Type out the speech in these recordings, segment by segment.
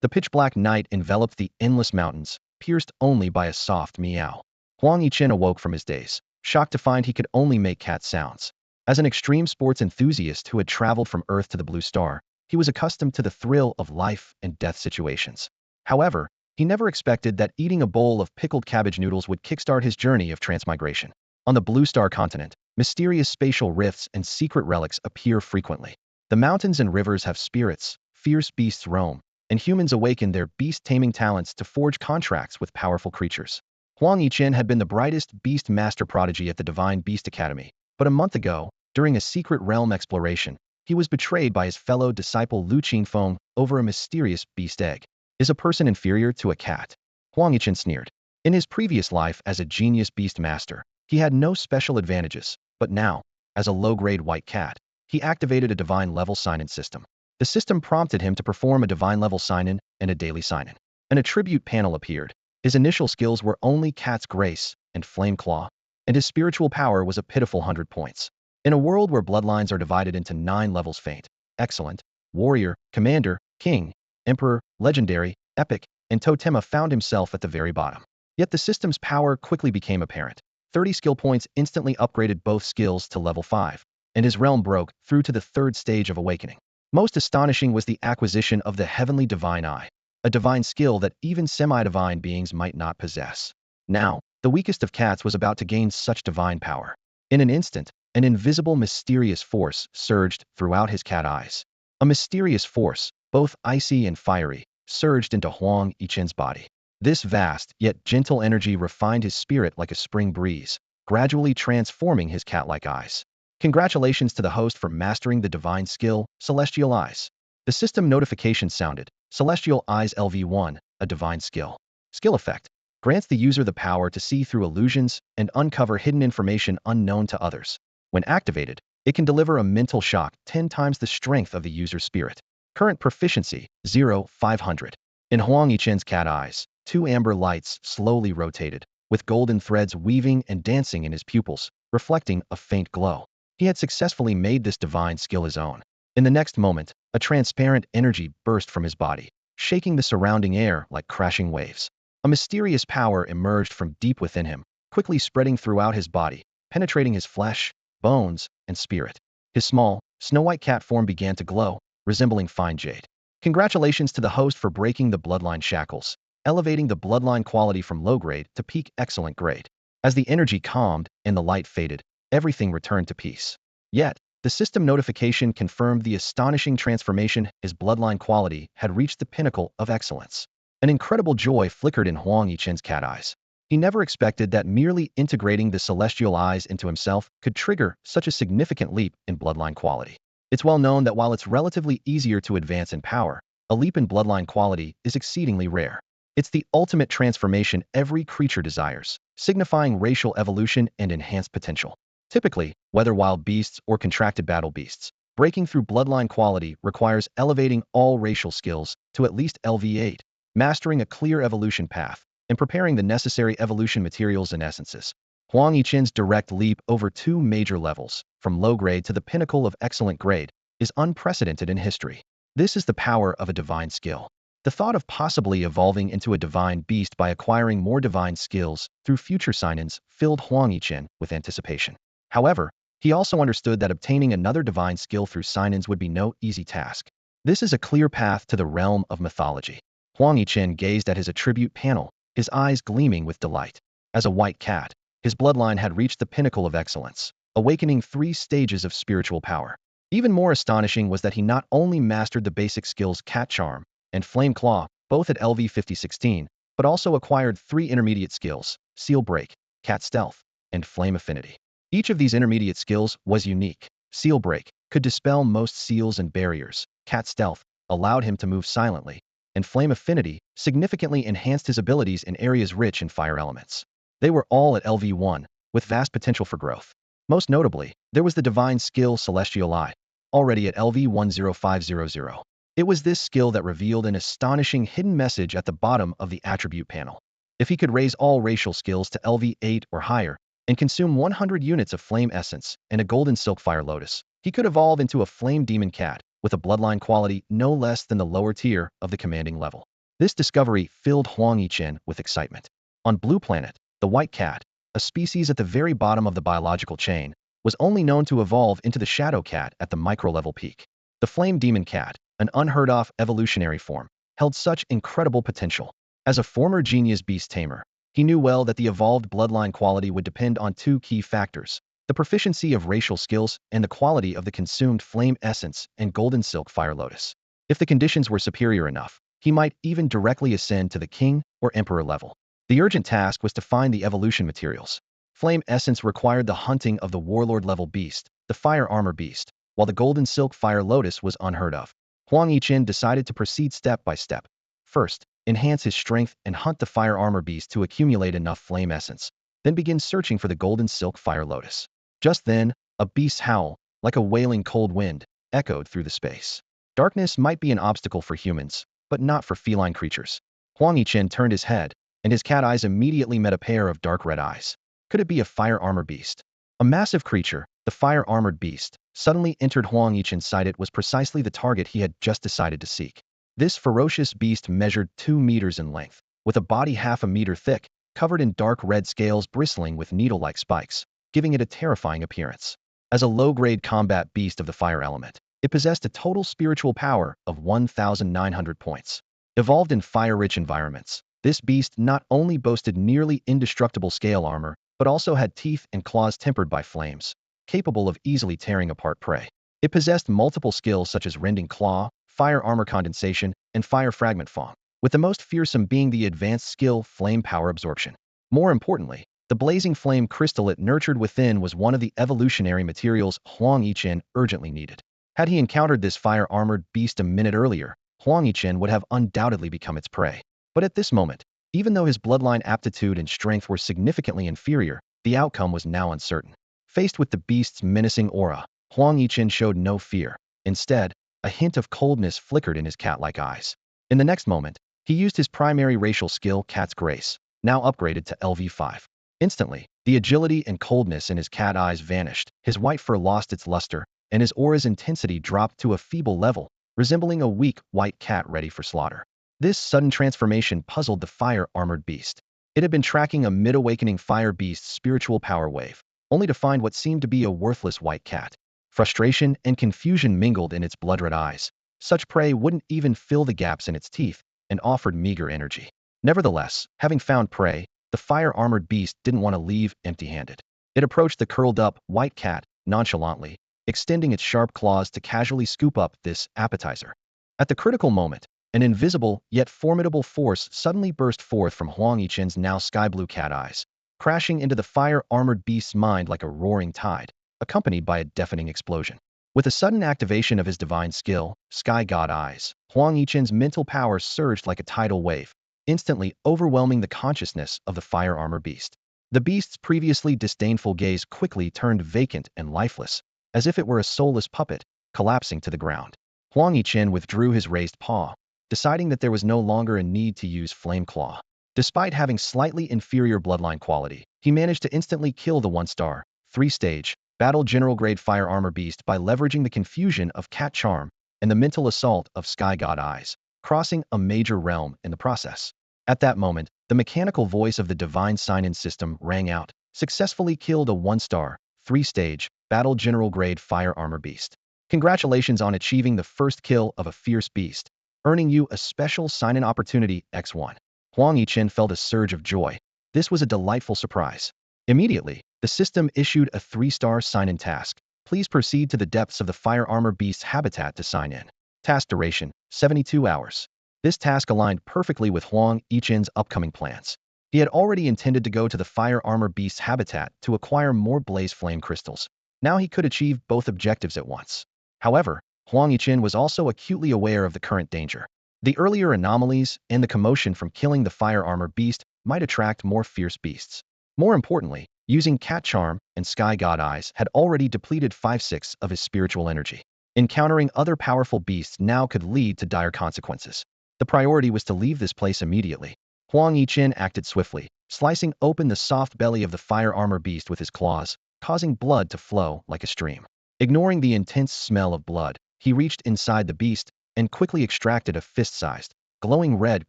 The pitch-black night enveloped the endless mountains, pierced only by a soft meow. Huang Yichen awoke from his daze, shocked to find he could only make cat sounds. As an extreme sports enthusiast who had traveled from Earth to the Blue Star, he was accustomed to the thrill of life and death situations. However, he never expected that eating a bowl of pickled cabbage noodles would kickstart his journey of transmigration. On the Blue Star continent, mysterious spatial rifts and secret relics appear frequently. The mountains and rivers have spirits, fierce beasts roam, and humans awaken their beast-taming talents to forge contracts with powerful creatures. Huang Yichen had been the brightest beast master prodigy at the Divine Beast Academy, but a month ago, during a secret realm exploration, he was betrayed by his fellow disciple Lu Qingfeng over a mysterious beast egg. Is a person inferior to a cat? Huang Yichen sneered. In his previous life as a genius beast master, he had no special advantages, but now, as a low-grade white cat, he activated a divine level sign-in system. The system prompted him to perform a divine level sign-in and a daily sign-in. An attribute panel appeared. His initial skills were only Cat's Grace and Flame Claw, and his spiritual power was a pitiful 100 points. In a world where bloodlines are divided into 9 levels: Faint, Excellent, Warrior, Commander, King, Emperor, Legendary, Epic, and Totema, found himself at the very bottom. Yet the system's power quickly became apparent. 30 skill points instantly upgraded both skills to level 5, and his realm broke through to the 3rd stage of awakening. Most astonishing was the acquisition of the Heavenly Divine Eye, a divine skill that even semi-divine beings might not possess. Now, the weakest of cats was about to gain such divine power. In an instant, an invisible mysterious force surged throughout his cat eyes. A mysterious force, both icy and fiery, surged into Huang Yichen's body. This vast yet gentle energy refined his spirit like a spring breeze, gradually transforming his cat-like eyes. Congratulations to the host for mastering the divine skill, Celestial Eyes. The system notification sounded. Celestial Eyes LV1, a divine skill. Skill effect. Grants the user the power to see through illusions and uncover hidden information unknown to others. When activated, it can deliver a mental shock 10 times the strength of the user's spirit. Current proficiency, 0/500. In Huang Yichen's cat eyes, 2 amber lights slowly rotated, with golden threads weaving and dancing in his pupils, reflecting a faint glow. He had successfully made this divine skill his own. In the next moment, a transparent energy burst from his body, shaking the surrounding air like crashing waves. A mysterious power emerged from deep within him, quickly spreading throughout his body, penetrating his flesh, bones, and spirit. His small, snow-white cat form began to glow, resembling fine jade. Congratulations to the host for breaking the bloodline shackles, elevating the bloodline quality from low grade to peak excellent grade. As the energy calmed and the light faded, everything returned to peace. Yet, the system notification confirmed the astonishing transformation. His bloodline quality had reached the pinnacle of excellence. An incredible joy flickered in Huang Yichen's cat eyes. He never expected that merely integrating the Celestial Eyes into himself could trigger such a significant leap in bloodline quality. It's well known that while it's relatively easier to advance in power, a leap in bloodline quality is exceedingly rare. It's the ultimate transformation every creature desires, signifying racial evolution and enhanced potential. Typically, whether wild beasts or contracted battle beasts, breaking through bloodline quality requires elevating all racial skills to at least LV8, mastering a clear evolution path, and preparing the necessary evolution materials and essences. Huang Yichen's direct leap over 2 major levels, from low grade to the pinnacle of excellent grade, is unprecedented in history. This is the power of a divine skill. The thought of possibly evolving into a divine beast by acquiring more divine skills through future sign-ins filled Huang Yichen with anticipation. However, he also understood that obtaining another divine skill through sign-ins would be no easy task. This is a clear path to the realm of mythology. Huang Yichen gazed at his attribute panel, his eyes gleaming with delight. As a white cat, his bloodline had reached the pinnacle of excellence, awakening 3 stages of spiritual power. Even more astonishing was that he not only mastered the basic skills Cat Charm and Flame Claw, both at LV 5016, but also acquired 3 intermediate skills, Seal Break, Cat Stealth, and Flame Affinity. Each of these intermediate skills was unique. Seal Break could dispel most seals and barriers. Cat Stealth allowed him to move silently, and Flame Affinity significantly enhanced his abilities in areas rich in fire elements. They were all at LV1, with vast potential for growth. Most notably, there was the divine skill Celestial Eye, already at LV 10500. It was this skill that revealed an astonishing hidden message at the bottom of the attribute panel. If he could raise all racial skills to LV 8 or higher, and consume 100 units of flame essence and a golden silk fire lotus, he could evolve into a flame demon cat, with a bloodline quality no less than the lower tier of the commanding level. This discovery filled Huang Yichen with excitement. On Blue Planet, the white cat, a species at the very bottom of the biological chain, was only known to evolve into the shadow cat at the micro-level peak. The flame demon cat, an unheard-of evolutionary form, held such incredible potential. As a former genius beast tamer, he knew well that the evolved bloodline quality would depend on two key factors: the proficiency of racial skills and the quality of the consumed flame essence and golden silk fire lotus. If the conditions were superior enough, he might even directly ascend to the king or emperor level. The urgent task was to find the evolution materials. Flame essence required the hunting of the warlord level beast, the fire armor beast, while the golden silk fire lotus was unheard of. Huang Yichen decided to proceed step by step. First, enhance his strength and hunt the fire armor beast to accumulate enough flame essence, then begin searching for the golden silk fire lotus. Just then, a beast's howl, like a wailing cold wind, echoed through the space. Darkness might be an obstacle for humans, but not for feline creatures. Huang Yichen turned his head, and his cat eyes immediately met a pair of dark red eyes. Could it be a fire armor beast? A massive creature, the fire-armored beast, suddenly entered Huang Yichen's sight. It was precisely the target he had just decided to seek. This ferocious beast measured 2 meters in length, with a body half a meter thick, covered in dark red scales bristling with needle-like spikes, giving it a terrifying appearance. As a low-grade combat beast of the fire element, it possessed a total spiritual power of 1,900 points. Evolved in fire-rich environments, this beast not only boasted nearly indestructible scale armor, but also had teeth and claws tempered by flames, capable of easily tearing apart prey. It possessed multiple skills such as rending claw, fire armor condensation, and fire fragment fong, with the most fearsome being the advanced skill flame power absorption. More importantly, the blazing flame crystal it nurtured within was one of the evolutionary materials Huang Yichen urgently needed. Had he encountered this fire-armored beast a minute earlier, Huang Yichen would have undoubtedly become its prey. But at this moment, even though his bloodline aptitude and strength were significantly inferior, the outcome was now uncertain. Faced with the beast's menacing aura, Huang Yichen showed no fear. Instead, a hint of coldness flickered in his cat-like eyes. In the next moment, he used his primary racial skill, Cat's Grace, now upgraded to LV5. Instantly, the agility and coldness in his cat eyes vanished, his white fur lost its luster, and his aura's intensity dropped to a feeble level, resembling a weak, white cat ready for slaughter. This sudden transformation puzzled the fire-armored beast. It had been tracking a mid-awakening fire beast's spiritual power wave, only to find what seemed to be a worthless white cat. Frustration and confusion mingled in its blood-red eyes. Such prey wouldn't even fill the gaps in its teeth and offered meager energy. Nevertheless, having found prey, the fire-armored beast didn't want to leave empty-handed. It approached the curled-up white cat nonchalantly, extending its sharp claws to casually scoop up this appetizer. At the critical moment, an invisible yet formidable force suddenly burst forth from Huang Yichen's now sky-blue cat eyes, crashing into the fire-armored beast's mind like a roaring tide, accompanied by a deafening explosion. With a sudden activation of his divine skill, Sky God Eyes, Huang Yichen's mental power surged like a tidal wave, instantly overwhelming the consciousness of the fire-armor beast. The beast's previously disdainful gaze quickly turned vacant and lifeless, as if it were a soulless puppet, collapsing to the ground. Huang Yichen withdrew his raised paw, deciding that there was no longer a need to use Flame Claw. Despite having slightly inferior bloodline quality, he managed to instantly kill the 1-star, 3-stage, Battle General Grade Fire Armor Beast by leveraging the confusion of Cat Charm and the mental assault of Sky God Eyes, crossing a major realm in the process. At that moment, the mechanical voice of the Divine Sign-In system rang out, successfully killed a 1-star, 3-stage, Battle General Grade Fire Armor Beast. Congratulations on achieving the first kill of a fierce beast, earning you a special sign-in opportunity X1. Huang Yichen felt a surge of joy. This was a delightful surprise. Immediately, the system issued a 3-star sign-in task. Please proceed to the depths of the fire armor beast's habitat to sign in. Task duration, 72 hours. This task aligned perfectly with Huang Yichen's upcoming plans. He had already intended to go to the fire armor beast's habitat to acquire more blaze flame crystals. Now he could achieve both objectives at once. However, Huang Yichen was also acutely aware of the current danger. The earlier anomalies and the commotion from killing the fire armor beast might attract more fierce beasts. More importantly, using Cat Charm and Sky God Eyes had already depleted 5/6 of his spiritual energy. Encountering other powerful beasts now could lead to dire consequences. The priority was to leave this place immediately. Huang Yichen acted swiftly, slicing open the soft belly of the fire armor beast with his claws, causing blood to flow like a stream. Ignoring the intense smell of blood, He reached inside the beast and quickly extracted a fist-sized, glowing red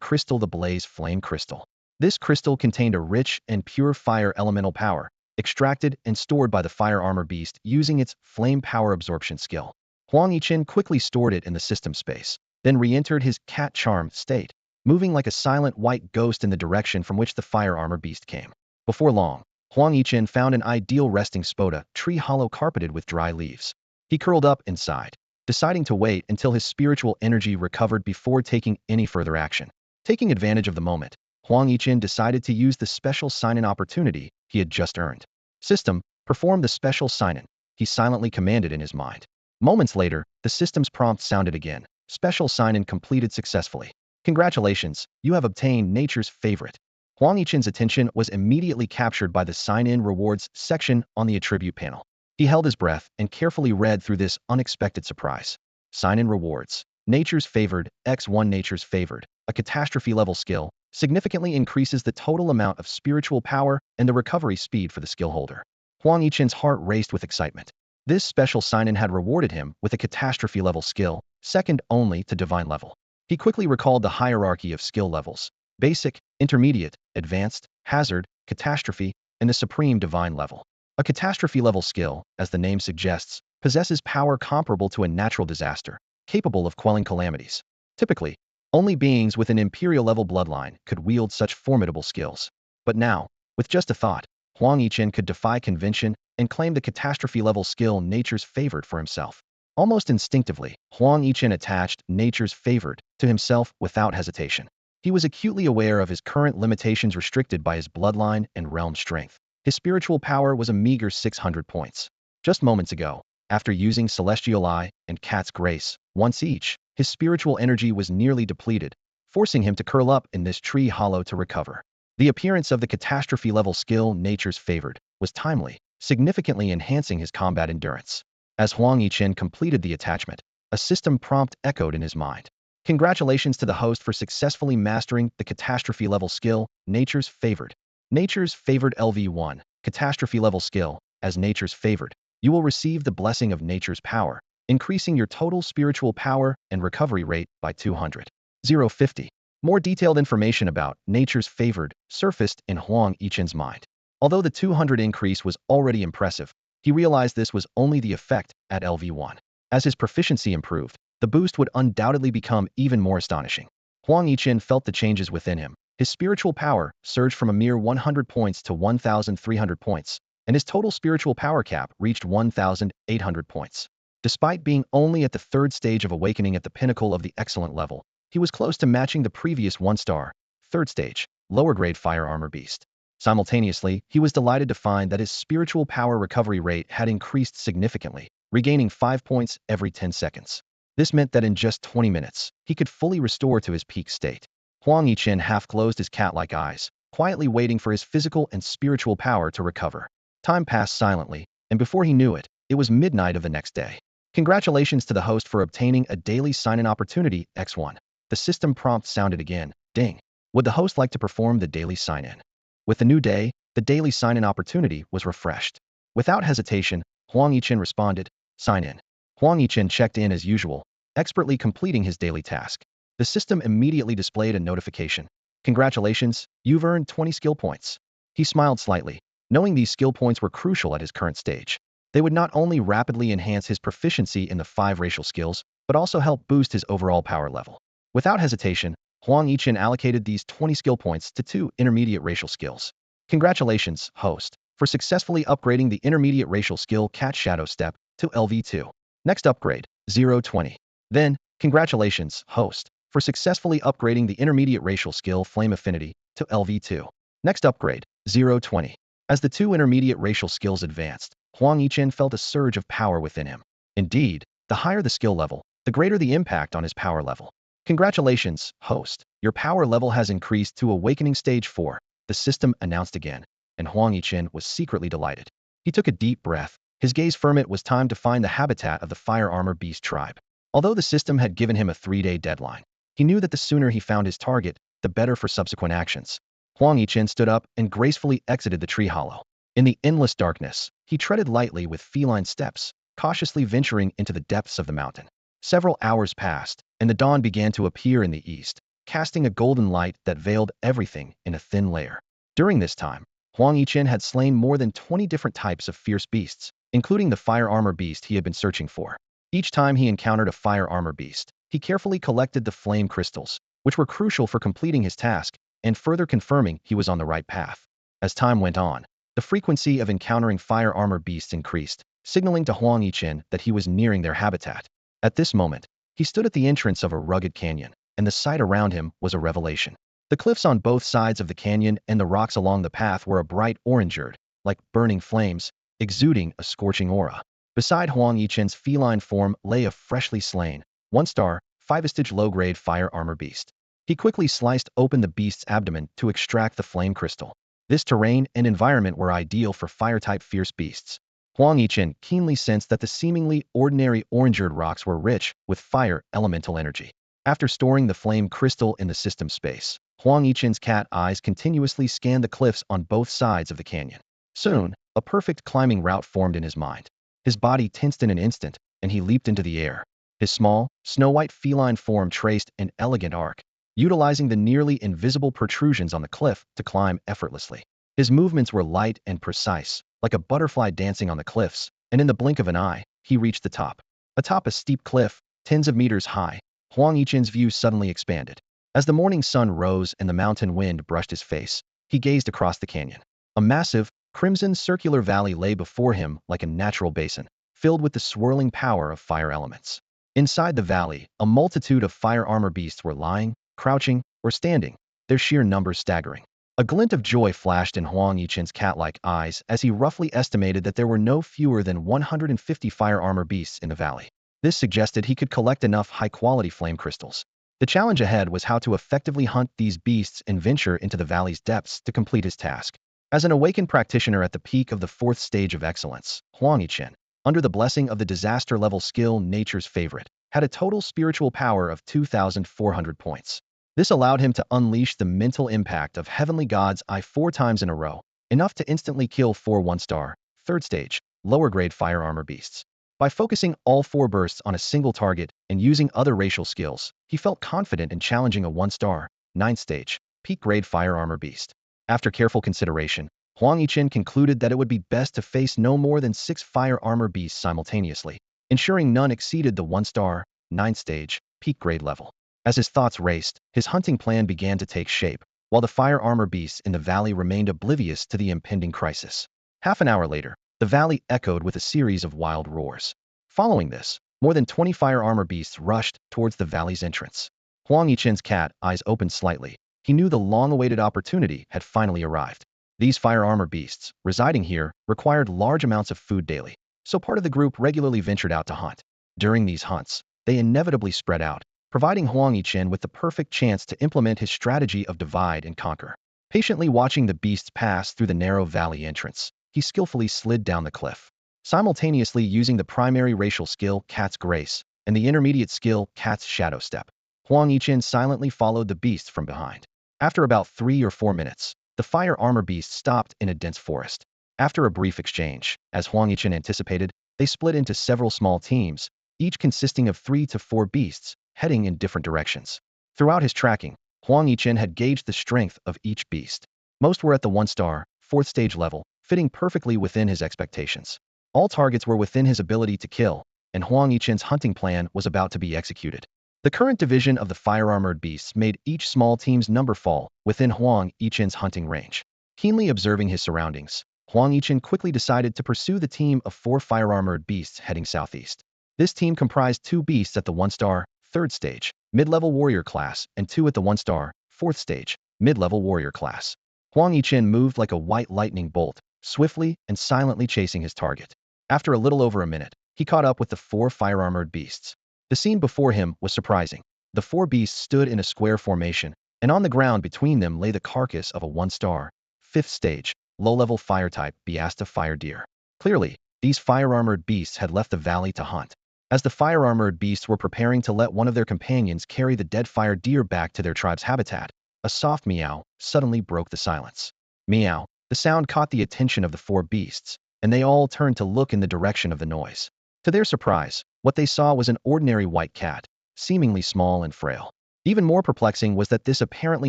crystal, the Blaze Flame Crystal. This crystal contained a rich and pure fire elemental power, extracted and stored by the fire armor beast using its flame power absorption skill. Huang Yichen quickly stored it in the system space, then re-entered his cat charm state, moving like a silent white ghost in the direction from which the fire armor beast came. Before long, Huang Yichen found an ideal resting spot, a tree hollow carpeted with dry leaves. He curled up inside, deciding to wait until his spiritual energy recovered before taking any further action. Taking advantage of the moment, Huang Yichen decided to use the special sign-in opportunity he had just earned. System, perform the special sign-in, he silently commanded in his mind. Moments later, the system's prompt sounded again. Special sign-in completed successfully. Congratulations, you have obtained nature's favorite. Huang Yichen's attention was immediately captured by the sign-in rewards section on the attribute panel. He held his breath and carefully read through this unexpected surprise. Sign-in rewards. Nature's favored, X1 Nature's favored, a catastrophe level skill, significantly increases the total amount of spiritual power and the recovery speed for the skill holder. Huang Yichen's heart raced with excitement. This special sign-in had rewarded him with a catastrophe level skill, second only to divine level. He quickly recalled the hierarchy of skill levels: basic, intermediate, advanced, hazard, catastrophe, and the supreme divine level. A catastrophe level skill, as the name suggests, possesses power comparable to a natural disaster, capable of quelling calamities. Typically, only beings with an imperial level bloodline could wield such formidable skills. But now, with just a thought, Huang Yichen could defy convention and claim the catastrophe level skill Nature's favored for himself. Almost instinctively, Huang Yichen attached Nature's favored to himself without hesitation. He was acutely aware of his current limitations restricted by his bloodline and realm strength. His spiritual power was a meager 600 points. Just moments ago, after using Celestial Eye and Cat's Grace, once each, his spiritual energy was nearly depleted, forcing him to curl up in this tree hollow to recover. The appearance of the catastrophe level skill Nature's favored was timely, significantly enhancing his combat endurance. As Huang Yichen completed the attachment, a system prompt echoed in his mind. Congratulations to the host for successfully mastering the catastrophe level skill, Nature's Favored. Nature's Favored LV1, catastrophe level skill, as Nature's Favored. You will receive the blessing of Nature's power, increasing your total spiritual power and recovery rate by 200. 050. More detailed information about Nature's Favored surfaced in Huang Yichen's mind. Although the 200 increase was already impressive, he realized this was only the effect at LV1. As his proficiency improved, the boost would undoubtedly become even more astonishing. Huang Yichen felt the changes within him. His spiritual power surged from a mere 100 points to 1,300 points, and his total spiritual power cap reached 1,800 points. Despite being only at the third stage of awakening at the pinnacle of the excellent level, he was close to matching the previous one-star, third stage, lower-grade fire armor beast. Simultaneously, he was delighted to find that his spiritual power recovery rate had increased significantly, regaining 5 points every 10 seconds. This meant that in just 20 minutes, he could fully restore to his peak state. Huang Yichen half closed his cat-like eyes, quietly waiting for his physical and spiritual power to recover. Time passed silently, and before he knew it, it was midnight of the next day. Congratulations to the host for obtaining a daily sign-in opportunity, X1. The system prompt sounded again. Ding. Would the host like to perform the daily sign-in? With the new day, the daily sign-in opportunity was refreshed. Without hesitation, Huang Yichen responded, sign in. Huang Yichen checked in as usual, expertly completing his daily task. The system immediately displayed a notification. Congratulations, you've earned 20 skill points. He smiled slightly, knowing these skill points were crucial at his current stage. They would not only rapidly enhance his proficiency in the 5 racial skills, but also help boost his overall power level. Without hesitation, Huang Yichen allocated these 20 skill points to 2 intermediate racial skills. Congratulations, host, for successfully upgrading the intermediate racial skill Cat Shadow Step to LV2. Next upgrade, 020. Then, congratulations, host, for successfully upgrading the intermediate racial skill Flame Affinity to LV2. Next upgrade, 020. As the 2 intermediate racial skills advanced, Huang Yichen felt a surge of power within him. Indeed, the higher the skill level, the greater the impact on his power level. Congratulations, host. Your power level has increased to Awakening Stage 4, the system announced again, and Huang Yichen was secretly delighted. He took a deep breath. His gaze firm. It was time to find the habitat of the Fire Armor Beast tribe. Although the system had given him a 3-day deadline, he knew that the sooner he found his target, the better for subsequent actions. Huang Yichen stood up and gracefully exited the tree hollow. In the endless darkness, he treaded lightly with feline steps, cautiously venturing into the depths of the mountain. Several hours passed, and the dawn began to appear in the east, casting a golden light that veiled everything in a thin layer. During this time, Huang Yichen had slain more than 20 different types of fierce beasts, including the fire armor beast he had been searching for. Each time he encountered a fire armor beast, he carefully collected the flame crystals, which were crucial for completing his task and further confirming he was on the right path. As time went on, the frequency of encountering fire armor beasts increased, signaling to Huang Yichen that he was nearing their habitat. At this moment, he stood at the entrance of a rugged canyon, and the sight around him was a revelation. The cliffs on both sides of the canyon and the rocks along the path were a bright orange, like burning flames, exuding a scorching aura. Beside Huang Yichen's feline form lay a freshly slain, 1-star, 5-stage low-grade fire armor beast. He quickly sliced open the beast's abdomen to extract the flame crystal. This terrain and environment were ideal for fire-type fierce beasts. Huang Yichen keenly sensed that the seemingly ordinary orange rocks were rich with fire elemental energy. After storing the flame crystal in the system space, Huang Yichen's cat eyes continuously scanned the cliffs on both sides of the canyon. Soon, a perfect climbing route formed in his mind. His body tensed in an instant, and he leaped into the air. His small, snow-white feline form traced an elegant arc, utilizing the nearly invisible protrusions on the cliff to climb effortlessly. His movements were light and precise, like a butterfly dancing on the cliffs, and in the blink of an eye, he reached the top. Atop a steep cliff, tens of meters high, Huang Yichen's view suddenly expanded. As the morning sun rose and the mountain wind brushed his face, he gazed across the canyon. A massive, crimson circular valley lay before him like a natural basin, filled with the swirling power of fire elements. Inside the valley, a multitude of fire armor beasts were lying, crouching, or standing, their sheer numbers staggering. A glint of joy flashed in Huang Yichen's cat-like eyes as he roughly estimated that there were no fewer than 150 fire armor beasts in the valley. This suggested he could collect enough high-quality flame crystals. The challenge ahead was how to effectively hunt these beasts and venture into the valley's depths to complete his task. As an awakened practitioner at the peak of the 4th stage of excellence, Huang Yichen, under the blessing of the disaster-level skill Nature's Favorite, had a total spiritual power of 2,400 points. This allowed him to unleash the mental impact of Heavenly God's Eye 4 times in a row, enough to instantly kill 4 1-star, 3rd stage, lower-grade fire armor beasts. By focusing all 4 bursts on a single target and using other racial skills, he felt confident in challenging a 1-star, 9th stage, peak-grade fire armor beast. After careful consideration, Huang Yichen concluded that it would be best to face no more than 6 fire armor beasts simultaneously, ensuring none exceeded the 1-star, 9th stage, peak-grade level. As his thoughts raced, his hunting plan began to take shape, while the fire armor beasts in the valley remained oblivious to the impending crisis. Half an hour later, the valley echoed with a series of wild roars. Following this, more than 20 fire armor beasts rushed towards the valley's entrance. Huang Yichen's cat eyes opened slightly. He knew the long-awaited opportunity had finally arrived. These fire armor beasts, residing here, required large amounts of food daily, so part of the group regularly ventured out to hunt. During these hunts, they inevitably spread out, providing Huang Yichen with the perfect chance to implement his strategy of divide and conquer. Patiently watching the beasts pass through the narrow valley entrance, he skillfully slid down the cliff. Simultaneously using the primary racial skill Cat's Grace and the intermediate skill Cat's Shadow Step, Huang Yichen silently followed the beasts from behind. After about 3 or 4 minutes, the fire armor beasts stopped in a dense forest. After a brief exchange, as Huang Yichen anticipated, they split into several small teams, each consisting of 3 to 4 beasts, heading in different directions. Throughout his tracking, Huang Yichen had gauged the strength of each beast. Most were at the 1-star, 4th stage level, fitting perfectly within his expectations. All targets were within his ability to kill, and Huang Yichen's hunting plan was about to be executed. The current division of the fire-armored beasts made each small team's number fall within Huang Yichen's hunting range. Keenly observing his surroundings, Huang Yichen quickly decided to pursue the team of 4 fire-armored beasts heading southeast. This team comprised 2 beasts at the 1-star, 3rd stage, mid-level warrior class, and 2 at the 1-star, 4th stage, mid-level warrior class. Huang Yichen moved like a white lightning bolt, swiftly and silently chasing his target. After a little over a minute, he caught up with the 4 fire-armored beasts. The scene before him was surprising. The 4 beasts stood in a square formation, and on the ground between them lay the carcass of a 1-star, 5th stage, low-level fire-type Beasta fire deer. Clearly, these fire-armored beasts had left the valley to hunt. As the fire-armored beasts were preparing to let one of their companions carry the dead fire deer back to their tribe's habitat, a soft meow suddenly broke the silence. Meow. The sound caught the attention of the 4 beasts, and they all turned to look in the direction of the noise. To their surprise, What they saw was an ordinary white cat, seemingly small and frail. Even more perplexing was that this apparently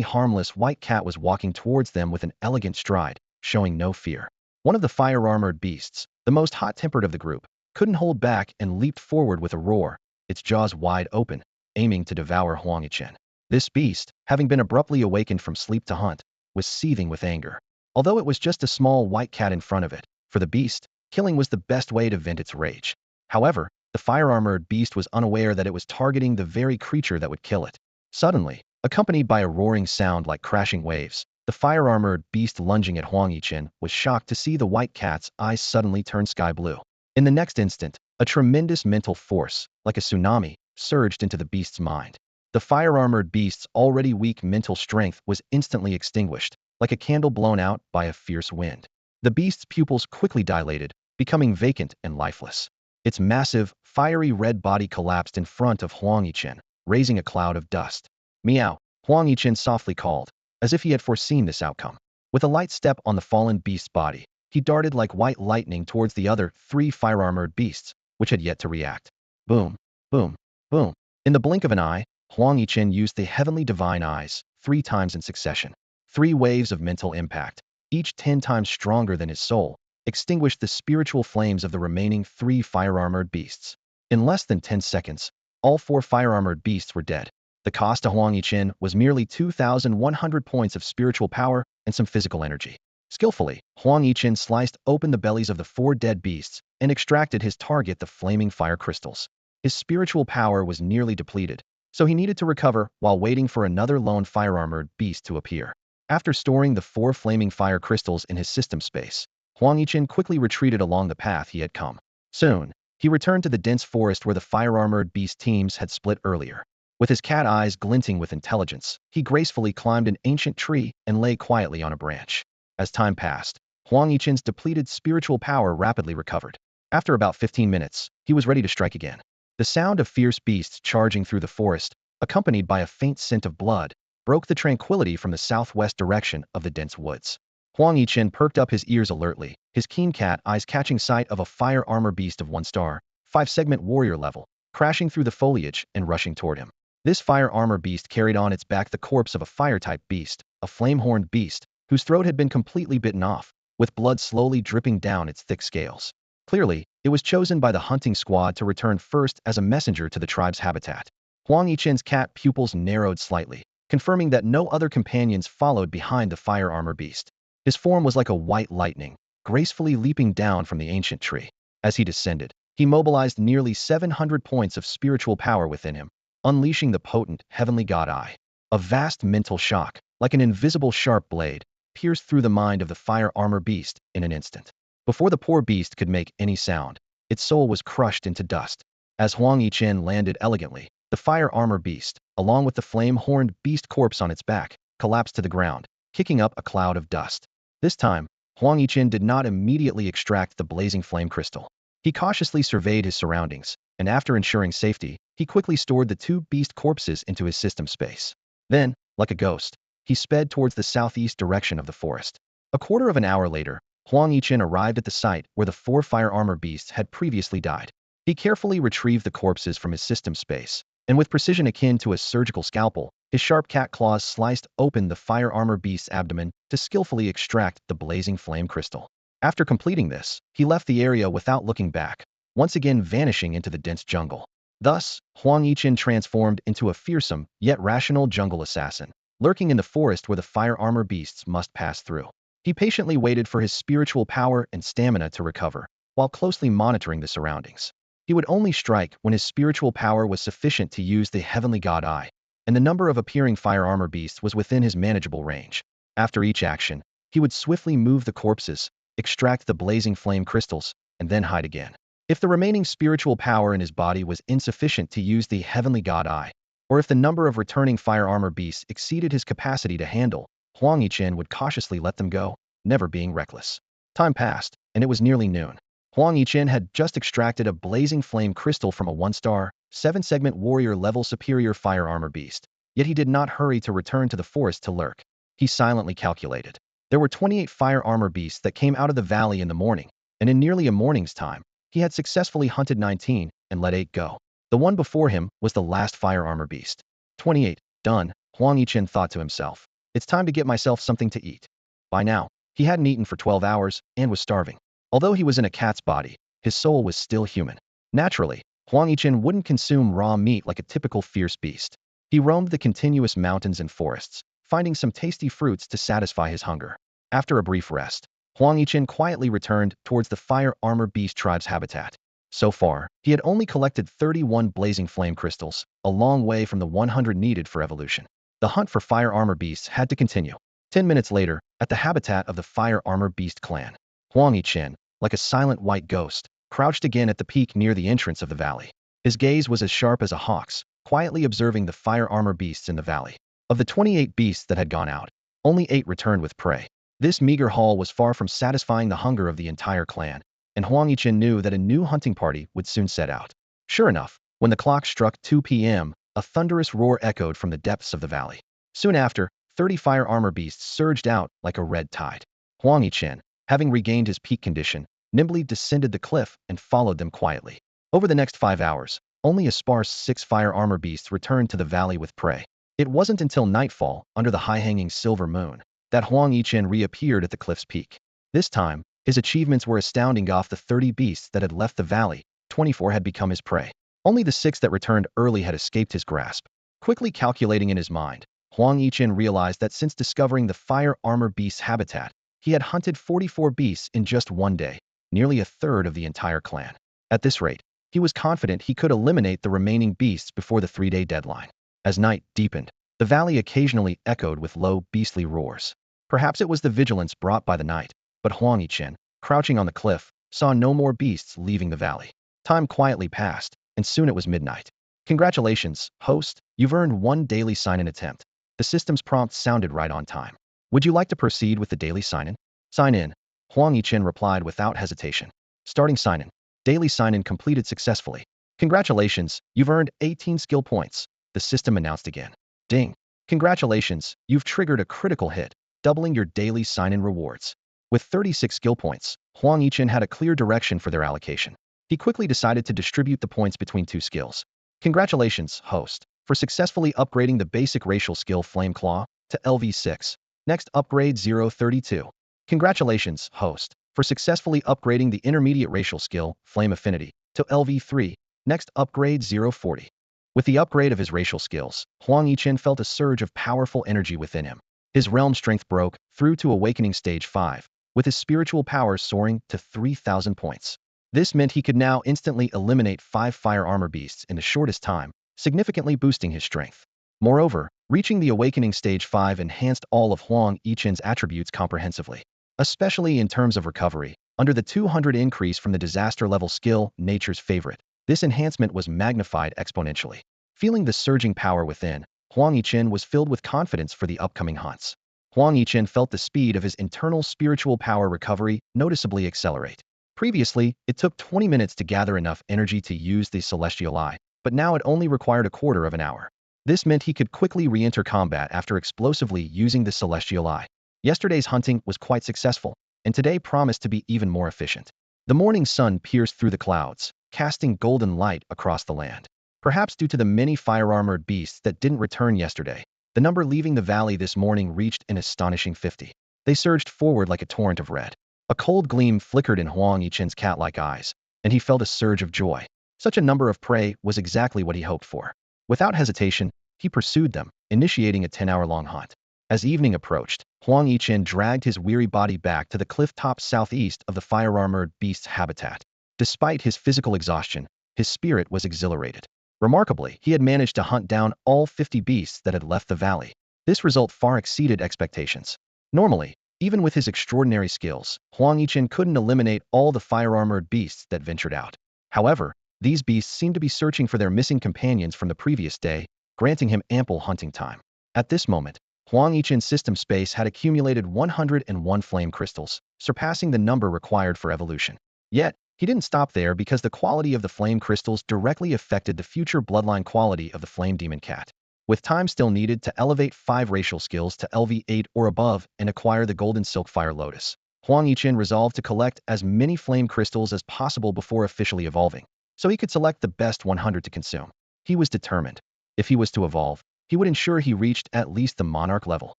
harmless white cat was walking towards them with an elegant stride, showing no fear. One of the fire-armored beasts, the most hot-tempered of the group, couldn't hold back and leaped forward with a roar, its jaws wide open, aiming to devour Huang Yichen. This beast, having been abruptly awakened from sleep to hunt, was seething with anger. Although it was just a small white cat in front of it, for the beast, killing was the best way to vent its rage. However, the fire-armored beast was unaware that it was targeting the very creature that would kill it. Suddenly, accompanied by a roaring sound like crashing waves, the fire-armored beast lunging at Huang Yichen was shocked to see the white cat's eyes suddenly turn sky blue. In the next instant, a tremendous mental force, like a tsunami, surged into the beast's mind. The fire-armored beast's already weak mental strength was instantly extinguished, like a candle blown out by a fierce wind. The beast's pupils quickly dilated, becoming vacant and lifeless. Its massive, fiery red body collapsed in front of Huang Yichen, raising a cloud of dust. Meow, Huang Yichen softly called, as if he had foreseen this outcome. With a light step on the fallen beast's body, he darted like white lightning towards the other 3 fire-armored beasts, which had yet to react. Boom, boom, boom. In the blink of an eye, Huang Yichen used the heavenly divine eyes 3 times in succession. 3 waves of mental impact, each 10 times stronger than his soul, extinguished the spiritual flames of the remaining 3 fire-armored beasts. In less than 10 seconds, all 4 fire-armored beasts were dead. The cost to Huang Yichen was merely 2,100 points of spiritual power and some physical energy. Skillfully, Huang Yichen sliced open the bellies of the 4 dead beasts and extracted his target, the flaming fire crystals. His spiritual power was nearly depleted, so he needed to recover while waiting for another lone fire-armored beast to appear. After storing the 4 flaming fire crystals in his system space, Huang Yichen quickly retreated along the path he had come. Soon, he returned to the dense forest where the fire-armored beast teams had split earlier. With his cat eyes glinting with intelligence, he gracefully climbed an ancient tree and lay quietly on a branch. As time passed, Huang Yichen's depleted spiritual power rapidly recovered. After about 15 minutes, he was ready to strike again. The sound of fierce beasts charging through the forest, accompanied by a faint scent of blood, broke the tranquility from the southwest direction of the dense woods. Huang Yichen perked up his ears alertly, his keen cat eyes catching sight of a fire armor beast of 1 star, 5-segment warrior level, crashing through the foliage and rushing toward him. This fire armor beast carried on its back the corpse of a fire-type beast, a flame-horned beast, whose throat had been completely bitten off, with blood slowly dripping down its thick scales. Clearly, it was chosen by the hunting squad to return first as a messenger to the tribe's habitat. Huang Yichen's cat pupils narrowed slightly, confirming that no other companions followed behind the fire armor beast. His form was like a white lightning, gracefully leaping down from the ancient tree. As he descended, he mobilized nearly 700 points of spiritual power within him, unleashing the potent heavenly god eye. A vast mental shock, like an invisible sharp blade, pierced through the mind of the fire armor beast in an instant. Before the poor beast could make any sound, its soul was crushed into dust. As Huang Yichen landed elegantly, the fire armor beast, along with the flame-horned beast corpse on its back, collapsed to the ground, kicking up a cloud of dust. This time, Huang Yichen did not immediately extract the blazing flame crystal. He cautiously surveyed his surroundings, and after ensuring safety, he quickly stored the 2 beast corpses into his system space. Then, like a ghost, he sped towards the southeast direction of the forest. A quarter of an hour later, Huang Yichen arrived at the site where the 4 fire armor beasts had previously died. He carefully retrieved the corpses from his system space, and with precision akin to a surgical scalpel, his sharp cat claws sliced open the fire armor beast's abdomen to skillfully extract the blazing flame crystal. After completing this, he left the area without looking back, once again vanishing into the dense jungle. Thus, Huang Yichen transformed into a fearsome, yet rational jungle assassin, lurking in the forest where the fire armor beasts must pass through. He patiently waited for his spiritual power and stamina to recover, while closely monitoring the surroundings. He would only strike when his spiritual power was sufficient to use the heavenly god eye, and the number of appearing fire armor beasts was within his manageable range. After each action, he would swiftly move the corpses, extract the blazing flame crystals, and then hide again. If the remaining spiritual power in his body was insufficient to use the heavenly god eye, or if the number of returning fire armor beasts exceeded his capacity to handle, Huang Yichen would cautiously let them go, never being reckless. Time passed, and it was nearly noon. Huang Yichen had just extracted a blazing flame crystal from a 1-star, 7-segment warrior level superior fire armor beast, yet he did not hurry to return to the forest to lurk. He silently calculated. There were 28 fire armor beasts that came out of the valley in the morning, and in nearly a morning's time, he had successfully hunted 19 and let 8 go. The one before him was the last fire armor beast. 28. Done, Huang Yichen thought to himself. It's time to get myself something to eat. By now, he hadn't eaten for 12 hours and was starving. Although he was in a cat's body, his soul was still human. Naturally, Huang Yichen wouldn't consume raw meat like a typical fierce beast. He roamed the continuous mountains and forests, finding some tasty fruits to satisfy his hunger. After a brief rest, Huang Yichen quietly returned towards the fire armor beast tribe's habitat. So far, he had only collected 31 blazing flame crystals, a long way from the 100 needed for evolution. The hunt for fire armor beasts had to continue. 10 minutes later, at the habitat of the fire armor beast clan, Huang Yichen, like a silent white ghost, crouched again at the peak near the entrance of the valley. His gaze was as sharp as a hawk's, quietly observing the fire armor beasts in the valley. Of the 28 beasts that had gone out, only 8 returned with prey. This meager haul was far from satisfying the hunger of the entire clan, and Huang Yichen knew that a new hunting party would soon set out. Sure enough, when the clock struck 2 p.m., a thunderous roar echoed from the depths of the valley. Soon after, 30 fire armor beasts surged out like a red tide. Huang Yichen, having regained his peak condition, nimbly descended the cliff and followed them quietly. Over the next 5 hours, only a sparse 6 fire armor beasts returned to the valley with prey. It wasn't until nightfall, under the high-hanging silver moon, that Huang Yichen reappeared at the cliff's peak. This time, his achievements were astounding. Off the 30 beasts that had left the valley, 24 had become his prey. Only the 6 that returned early had escaped his grasp. Quickly calculating in his mind, Huang Yichen realized that since discovering the fire armor beast's habitat, he had hunted 44 beasts in just one day, nearly a third of the entire clan. At this rate, he was confident he could eliminate the remaining beasts before the 3-day deadline. As night deepened, the valley occasionally echoed with low, beastly roars. Perhaps it was the vigilance brought by the night, but Huang Yichen, crouching on the cliff, saw no more beasts leaving the valley. Time quietly passed, and soon it was midnight. Congratulations, host, you've earned 1 daily sign-in attempt. The system's prompt sounded right on time. Would you like to proceed with the daily sign-in? Sign in, Huang Yichen replied without hesitation. Starting sign-in. Daily sign-in completed successfully. Congratulations, you've earned 18 skill points, the system announced again. Ding. Congratulations, you've triggered a critical hit, doubling your daily sign-in rewards. With 36 skill points, Huang Yichen had a clear direction for their allocation. He quickly decided to distribute the points between 2 skills. Congratulations, host, for successfully upgrading the basic racial skill Flame Claw to LV6. Next upgrade 032. Congratulations, host, for successfully upgrading the intermediate racial skill Flame Affinity to LV3. Next upgrade 040. With the upgrade of his racial skills, Huang Yichen felt a surge of powerful energy within him. His realm strength broke through to Awakening Stage 5, with his spiritual power soaring to 3,000 points. This meant he could now instantly eliminate 5 fire armor beasts in the shortest time, significantly boosting his strength. Moreover, reaching the Awakening Stage 5 enhanced all of Huang Yichen's attributes comprehensively, especially in terms of recovery. Under the 200 increase from the disaster level skill, Nature's Favorite, this enhancement was magnified exponentially. Feeling the surging power within, Huang Yichen was filled with confidence for the upcoming hunts. Huang Yichen felt the speed of his internal spiritual power recovery noticeably accelerate. Previously, it took 20 minutes to gather enough energy to use the Celestial Eye, but now it only required a quarter of an hour. This meant he could quickly re-enter combat after explosively using the Celestial Eye. Yesterday's hunting was quite successful, and today promised to be even more efficient. The morning sun pierced through the clouds, casting golden light across the land. Perhaps due to the many fire-armored beasts that didn't return yesterday, the number leaving the valley this morning reached an astonishing 50. They surged forward like a torrent of red. A cold gleam flickered in Huang Yichen's cat-like eyes, and he felt a surge of joy. Such a number of prey was exactly what he hoped for. Without hesitation, he pursued them, initiating a 10-hour-long hunt. As evening approached, Huang Yichen dragged his weary body back to the cliff top southeast of the fire-armored beast's habitat. Despite his physical exhaustion, his spirit was exhilarated. Remarkably, he had managed to hunt down all 50 beasts that had left the valley. This result far exceeded expectations. Normally, even with his extraordinary skills, Huang Yichen couldn't eliminate all the fire-armored beasts that ventured out. However, these beasts seemed to be searching for their missing companions from the previous day, granting him ample hunting time. At this moment, Huang Yichen's system space had accumulated 101 flame crystals, surpassing the number required for evolution. Yet, he didn't stop there because the quality of the flame crystals directly affected the future bloodline quality of the flame demon cat. With time still needed to elevate 5 racial skills to LV8 or above and acquire the golden silkfire lotus, Huang Yichen resolved to collect as many flame crystals as possible before officially evolving. so he could select the best 100 to consume. He was determined. If he was to evolve, he would ensure he reached at least the monarch level.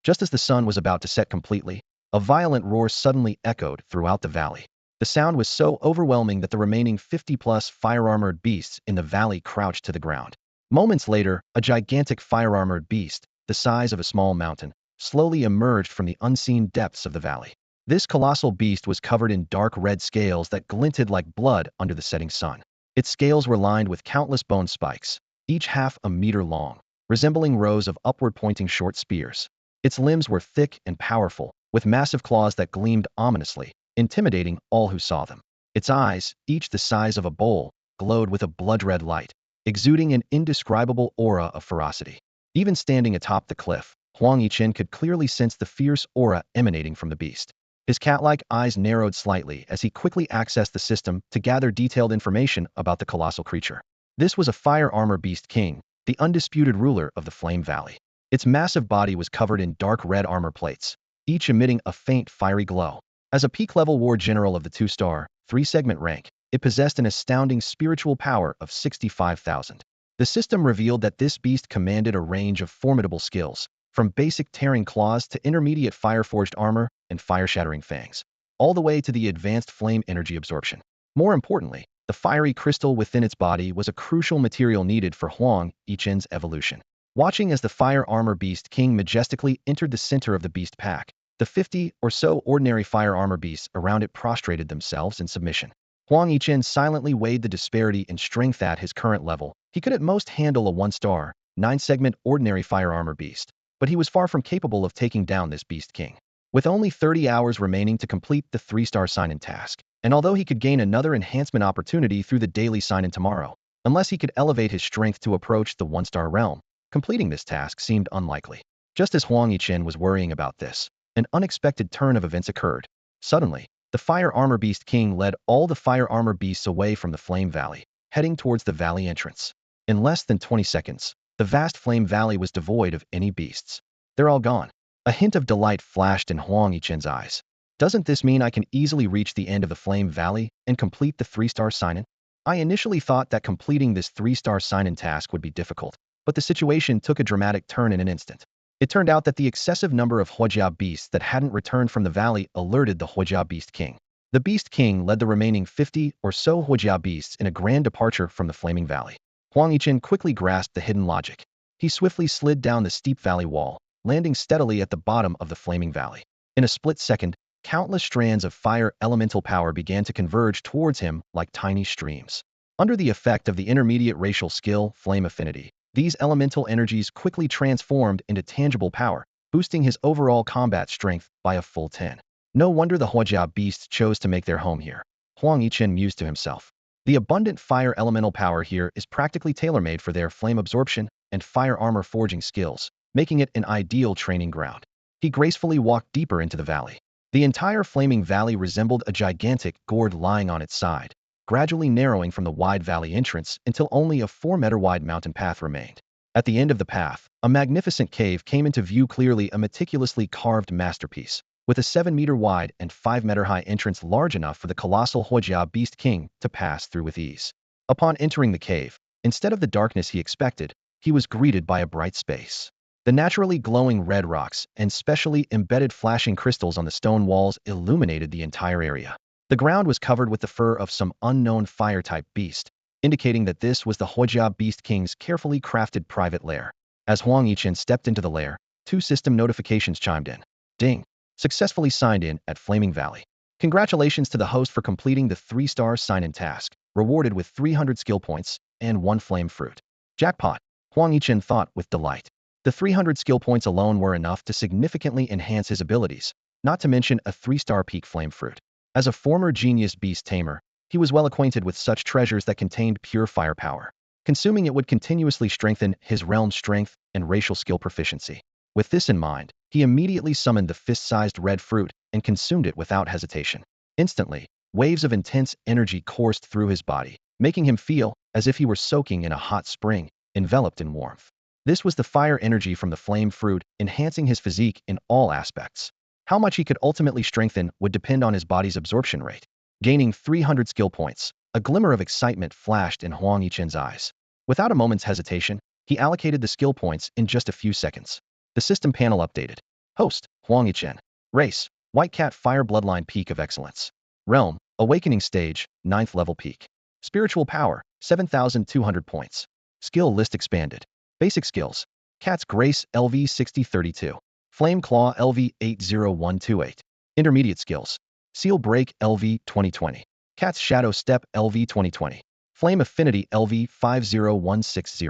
Just as the sun was about to set completely, a violent roar suddenly echoed throughout the valley. The sound was so overwhelming that the remaining 50-plus fire-armored beasts in the valley crouched to the ground. Moments later, a gigantic fire-armored beast, the size of a small mountain, slowly emerged from the unseen depths of the valley. This colossal beast was covered in dark red scales that glinted like blood under the setting sun. Its scales were lined with countless bone spikes, each half a meter long, resembling rows of upward-pointing short spears. Its limbs were thick and powerful, with massive claws that gleamed ominously, intimidating all who saw them. Its eyes, each the size of a bowl, glowed with a blood-red light, exuding an indescribable aura of ferocity. Even standing atop the cliff, Huang Yichen could clearly sense the fierce aura emanating from the beast. His cat-like eyes narrowed slightly as he quickly accessed the system to gather detailed information about the colossal creature. This was a fire armor beast king, the undisputed ruler of the Flame Valley. Its massive body was covered in dark red armor plates, each emitting a faint fiery glow. As a peak-level war general of the 2-star, 3-segment rank, it possessed an astounding spiritual power of 65,000. The system revealed that this beast commanded a range of formidable skills, from basic tearing claws to intermediate fire-forged armor and fire-shattering fangs, all the way to the advanced flame energy absorption. More importantly, the fiery crystal within its body was a crucial material needed for Huang Yichen's evolution. Watching as the fire armor beast king majestically entered the center of the beast pack, the 50 or so ordinary fire armor beasts around it prostrated themselves in submission. Huang Yichen silently weighed the disparity in strength at his current level. He could at most handle a 1-star, 9-segment ordinary fire armor beast, but he was far from capable of taking down this beast king. With only 30 hours remaining to complete the 3-star sign-in task, and although he could gain another enhancement opportunity through the daily sign-in tomorrow, unless he could elevate his strength to approach the 1-star realm, completing this task seemed unlikely. Just as Huang Yichen was worrying about this, an unexpected turn of events occurred. Suddenly, the Fire Armor Beast King led all the Fire Armor Beasts away from the Flame Valley, heading towards the valley entrance. In less than 20 seconds, the vast Flame Valley was devoid of any beasts. They're all gone. A hint of delight flashed in Huang Yichen's eyes. Doesn't this mean I can easily reach the end of the Flame Valley and complete the 3-star sign-in? I initially thought that completing this 3-star sign-in task would be difficult, but the situation took a dramatic turn in an instant. It turned out that the excessive number of Huojia beasts that hadn't returned from the valley alerted the Huojia Beast King. The Beast King led the remaining 50 or so Huojia beasts in a grand departure from the Flaming Valley. Huang Yichen quickly grasped the hidden logic. He swiftly slid down the steep valley wall, landing steadily at the bottom of the Flaming Valley. In a split second, countless strands of fire elemental power began to converge towards him like tiny streams. Under the effect of the intermediate racial skill, Flame Affinity, these elemental energies quickly transformed into tangible power, boosting his overall combat strength by a full 10. No wonder the Huojia beasts chose to make their home here. Huang Yichen mused to himself. The abundant fire elemental power here is practically tailor-made for their flame absorption and fire armor forging skills, making it an ideal training ground. He gracefully walked deeper into the valley. The entire Flaming Valley resembled a gigantic gourd lying on its side, gradually narrowing from the wide valley entrance until only a 4-meter-wide mountain path remained. At the end of the path, a magnificent cave came into view, clearly a meticulously carved masterpiece, with a 7-meter-wide and 5-meter-high entrance large enough for the colossal Huojia Beast King to pass through with ease. Upon entering the cave, instead of the darkness he expected, he was greeted by a bright space. The naturally glowing red rocks and specially embedded flashing crystals on the stone walls illuminated the entire area. The ground was covered with the fur of some unknown fire-type beast, indicating that this was the Huojia Beast King's carefully crafted private lair. As Huang Yichen stepped into the lair, 2 system notifications chimed in. Ding! Successfully signed in at Flaming Valley. Congratulations to the host for completing the 3-star sign-in task, rewarded with 300 skill points and 1 flame fruit. Jackpot! Huang Yichen thought with delight. The 300 skill points alone were enough to significantly enhance his abilities, not to mention a 3-star peak flame fruit. As a former genius Beast Tamer, he was well acquainted with such treasures that contained pure firepower. Consuming it would continuously strengthen his realm's strength and racial skill proficiency. With this in mind, he immediately summoned the fist-sized red fruit and consumed it without hesitation. Instantly, waves of intense energy coursed through his body, making him feel as if he were soaking in a hot spring, enveloped in warmth. This was the fire energy from the flame fruit, enhancing his physique in all aspects. How much he could ultimately strengthen would depend on his body's absorption rate. Gaining 300 skill points, A glimmer of excitement flashed in Huang Yichen's eyes. Without a moment's hesitation, he allocated the skill points in just a few seconds. The system panel updated. Host, Huang Yichen. Race, White Cat Fire Bloodline Peak of Excellence. Realm, Awakening Stage, 9th level peak. Spiritual Power, 7,200 points. Skill list expanded. Basic skills. Cat's Grace LV 6032. Flame Claw LV 80128. Intermediate skills. Seal Break LV 2020. Cat's Shadow Step LV 2020. Flame Affinity LV 50160.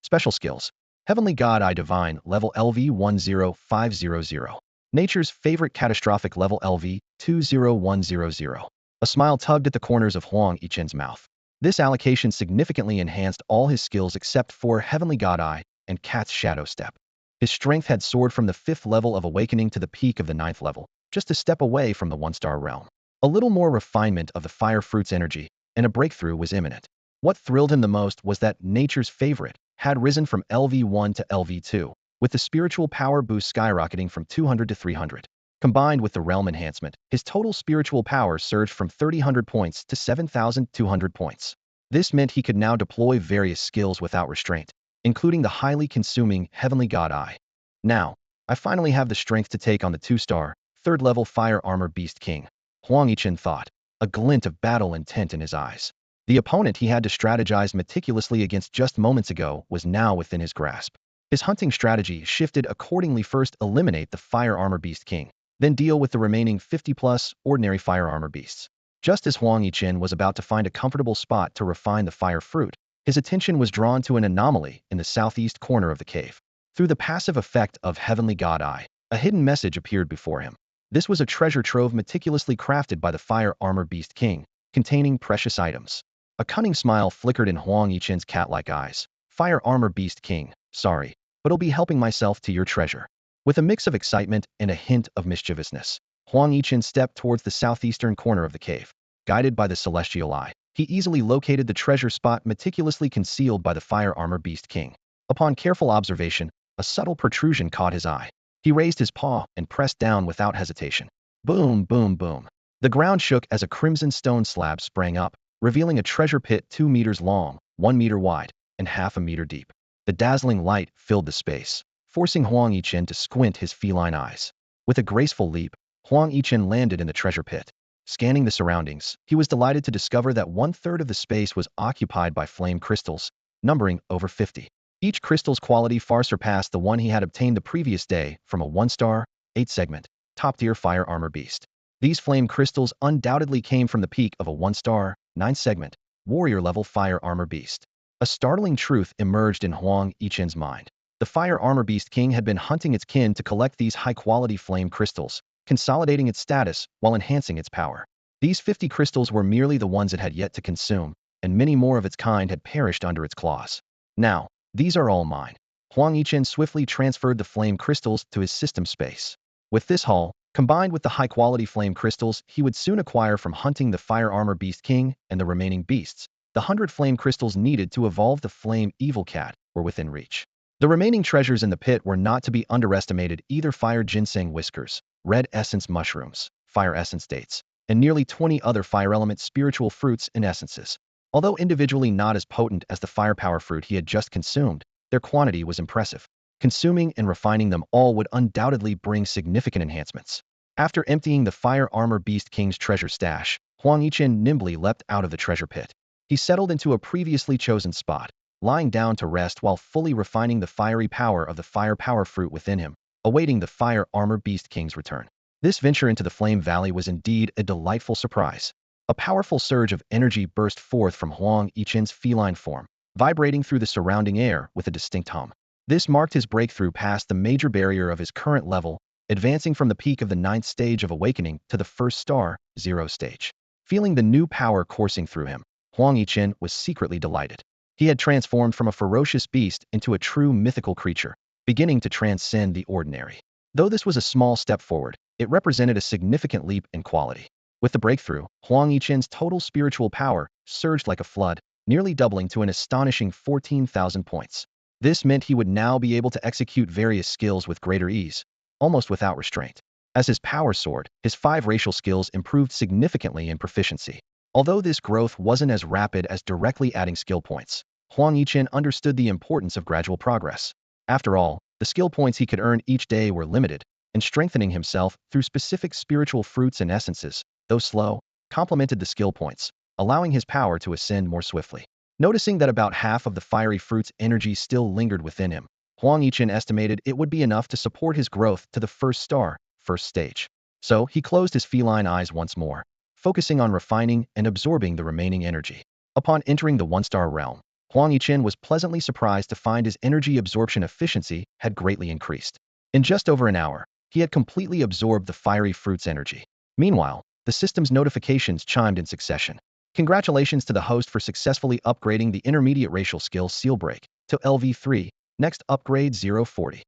Special skills. Heavenly God Eye Divine level LV 10500. Nature's Favorite Catastrophic level LV 20100. A smile tugged at the corners of Huang Yichen's mouth. This allocation significantly enhanced all his skills except for Heavenly God Eye and Cat's Shadow Step. His strength had soared from the 5th level of Awakening to the peak of the 9th level, just a step away from the 1-star realm. A little more refinement of the fire fruit's energy, and a breakthrough was imminent. What thrilled him the most was that Nature's Favorite had risen from LV1 to LV2, with the spiritual power boost skyrocketing from 200 to 300. Combined with the realm enhancement, his total spiritual power surged from 3,000 points to 7,200 points. This meant he could now deploy various skills without restraint, including the highly consuming Heavenly God Eye. Now, I finally have the strength to take on the 2-star, 3rd-level Fire Armor Beast King, Huang Yichen thought, a glint of battle intent in his eyes. The opponent he had to strategize meticulously against just moments ago was now within his grasp. His hunting strategy shifted accordingly: first eliminate the Fire Armor Beast King, then deal with the remaining 50-plus ordinary Fire Armor Beasts. Just as Huang Yichen was about to find a comfortable spot to refine the fire fruit, his attention was drawn to an anomaly in the southeast corner of the cave. Through the passive effect of Heavenly God Eye, a hidden message appeared before him. This was a treasure trove meticulously crafted by the Fire Armor Beast King, containing precious items. A cunning smile flickered in Huang Yichen's cat-like eyes. Fire Armor Beast King, sorry, but I'll be helping myself to your treasure. With a mix of excitement and a hint of mischievousness, Huang Yichen stepped towards the southeastern corner of the cave. Guided by the celestial eye, he easily located the treasure spot meticulously concealed by the Fire Armor Beast King. Upon careful observation, a subtle protrusion caught his eye. He raised his paw and pressed down without hesitation. Boom, boom, boom. The ground shook as a crimson stone slab sprang up, revealing a treasure pit 2 meters long, 1 meter wide, and half a meter deep. The dazzling light filled the space, forcing Huang Yichen to squint his feline eyes. With a graceful leap, Huang Yichen landed in the treasure pit. Scanning the surroundings, he was delighted to discover that 1/3 of the space was occupied by flame crystals, numbering over 50. Each crystal's quality far surpassed the one he had obtained the previous day from a 1-star, 8-segment, top-tier Fire Armor Beast. These flame crystals undoubtedly came from the peak of a 1-star, 9-segment, warrior-level Fire Armor Beast. A startling truth emerged in Huang Yichen's mind. The Fire Armor Beast King had been hunting its kin to collect these high-quality flame crystals, consolidating its status while enhancing its power. These 50 crystals were merely the ones it had yet to consume, and many more of its kind had perished under its claws. Now, these are all mine. Huang Yichen swiftly transferred the flame crystals to his system space. With this haul, combined with the high-quality flame crystals he would soon acquire from hunting the Fire Armor Beast King and the remaining beasts, the 100 flame crystals needed to evolve the Flame Evil Cat were within reach. The remaining treasures in the pit were not to be underestimated either: fire ginseng whiskers, red essence mushrooms, fire essence dates, and nearly 20 other fire element spiritual fruits and essences. Although individually not as potent as the firepower fruit he had just consumed, their quantity was impressive. Consuming and refining them all would undoubtedly bring significant enhancements. After emptying the Fire Armor Beast King's treasure stash, Huang Yichen nimbly leapt out of the treasure pit. He settled into a previously chosen spot, lying down to rest while fully refining the fiery power of the firepower fruit within him, awaiting the Fire Armor Beast King's return. This venture into the Flame Valley was indeed a delightful surprise. A powerful surge of energy burst forth from Huang Yichen's feline form, vibrating through the surrounding air with a distinct hum. This marked his breakthrough past the major barrier of his current level, advancing from the peak of the 9th stage of Awakening to the 1-star, 0 stage. Feeling the new power coursing through him, Huang Yichen was secretly delighted. He had transformed from a ferocious beast into a true mythical creature, beginning to transcend the ordinary. Though this was a small step forward, it represented a significant leap in quality. With the breakthrough, Huang Yichen's total spiritual power surged like a flood, nearly doubling to an astonishing 14,000 points. This meant he would now be able to execute various skills with greater ease, almost without restraint. As his power soared, his 5 racial skills improved significantly in proficiency. Although this growth wasn't as rapid as directly adding skill points, Huang Yichen understood the importance of gradual progress. After all, the skill points he could earn each day were limited, and strengthening himself through specific spiritual fruits and essences, though slow, complemented the skill points, allowing his power to ascend more swiftly. Noticing that about half of the fiery fruit's energy still lingered within him, Huang Yichen estimated it would be enough to support his growth to the first star, first stage. So he closed his feline eyes once more, focusing on refining and absorbing the remaining energy. Upon entering the one-star realm, Huang Yichen was pleasantly surprised to find his energy absorption efficiency had greatly increased. In just over an hour, he had completely absorbed the fiery fruit's energy. Meanwhile, the system's notifications chimed in succession. Congratulations to the host for successfully upgrading the intermediate racial skill Seal Break to LV3, next upgrade 040.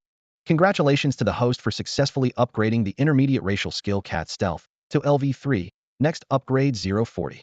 Congratulations to the host for successfully upgrading the intermediate racial skill Cat Stealth to LV3, next upgrade 040.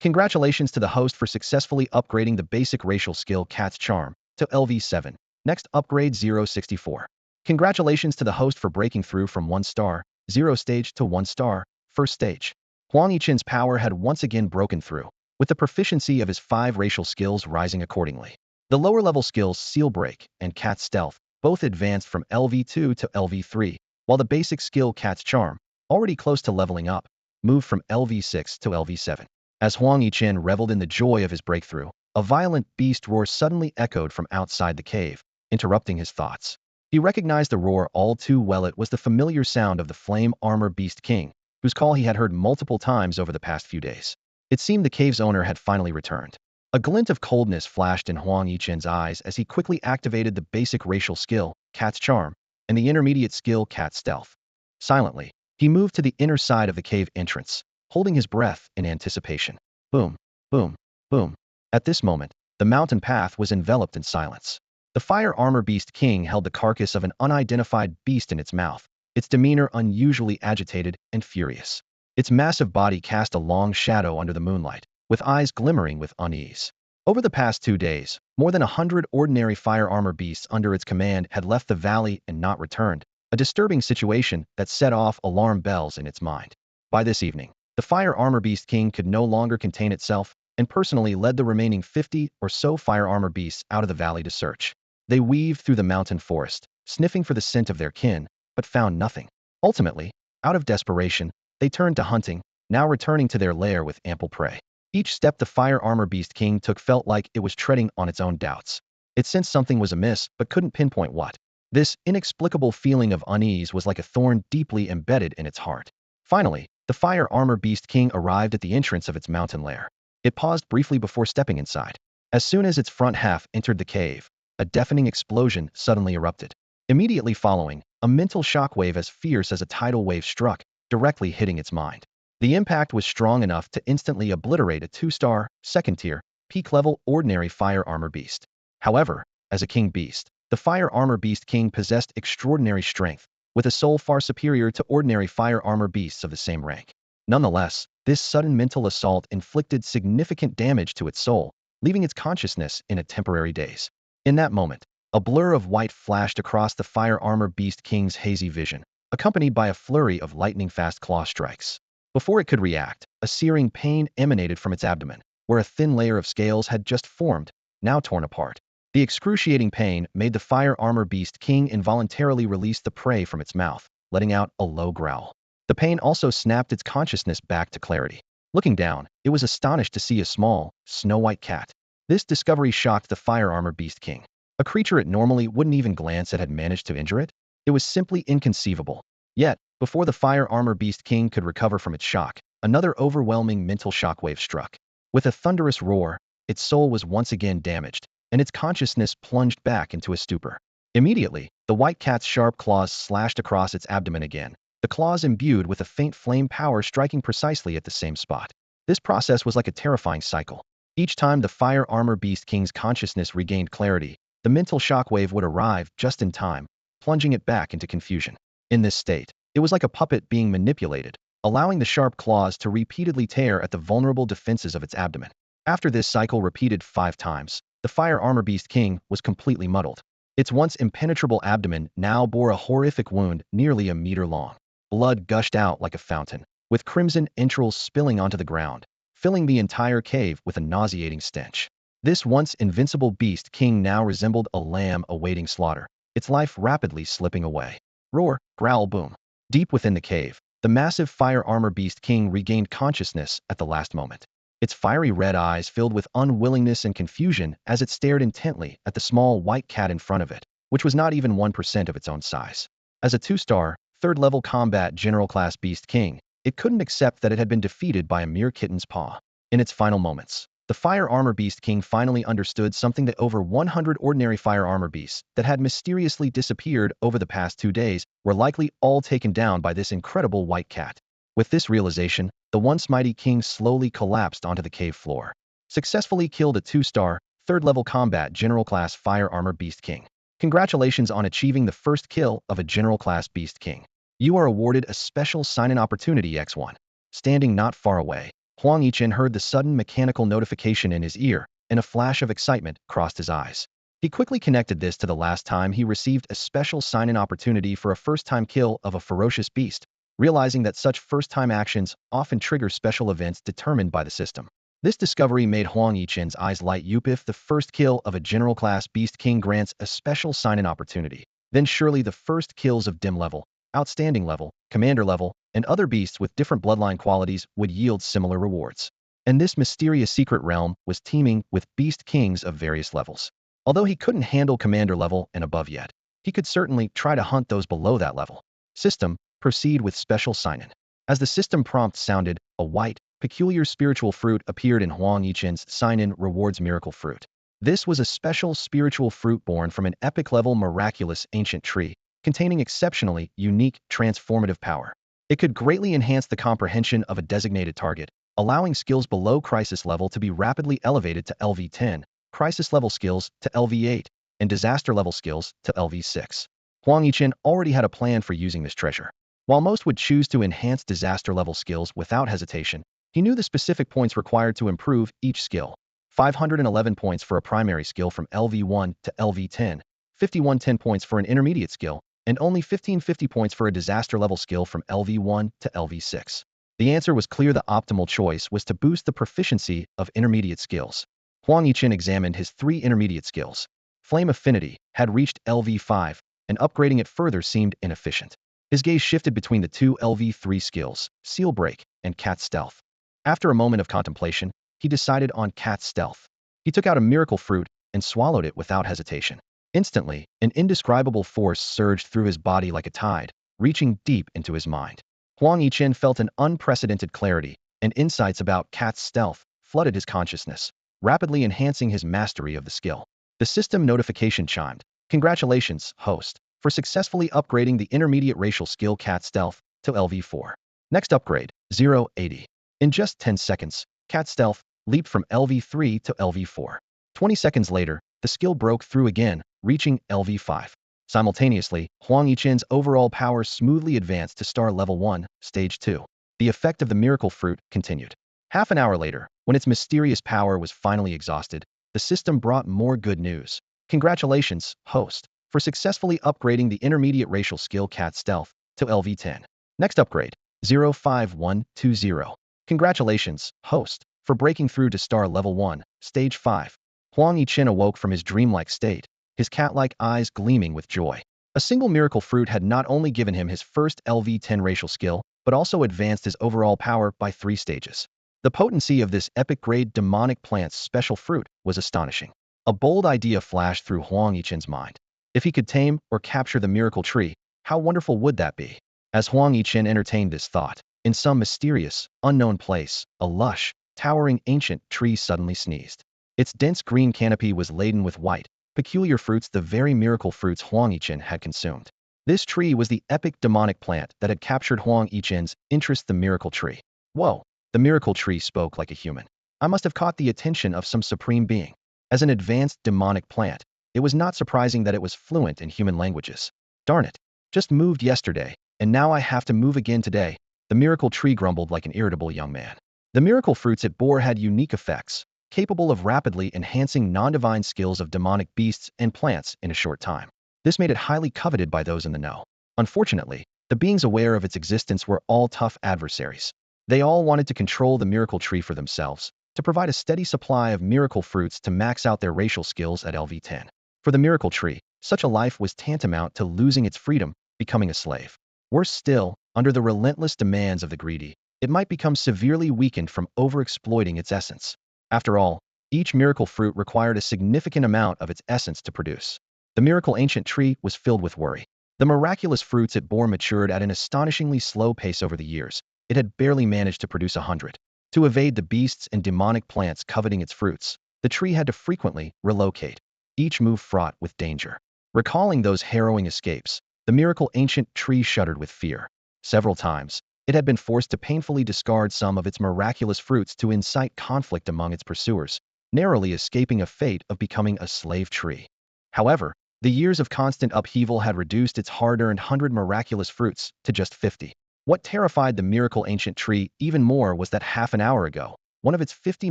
Congratulations to the host for successfully upgrading the basic racial skill Cat's Charm to LV7, next upgrade 064. Congratulations to the host for breaking through from 1 star, 0 stage to 1 star, first stage. Huang Yichen's power had once again broken through, with the proficiency of his 5 racial skills rising accordingly. The lower-level skills Seal Break and Cat Stealth both advanced from LV2 to LV3, while the basic skill Cat's Charm, already close to leveling up, moved from LV6 to LV7. As Huang Yichen reveled in the joy of his breakthrough, a violent beast roar suddenly echoed from outside the cave, interrupting his thoughts. He recognized the roar all too well. It was the familiar sound of the Flame Armor Beast King, whose call he had heard multiple times over the past few days. It seemed the cave's owner had finally returned. A glint of coldness flashed in Huang Yichen's eyes as he quickly activated the basic racial skill, Cat's Charm, and the intermediate skill, Cat Stealth. Silently, he moved to the inner side of the cave entrance, holding his breath in anticipation. Boom, boom, boom. At this moment, the mountain path was enveloped in silence. The Fire Armor Beast King held the carcass of an unidentified beast in its mouth, its demeanor unusually agitated and furious. Its massive body cast a long shadow under the moonlight, with eyes glimmering with unease. Over the past 2 days, more than 100 ordinary fire armor beasts under its command had left the valley and not returned, a disturbing situation that set off alarm bells in its mind. By this evening, the Fire Armor Beast King could no longer contain itself and personally led the remaining 50 or so fire armor beasts out of the valley to search. They weaved through the mountain forest, sniffing for the scent of their kin, but found nothing. Ultimately, out of desperation, they turned to hunting, now returning to their lair with ample prey. Each step the Fire Armor Beast King took felt like it was treading on its own doubts. It sensed something was amiss, but couldn't pinpoint what. This inexplicable feeling of unease was like a thorn deeply embedded in its heart. Finally, the Fire Armor Beast King arrived at the entrance of its mountain lair. It paused briefly before stepping inside. As soon as its front half entered the cave, a deafening explosion suddenly erupted. Immediately following, a mental shockwave as fierce as a tidal wave struck, directly hitting its mind. The impact was strong enough to instantly obliterate a 2-star, second-tier, peak-level ordinary fire armor beast. However, as a king beast, the Fire Armor Beast King possessed extraordinary strength, with a soul far superior to ordinary fire armor beasts of the same rank. Nonetheless, this sudden mental assault inflicted significant damage to its soul, leaving its consciousness in a temporary daze. In that moment, a blur of white flashed across the Fire Armor Beast King's hazy vision, accompanied by a flurry of lightning-fast claw strikes. Before it could react, a searing pain emanated from its abdomen, where a thin layer of scales had just formed, now torn apart. The excruciating pain made the Fire Armor Beast King involuntarily release the prey from its mouth, letting out a low growl. The pain also snapped its consciousness back to clarity. Looking down, it was astonished to see a small, snow-white cat. This discovery shocked the Fire Armor Beast King. A creature it normally wouldn't even glance at had managed to injure it? It was simply inconceivable. Yet, before the Fire Armor Beast King could recover from its shock, another overwhelming mental shockwave struck. With a thunderous roar, its soul was once again damaged, and its consciousness plunged back into a stupor. Immediately, the white cat's sharp claws slashed across its abdomen again, the claws imbued with a faint flame power striking precisely at the same spot. This process was like a terrifying cycle. Each time the Fire Armor Beast King's consciousness regained clarity, the mental shockwave would arrive just in time, plunging it back into confusion. In this state, it was like a puppet being manipulated, allowing the sharp claws to repeatedly tear at the vulnerable defenses of its abdomen. After this cycle repeated 5 times, the Fire Armor Beast King was completely muddled. Its once impenetrable abdomen now bore a horrific wound nearly a meter long. Blood gushed out like a fountain, with crimson entrails spilling onto the ground. filling the entire cave with a nauseating stench. This once invincible beast king now resembled a lamb awaiting slaughter, its life rapidly slipping away. Roar, growl, boom. Deep within the cave, the massive fire armor beast king regained consciousness at the last moment. Its fiery red eyes filled with unwillingness and confusion as it stared intently at the small white cat in front of it, which was not even 1% of its own size. As a 2-star, third-level combat general class beast king, it couldn't accept that it had been defeated by a mere kitten's paw. In its final moments, the fire armor beast king finally understood something that over 100 ordinary fire armor beasts that had mysteriously disappeared over the past 2 days were likely all taken down by this incredible white cat. With this realization, the once mighty king slowly collapsed onto the cave floor. Successfully killed a 2-star, third-level combat general class fire armor beast king. Congratulations on achieving the first kill of a general class beast king. You are awarded a special sign-in opportunity X1. Standing not far away, Huang Yichen heard the sudden mechanical notification in his ear, and a flash of excitement crossed his eyes. He quickly connected this to the last time he received a special sign-in opportunity for a first-time kill of a ferocious beast, realizing that such first-time actions often trigger special events determined by the system. This discovery made Huang Yichen's eyes light up. If the first kill of a general class beast king grants a special sign-in opportunity, then surely the first kills of dim level, outstanding level, commander level, and other beasts with different bloodline qualities would yield similar rewards. And this mysterious secret realm was teeming with beast kings of various levels. Although he couldn't handle commander level and above yet, he could certainly try to hunt those below that level. System, proceed with special sign-in. As the system prompt sounded, a white, peculiar spiritual fruit appeared in Huang Yichen's sign-in rewards miracle fruit. This was a special spiritual fruit born from an epic-level miraculous ancient tree, containing exceptionally unique transformative power. It could greatly enhance the comprehension of a designated target, allowing skills below crisis level to be rapidly elevated to LV10, crisis level skills to LV8, and disaster level skills to LV6. Huang Yichen already had a plan for using this treasure. While most would choose to enhance disaster level skills without hesitation, he knew the specific points required to improve each skill. 511 points for a primary skill from LV1 to LV10, 5110 points for an intermediate skill, and only 1550 points for a disaster level skill from LV1 to LV6. The answer was clear. The optimal choice was to boost the proficiency of intermediate skills. Huang Yichen examined his 3 intermediate skills. Flame Affinity had reached LV5, and upgrading it further seemed inefficient. His gaze shifted between the 2 LV3 skills, Seal Break and Cat Stealth. After a moment of contemplation, he decided on Cat Stealth. He took out a miracle fruit and swallowed it without hesitation. Instantly, an indescribable force surged through his body like a tide, reaching deep into his mind. Huang Yichen felt an unprecedented clarity, and insights about Cat Stealth flooded his consciousness, rapidly enhancing his mastery of the skill. The system notification chimed. Congratulations, host, for successfully upgrading the intermediate racial skill Cat Stealth to LV4. Next upgrade, 080. In just 10 seconds, Cat Stealth leaped from LV3 to LV4. 20 seconds later, the skill broke through again, reaching LV5. Simultaneously, Huang Yichen's overall power smoothly advanced to star level 1, stage 2. The effect of the miracle fruit continued. Half an hour later, when its mysterious power was finally exhausted, the system brought more good news. Congratulations, host, for successfully upgrading the intermediate racial skill Cat Stealth to LV10. Next upgrade, 05120. Congratulations, host, for breaking through to star level 1, stage 5. Huang Yichen awoke from his dreamlike state, his cat-like eyes gleaming with joy. A single miracle fruit had not only given him his first LV10 racial skill, but also advanced his overall power by 3 stages. The potency of this epic-grade demonic plant's special fruit was astonishing. A bold idea flashed through Huang Yichen's mind. If he could tame or capture the miracle tree, how wonderful would that be? As Huang Yichen entertained this thought, in some mysterious, unknown place, a lush, towering ancient tree suddenly sneezed. Its dense green canopy was laden with white, peculiar fruits, the very miracle fruits Huang Yichen had consumed. This tree was the epic demonic plant that had captured Huang Yichen's interest, the miracle tree. Whoa! The miracle tree spoke like a human. I must have caught the attention of some supreme being. As an advanced demonic plant, it was not surprising that it was fluent in human languages. Darn it! Just moved yesterday, and now I have to move again today, the miracle tree grumbled like an irritable young man. The miracle fruits it bore had unique effects, capable of rapidly enhancing non-divine skills of demonic beasts and plants in a short time. This made it highly coveted by those in the know. Unfortunately, the beings aware of its existence were all tough adversaries. They all wanted to control the miracle tree for themselves, to provide a steady supply of miracle fruits to max out their racial skills at LV10. For the miracle tree, such a life was tantamount to losing its freedom, becoming a slave. Worse still, under the relentless demands of the greedy, it might become severely weakened from overexploiting its essence. After all, each miracle fruit required a significant amount of its essence to produce. The miracle ancient tree was filled with worry. The miraculous fruits it bore matured at an astonishingly slow pace over the years. It had barely managed to produce 100. To evade the beasts and demonic plants coveting its fruits, the tree had to frequently relocate, each move fraught with danger. Recalling those harrowing escapes, the miracle ancient tree shuddered with fear. Several times, it had been forced to painfully discard some of its miraculous fruits to incite conflict among its pursuers, narrowly escaping a fate of becoming a slave tree. However, the years of constant upheaval had reduced its hard-earned 100 miraculous fruits to just 50. What terrified the miracle ancient tree even more was that half an hour ago, one of its 50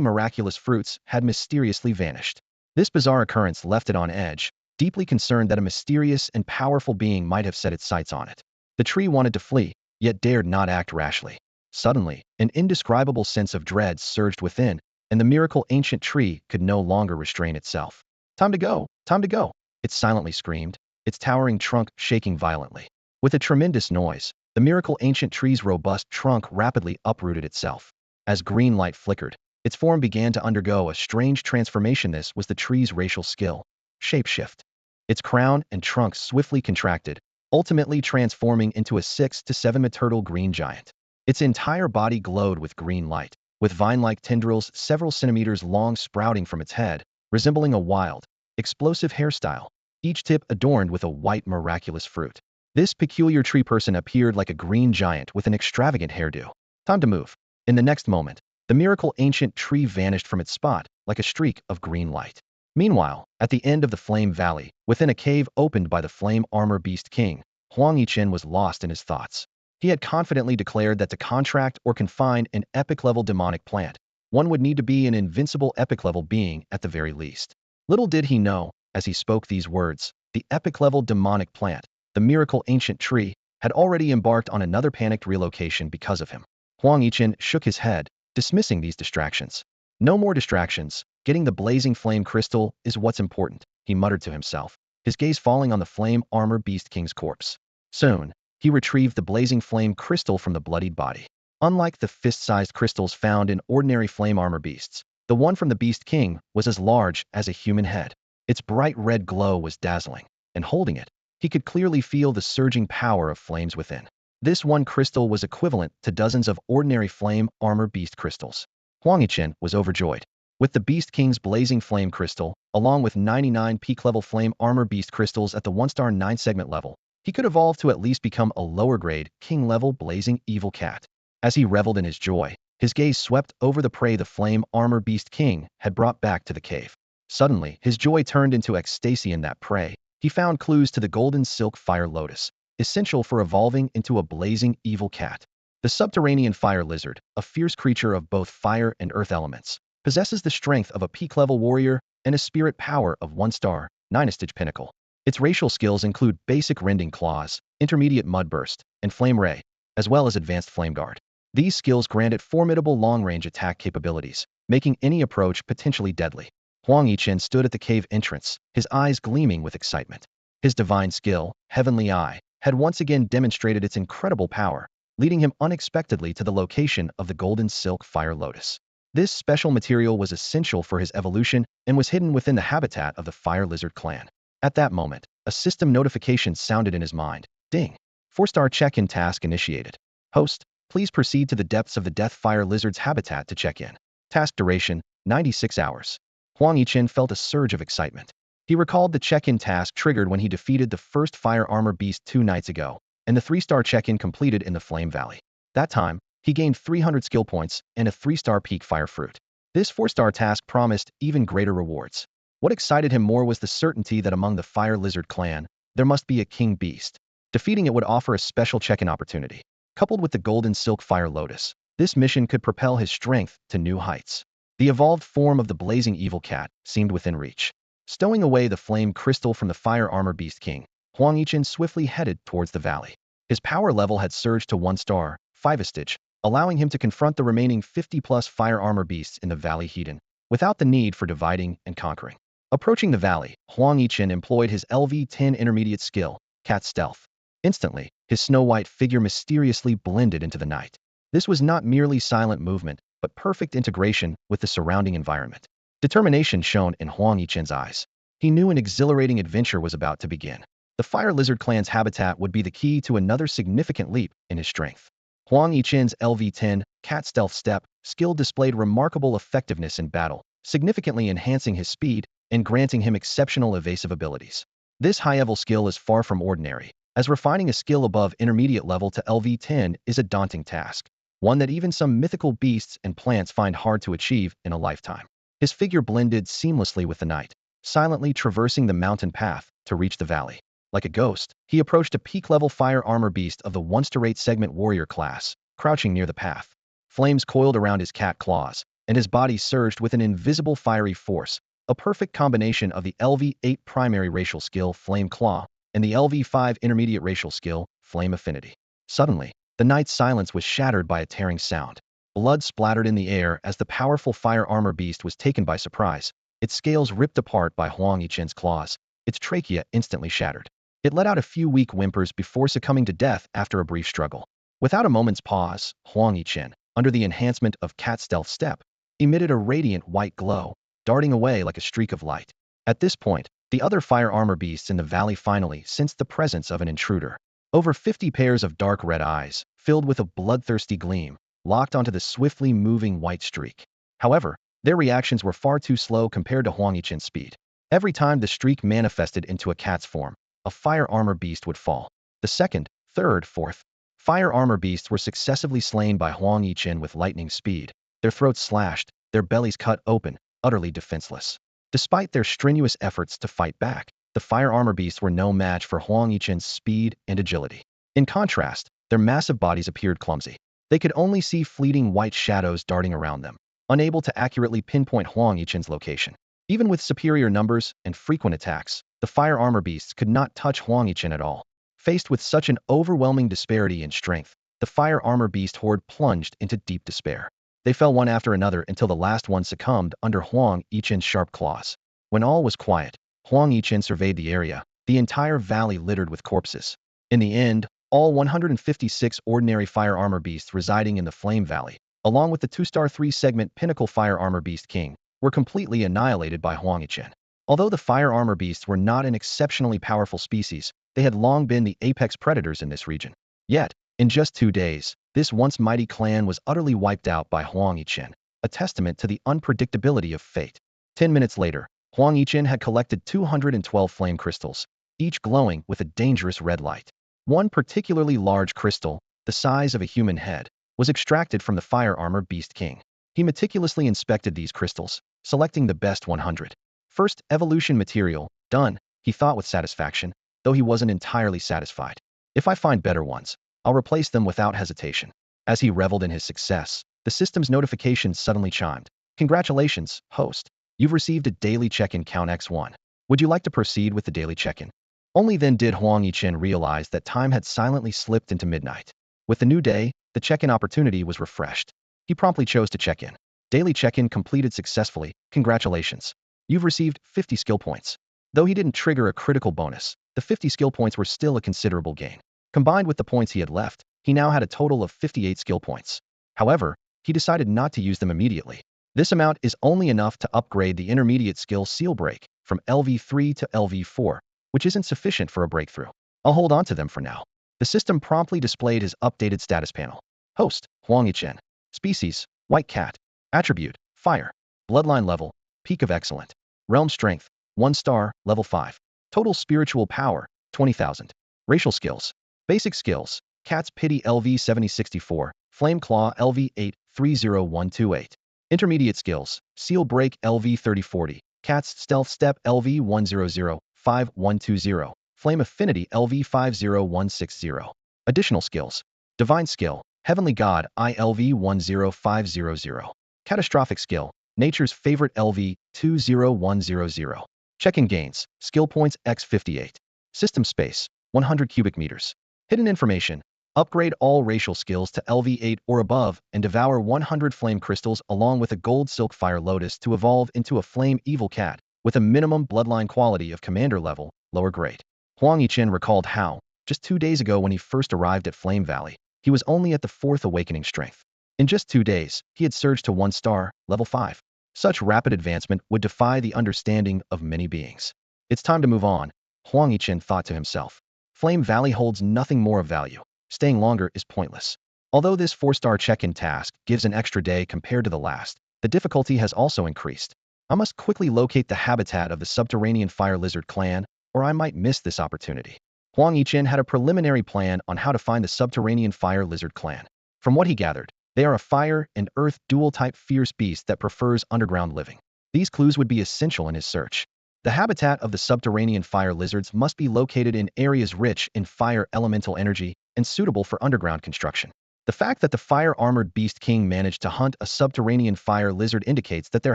miraculous fruits had mysteriously vanished. This bizarre occurrence left it on edge, deeply concerned that a mysterious and powerful being might have set its sights on it. The tree wanted to flee, yet dared not act rashly. Suddenly, an indescribable sense of dread surged within, and the miracle ancient tree could no longer restrain itself. Time to go! Time to go! It silently screamed, its towering trunk shaking violently. With a tremendous noise, the miracle ancient tree's robust trunk rapidly uprooted itself. As green light flickered, its form began to undergo a strange transformation. This was the tree's racial skill, shapeshift. Its crown and trunk swiftly contracted, ultimately transforming into a 6 to 7 meter green giant. Its entire body glowed with green light, with vine-like tendrils several centimeters long sprouting from its head, resembling a wild, explosive hairstyle, each tip adorned with a white miraculous fruit. This peculiar tree person appeared like a green giant with an extravagant hairdo. Time to move. In the next moment, the miracle ancient tree vanished from its spot, like a streak of green light. Meanwhile, at the end of the Flame Valley, within a cave opened by the Flame Armor Beast King, Huang Yichen was lost in his thoughts. He had confidently declared that to contract or confine an epic-level demonic plant, one would need to be an invincible epic-level being at the very least. Little did he know, as he spoke these words, the epic-level demonic plant, the miracle ancient tree, had already embarked on another panicked relocation because of him. Huang Yichen shook his head, dismissing these distractions. No more distractions. Getting the blazing flame crystal is what's important, he muttered to himself, his gaze falling on the flame armor beast king's corpse. Soon, he retrieved the blazing flame crystal from the bloodied body. Unlike the fist-sized crystals found in ordinary flame armor beasts, the one from the beast king was as large as a human head. Its bright red glow was dazzling, and holding it, he could clearly feel the surging power of flames within. This one crystal was equivalent to dozens of ordinary flame armor beast crystals. Huang Yichen was overjoyed. With the Beast King's blazing flame crystal, along with 99 peak-level flame armor beast crystals at the 1-star 9-segment level, he could evolve to at least become a lower-grade, king-level blazing evil cat. As he reveled in his joy, his gaze swept over the prey the flame armor beast king had brought back to the cave. Suddenly, his joy turned into ecstasy in that prey. He found clues to the golden silk fire lotus, essential for evolving into a blazing evil cat. The subterranean fire lizard, a fierce creature of both fire and earth elements, possesses the strength of a peak-level warrior and a spirit power of 1-star, 9-stage pinnacle. Its racial skills include basic rending claws, intermediate mudburst, and flame ray, as well as advanced flame guard. These skills grant it formidable long-range attack capabilities, making any approach potentially deadly. Huang Yichen stood at the cave entrance, his eyes gleaming with excitement. His divine skill, Heavenly Eye, had once again demonstrated its incredible power, leading him unexpectedly to the location of the golden silk fire lotus. This special material was essential for his evolution and was hidden within the habitat of the fire lizard clan. At that moment, a system notification sounded in his mind. Ding! 4-star check-in task initiated. Host, please proceed to the depths of the death fire lizard's habitat to check in. Task duration, 96 hours. Huang Yichen felt a surge of excitement. He recalled the check-in task triggered when he defeated the first fire armor beast 2 nights ago, and the 3-star check-in completed in the Flame Valley. That time, he gained 300 skill points and a 3-star peak fire fruit. This 4-star task promised even greater rewards. What excited him more was the certainty that among the fire lizard clan, there must be a king beast. Defeating it would offer a special check-in opportunity. Coupled with the golden silk fire lotus, this mission could propel his strength to new heights. The evolved form of the blazing evil cat seemed within reach. Stowing away the flame crystal from the fire armor beast king, Huang Yichen swiftly headed towards the valley. His power level had surged to 1-star, 5-stage, allowing him to confront the remaining 50-plus fire armor beasts in the Valley Heaton, without the need for dividing and conquering. Approaching the valley, Huang Yichen employed his LV-10 intermediate skill, Cat Stealth. Instantly, his snow-white figure mysteriously blended into the night. This was not merely silent movement, but perfect integration with the surrounding environment. Determination shone in Huang Yichen's eyes. He knew an exhilarating adventure was about to begin. The Fire Lizard clan's habitat would be the key to another significant leap in his strength. Huang Yichen's LV-10 Cat Stealth Step skill displayed remarkable effectiveness in battle, significantly enhancing his speed and granting him exceptional evasive abilities. This high-level skill is far from ordinary, as refining a skill above intermediate level to LV-10 is a daunting task, one that even some mythical beasts and plants find hard to achieve in a lifetime. His figure blended seamlessly with the night, silently traversing the mountain path to reach the valley. Like a ghost, he approached a peak-level fire armor beast of the 1-8 segment warrior class, crouching near the path. Flames coiled around his cat claws, and his body surged with an invisible fiery force, a perfect combination of the LV-8 primary racial skill, Flame Claw, and the LV-5 intermediate racial skill, Flame Affinity. Suddenly, the night's silence was shattered by a tearing sound. Blood splattered in the air as the powerful fire armor beast was taken by surprise, its scales ripped apart by Huang Yichen's claws, its trachea instantly shattered. It let out a few weak whimpers before succumbing to death after a brief struggle. Without a moment's pause, Huang Yichen, under the enhancement of Cat Stealth Step, emitted a radiant white glow, darting away like a streak of light. At this point, the other fire armor beasts in the valley finally sensed the presence of an intruder. Over 50 pairs of dark red eyes, filled with a bloodthirsty gleam, locked onto the swiftly moving white streak. However, their reactions were far too slow compared to Huang Yichen's speed. Every time the streak manifested into a cat's form, a fire armor beast would fall. The second, third, fourth fire armor beasts were successively slain by Huang Yichen with lightning speed, their throats slashed, their bellies cut open, utterly defenseless. Despite their strenuous efforts to fight back, the fire armor beasts were no match for Huang Yichen's speed and agility. In contrast, their massive bodies appeared clumsy. They could only see fleeting white shadows darting around them, unable to accurately pinpoint Huang Yichen's location. Even with superior numbers and frequent attacks, the fire armor beasts could not touch Huang Yichen at all. Faced with such an overwhelming disparity in strength, the fire armor beast horde plunged into deep despair. They fell one after another until the last one succumbed under Huang Yichen's sharp claws. When all was quiet, Huang Yichen surveyed the area, the entire valley littered with corpses. In the end, all 156 ordinary fire armor beasts residing in the Flame Valley, along with the 2-star 3-segment Pinnacle Fire Armor Beast King, were completely annihilated by Huang Yichen. Although the fire armor beasts were not an exceptionally powerful species, they had long been the apex predators in this region. Yet, in just 2 days, this once mighty clan was utterly wiped out by Huang Yichen, a testament to the unpredictability of fate. 10 minutes later, Huang Yichen had collected 212 flame crystals, each glowing with a dangerous red light. One particularly large crystal, the size of a human head, was extracted from the fire armor beast king. He meticulously inspected these crystals, selecting the best 100. First evolution material, done, he thought with satisfaction, though he wasn't entirely satisfied. If I find better ones, I'll replace them without hesitation. As he reveled in his success, the system's notification suddenly chimed. Congratulations, host. You've received a daily check-in count X1. Would you like to proceed with the daily check-in? Only then did Huang Yichen realize that time had silently slipped into midnight. With the new day, the check-in opportunity was refreshed. He promptly chose to check in. Daily check-in completed successfully. Congratulations. You've received 50 skill points. Though he didn't trigger a critical bonus, the 50 skill points were still a considerable gain. Combined with the points he had left, he now had a total of 58 skill points. However, he decided not to use them immediately. This amount is only enough to upgrade the intermediate skill Seal Break from LV3 to LV4, which isn't sufficient for a breakthrough. I'll hold on to them for now. The system promptly displayed his updated status panel. Host, Huang Yichen. Species, White Cat. Attribute, Fire. Bloodline level, Peak of Excellent. Realm Strength, 1 star, level 5. Total Spiritual Power, 20,000. Racial Skills. Basic Skills, Cat's Pity LV7064, Flame Claw LV8 30128. Intermediate Skills, Seal Break LV3040, Cat's Stealth Step LV100 5120, Flame Affinity LV50160. Additional Skills, Divine Skill, Heavenly God ILV10500. Catastrophic Skill, Nature's Favorite LV20100. Check-in gains, Skill Points X58. System Space, 100 cubic meters. Hidden Information, Upgrade all racial skills to LV8 or above and devour 100 flame crystals along with a gold silk fire lotus to evolve into a flame evil cat with a minimum bloodline quality of commander level, lower grade. Huang Yichen recalled how, just 2 days ago when he first arrived at Flame Valley, he was only at the 4th awakening strength. In just 2 days, he had surged to 1 star, level 5. Such rapid advancement would defy the understanding of many beings. It's time to move on, Huang Yichen thought to himself. Flame Valley holds nothing more of value. Staying longer is pointless. Although this 4-star check-in task gives an extra day compared to the last, the difficulty has also increased. I must quickly locate the habitat of the subterranean fire lizard clan, or I might miss this opportunity. Huang Yichen had a preliminary plan on how to find the subterranean fire lizard clan. From what he gathered, they are a fire and earth dual-type fierce beast that prefers underground living. These clues would be essential in his search. The habitat of the subterranean fire lizards must be located in areas rich in fire elemental energy and suitable for underground construction. The fact that the fire-armored Beast King managed to hunt a subterranean fire lizard indicates that their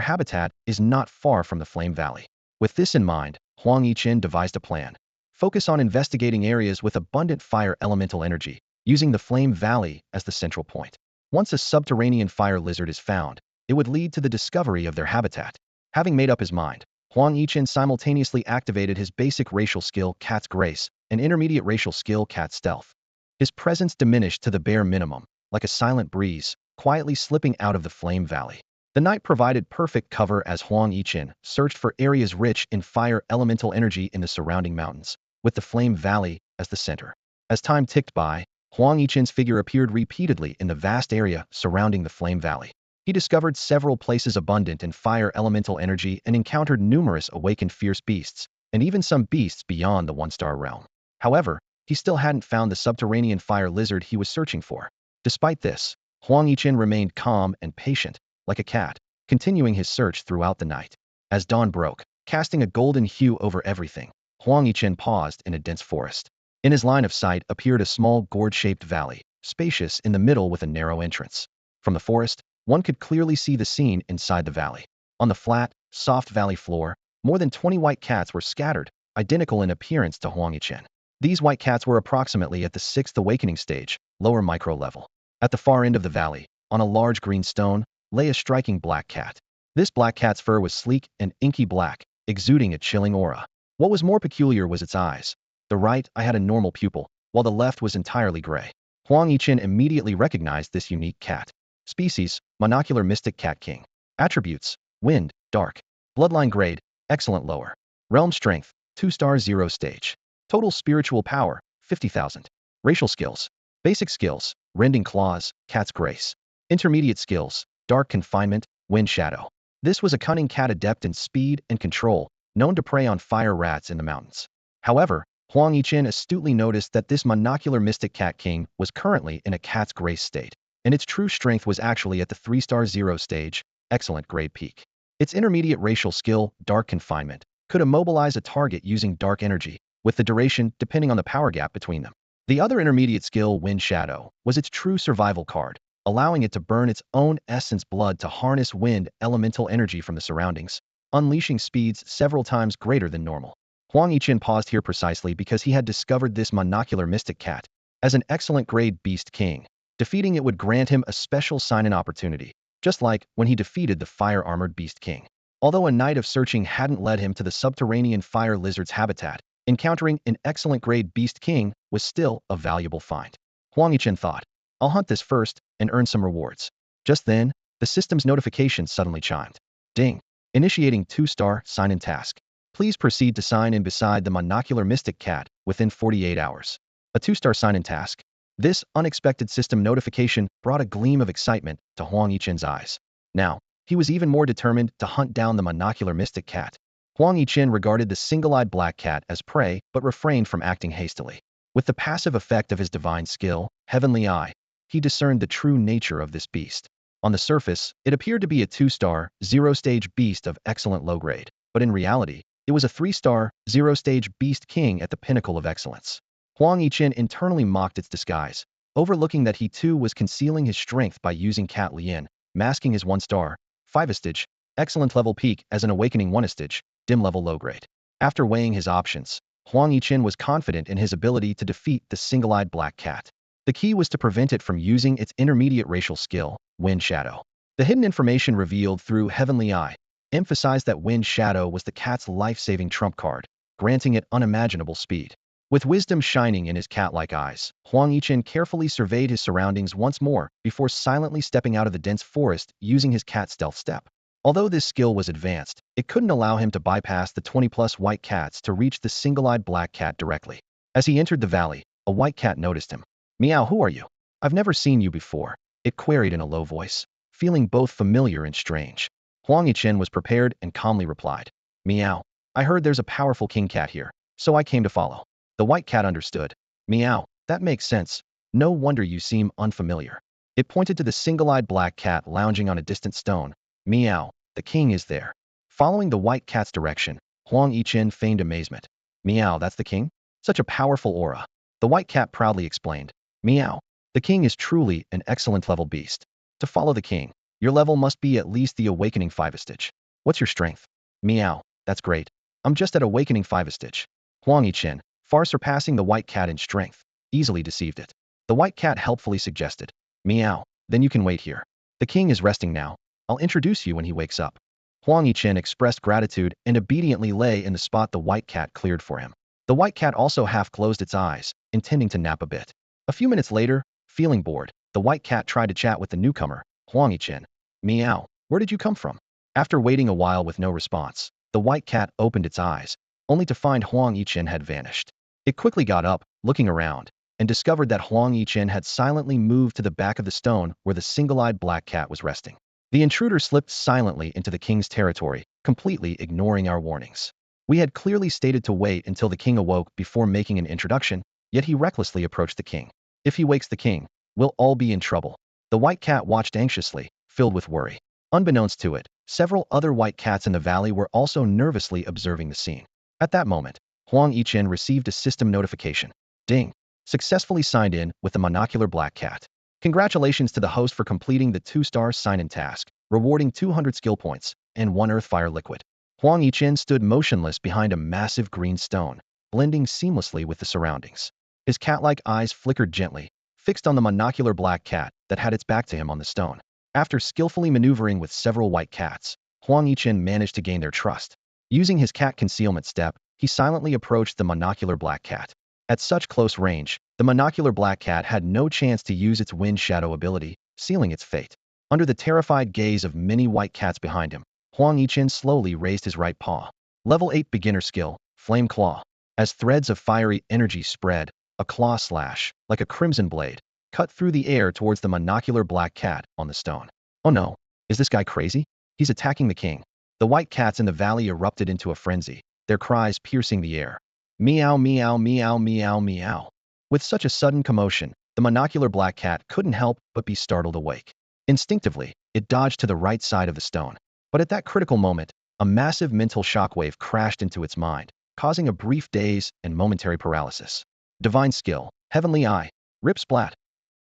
habitat is not far from the Flame Valley. With this in mind, Huang Yichen devised a plan. Focus on investigating areas with abundant fire elemental energy, using the Flame Valley as the central point. Once a subterranean fire lizard is found, it would lead to the discovery of their habitat. Having made up his mind, Huang Yichen simultaneously activated his basic racial skill Cat's Grace and intermediate racial skill Cat's Stealth. His presence diminished to the bare minimum, like a silent breeze, quietly slipping out of the Flame Valley. The night provided perfect cover as Huang Yichen searched for areas rich in fire elemental energy in the surrounding mountains, with the Flame Valley as the center. As time ticked by, Huang Yichen's figure appeared repeatedly in the vast area surrounding the Flame Valley. He discovered several places abundant in fire elemental energy and encountered numerous awakened fierce beasts, and even some beasts beyond the 1-star realm. However, he still hadn't found the subterranean fire lizard he was searching for. Despite this, Huang Yichen remained calm and patient, like a cat, continuing his search throughout the night. As dawn broke, casting a golden hue over everything, Huang Yichen paused in a dense forest. In his line of sight appeared a small gourd-shaped valley, spacious in the middle with a narrow entrance. From the forest, one could clearly see the scene inside the valley. On the flat, soft valley floor, more than 20 white cats were scattered, identical in appearance to Huang Yichen. These white cats were approximately at the 6th awakening stage, lower micro level. At the far end of the valley, on a large green stone, lay a striking black cat. This black cat's fur was sleek and inky black, exuding a chilling aura. What was more peculiar was its eyes. The right eye had a normal pupil, while the left was entirely gray. Huang Yichen immediately recognized this unique cat. Species, Monocular Mystic Cat King. Attributes, Wind, Dark. Bloodline grade, Excellent lower. Realm strength, 2-star 0 stage. Total spiritual power, 50,000. Racial skills. Basic skills, Rending Claws, Cat's Grace. Intermediate skills, Dark Confinement, Wind Shadow. This was a cunning cat adept in speed and control, known to prey on fire rats in the mountains. However, Huang Yichen astutely noticed that this monocular Mystic Cat King was currently in a Cat's Grace state, and its true strength was actually at the 3-star 0 stage, Excellent grade peak. Its intermediate racial skill, Dark Confinement, could immobilize a target using dark energy, with the duration depending on the power gap between them. The other intermediate skill, Wind Shadow, was its true survival card, allowing it to burn its own essence blood to harness wind elemental energy from the surroundings, unleashing speeds several times greater than normal. Huang Yichen paused here precisely because he had discovered this monocular mystic cat as an excellent grade Beast King. Defeating it would grant him a special sign-in opportunity, just like when he defeated the fire-armored Beast King. Although a night of searching hadn't led him to the subterranean fire lizard's habitat, encountering an excellent grade Beast King was still a valuable find. Huang Yichen thought, I'll hunt this first and earn some rewards. Just then, the system's notification suddenly chimed. Ding. Initiating 2-star sign-in task. Please proceed to sign in beside the monocular mystic cat within 48 hours. A 2-star sign-in task. This unexpected system notification brought a gleam of excitement to Huang Yichen's eyes. Now, he was even more determined to hunt down the monocular mystic cat. Huang Yichen regarded the single-eyed black cat as prey but refrained from acting hastily. With the passive effect of his divine skill, Heavenly Eye, he discerned the true nature of this beast. On the surface, it appeared to be a 2-star, 0-stage beast of excellent low grade, but in reality, it was a 3-star, 0-stage Beast King at the pinnacle of excellence. Huang Yichen internally mocked its disguise, overlooking that he too was concealing his strength by using Cat Lien, masking his 1-star, 5-stage, excellent level peak as an awakening 1-stage, dim level low grade. After weighing his options, Huang Yichen was confident in his ability to defeat the single-eyed black cat. The key was to prevent it from using its intermediate racial skill, Wind Shadow. The hidden information revealed through Heavenly Eye emphasized that Wind Shadow was the cat's life-saving trump card, granting it unimaginable speed. With wisdom shining in his cat-like eyes, Huang Yichen carefully surveyed his surroundings once more before silently stepping out of the dense forest using his cat stealth step. Although this skill was advanced, it couldn't allow him to bypass the 20-plus white cats to reach the single-eyed black cat directly. As he entered the valley, a white cat noticed him. "Meow, who are you? I've never seen you before," it queried in a low voice, feeling both familiar and strange. Huang Yichen was prepared and calmly replied, "Meow, I heard there's a powerful king cat here, so I came to follow." The white cat understood. "Meow, that makes sense. No wonder you seem unfamiliar." It pointed to the single-eyed black cat lounging on a distant stone. "Meow, the king is there." Following the white cat's direction, Huang Yichen feigned amazement. "Meow, that's the king? Such a powerful aura." The white cat proudly explained. "Meow, the king is truly an excellent level beast. To follow the king, your level must be at least the awakening 5th. What's your strength?" "Meow, that's great. I'm just at awakening 5th." Huang Yichen, far surpassing the white cat in strength, easily deceived it. The white cat helpfully suggested, "Meow, then you can wait here. The king is resting now. I'll introduce you when he wakes up." Huang Yichen expressed gratitude and obediently lay in the spot the white cat cleared for him. The white cat also half closed its eyes, intending to nap a bit. A few minutes later, feeling bored, the white cat tried to chat with the newcomer, Huang Yichen. "Meow, where did you come from?" After waiting a while with no response, the white cat opened its eyes, only to find Huang Yichen had vanished. It quickly got up, looking around, and discovered that Huang Yichen had silently moved to the back of the stone where the single-eyed black cat was resting. The intruder slipped silently into the king's territory, completely ignoring our warnings. We had clearly stated to wait until the king awoke before making an introduction, yet he recklessly approached the king. If he wakes the king, we'll all be in trouble. The white cat watched anxiously, filled with worry. Unbeknownst to it, several other white cats in the valley were also nervously observing the scene. At that moment, Huang Yichen received a system notification. Ding! Successfully signed in with the monocular black cat. Congratulations to the host for completing the 2-star sign-in task, rewarding 200 skill points and 1 earth fire liquid. Huang Yichen stood motionless behind a massive green stone, blending seamlessly with the surroundings. His cat-like eyes flickered gently, fixed on the monocular black cat that had its back to him on the stone. After skillfully maneuvering with several white cats, Huang Yichen managed to gain their trust. Using his cat concealment step, he silently approached the monocular black cat. At such close range, the monocular black cat had no chance to use its wind shadow ability, sealing its fate. Under the terrified gaze of many white cats behind him, Huang Yichen slowly raised his right paw. Level 8 beginner skill, Flame Claw. As threads of fiery energy spread, a claw slash, like a crimson blade, cut through the air towards the monocular black cat on the stone. "Oh no, is this guy crazy? He's attacking the king." The white cats in the valley erupted into a frenzy, their cries piercing the air. "Meow, meow, meow, meow, meow." With such a sudden commotion, the monocular black cat couldn't help but be startled awake. Instinctively, it dodged to the right side of the stone. But at that critical moment, a massive mental shockwave crashed into its mind, causing a brief daze and momentary paralysis. Divine skill, Heavenly Eye, Rip Splat.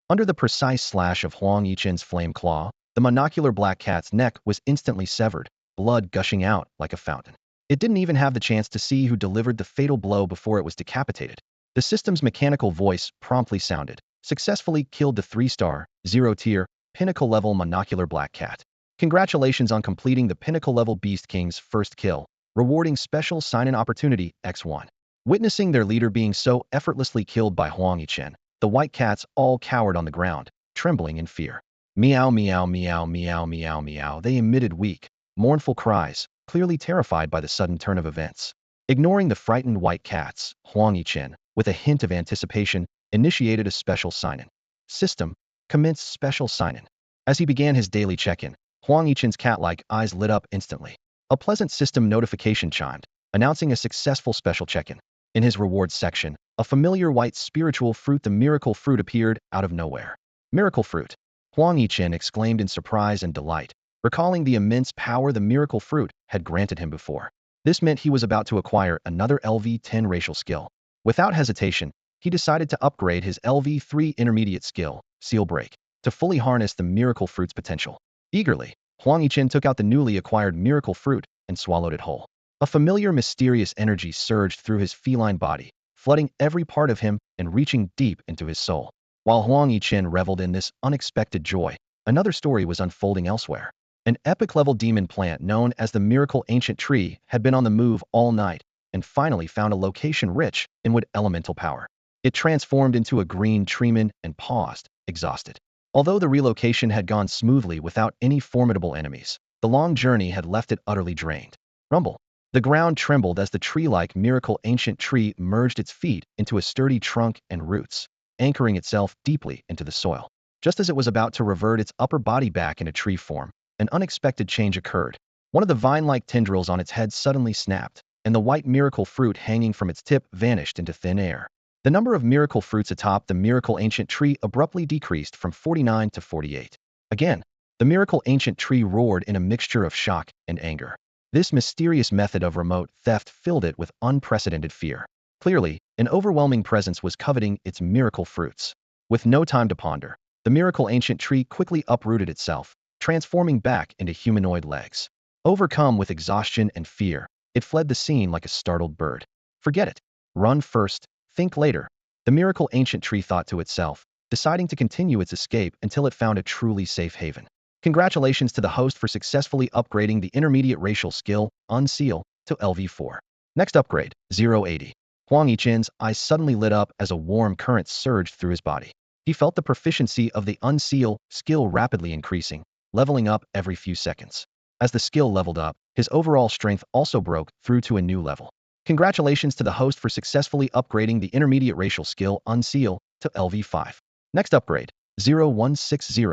Under the precise slash of Huang Yichen's flame claw, the monocular black cat's neck was instantly severed, blood gushing out like a fountain. It didn't even have the chance to see who delivered the fatal blow before it was decapitated. The system's mechanical voice promptly sounded. Successfully killed the 3-star, 0-tier, pinnacle-level monocular black cat. Congratulations on completing the pinnacle-level Beast King's first kill, rewarding special sign-in opportunity X1. Witnessing their leader being so effortlessly killed by Huang Yichen, the white cats all cowered on the ground, trembling in fear. Meow, meow, meow, meow, meow, meow. They emitted weak, mournful cries, clearly terrified by the sudden turn of events. Ignoring the frightened white cats, Huang Yichen, with a hint of anticipation, initiated a special sign-in. System, commence special sign-in. As he began his daily check-in, Huang Yichen's cat-like eyes lit up instantly. A pleasant system notification chimed, announcing a successful special check-in. In his rewards section, a familiar white spiritual fruit, the miracle fruit, appeared out of nowhere. Miracle fruit! Huang Yichen exclaimed in surprise and delight, recalling the immense power the miracle fruit had granted him before. This meant he was about to acquire another LV10 racial skill. Without hesitation, he decided to upgrade his LV3 intermediate skill, Seal Break, to fully harness the miracle fruit's potential. Eagerly, Huang Yichen took out the newly acquired miracle fruit and swallowed it whole. A familiar mysterious energy surged through his feline body, flooding every part of him and reaching deep into his soul. While Huang Yichen reveled in this unexpected joy, another story was unfolding elsewhere. An epic-level demon plant known as the Miracle Ancient Tree had been on the move all night and finally found a location rich in wood elemental power. It transformed into a green treeman and paused, exhausted. Although the relocation had gone smoothly without any formidable enemies, the long journey had left it utterly drained. Rumble. The ground trembled as the tree-like Miracle Ancient Tree merged its feet into a sturdy trunk and roots, anchoring itself deeply into the soil. Just as it was about to revert its upper body back into tree form, an unexpected change occurred. One of the vine-like tendrils on its head suddenly snapped, and the white miracle fruit hanging from its tip vanished into thin air. The number of miracle fruits atop the Miracle Ancient Tree abruptly decreased from 49 to 48. Again, the Miracle Ancient Tree roared in a mixture of shock and anger. This mysterious method of remote theft filled it with unprecedented fear. Clearly, an overwhelming presence was coveting its miracle fruits. With no time to ponder, the Miracle Ancient Tree quickly uprooted itself, transforming back into humanoid legs. Overcome with exhaustion and fear, it fled the scene like a startled bird. Forget it. Run first, think later. The Miracle Ancient Tree thought to itself, deciding to continue its escape until it found a truly safe haven. Congratulations to the host for successfully upgrading the intermediate racial skill, Unseal, to LV4. Next upgrade, 080. Huang Yichen's eyes suddenly lit up as a warm current surged through his body. He felt the proficiency of the Unseal skill rapidly increasing, leveling up every few seconds. As the skill leveled up, his overall strength also broke through to a new level. Congratulations to the host for successfully upgrading the intermediate racial skill Unseal to LV5. Next upgrade, 0160.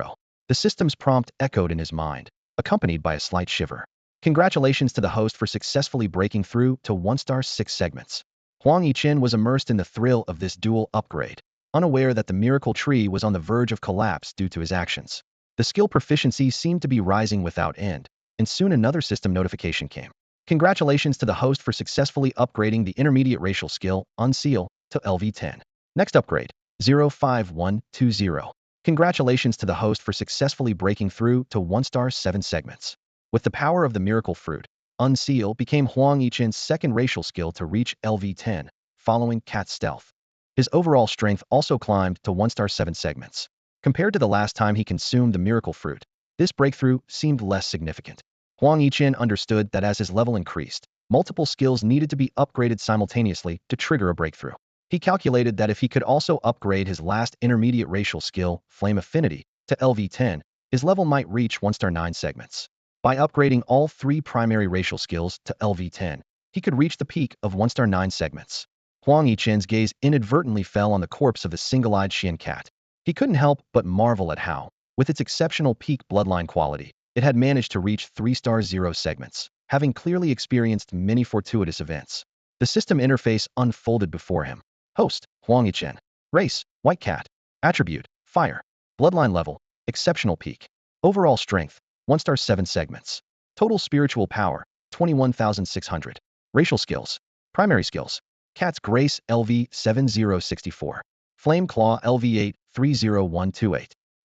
The system's prompt echoed in his mind, accompanied by a slight shiver. Congratulations to the host for successfully breaking through to 1-star 6 segments. Huang Yichen was immersed in the thrill of this dual upgrade, unaware that the miracle tree was on the verge of collapse due to his actions. The skill proficiency seemed to be rising without end, and soon another system notification came. Congratulations to the host for successfully upgrading the intermediate racial skill, Unseal, to LV10. Next upgrade, 05120. Congratulations to the host for successfully breaking through to 1-star 7 segments. With the power of the miracle fruit, Unseal became Huang Yichen's second racial skill to reach LV10, following Cat's Stealth. His overall strength also climbed to 1-star 7 segments. Compared to the last time he consumed the miracle fruit, this breakthrough seemed less significant. Huang Yichen understood that as his level increased, multiple skills needed to be upgraded simultaneously to trigger a breakthrough. He calculated that if he could also upgrade his last intermediate racial skill, Flame Affinity, to LV10, his level might reach 1-star 9 segments. By upgrading all 3 primary racial skills to LV10, he could reach the peak of 1-star 9 segments. Huang Yichen's gaze inadvertently fell on the corpse of the single-eyed Xian cat. He couldn't help but marvel at how, with its exceptional peak bloodline quality, it had managed to reach 3-star 0 segments, having clearly experienced many fortuitous events. The system interface unfolded before him. Host, Huang Yichen. Race, White Cat. Attribute, Fire. Bloodline level, Exceptional peak. Overall strength, 1-star 7 segments. Total spiritual power, 21,600. Racial skills. Primary skills. Cat's Grace LV 7064. Flame Claw LV 8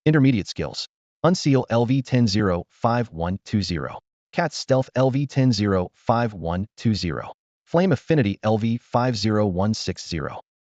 Intermediate skills. Unseal LV 10-5120. Cat's Stealth LV 10-5120. Flame Affinity LV 50160.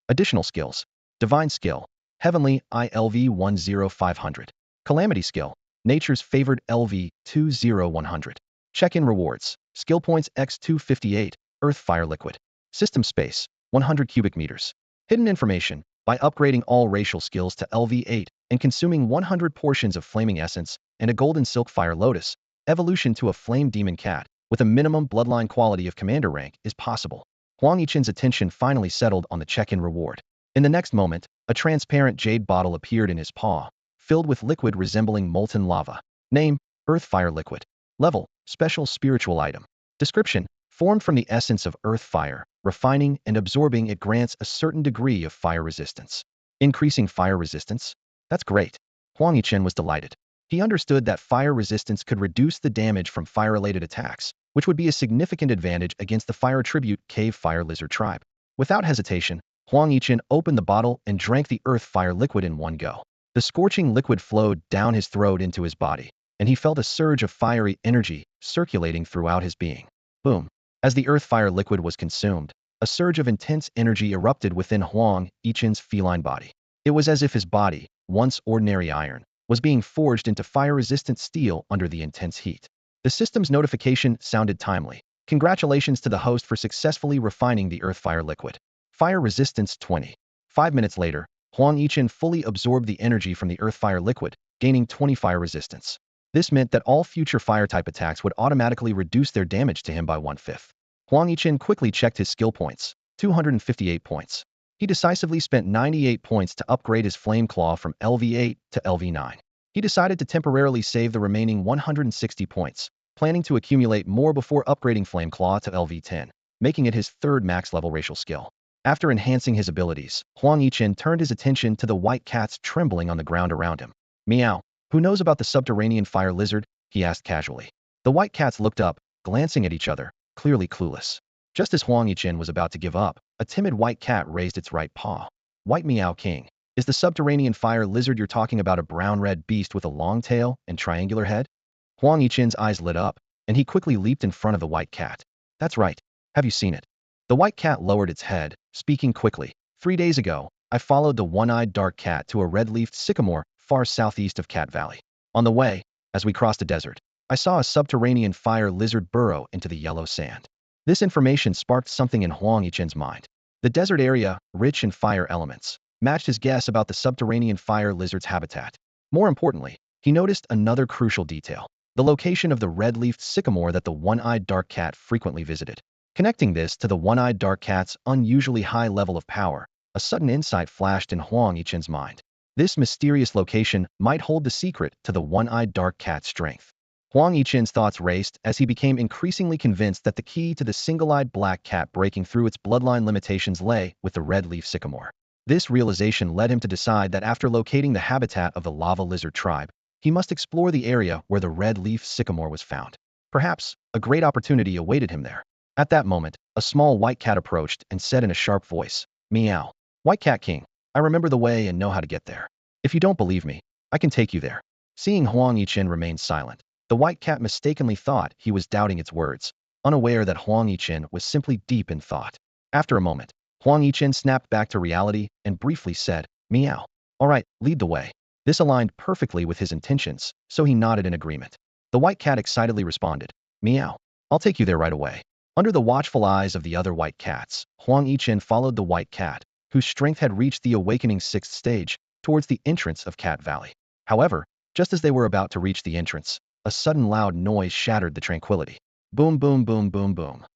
Additional skills. Divine Skill. Heavenly ILV 10500. Calamity Skill. Nature's Favored LV 20100. Check-in rewards. Skill points X 258. Earth Fire Liquid. System space. 100 cubic meters. Hidden information. By upgrading all racial skills to LV8 and consuming 100 portions of Flaming Essence and a Golden Silk Fire Lotus, evolution to a Flame Demon Cat with a minimum bloodline quality of commander rank is possible. Huang Yichen's attention finally settled on the check-in reward. In the next moment, a transparent jade bottle appeared in his paw, filled with liquid resembling molten lava. Name, Earth Fire Liquid. Level, Special Spiritual Item. Description, formed from the essence of earth fire, refining and absorbing it grants a certain degree of fire resistance. Increasing fire resistance? That's great. Huang Yichen was delighted. He understood that fire resistance could reduce the damage from fire-related attacks, which would be a significant advantage against the fire tribute Cave Fire Lizard tribe. Without hesitation, Huang Yichen opened the bottle and drank the earth fire liquid in one go. The scorching liquid flowed down his throat into his body, and he felt a surge of fiery energy circulating throughout his being. Boom. As the earth fire liquid was consumed, a surge of intense energy erupted within Huang Yichen's feline body. It was as if his body, once ordinary iron, was being forged into fire-resistant steel under the intense heat. The system's notification sounded timely. Congratulations to the host for successfully refining the Earthfire liquid. Fire resistance 20. 5 minutes later, Huang Yichen fully absorbed the energy from the Earthfire liquid, gaining 20 fire resistance. This meant that all future fire-type attacks would automatically reduce their damage to him by 1/5. Huang Yichen quickly checked his skill points, 258 points. He decisively spent 98 points to upgrade his Flame Claw from LV8 to LV9. He decided to temporarily save the remaining 160 points, planning to accumulate more before upgrading Flame Claw to LV10, making it his third max-level racial skill. After enhancing his abilities, Huang Yichen turned his attention to the white cats trembling on the ground around him. Meow. Who knows about the subterranean fire lizard? He asked casually. The white cats looked up, glancing at each other, clearly clueless. Just as Huang Yichen was about to give up, a timid white cat raised its right paw. White Meow King. Is the subterranean fire lizard you're talking about a brown-red beast with a long tail and triangular head? Huang Yichen's eyes lit up, and he quickly leaped in front of the white cat. That's right. Have you seen it? The white cat lowered its head, speaking quickly. 3 days ago, I followed the one-eyed dark cat to a red-leafed sycamore far southeast of Cat Valley. On the way, as we crossed a desert, I saw a subterranean fire lizard burrow into the yellow sand. This information sparked something in Huang Yichen's mind. The desert area, rich in fire elements, matched his guess about the subterranean fire lizard's habitat. More importantly, he noticed another crucial detail: the location of the red-leafed sycamore that the one-eyed dark cat frequently visited. Connecting this to the one-eyed dark cat's unusually high level of power, a sudden insight flashed in Huang Yichen's mind. This mysterious location might hold the secret to the one-eyed dark cat's strength. Huang Yichen's thoughts raced as he became increasingly convinced that the key to the single-eyed black cat breaking through its bloodline limitations lay with the red-leaf sycamore. This realization led him to decide that after locating the habitat of the lava lizard tribe, he must explore the area where the red-leaf sycamore was found. Perhaps, a great opportunity awaited him there. At that moment, a small white cat approached and said in a sharp voice, "Meow. White Cat King, I remember the way and know how to get there. If you don't believe me, I can take you there." Seeing Huang Yichen remain silent, the white cat mistakenly thought he was doubting its words, unaware that Huang Yichen was simply deep in thought. After a moment, Huang Yichen snapped back to reality and briefly said, "Meow. All right, lead the way." This aligned perfectly with his intentions, so he nodded in agreement. The white cat excitedly responded, "Meow. I'll take you there right away." Under the watchful eyes of the other white cats, Huang Yichen followed the white cat, whose strength had reached the awakening 6th stage, towards the entrance of Cat Valley. However, just as they were about to reach the entrance, a sudden loud noise shattered the tranquility. Boom, boom, boom, boom, boom.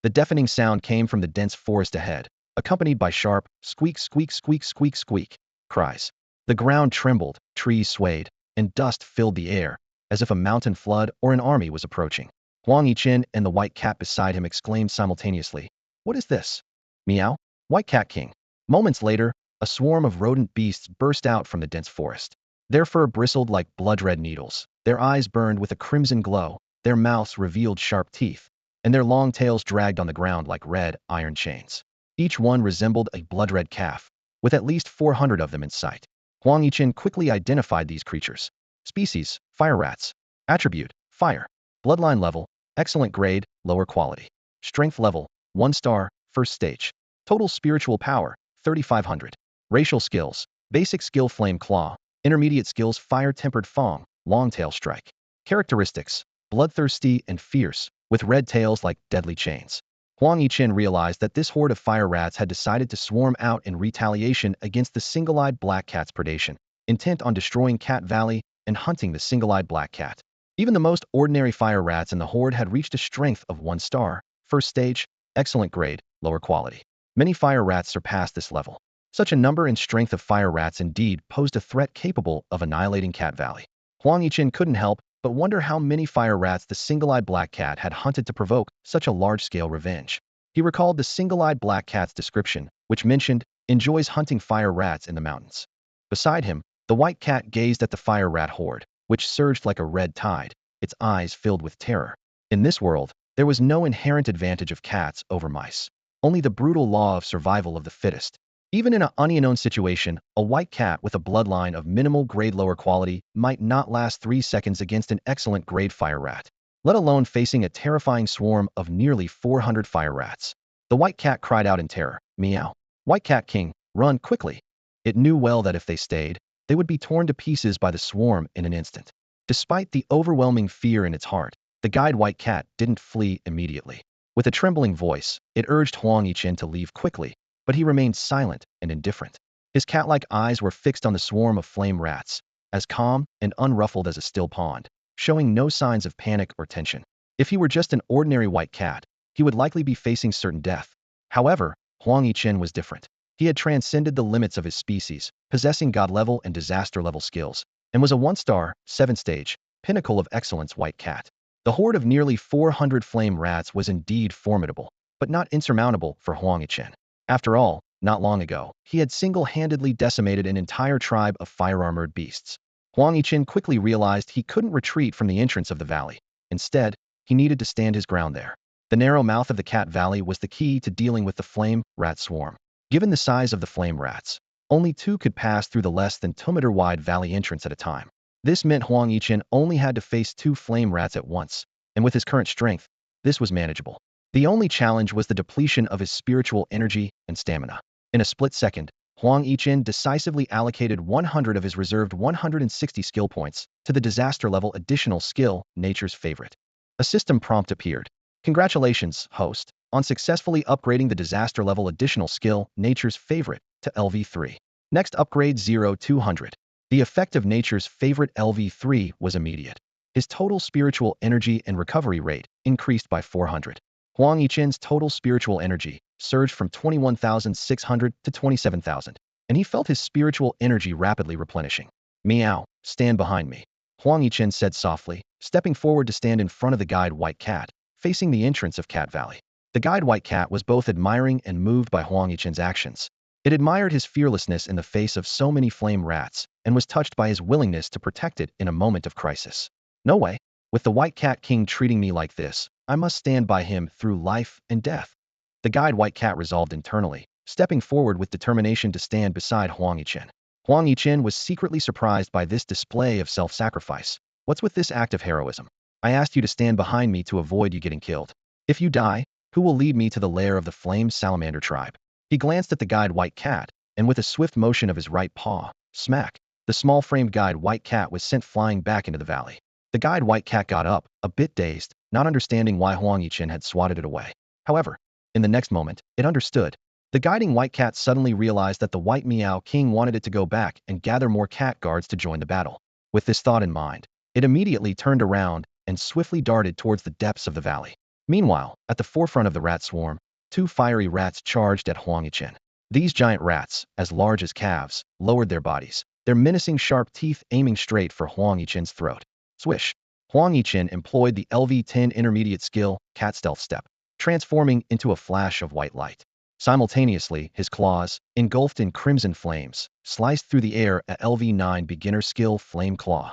The deafening sound came from the dense forest ahead, accompanied by sharp squeak, squeak, squeak, squeak, squeak cries. The ground trembled, trees swayed, and dust filled the air, as if a mountain flood or an army was approaching. Huang Yichen and the white cat beside him exclaimed simultaneously, "What is this?" "Meow. White Cat King." Moments later, a swarm of rodent beasts burst out from the dense forest. Their fur bristled like blood-red needles, their eyes burned with a crimson glow, their mouths revealed sharp teeth, and their long tails dragged on the ground like red iron chains. Each one resembled a blood-red calf, with at least 400 of them in sight. Huang Yichen quickly identified these creatures. Species: fire rats. Attribute: fire. Bloodline level: excellent grade, lower quality. Strength level: 1 star, 1st stage. Total spiritual power: 3,500. Racial skills: basic skill Flame Claw, intermediate skills Fire Tempered Fang, Long Tail Strike. Characteristics: bloodthirsty and fierce, with red tails like deadly chains. Huang Yichen realized that this horde of fire rats had decided to swarm out in retaliation against the single-eyed black cat's predation, intent on destroying Cat Valley and hunting the single-eyed black cat. Even the most ordinary fire rats in the horde had reached a strength of 1 star, 1st stage, excellent grade, lower quality. Many fire rats surpassed this level. Such a number and strength of fire rats indeed posed a threat capable of annihilating Cat Valley. Huang Yichen couldn't help but wonder how many fire rats the single-eyed black cat had hunted to provoke such a large-scale revenge. He recalled the single-eyed black cat's description, which mentioned, enjoys hunting fire rats in the mountains. Beside him, the white cat gazed at the fire rat horde, which surged like a red tide, its eyes filled with terror. In this world, there was no inherent advantage of cats over mice, only the brutal law of survival of the fittest. Even in an unknown situation, a white cat with a bloodline of minimal grade lower quality might not last 3 seconds against an excellent grade fire rat, let alone facing a terrifying swarm of nearly 400 fire rats. The white cat cried out in terror, "Meow. White Cat King, run quickly." It knew well that if they stayed, they would be torn to pieces by the swarm in an instant. Despite the overwhelming fear in its heart, the guide white cat didn't flee immediately. With a trembling voice, it urged Huang Yichen to leave quickly, but he remained silent and indifferent. His cat-like eyes were fixed on the swarm of flame rats, as calm and unruffled as a still pond, showing no signs of panic or tension. If he were just an ordinary white cat, he would likely be facing certain death. However, Huang Yichen was different. He had transcended the limits of his species, possessing god-level and disaster-level skills, and was a one-star, seven-stage, pinnacle of excellence white cat. The horde of nearly 400 flame rats was indeed formidable, but not insurmountable for Huang Yichen. After all, not long ago, he had single-handedly decimated an entire tribe of fire-armored beasts. Huang Yichen quickly realized he couldn't retreat from the entrance of the valley. Instead, he needed to stand his ground there. The narrow mouth of the Cat Valley was the key to dealing with the flame rat swarm. Given the size of the flame rats, only two could pass through the less than 2-meter-wide valley entrance at a time. This meant Huang Yichen only had to face 2 flame rats at once, and with his current strength, this was manageable. The only challenge was the depletion of his spiritual energy and stamina. In a split second, Huang Yichen decisively allocated 100 of his reserved 160 skill points to the disaster-level additional skill, Nature's Favorite. A system prompt appeared. Congratulations, host, on successfully upgrading the disaster-level additional skill, Nature's Favorite, to LV3. Next upgrade 0200. The effect of Nature's Favorite LV3 was immediate. His total spiritual energy and recovery rate increased by 400. Huang Yichen's total spiritual energy surged from 21,600 to 27,000, and he felt his spiritual energy rapidly replenishing. Meow, stand behind me, Huang Yichen said softly, stepping forward to stand in front of the guide white cat, facing the entrance of Cat Valley. The guide white cat was both admiring and moved by Huang Yichen's actions. It admired his fearlessness in the face of so many flame rats, and was touched by his willingness to protect it in a moment of crisis. No way. With the White Cat King treating me like this, I must stand by him through life and death. The guide white cat resolved internally, stepping forward with determination to stand beside Huang Yichen. Huang Yichen was secretly surprised by this display of self-sacrifice. What's with this act of heroism? I asked you to stand behind me to avoid you getting killed. If you die, who will lead me to the lair of the flame salamander tribe? He glanced at the guide white cat, and with a swift motion of his right paw, smack, the small-framed guide white cat was sent flying back into the valley. The guide white cat got up, a bit dazed, not understanding why Huang Yichen had swatted it away. However, in the next moment, it understood. The guiding white cat suddenly realized that the white Meow King wanted it to go back and gather more cat guards to join the battle. With this thought in mind, it immediately turned around and swiftly darted towards the depths of the valley. Meanwhile, at the forefront of the rat swarm, 2 fiery rats charged at Huang Yichen. These giant rats, as large as calves, lowered their bodies, their menacing sharp teeth aiming straight for Huang Yichen's throat. Swish! Huang Yichen employed the LV10 intermediate skill, Cat Stealth Step, transforming into a flash of white light. Simultaneously, his claws, engulfed in crimson flames, sliced through the air at LV9 beginner skill Flame Claw.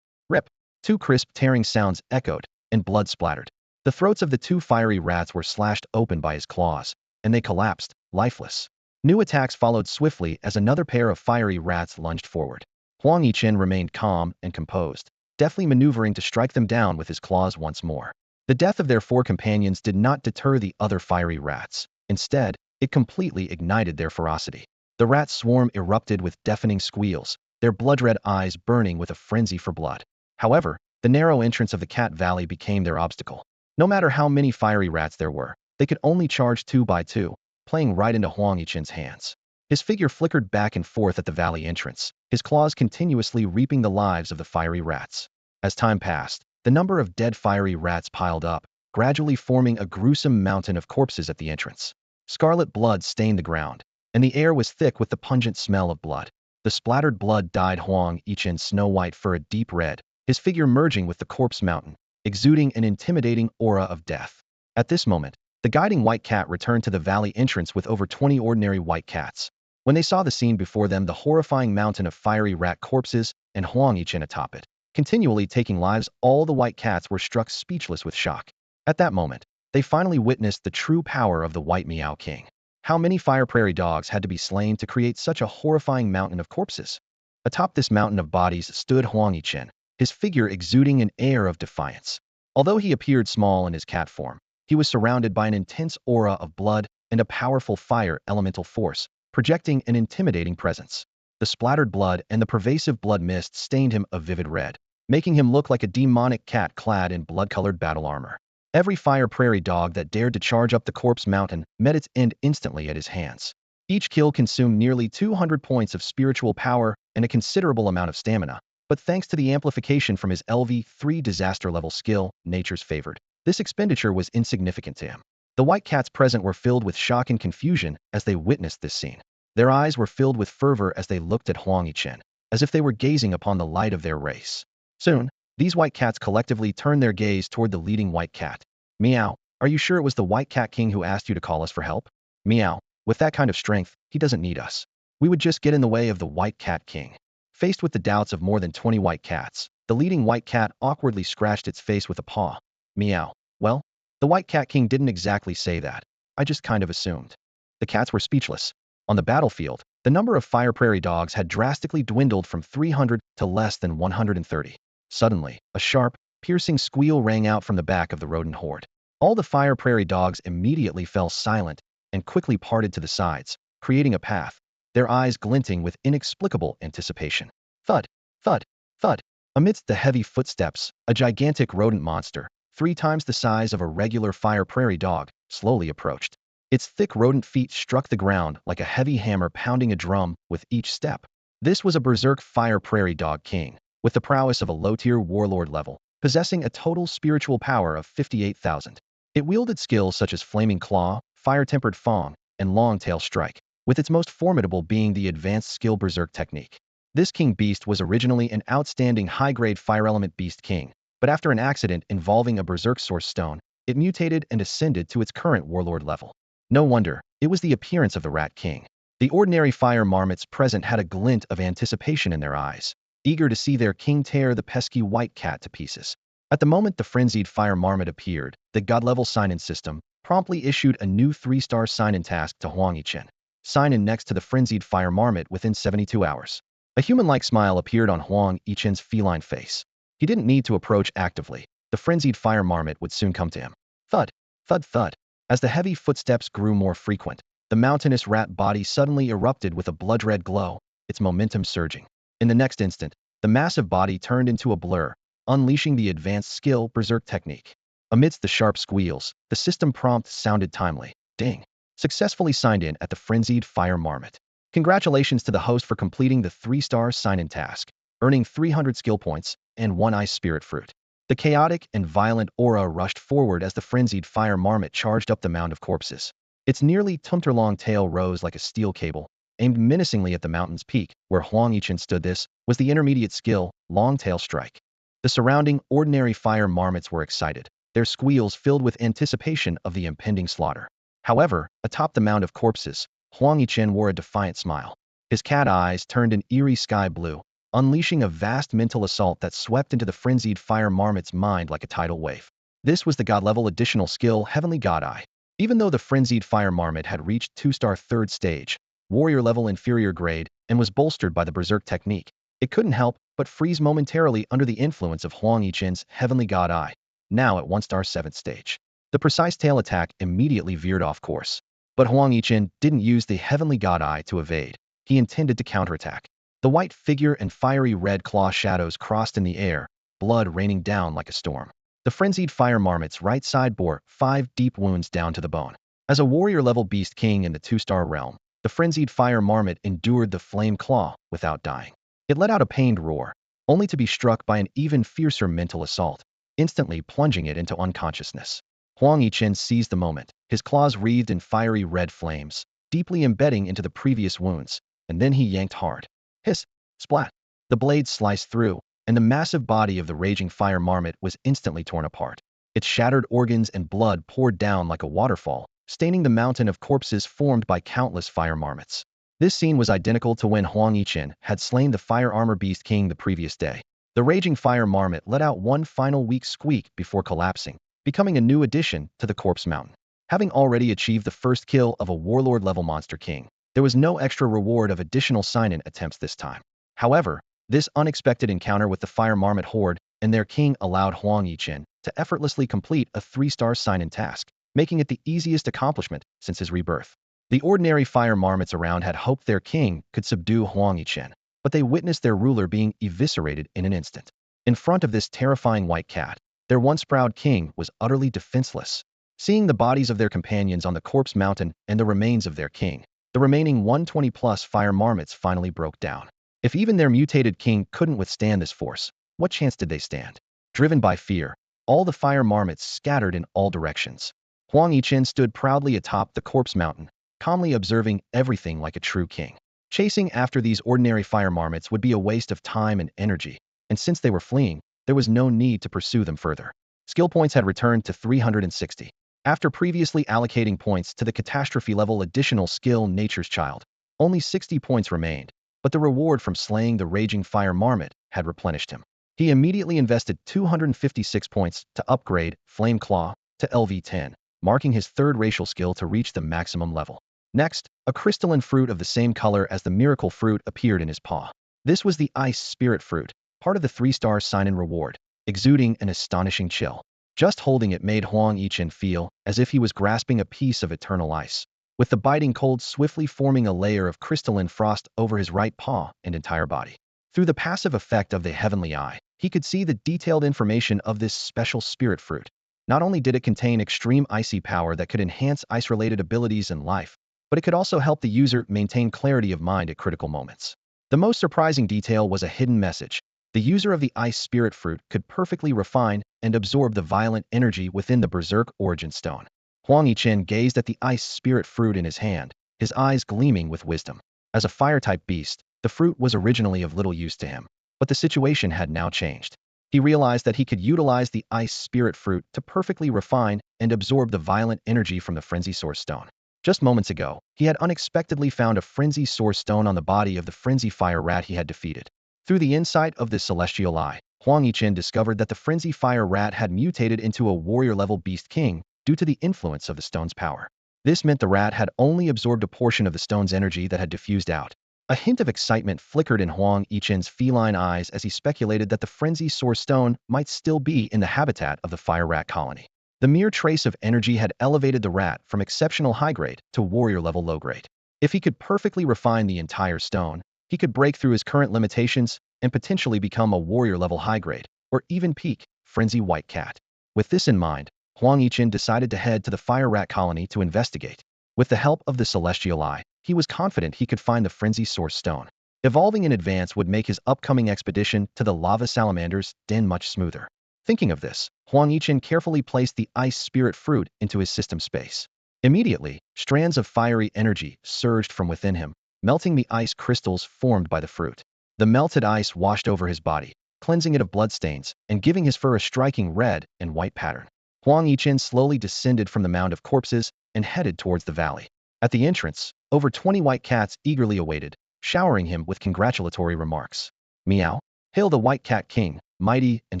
Rip! 2 crisp tearing sounds echoed, and blood splattered. The throats of the 2 fiery rats were slashed open by his claws, and they collapsed, lifeless. New attacks followed swiftly as another pair of fiery rats lunged forward. Huang Yichen remained calm and composed, deftly maneuvering to strike them down with his claws once more. The death of their 4 companions did not deter the other fiery rats. Instead, it completely ignited their ferocity. The rat swarm erupted with deafening squeals, their blood-red eyes burning with a frenzy for blood. However, the narrow entrance of the Cat Valley became their obstacle. No matter how many fiery rats there were, they could only charge 2 by 2, playing right into Huang Yichen's hands. His figure flickered back and forth at the valley entrance, his claws continuously reaping the lives of the fiery rats. As time passed, the number of dead fiery rats piled up, gradually forming a gruesome mountain of corpses at the entrance. Scarlet blood stained the ground, and the air was thick with the pungent smell of blood. The splattered blood dyed Huang Yichen's snow-white fur a deep red, his figure merging with the corpse mountain, exuding an intimidating aura of death. At this moment, the guiding white cat returned to the valley entrance with over 20 ordinary white cats. When they saw the scene before them, the horrifying mountain of fiery rat corpses and Huang Yichen atop it, continually taking lives, all the white cats were struck speechless with shock. At that moment, they finally witnessed the true power of the White Meow King. How many fire prairie dogs had to be slain to create such a horrifying mountain of corpses? Atop this mountain of bodies stood Huang Yichen, his figure exuding an air of defiance. Although he appeared small in his cat form, he was surrounded by an intense aura of blood and a powerful fire elemental force, projecting an intimidating presence. The splattered blood and the pervasive blood mist stained him a vivid red, making him look like a demonic cat clad in blood-colored battle armor. Every fire prairie dog that dared to charge up the corpse mountain met its end instantly at his hands. Each kill consumed nearly 200 points of spiritual power and a considerable amount of stamina, but thanks to the amplification from his LV3 disaster-level skill, Nature's Favored, this expenditure was insignificant to him. The white cats present were filled with shock and confusion as they witnessed this scene. Their eyes were filled with fervor as they looked at Huang Yichen, as if they were gazing upon the light of their race. Soon, these white cats collectively turned their gaze toward the leading white cat. Meow, are you sure it was the White Cat King who asked you to call us for help? Meow, with that kind of strength, he doesn't need us. We would just get in the way of the White Cat King. Faced with the doubts of more than 20 white cats, the leading white cat awkwardly scratched its face with a paw. Meow. Well, the White Cat King didn't exactly say that. I just kind of assumed. The cats were speechless. On the battlefield, the number of fire prairie dogs had drastically dwindled from 300 to less than 130. Suddenly, a sharp, piercing squeal rang out from the back of the rodent horde. All the fire prairie dogs immediately fell silent and quickly parted to the sides, creating a path, their eyes glinting with inexplicable anticipation. Thud, thud, thud. Amidst the heavy footsteps, a gigantic rodent monster, 3 times the size of a regular fire prairie dog, slowly approached. Its thick rodent feet struck the ground like a heavy hammer pounding a drum with each step. This was a berserk fire prairie dog king, with the prowess of a low-tier warlord level, possessing a total spiritual power of 58,000. It wielded skills such as Flaming Claw, Fire-Tempered Fong, and Long Tail Strike, with its most formidable being the advanced skill Berserk technique. This king beast was originally an outstanding high-grade fire element beast king, but after an accident involving a Berserk Source Stone, it mutated and ascended to its current warlord level. No wonder, it was the appearance of the Rat King. The ordinary fire marmots present had a glint of anticipation in their eyes, eager to see their king tear the pesky white cat to pieces. At the moment the frenzied fire marmot appeared, the god-level sign-in system promptly issued a new 3-star sign-in task to Huang Yichen. Sign in next to the frenzied fire marmot within 72 hours. A human-like smile appeared on Huang Yichen's feline face. He didn't need to approach actively. The frenzied fire marmot would soon come to him. Thud, thud, thud. As the heavy footsteps grew more frequent, the mountainous rat body suddenly erupted with a blood-red glow, its momentum surging. In the next instant, the massive body turned into a blur, unleashing the advanced skill Berserk technique. Amidst the sharp squeals, the system prompt sounded timely. Ding. Successfully signed in at the frenzied fire marmot. Congratulations to the host for completing the 3-star sign-in task, earning 300 skill points and 1 ice spirit fruit. The chaotic and violent aura rushed forward as the frenzied fire marmot charged up the mound of corpses. Its nearly tumter-long tail rose like a steel cable, aimed menacingly at the mountain's peak, where Huang Yichen stood. This was the intermediate skill, Long Tail Strike. The surrounding ordinary fire marmots were excited, their squeals filled with anticipation of the impending slaughter. However, atop the mound of corpses, Huang Yichen wore a defiant smile. His cat eyes turned an eerie sky blue, unleashing a vast mental assault that swept into the frenzied fire marmot's mind like a tidal wave. This was the god-level additional skill Heavenly God Eye. Even though the frenzied fire marmot had reached 2-star 3rd stage, warrior level inferior grade, and was bolstered by the Berserk technique, it couldn't help but freeze momentarily under the influence of Huang Yichen's Heavenly God Eye, now at 1-star 7th stage. The precise tail attack immediately veered off course. But Huang Yichen didn't use the Heavenly God Eye to evade. He intended to counterattack. The white figure and fiery red claw shadows crossed in the air, blood raining down like a storm. The frenzied fire marmot's right side bore 5 deep wounds down to the bone. As a warrior-level beast king in the 2-star realm, the frenzied fire marmot endured the flame claw without dying. It let out a pained roar, only to be struck by an even fiercer mental assault, instantly plunging it into unconsciousness. Huang Yichen seized the moment, his claws wreathed in fiery red flames, deeply embedding into the previous wounds, and then he yanked hard. Hiss! Splat! The blade sliced through, and the massive body of the raging fire marmot was instantly torn apart. Its shattered organs and blood poured down like a waterfall, staining the mountain of corpses formed by countless fire marmots. This scene was identical to when Huang Yichen had slain the fire armor beast king the previous day. The raging fire marmot let out one final weak squeak before collapsing, becoming a new addition to the corpse mountain. Having already achieved the first kill of a warlord-level monster king, there was no extra reward of additional sign-in attempts this time. However, this unexpected encounter with the fire marmot horde and their king allowed Huang Yichen to effortlessly complete a 3-star sign-in task, making it the easiest accomplishment since his rebirth. The ordinary fire marmots around had hoped their king could subdue Huang Yichen, but they witnessed their ruler being eviscerated in an instant. In front of this terrifying white cat, their once proud king was utterly defenseless. Seeing the bodies of their companions on the corpse mountain and the remains of their king, the remaining 120-plus fire marmots finally broke down. If even their mutated king couldn't withstand this force, what chance did they stand? Driven by fear, all the fire marmots scattered in all directions. Huang Yichen stood proudly atop the corpse mountain, calmly observing everything like a true king. Chasing after these ordinary fire marmots would be a waste of time and energy, and since they were fleeing, there was no need to pursue them further. Skill points had returned to 360. After previously allocating points to the catastrophe level additional skill Nature's Child, only 60 points remained, but the reward from slaying the raging fire marmot had replenished him. He immediately invested 256 points to upgrade Flame Claw to LV10, marking his third racial skill to reach the maximum level. Next, a crystalline fruit of the same color as the miracle fruit appeared in his paw. This was the Ice Spirit Fruit, part of the 3-star sign-in reward, exuding an astonishing chill. Just holding it made Huang Yichen feel as if he was grasping a piece of eternal ice, with the biting cold swiftly forming a layer of crystalline frost over his right paw and entire body. Through the passive effect of the heavenly eye, he could see the detailed information of this special spirit fruit. Not only did it contain extreme icy power that could enhance ice-related abilities in life, but it could also help the user maintain clarity of mind at critical moments. The most surprising detail was a hidden message. The user of the Ice Spirit Fruit could perfectly refine and absorb the violent energy within the Berserk Origin Stone. Huang Yichen gazed at the Ice Spirit Fruit in his hand, his eyes gleaming with wisdom. As a fire-type beast, the fruit was originally of little use to him, but the situation had now changed. He realized that he could utilize the Ice Spirit Fruit to perfectly refine and absorb the violent energy from the Frenzy Source Stone. Just moments ago, he had unexpectedly found a Frenzy Source Stone on the body of the Frenzy Fire Rat he had defeated. Through the insight of the Celestial Eye, Huang Yichen discovered that the Frenzy Fire Rat had mutated into a warrior-level Beast King due to the influence of the stone's power. This meant the rat had only absorbed a portion of the stone's energy that had diffused out. A hint of excitement flickered in Huang Yichen's feline eyes as he speculated that the Frenzy Source Stone might still be in the habitat of the Fire Rat colony. The mere trace of energy had elevated the rat from exceptional high-grade to warrior-level low-grade. If he could perfectly refine the entire stone, he could break through his current limitations and potentially become a warrior-level high-grade, or even peak Frenzy White Cat. With this in mind, Huang Yichen decided to head to the Fire Rat colony to investigate. With the help of the Celestial Eye, he was confident he could find the Frenzy Source Stone. Evolving in advance would make his upcoming expedition to the Lava Salamander's den much smoother. Thinking of this, Huang Yichen carefully placed the Ice Spirit Fruit into his system space. Immediately, strands of fiery energy surged from within him, melting the ice crystals formed by the fruit. The melted ice washed over his body, cleansing it of bloodstains and giving his fur a striking red and white pattern. Huang Yichen slowly descended from the mound of corpses and headed towards the valley. At the entrance, over 20 white cats eagerly awaited, showering him with congratulatory remarks. Meow. Hail the White Cat King, mighty and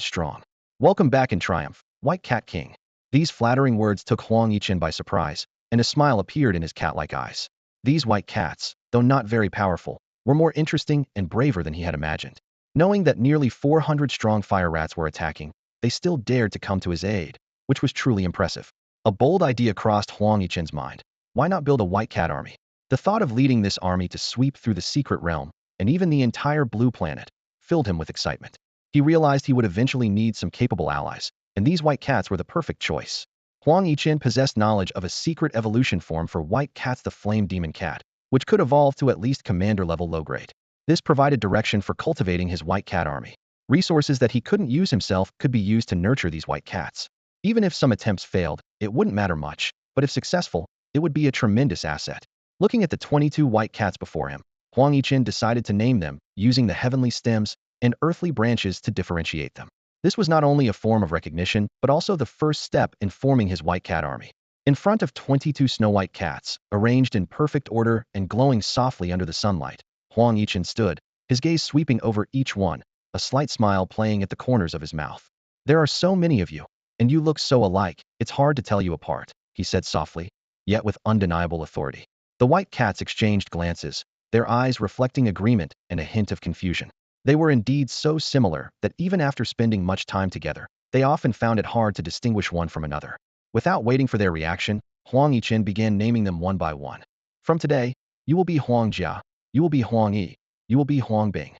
strong. Welcome back in triumph, White Cat King. These flattering words took Huang Yichen by surprise, and a smile appeared in his cat-like eyes. These white cats, though not very powerful, were more interesting and braver than he had imagined. Knowing that nearly 400 strong fire rats were attacking, they still dared to come to his aid, which was truly impressive. A bold idea crossed Huang Yichen's mind. Why not build a white cat army? The thought of leading this army to sweep through the secret realm, and even the entire blue planet, filled him with excitement. He realized he would eventually need some capable allies, and these white cats were the perfect choice. Huang Yichen possessed knowledge of a secret evolution form for white cats, the Flame Demon Cat, which could evolve to at least commander-level low-grade. This provided direction for cultivating his white cat army. Resources that he couldn't use himself could be used to nurture these white cats. Even if some attempts failed, it wouldn't matter much, but if successful, it would be a tremendous asset. Looking at the 22 white cats before him, Huang Yichen decided to name them, using the heavenly stems and earthly branches to differentiate them. This was not only a form of recognition, but also the first step in forming his white cat army. In front of 22 snow-white cats, arranged in perfect order and glowing softly under the sunlight, Huang Yichen stood, his gaze sweeping over each one, a slight smile playing at the corners of his mouth. There are so many of you, and you look so alike, it's hard to tell you apart, he said softly, yet with undeniable authority. The white cats exchanged glances, their eyes reflecting agreement and a hint of confusion. They were indeed so similar that even after spending much time together, they often found it hard to distinguish one from another. Without waiting for their reaction, Huang Yichen began naming them one by one. From today, you will be Huang Jia, you will be Huang Yi, you will be Huang Bing.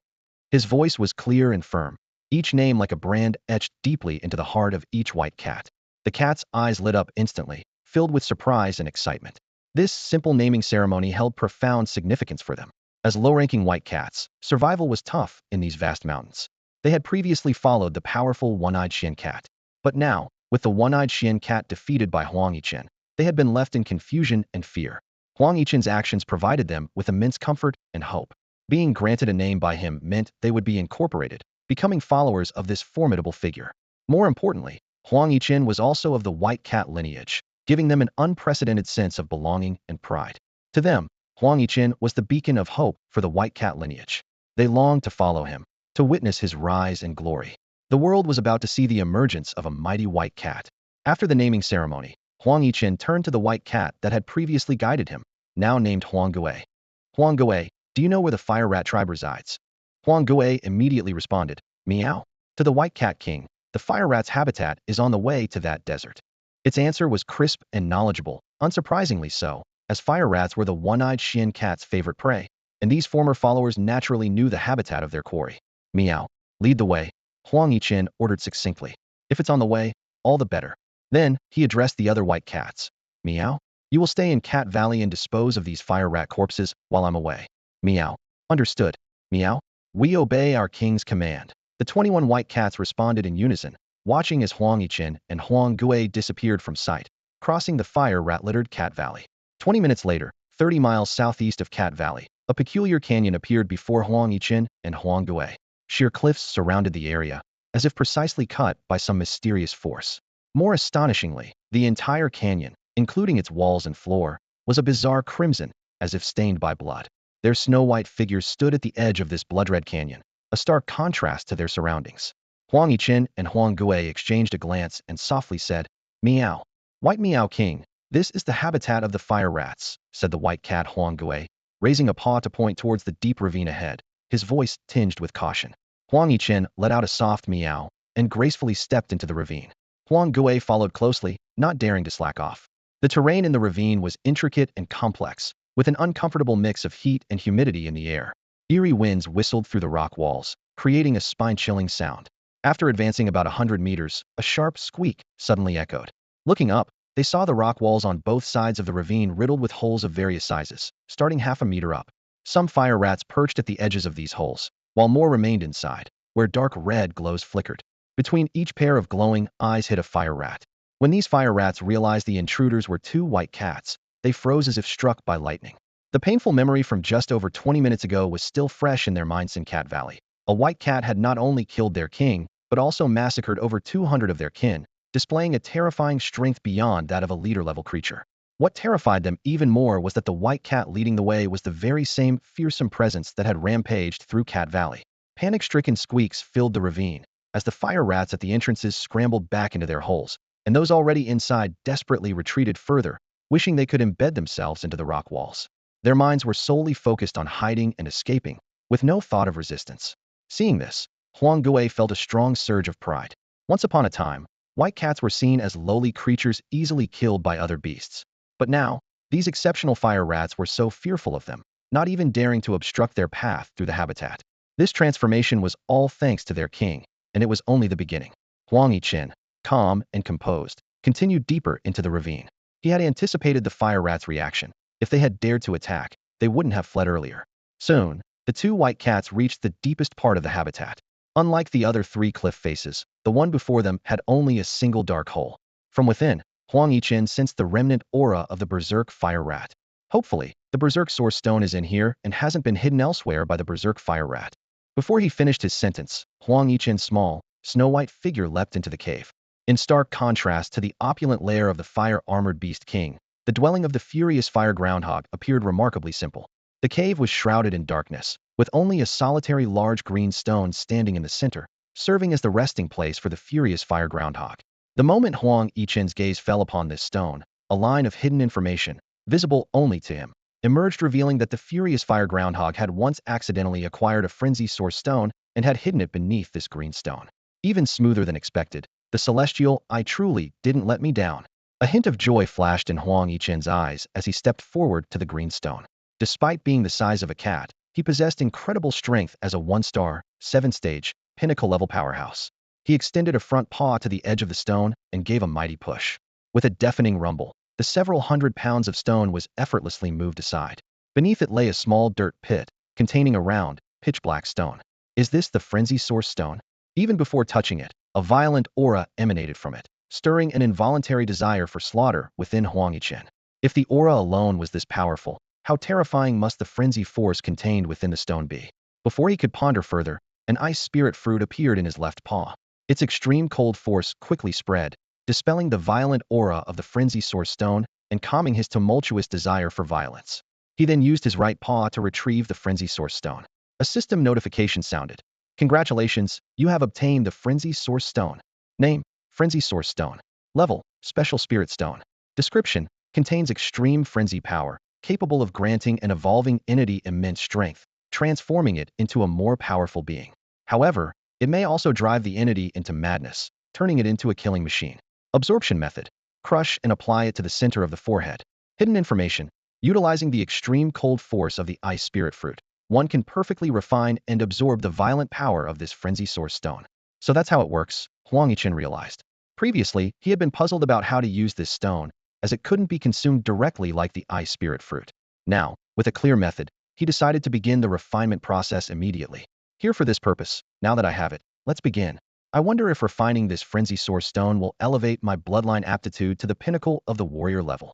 His voice was clear and firm, each name like a brand etched deeply into the heart of each white cat. The cat's eyes lit up instantly, filled with surprise and excitement. This simple naming ceremony held profound significance for them. As low-ranking white cats, survival was tough in these vast mountains. They had previously followed the powerful one-eyed Xian cat. But now, with the one-eyed Xian cat defeated by Huang Yichen, they had been left in confusion and fear. Huang Yichen's actions provided them with immense comfort and hope. Being granted a name by him meant they would be incorporated, becoming followers of this formidable figure. More importantly, Huang Yichen was also of the white cat lineage, giving them an unprecedented sense of belonging and pride. To them, Huang Yichen was the beacon of hope for the white cat lineage. They longed to follow him, to witness his rise and glory. The world was about to see the emergence of a mighty white cat. After the naming ceremony, Huang Yichen turned to the white cat that had previously guided him, now named Huang Gui. Huang Gui, do you know where the fire rat tribe resides? Huang Gui immediately responded, meow. To the white cat king, the fire rat's habitat is on the way to that desert. Its answer was crisp and knowledgeable, unsurprisingly so, as fire rats were the one-eyed Xian cat's favorite prey, and these former followers naturally knew the habitat of their quarry. Meow. Lead the way, Huang Yichen ordered succinctly. If it's on the way, all the better. Then, he addressed the other white cats. Meow. You will stay in Cat Valley and dispose of these fire rat corpses while I'm away. Meow. Understood. Meow. We obey our king's command. The 21 white cats responded in unison, watching as Huang Yichen and Huang Gui disappeared from sight, crossing the fire rat-littered Cat Valley. 20 minutes later, 30 miles southeast of Cat Valley, a peculiar canyon appeared before Huang Yichen and Huang Gui. Sheer cliffs surrounded the area, as if precisely cut by some mysterious force. More astonishingly, the entire canyon, including its walls and floor, was a bizarre crimson, as if stained by blood. Their snow-white figures stood at the edge of this blood-red canyon, a stark contrast to their surroundings. Huang Yichen and Huang Gui exchanged a glance and softly said, Meow. White Meow King, this is the habitat of the fire rats, said the white cat Huang Gui, raising a paw to point towards the deep ravine ahead, his voice tinged with caution. Huang Yichen let out a soft meow and gracefully stepped into the ravine. Huang Gui followed closely, not daring to slack off. The terrain in the ravine was intricate and complex, with an uncomfortable mix of heat and humidity in the air. Eerie winds whistled through the rock walls, creating a spine-chilling sound. After advancing about 100 meters, a sharp squeak suddenly echoed. Looking up, they saw the rock walls on both sides of the ravine riddled with holes of various sizes, starting half a meter up. Some fire rats perched at the edges of these holes, while more remained inside, where dark red glows flickered. Between each pair of glowing eyes hid a fire rat. When these fire rats realized the intruders were two white cats, they froze as if struck by lightning. The painful memory from just over 20 minutes ago was still fresh in their minds in Cat Valley. A white cat had not only killed their king, but also massacred over 200 of their kin, displaying a terrifying strength beyond that of a leader-level creature. What terrified them even more was that the white cat leading the way was the very same fearsome presence that had rampaged through Cat Valley. Panic-stricken squeaks filled the ravine, as the fire rats at the entrances scrambled back into their holes, and those already inside desperately retreated further, wishing they could embed themselves into the rock walls. Their minds were solely focused on hiding and escaping, with no thought of resistance. Seeing this, Huang Gui felt a strong surge of pride. Once upon a time, white cats were seen as lowly creatures easily killed by other beasts. But now, these exceptional fire rats were so fearful of them, not even daring to obstruct their path through the habitat. This transformation was all thanks to their king, and it was only the beginning. Huang Yichen, calm and composed, continued deeper into the ravine. He had anticipated the fire rats' reaction. If they had dared to attack, they wouldn't have fled earlier. Soon, the two white cats reached the deepest part of the habitat. Unlike the other three cliff faces, the one before them had only a single dark hole. From within, Huang Yichen sensed the remnant aura of the berserk fire rat. Hopefully, the berserk source stone is in here and hasn't been hidden elsewhere by the berserk fire rat. Before he finished his sentence, Huang Yichen's small, snow-white figure leapt into the cave. In stark contrast to the opulent lair of the fire-armored beast king, the dwelling of the furious fire groundhog appeared remarkably simple. The cave was shrouded in darkness, with only a solitary large green stone standing in the center, serving as the resting place for the furious fire groundhog. The moment Huang Yichen's gaze fell upon this stone, a line of hidden information, visible only to him, emerged, revealing that the furious fire groundhog had once accidentally acquired a frenzy source stone and had hidden it beneath this green stone. Even smoother than expected, the celestial "I truly didn't let me down" A hint of joy flashed in Huang Yichen's eyes as he stepped forward to the green stone. Despite being the size of a cat, he possessed incredible strength as a one-star, seven-stage, pinnacle-level powerhouse. He extended a front paw to the edge of the stone and gave a mighty push. With a deafening rumble, the several hundred pounds of stone was effortlessly moved aside. Beneath it lay a small dirt pit, containing a round, pitch-black stone. Is this the frenzy source stone? Even before touching it, a violent aura emanated from it, stirring an involuntary desire for slaughter within Huang Yichen. If the aura alone was this powerful, how terrifying must the frenzy force contained within the stone be? Before he could ponder further, an ice spirit fruit appeared in his left paw. Its extreme cold force quickly spread, dispelling the violent aura of the frenzy source stone and calming his tumultuous desire for violence. He then used his right paw to retrieve the frenzy source stone. A system notification sounded. Congratulations, you have obtained the frenzy source stone. Name: Frenzy Source Stone. Level: Special Spirit Stone. Description: contains extreme frenzy power, capable of granting an evolving entity immense strength, transforming it into a more powerful being. However, it may also drive the entity into madness, turning it into a killing machine. Absorption method: crush and apply it to the center of the forehead. Hidden information: utilizing the extreme cold force of the ice spirit fruit, one can perfectly refine and absorb the violent power of this frenzy source stone. So that's how it works, Huang Yichen realized. Previously, he had been puzzled about how to use this stone, as it couldn't be consumed directly like the ice spirit fruit. Now, with a clear method, he decided to begin the refinement process immediately. Here for this purpose, now that I have it, let's begin. I wonder if refining this frenzy source stone will elevate my bloodline aptitude to the pinnacle of the warrior level.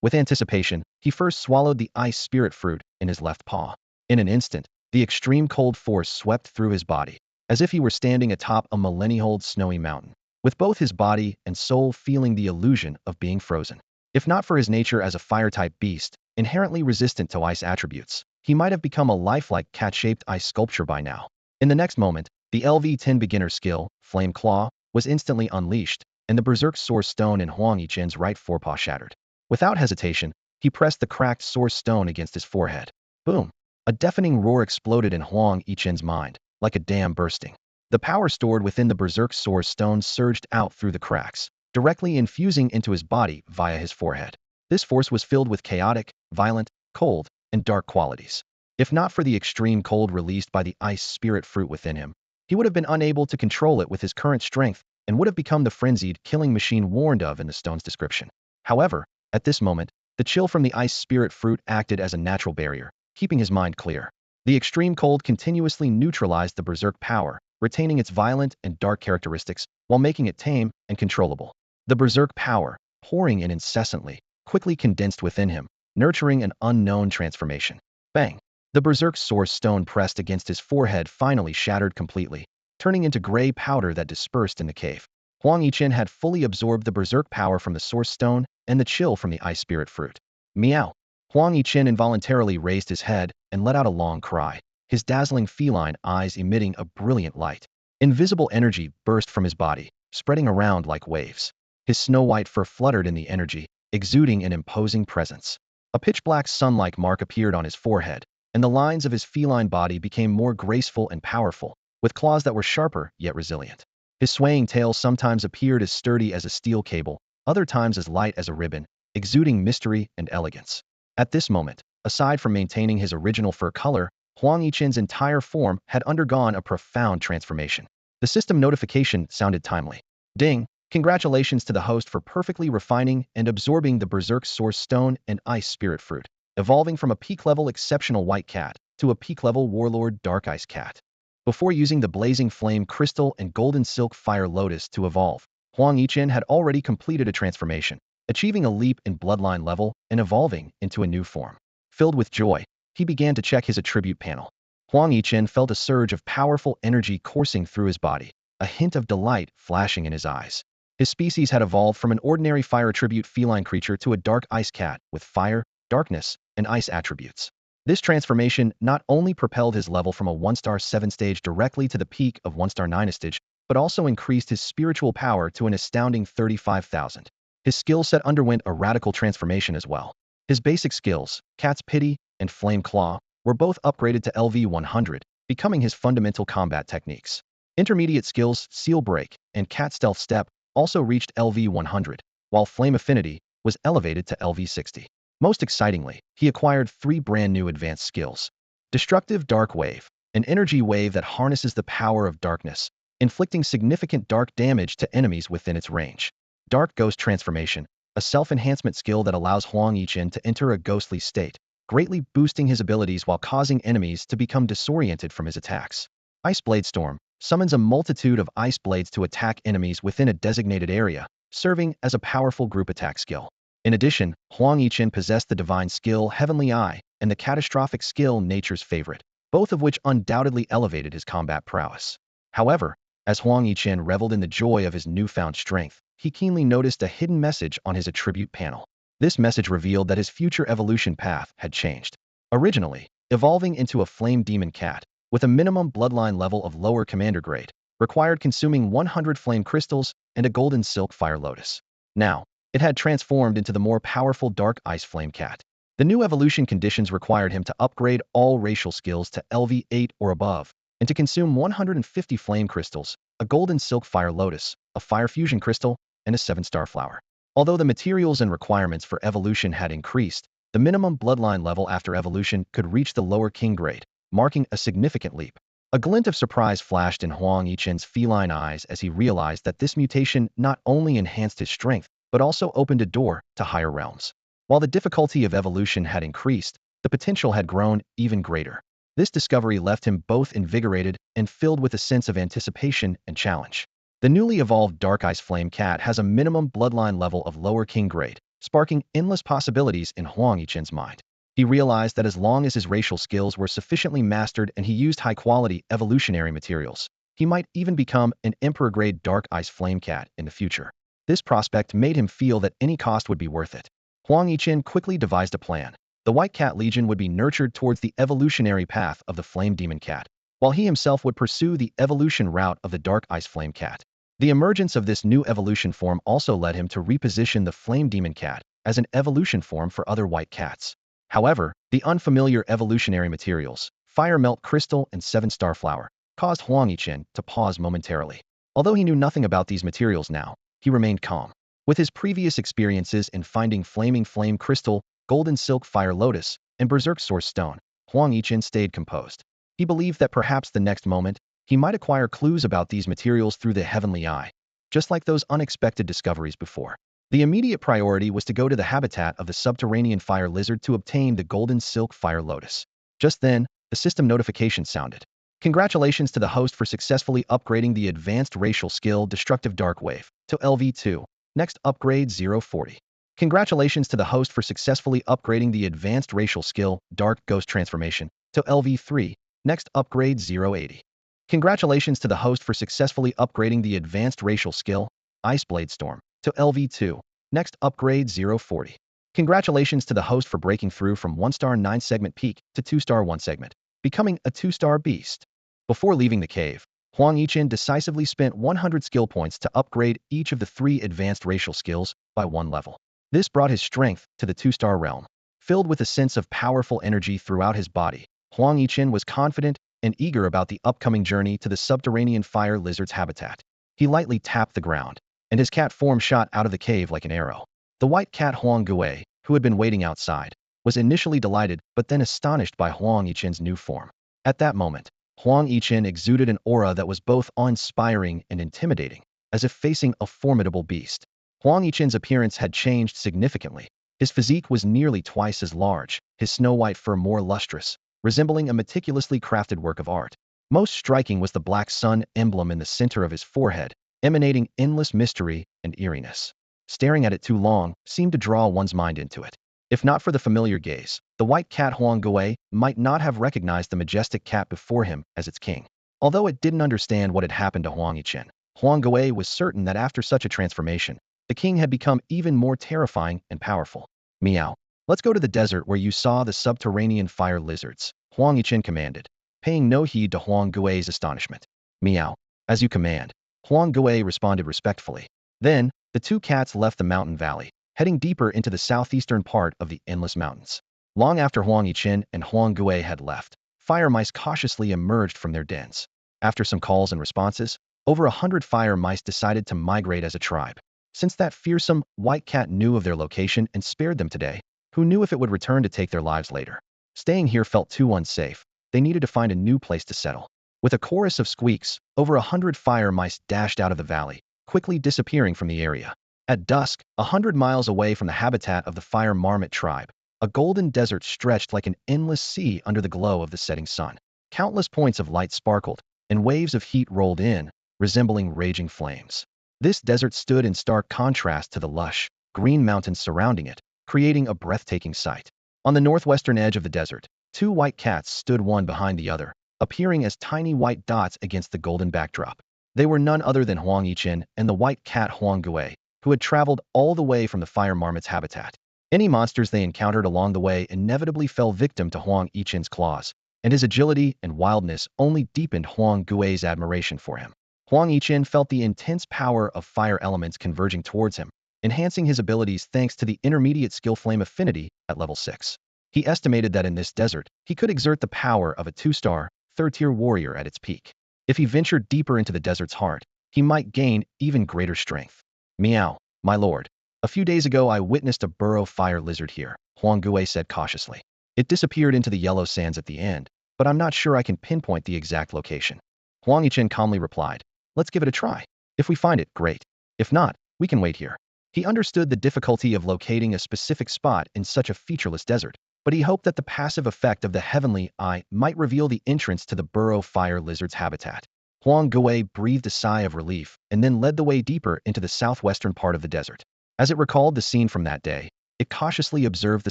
With anticipation, he first swallowed the ice spirit fruit in his left paw. In an instant, the extreme cold force swept through his body, as if he were standing atop a millennia-old snowy mountain, with both his body and soul feeling the illusion of being frozen. If not for his nature as a fire-type beast, inherently resistant to ice attributes, he might have become a lifelike cat-shaped ice sculpture by now. In the next moment, the LV-10 beginner skill, Flame Claw, was instantly unleashed, and the Berserk Source Stone in Huang Yichen's right forepaw shattered. Without hesitation, he pressed the cracked Source Stone against his forehead. Boom! A deafening roar exploded in Huang Yichen's mind, like a dam bursting. The power stored within the Berserk Source Stone surged out through the cracks, directly infusing into his body via his forehead. This force was filled with chaotic, violent, cold, and dark qualities. If not for the extreme cold released by the ice spirit fruit within him, he would have been unable to control it with his current strength and would have become the frenzied, killing machine warned of in the stone's description. However, at this moment, the chill from the ice spirit fruit acted as a natural barrier, keeping his mind clear. The extreme cold continuously neutralized the berserk power, retaining its violent and dark characteristics while making it tame and controllable. The berserk power, pouring in incessantly, quickly condensed within him, nurturing an unknown transformation. Bang! The berserk source stone pressed against his forehead finally shattered completely, turning into gray powder that dispersed in the cave. Huang Yichen had fully absorbed the berserk power from the source stone and the chill from the ice spirit fruit. Meow! Huang Yichen involuntarily raised his head and let out a long cry, his dazzling feline eyes emitting a brilliant light. Invisible energy burst from his body, spreading around like waves. His snow-white fur fluttered in the energy, exuding an imposing presence. A pitch-black sun-like mark appeared on his forehead, and the lines of his feline body became more graceful and powerful, with claws that were sharper yet resilient. His swaying tail sometimes appeared as sturdy as a steel cable, other times as light as a ribbon, exuding mystery and elegance. At this moment, aside from maintaining his original fur color, Huang Yichen's entire form had undergone a profound transformation. The system notification sounded timely. Ding! Congratulations to the host for perfectly refining and absorbing the Berserk Source Stone and Ice Spirit Fruit, evolving from a peak-level exceptional white cat to a peak-level warlord dark ice cat. Before using the blazing flame crystal and golden silk fire lotus to evolve, Huang Yichen had already completed a transformation, achieving a leap in bloodline level and evolving into a new form. Filled with joy, he began to check his attribute panel. Huang Yichen felt a surge of powerful energy coursing through his body, a hint of delight flashing in his eyes. His species had evolved from an ordinary fire attribute feline creature to a dark ice cat with fire, darkness, and ice attributes. This transformation not only propelled his level from a 1-star 7-stage directly to the peak of 1-star 9-stage, but also increased his spiritual power to an astounding 35,000. His skill set underwent a radical transformation as well. His basic skills, Cat's Pity and Flame Claw, were both upgraded to LV100, becoming his fundamental combat techniques. Intermediate skills, Seal Break and Cat Stealth Step, also reached LV100, while flame affinity was elevated to LV60. Most excitingly, he acquired 3 brand new advanced skills. Destructive Dark Wave, an energy wave that harnesses the power of darkness, inflicting significant dark damage to enemies within its range. Dark Ghost Transformation, a self-enhancement skill that allows Huang Yichen to enter a ghostly state, greatly boosting his abilities while causing enemies to become disoriented from his attacks. Ice Blade Storm summons a multitude of ice blades to attack enemies within a designated area, serving as a powerful group attack skill. In addition, Huang Yichen possessed the divine skill Heavenly Eye and the catastrophic skill Nature's Favorite, both of which undoubtedly elevated his combat prowess. However, as Huang Yichen reveled in the joy of his newfound strength, he keenly noticed a hidden message on his attribute panel. This message revealed that his future evolution path had changed. Originally, evolving into a flame demon cat, with a minimum bloodline level of lower commander grade, required consuming 100 flame crystals and a golden silk fire lotus. Now, it had transformed into the more powerful dark ice flame cat. The new evolution conditions required him to upgrade all racial skills to LV8 or above, and to consume 150 flame crystals, a golden silk fire lotus, a fire fusion crystal, and a 7-star flower. Although the materials and requirements for evolution had increased, the minimum bloodline level after evolution could reach the lower king grade, marking a significant leap. A glint of surprise flashed in Huang Yichen's feline eyes as he realized that this mutation not only enhanced his strength, but also opened a door to higher realms. While the difficulty of evolution had increased, the potential had grown even greater. This discovery left him both invigorated and filled with a sense of anticipation and challenge. The newly evolved Dark Ice Flame Cat has a minimum bloodline level of lower king grade, sparking endless possibilities in Huang Yichen's mind. He realized that as long as his racial skills were sufficiently mastered and he used high-quality evolutionary materials, he might even become an Emperor-grade Dark Ice Flame Cat in the future. This prospect made him feel that any cost would be worth it. Huang Yichen quickly devised a plan. The White Cat Legion would be nurtured towards the evolutionary path of the Flame Demon Cat, while he himself would pursue the evolution route of the Dark Ice Flame Cat. The emergence of this new evolution form also led him to reposition the Flame Demon Cat as an evolution form for other white cats. However, the unfamiliar evolutionary materials, Fire Melt Crystal and 7-star Flower, caused Huang Yichen to pause momentarily. Although he knew nothing about these materials now, he remained calm. With his previous experiences in finding Flaming Flame Crystal, Golden Silk Fire Lotus, and Berserk Source Stone, Huang Yichen stayed composed. He believed that perhaps the next moment, he might acquire clues about these materials through the Heavenly Eye, just like those unexpected discoveries before. The immediate priority was to go to the habitat of the subterranean fire lizard to obtain the Golden Silk Fire Lotus. Just then, the system notification sounded. Congratulations to the host for successfully upgrading the advanced racial skill Destructive Dark Wave to LV2. Next upgrade 040. Congratulations to the host for successfully upgrading the advanced racial skill Dark Ghost Transformation to LV3. Next upgrade 080. Congratulations to the host for successfully upgrading the advanced racial skill Ice Blade Storm to LV2. Next upgrade 040. Congratulations to the host for breaking through from 1-star 9-segment peak to 2-star 1-segment, becoming a 2-star beast. Before leaving the cave, Huang Yichen decisively spent 100 skill points to upgrade each of the 3 advanced racial skills by 1 level. This brought his strength to the 2-star realm. Filled with a sense of powerful energy throughout his body, Huang Yichen was confident and eager about the upcoming journey to the subterranean fire lizard's habitat. He lightly tapped the ground, and his cat form shot out of the cave like an arrow. The white cat Huang Gui, who had been waiting outside, was initially delighted but then astonished by Huang Yichen's new form. At that moment, Huang Yichen exuded an aura that was both awe-inspiring and intimidating, as if facing a formidable beast. Huang Yichen's appearance had changed significantly. His physique was nearly twice as large, his snow-white fur more lustrous, resembling a meticulously crafted work of art. Most striking was the black sun emblem in the center of his forehead, emanating endless mystery and eeriness. Staring at it too long seemed to draw one's mind into it. If not for the familiar gaze, the white cat Huang Gui might not have recognized the majestic cat before him as its king. Although it didn't understand what had happened to Huang Yichen, Huang Gui was certain that after such a transformation, the king had become even more terrifying and powerful. Meow. Let's go to the desert where you saw the subterranean fire lizards, Huang Yichen commanded, paying no heed to Huang Gui's astonishment. Meow. As you command, Huang Gui responded respectfully. Then, the 2 cats left the mountain valley, heading deeper into the southeastern part of the Endless Mountains. Long after Huang Yichen and Huang Gui had left, fire mice cautiously emerged from their dens. After some calls and responses, over 100 fire mice decided to migrate as a tribe. Since that fearsome white cat knew of their location and spared them today, who knew if it would return to take their lives later? Staying here felt too unsafe. They needed to find a new place to settle. With a chorus of squeaks, over 100 fire mice dashed out of the valley, quickly disappearing from the area. At dusk, 100 miles away from the habitat of the fire marmot tribe, a golden desert stretched like an endless sea under the glow of the setting sun. Countless points of light sparkled, and waves of heat rolled in, resembling raging flames. This desert stood in stark contrast to the lush, green mountains surrounding it, creating a breathtaking sight. On the northwestern edge of the desert, two white cats stood one behind the other, appearing as tiny white dots against the golden backdrop. They were none other than Huang Yichen and the white cat Huang Gui, who had traveled all the way from the fire marmot's habitat. Any monsters they encountered along the way inevitably fell victim to Huang Yichen's claws, and his agility and wildness only deepened Huang Gui's admiration for him. Huang Yichen felt the intense power of fire elements converging towards him, enhancing his abilities thanks to the intermediate skill flame affinity at level 6. He estimated that in this desert, he could exert the power of a 2-star, third-tier warrior at its peak. If he ventured deeper into the desert's heart, he might gain even greater strength. Meow, my lord. A few days ago I witnessed a burrow fire lizard here, Huang Gui said cautiously. It disappeared into the yellow sands at the end, but I'm not sure I can pinpoint the exact location. Huang Yichen calmly replied, let's give it a try. If we find it, great. If not, we can wait here. He understood the difficulty of locating a specific spot in such a featureless desert, but he hoped that the passive effect of the heavenly eye might reveal the entrance to the burrow fire lizard's habitat. Huang Gui breathed a sigh of relief and then led the way deeper into the southwestern part of the desert. As it recalled the scene from that day, it cautiously observed the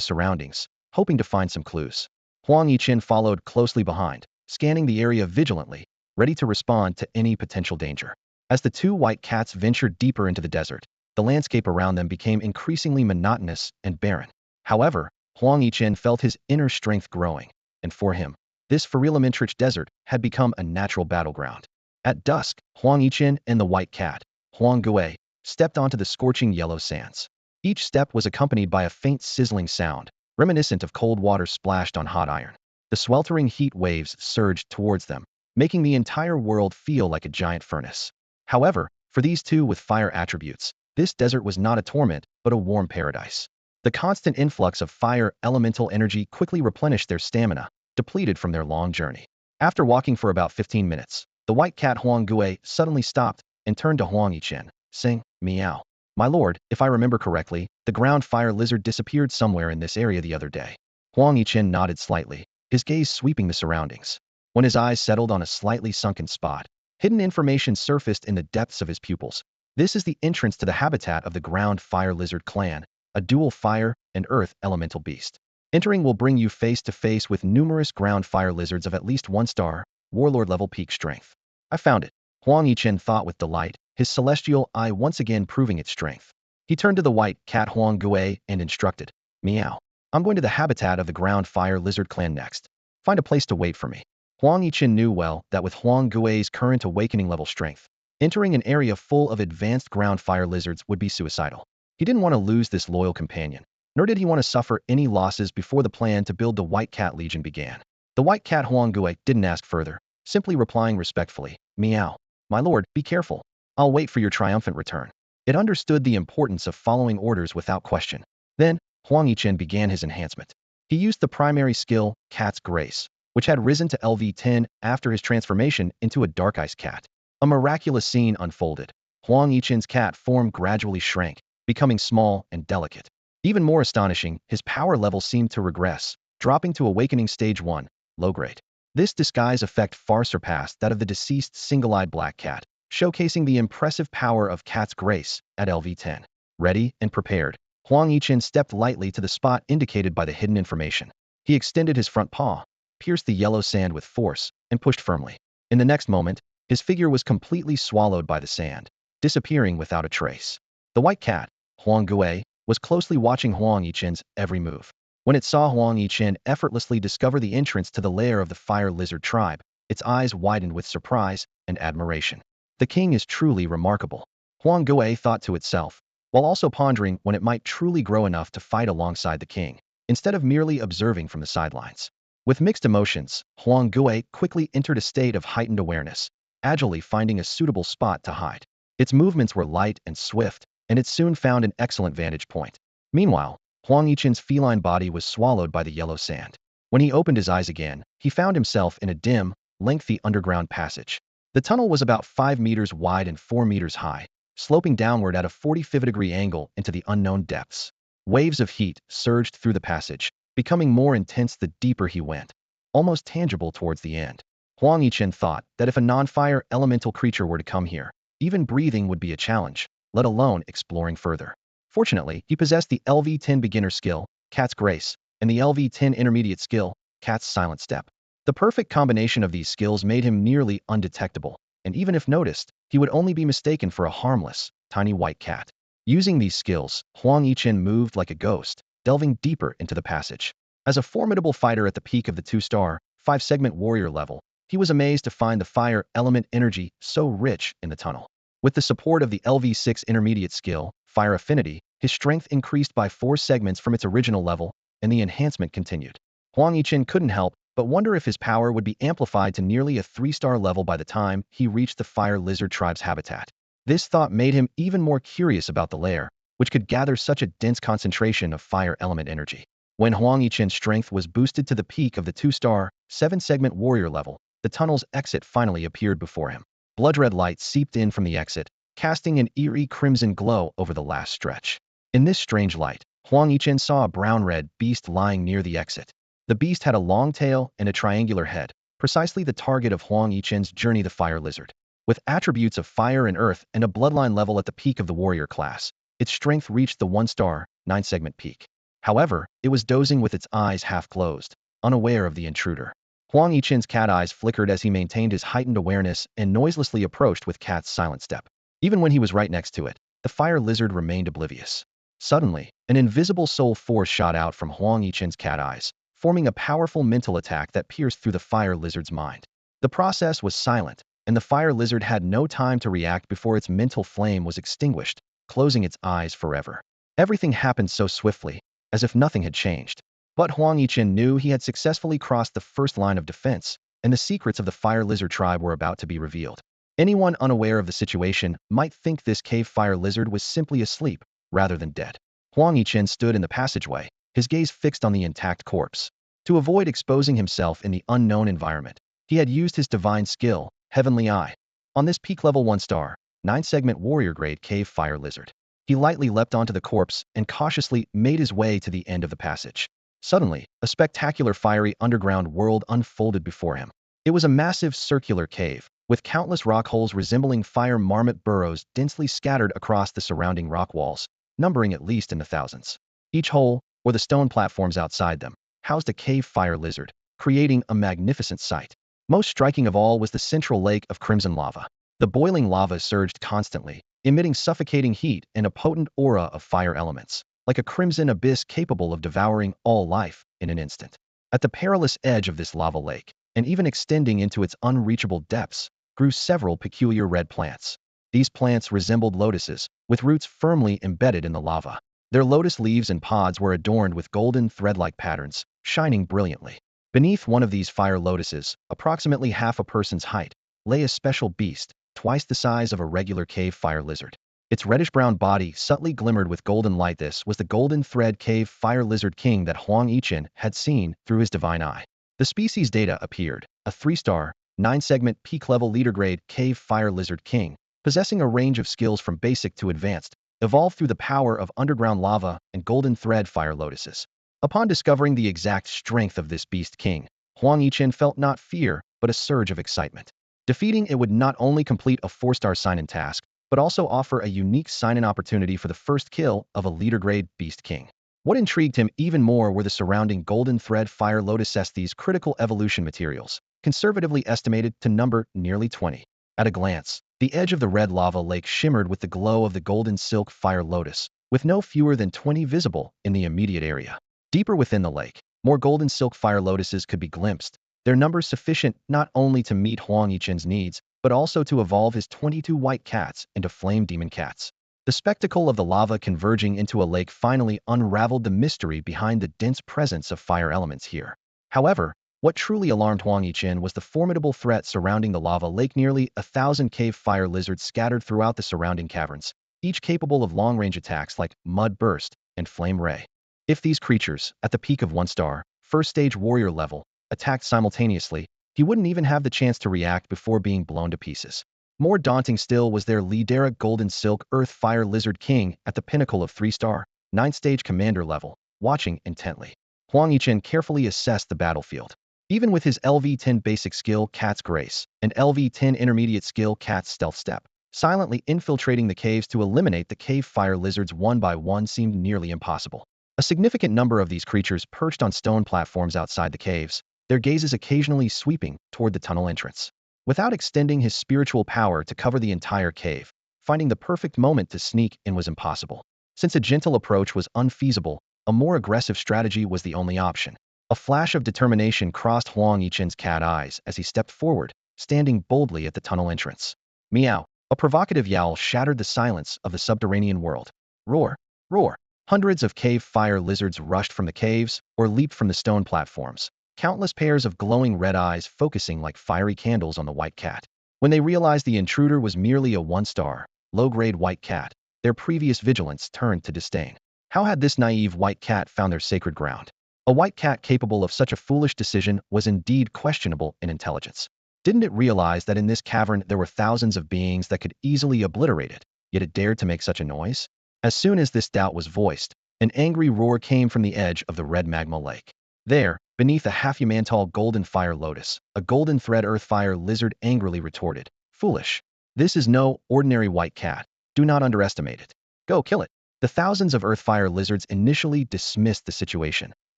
surroundings, hoping to find some clues. Huang Yichen followed closely behind, scanning the area vigilantly, ready to respond to any potential danger. As the two white cats ventured deeper into the desert, the landscape around them became increasingly monotonous and barren. However, Huang Yichen felt his inner strength growing, and for him, this Ferilam-enriched desert had become a natural battleground. At dusk, Huang Yichen and the white cat, Huang Gui, stepped onto the scorching yellow sands. Each step was accompanied by a faint sizzling sound, reminiscent of cold water splashed on hot iron. The sweltering heat waves surged towards them, making the entire world feel like a giant furnace. However, for these two with fire attributes, this desert was not a torment, but a warm paradise. The constant influx of fire elemental energy quickly replenished their stamina, depleted from their long journey. After walking for about 15 minutes, the white cat Huang Gui suddenly stopped and turned to Huang Yichen, saying, meow. My lord, if I remember correctly, the ground fire lizard disappeared somewhere in this area the other day. Huang Yichen nodded slightly, his gaze sweeping the surroundings. When his eyes settled on a slightly sunken spot, hidden information surfaced in the depths of his pupils. This is the entrance to the habitat of the ground fire lizard clan, a dual fire and earth elemental beast. Entering will bring you face to face with numerous ground fire lizards of at least 1-star, warlord level peak strength. I found it, Huang Yichen thought with delight, his celestial eye once again proving its strength. He turned to the white cat Huang Gui and instructed, meow. I'm going to the habitat of the ground fire lizard clan next. Find a place to wait for me. Huang Yichen knew well that with Huang Gui's current awakening level strength, entering an area full of advanced ground fire lizards would be suicidal. He didn't want to lose this loyal companion, nor did he want to suffer any losses before the plan to build the White Cat Legion began. The White Cat Huang Gui didn't ask further, simply replying respectfully, meow. My lord, be careful. I'll wait for your triumphant return. It understood the importance of following orders without question. Then, Huang Yichen began his enhancement. He used the primary skill, Cat's Grace, which had risen to LV10 after his transformation into a dark ice cat. A miraculous scene unfolded. Huang Yichen's cat form gradually shrank, becoming small and delicate. Even more astonishing, his power level seemed to regress, dropping to awakening stage 1, low grade. This disguise effect far surpassed that of the deceased single-eyed black cat, showcasing the impressive power of Cat's Grace at LV10. Ready and prepared, Huang Yichen stepped lightly to the spot indicated by the hidden information. He extended his front paw, pierced the yellow sand with force, and pushed firmly. In the next moment, his figure was completely swallowed by the sand, disappearing without a trace. The white cat, Huang Gui, was closely watching Huang Yichen's every move. When it saw Huang Yichen effortlessly discover the entrance to the lair of the fire lizard tribe, its eyes widened with surprise and admiration. The king is truly remarkable, Huang Gui thought to itself, while also pondering when it might truly grow enough to fight alongside the king, instead of merely observing from the sidelines. With mixed emotions, Huang Gui quickly entered a state of heightened awareness, agilely finding a suitable spot to hide. Its movements were light and swift, and it soon found an excellent vantage point. Meanwhile, Huang Yichen's feline body was swallowed by the yellow sand. When he opened his eyes again, he found himself in a dim, lengthy underground passage. The tunnel was about 5 meters wide and 4 meters high, sloping downward at a 45-degree angle into the unknown depths. Waves of heat surged through the passage, becoming more intense the deeper he went, almost tangible towards the end. Huang Yichen thought that if a non-fire elemental creature were to come here, even breathing would be a challenge, let alone exploring further. Fortunately, he possessed the LV-10 beginner skill, Cat's Grace, and the LV-10 intermediate skill, Cat's Silent Step. The perfect combination of these skills made him nearly undetectable, and even if noticed, he would only be mistaken for a harmless, tiny white cat. Using these skills, Huang Yichen moved like a ghost, delving deeper into the passage. As a formidable fighter at the peak of the 2-star, 5-segment warrior level, he was amazed to find the fire element energy so rich in the tunnel. With the support of the LV-6 intermediate skill, Fire Affinity, his strength increased by 4 segments from its original level, and the enhancement continued. Huang Yichen couldn't help but wonder if his power would be amplified to nearly a 3-star level by the time he reached the fire lizard tribe's habitat. This thought made him even more curious about the lair, which could gather such a dense concentration of fire element energy. When Huang Yichen's strength was boosted to the peak of the 2-star, 7-segment warrior level, the tunnel's exit finally appeared before him. Blood-red light seeped in from the exit, casting an eerie crimson glow over the last stretch. In this strange light, Huang Yichen saw a brown-red beast lying near the exit. The beast had a long tail and a triangular head, precisely the target of Huang Yichen's journey, the fire lizard. With attributes of fire and earth and a bloodline level at the peak of the warrior class, its strength reached the 1-star, 9-segment peak. However, it was dozing with its eyes half closed, unaware of the intruder. Huang Yichen's cat eyes flickered as he maintained his heightened awareness and noiselessly approached with Cat's Silent Step. Even when he was right next to it, the fire lizard remained oblivious. Suddenly, an invisible soul force shot out from Huang Yichen's cat eyes, forming a powerful mental attack that pierced through the fire lizard's mind. The process was silent, and the fire lizard had no time to react before its mental flame was extinguished, closing its eyes forever. Everything happened so swiftly, as if nothing had changed. But Huang Yichen knew he had successfully crossed the first line of defense, and the secrets of the fire lizard tribe were about to be revealed. Anyone unaware of the situation might think this cave fire lizard was simply asleep, rather than dead. Huang Yichen stood in the passageway, his gaze fixed on the intact corpse. To avoid exposing himself in the unknown environment, he had used his divine skill, Heavenly Eye, on this peak level 1-star, 9-segment warrior grade cave fire lizard. He lightly leapt onto the corpse and cautiously made his way to the end of the passage. Suddenly, a spectacular fiery underground world unfolded before him. It was a massive circular cave, with countless rock holes resembling fire marmot burrows densely scattered across the surrounding rock walls, numbering at least in the thousands. Each hole, or the stone platforms outside them, housed a cave fire lizard, creating a magnificent sight. Most striking of all was the central lake of crimson lava. The boiling lava surged constantly, emitting suffocating heat and a potent aura of fire elements, like a crimson abyss capable of devouring all life in an instant. At the perilous edge of this lava lake, and even extending into its unreachable depths, grew several peculiar red plants. These plants resembled lotuses, with roots firmly embedded in the lava. Their lotus leaves and pods were adorned with golden thread-like patterns, shining brilliantly. Beneath one of these fire lotuses, approximately half a person's height, lay a special beast, twice the size of a regular cave fire lizard. Its reddish-brown body subtly glimmered with golden light. This was the golden thread cave fire lizard king that Huang Yichen had seen through his divine eye. The species data appeared, a 3-star, 9-segment peak-level leader-grade cave fire lizard king, possessing a range of skills from basic to advanced, evolved through the power of underground lava and golden thread fire lotuses. Upon discovering the exact strength of this beast king, Huang Yichen felt not fear, but a surge of excitement. Defeating it would not only complete a 4-star sign-in task, but also offer a unique sign-in opportunity for the first kill of a leader-grade beast king. What intrigued him even more were the surrounding golden thread fire lotuses. These critical evolution materials, conservatively estimated to number nearly 20. At a glance, the edge of the red lava lake shimmered with the glow of the golden silk fire lotus, with no fewer than 20 visible in the immediate area. Deeper within the lake, more golden silk fire lotuses could be glimpsed, their numbers sufficient not only to meet Huang Yichen's needs, but also to evolve his 22 white cats into flame demon cats. The spectacle of the lava converging into a lake finally unraveled the mystery behind the dense presence of fire elements here. However, what truly alarmed Huang Yichen was the formidable threat surrounding the lava lake. Nearly 1,000 cave fire lizards scattered throughout the surrounding caverns, each capable of long-range attacks like Mud Burst and Flame Ray. If these creatures, at the peak of 1-star, first-stage warrior level, attacked simultaneously, he wouldn't even have the chance to react before being blown to pieces. More daunting still was their leader Golden Silk Earth Fire Lizard King at the pinnacle of 3-star, 9th-stage commander level, watching intently. Huang Yichen carefully assessed the battlefield. Even with his LV-10 basic skill Cat's Grace and LV-10 intermediate skill Cat's Stealth Step, silently infiltrating the caves to eliminate the cave fire lizards one by one seemed nearly impossible. A significant number of these creatures perched on stone platforms outside the caves, their gazes occasionally sweeping toward the tunnel entrance. Without extending his spiritual power to cover the entire cave, finding the perfect moment to sneak in was impossible. Since a gentle approach was unfeasible, a more aggressive strategy was the only option. A flash of determination crossed Huang Yichen's cat eyes as he stepped forward, standing boldly at the tunnel entrance. Meow. A provocative yowl shattered the silence of the subterranean world. Roar! Roar! Hundreds of cave fire lizards rushed from the caves or leaped from the stone platforms, countless pairs of glowing red eyes focusing like fiery candles on the white cat. When they realized the intruder was merely a 1-star, low-grade white cat, their previous vigilance turned to disdain. How had this naive white cat found their sacred ground? A white cat capable of such a foolish decision was indeed questionable in intelligence. Didn't it realize that in this cavern there were thousands of beings that could easily obliterate it, yet it dared to make such a noise? As soon as this doubt was voiced, an angry roar came from the edge of the red magma lake. There, beneath a half-human-tall golden fire lotus, a golden thread earth fire lizard angrily retorted, "Foolish. This is no ordinary white cat. Do not underestimate it. Go kill it." The thousands of earth fire lizards initially dismissed the situation,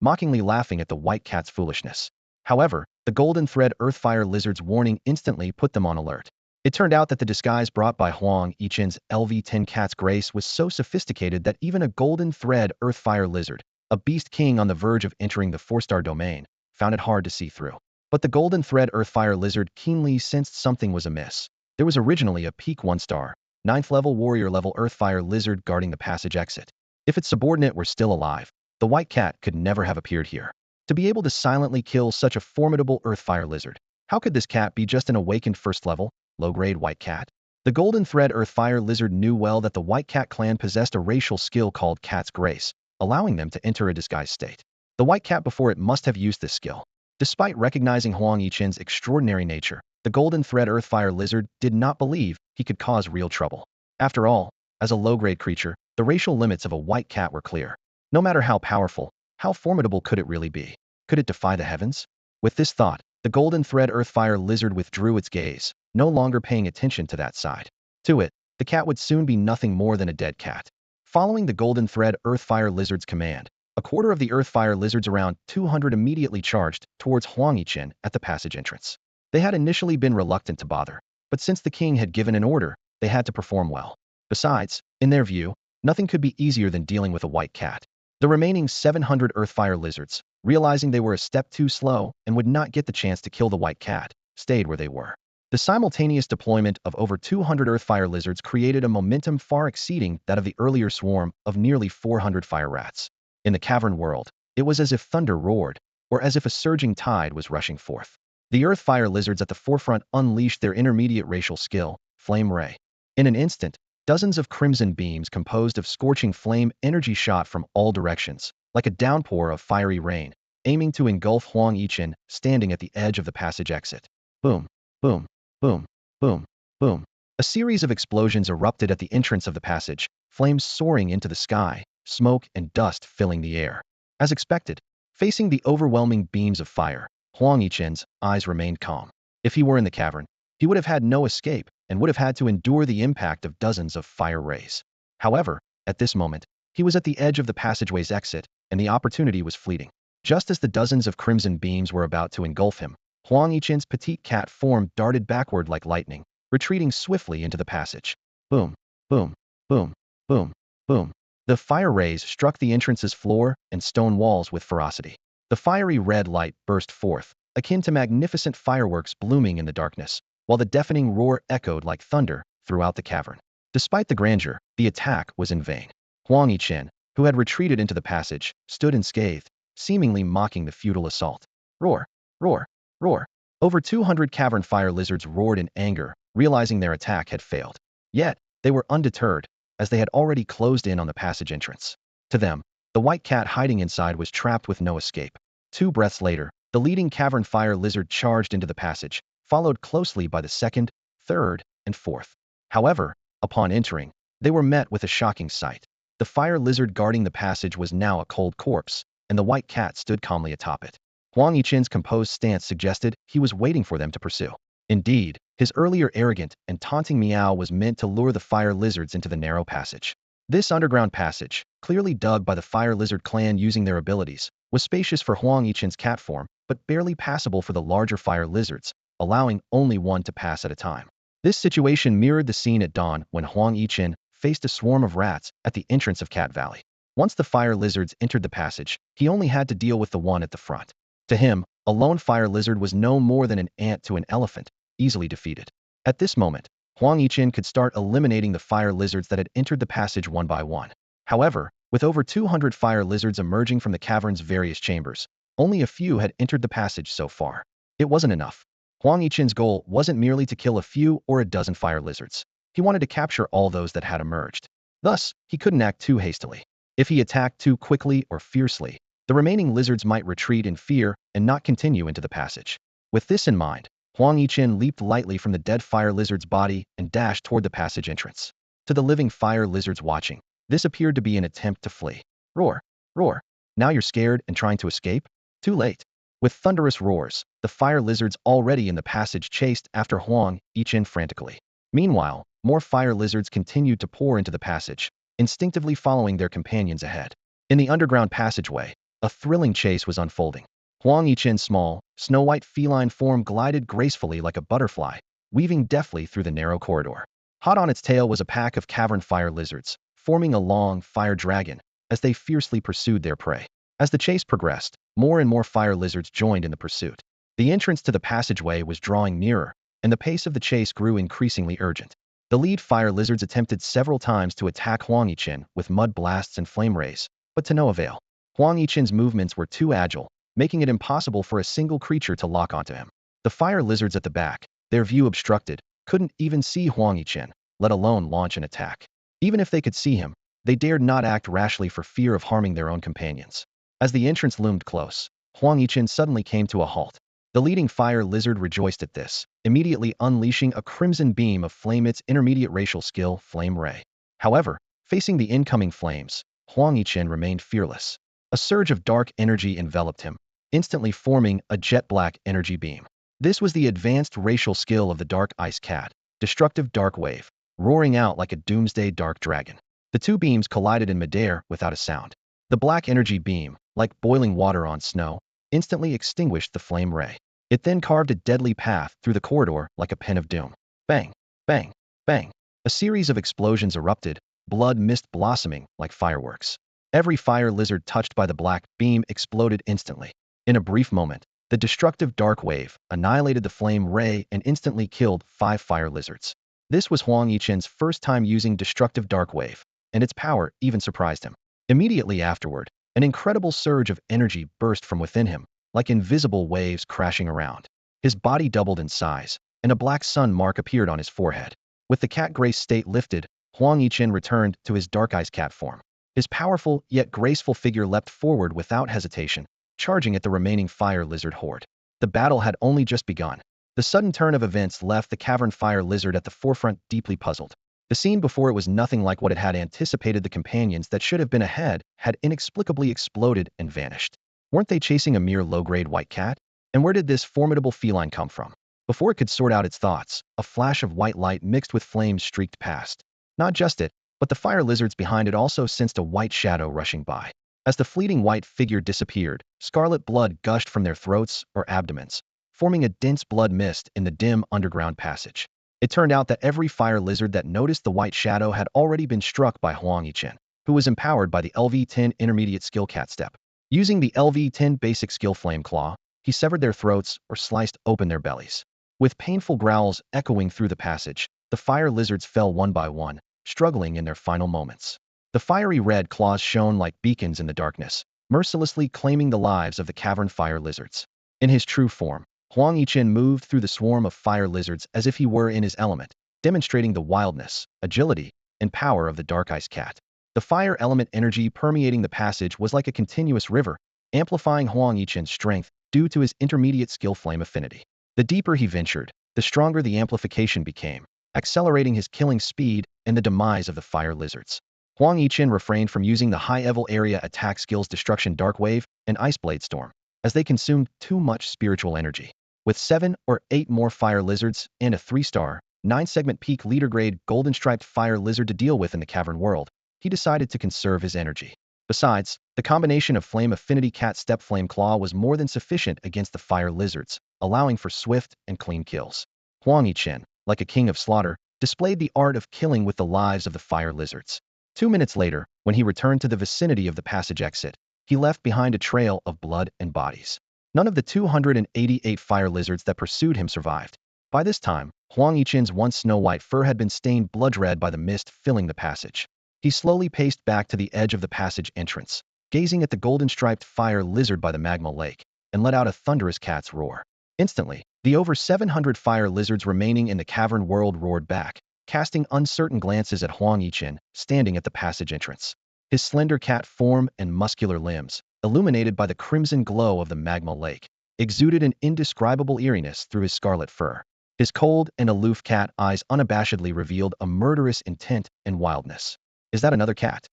mockingly laughing at the white cat's foolishness. However, the golden thread earthfire lizard's warning instantly put them on alert. It turned out that the disguise brought by Huang Yichen's LV-10 Cat's Grace was so sophisticated that even a golden thread earthfire lizard, a beast king on the verge of entering the 4-star domain, found it hard to see through. But the golden thread earthfire lizard keenly sensed something was amiss. There was originally a peak 1-star, 9th-level warrior-level earthfire lizard guarding the passage exit. If its subordinate were still alive, the white cat could never have appeared here. To be able to silently kill such a formidable earthfire lizard, how could this cat be just an awakened first-level, low-grade white cat? The golden thread earthfire lizard knew well that the white cat clan possessed a racial skill called Cat's Grace, allowing them to enter a disguised state. The white cat before it must have used this skill. Despite recognizing Huang Yichen's extraordinary nature, the golden thread earthfire lizard did not believe he could cause real trouble. After all, as a low-grade creature, the racial limits of a white cat were clear. No matter how powerful, how formidable could it really be? Could it defy the heavens? With this thought, the golden thread earthfire lizard withdrew its gaze, no longer paying attention to that side. To it, the cat would soon be nothing more than a dead cat. Following the golden thread earthfire lizard's command, a quarter of the earthfire lizards around 200 immediately charged towards Huang Yichen at the passage entrance. They had initially been reluctant to bother, but since the king had given an order, they had to perform well. Besides, in their view, nothing could be easier than dealing with a white cat. The remaining 700 earthfire lizards, realizing they were a step too slow and would not get the chance to kill the white cat, stayed where they were. The simultaneous deployment of over 200 earthfire lizards created a momentum far exceeding that of the earlier swarm of nearly 400 fire rats. In the cavern world, it was as if thunder roared, or as if a surging tide was rushing forth. The earthfire lizards at the forefront unleashed their intermediate racial skill, Flame Ray. In an instant, dozens of crimson beams composed of scorching flame energy shot from all directions, like a downpour of fiery rain, aiming to engulf Huang Yichen, standing at the edge of the passage exit. Boom, boom, boom, boom, boom. A series of explosions erupted at the entrance of the passage, flames soaring into the sky, smoke and dust filling the air. As expected, facing the overwhelming beams of fire, Huang Yichen's eyes remained calm. If he were in the cavern, he would have had no escape and would have had to endure the impact of dozens of fire rays. However, at this moment, he was at the edge of the passageway's exit, and the opportunity was fleeting. Just as the dozens of crimson beams were about to engulf him, Huang Yichen's petite cat form darted backward like lightning, retreating swiftly into the passage. Boom, boom, boom, boom, boom. The fire rays struck the entrance's floor and stone walls with ferocity. The fiery red light burst forth, akin to magnificent fireworks blooming in the darkness, while the deafening roar echoed like thunder throughout the cavern. Despite the grandeur, the attack was in vain. Huang Yichen, who had retreated into the passage, stood unscathed, seemingly mocking the futile assault. Roar, roar, roar. Over 200 cavern fire lizards roared in anger, realizing their attack had failed. Yet, they were undeterred. as they had already closed in on the passage entrance. To them, the white cat hiding inside was trapped with no escape. 2 breaths later, the leading cavern fire lizard charged into the passage, followed closely by the second, third, and fourth. However, upon entering, they were met with a shocking sight. The fire lizard guarding the passage was now a cold corpse, and the white cat stood calmly atop it. Huang Yichen's composed stance suggested he was waiting for them to pursue. Indeed, his earlier arrogant and taunting meow was meant to lure the fire lizards into the narrow passage. This underground passage, clearly dug by the fire lizard clan using their abilities, was spacious for Huang Yichen's cat form, but barely passable for the larger fire lizards, allowing only one to pass at a time. This situation mirrored the scene at dawn when Huang Yichen faced a swarm of rats at the entrance of Cat Valley. Once the fire lizards entered the passage, he only had to deal with the one at the front. To him, a lone fire lizard was no more than an ant to an elephant, easily defeated. At this moment, Huang Yichen could start eliminating the fire lizards that had entered the passage one by one. However, with over 200 fire lizards emerging from the cavern's various chambers, only a few had entered the passage so far. It wasn't enough. Huang Yichen's goal wasn't merely to kill a few or a dozen fire lizards. He wanted to capture all those that had emerged. Thus, he couldn't act too hastily. If he attacked too quickly or fiercely, the remaining lizards might retreat in fear and not continue into the passage. With this in mind, Huang Yichen leaped lightly from the dead fire lizard's body and dashed toward the passage entrance. To the living fire lizards watching, this appeared to be an attempt to flee. Roar! Roar! Now you're scared and trying to escape? Too late. With thunderous roars, the fire lizards already in the passage chased after Huang Yichen frantically. Meanwhile, more fire lizards continued to pour into the passage, instinctively following their companions ahead. In the underground passageway, a thrilling chase was unfolding. Huang Yichen's small, snow-white feline form glided gracefully like a butterfly, weaving deftly through the narrow corridor. Hot on its tail was a pack of cavern fire lizards, forming a long fire dragon as they fiercely pursued their prey. As the chase progressed, more and more fire lizards joined in the pursuit. The entrance to the passageway was drawing nearer, and the pace of the chase grew increasingly urgent. The lead fire lizards attempted several times to attack Huang Yichen with mud blasts and flame rays, but to no avail. Huang Yichen's movements were too agile, making it impossible for a single creature to lock onto him. The fire lizards at the back, their view obstructed, couldn't even see Huang Yichen, let alone launch an attack. Even if they could see him, they dared not act rashly for fear of harming their own companions. As the entrance loomed close, Huang Yichen suddenly came to a halt. The leading fire lizard rejoiced at this, immediately unleashing a crimson beam of flame, its intermediate racial skill, Flame Ray. However, facing the incoming flames, Huang Yichen remained fearless. A surge of dark energy enveloped him, instantly forming a jet-black energy beam. This was the advanced racial skill of the Dark Ice Cat, Destructive Dark Wave, roaring out like a doomsday dark dragon. The two beams collided in midair without a sound. The black energy beam, like boiling water on snow, instantly extinguished the flame ray. It then carved a deadly path through the corridor like a pen of doom. Bang! Bang! Bang! A series of explosions erupted, blood mist blossoming like fireworks. Every fire lizard touched by the black beam exploded instantly. In a brief moment, the destructive dark wave annihilated the flame ray and instantly killed 5 fire lizards. This was Huang Yichen's first time using destructive dark wave, and its power even surprised him. Immediately afterward, an incredible surge of energy burst from within him, like invisible waves crashing around. His body doubled in size, and a black sun mark appeared on his forehead. With the cat grace state lifted, Huang Yichen returned to his dark ice cat form. His powerful yet graceful figure leapt forward without hesitation, charging at the remaining fire lizard horde. The battle had only just begun. The sudden turn of events left the cavern fire lizard at the forefront deeply puzzled. The scene before it was nothing like what it had anticipated. The companions that should have been ahead had inexplicably exploded and vanished. Weren't they chasing a mere low-grade white cat? And where did this formidable feline come from? Before it could sort out its thoughts, a flash of white light mixed with flames streaked past. Not just it, but the fire lizards behind it also sensed a white shadow rushing by. As the fleeting white figure disappeared, scarlet blood gushed from their throats or abdomens, forming a dense blood mist in the dim underground passage. It turned out that every fire lizard that noticed the white shadow had already been struck by Huang Yichen, who was empowered by the LV-10 intermediate skill cat step. Using the LV-10 basic skill Flame Claw, he severed their throats or sliced open their bellies. With painful growls echoing through the passage, the fire lizards fell one by one, struggling in their final moments. The fiery red claws shone like beacons in the darkness, mercilessly claiming the lives of the cavern fire lizards. In his true form, Huang Yichen moved through the swarm of fire lizards as if he were in his element, demonstrating the wildness, agility, and power of the dark ice cat. The fire element energy permeating the passage was like a continuous river, amplifying Huang Yichen's strength due to his intermediate skill flame affinity. The deeper he ventured, the stronger the amplification became, accelerating his killing speed and the demise of the fire lizards. Huang Yichen refrained from using the high-level area attack skills Destruction Dark Wave and Ice Blade Storm, as they consumed too much spiritual energy. With 7 or 8 more fire lizards and a 3-star, 9-segment peak leader-grade golden striped fire lizard to deal with in the cavern world, he decided to conserve his energy. Besides, the combination of Flame Affinity Cat Step Flame Claw was more than sufficient against the fire lizards, allowing for swift and clean kills. Huang Yichen, like a king of slaughter, displayed the art of killing with the lives of the fire lizards. 2 minutes later, when he returned to the vicinity of the passage exit, he left behind a trail of blood and bodies. None of the 288 fire lizards that pursued him survived. By this time, Huang Yichen's once snow-white fur had been stained blood-red by the mist filling the passage. He slowly paced back to the edge of the passage entrance, gazing at the golden-striped fire lizard by the magma lake, and let out a thunderous cat's roar. Instantly, the over 700 fire lizards remaining in the cavern world roared back, casting uncertain glances at Huang Yichen, standing at the passage entrance. His slender cat form and muscular limbs, illuminated by the crimson glow of the magma lake, exuded an indescribable eeriness through his scarlet fur. His cold and aloof cat eyes unabashedly revealed a murderous intent and wildness. Is that another cat?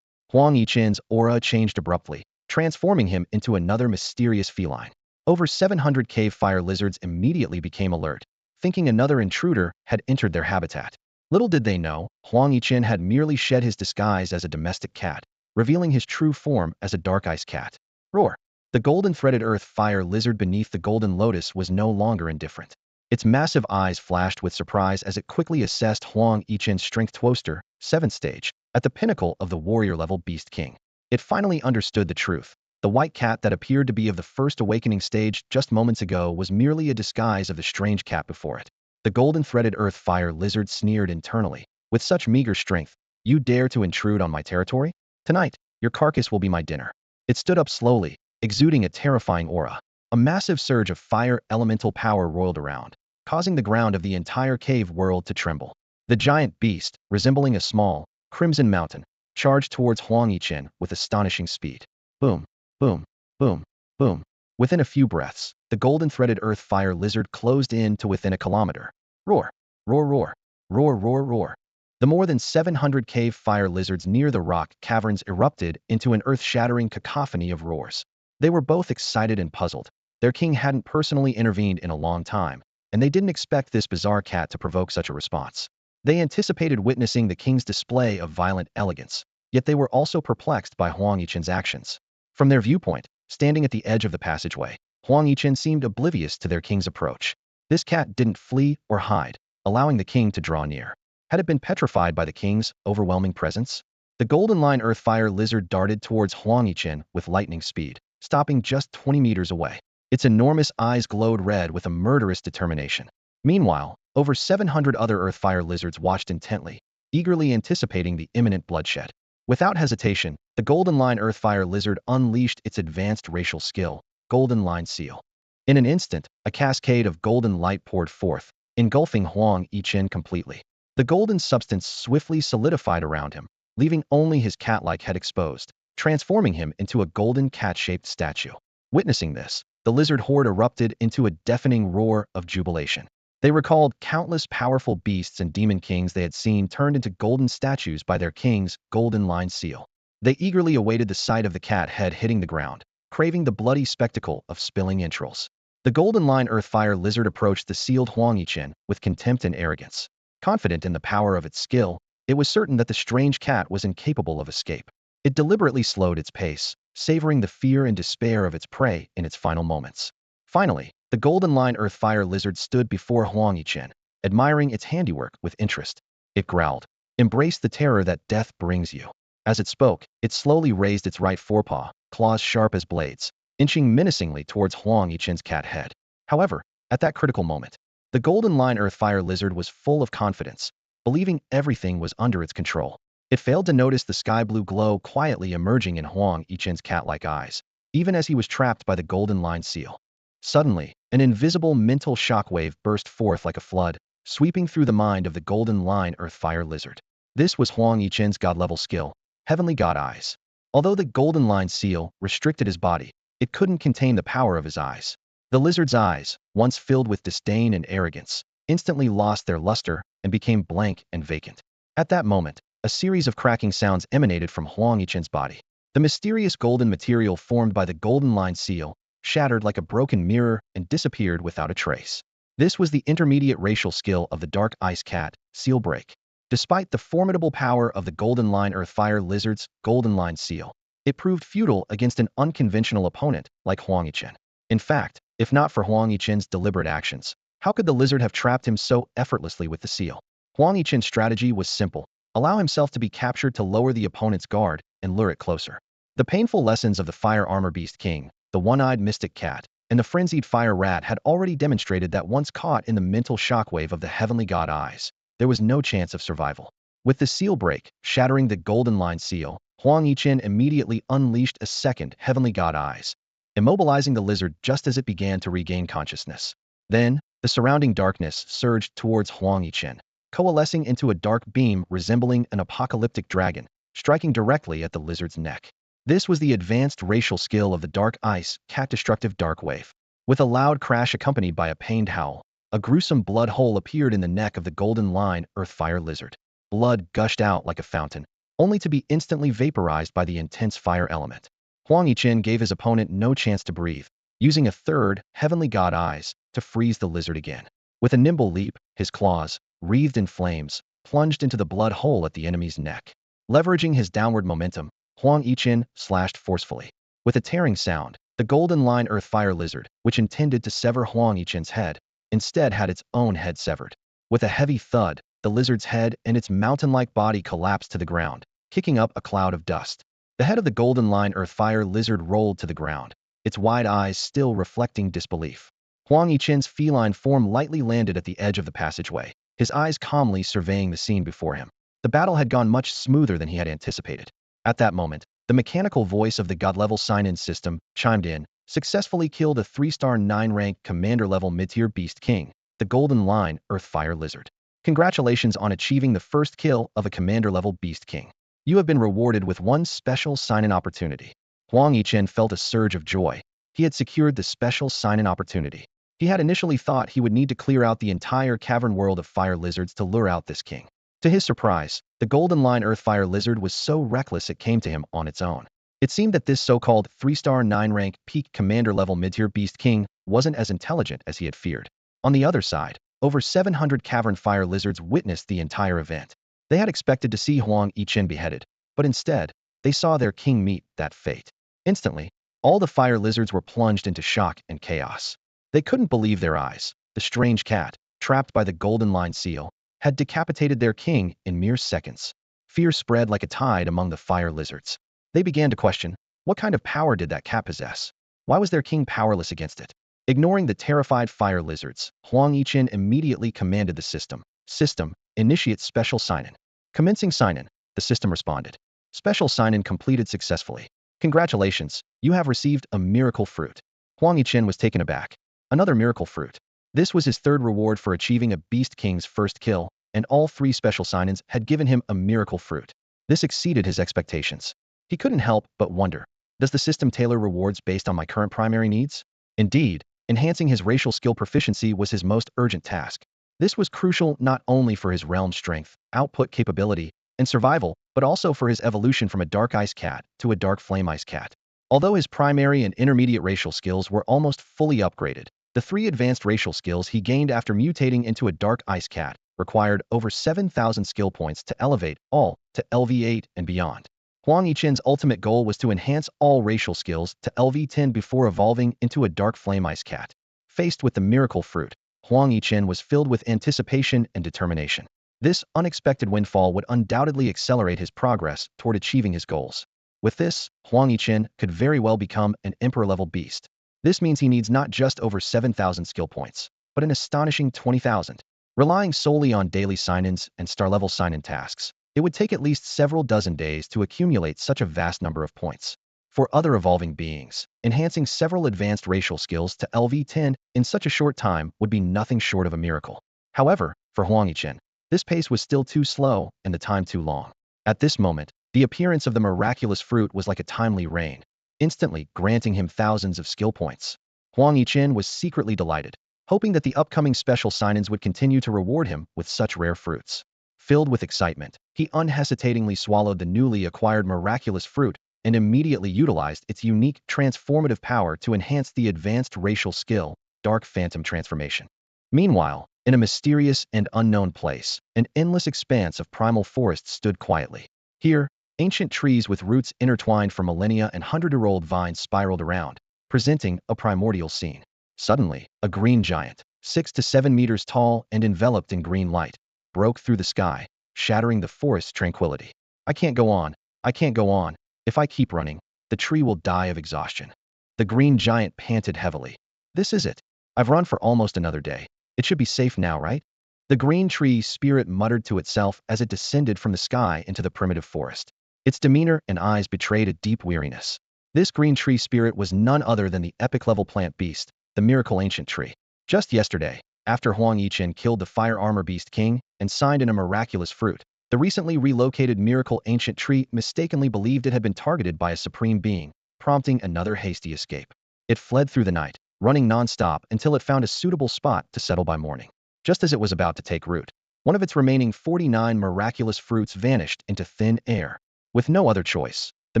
Huang Yichen's aura changed abruptly, transforming him into another mysterious feline. Over 700 cave fire lizards immediately became alert, thinking another intruder had entered their habitat. Little did they know, Huang Yichen had merely shed his disguise as a domestic cat, revealing his true form as a dark ice cat. Roar! The golden-threaded earth fire lizard beneath the golden lotus was no longer indifferent. Its massive eyes flashed with surprise as it quickly assessed Huang Yichen's strength toaster, 7th stage, at the pinnacle of the warrior-level Beast King. It finally understood the truth. The white cat that appeared to be of the first awakening stage just moments ago was merely a disguise of the strange cat before it. The golden-threaded earth fire lizard sneered internally. With such meager strength, you dare to intrude on my territory? Tonight, your carcass will be my dinner. It stood up slowly, exuding a terrifying aura. A massive surge of fire elemental power roiled around, causing the ground of the entire cave world to tremble. The giant beast, resembling a small, crimson mountain, charged towards Huang Yichen with astonishing speed. Boom, boom, boom, boom. Within a few breaths, the golden-threaded earth fire lizard closed in to within a kilometer. Roar, roar, roar, roar, roar, roar. The more than 700 cave fire lizards near the rock caverns erupted into an earth-shattering cacophony of roars. They were both excited and puzzled. Their king hadn't personally intervened in a long time, and they didn't expect this bizarre cat to provoke such a response. They anticipated witnessing the king's display of violent elegance, yet they were also perplexed by Huang Yichen's actions. From their viewpoint, standing at the edge of the passageway, Huang Yichen seemed oblivious to their king's approach. This cat didn't flee or hide, allowing the king to draw near. Had it been petrified by the king's overwhelming presence? The golden line earth fire lizard darted towards Huang Yichen with lightning speed, stopping just 20 meters away. Its enormous eyes glowed red with a murderous determination. Meanwhile, over 700 other earth fire lizards watched intently, eagerly anticipating the imminent bloodshed. Without hesitation, the golden line earth fire lizard unleashed its advanced racial skill, Golden Line Seal. In an instant, a cascade of golden light poured forth, engulfing Huang Yichen completely. The golden substance swiftly solidified around him, leaving only his cat-like head exposed, transforming him into a golden cat-shaped statue. Witnessing this, the lizard horde erupted into a deafening roar of jubilation. They recalled countless powerful beasts and demon kings they had seen turned into golden statues by their king's golden line seal. They eagerly awaited the sight of the cat head hitting the ground, craving the bloody spectacle of spilling entrails. The golden line earthfire lizard approached the sealed Huang Yichen with contempt and arrogance. Confident in the power of its skill, it was certain that the strange cat was incapable of escape. It deliberately slowed its pace, savoring the fear and despair of its prey in its final moments. Finally, the golden line earthfire lizard stood before Huang Yichen, admiring its handiwork with interest. It growled, "Embrace the terror that death brings you." As it spoke, it slowly raised its right forepaw, claws sharp as blades, inching menacingly towards Huang Yichen's cat head. However, at that critical moment, the golden line earthfire lizard was full of confidence, believing everything was under its control. It failed to notice the sky blue glow quietly emerging in Huang Yichen's cat-like eyes, even as he was trapped by the golden line seal. Suddenly, an invisible mental shockwave burst forth like a flood, sweeping through the mind of the golden line earthfire lizard. This was Huang Yichen's god-level skill, Heavenly God Eyes. Although the golden line seal restricted his body, it couldn't contain the power of his eyes. The lizard's eyes, once filled with disdain and arrogance, instantly lost their luster and became blank and vacant. At that moment, a series of cracking sounds emanated from Huang Yichen's body. The mysterious golden material formed by the golden line seal shattered like a broken mirror and disappeared without a trace. This was the intermediate racial skill of the dark ice cat, Seal Break. Despite the formidable power of the golden line earth-fire lizard's golden line seal, it proved futile against an unconventional opponent like Huang Yichen. In fact, if not for Huang Yichen's deliberate actions, how could the lizard have trapped him so effortlessly with the seal? Huang Yichen's strategy was simple: allow himself to be captured to lower the opponent's guard and lure it closer. The painful lessons of the Fire Armor Beast King, the one-eyed mystic cat, and the frenzied fire rat had already demonstrated that once caught in the mental shockwave of the heavenly god eyes, there was no chance of survival. With the seal break shattering the golden line seal, Huang Yichen immediately unleashed a second heavenly god eyes, immobilizing the lizard just as it began to regain consciousness. Then, the surrounding darkness surged towards Huang Yichen, coalescing into a dark beam resembling an apocalyptic dragon, striking directly at the lizard's neck. This was the advanced racial skill of the dark ice cat destructive dark wave. With a loud crash accompanied by a pained howl, a gruesome blood hole appeared in the neck of the golden line earth-fire lizard. Blood gushed out like a fountain, only to be instantly vaporized by the intense fire element. Huang Yichen gave his opponent no chance to breathe, using a third heavenly god eyes to freeze the lizard again. With a nimble leap, his claws, wreathed in flames, plunged into the blood hole at the enemy's neck. Leveraging his downward momentum, Huang Yichen slashed forcefully. With a tearing sound, the golden line earth-fire lizard, which intended to sever Huang Yichen's head, instead had its own head severed. With a heavy thud, the lizard's head and its mountain-like body collapsed to the ground, kicking up a cloud of dust. The head of the golden line earth-fire lizard rolled to the ground, its wide eyes still reflecting disbelief. Huang Yichen's feline form lightly landed at the edge of the passageway, his eyes calmly surveying the scene before him. The battle had gone much smoother than he had anticipated. At that moment, the mechanical voice of the god-level sign-in system chimed in: successfully killed a 3-star 9-rank commander-level mid-tier Beast King, the Golden Line Earth-Fire Lizard. Congratulations on achieving the first kill of a commander-level Beast King. You have been rewarded with one special sign-in opportunity. Huang Yichen felt a surge of joy. He had secured the special sign-in opportunity. He had initially thought he would need to clear out the entire cavern world of fire lizards to lure out this king. To his surprise, the Golden Line Earthfire Lizard was so reckless it came to him on its own. It seemed that this so-called 3-star 9-rank peak commander-level mid-tier Beast King wasn't as intelligent as he had feared. On the other side, over 700 cavern fire lizards witnessed the entire event. They had expected to see Huang Yichen beheaded, but instead, they saw their king meet that fate. Instantly, all the fire lizards were plunged into shock and chaos. They couldn't believe their eyes. The strange cat, trapped by the Golden Line seal, had decapitated their king in mere seconds. Fear spread like a tide among the fire lizards. They began to question, what kind of power did that cat possess? Why was their king powerless against it? Ignoring the terrified fire lizards, Huang Yichen immediately commanded the system. System, initiate special sign-in. Commencing sign-in, the system responded. Special sign-in completed successfully. Congratulations, you have received a miracle fruit. Huang Yichen was taken aback. Another miracle fruit. This was his third reward for achieving a Beast King's first kill, and all 3 special sign-ins had given him a miracle fruit. This exceeded his expectations. He couldn't help but wonder, does the system tailor rewards based on my current primary needs? Indeed, enhancing his racial skill proficiency was his most urgent task. This was crucial not only for his realm strength, output capability, and survival, but also for his evolution from a dark ice cat to a dark flame ice cat. Although his primary and intermediate racial skills were almost fully upgraded, the 3 advanced racial skills he gained after mutating into a dark ice cat required over 7,000 skill points to elevate all to LV8 and beyond. Huang Yichen's ultimate goal was to enhance all racial skills to LV10 before evolving into a dark flame ice cat. Faced with the miracle fruit, Huang Yichen was filled with anticipation and determination. This unexpected windfall would undoubtedly accelerate his progress toward achieving his goals. With this, Huang Yichen could very well become an emperor-level beast. This means he needs not just over 7,000 skill points, but an astonishing 20,000. Relying solely on daily sign-ins and star-level sign-in tasks, it would take at least several dozen days to accumulate such a vast number of points. For other evolving beings, enhancing several advanced racial skills to LV10 in such a short time would be nothing short of a miracle. However, for Huang Yichen, This pace was still too slow and the time too long. At this moment, the appearance of the miraculous fruit was like a timely rain, instantly granting him thousands of skill points. Huang Yichen was secretly delighted, hoping that the upcoming special sign-ins would continue to reward him with such rare fruits. Filled with excitement, he unhesitatingly swallowed the newly acquired miraculous fruit and immediately utilized its unique transformative power to enhance the advanced racial skill, Dark Phantom Transformation. Meanwhile, in a mysterious and unknown place, an endless expanse of primal forest stood quietly. Here, ancient trees with roots intertwined for millennia and hundred-year-old vines spiraled around, presenting a primordial scene. Suddenly, a green giant, 6 to 7 meters tall and enveloped in green light, broke through the sky, shattering the forest's tranquility. I can't go on. I can't go on. If I keep running, the tree will die of exhaustion. The green giant panted heavily. This is it. I've run for almost another day. It should be safe now, right? The green tree spirit muttered to itself as it descended from the sky into the primitive forest. Its demeanor and eyes betrayed a deep weariness. This green tree spirit was none other than the epic-level plant beast, the miracle ancient tree. Just yesterday, after Huang Yichen killed the fire armor beast king and signed in a miraculous fruit, the recently relocated miracle ancient tree mistakenly believed it had been targeted by a supreme being, prompting another hasty escape. It fled through the night, running non-stop until it found a suitable spot to settle by morning. Just as it was about to take root, one of its remaining 49 miraculous fruits vanished into thin air. With no other choice, the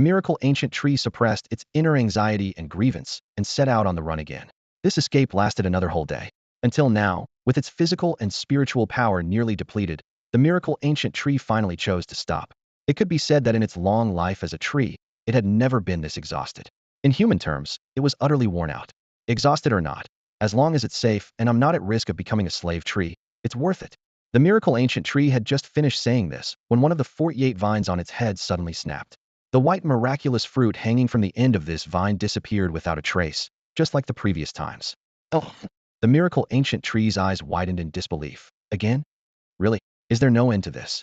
miracle ancient tree suppressed its inner anxiety and grievance and set out on the run again. This escape lasted another whole day. Until now, with its physical and spiritual power nearly depleted, the miracle ancient tree finally chose to stop. It could be said that in its long life as a tree, it had never been this exhausted. In human terms, it was utterly worn out. Exhausted or not, as long as it's safe and I'm not at risk of becoming a slave tree, it's worth it. The miracle ancient tree had just finished saying this when one of the 48 vines on its head suddenly snapped. The white miraculous fruit hanging from the end of this vine disappeared without a trace, just like the previous times. Oh! The miracle ancient tree's eyes widened in disbelief. Again? Really? Is there no end to this?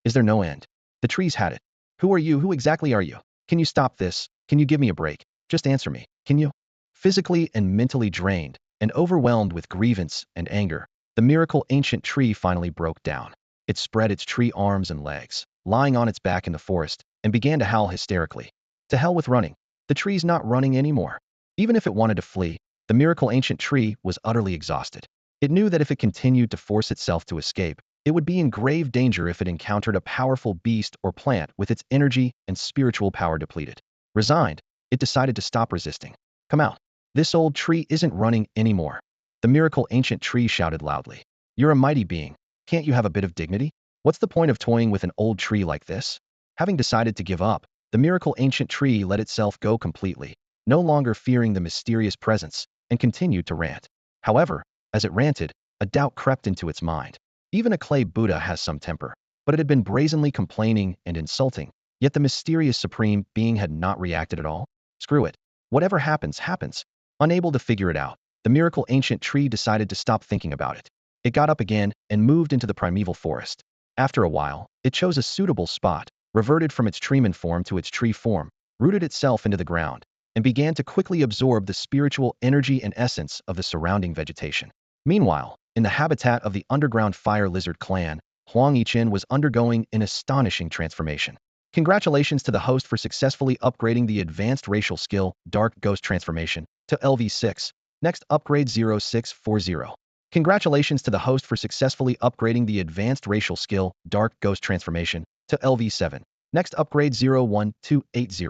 Is there no end? The trees had it. Who are you? Who exactly are you? Can you stop this? Can you give me a break? Just answer me, can you? Physically and mentally drained, and overwhelmed with grievance and anger, the miracle ancient tree finally broke down. It spread its tree arms and legs, lying on its back in the forest, and began to howl hysterically. To hell with running. The tree's not running anymore. Even if it wanted to flee, the miracle ancient tree was utterly exhausted. It knew that if it continued to force itself to escape, it would be in grave danger if it encountered a powerful beast or plant with its energy and spiritual power depleted. Resigned, it decided to stop resisting. Come out. This old tree isn't running anymore. The miracle ancient tree shouted loudly. You're a mighty being. Can't you have a bit of dignity? What's the point of toying with an old tree like this? Having decided to give up, the miracle ancient tree let itself go completely, no longer fearing the mysterious presence, and continued to rant. However, as it ranted, a doubt crept into its mind. Even a clay Buddha has some temper, but it had been brazenly complaining and insulting, yet the mysterious supreme being had not reacted at all. Screw it. Whatever happens, happens. Unable to figure it out, the miracle ancient tree decided to stop thinking about it. It got up again and moved into the primeval forest. After a while, it chose a suitable spot, reverted from its treeman form to its tree form, rooted itself into the ground, and began to quickly absorb the spiritual energy and essence of the surrounding vegetation. Meanwhile, in the habitat of the underground fire lizard clan, Huang Yichen was undergoing an astonishing transformation. Congratulations to the host for successfully upgrading the advanced racial skill Dark Ghost Transformation to LV6. Next upgrade 0640. Congratulations to the host for successfully upgrading the advanced racial skill Dark Ghost Transformation to LV7. Next upgrade 01280.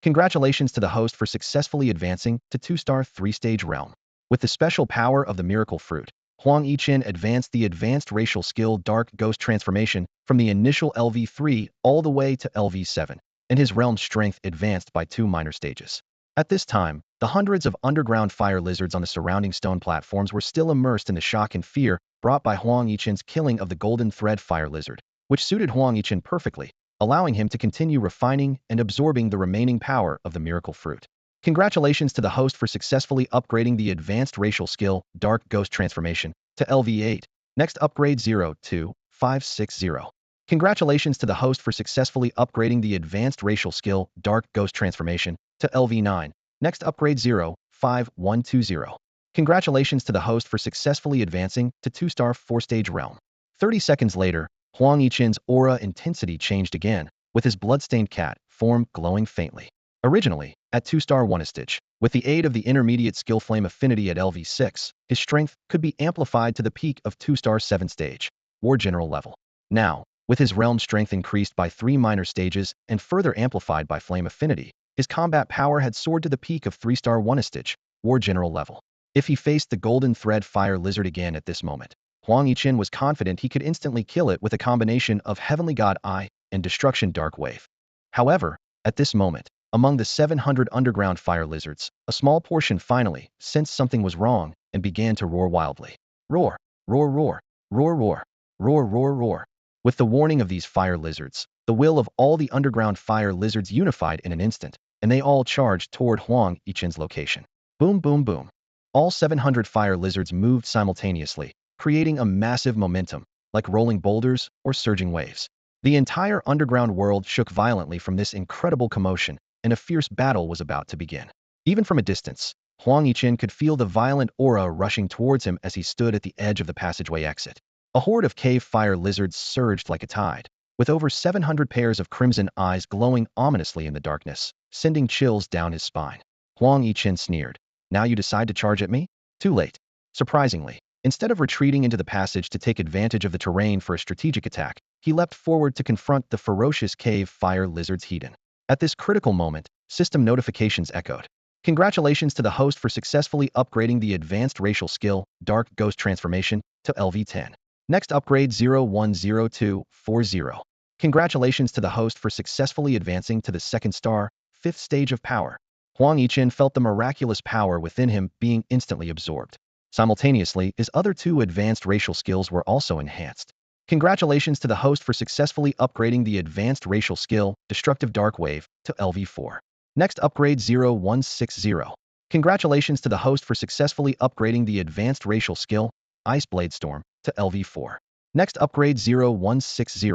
Congratulations to the host for successfully advancing to 2-star 3-stage realm. With the special power of the miracle fruit, Huang Yichen advanced the advanced racial skill Dark Ghost Transformation from the initial LV3 all the way to LV7, and his realm's strength advanced by 2 minor stages. At this time, the hundreds of underground fire lizards on the surrounding stone platforms were still immersed in the shock and fear brought by Huang Yichen's killing of the golden thread fire lizard, which suited Huang Yichen perfectly, allowing him to continue refining and absorbing the remaining power of the miracle fruit. Congratulations to the host for successfully upgrading the advanced racial skill Dark Ghost Transformation to LV8. Next upgrade 02560. Congratulations to the host for successfully upgrading the advanced racial skill Dark Ghost Transformation to LV9. Next upgrade 05120. Congratulations to the host for successfully advancing to 2-star 4-stage realm. 30 seconds later, Huang Yichen's aura intensity changed again, with his bloodstained cat form glowing faintly. Originally, at 2-star 1 stage, with the aid of the intermediate skill flame affinity at LV6, his strength could be amplified to the peak of 2-star 7 stage, War General level. Now, with his realm strength increased by 3 minor stages and further amplified by flame affinity, his combat power had soared to the peak of 3-star 1 stage, War General level. If he faced the Golden Thread Fire Lizard again at this moment, Huang Yichen was confident he could instantly kill it with a combination of Heavenly God Eye and Destruction Dark Wave. However, at this moment, among the 700 underground fire lizards, a small portion finally sensed something was wrong and began to roar wildly. Roar, roar, roar, roar, roar, roar, roar, roar. With the warning of these fire lizards, the will of all the underground fire lizards unified in an instant, and they all charged toward Huang Yichen's location. Boom, boom, boom. All 700 fire lizards moved simultaneously, creating a massive momentum, like rolling boulders or surging waves. The entire underground world shook violently from this incredible commotion, and a fierce battle was about to begin. Even from a distance, Huang Yichen could feel the violent aura rushing towards him as he stood at the edge of the passageway exit. A horde of cave fire lizards surged like a tide, with over 700 pairs of crimson eyes glowing ominously in the darkness, sending chills down his spine. Huang Yichen sneered. Now you decide to charge at me? Too late. Surprisingly, instead of retreating into the passage to take advantage of the terrain for a strategic attack, he leapt forward to confront the ferocious cave fire lizard's Hedon. At this critical moment, system notifications echoed. Congratulations to the host for successfully upgrading the advanced racial skill, Dark Ghost Transformation, to LV10. Next upgrade 010240. Congratulations to the host for successfully advancing to the 2nd star, 5th stage of power. Huang Yichen felt the miraculous power within him being instantly absorbed. Simultaneously, his other 2 advanced racial skills were also enhanced. Congratulations to the host for successfully upgrading the advanced racial skill, Destructive Dark Wave, to LV4. Next upgrade 0160. Congratulations to the host for successfully upgrading the advanced racial skill, Ice Blade Storm, to LV4. Next upgrade 0160.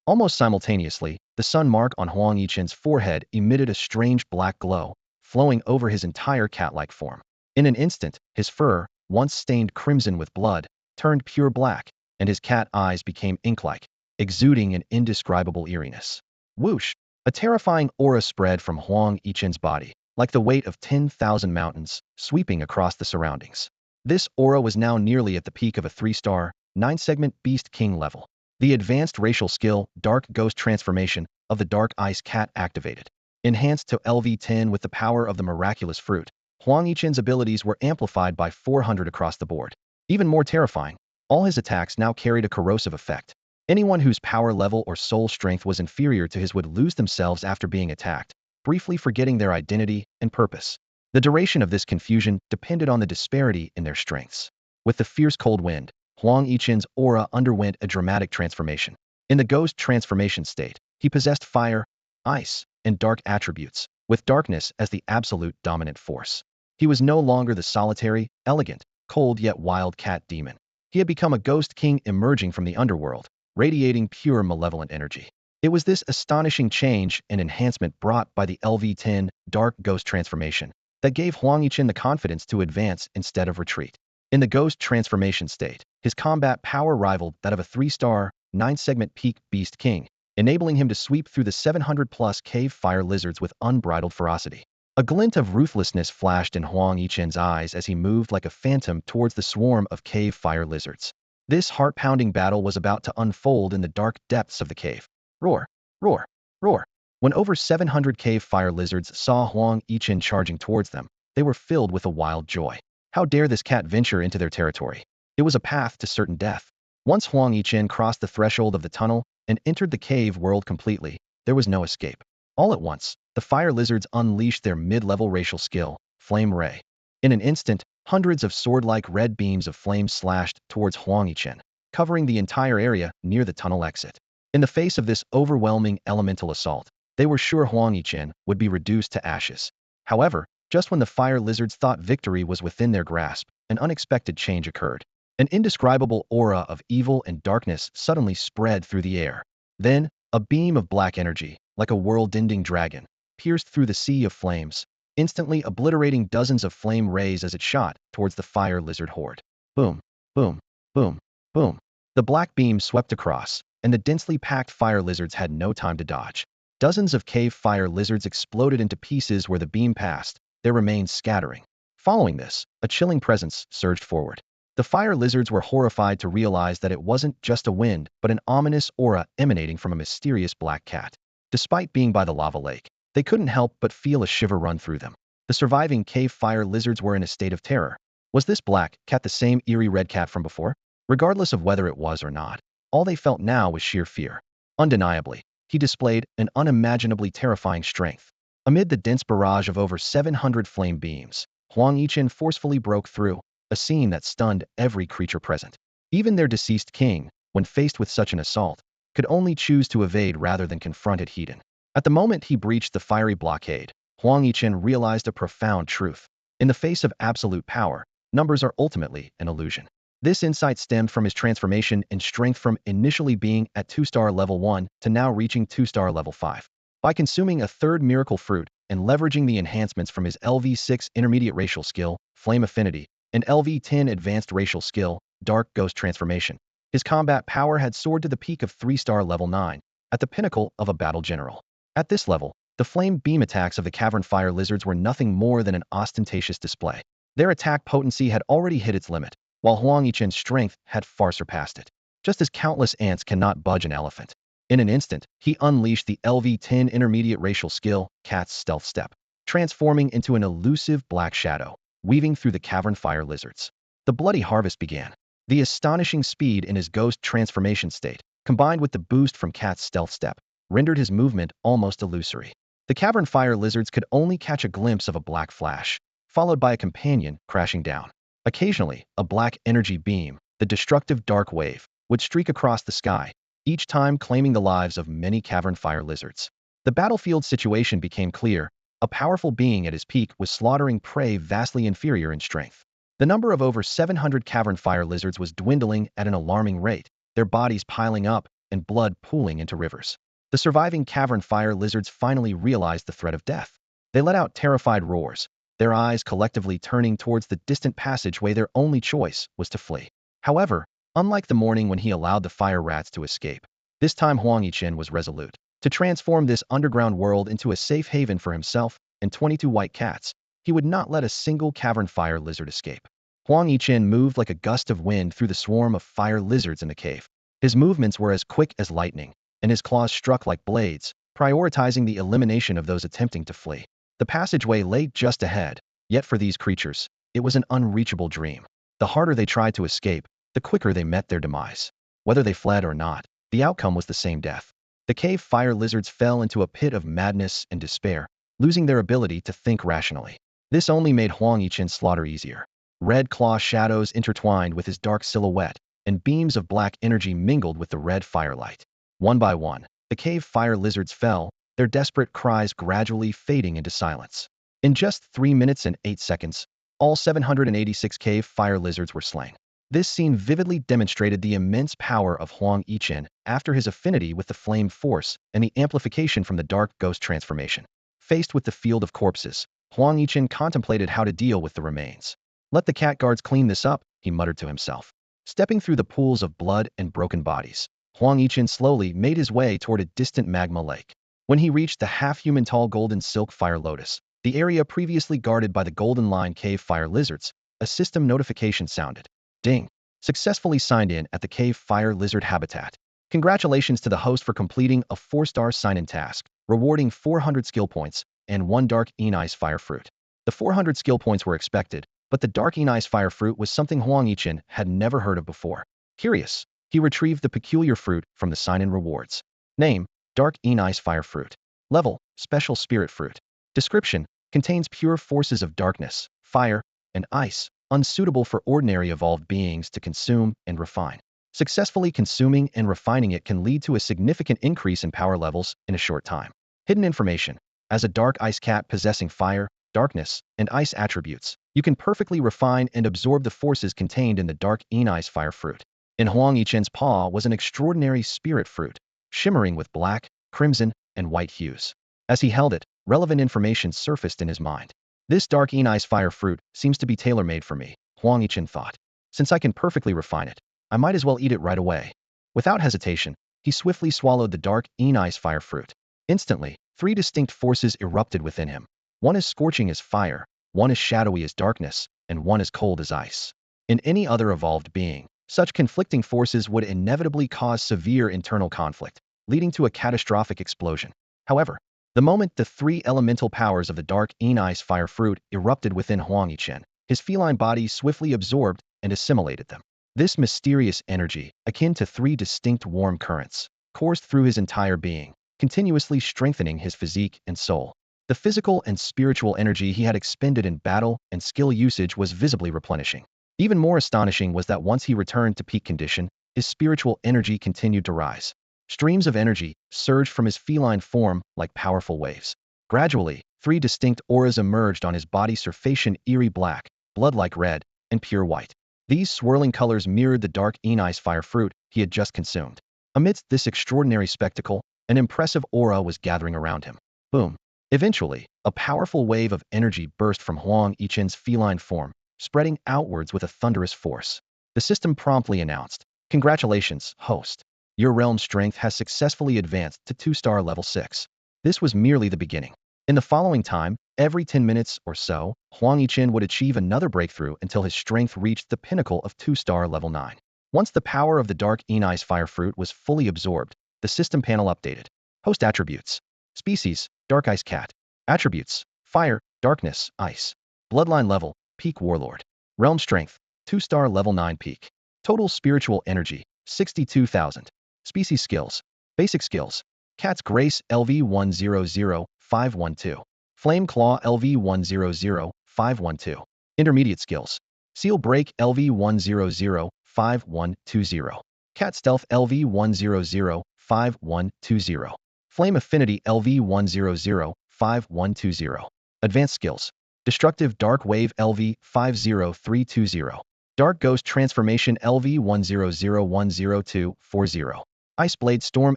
Almost simultaneously, the sun mark on Huang Yichen's forehead emitted a strange black glow, flowing over his entire cat-like form. In an instant, his fur, once stained crimson with blood, turned pure black, and his cat eyes became ink-like, exuding an indescribable eeriness. Whoosh! A terrifying aura spread from Huang Yichen's body, like the weight of 10,000 mountains, sweeping across the surroundings. This aura was now nearly at the peak of a 3-star, 9-segment Beast King level. The advanced racial skill, Dark Ghost Transformation, of the Dark Ice Cat activated. Enhanced to LV10 with the power of the miraculous fruit, Huang Yichen's abilities were amplified by 400 across the board. Even more terrifying, all his attacks now carried a corrosive effect. Anyone whose power level or soul strength was inferior to his would lose themselves after being attacked, briefly forgetting their identity and purpose. The duration of this confusion depended on the disparity in their strengths. With the fierce cold wind, Huang Yichen's aura underwent a dramatic transformation. In the ghost transformation state, he possessed fire, ice, and dark attributes, with darkness as the absolute dominant force. He was no longer the solitary, elegant, cold yet wild cat demon. He had become a ghost king emerging from the underworld, radiating pure malevolent energy. It was this astonishing change and enhancement brought by the LV10 Dark Ghost Transformation that gave Huang Yichen the confidence to advance instead of retreat. In the ghost transformation state, his combat power rivaled that of a 3-star, 9-segment peak Beast King, enabling him to sweep through the 700-plus cave fire lizards with unbridled ferocity. A glint of ruthlessness flashed in Huang Yichen's eyes as he moved like a phantom towards the swarm of cave fire lizards. This heart-pounding battle was about to unfold in the dark depths of the cave. Roar, roar, roar. When over 700 cave fire lizards saw Huang Yichen charging towards them, they were filled with a wild joy. How dare this cat venture into their territory? It was a path to certain death. Once Huang Yichen crossed the threshold of the tunnel and entered the cave world completely, there was no escape. All at once, the fire lizards unleashed their mid-level racial skill, Flame Ray. In an instant, hundreds of sword-like red beams of flame slashed towards Huang Yichen, covering the entire area near the tunnel exit. In the face of this overwhelming elemental assault, they were sure Huang Yichen would be reduced to ashes. However, just when the fire lizards thought victory was within their grasp, an unexpected change occurred. An indescribable aura of evil and darkness suddenly spread through the air. Then, a beam of black energy, like a world-ending dragon, pierced through the sea of flames, instantly obliterating dozens of flame rays as it shot towards the fire lizard horde. Boom, boom, boom, boom. The black beam swept across, and the densely packed fire lizards had no time to dodge. Dozens of cave fire lizards exploded into pieces where the beam passed, their remains scattering. Following this, a chilling presence surged forward. The fire lizards were horrified to realize that it wasn't just a wind, but an ominous aura emanating from a mysterious black cat. Despite being by the lava lake, they couldn't help but feel a shiver run through them. The surviving cave fire lizards were in a state of terror. Was this black cat the same eerie red cat from before? Regardless of whether it was or not, all they felt now was sheer fear. Undeniably, he displayed an unimaginably terrifying strength. Amid the dense barrage of over 700 flame beams, Huang Yichen forcefully broke through, a scene that stunned every creature present. Even their deceased king, when faced with such an assault, could only choose to evade rather than confront it head-on. At the moment he breached the fiery blockade, Huang Yichen realized a profound truth. In the face of absolute power, numbers are ultimately an illusion. This insight stemmed from his transformation in strength from initially being at 2-star level 1 to now reaching 2-star level 5. By consuming a third miracle fruit and leveraging the enhancements from his LV6 intermediate racial skill, Flame Affinity, and LV10 advanced racial skill, Dark Ghost Transformation, his combat power had soared to the peak of 3-star level 9, at the pinnacle of a battle general. At this level, the flame beam attacks of the cavern fire lizards were nothing more than an ostentatious display. Their attack potency had already hit its limit, while Huang Yichen's strength had far surpassed it. Just as countless ants cannot budge an elephant. In an instant, he unleashed the LV10 intermediate racial skill, Cat's Stealth Step, transforming into an elusive black shadow, weaving through the cavern fire lizards. The bloody harvest began. The astonishing speed in his ghost transformation state, combined with the boost from Cat's Stealth Step, rendered his movement almost illusory. The cavern fire lizards could only catch a glimpse of a black flash, followed by a companion crashing down. Occasionally, a black energy beam, the destructive dark wave, would streak across the sky, each time claiming the lives of many cavern fire lizards. The battlefield situation became clear. A powerful being at his peak was slaughtering prey vastly inferior in strength. The number of over 700 cavern fire lizards was dwindling at an alarming rate, their bodies piling up and blood pooling into rivers. The surviving cavern fire lizards finally realized the threat of death. They let out terrified roars, their eyes collectively turning towards the distant passageway. Their only choice was to flee. However, unlike the morning when he allowed the fire rats to escape, this time Huang Yichen was resolute. To transform this underground world into a safe haven for himself and 22 white cats, he would not let a single cavern fire lizard escape. Huang Yichen moved like a gust of wind through the swarm of fire lizards in the cave. His movements were as quick as lightning, and his claws struck like blades, prioritizing the elimination of those attempting to flee. The passageway lay just ahead, yet for these creatures, it was an unreachable dream. The harder they tried to escape, the quicker they met their demise. Whether they fled or not, the outcome was the same death. The cave fire lizards fell into a pit of madness and despair, losing their ability to think rationally. This only made Huang Yichen's slaughter easier. Red claw shadows intertwined with his dark silhouette, and beams of black energy mingled with the red firelight. One by one, the cave fire lizards fell, their desperate cries gradually fading into silence. In just 3 minutes and 8 seconds, all 786 cave fire lizards were slain. This scene vividly demonstrated the immense power of Huang Yichen after his affinity with the flame force and the amplification from the dark ghost transformation. Faced with the field of corpses, Huang Yichen contemplated how to deal with the remains. Let the cat guards clean this up, he muttered to himself. Stepping through the pools of blood and broken bodies, Huang Yichen slowly made his way toward a distant magma lake. When he reached the half-human tall golden silk fire lotus, the area previously guarded by the golden line cave fire lizards, a system notification sounded. Ding! Successfully signed in at the cave fire lizard habitat. Congratulations to the host for completing a 4-star sign-in task, rewarding 400 skill points and 1 dark ice fire fruit. The 400 skill points were expected, but the dark ice fire fruit was something Huang Yichen had never heard of before. Curious, he retrieved the peculiar fruit from the sign-in rewards. Name: Dark ice fire fruit. Level: Special spirit fruit. Description: contains pure forces of darkness, fire, and ice, unsuitable for ordinary evolved beings to consume and refine. Successfully consuming and refining it can lead to a significant increase in power levels in a short time. Hidden information: as a dark ice cat possessing fire, darkness, and ice attributes, you can perfectly refine and absorb the forces contained in the dark ice fire fruit. In Huang Yichen's paw was an extraordinary spirit fruit, shimmering with black, crimson, and white hues. As he held it, relevant information surfaced in his mind. This dark ice fire fruit seems to be tailor-made for me, Huang Yichen thought. Since I can perfectly refine it, I might as well eat it right away. Without hesitation, he swiftly swallowed the dark ice fire fruit. Instantly, three distinct forces erupted within him. One as scorching as fire, one as shadowy as darkness, and one as cold as ice. In any other evolved being, such conflicting forces would inevitably cause severe internal conflict, leading to a catastrophic explosion. However, the moment the three elemental powers of the dark ice fire fruit erupted within Huang Yichen, his feline body swiftly absorbed and assimilated them. This mysterious energy, akin to three distinct warm currents, coursed through his entire being, continuously strengthening his physique and soul. The physical and spiritual energy he had expended in battle and skill usage was visibly replenishing. Even more astonishing was that once he returned to peak condition, his spiritual energy continued to rise. Streams of energy surged from his feline form like powerful waves. Gradually, three distinct auras emerged on his body: Surfacian eerie black, blood-like red, and pure white. These swirling colors mirrored the dark ice fire fruit he had just consumed. Amidst this extraordinary spectacle, an impressive aura was gathering around him. Boom! Eventually, a powerful wave of energy burst from Huang Yichen's feline form, spreading outwards with a thunderous force. The system promptly announced, "Congratulations, host. Your realm strength has successfully advanced to 2-star level 6. This was merely the beginning. In the following time, every 10 minutes or so, Huang Yichen would achieve another breakthrough until his strength reached the pinnacle of 2-star level 9. Once the power of the dark ice fire fruit was fully absorbed, the system panel updated. Host attributes. Species, dark ice cat. Attributes, fire, darkness, ice. Bloodline level, peak warlord. Realm strength, 2-star level 9 peak. Total spiritual energy, 62,000. Species skills. Basic skills. Cat's Grace LV100512. Flame Claw LV100512. Intermediate skills. Seal Break LV100520. Cat Stealth LV100520. Flame Affinity LV100520. Advanced skills. Destructive Dark Wave LV50320. Dark Ghost Transformation LV10010240. Ice Blade Storm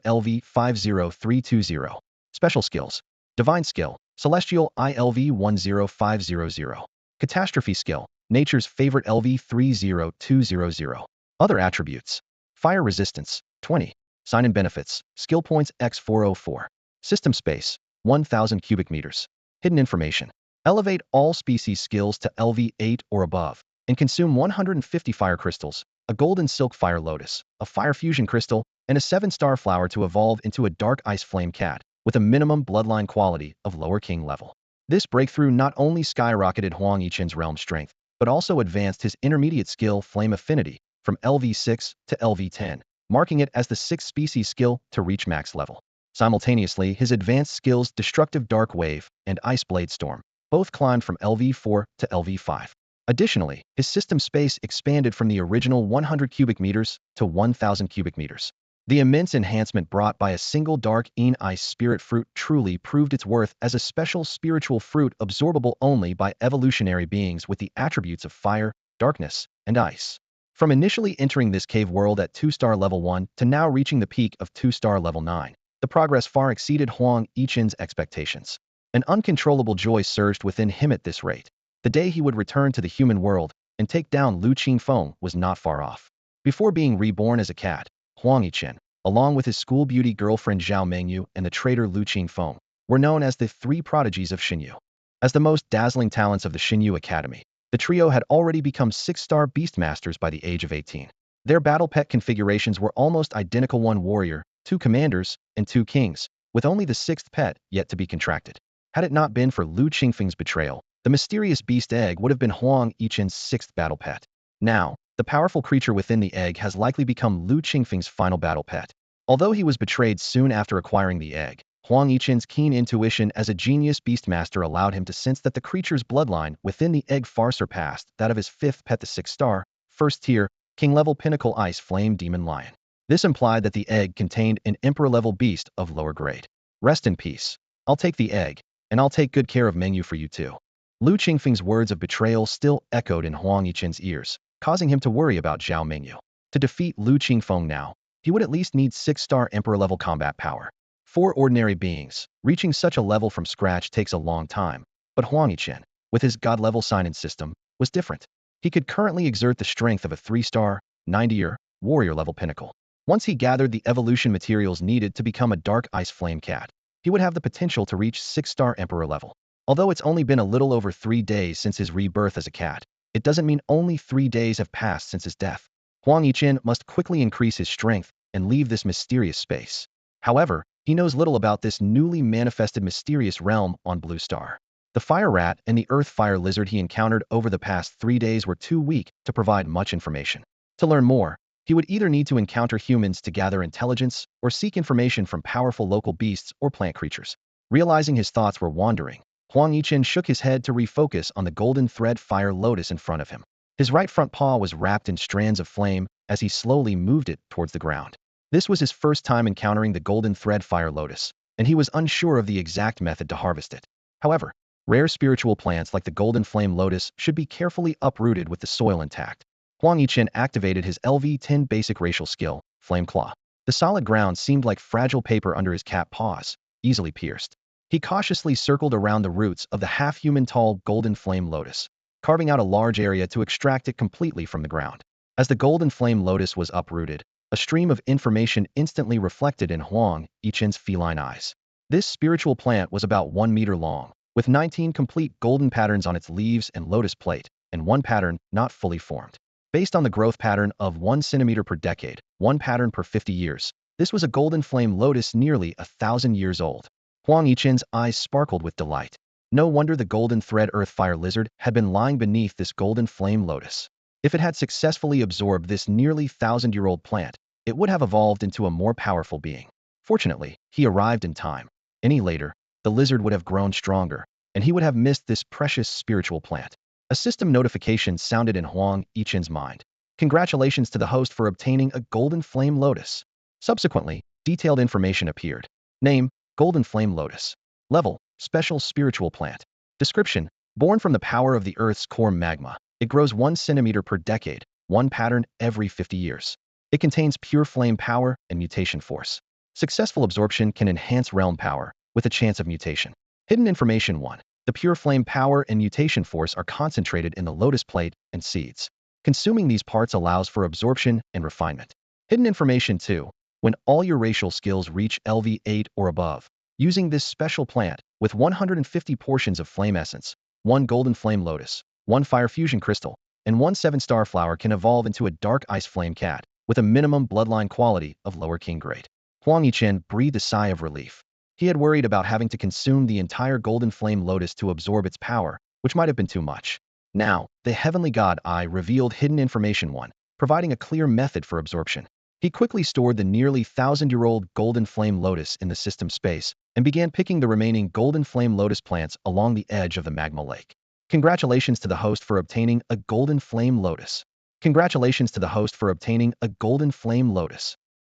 LV50320. Special skills. Divine Skill, Celestial ILV10500. Catastrophe Skill, Nature's Favorite LV30200. Other attributes. Fire Resistance, 20. Sign and Benefits, Skill Points X404. System Space, 1000 cubic meters. Hidden Information. Elevate all species skills to LV8 or above, and consume 150 fire crystals, a golden silk fire lotus, a fire fusion crystal, and a 7-star flower to evolve into a dark ice flame cat, with a minimum bloodline quality of lower king level. This breakthrough not only skyrocketed Huang Yichen's realm strength, but also advanced his intermediate skill Flame Affinity from LV6 to LV10, marking it as the 6th species skill to reach max level. Simultaneously, his advanced skills Destructive Dark Wave and Ice Blade Storm both climbed from LV4 to LV5. Additionally, his system space expanded from the original 100 cubic meters to 1,000 cubic meters. The immense enhancement brought by a single dark ice spirit fruit truly proved its worth as a special spiritual fruit absorbable only by evolutionary beings with the attributes of fire, darkness, and ice. From initially entering this cave world at 2-star level 1 to now reaching the peak of 2-star level 9, the progress far exceeded Huang Yichen's expectations. An uncontrollable joy surged within him at this rate. The day he would return to the human world and take down Lu Qingfeng was not far off. Before being reborn as a cat, Huang Yichen, along with his school beauty girlfriend Zhao Mengyou and the traitor Lu Qingfeng, were known as the 3 prodigies of Xinyu. As the most dazzling talents of the Xinyu Academy, the trio had already become 6-star beastmasters by the age of 18. Their battle pet configurations were almost identical: 1 warrior, 2 commanders, and 2 kings, with only the 6th pet yet to be contracted. Had it not been for Lu Qingfeng's betrayal, the mysterious beast egg would have been Huang Yichen's 6th battle pet. Now, the powerful creature within the egg has likely become Lu Qingfeng's final battle pet. Although he was betrayed soon after acquiring the egg, Huang Yichen's keen intuition as a genius beastmaster allowed him to sense that the creature's bloodline within the egg far surpassed that of his 5th pet, the 6-star, 1st-tier, king-level pinnacle ice flame demon lion. This implied that the egg contained an emperor-level beast of lower grade. Rest in peace. I'll take the egg, and I'll take good care of Mengyou for you too. Lu Qingfeng's words of betrayal still echoed in Huang Yichen's ears, causing him to worry about Zhao Mengyou. To defeat Lu Qingfeng now, he would at least need 6-star emperor-level combat power. For ordinary beings, reaching such a level from scratch takes a long time, but Huang Yichen, with his god-level sign-in system, was different. He could currently exert the strength of a 3-star, 90-year, warrior-level pinnacle. Once he gathered the evolution materials needed to become a dark ice flame cat, he would have the potential to reach 6-star emperor level. Although it's only been a little over 3 days since his rebirth as a cat, it doesn't mean only 3 days have passed since his death. Huang Yichen must quickly increase his strength and leave this mysterious space. However, he knows little about this newly manifested mysterious realm on Blue Star. The fire rat and the earth fire lizard he encountered over the past 3 days were too weak to provide much information. To learn more, he would either need to encounter humans to gather intelligence or seek information from powerful local beasts or plant creatures. Realizing his thoughts were wandering, Huang Yichen shook his head to refocus on the golden thread fire lotus in front of him. His right front paw was wrapped in strands of flame as he slowly moved it towards the ground. This was his first time encountering the golden thread fire lotus, and he was unsure of the exact method to harvest it. However, rare spiritual plants like the golden flame lotus should be carefully uprooted with the soil intact. Huang Yichen activated his LV-10 basic racial skill, Flame Claw. The solid ground seemed like fragile paper under his cat paws, easily pierced. He cautiously circled around the roots of the half-human tall golden flame lotus, carving out a large area to extract it completely from the ground. As the golden flame lotus was uprooted, a stream of information instantly reflected in Huang Yichen's feline eyes. This spiritual plant was about 1 meter long, with 19 complete golden patterns on its leaves and lotus plate, and one pattern not fully formed. Based on the growth pattern of 1 centimeter per decade, one pattern per 50 years, this was a golden flame lotus nearly 1,000 years old. Huang Yichen's eyes sparkled with delight. No wonder the golden thread earth fire lizard had been lying beneath this golden flame lotus. If it had successfully absorbed this nearly 1,000-year-old plant, it would have evolved into a more powerful being. Fortunately, he arrived in time. Any later, the lizard would have grown stronger, and he would have missed this precious spiritual plant. A system notification sounded in Huang Yichen's mind. Congratulations to the host for obtaining a golden flame lotus. Subsequently, detailed information appeared. Name, Golden Flame Lotus. Level, Special Spiritual Plant. Description, born from the power of the Earth's core magma, it grows 1 centimeter per decade, one pattern every 50 years. It contains pure flame power and mutation force. Successful absorption can enhance realm power, with a chance of mutation. Hidden information 1. The pure flame power and mutation force are concentrated in the lotus plate and seeds. Consuming these parts allows for absorption and refinement. Hidden information 2. When all your racial skills reach LV8 or above, using this special plant, with 150 portions of flame essence, 1 golden flame lotus, 1 fire fusion crystal, and 1 7-star flower can evolve into a dark ice flame cat, with a minimum bloodline quality of lower king grade. Huang Yichen breathed a sigh of relief. He had worried about having to consume the entire golden flame lotus to absorb its power, which might have been too much. Now, the heavenly god Eye revealed hidden information 1, providing a clear method for absorption. He quickly stored the nearly 1,000-year-old golden flame lotus in the system space and began picking the remaining golden flame lotus plants along the edge of the magma lake. Congratulations to the host for obtaining a golden flame lotus. Congratulations to the host for obtaining a golden flame lotus.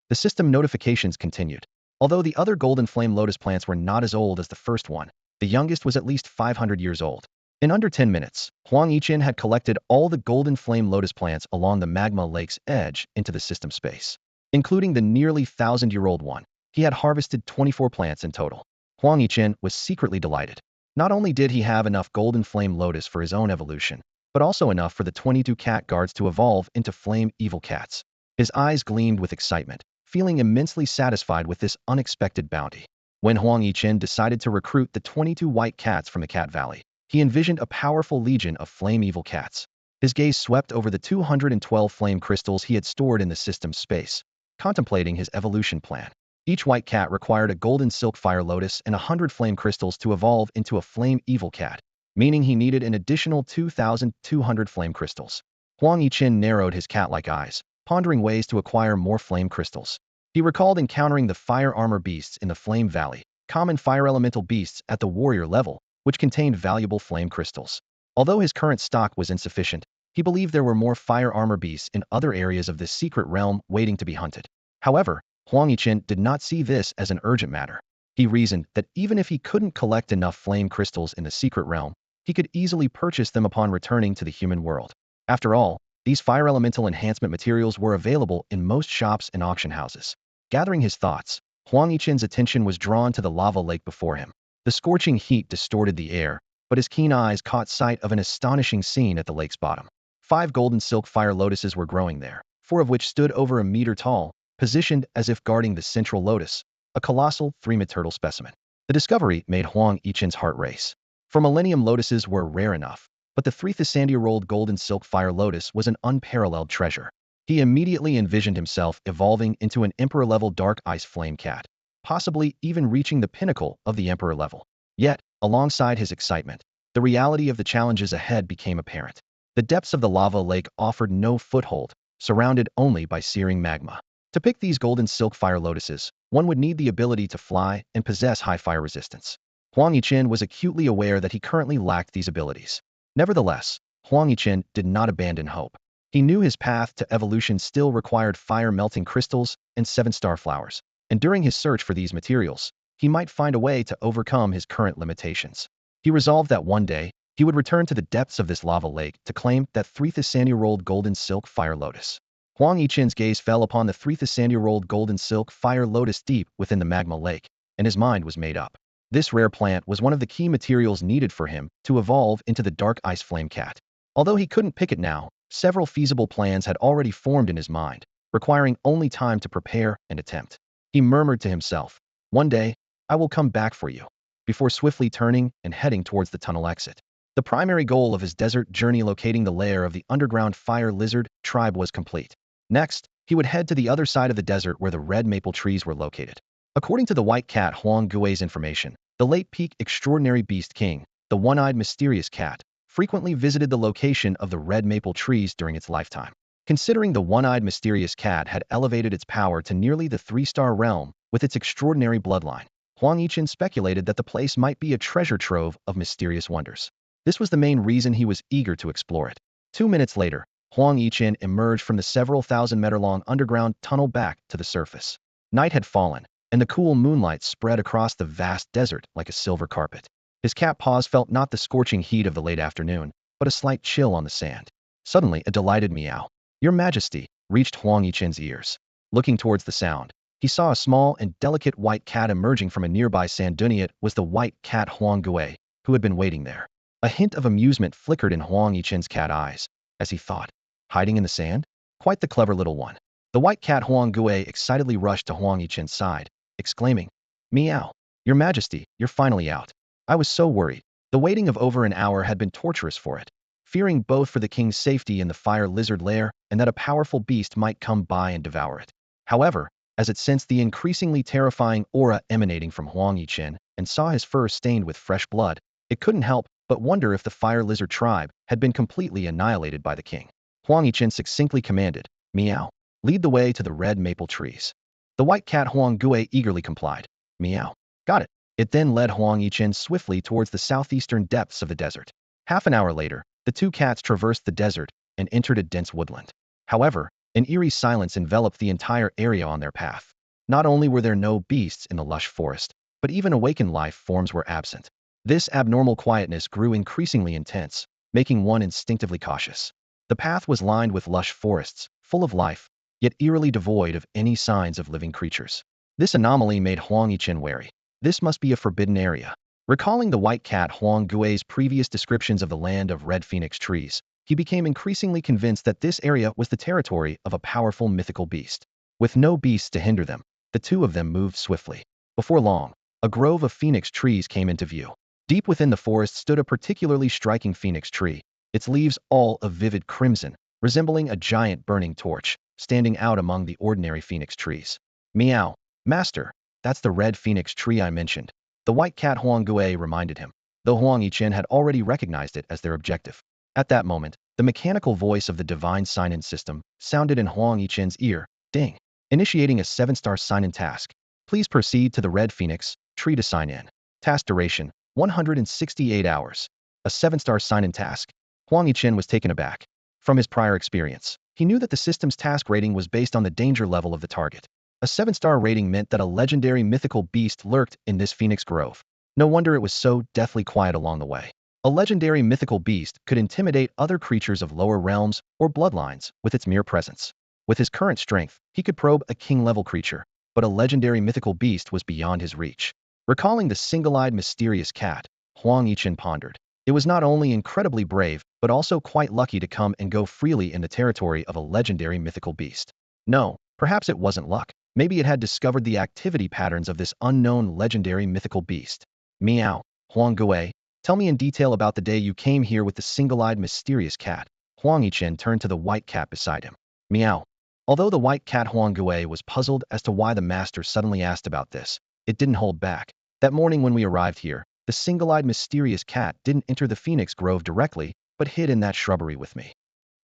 The system notifications continued. Although the other golden flame lotus plants were not as old as the first one, the youngest was at least 500 years old. In under 10 minutes, Huang Yichen had collected all the golden flame lotus plants along the magma lake's edge into the system space. Including the nearly 1,000-year-old one, he had harvested 24 plants in total. Huang Yichen was secretly delighted. Not only did he have enough golden flame lotus for his own evolution, but also enough for the 22 cat guards to evolve into flame evil cats. His eyes gleamed with excitement, feeling immensely satisfied with this unexpected bounty. When Huang Yichen decided to recruit the 22 white cats from the Cat Valley, he envisioned a powerful legion of flame evil cats. His gaze swept over the 212 flame crystals he had stored in the system's space, contemplating his evolution plan. Each white cat required a golden silk fire lotus and 100 flame crystals to evolve into a flame evil cat, meaning he needed an additional 2,200 flame crystals. Huang Yichen narrowed his cat-like eyes, pondering ways to acquire more flame crystals. He recalled encountering the fire armor beasts in the Flame Valley, common fire elemental beasts at the warrior level, which contained valuable flame crystals. Although his current stock was insufficient, he believed there were more fire armor beasts in other areas of this secret realm waiting to be hunted. However, Huang Yichen did not see this as an urgent matter. He reasoned that even if he couldn't collect enough flame crystals in the secret realm, he could easily purchase them upon returning to the human world. After all, these fire elemental enhancement materials were available in most shops and auction houses. Gathering his thoughts, Huang Yichen's attention was drawn to the lava lake before him. The scorching heat distorted the air, but his keen eyes caught sight of an astonishing scene at the lake's bottom. 5 golden silk fire lotuses were growing there, four of which stood over a meter tall, positioned as if guarding the central lotus, a colossal three-meter specimen. The discovery made Huang Yichen's heart race. For millennium lotuses were rare enough, but the 3,000-year-old golden silk fire lotus was an unparalleled treasure. He immediately envisioned himself evolving into an emperor-level dark ice flame cat, possibly even reaching the pinnacle of the emperor level. Yet, alongside his excitement, the reality of the challenges ahead became apparent. The depths of the lava lake offered no foothold, surrounded only by searing magma. To pick these golden silk fire lotuses, one would need the ability to fly and possess high fire resistance. Huang Yichen was acutely aware that he currently lacked these abilities. Nevertheless, Huang Yichen did not abandon hope. He knew his path to evolution still required fire-melting crystals and seven-star flowers, and during his search for these materials, he might find a way to overcome his current limitations. He resolved that one day, he would return to the depths of this lava lake to claim that 3,000-year-old golden silk fire lotus. Huang Yichen's gaze fell upon the 3,000-year-old golden silk fire lotus deep within the magma lake, and his mind was made up. This rare plant was one of the key materials needed for him to evolve into the dark ice flame cat. Although he couldn't pick it now, several feasible plans had already formed in his mind, requiring only time to prepare and attempt. He murmured to himself, "One day, I will come back for you," before swiftly turning and heading towards the tunnel exit. The primary goal of his desert journey, locating the lair of the underground fire lizard tribe, was complete. Next, he would head to the other side of the desert where the red maple trees were located. According to the white cat Huang Gui's information, the late peak extraordinary beast king, the one-eyed mysterious cat, frequently visited the location of the red maple trees during its lifetime. Considering the one-eyed mysterious cat had elevated its power to nearly the three-star realm with its extraordinary bloodline, Huang Yichen speculated that the place might be a treasure trove of mysterious wonders. This was the main reason he was eager to explore it. 2 minutes later, Huang Yichen emerged from the several thousand-meter-long underground tunnel back to the surface. Night had fallen, and the cool moonlight spread across the vast desert like a silver carpet. His cat paws felt not the scorching heat of the late afternoon, but a slight chill on the sand. Suddenly, a delighted meow, "Your Majesty," reached Huang Yichen's ears. Looking towards the sound, he saw a small and delicate white cat emerging from a nearby sand dune. It was the white cat Huang Gui, who had been waiting there. A hint of amusement flickered in Huang Yichen's cat eyes, as he thought, hiding in the sand? Quite the clever little one. The white cat Huang Gui excitedly rushed to Huang Yichen's side, exclaiming, "Meow! Your Majesty, you're finally out. I was so worried. The waiting of over an hour had been torturous for it, fearing both for the king's safety in the fire lizard lair and that a powerful beast might come by and devour it." However, as it sensed the increasingly terrifying aura emanating from Huang Yichen and saw his fur stained with fresh blood, it couldn't help but wonder if the fire lizard tribe had been completely annihilated by the king. Huang Yichen succinctly commanded, "Meow. Lead the way to the red maple trees." The white cat Huang Gui eagerly complied. "Meow. Got it." It then led Huang Yichen swiftly towards the southeastern depths of the desert. Half an hour later, the two cats traversed the desert and entered a dense woodland. However, an eerie silence enveloped the entire area on their path. Not only were there no beasts in the lush forest, but even awakened life forms were absent. This abnormal quietness grew increasingly intense, making one instinctively cautious. The path was lined with lush forests, full of life, yet eerily devoid of any signs of living creatures. This anomaly made Huang Yichen wary. This must be a forbidden area. Recalling the white cat Huang Gui's previous descriptions of the land of red phoenix trees, he became increasingly convinced that this area was the territory of a powerful mythical beast. With no beasts to hinder them, the two of them moved swiftly. Before long, a grove of phoenix trees came into view. Deep within the forest stood a particularly striking phoenix tree, its leaves all of vivid crimson, resembling a giant burning torch, standing out among the ordinary phoenix trees. "Meow, master, that's the red phoenix tree I mentioned," the white cat Huang Gui reminded him, though Huang Yichen had already recognized it as their objective. At that moment, the mechanical voice of the divine sign-in system sounded in Huang Yichen's ear, "Ding. Initiating a 7-star sign-in task. Please proceed to the red phoenix tree to sign in. Task duration, 168 hours. A 7-star sign-in task." Huang Yichen was taken aback. From his prior experience, he knew that the system's task rating was based on the danger level of the target. A 7-star rating meant that a legendary mythical beast lurked in this phoenix grove. No wonder it was so deathly quiet along the way. A legendary mythical beast could intimidate other creatures of lower realms or bloodlines with its mere presence. With his current strength, he could probe a king-level creature, but a legendary mythical beast was beyond his reach. Recalling the single-eyed mysterious cat, Huang Yichen pondered. It was not only incredibly brave, but also quite lucky to come and go freely in the territory of a legendary mythical beast. No, perhaps it wasn't luck. Maybe it had discovered the activity patterns of this unknown legendary mythical beast. Meow. Huang Gui, tell me in detail about the day you came here with the single-eyed mysterious cat. Huang Yichen turned to the white cat beside him. Meow. Although the white cat Huang Gui was puzzled as to why the master suddenly asked about this, it didn't hold back. That morning when we arrived here, the single-eyed mysterious cat didn't enter the Phoenix Grove directly, but hid in that shrubbery with me.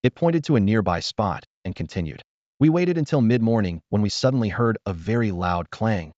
It pointed to a nearby spot and continued. We waited until mid-morning when we suddenly heard a very loud clang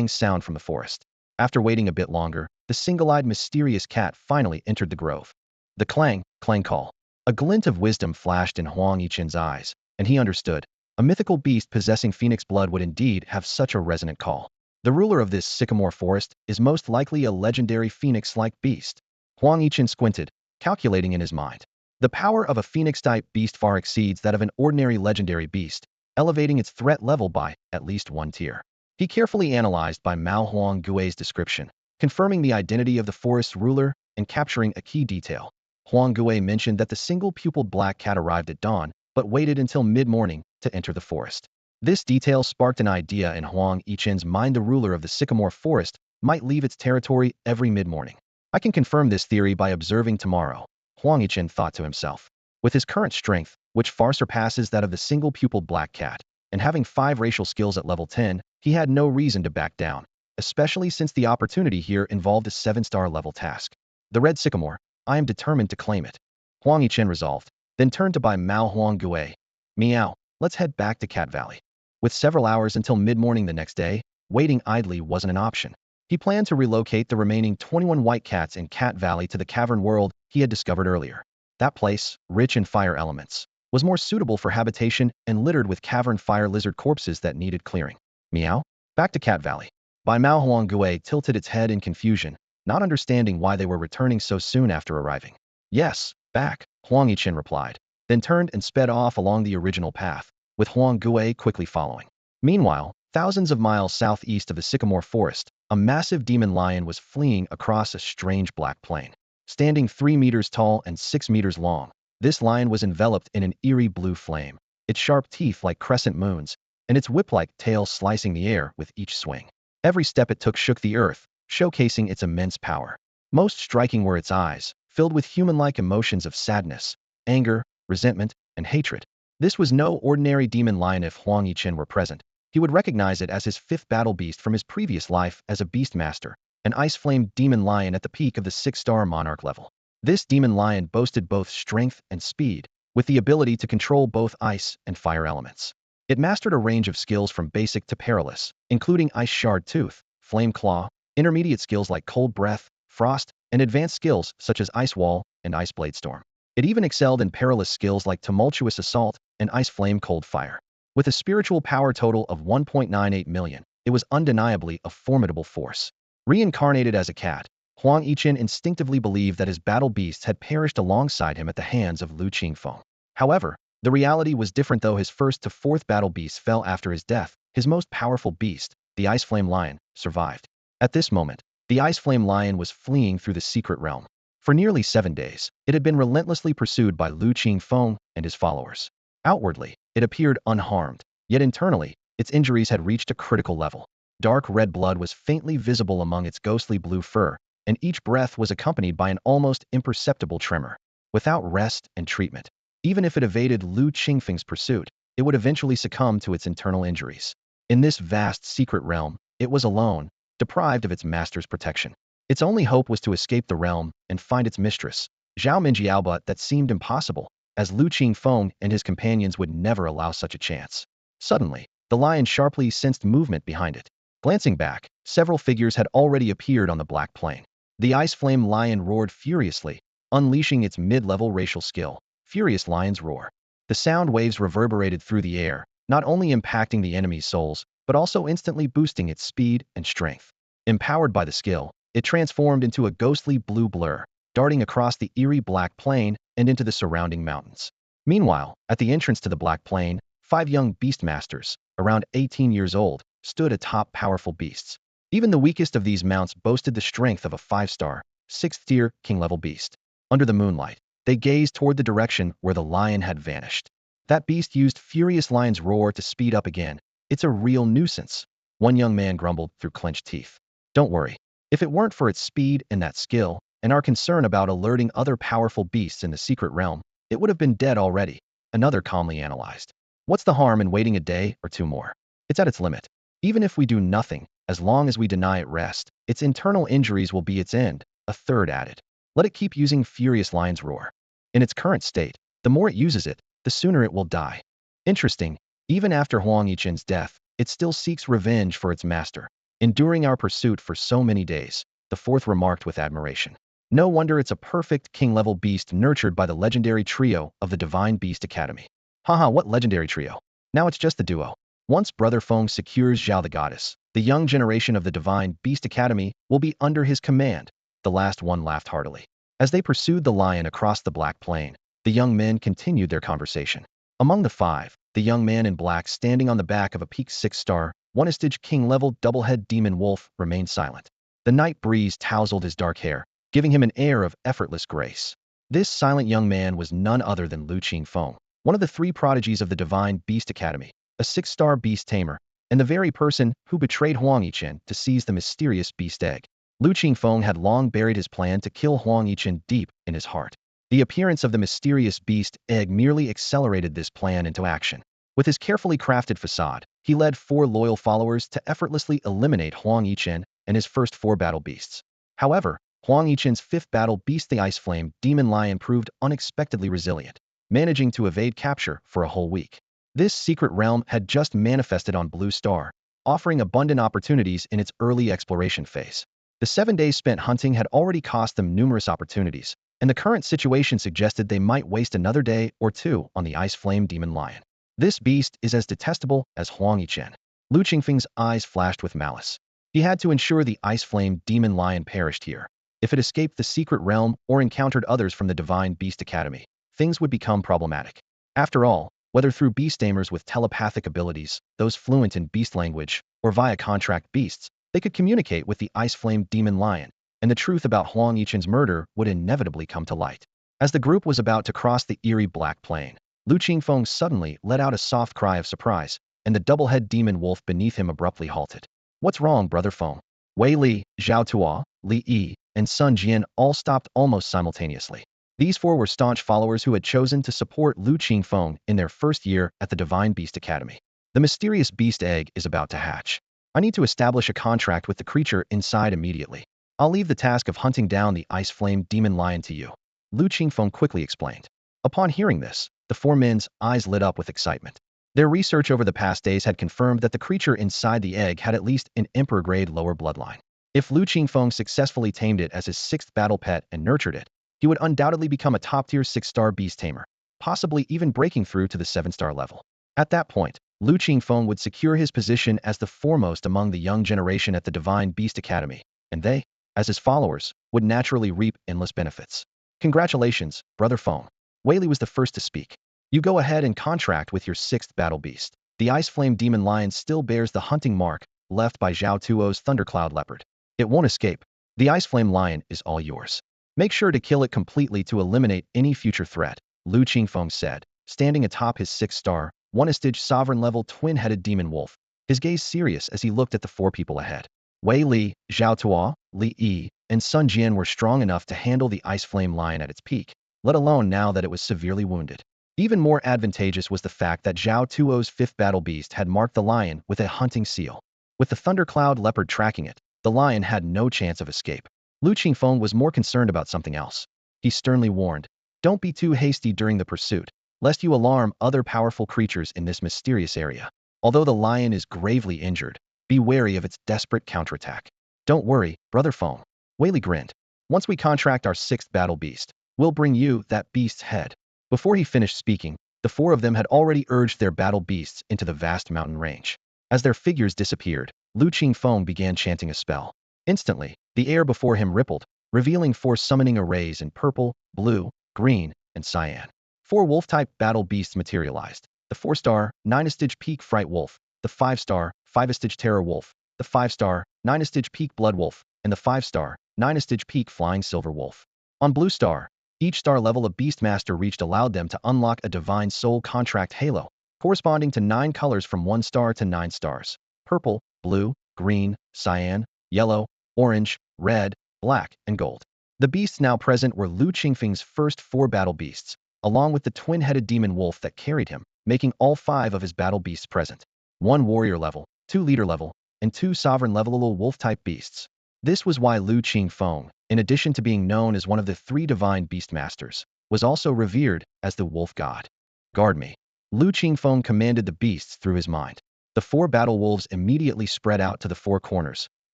sound from the forest. After waiting a bit longer, the single-eyed mysterious cat finally entered the grove. The clang call. A glint of wisdom flashed in Huang Yichen's eyes, and he understood. A mythical beast possessing phoenix blood would indeed have such a resonant call. The ruler of this sycamore forest is most likely a legendary phoenix-like beast. Huang Yichen squinted, calculating in his mind. The power of a phoenix-type beast far exceeds that of an ordinary legendary beast, elevating its threat level by at least one tier. He carefully analyzed by Mao Huang Gui's description, confirming the identity of the forest's ruler and capturing a key detail. Huang Gui mentioned that the single-pupiled black cat arrived at dawn, but waited until mid-morning to enter the forest. This detail sparked an idea in Huang Yichen's mind. The ruler of the sycamore forest might leave its territory every mid-morning. I can confirm this theory by observing tomorrow, Huang Yichen thought to himself. With his current strength, which far surpasses that of the single-pupiled black cat, and having 5 racial skills at level 10, he had no reason to back down, especially since the opportunity here involved a 7-star level task. The red sycamore, I am determined to claim it. Huang Yichen resolved, then turned to Bai Mao Huang Gui. Meow, let's head back to Cat Valley. With several hours until mid-morning the next day, waiting idly wasn't an option. He planned to relocate the remaining 21 white cats in Cat Valley to the cavern world he had discovered earlier. That place, rich in fire elements, was more suitable for habitation and littered with cavern fire lizard corpses that needed clearing. Meow? Back to Cat Valley. Bai Mao Huang Gui tilted its head in confusion, not understanding why they were returning so soon after arriving. Yes, back, Huang Yichen replied, then turned and sped off along the original path, with Huang Gui quickly following. Meanwhile, thousands of miles southeast of the sycamore forest, a massive demon lion was fleeing across a strange black plain. Standing 3 meters tall and 6 meters long, this lion was enveloped in an eerie blue flame, its sharp teeth like crescent moons, and its whip-like tail slicing the air with each swing. Every step it took shook the earth, showcasing its immense power. Most striking were its eyes, filled with human-like emotions of sadness, anger, resentment, and hatred. This was no ordinary demon lion. If Huang Yichen were present, he would recognize it as his 5th battle beast from his previous life as a beast master, an ice-flamed demon lion at the peak of the 6-star monarch level. This demon lion boasted both strength and speed, with the ability to control both ice and fire elements. It mastered a range of skills from basic to perilous, including Ice Shard Tooth, Flame Claw, intermediate skills like Cold Breath, Frost, and advanced skills such as Ice Wall and Ice Blade Storm. It even excelled in perilous skills like Tumultuous Assault and Ice Flame Cold Fire. With a spiritual power total of 1.98 million, it was undeniably a formidable force. Reincarnated as a cat, Huang Yichen instinctively believed that his battle beasts had perished alongside him at the hands of Lu Qingfeng. However, the reality was different. Though his 1st to 4th battle beasts fell after his death, his most powerful beast, the Ice Flame Lion, survived. At this moment, the Ice Flame Lion was fleeing through the secret realm. For nearly 7 days, it had been relentlessly pursued by Lu Qingfeng and his followers. Outwardly, it appeared unharmed, yet internally, its injuries had reached a critical level. Dark red blood was faintly visible among its ghostly blue fur, and each breath was accompanied by an almost imperceptible tremor. Without rest and treatment, even if it evaded Lu Qingfeng's pursuit, it would eventually succumb to its internal injuries. In this vast secret realm, it was alone, deprived of its master's protection. Its only hope was to escape the realm and find its mistress, Zhao Mengyou, but that seemed impossible, as Lu Qingfeng and his companions would never allow such a chance. Suddenly, the lion sharply sensed movement behind it. Glancing back, several figures had already appeared on the black plain. The Ice Flame Lion roared furiously, unleashing its mid-level racial skill, Furious Lion's Roar. The sound waves reverberated through the air, not only impacting the enemy's souls, but also instantly boosting its speed and strength. Empowered by the skill, it transformed into a ghostly blue blur, darting across the eerie black plain and into the surrounding mountains. Meanwhile, at the entrance to the black plain, 5 young beast masters, around 18 years old, stood atop powerful beasts. Even the weakest of these mounts boasted the strength of a 5-star, 6th-tier, king-level beast. Under the moonlight, they gazed toward the direction where the lion had vanished. That beast used furious lion's roar to speed up again. It's a real nuisance. One young man grumbled through clenched teeth. Don't worry. If it weren't for its speed and that skill, and our concern about alerting other powerful beasts in the secret realm, it would have been dead already. Another calmly analyzed. What's the harm in waiting a day or two more? It's at its limit. Even if we do nothing, as long as we deny it rest, its internal injuries will be its end, a third added. Let it keep using furious lion's roar. In its current state, the more it uses it, the sooner it will die. Interesting, even after Huang Yichen's death, it still seeks revenge for its master, enduring our pursuit for so many days, the fourth remarked with admiration. No wonder it's a perfect king-level beast nurtured by the legendary trio of the Divine Beast Academy. Haha, what legendary trio? Now it's just the duo. Once Brother Feng secures Zhao the goddess, the young generation of the Divine Beast Academy will be under his command. The last one laughed heartily. As they pursued the lion across the black plain, the young men continued their conversation. Among the five, the young man in black standing on the back of a peak 6-star, one-stage king-level double-head demon wolf remained silent. The night breeze tousled his dark hair, giving him an air of effortless grace. This silent young man was none other than Lu Qingfeng, one of the three prodigies of the Divine Beast Academy, a 6-star Beast Tamer, and the very person who betrayed Huang Yichen to seize the mysterious beast egg. Lu Qingfeng had long buried his plan to kill Huang Yichen deep in his heart. The appearance of the mysterious beast egg merely accelerated this plan into action. With his carefully crafted facade, he led 4 loyal followers to effortlessly eliminate Huang Yichen and his first 4 battle beasts. However, Huang Yichen's 5th battle beast, the Ice Flame Demon Lion, proved unexpectedly resilient, managing to evade capture for a whole week. This secret realm had just manifested on Blue Star, offering abundant opportunities in its early exploration phase. The 7 days spent hunting had already cost them numerous opportunities, and the current situation suggested they might waste another day or two on the Ice Flame Demon Lion. This beast is as detestable as Huang Yichen. Lu Qingfeng's eyes flashed with malice. He had to ensure the Ice Flame Demon Lion perished here. If it escaped the secret realm or encountered others from the Divine Beast Academy, things would become problematic. After all, whether through beast tamers with telepathic abilities, those fluent in beast language, or via contract beasts, they could communicate with the Ice Flame Demon Lion, and the truth about Huang Yichen's murder would inevitably come to light. As the group was about to cross the eerie black plain, Lu Qingfeng suddenly let out a soft cry of surprise, and the double-head demon wolf beneath him abruptly halted. What's wrong, Brother Feng? Wei Li, Zhao Tuo, Li Yi, and Sun Jian all stopped almost simultaneously. These 4 were staunch followers who had chosen to support Lu Qingfeng in their first year at the Divine Beast Academy. The mysterious beast egg is about to hatch. I need to establish a contract with the creature inside immediately. I'll leave the task of hunting down the Ice Flame Demon Lion to you, Lu Qingfeng quickly explained. Upon hearing this, the 4 men's eyes lit up with excitement. Their research over the past days had confirmed that the creature inside the egg had at least an emperor-grade lower bloodline. If Lu Qingfeng successfully tamed it as his 6th battle pet and nurtured it, he would undoubtedly become a top-tier 6-star beast tamer, possibly even breaking through to the 7-star level. At that point, Lu Qingfeng would secure his position as the foremost among the young generation at the Divine Beast Academy, and they, as his followers, would naturally reap endless benefits. Congratulations, Brother Feng. Wei Li was the first to speak. You go ahead and contract with your 6th battle beast. The Ice Flame Demon Lion still bears the hunting mark left by Zhao Tuo's Thundercloud Leopard. It won't escape. The Ice Flame Lion is all yours. Make sure to kill it completely to eliminate any future threat, Lu Qingfeng said, standing atop his 6-star, one-stage sovereign-level twin-headed demon wolf, his gaze serious as he looked at the 4 people ahead. Wei Li, Zhao Tuo, Li Yi, and Sun Jian were strong enough to handle the Ice Flame Lion at its peak, let alone now that it was severely wounded. Even more advantageous was the fact that Zhao Tuo's 5th battle beast had marked the lion with a hunting seal. With the Thundercloud Leopard tracking it, the lion had no chance of escape. Lu Qingfeng was more concerned about something else. He sternly warned, "Don't be too hasty during the pursuit, lest you alarm other powerful creatures in this mysterious area. Although the lion is gravely injured, be wary of its desperate counterattack." "Don't worry, Brother Feng." Wei Li grinned. "Once we contract our 6th battle beast, we'll bring you that beast's head." Before he finished speaking, the 4 of them had already urged their battle beasts into the vast mountain range. As their figures disappeared, Lu Qingfeng began chanting a spell. Instantly, the air before him rippled, revealing 4 summoning arrays in purple, blue, green, and cyan. 4 wolf-type battle beasts materialized. The 4-star, 9-stage peak Fright Wolf, the 5-star, 5-stage Terror Wolf, the 5-star, 9-stage peak Blood Wolf, and the 5-star, 9-stage peak Flying Silver Wolf. On Blue Star, Each star level a Beastmaster reached allowed them to unlock a Divine Soul Contract halo, corresponding to 9 colors from 1 star to 9 stars: purple, blue, green, cyan, yellow, orange, red, black, and gold. The beasts now present were Lu Qingfeng's first 4 battle beasts, along with the twin-headed demon wolf that carried him, making all 5 of his battle beasts present: 1 warrior level, 2 leader level, and 2 sovereign level wolf-type beasts. This was why Lu Qingfeng, in addition to being known as one of the 3 divine beastmasters, was also revered as the wolf god. Guard me. Lu Qingfeng commanded the beasts through his mind. The 4 battle wolves immediately spread out to the 4 corners,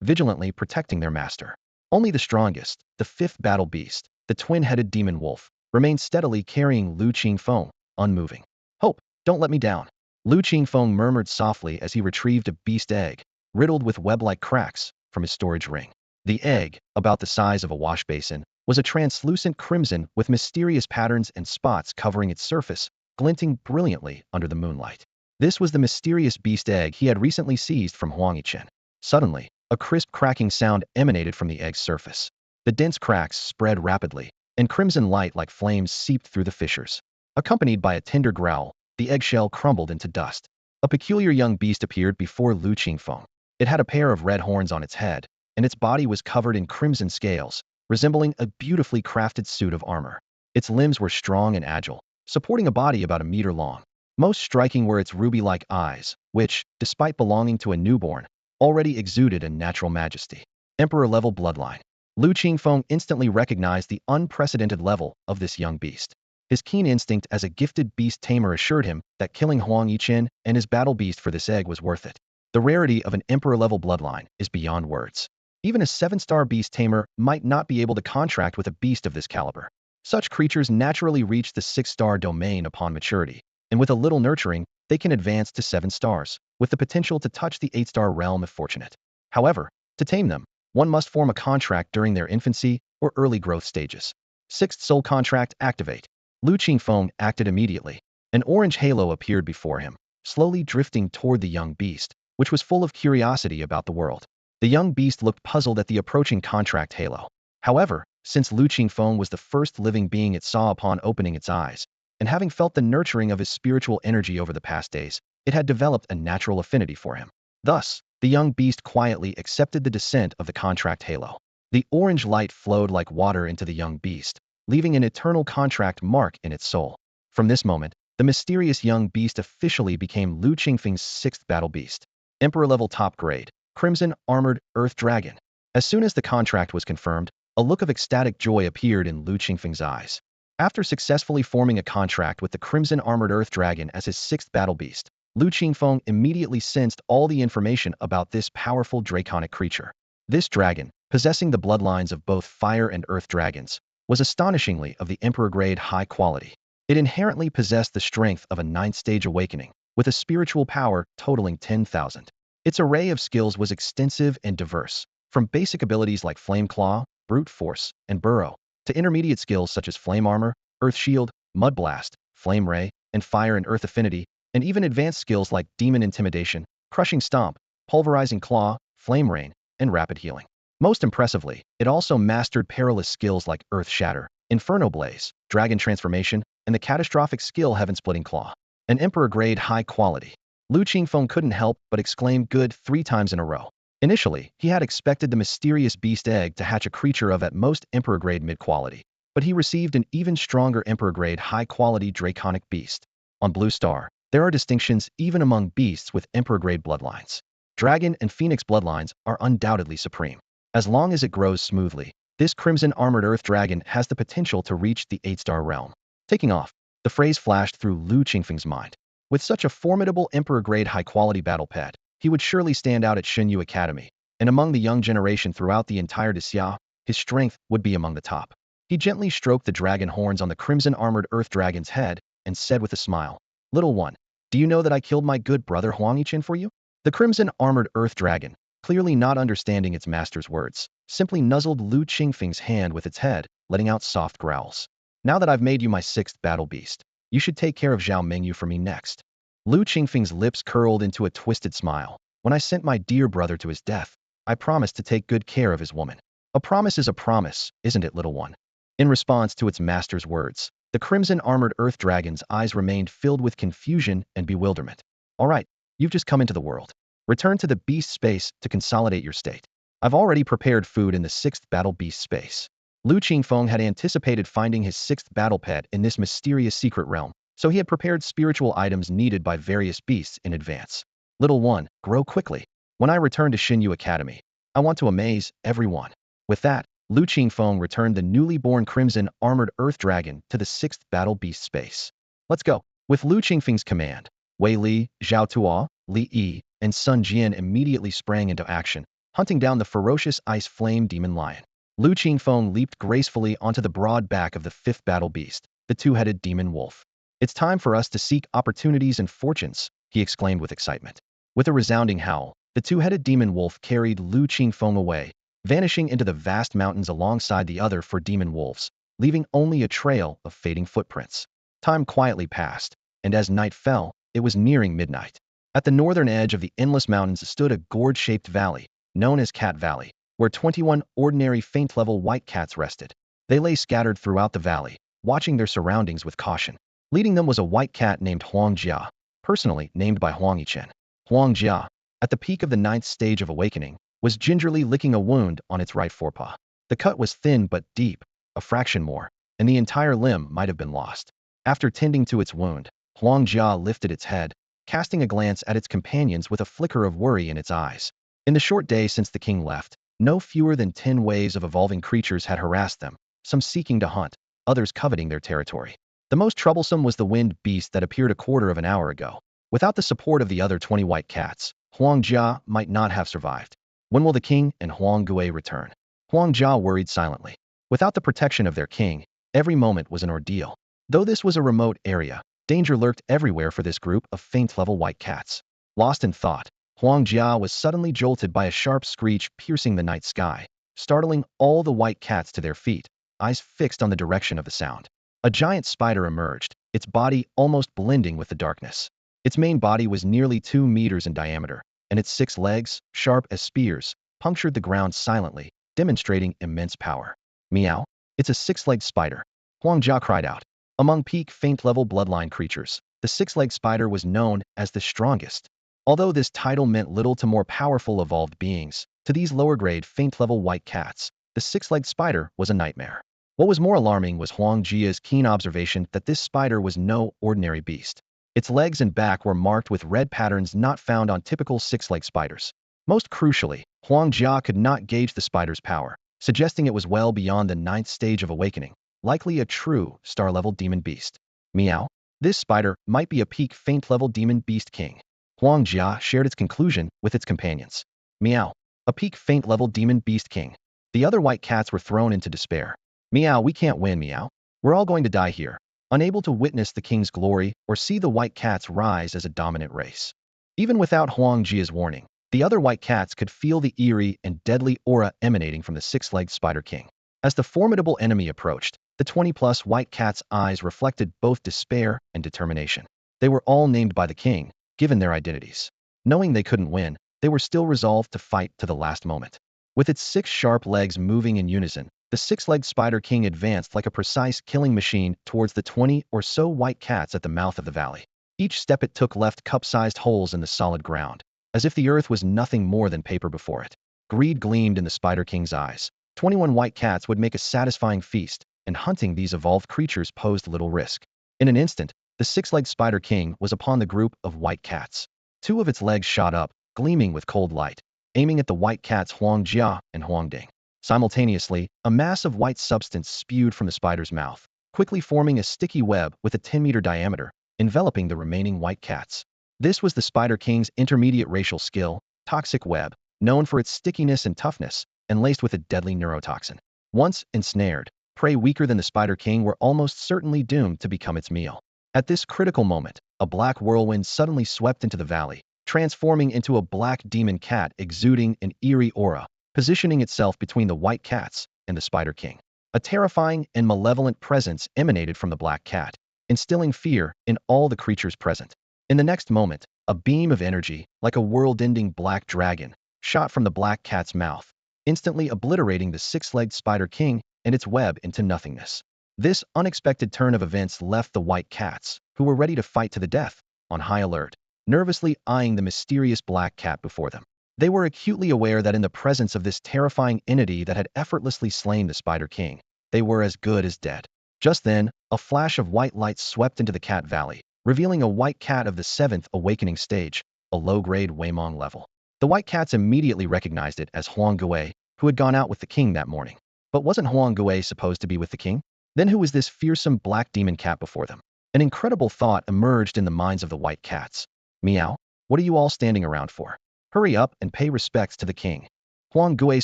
vigilantly protecting their master. Only the strongest, the 5th battle beast, the twin-headed demon wolf, remained steadily carrying Lu Qingfeng, unmoving. "Hope, don't let me down," Lu Qingfeng murmured softly as he retrieved a beast egg, riddled with web-like cracks, from his storage ring. The egg, about the size of a wash basin, was a translucent crimson with mysterious patterns and spots covering its surface, glinting brilliantly under the moonlight. This was the mysterious beast egg he had recently seized from Huang Yichen. Suddenly, a crisp cracking sound emanated from the egg's surface. The dense cracks spread rapidly, and crimson light like flames seeped through the fissures. Accompanied by a tender growl, the eggshell crumbled into dust. A peculiar young beast appeared before Lu Qingfeng. It had a pair of red horns on its head, and its body was covered in crimson scales, resembling a beautifully crafted suit of armor. Its limbs were strong and agile, supporting a body about a meter long. Most striking were its ruby-like eyes, which, despite belonging to a newborn, already exuded a natural majesty. Emperor-level bloodline. Lu Qingfeng instantly recognized the unprecedented level of this young beast. His keen instinct as a gifted beast tamer assured him that killing Huang Yichen and his battle beast for this egg was worth it. The rarity of an emperor-level bloodline is beyond words. Even a 7-star beast tamer might not be able to contract with a beast of this caliber. Such creatures naturally reach the 6-star domain upon maturity, and with a little nurturing, they can advance to 7 stars, with the potential to touch the 8-star realm if fortunate. However, to tame them, one must form a contract during their infancy or early growth stages. 6th soul contract activate. Lu Qingfeng acted immediately. An orange halo appeared before him, slowly drifting toward the young beast, which was full of curiosity about the world. The young beast looked puzzled at the approaching contract halo. However, since Lu Qingfeng was the first living being it saw upon opening its eyes, and having felt the nurturing of his spiritual energy over the past days, it had developed a natural affinity for him. Thus, the young beast quietly accepted the descent of the contract halo. The orange light flowed like water into the young beast, leaving an eternal contract mark in its soul. From this moment, the mysterious young beast officially became Lu Qingfeng's 6th battle beast. Emperor-level top grade, Crimson Armored Earth Dragon. As soon as the contract was confirmed, a look of ecstatic joy appeared in Lu Qingfeng's eyes. After successfully forming a contract with the Crimson Armored Earth Dragon as his 6th battle beast, Lu Qingfeng immediately sensed all the information about this powerful draconic creature. This dragon, possessing the bloodlines of both fire and earth dragons, was astonishingly of the emperor-grade high quality. It inherently possessed the strength of a 9th-stage awakening, with a spiritual power totaling 10,000. Its array of skills was extensive and diverse, from basic abilities like Flame Claw, Brute Force, and Burrow, to intermediate skills such as Flame Armor, Earth Shield, Mud Blast, Flame Ray, and Fire and Earth Affinity, and even advanced skills like Demon Intimidation, Crushing Stomp, Pulverizing Claw, Flame Rain, and Rapid Healing. Most impressively, it also mastered perilous skills like Earth Shatter, Inferno Blaze, Dragon Transformation, and the catastrophic skill Heaven Splitting Claw. An emperor-grade high quality. Lu Qingfeng couldn't help but exclaim good 3 times in a row. Initially, he had expected the mysterious beast egg to hatch a creature of at most emperor-grade mid-quality, but he received an even stronger emperor-grade high-quality draconic beast. On Blue Star, there are distinctions even among beasts with emperor-grade bloodlines. Dragon and Phoenix bloodlines are undoubtedly supreme. As long as it grows smoothly, this Crimson Armored Earth Dragon has the potential to reach the 8-star realm. Taking off, the phrase flashed through Lu Qingfeng's mind. With such a formidable emperor-grade high-quality battle pet, he would surely stand out at Shenyu Academy, and among the young generation throughout the entire Xia, his strength would be among the top. He gently stroked the dragon horns on the Crimson Armored Earth Dragon's head and said with a smile, "Little one, do you know that I killed my good brother Huang Yichen for you?" The Crimson Armored Earth Dragon, clearly not understanding its master's words, simply nuzzled Lu Qingfeng's hand with its head, letting out soft growls. "Now that I've made you my 6th battle beast, you should take care of Zhao Mengyou for me next." Lu Qingfeng's lips curled into a twisted smile. "When I sent my dear brother to his death, I promised to take good care of his woman. A promise is a promise, isn't it, little one?" In response to its master's words, the crimson-armored earth dragon's eyes remained filled with confusion and bewilderment. All right, you've just come into the world. Return to the beast space to consolidate your state. I've already prepared food in the 6th battle beast space. Lu Qingfeng had anticipated finding his 6th battle pet in this mysterious secret realm, so he had prepared spiritual items needed by various beasts in advance. Little one, grow quickly. When I return to Xinyu Academy, I want to amaze everyone. With that, Lu Qingfeng returned the newly born crimson-armored earth dragon to the 6th battle beast space. Let's go. With Lu Qingfeng's command, Wei Li, Zhao Tuo, Li Yi, and Sun Jian immediately sprang into action, hunting down the ferocious ice flame demon lion. Lu Qingfeng leaped gracefully onto the broad back of the 5th battle beast, the two-headed demon wolf. It's time for us to seek opportunities and fortunes, he exclaimed with excitement. With a resounding howl, the two-headed demon wolf carried Lu Qingfeng away, vanishing into the vast mountains alongside the other 4 demon wolves, leaving only a trail of fading footprints. Time quietly passed, and as night fell, it was nearing midnight. At the northern edge of the endless mountains stood a gourd-shaped valley, known as Cat Valley, where 21 ordinary faint-level white cats rested. They lay scattered throughout the valley, watching their surroundings with caution. Leading them was a white cat named Huang Jia, personally named by Huang Yichen. Huang Jia, at the peak of the 9th stage of awakening, was gingerly licking a wound on its right forepaw. The cut was thin but deep, a fraction more, and the entire limb might have been lost. After tending to its wound, Huang Jia lifted its head, casting a glance at its companions with a flicker of worry in its eyes. In the short day since the king left, no fewer than 10 waves of evolving creatures had harassed them, some seeking to hunt, others coveting their territory. The most troublesome was the winged beast that appeared a quarter of an hour ago. Without the support of the other 20 white cats, Huang Jia might not have survived. When will the king and Huang Gui return? Huang Jia worried silently. Without the protection of their king, every moment was an ordeal. Though this was a remote area, danger lurked everywhere for this group of faint-level white cats. Lost in thought, Huang Jia was suddenly jolted by a sharp screech piercing the night sky, startling all the white cats to their feet, eyes fixed on the direction of the sound. A giant spider emerged, its body almost blending with the darkness. Its main body was nearly 2 meters in diameter, and its 6 legs, sharp as spears, punctured the ground silently, demonstrating immense power. Meow. It's a 6-legged spider. Huang Jia cried out. Among peak faint-level bloodline creatures, the 6-legged spider was known as the strongest. Although this title meant little to more powerful evolved beings, to these lower-grade faint-level white cats, the 6-legged spider was a nightmare. What was more alarming was Huang Jia's keen observation that this spider was no ordinary beast. Its legs and back were marked with red patterns not found on typical 6-legged spiders. Most crucially, Huang Jia could not gauge the spider's power, suggesting it was well beyond the 9th stage of awakening, likely a true star-level demon beast. Meow. This spider might be a peak faint-level demon beast king. Huang Jia shared its conclusion with its companions. Meow. A peak faint-level demon beast king. The other white cats were thrown into despair. Meow, we can't win, Meow. We're all going to die here, unable to witness the king's glory or see the white cats rise as a dominant race. Even without Huang Jia's warning, the other white cats could feel the eerie and deadly aura emanating from the 6-legged spider king. As the formidable enemy approached, the 20-plus white cats' eyes reflected both despair and determination. They were all named by the king, given their identities. Knowing they couldn't win, they were still resolved to fight to the last moment. With its 6 sharp legs moving in unison, the 6-legged spider king advanced like a precise killing machine towards the 20 or so white cats at the mouth of the valley. Each step it took left cup-sized holes in the solid ground, as if the earth was nothing more than paper before it. Greed gleamed in the spider king's eyes. 21 white cats would make a satisfying feast, and hunting these evolved creatures posed little risk. In an instant, the 6-legged spider king was upon the group of white cats. 2 of its legs shot up, gleaming with cold light, aiming at the white cats Huang Jia and Huang Ding. Simultaneously, a mass of white substance spewed from the spider's mouth, quickly forming a sticky web with a 10-meter diameter, enveloping the remaining white cats. This was the Spider King's intermediate racial skill, Toxic Web, known for its stickiness and toughness, and laced with a deadly neurotoxin. Once ensnared, prey weaker than the Spider King were almost certainly doomed to become its meal. At this critical moment, a black whirlwind suddenly swept into the valley, transforming into a black demon cat exuding an eerie aura, positioning itself between the white cats and the Spider King. A terrifying and malevolent presence emanated from the black cat, instilling fear in all the creatures present. In the next moment, a beam of energy, like a world-ending black dragon, shot from the black cat's mouth, instantly obliterating the 6-legged Spider King and its web into nothingness. This unexpected turn of events left the white cats, who were ready to fight to the death, on high alert, nervously eyeing the mysterious black cat before them. They were acutely aware that in the presence of this terrifying entity that had effortlessly slain the Spider King, they were as good as dead. Just then, a flash of white light swept into the Cat Valley, revealing a white cat of the 7th Awakening stage, a low-grade Weimong level. The white cats immediately recognized it as Huang Yichen, who had gone out with the king that morning. But wasn't Huang Yichen supposed to be with the king? Then who was this fearsome black demon cat before them? An incredible thought emerged in the minds of the white cats. Meow, what are you all standing around for? Hurry up and pay respects to the king. Huang Yichen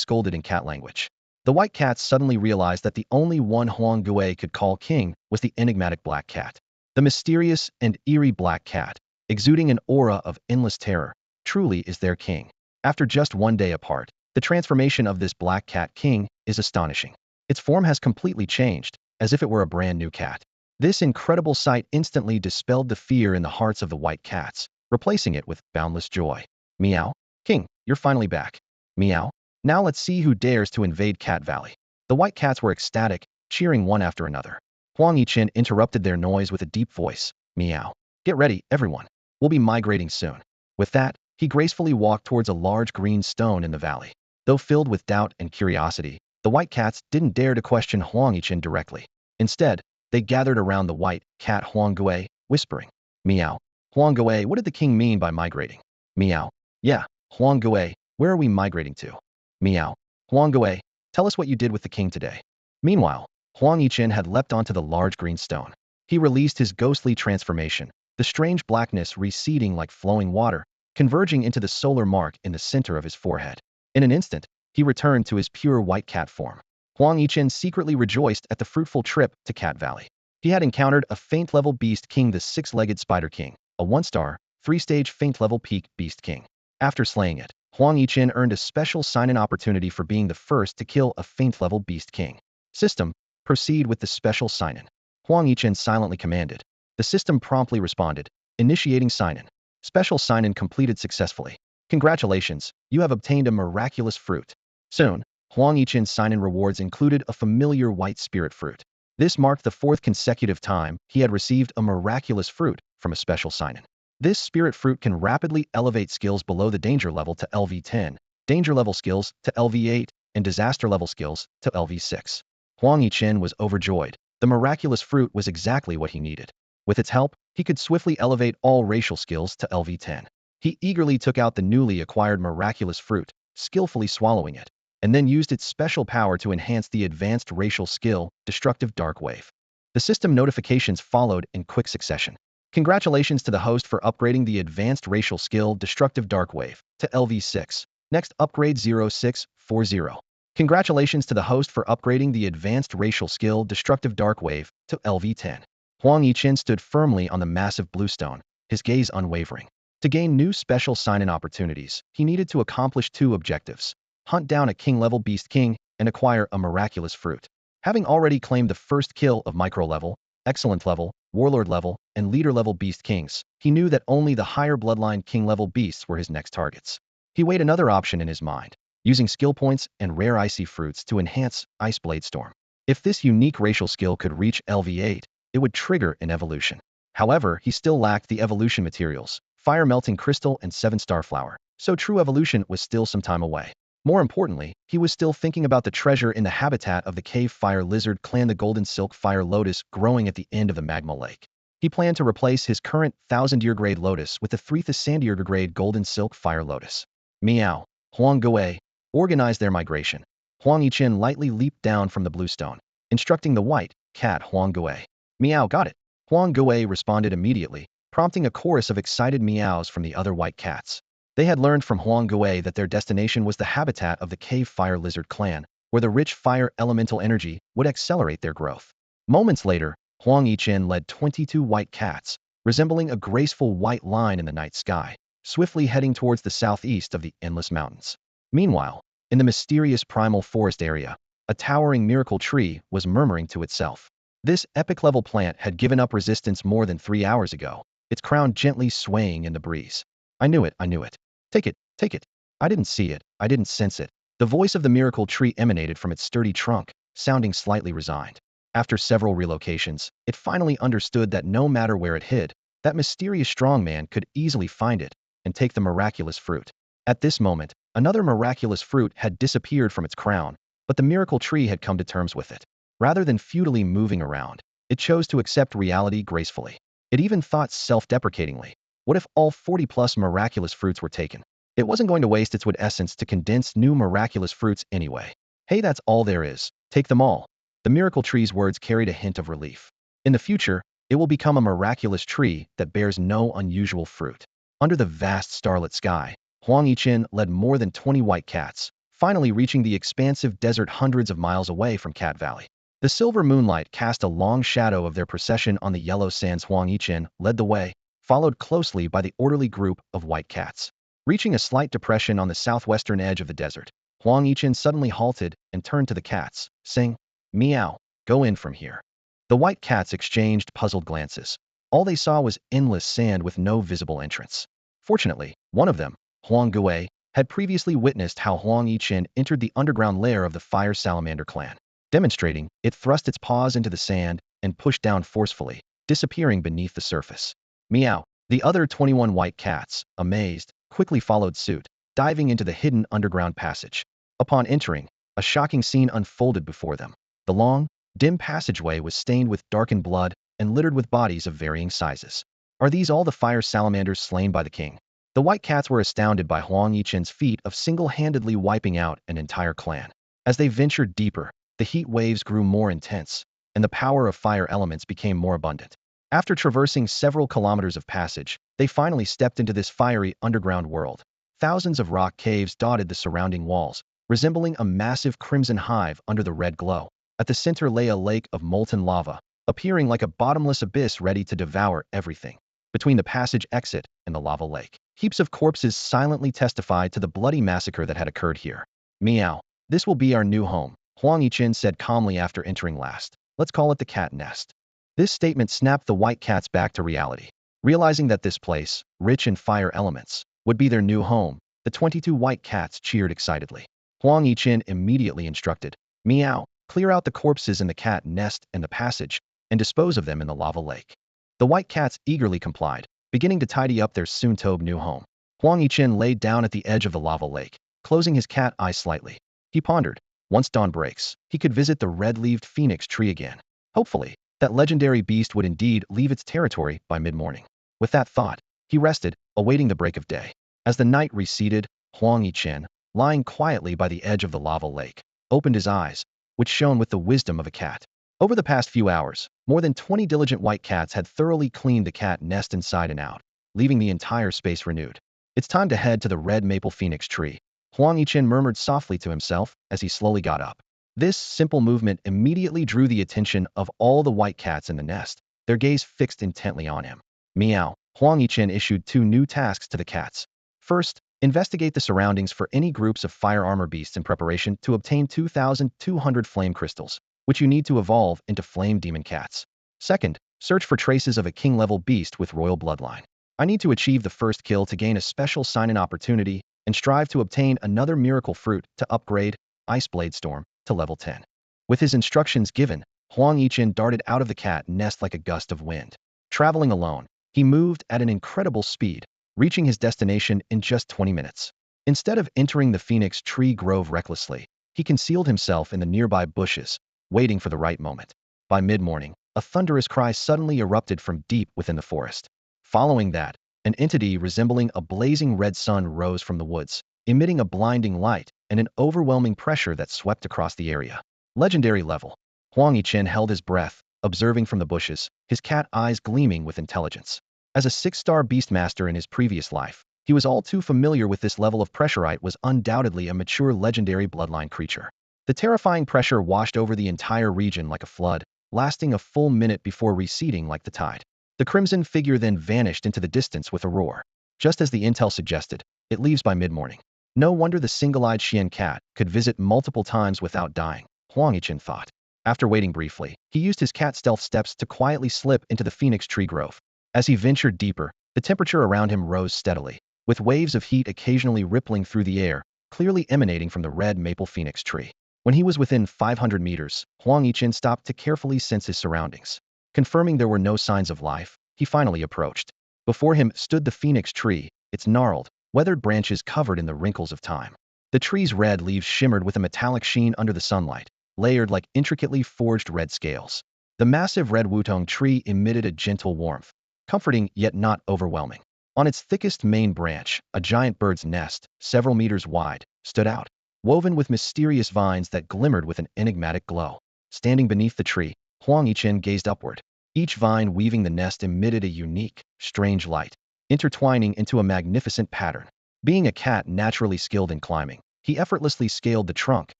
scolded in cat language. The white cats suddenly realized that the only one Huang Yichen could call king was the enigmatic black cat. The mysterious and eerie black cat, exuding an aura of endless terror, truly is their king. After just one day apart, the transformation of this black cat king is astonishing. Its form has completely changed, as if it were a brand new cat. This incredible sight instantly dispelled the fear in the hearts of the white cats, replacing it with boundless joy. Meow, king, you're finally back. Meow, now let's see who dares to invade Cat Valley. The white cats were ecstatic, cheering one after another. Huang Yichen interrupted their noise with a deep voice. Meow. Get ready, everyone. We'll be migrating soon. With that, he gracefully walked towards a large green stone in the valley. Though filled with doubt and curiosity, the white cats didn't dare to question Huang Yichen directly. Instead, they gathered around the white cat Huang Yichen, whispering. Meow. Huang Yichen, what did the king mean by migrating? Meow. Yeah, Huang Yichen, where are we migrating to? Meow. Huang Yichen, tell us what you did with the king today. Meanwhile, Huang Yichen had leapt onto the large green stone. He released his ghostly transformation, the strange blackness receding like flowing water, converging into the solar mark in the center of his forehead. In an instant, he returned to his pure white cat form. Huang Yichen secretly rejoiced at the fruitful trip to Cat Valley. He had encountered a faint-level beast king, the 6-legged Spider King, a 1-star, 3-stage faint-level peak beast king. After slaying it, Huang Yichen earned a special sign-in opportunity for being the first to kill a faint-level beast king. System, proceed with the special sign-in. Huang Yichen silently commanded. The system promptly responded, initiating sign-in. Special sign-in completed successfully. Congratulations, you have obtained a miraculous fruit. Soon, Huang Yichen's sign-in rewards included a familiar white spirit fruit. This marked the 4th consecutive time he had received a miraculous fruit from a special sign-in. This spirit fruit can rapidly elevate skills below the danger level to LV10, danger level skills to LV8, and disaster level skills to LV6. Huang Yichen was overjoyed. The miraculous fruit was exactly what he needed. With its help, he could swiftly elevate all racial skills to LV10. He eagerly took out the newly acquired miraculous fruit, skillfully swallowing it, and then used its special power to enhance the advanced racial skill, Destructive Dark Wave. The system notifications followed in quick succession. Congratulations to the host for upgrading the advanced racial skill Destructive Dark Wave to LV6. Next upgrade 0640. Congratulations to the host for upgrading the advanced racial skill Destructive Dark Wave to LV10. Huang Yichen stood firmly on the massive blue stone, his gaze unwavering. To gain new special sign-in opportunities, he needed to accomplish 2 objectives. Hunt down a king-level beast king and acquire a miraculous fruit. Having already claimed the first kill of micro-level, excellent level, warlord level, and leader level beast kings, he knew that only the higher bloodline king level beasts were his next targets. He weighed another option in his mind, using skill points and rare icy fruits to enhance Ice Blade Storm. If this unique racial skill could reach LV8, it would trigger an evolution. However, he still lacked the evolution materials, Fire Melting Crystal and 7-star Flower, so true evolution was still some time away. More importantly, he was still thinking about the treasure in the habitat of the cave fire lizard clan, the Golden Silk Fire Lotus growing at the end of the magma lake. He planned to replace his current 1000-year grade lotus with the 3000-year grade Golden Silk Fire Lotus. Meow. Huang Yichen organized their migration. Huang Yichen lightly leaped down from the blue stone, instructing the white cat Huang Yichen. Meow, got it. Huang Yichen responded immediately, prompting a chorus of excited meows from the other white cats. They had learned from Huang Yichen that their destination was the habitat of the cave fire lizard clan, where the rich fire elemental energy would accelerate their growth. Moments later, Huang Yichen led 22 white cats, resembling a graceful white line in the night sky, swiftly heading towards the southeast of the Endless Mountains. Meanwhile, in the mysterious primal forest area, a towering miracle tree was murmuring to itself. This epic-level plant had given up resistance more than 3 hours ago, its crown gently swaying in the breeze. I knew it, I knew it. Take it, take it. I didn't see it, I didn't sense it. The voice of the miracle tree emanated from its sturdy trunk, sounding slightly resigned. After several relocations, it finally understood that no matter where it hid, that mysterious strongman could easily find it and take the miraculous fruit. At this moment, another miraculous fruit had disappeared from its crown, but the miracle tree had come to terms with it. Rather than futilely moving around, it chose to accept reality gracefully. It even thought self-deprecatingly, what if all 40-plus miraculous fruits were taken? It wasn't going to waste its wood essence to condense new miraculous fruits anyway. Hey, that's all there is. Take them all. The miracle tree's words carried a hint of relief. In the future, it will become a miraculous tree that bears no unusual fruit. Under the vast starlit sky, Huang Yichen led more than 20 white cats, finally reaching the expansive desert hundreds of miles away from Cat Valley. The silver moonlight cast a long shadow of their procession on the yellow sands. Huang Yichen led the way, followed closely by the orderly group of white cats. Reaching a slight depression on the southwestern edge of the desert, Huang Yichen suddenly halted and turned to the cats, saying, "Meow, go in from here." The white cats exchanged puzzled glances. All they saw was endless sand with no visible entrance. Fortunately, one of them, Huang Gui, had previously witnessed how Huang Yichen entered the underground lair of the fire salamander clan. Demonstrating, it thrust its paws into the sand and pushed down forcefully, disappearing beneath the surface. Meow. The other 21 white cats, amazed, quickly followed suit, diving into the hidden underground passage. Upon entering, a shocking scene unfolded before them. The long, dim passageway was stained with darkened blood and littered with bodies of varying sizes. Are these all the fire salamanders slain by the king? The white cats were astounded by Huang Yichen's feat of single-handedly wiping out an entire clan. As they ventured deeper, the heat waves grew more intense, and the power of fire elements became more abundant. After traversing several kilometers of passage, they finally stepped into this fiery underground world. Thousands of rock caves dotted the surrounding walls, resembling a massive crimson hive under the red glow. At the center lay a lake of molten lava, appearing like a bottomless abyss ready to devour everything. Between the passage exit and the lava lake, heaps of corpses silently testified to the bloody massacre that had occurred here. Meow. This will be our new home, Huang Yichen said calmly after entering last. Let's call it the cat nest. This statement snapped the white cats back to reality. Realizing that this place, rich in fire elements, would be their new home, the 22 white cats cheered excitedly. Huang Yichen immediately instructed, "Meow, clear out the corpses in the cat nest and the passage, and dispose of them in the lava lake." The white cats eagerly complied, beginning to tidy up their soon-to-be new home. Huang Yichen laid down at the edge of the lava lake, closing his cat eye slightly. He pondered, once dawn breaks, he could visit the red-leaved phoenix tree again. Hopefully, that legendary beast would indeed leave its territory by mid-morning. With that thought, he rested, awaiting the break of day. As the night receded, Huang Yichen, lying quietly by the edge of the lava lake, opened his eyes, which shone with the wisdom of a cat. Over the past few hours, more than 20 diligent white cats had thoroughly cleaned the cat nest inside and out, leaving the entire space renewed. It's time to head to the red maple phoenix tree, Huang Yichen murmured softly to himself as he slowly got up. This simple movement immediately drew the attention of all the white cats in the nest, their gaze fixed intently on him. Meow. Huang Yichen issued 2 new tasks to the cats. First, investigate the surroundings for any groups of fire armor beasts in preparation to obtain 2,200 flame crystals, which you need to evolve into flame demon cats. Second, search for traces of a king-level beast with royal bloodline. I need to achieve the first kill to gain a special sign-in opportunity and strive to obtain another miracle fruit to upgrade Ice Blade Storm to level 10. With his instructions given, Huang Yichen darted out of the cat nest like a gust of wind. Traveling alone, he moved at an incredible speed, reaching his destination in just 20 minutes. Instead of entering the phoenix tree grove recklessly, he concealed himself in the nearby bushes, waiting for the right moment. By mid-morning, a thunderous cry suddenly erupted from deep within the forest. Following that, an entity resembling a blazing red sun rose from the woods, emitting a blinding light and an overwhelming pressure that swept across the area. Legendary level. Huang Yichen held his breath, observing from the bushes, his cat eyes gleaming with intelligence. As a 6-star beastmaster in his previous life, he was all too familiar with this level of pressurite was undoubtedly a mature legendary bloodline creature. The terrifying pressure washed over the entire region like a flood, lasting a full minute before receding like the tide. The crimson figure then vanished into the distance with a roar. Just as the intel suggested, it leaves by mid-morning. No wonder the single-eyed Xian cat could visit multiple times without dying, Huang Yichen thought. After waiting briefly, he used his cat stealth steps to quietly slip into the phoenix tree grove. As he ventured deeper, the temperature around him rose steadily, with waves of heat occasionally rippling through the air, clearly emanating from the red maple phoenix tree. When he was within 500 meters, Huang Yichen stopped to carefully sense his surroundings. Confirming there were no signs of life, he finally approached. Before him stood the phoenix tree, its gnarled, weathered branches covered in the wrinkles of time. The tree's red leaves shimmered with a metallic sheen under the sunlight, layered like intricately forged red scales. The massive red wutong tree emitted a gentle warmth, comforting yet not overwhelming. On its thickest main branch, a giant bird's nest, several meters wide, stood out, woven with mysterious vines that glimmered with an enigmatic glow. Standing beneath the tree, Huang Yichen gazed upward. Each vine weaving the nest emitted a unique, strange light, intertwining into a magnificent pattern. Being a cat naturally skilled in climbing, he effortlessly scaled the trunk,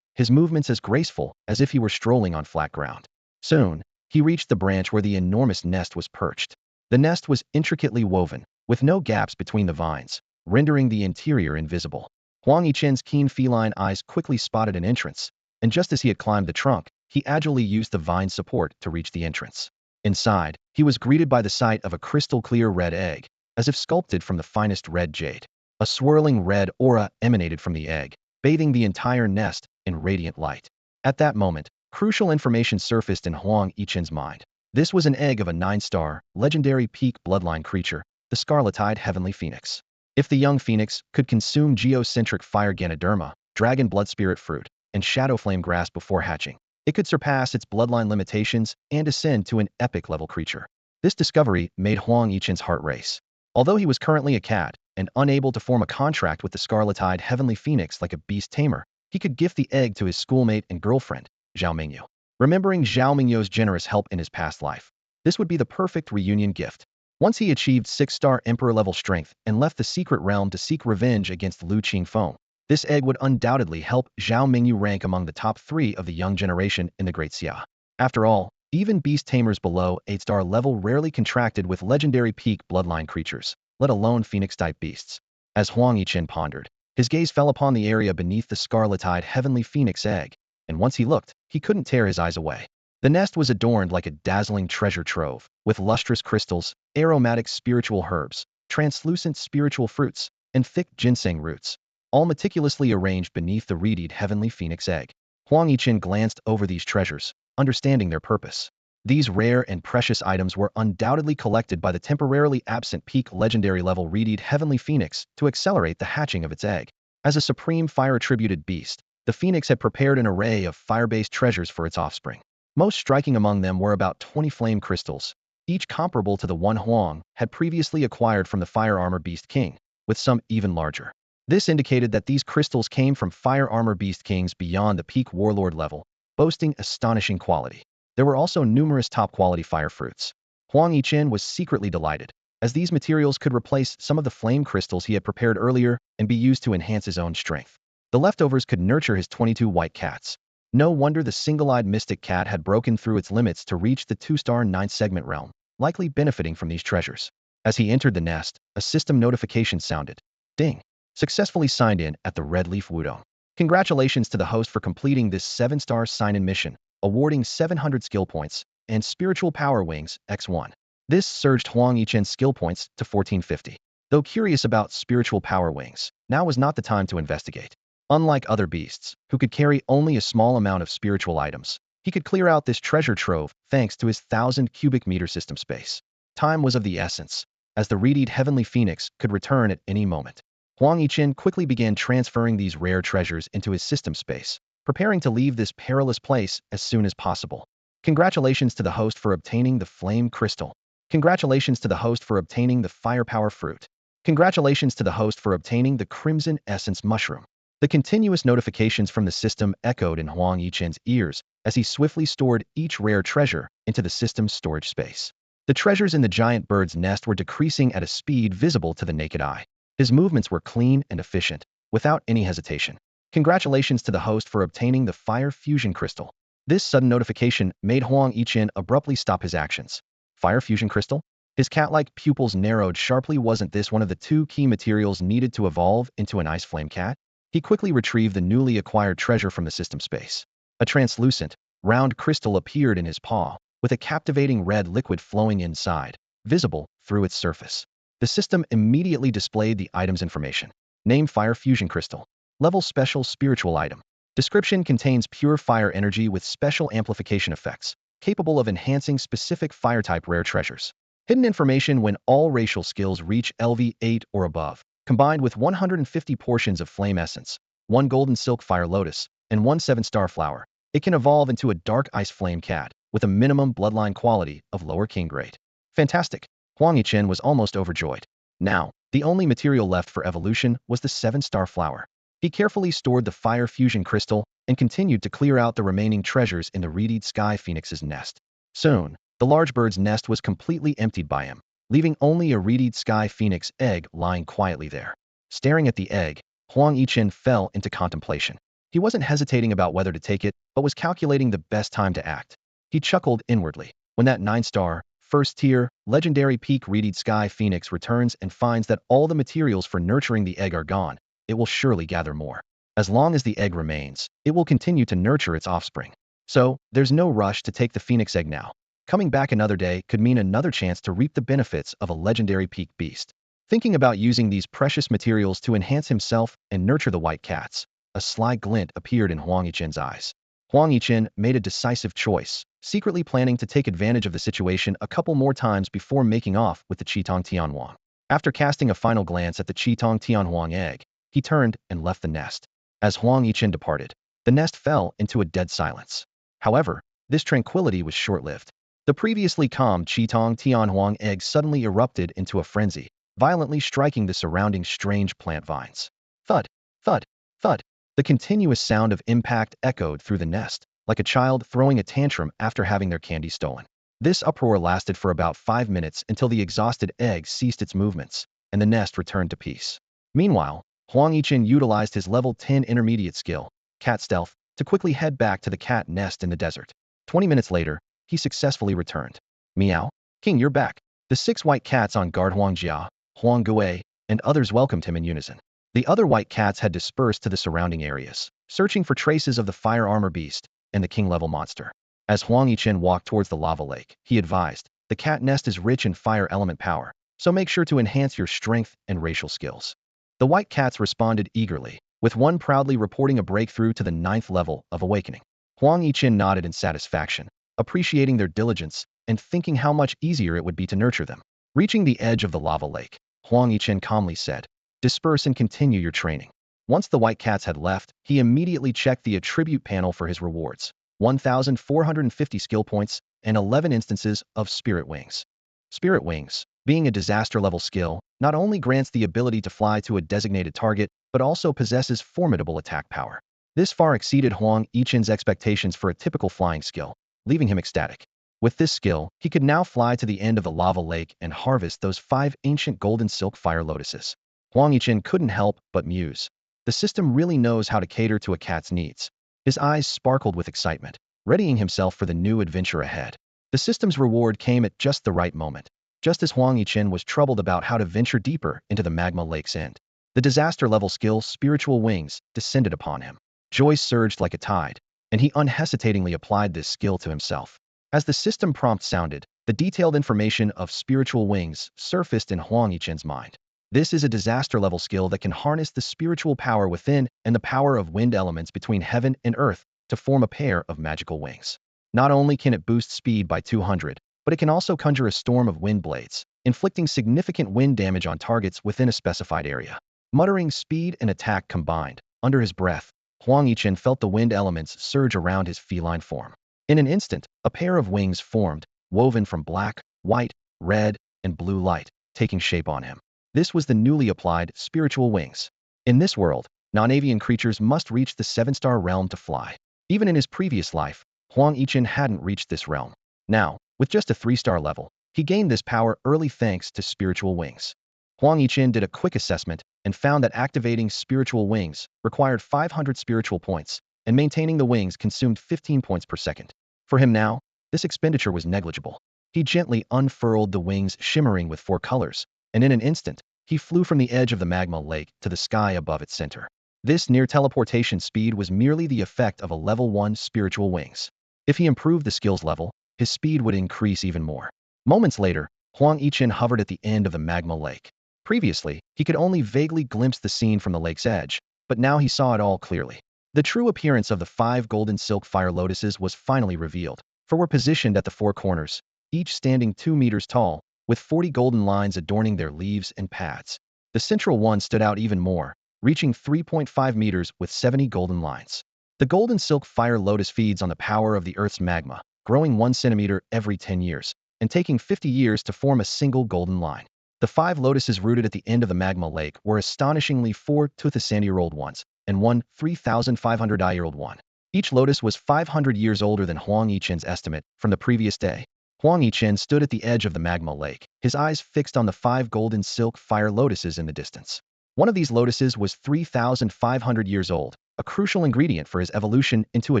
his movements as graceful as if he were strolling on flat ground. Soon, he reached the branch where the enormous nest was perched. The nest was intricately woven, with no gaps between the vines, rendering the interior invisible. Huang Yichen's keen feline eyes quickly spotted an entrance, and just as he had climbed the trunk, he agilely used the vine support to reach the entrance. Inside, he was greeted by the sight of a crystal-clear red egg, as if sculpted from the finest red jade. A swirling red aura emanated from the egg, bathing the entire nest in radiant light. At that moment, crucial information surfaced in Huang Yichen's mind. This was an egg of a 9-star, legendary peak bloodline creature, the scarlet-eyed heavenly phoenix. If the young phoenix could consume geocentric fire Ganoderma, dragon blood spirit fruit, and shadow flame grass before hatching, it could surpass its bloodline limitations and ascend to an epic-level creature. This discovery made Huang Yichen's heart race. Although he was currently a cat and unable to form a contract with the scarlet-eyed heavenly phoenix like a Beast Tamer, he could gift the egg to his schoolmate and girlfriend, Zhao Mengyou. Remembering Zhao Mengyou's generous help in his past life, this would be the perfect reunion gift. Once he achieved 6-star Emperor-level strength and left the secret realm to seek revenge against Lu Qingfeng, this egg would undoubtedly help Zhao Mengyou rank among the top 3 of the young generation in the Great Xia. After all, even Beast Tamers below 8-star level rarely contracted with legendary peak bloodline creatures, let alone phoenix-type beasts. As Huang Yichen pondered, his gaze fell upon the area beneath the scarlet-eyed heavenly phoenix egg, and once he looked, he couldn't tear his eyes away. The nest was adorned like a dazzling treasure trove, with lustrous crystals, aromatic spiritual herbs, translucent spiritual fruits, and thick ginseng roots, all meticulously arranged beneath the reedied heavenly phoenix egg. Huang Yichen glanced over these treasures, understanding their purpose. These rare and precious items were undoubtedly collected by the temporarily absent peak legendary level reedied heavenly phoenix to accelerate the hatching of its egg. As a supreme fire-attributed beast, the phoenix had prepared an array of fire-based treasures for its offspring. Most striking among them were about 20 flame crystals, each comparable to the one Huang had previously acquired from the fire armor beast king, with some even larger. This indicated that these crystals came from fire armor beast kings beyond the peak warlord level, boasting astonishing quality. There were also numerous top-quality fire fruits. Huang Yichen was secretly delighted, as these materials could replace some of the flame crystals he had prepared earlier and be used to enhance his own strength. The leftovers could nurture his 22 white cats. No wonder the single-eyed mystic cat had broken through its limits to reach the 2-star 9-segment realm, likely benefiting from these treasures. As he entered the nest, a system notification sounded. Ding! Successfully signed in at the Red Leaf Wudong. Congratulations to the host for completing this 7-star sign-in mission, awarding 700 skill points and spiritual power wings X1. This surged Huang Yichen's skill points to 1450. Though curious about spiritual power wings, now was not the time to investigate. Unlike other beasts, who could carry only a small amount of spiritual items, he could clear out this treasure trove thanks to his 1,000 cubic meter system space. Time was of the essence, as the reedied heavenly phoenix could return at any moment. Huang Yichen quickly began transferring these rare treasures into his system space, preparing to leave this perilous place as soon as possible. Congratulations to the host for obtaining the flame crystal. Congratulations to the host for obtaining the firepower fruit. Congratulations to the host for obtaining the crimson essence mushroom. The continuous notifications from the system echoed in Huang Yichen's ears as he swiftly stored each rare treasure into the system's storage space. The treasures in the giant bird's nest were decreasing at a speed visible to the naked eye. His movements were clean and efficient, without any hesitation. Congratulations to the host for obtaining the fire fusion crystal. This sudden notification made Huang Yichen abruptly stop his actions. Fire fusion crystal? His cat-like pupils narrowed sharply. Wasn't this one of the 2 key materials needed to evolve into an ice flame cat? He quickly retrieved the newly acquired treasure from the system space. A translucent, round crystal appeared in his paw, with a captivating red liquid flowing inside, visible through its surface. The system immediately displayed the item's information. Name Fire Fusion Crystal. Level Special Spiritual Item. Description contains pure fire energy with special amplification effects, capable of enhancing specific fire-type rare treasures. Hidden information when all racial skills reach LV8 or above, combined with 150 portions of flame essence, 1 golden silk fire lotus, and 1 7-star flower. It can evolve into a dark ice flame cat, with a minimum bloodline quality of lower king grade. Fantastic! Huang Yichen was almost overjoyed. Now, the only material left for evolution was the 7-star flower. He carefully stored the fire fusion crystal and continued to clear out the remaining treasures in the reedied sky phoenix's nest. Soon, the large bird's nest was completely emptied by him, leaving only a reedied sky phoenix egg lying quietly there. Staring at the egg, Huang Yichen fell into contemplation. He wasn't hesitating about whether to take it, but was calculating the best time to act. He chuckled inwardly when that 9-star, first-tier, legendary peak reedied sky phoenix returns and finds that all the materials for nurturing the egg are gone. It will surely gather more. As long as the egg remains, it will continue to nurture its offspring. So, there's no rush to take the phoenix egg now. Coming back another day could mean another chance to reap the benefits of a legendary peak beast. Thinking about using these precious materials to enhance himself and nurture the white cats, a sly glint appeared in Huang Yichen's eyes. Huang Yichen made a decisive choice, secretly planning to take advantage of the situation a couple more times before making off with the Qitong Tianhuang. After casting a final glance at the Qitong Tianhuang egg, he turned and left the nest. As Huang Yichen departed, the nest fell into a dead silence. However, this tranquility was short-lived. The previously calm Qitong Tianhuang egg suddenly erupted into a frenzy, violently striking the surrounding strange plant vines. Thud, thud, thud. The continuous sound of impact echoed through the nest, like a child throwing a tantrum after having their candy stolen. This uproar lasted for about 5 minutes until the exhausted egg ceased its movements, and the nest returned to peace. Meanwhile, Huang Yichen utilized his level 10 intermediate skill, Cat Stealth, to quickly head back to the cat nest in the desert. 20 minutes later, he successfully returned. Meow, King, you're back. The 6 white cats on guard Huang Jia, Huang Gui, and others welcomed him in unison. The other white cats had dispersed to the surrounding areas, searching for traces of the fire armor beast and the king-level monster. As Huang Yichen walked towards the lava lake, he advised, the cat nest is rich in fire element power, so make sure to enhance your strength and racial skills. The white cats responded eagerly, with one proudly reporting a breakthrough to the 9th level of awakening. Huang Yichen nodded in satisfaction, appreciating their diligence and thinking how much easier it would be to nurture them. Reaching the edge of the lava lake, Huang Yichen calmly said, disperse and continue your training. Once the white cats had left, he immediately checked the attribute panel for his rewards, 1,450 skill points and 11 instances of Spirit Wings. Spirit Wings, being a disaster-level skill, not only grants the ability to fly to a designated target, but also possesses formidable attack power. This far exceeded Huang Yichen's expectations for a typical flying skill, leaving him ecstatic. With this skill, he could now fly to the end of the lava lake and harvest those 5 ancient golden silk fire lotuses. Huang Yichen couldn't help but muse. The system really knows how to cater to a cat's needs. His eyes sparkled with excitement, readying himself for the new adventure ahead. The system's reward came at just the right moment, just as Huang Yichen was troubled about how to venture deeper into the magma lake's end. The disaster-level skill Spiritual Wings descended upon him. Joy surged like a tide, and he unhesitatingly applied this skill to himself. As the system prompt sounded, the detailed information of Spiritual Wings surfaced in Huang Yichen's mind. This is a disaster-level skill that can harness the spiritual power within and the power of wind elements between heaven and earth to form a pair of magical wings. Not only can it boost speed by 200, but it can also conjure a storm of wind blades, inflicting significant wind damage on targets within a specified area. Muttering speed and attack combined, under his breath, Huang Yichen felt the wind elements surge around his feline form. In an instant, a pair of wings formed, woven from black, white, red, and blue light, taking shape on him. This was the newly applied Spiritual Wings. In this world, non-avian creatures must reach the 7-star realm to fly. Even in his previous life, Huang Yichen hadn't reached this realm. Now, with just a 3-star level, he gained this power early thanks to Spiritual Wings. Huang Yichen did a quick assessment and found that activating Spiritual Wings required 500 spiritual points, and maintaining the wings consumed 15 points per second. For him now, this expenditure was negligible. He gently unfurled the wings shimmering with 4 colors, and in an instant, he flew from the edge of the magma lake to the sky above its center. This near teleportation speed was merely the effect of a level 1 Spiritual Wings. If he improved the skills level, his speed would increase even more. Moments later, Huang Yichen hovered at the end of the magma lake. Previously, he could only vaguely glimpse the scene from the lake's edge, but now he saw it all clearly. The true appearance of the 5 golden silk fire lotuses was finally revealed, for were positioned at the 4 corners, each standing 2 meters tall, with 40 golden lines adorning their leaves and pads. The central one stood out even more, reaching 3.5 meters with 70 golden lines. The golden silk fire lotus feeds on the power of the Earth's magma, growing 1 centimeter every 10 years, and taking 50 years to form a single golden line. The 5 lotuses rooted at the end of the magma lake were astonishingly 4 2,000-year-old ones, and one 3,500-year-old one. Each lotus was 500 years older than Huang Yichen's estimate from the previous day. Huang Yichen stood at the edge of the magma lake, his eyes fixed on the 5 golden silk fire lotuses in the distance. One of these lotuses was 3,500 years old, a crucial ingredient for his evolution into a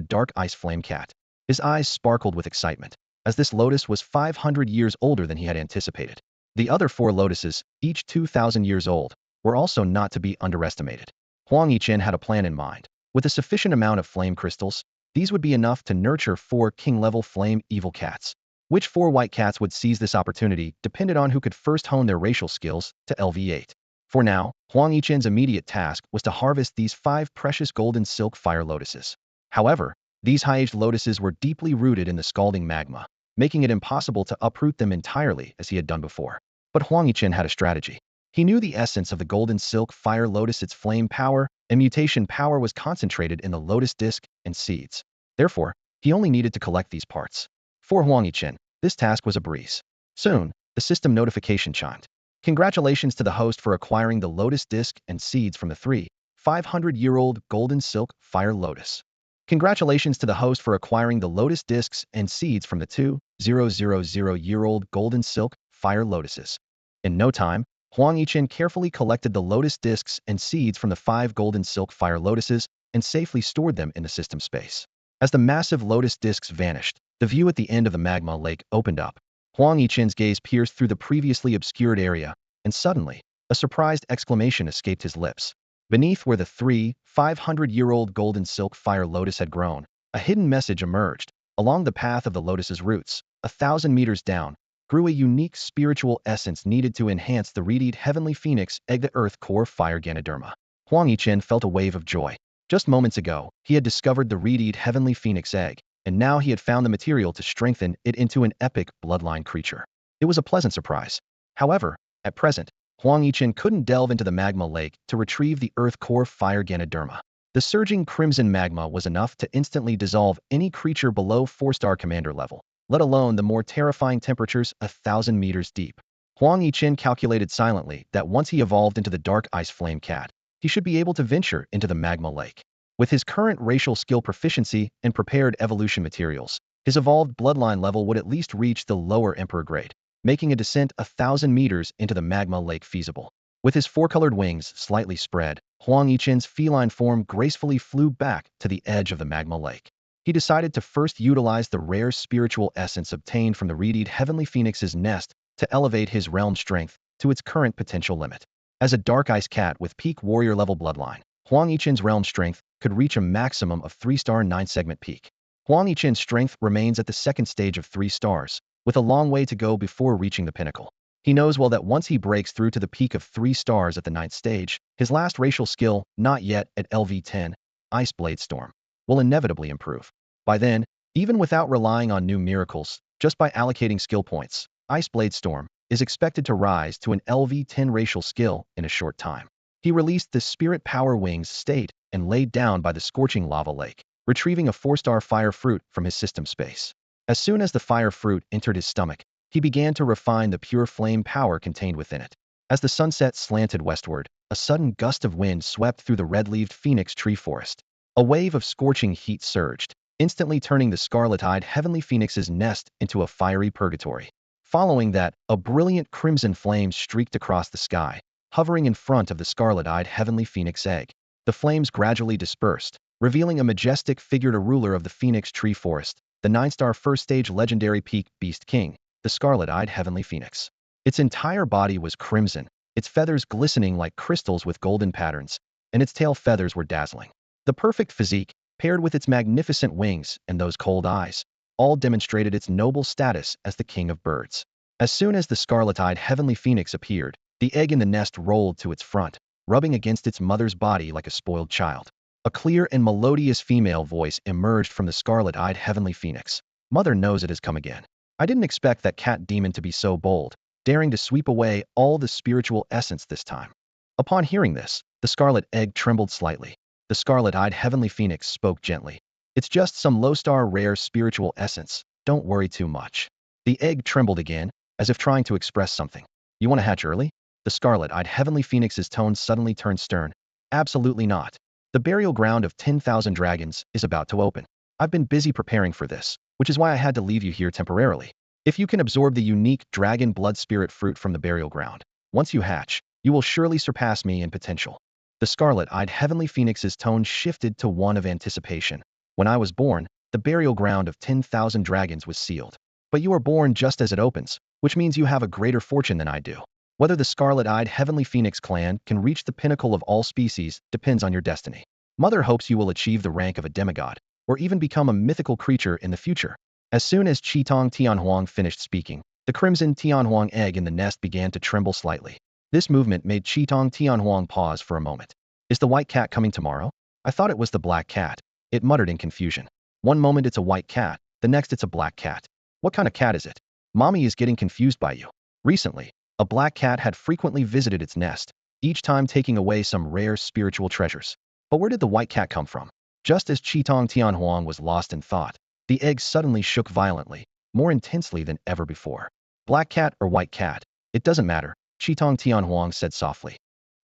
dark ice flame cat. His eyes sparkled with excitement, as this lotus was 500 years older than he had anticipated. The other 4 lotuses, each 2,000 years old, were also not to be underestimated. Huang Yichen had a plan in mind. With a sufficient amount of flame crystals, these would be enough to nurture 4 king-level flame evil cats. Which 4 white cats would seize this opportunity depended on who could first hone their racial skills to LV8. For now, Huang Yichen's immediate task was to harvest these 5 precious golden silk fire lotuses. However, these high-aged lotuses were deeply rooted in the scalding magma, making it impossible to uproot them entirely as he had done before. But Huang Yichen had a strategy. He knew the essence of the golden silk fire lotus, its flame power and mutation power was concentrated in the lotus disc and seeds. Therefore, he only needed to collect these parts. For Huang Yichen, this task was a breeze. Soon, the system notification chimed. Congratulations to the host for acquiring the lotus disc and seeds from the 3,500-year-old golden silk fire lotus. Congratulations to the host for acquiring the lotus discs and seeds from the 2,000-year-old golden silk fire lotuses. In no time, Huang Yichen carefully collected the lotus discs and seeds from the 5 golden silk fire lotuses and safely stored them in the system space. As the massive lotus discs vanished, the view at the end of the magma lake opened up. Huang Yichen's gaze pierced through the previously obscured area, and suddenly, a surprised exclamation escaped his lips. Beneath where the 3,500-year-old golden silk fire lotus had grown, a hidden message emerged. Along the path of the lotus's roots, 1,000 meters down, grew a unique spiritual essence needed to enhance the reedied heavenly phoenix egg, the earth core fire Ganoderma. Huang Yichen felt a wave of joy. Just moments ago, he had discovered the reedied heavenly phoenix egg, and now he had found the material to strengthen it into an epic bloodline creature. It was a pleasant surprise. However, at present, Huang Yichen couldn't delve into the magma lake to retrieve the earth core fire Ganoderma. The surging crimson magma was enough to instantly dissolve any creature below 4-star commander level, let alone the more terrifying temperatures 1,000 meters deep. Huang Yichen calculated silently that once he evolved into the dark ice flame cat, he should be able to venture into the magma lake. With his current racial skill proficiency and prepared evolution materials, his evolved bloodline level would at least reach the lower emperor grade, making a descent 1,000 meters into the magma lake feasible. With his 4-colored wings slightly spread, Huang Yichen's feline form gracefully flew back to the edge of the magma lake. He decided to first utilize the rare spiritual essence obtained from the reedied heavenly phoenix's nest to elevate his realm strength to its current potential limit. As a dark ice cat with peak warrior level bloodline, Huang Yichen's realm strength could reach a maximum of 3-star 9-segment peak. Huang Yichen's strength remains at the second stage of 3 stars, with a long way to go before reaching the pinnacle. He knows well that once he breaks through to the peak of 3 stars at the 9th stage, his last racial skill, not yet at LV10, Ice Blade Storm, will inevitably improve. By then, even without relying on new miracles, just by allocating skill points, Ice Blade Storm is expected to rise to an LV10 racial skill in a short time. He released the Spirit Power Wings state and laid down by the scorching lava lake, retrieving a 4-star fire fruit from his system space. As soon as the fire fruit entered his stomach, he began to refine the pure flame power contained within it. As the sunset slanted westward, a sudden gust of wind swept through the red-leaved phoenix tree forest. A wave of scorching heat surged, instantly turning the scarlet-eyed heavenly phoenix's nest into a fiery purgatory. Following that, a brilliant crimson flame streaked across the sky, hovering in front of the scarlet-eyed heavenly phoenix egg. The flames gradually dispersed, revealing a majestic figure, the ruler of the phoenix tree forest, the 9-star first-stage legendary peak Beast King, the scarlet-eyed heavenly phoenix. Its entire body was crimson, its feathers glistening like crystals with golden patterns, and its tail feathers were dazzling. The perfect physique, paired with its magnificent wings and those cold eyes, all demonstrated its noble status as the king of birds. As soon as the scarlet-eyed heavenly phoenix appeared, the egg in the nest rolled to its front, rubbing against its mother's body like a spoiled child. A clear and melodious female voice emerged from the scarlet-eyed heavenly phoenix. Mother knows it has come again. I didn't expect that cat demon to be so bold, daring to sweep away all the spiritual essence this time. Upon hearing this, the scarlet egg trembled slightly. The scarlet-eyed heavenly phoenix spoke gently. It's just some low-star rare spiritual essence. Don't worry too much. The egg trembled again, as if trying to express something. You want to hatch early? The scarlet-eyed heavenly phoenix's tone suddenly turned stern. Absolutely not. The burial ground of 10,000 dragons is about to open. I've been busy preparing for this, which is why I had to leave you here temporarily. If you can absorb the unique dragon blood spirit fruit from the burial ground, once you hatch, you will surely surpass me in potential. The scarlet-eyed heavenly phoenix's tone shifted to one of anticipation. When I was born, the burial ground of 10,000 dragons was sealed. But you are born just as it opens, which means you have a greater fortune than I do. Whether the scarlet-eyed heavenly phoenix clan can reach the pinnacle of all species depends on your destiny. Mother hopes you will achieve the rank of a demigod, or even become a mythical creature in the future. As soon as Qitong Tianhuang finished speaking, the crimson Tianhuang egg in the nest began to tremble slightly. This movement made Qitong Tianhuang pause for a moment. Is the white cat coming tomorrow? I thought it was the black cat. It muttered in confusion. One moment it's a white cat, the next it's a black cat. What kind of cat is it? Mommy is getting confused by you. Recently, a black cat had frequently visited its nest, each time taking away some rare spiritual treasures. But where did the white cat come from? Just as Qitong Tianhuang was lost in thought, the egg suddenly shook violently, more intensely than ever before. Black cat or white cat, it doesn't matter, Qitong Tianhuang said softly.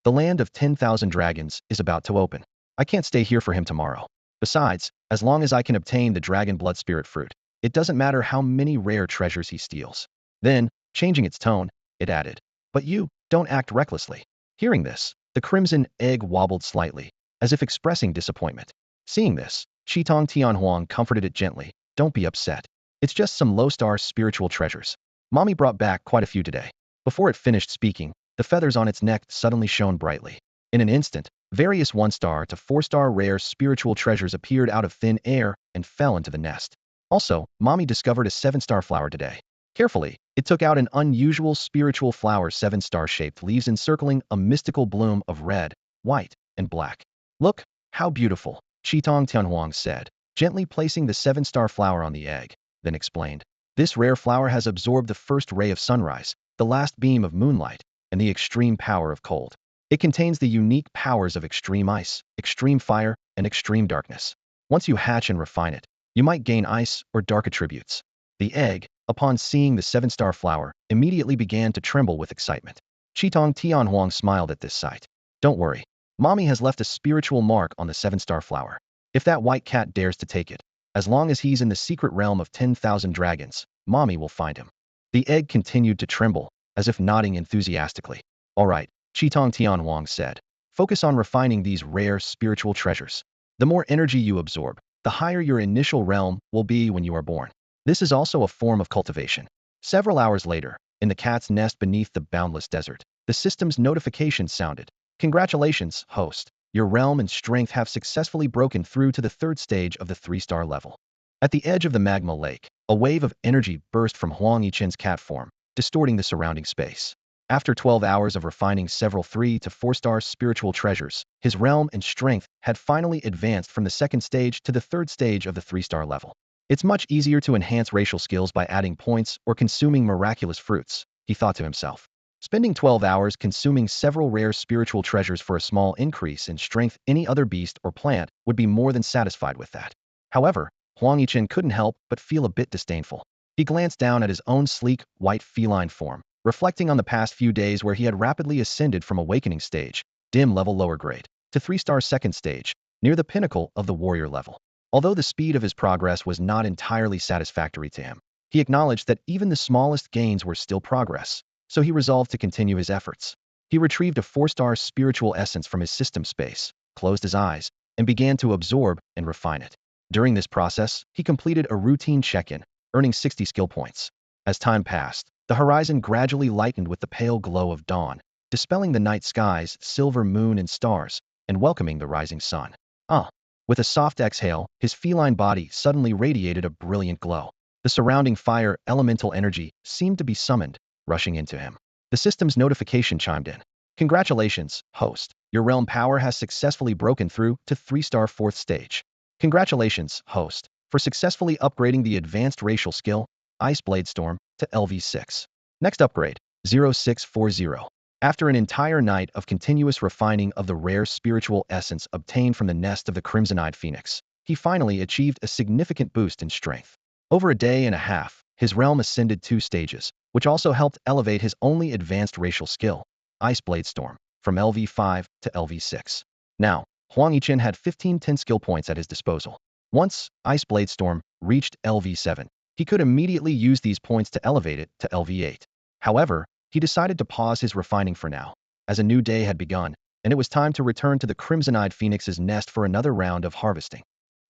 The land of 10,000 dragons is about to open. I can't stay here for him tomorrow. Besides, as long as I can obtain the dragon blood spirit fruit, it doesn't matter how many rare treasures he steals. Then, changing its tone, it added, but you, don't act recklessly. Hearing this, the crimson egg wobbled slightly, as if expressing disappointment. Seeing this, Qitong Tianhuang comforted it gently. Don't be upset. It's just some low-star spiritual treasures. Mommy brought back quite a few today. Before it finished speaking, the feathers on its neck suddenly shone brightly. In an instant, various 1-star to 4-star rare spiritual treasures appeared out of thin air and fell into the nest. Also, Mommy discovered a 7-star flower today. Carefully, it took out an unusual spiritual flower 7-star shaped leaves encircling a mystical bloom of red, white, and black. Look, how beautiful, Qitong Tianhuang said, gently placing the 7-star flower on the egg, then explained. This rare flower has absorbed the first ray of sunrise, the last beam of moonlight, and the extreme power of cold. It contains the unique powers of extreme ice, extreme fire, and extreme darkness. Once you hatch and refine it, you might gain ice or dark attributes. The egg, upon seeing the 7-star flower, immediately began to tremble with excitement. Qitong Tianhuang smiled at this sight. Don't worry. Mommy has left a spiritual mark on the 7-star flower. If that white cat dares to take it, as long as he's in the secret realm of 10,000 dragons, Mommy will find him. The egg continued to tremble, as if nodding enthusiastically. All right, Qitong Tianhuang said. Focus on refining these rare spiritual treasures. The more energy you absorb, the higher your initial realm will be when you are born. This is also a form of cultivation. Several hours later, in the cat's nest beneath the boundless desert, the system's notification sounded. Congratulations, host. Your realm and strength have successfully broken through to the 3rd stage of the 3-star level. At the edge of the magma lake, a wave of energy burst from Huang Yichen's cat form, distorting the surrounding space. After 12 hours of refining several 3 to 4-star spiritual treasures, his realm and strength had finally advanced from the 2nd stage to the 3rd stage of the 3-star level. It's much easier to enhance racial skills by adding points or consuming miraculous fruits, he thought to himself. Spending 12 hours consuming several rare spiritual treasures for a small increase in strength, any other beast or plant would be more than satisfied with that. However, Huang Yichen couldn't help but feel a bit disdainful. He glanced down at his own sleek, white feline form, reflecting on the past few days where he had rapidly ascended from awakening stage, dim level lower grade, to 3-star 2nd stage, near the pinnacle of the warrior level. Although the speed of his progress was not entirely satisfactory to him, he acknowledged that even the smallest gains were still progress, so he resolved to continue his efforts. He retrieved a 4-star spiritual essence from his system space, closed his eyes, and began to absorb and refine it. During this process, he completed a routine check-in, earning 60 skill points. As time passed, the horizon gradually lightened with the pale glow of dawn, dispelling the night sky's silver moon and stars, and welcoming the rising sun. With a soft exhale, his feline body suddenly radiated a brilliant glow. The surrounding fire elemental energy seemed to be summoned, rushing into him. The system's notification chimed in. Congratulations, host. Your realm power has successfully broken through to 3-star 4th stage. Congratulations, host, for successfully upgrading the advanced racial skill, Ice Blade Storm, to LV6. Next upgrade, 0640. After an entire night of continuous refining of the rare spiritual essence obtained from the nest of the Crimson-Eyed Phoenix, he finally achieved a significant boost in strength. Over a day and a half, his realm ascended 2 stages, which also helped elevate his only advanced racial skill, Ice Blade Storm, from LV5 to LV6. Now, Huang Yichen had 15 10 skill points at his disposal. Once Ice Blade Storm reached LV7, he could immediately use these points to elevate it to LV8. However, he decided to pause his refining for now, as a new day had begun, and it was time to return to the Crimson-Eyed Phoenix's nest for another round of harvesting.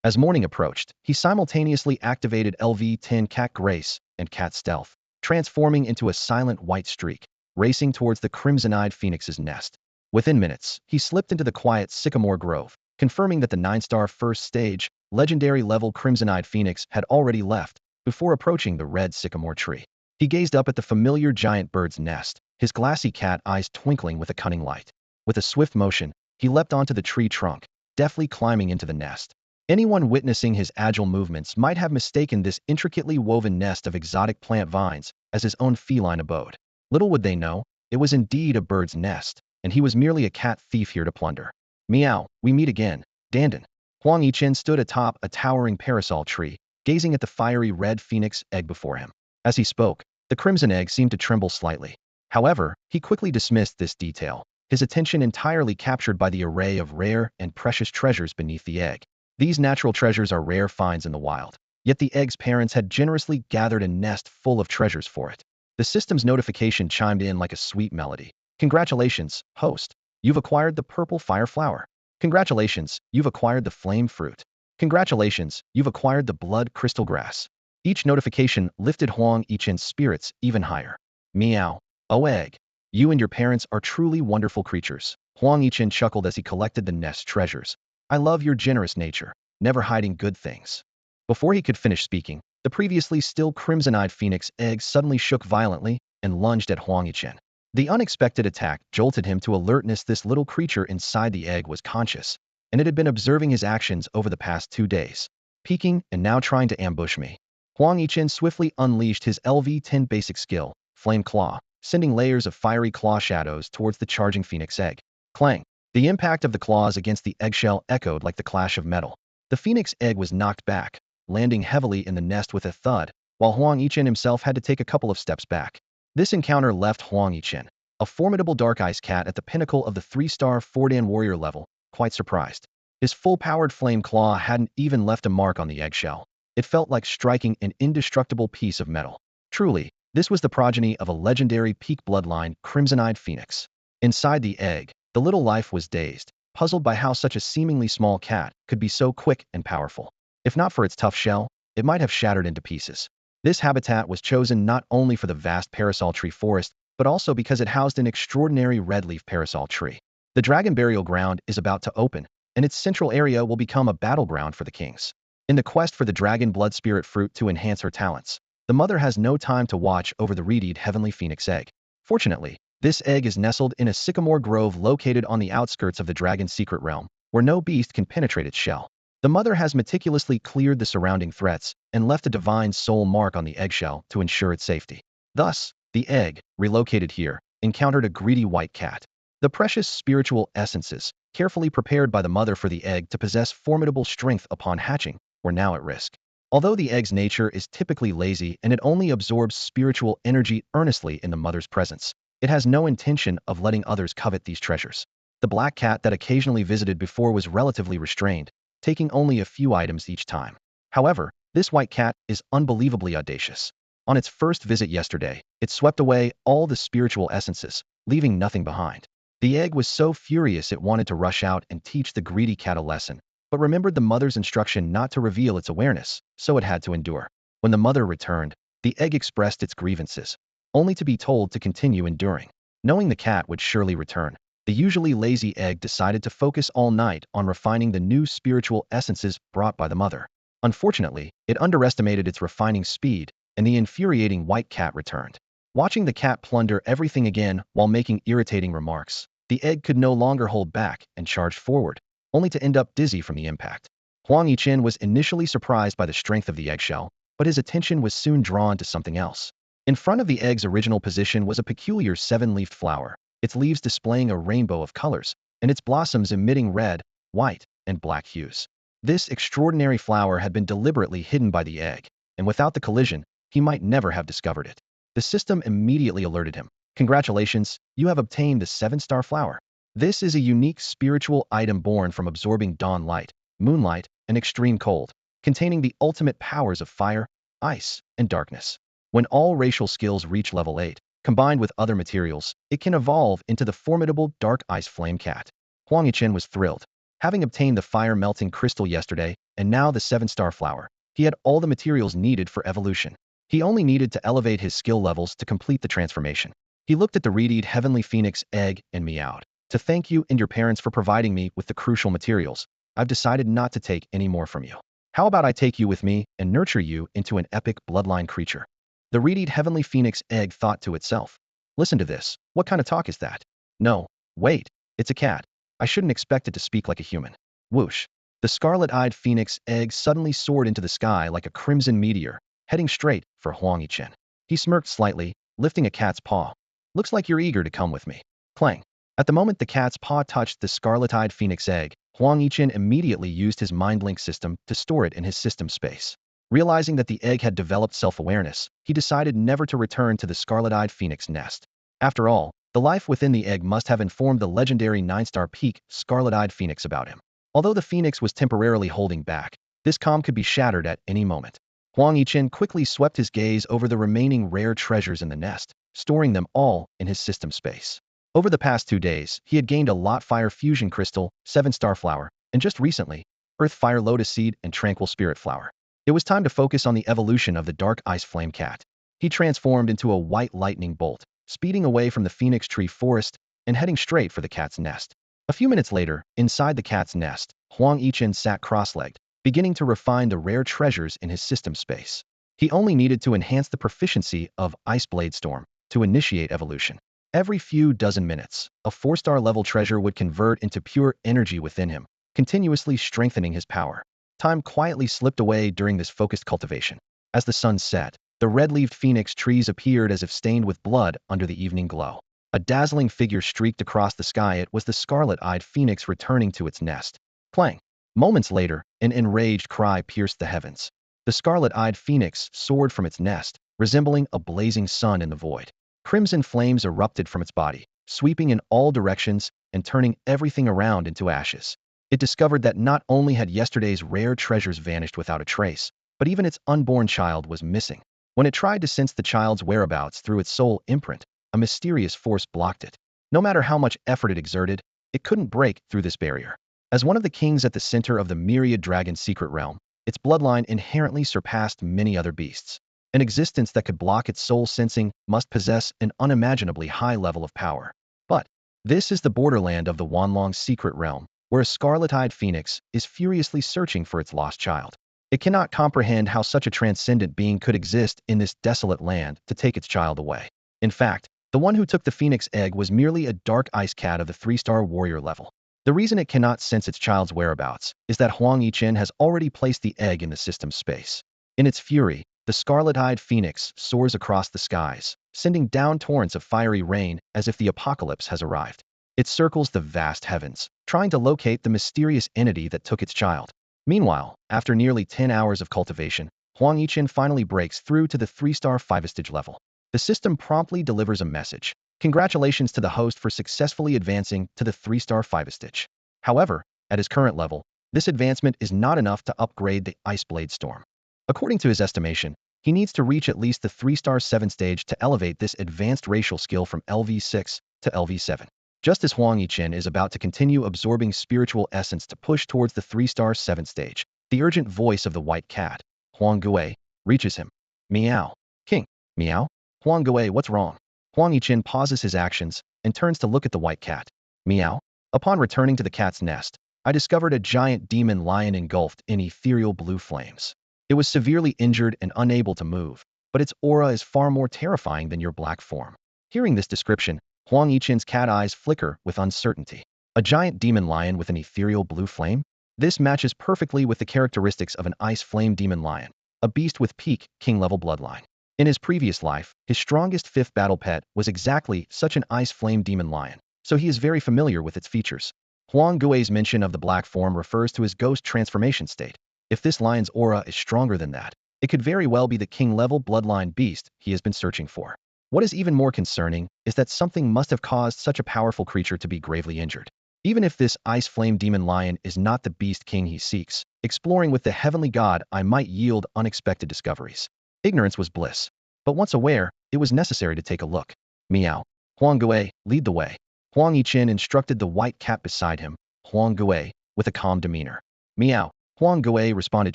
As morning approached, he simultaneously activated LV10 Cat Grace and Cat Stealth, transforming into a silent white streak, racing towards the Crimson-Eyed Phoenix's nest. Within minutes, he slipped into the quiet Sycamore Grove, confirming that the 9-star 1st stage, legendary level Crimson-Eyed Phoenix had already left, before approaching the red sycamore tree. He gazed up at the familiar giant bird's nest, his glassy cat eyes twinkling with a cunning light. With a swift motion, he leapt onto the tree trunk, deftly climbing into the nest. Anyone witnessing his agile movements might have mistaken this intricately woven nest of exotic plant vines as his own feline abode. Little would they know, it was indeed a bird's nest, and he was merely a cat thief here to plunder. Meow, we meet again, Dandan. Huang Yichen stood atop a towering parasol tree, gazing at the fiery red phoenix egg before him. As he spoke, the crimson egg seemed to tremble slightly. However, he quickly dismissed this detail, his attention entirely captured by the array of rare and precious treasures beneath the egg. These natural treasures are rare finds in the wild, yet the egg's parents had generously gathered a nest full of treasures for it. The system's notification chimed in like a sweet melody. Congratulations, host. You've acquired the purple fire flower. Congratulations, you've acquired the flame fruit. Congratulations, you've acquired the blood crystal grass. Each notification lifted Huang Yichen's spirits even higher. Meow. Oh egg. You and your parents are truly wonderful creatures. Huang Yichen chuckled as he collected the nest's treasures. I love your generous nature, never hiding good things. Before he could finish speaking, the previously still crimson-eyed phoenix egg suddenly shook violently and lunged at Huang Yichen. The unexpected attack jolted him to alertness. This little creature inside the egg was conscious, and it had been observing his actions over the past 2 days, peeking and now trying to ambush me. Huang Yichen swiftly unleashed his LV10 basic skill, Flame Claw, sending layers of fiery claw shadows towards the charging phoenix egg. Clang! The impact of the claws against the eggshell echoed like the clash of metal. The phoenix egg was knocked back, landing heavily in the nest with a thud, while Huang Yichen himself had to take a couple of steps back. This encounter left Huang Yichen, a formidable dark ice cat at the pinnacle of the 3-star Fordan warrior level, quite surprised. His full-powered flame claw hadn't even left a mark on the eggshell. It felt like striking an indestructible piece of metal. Truly, this was the progeny of a legendary peak bloodline crimson-eyed phoenix. Inside the egg, the little life was dazed, puzzled by how such a seemingly small cat could be so quick and powerful. If not for its tough shell, it might have shattered into pieces. This habitat was chosen not only for the vast parasol tree forest, but also because it housed an extraordinary redleaf parasol tree. The dragon burial ground is about to open, and its central area will become a battleground for the kings. In the quest for the dragon blood spirit fruit to enhance her talents, the mother has no time to watch over the reedied heavenly phoenix egg. Fortunately, this egg is nestled in a sycamore grove located on the outskirts of the dragon's secret realm, where no beast can penetrate its shell. The mother has meticulously cleared the surrounding threats and left a divine soul mark on the eggshell to ensure its safety. Thus, the egg, relocated here, encountered a greedy white cat. The precious spiritual essences, carefully prepared by the mother for the egg to possess formidable strength upon hatching, were now at risk. Although the egg's nature is typically lazy and it only absorbs spiritual energy earnestly in the mother's presence, it has no intention of letting others covet these treasures. The black cat that occasionally visited before was relatively restrained, taking only a few items each time. However, this white cat is unbelievably audacious. On its first visit yesterday, it swept away all the spiritual essences, leaving nothing behind. The egg was so furious it wanted to rush out and teach the greedy cat a lesson, but remembered the mother's instruction not to reveal its awareness, so it had to endure. When the mother returned, the egg expressed its grievances, only to be told to continue enduring. Knowing the cat would surely return, the usually lazy egg decided to focus all night on refining the new spiritual essences brought by the mother. Unfortunately, it underestimated its refining speed, and the infuriating white cat returned. Watching the cat plunder everything again while making irritating remarks, The egg could no longer hold back and charged forward, only to end up dizzy from the impact. Huang Yichen was initially surprised by the strength of the eggshell, but his attention was soon drawn to something else. In front of the egg's original position was a peculiar seven-leafed flower, its leaves displaying a rainbow of colors, and its blossoms emitting red, white, and black hues. This extraordinary flower had been deliberately hidden by the egg, and without the collision, he might never have discovered it. The system immediately alerted him. Congratulations, you have obtained the seven-star flower. This is a unique spiritual item born from absorbing dawn light, moonlight, and extreme cold, containing the ultimate powers of fire, ice, and darkness. When all racial skills reach level 8, combined with other materials, it can evolve into the formidable dark ice flame cat. Huang Yichen was thrilled. Having obtained the fire-melting crystal yesterday, and now the seven-star flower, he had all the materials needed for evolution. He only needed to elevate his skill levels to complete the transformation. He looked at the reedied heavenly phoenix egg and meowed. To thank you and your parents for providing me with the crucial materials, I've decided not to take any more from you. How about I take you with me and nurture you into an epic bloodline creature? The reedied heavenly phoenix egg thought to itself. Listen to this. What kind of talk is that? No, wait, it's a cat. I shouldn't expect it to speak like a human. Whoosh. The scarlet-eyed phoenix egg suddenly soared into the sky like a crimson meteor, heading straight for Huang Yichen. He smirked slightly, lifting a cat's paw. Looks like you're eager to come with me. Clang. At the moment the cat's paw touched the scarlet-eyed phoenix egg, Huang Yichen immediately used his mind-link system to store it in his system space. Realizing that the egg had developed self-awareness, he decided never to return to the scarlet-eyed phoenix nest. After all, the life within the egg must have informed the legendary 9-star peak scarlet-eyed phoenix about him. Although the phoenix was temporarily holding back, this calm could be shattered at any moment. Huang Yichen quickly swept his gaze over the remaining rare treasures in the nest, storing them all in his system space. Over the past 2 days, he had gained a lot fire fusion crystal, 7-star flower, and just recently, earth fire lotus seed and tranquil spirit flower. It was time to focus on the evolution of the dark ice flame cat. He transformed into a white lightning bolt, speeding away from the phoenix tree forest and heading straight for the cat's nest. A few minutes later, inside the cat's nest, Huang Yichen sat cross-legged, beginning to refine the rare treasures in his system space. He only needed to enhance the proficiency of Ice Blade Storm to initiate evolution. Every few dozen minutes, a 4-star level treasure would convert into pure energy within him, continuously strengthening his power. Time quietly slipped away during this focused cultivation. As the sun set, the red-leaved phoenix trees appeared as if stained with blood under the evening glow. A dazzling figure streaked across the sky. It was the scarlet-eyed phoenix returning to its nest. Clang! Moments later, an enraged cry pierced the heavens. The scarlet-eyed phoenix soared from its nest, resembling a blazing sun in the void. Crimson flames erupted from its body, sweeping in all directions and turning everything around into ashes. It discovered that not only had yesterday's rare treasures vanished without a trace, but even its unborn child was missing. When it tried to sense the child's whereabouts through its soul imprint, a mysterious force blocked it. No matter how much effort it exerted, it couldn't break through this barrier. As one of the kings at the center of the myriad dragon secret realm, its bloodline inherently surpassed many other beasts. An existence that could block its soul sensing must possess an unimaginably high level of power. But this is the borderland of the Wanlong's secret realm, where a scarlet-eyed phoenix is furiously searching for its lost child. It cannot comprehend how such a transcendent being could exist in this desolate land to take its child away. In fact, the one who took the phoenix egg was merely a dark ice cat of the 3-star warrior level. The reason it cannot sense its child's whereabouts is that Huang Yichen has already placed the egg in the system space. In its fury, the scarlet-eyed phoenix soars across the skies, sending down torrents of fiery rain as if the apocalypse has arrived. It circles the vast heavens, trying to locate the mysterious entity that took its child. Meanwhile, after nearly 10 hours of cultivation, Huang Yichen finally breaks through to the 3-star 5-stage level. The system promptly delivers a message. Congratulations to the host for successfully advancing to the 3-star 5-stage. However, at his current level, this advancement is not enough to upgrade the Ice Blade Storm. According to his estimation, he needs to reach at least the 3-star 7 stage to elevate this advanced racial skill from LV6 to LV7. Just as Huang Yichen is about to continue absorbing spiritual essence to push towards the 3-star 7 stage, the urgent voice of the white cat, Huang Gui, reaches him. Meow. King. Meow. Huang Gui, what's wrong? Huang Yichen pauses his actions and turns to look at the white cat. Meow. Upon returning to the cat's nest, I discovered a giant demon lion engulfed in ethereal blue flames. It was severely injured and unable to move, but its aura is far more terrifying than your black form. Hearing this description, Huang Yichen's cat eyes flicker with uncertainty. A giant demon lion with an ethereal blue flame? This matches perfectly with the characteristics of an ice flame demon lion, a beast with peak king-level bloodline. In his previous life, his strongest fifth battle pet was exactly such an ice flame demon lion, so he is very familiar with its features. Huang Gui's mention of the black form refers to his ghost transformation state. If this lion's aura is stronger than that, it could very well be the king-level bloodline beast he has been searching for. What is even more concerning is that something must have caused such a powerful creature to be gravely injured. Even if this ice flame demon lion is not the beast king he seeks, exploring with the heavenly god I might yield unexpected discoveries. Ignorance was bliss. But once aware, it was necessary to take a look. Meow. Huang Gui, lead the way. Huang Yichen instructed the white cat beside him, Huang Gui, with a calm demeanor. Meow. Huang Gui responded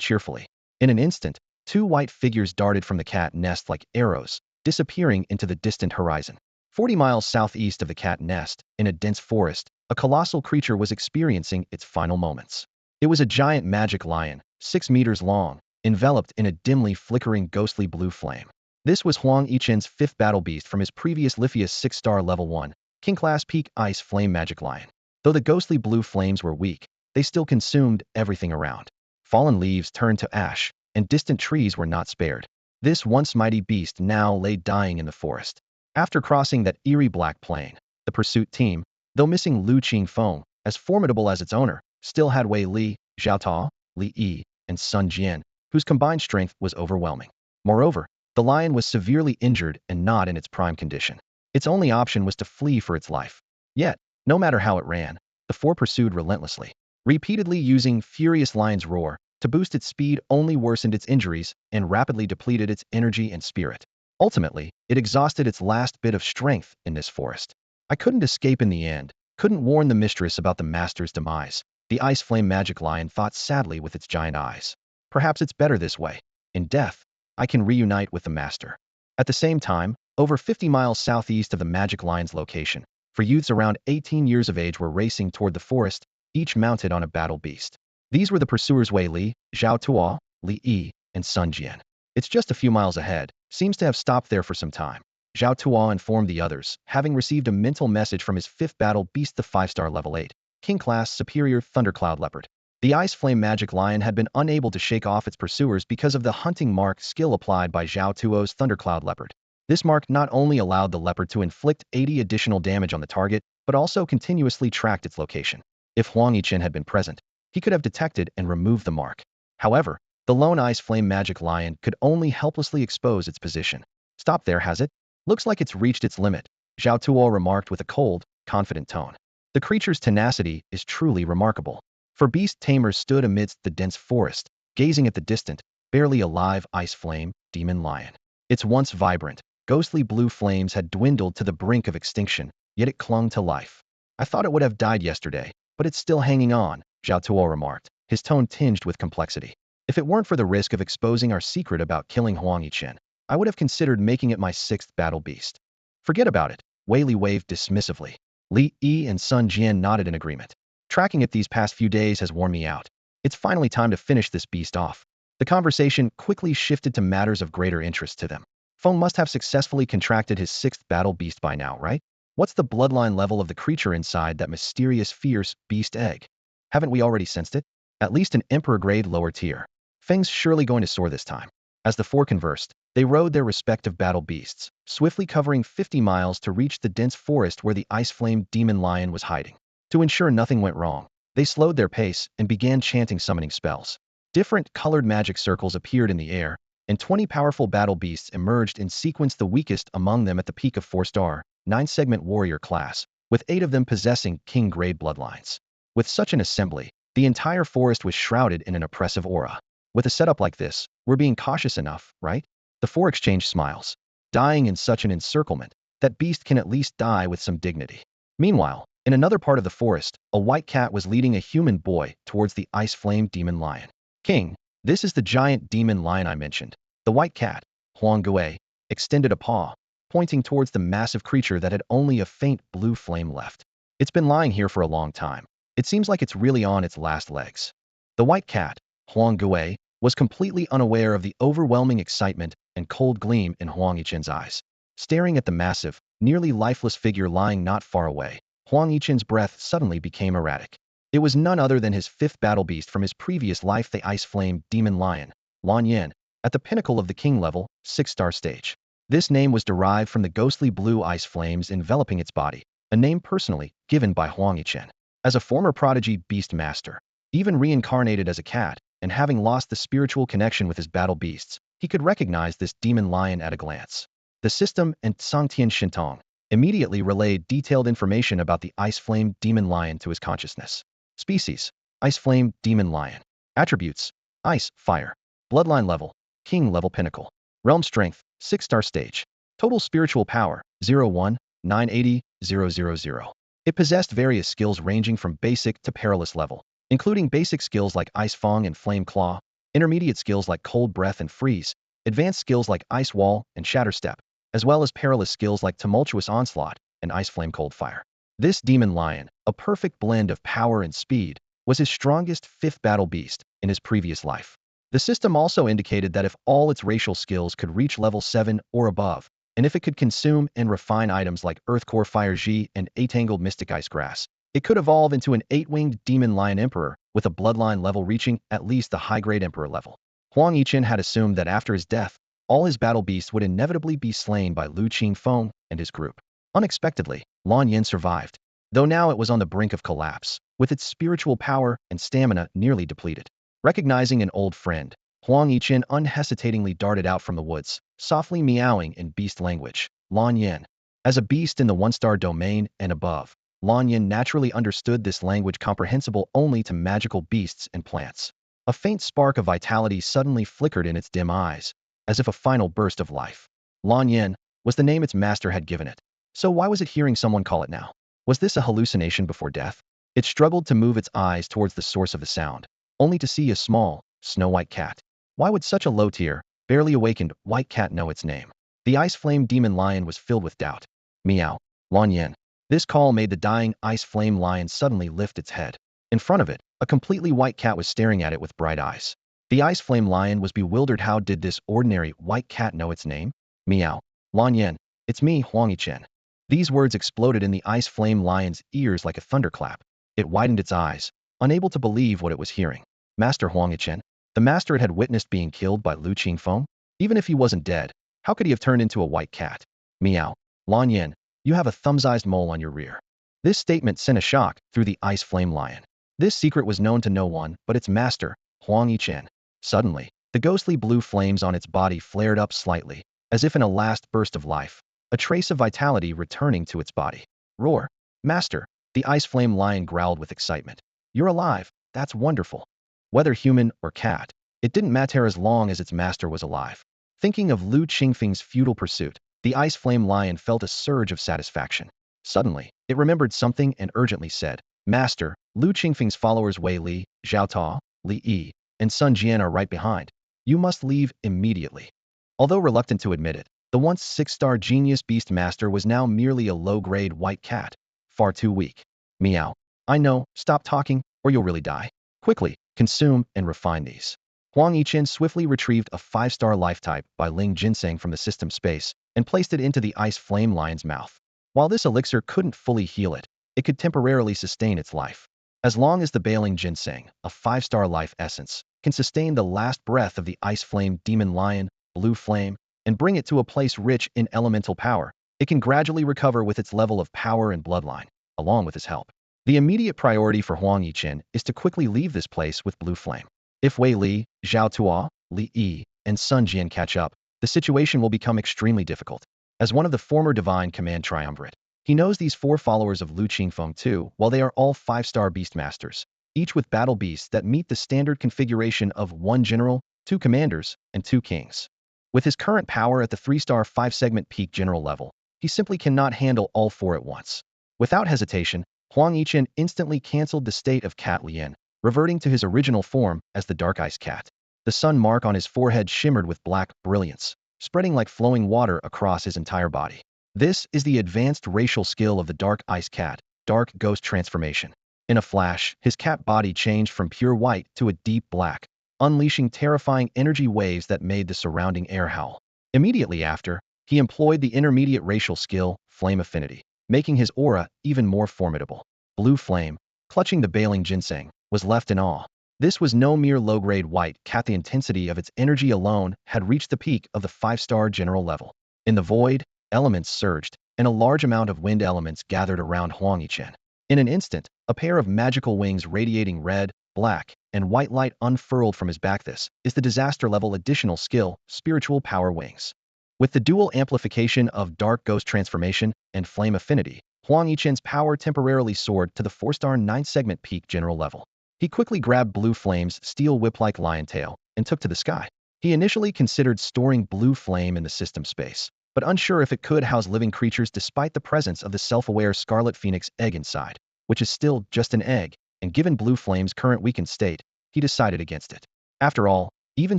cheerfully. In an instant, two white figures darted from the cat nest like arrows, disappearing into the distant horizon. 40 miles southeast of the cat nest, in a dense forest, a colossal creature was experiencing its final moments. It was a giant magic lion, 6 meters long, enveloped in a dimly flickering ghostly blue flame. This was Huang Yichen's fifth battle beast from his previous Liphius 6-star level 1, King-class peak ice flame magic lion. Though the ghostly blue flames were weak, they still consumed everything around. Fallen leaves turned to ash, and distant trees were not spared. This once mighty beast now lay dying in the forest. After crossing that eerie black plain, the pursuit team, though missing Lu Qingfeng, as formidable as its owner, still had Wei Li, Zhao Tao, Li Yi, and Sun Jian, whose combined strength was overwhelming. Moreover, the lion was severely injured and not in its prime condition. Its only option was to flee for its life. Yet, no matter how it ran, the four pursued relentlessly, repeatedly using furious lion's roar to boost its speed only worsened its injuries and rapidly depleted its energy and spirit. Ultimately, it exhausted its last bit of strength in this forest. I couldn't escape in the end, couldn't warn the mistress about the master's demise. The ice flame magic lion thought sadly with its giant eyes. Perhaps it's better this way. In death, I can reunite with the master. At the same time, over 50 miles southeast of the magic lion's location, for youths around 18 years of age were racing toward the forest, each mounted on a battle beast. These were the pursuers Wei Li, Zhao Tuo, Li Yi, and Sun Jian. It's just a few miles ahead, seems to have stopped there for some time. Zhao Tuo informed the others, having received a mental message from his fifth battle beast, the 5-star level 8, King-class superior Thundercloud Leopard. The ice flame magic lion had been unable to shake off its pursuers because of the hunting mark skill applied by Zhao Tuo's Thundercloud Leopard. This mark not only allowed the leopard to inflict 80 additional damage on the target, but also continuously tracked its location. If Huang Yichen had been present, he could have detected and removed the mark. However, the lone ice flame magic lion could only helplessly expose its position. Stop there, has it? Looks like it's reached its limit, Zhao Tuo remarked with a cold, confident tone. The creature's tenacity is truly remarkable. For Beast Tamer stood amidst the dense forest, gazing at the distant, barely alive ice flame demon lion. Its once vibrant, ghostly blue flames had dwindled to the brink of extinction, yet it clung to life. I thought it would have died yesterday, but it's still hanging on, Zhao Tuo remarked, his tone tinged with complexity. If it weren't for the risk of exposing our secret about killing Huang Yichen, I would have considered making it my sixth battle beast. Forget about it, Wei Li waved dismissively. Li Yi and Sun Jian nodded in agreement. Tracking it these past few days has worn me out. It's finally time to finish this beast off. The conversation quickly shifted to matters of greater interest to them. Feng must have successfully contracted his sixth battle beast by now, right? What's the bloodline level of the creature inside that mysterious fierce beast egg? Haven't we already sensed it? At least an emperor-grade lower tier. Feng's surely going to soar this time. As the four conversed, they rode their respective battle beasts, swiftly covering 50 miles to reach the dense forest where the ice flame demon lion was hiding. To ensure nothing went wrong, they slowed their pace and began chanting summoning spells. Different colored magic circles appeared in the air, and 20 powerful battle beasts emerged in sequence, the weakest among them at the peak of 4-star, 9-segment warrior class, with 8 of them possessing king-grade bloodlines. With such an assembly, the entire forest was shrouded in an oppressive aura. With a setup like this, we're being cautious enough, right? The four exchanged smiles. Dying in such an encirclement, that beast can at least die with some dignity. Meanwhile, in another part of the forest, a white cat was leading a human boy towards the ice flame demon lion. King, this is the giant demon lion I mentioned. The white cat, Huang Gui, extended a paw, pointing towards the massive creature that had only a faint blue flame left. It's been lying here for a long time. It seems like it's really on its last legs. The white cat, Huang Gui, was completely unaware of the overwhelming excitement and cold gleam in Huang Yichen's eyes. Staring at the massive, nearly lifeless figure lying not far away, Huang Yichen's breath suddenly became erratic. It was none other than his fifth battle beast from his previous life, the Ice Flame Demon Lion, Lan Yin, at the pinnacle of the king level, 6-star stage. This name was derived from the ghostly blue ice flames enveloping its body, a name personally given by Huang Yichen. As a former prodigy beast master, even reincarnated as a cat, and having lost the spiritual connection with his battle beasts, he could recognize this demon lion at a glance. The system and Sangtian Shintong immediately relayed detailed information about the Ice Flame Demon Lion to his consciousness. Species: Ice Flame Demon Lion. Attributes: Ice, Fire. Bloodline level: King level pinnacle. Realm strength: 6-star stage. Total spiritual power: 01, 980, 000. It possessed various skills ranging from basic to perilous level, including basic skills like Ice Fang and Flame Claw, intermediate skills like Cold Breath and Freeze, advanced skills like Ice Wall and Shatter Step, as well as perilous skills like Tumultuous Onslaught and Ice Flame Cold Fire. This demon lion, a perfect blend of power and speed, was his strongest fifth battle beast in his previous life. The system also indicated that if all its racial skills could reach level 7 or above, and if it could consume and refine items like Earth Core Fire Ji and 8-angled Mystic Ice Grass, it could evolve into an 8-winged Demon Lion Emperor with a bloodline level reaching at least the high-grade Emperor level. Huang Yichen had assumed that after his death, all his battle beasts would inevitably be slain by Lu Qingfeng and his group. Unexpectedly, Lan Yin survived, though now it was on the brink of collapse, with its spiritual power and stamina nearly depleted. Recognizing an old friend, Huang Yichen unhesitatingly darted out from the woods, softly meowing in beast language. Lan Yin. As a beast in the 1-star domain and above, Lan Yin naturally understood this language comprehensible only to magical beasts and plants. A faint spark of vitality suddenly flickered in its dim eyes, as if a final burst of life. Lan Yin was the name its master had given it. So why was it hearing someone call it now? Was this a hallucination before death? It struggled to move its eyes towards the source of the sound, only to see a small, snow-white cat. Why would such a low-tier, barely awakened, white cat know its name? The Ice Flame Demon Lion was filled with doubt. Meow. Lan Yin. This call made the dying Ice Flame Lion suddenly lift its head. In front of it, a completely white cat was staring at it with bright eyes. The Ice Flame Lion was bewildered. How did this ordinary white cat know its name? Meow. Lan Yin. It's me, Huang Yichen. These words exploded in the Ice Flame Lion's ears like a thunderclap. It widened its eyes, unable to believe what it was hearing. Master Huang Yichen, the master it had witnessed being killed by Lu Qingfeng? Even if he wasn't dead, how could he have turned into a white cat? Meow. Lan Yin, you have a thumb-sized mole on your rear. This statement sent a shock through the Ice Flame Lion. This secret was known to no one but its master, Huang Yichen. Suddenly, the ghostly blue flames on its body flared up slightly, as if in a last burst of life, a trace of vitality returning to its body. Roar. Master, the Ice Flame Lion growled with excitement. You're alive, that's wonderful. Whether human or cat, it didn't matter as long as its master was alive. Thinking of Lu Qingfeng's futile pursuit, the Ice Flame Lion felt a surge of satisfaction. Suddenly, it remembered something and urgently said, Master, Lu Qingfeng's followers Wei Li, Zhao Ta, Li Yi, and Sun Jian are right behind. You must leave immediately. Although reluctant to admit it, the once 6-star genius beast master was now merely a low-grade white cat. Far too weak. Meow. I know, stop talking, or you'll really die. Quickly, consume and refine these. Huang Yichen swiftly retrieved a 5-star life type by Ling Ginseng from the system space and placed it into the Ice Flame Lion's mouth. While this elixir couldn't fully heal it, it could temporarily sustain its life. As long as the Bailing Ginseng, a 5-star life essence, can sustain the last breath of the Ice Flame Demon Lion, Blue Flame, and bring it to a place rich in elemental power, it can gradually recover with its level of power and bloodline, along with his help. The immediate priority for Huang Yichen is to quickly leave this place with Blue Flame. If Wei Li, Zhao Tua, Li Yi, and Sun Jian catch up, the situation will become extremely difficult. As one of the former Divine Command Triumvirate, he knows these 4 followers of Lu Qingfeng too, while they are all 5-star Beastmasters, each with battle beasts that meet the standard configuration of 1 general, 2 commanders, and 2 kings. With his current power at the 3-star 5-segment peak general level, he simply cannot handle all 4 at once. Without hesitation, Huang Yichen instantly cancelled the state of Cat Lian, reverting to his original form as the Dark Ice Cat. The sun mark on his forehead shimmered with black brilliance, spreading like flowing water across his entire body. This is the advanced racial skill of the Dark Ice Cat, Dark Ghost Transformation. In a flash, his cat body changed from pure white to a deep black, unleashing terrifying energy waves that made the surrounding air howl. Immediately after, he employed the intermediate racial skill, Flame Affinity, making his aura even more formidable. Blue Flame, clutching the Bailing Ginseng, was left in awe. This was no mere low-grade white cat. The intensity of its energy alone had reached the peak of the 5-star general level. In the void, elements surged, and a large amount of wind elements gathered around Huang Yichen. In an instant, a pair of magical wings radiating red, black, and white light unfurled from his back. This is the disaster-level additional skill, Spiritual Power Wings. With the dual amplification of Dark Ghost Transformation and Flame Affinity, Huang Yichen's power temporarily soared to the 4-star 9-segment peak general level. He quickly grabbed Blue Flame's steel whip-like lion tail and took to the sky. He initially considered storing Blue Flame in the system space, but unsure if it could house living creatures despite the presence of the self-aware Scarlet Phoenix egg inside, which is still just an egg, and given Blue Flame's current weakened state, he decided against it. After all, even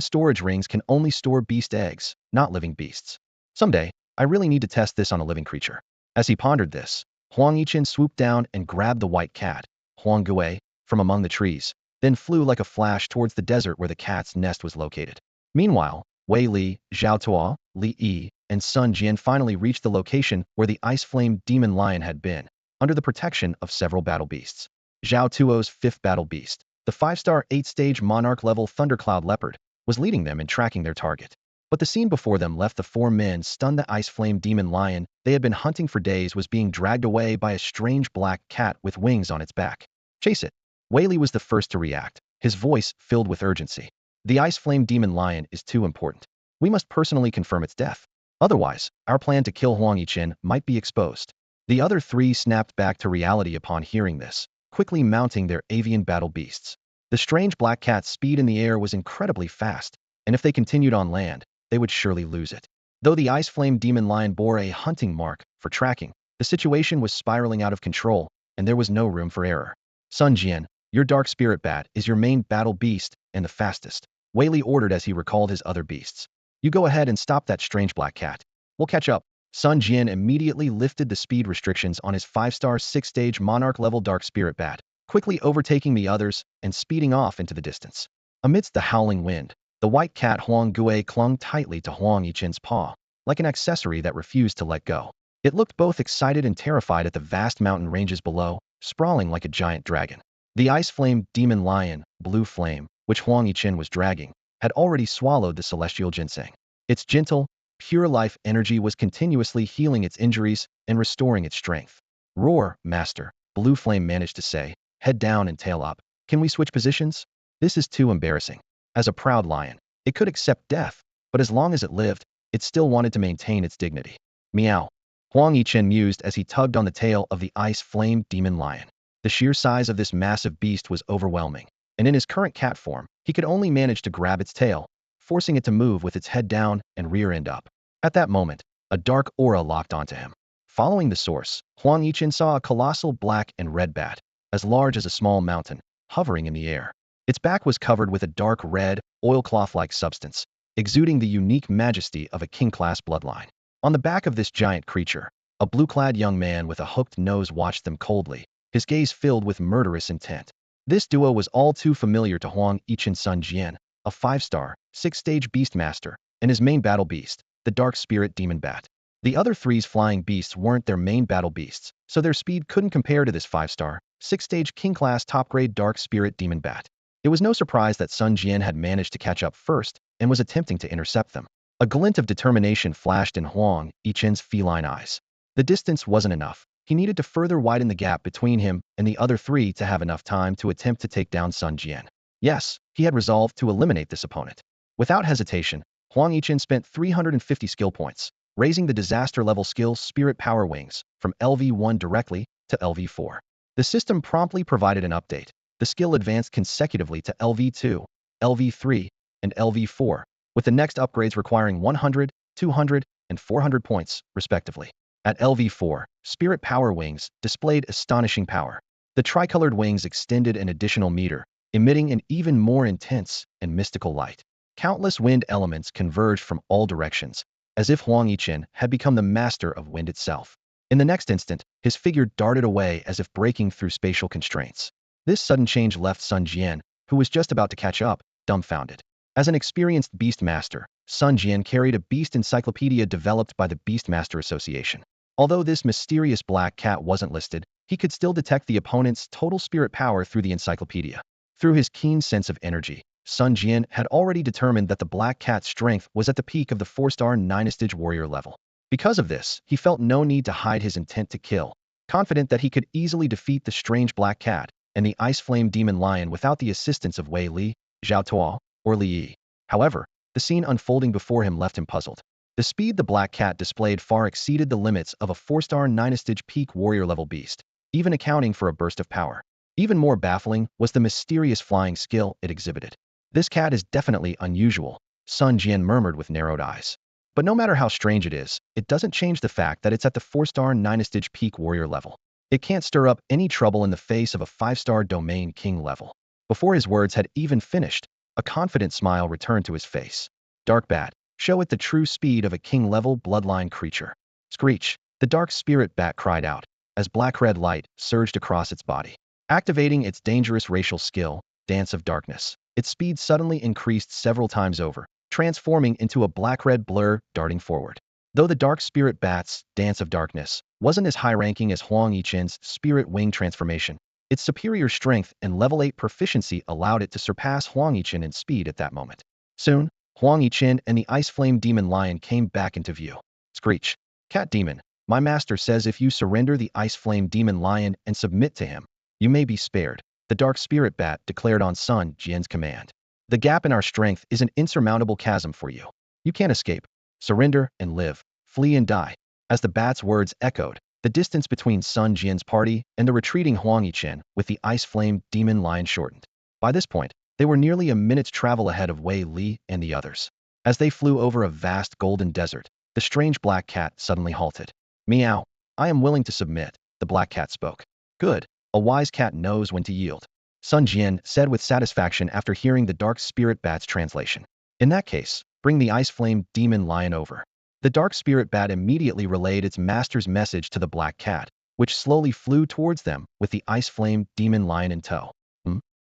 storage rings can only store beast eggs, not living beasts. Someday, I really need to test this on a living creature. As he pondered this, Huang Yichen swooped down and grabbed the white cat, Huang Gui, from among the trees, then flew like a flash towards the desert where the cat's nest was located. Meanwhile, Wei Li, Zhao Tuo, Li Yi, and Sun Jian finally reached the location where the Ice Flame Demon Lion had been, under the protection of several battle beasts. Zhao Tuo's 5th battle beast, the 5-star 8-stage Monarch-level Thundercloud Leopard, was leading them in tracking their target. But the scene before them left the 4 men stunned. The Ice Flame Demon Lion they had been hunting for days was being dragged away by a strange black cat with wings on its back. Chase it. Wei Li was the first to react, his voice filled with urgency. The Ice Flame Demon Lion is too important. We must personally confirm its death. Otherwise, our plan to kill Huang Yichen might be exposed. The other 3 snapped back to reality upon hearing this, quickly mounting their avian battle beasts. The strange black cat's speed in the air was incredibly fast, and if they continued on land, they would surely lose it. Though the Ice Flame Demon Lion bore a hunting mark for tracking, the situation was spiraling out of control, and there was no room for error. Sun Jian, your Dark Spirit Bat is your main battle beast and the fastest, Wei Li ordered as he recalled his other beasts. You go ahead and stop that strange black cat. We'll catch up. Sun Jian immediately lifted the speed restrictions on his 5-star 6-stage Monarch-level Dark Spirit Bat, quickly overtaking the others and speeding off into the distance. Amidst the howling wind, the white cat Huang Gui clung tightly to Huang Yichen's paw, like an accessory that refused to let go. It looked both excited and terrified at the vast mountain ranges below, sprawling like a giant dragon. The Ice Flame Demon Lion, Blue Flame, which Huang Yichen was dragging, had already swallowed the celestial ginseng. Its gentle, pure life energy was continuously healing its injuries and restoring its strength. Roar, Master, Blue Flame managed to say, head down and tail up. Can we switch positions? This is too embarrassing. As a proud lion, it could accept death, but as long as it lived, it still wanted to maintain its dignity. Meow. Huang Yichen mused as he tugged on the tail of the Ice Flame Demon Lion. The sheer size of this massive beast was overwhelming, and in his current cat form, he could only manage to grab its tail, forcing it to move with its head down and rear end up. At that moment, a dark aura locked onto him. Following the source, Huang Yichen saw a colossal black and red bat, as large as a small mountain, hovering in the air. Its back was covered with a dark red, oilcloth-like substance, exuding the unique majesty of a king-class bloodline. On the back of this giant creature, a blue-clad young man with a hooked nose watched them coldly, his gaze filled with murderous intent. This duo was all too familiar to Huang Yichen. Sun Jian, a 5-star, 6-stage beastmaster, and his main battle beast, the Dark Spirit Demon Bat. The other 3's flying beasts weren't their main battle beasts, so their speed couldn't compare to this 5-star, 6-stage king-class top-grade Dark Spirit Demon Bat. It was no surprise that Sun Jian had managed to catch up first and was attempting to intercept them. A glint of determination flashed in Huang Yichen's feline eyes. The distance wasn't enough. He needed to further widen the gap between him and the other 3 to have enough time to attempt to take down Sun Jian. Yes, he had resolved to eliminate this opponent. Without hesitation, Huang Yichen spent 350 skill points, raising the disaster-level skill Spirit Power Wings from LV1 directly to LV4. The system promptly provided an update. The skill advanced consecutively to LV2, LV3, and LV4, with the next upgrades requiring 100, 200, and 400 points, respectively. At LV4, Spirit Power Wings displayed astonishing power. The tricolored wings extended an additional meter, emitting an even more intense and mystical light. Countless wind elements converged from all directions, as if Huang Yichen had become the master of wind itself. In the next instant, his figure darted away as if breaking through spatial constraints. This sudden change left Sun Jian, who was just about to catch up, dumbfounded. As an experienced beast master, Sun Jian carried a beast encyclopedia developed by the Beastmaster Association. Although this mysterious black cat wasn't listed, he could still detect the opponent's total spirit power through the encyclopedia. Through his keen sense of energy, Sun Jian had already determined that the black cat's strength was at the peak of the 4-star 9-stage warrior level. Because of this, he felt no need to hide his intent to kill, confident that he could easily defeat the strange black cat and the ice flame demon lion without the assistance of Wei Li, Zhao Tuo, or Li Yi. However, the scene unfolding before him left him puzzled. The speed the black cat displayed far exceeded the limits of a 4-star 9-stage peak warrior level beast, even accounting for a burst of power. Even more baffling was the mysterious flying skill it exhibited. This cat is definitely unusual, Sun Jian murmured with narrowed eyes. But no matter how strange it is, it doesn't change the fact that it's at the 4-star 9-stage peak warrior level. It can't stir up any trouble in the face of a 5-star domain king level. Before his words had even finished, a confident smile returned to his face. Dark Bat, show it the true speed of a king-level bloodline creature. Screech, the dark spirit bat cried out, as black-red light surged across its body. Activating its dangerous racial skill, Dance of Darkness, its speed suddenly increased several times over, transforming into a black-red blur darting forward. Though the dark spirit bat's Dance of Darkness wasn't as high-ranking as Huang Yichen's spirit wing transformation, its superior strength and level 8 proficiency allowed it to surpass Huang Yichen in speed at that moment. Soon, Huang Yichen and the Ice Flame Demon Lion came back into view. Screech, Cat Demon, my master says if you surrender the Ice Flame Demon Lion and submit to him, you may be spared, the Dark Spirit Bat declared on Sun Jian's command. The gap in our strength is an insurmountable chasm for you. You can't escape. Surrender and live, flee and die. As the bat's words echoed, the distance between Sun Jian's party and the retreating Huang Yichen with the Ice Flame Demon Lion shortened. By this point, they were nearly a minute's travel ahead of Wei Li and the others. As they flew over a vast golden desert, the strange black cat suddenly halted. Meow. I am willing to submit, the black cat spoke. Good. A wise cat knows when to yield, Sun Jian said with satisfaction after hearing the dark spirit bat's translation. In that case, bring the Ice Flame Demon Lion over. The dark spirit bat immediately relayed its master's message to the black cat, which slowly flew towards them with the Ice Flame Demon Lion in tow.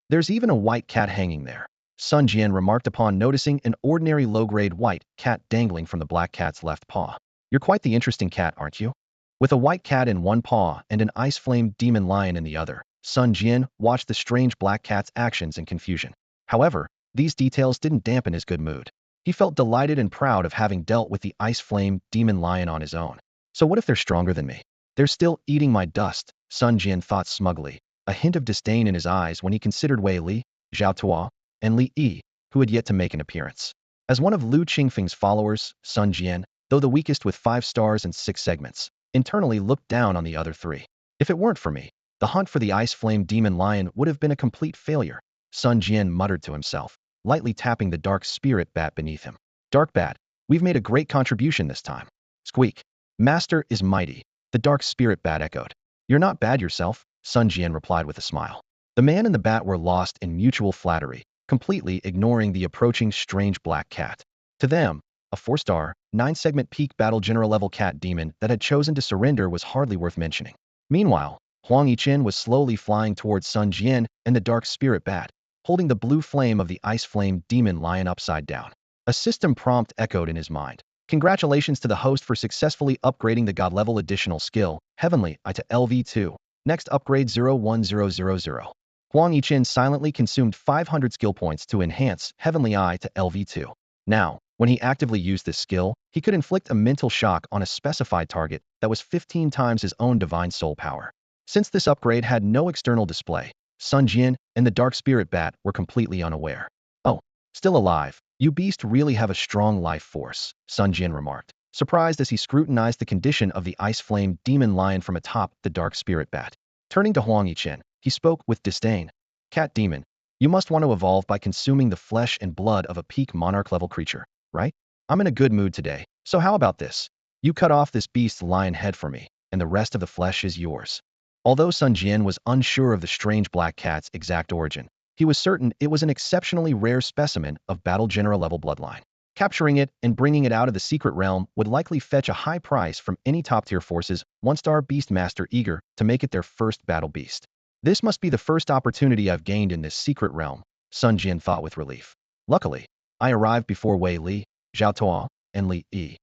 There's even a white cat hanging there, Sun Jian remarked upon noticing an ordinary low-grade white cat dangling from the black cat's left paw. You're quite the interesting cat, aren't you? With a white cat in one paw and an Ice Flame Demon Lion in the other, Sun Jian watched the strange black cat's actions in confusion. However, these details didn't dampen his good mood. He felt delighted and proud of having dealt with the Ice Flame Demon Lion on his own. So what if they're stronger than me? They're still eating my dust, Sun Jian thought smugly, a hint of disdain in his eyes when he considered Wei Li, Zhao Tuo, and Li Yi, who had yet to make an appearance. As one of Lu Qingfeng's followers, Sun Jian, though the weakest with 5 stars and 6 segments, internally looked down on the other 3. If it weren't for me, the hunt for the Ice Flame Demon Lion would have been a complete failure, Sun Jian muttered to himself, lightly tapping the dark spirit bat beneath him. Dark Bat, we've made a great contribution this time. Squeak. Master is mighty, the dark spirit bat echoed. You're not bad yourself, Sun Jian replied with a smile. The man and the bat were lost in mutual flattery, completely ignoring the approaching strange black cat. To them, a 4-star, 9-segment peak battle general level cat demon that had chosen to surrender was hardly worth mentioning. Meanwhile, Huang Yichen was slowly flying towards Sun Jian and the dark spirit bat, holding the blue flame of the Ice Flame Demon Lion upside down. A system prompt echoed in his mind. Congratulations to the host for successfully upgrading the God-level additional skill, Heavenly Eye to LV2. Next upgrade 01000. Huang Yichen silently consumed 500 skill points to enhance Heavenly Eye to LV2. Now, when he actively used this skill, he could inflict a mental shock on a specified target that was 15 times his own divine soul power. Since this upgrade had no external display, Sun Jian and the Dark Spirit Bat were completely unaware. Oh, still alive. You beast really have a strong life force, Sun Jian remarked, surprised as he scrutinized the condition of the Ice Flame Demon Lion from atop the Dark Spirit Bat. Turning to Huang Yichen, he spoke with disdain. Cat Demon, you must want to evolve by consuming the flesh and blood of a peak monarch-level creature, right? I'm in a good mood today, so how about this? You cut off this beast's lion head for me, and the rest of the flesh is yours. Although Sun Jian was unsure of the strange black cat's exact origin, he was certain it was an exceptionally rare specimen of battle general level bloodline. Capturing it and bringing it out of the secret realm would likely fetch a high price from any top-tier forces 1-star Beastmaster eager to make it their first battle beast. This must be the first opportunity I've gained in this secret realm, Sun Jian thought with relief. Luckily, I arrived before Wei Li, Zhao Tuo, and Li Yi.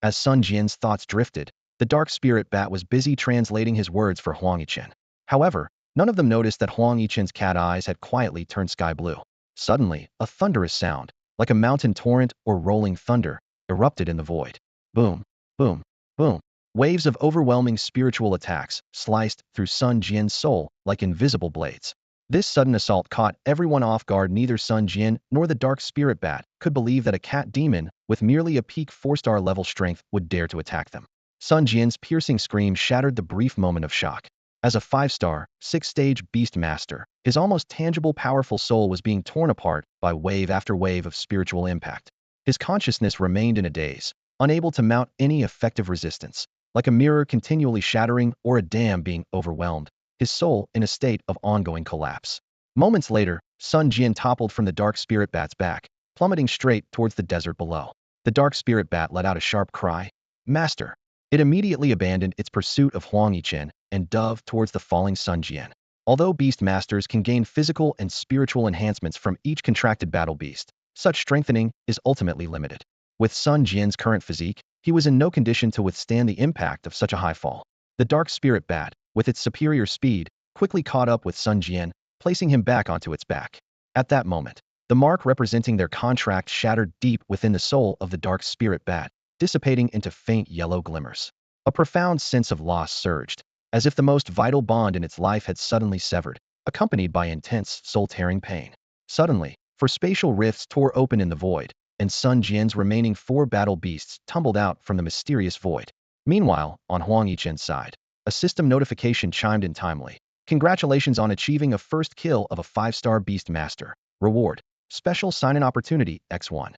As Sun Jian's thoughts drifted, the dark spirit bat was busy translating his words for Huang Yichen. However, none of them noticed that Huang Yichen's cat eyes had quietly turned sky blue. Suddenly, a thunderous sound, like a mountain torrent or rolling thunder, erupted in the void. Boom, boom, boom. Waves of overwhelming spiritual attacks sliced through Sun Jian's soul like invisible blades. This sudden assault caught everyone off guard. Neither Sun Jian nor the dark spirit bat could believe that a cat demon with merely a peak 4-star level strength would dare to attack them. Sun Jian's piercing scream shattered the brief moment of shock. As a 5-star, 6-stage beast master, his almost tangible powerful soul was being torn apart by wave after wave of spiritual impact. His consciousness remained in a daze, unable to mount any effective resistance, like a mirror continually shattering or a dam being overwhelmed, his soul in a state of ongoing collapse. Moments later, Sun Jian toppled from the dark spirit bat's back, plummeting straight towards the desert below. The dark spirit bat let out a sharp cry. Master! It immediately abandoned its pursuit of Huang Yichen and dove towards the falling Sun Jian. Although beast masters can gain physical and spiritual enhancements from each contracted battle beast, such strengthening is ultimately limited. With Sun Jian's current physique, he was in no condition to withstand the impact of such a high fall. The dark spirit bat, with its superior speed, quickly caught up with Sun Jian, placing him back onto its back. At that moment, the mark representing their contract shattered deep within the soul of the dark spirit bat, dissipating into faint yellow glimmers. A profound sense of loss surged, as if the most vital bond in its life had suddenly severed, accompanied by intense, soul-tearing pain. Suddenly, four spatial rifts tore open in the void, and Sun Jian's remaining 4 battle beasts tumbled out from the mysterious void. Meanwhile, on Huang Yichen's side, a system notification chimed in timely. Congratulations on achieving a first kill of a 5-star beast master. Reward. Special sign-in opportunity, X1.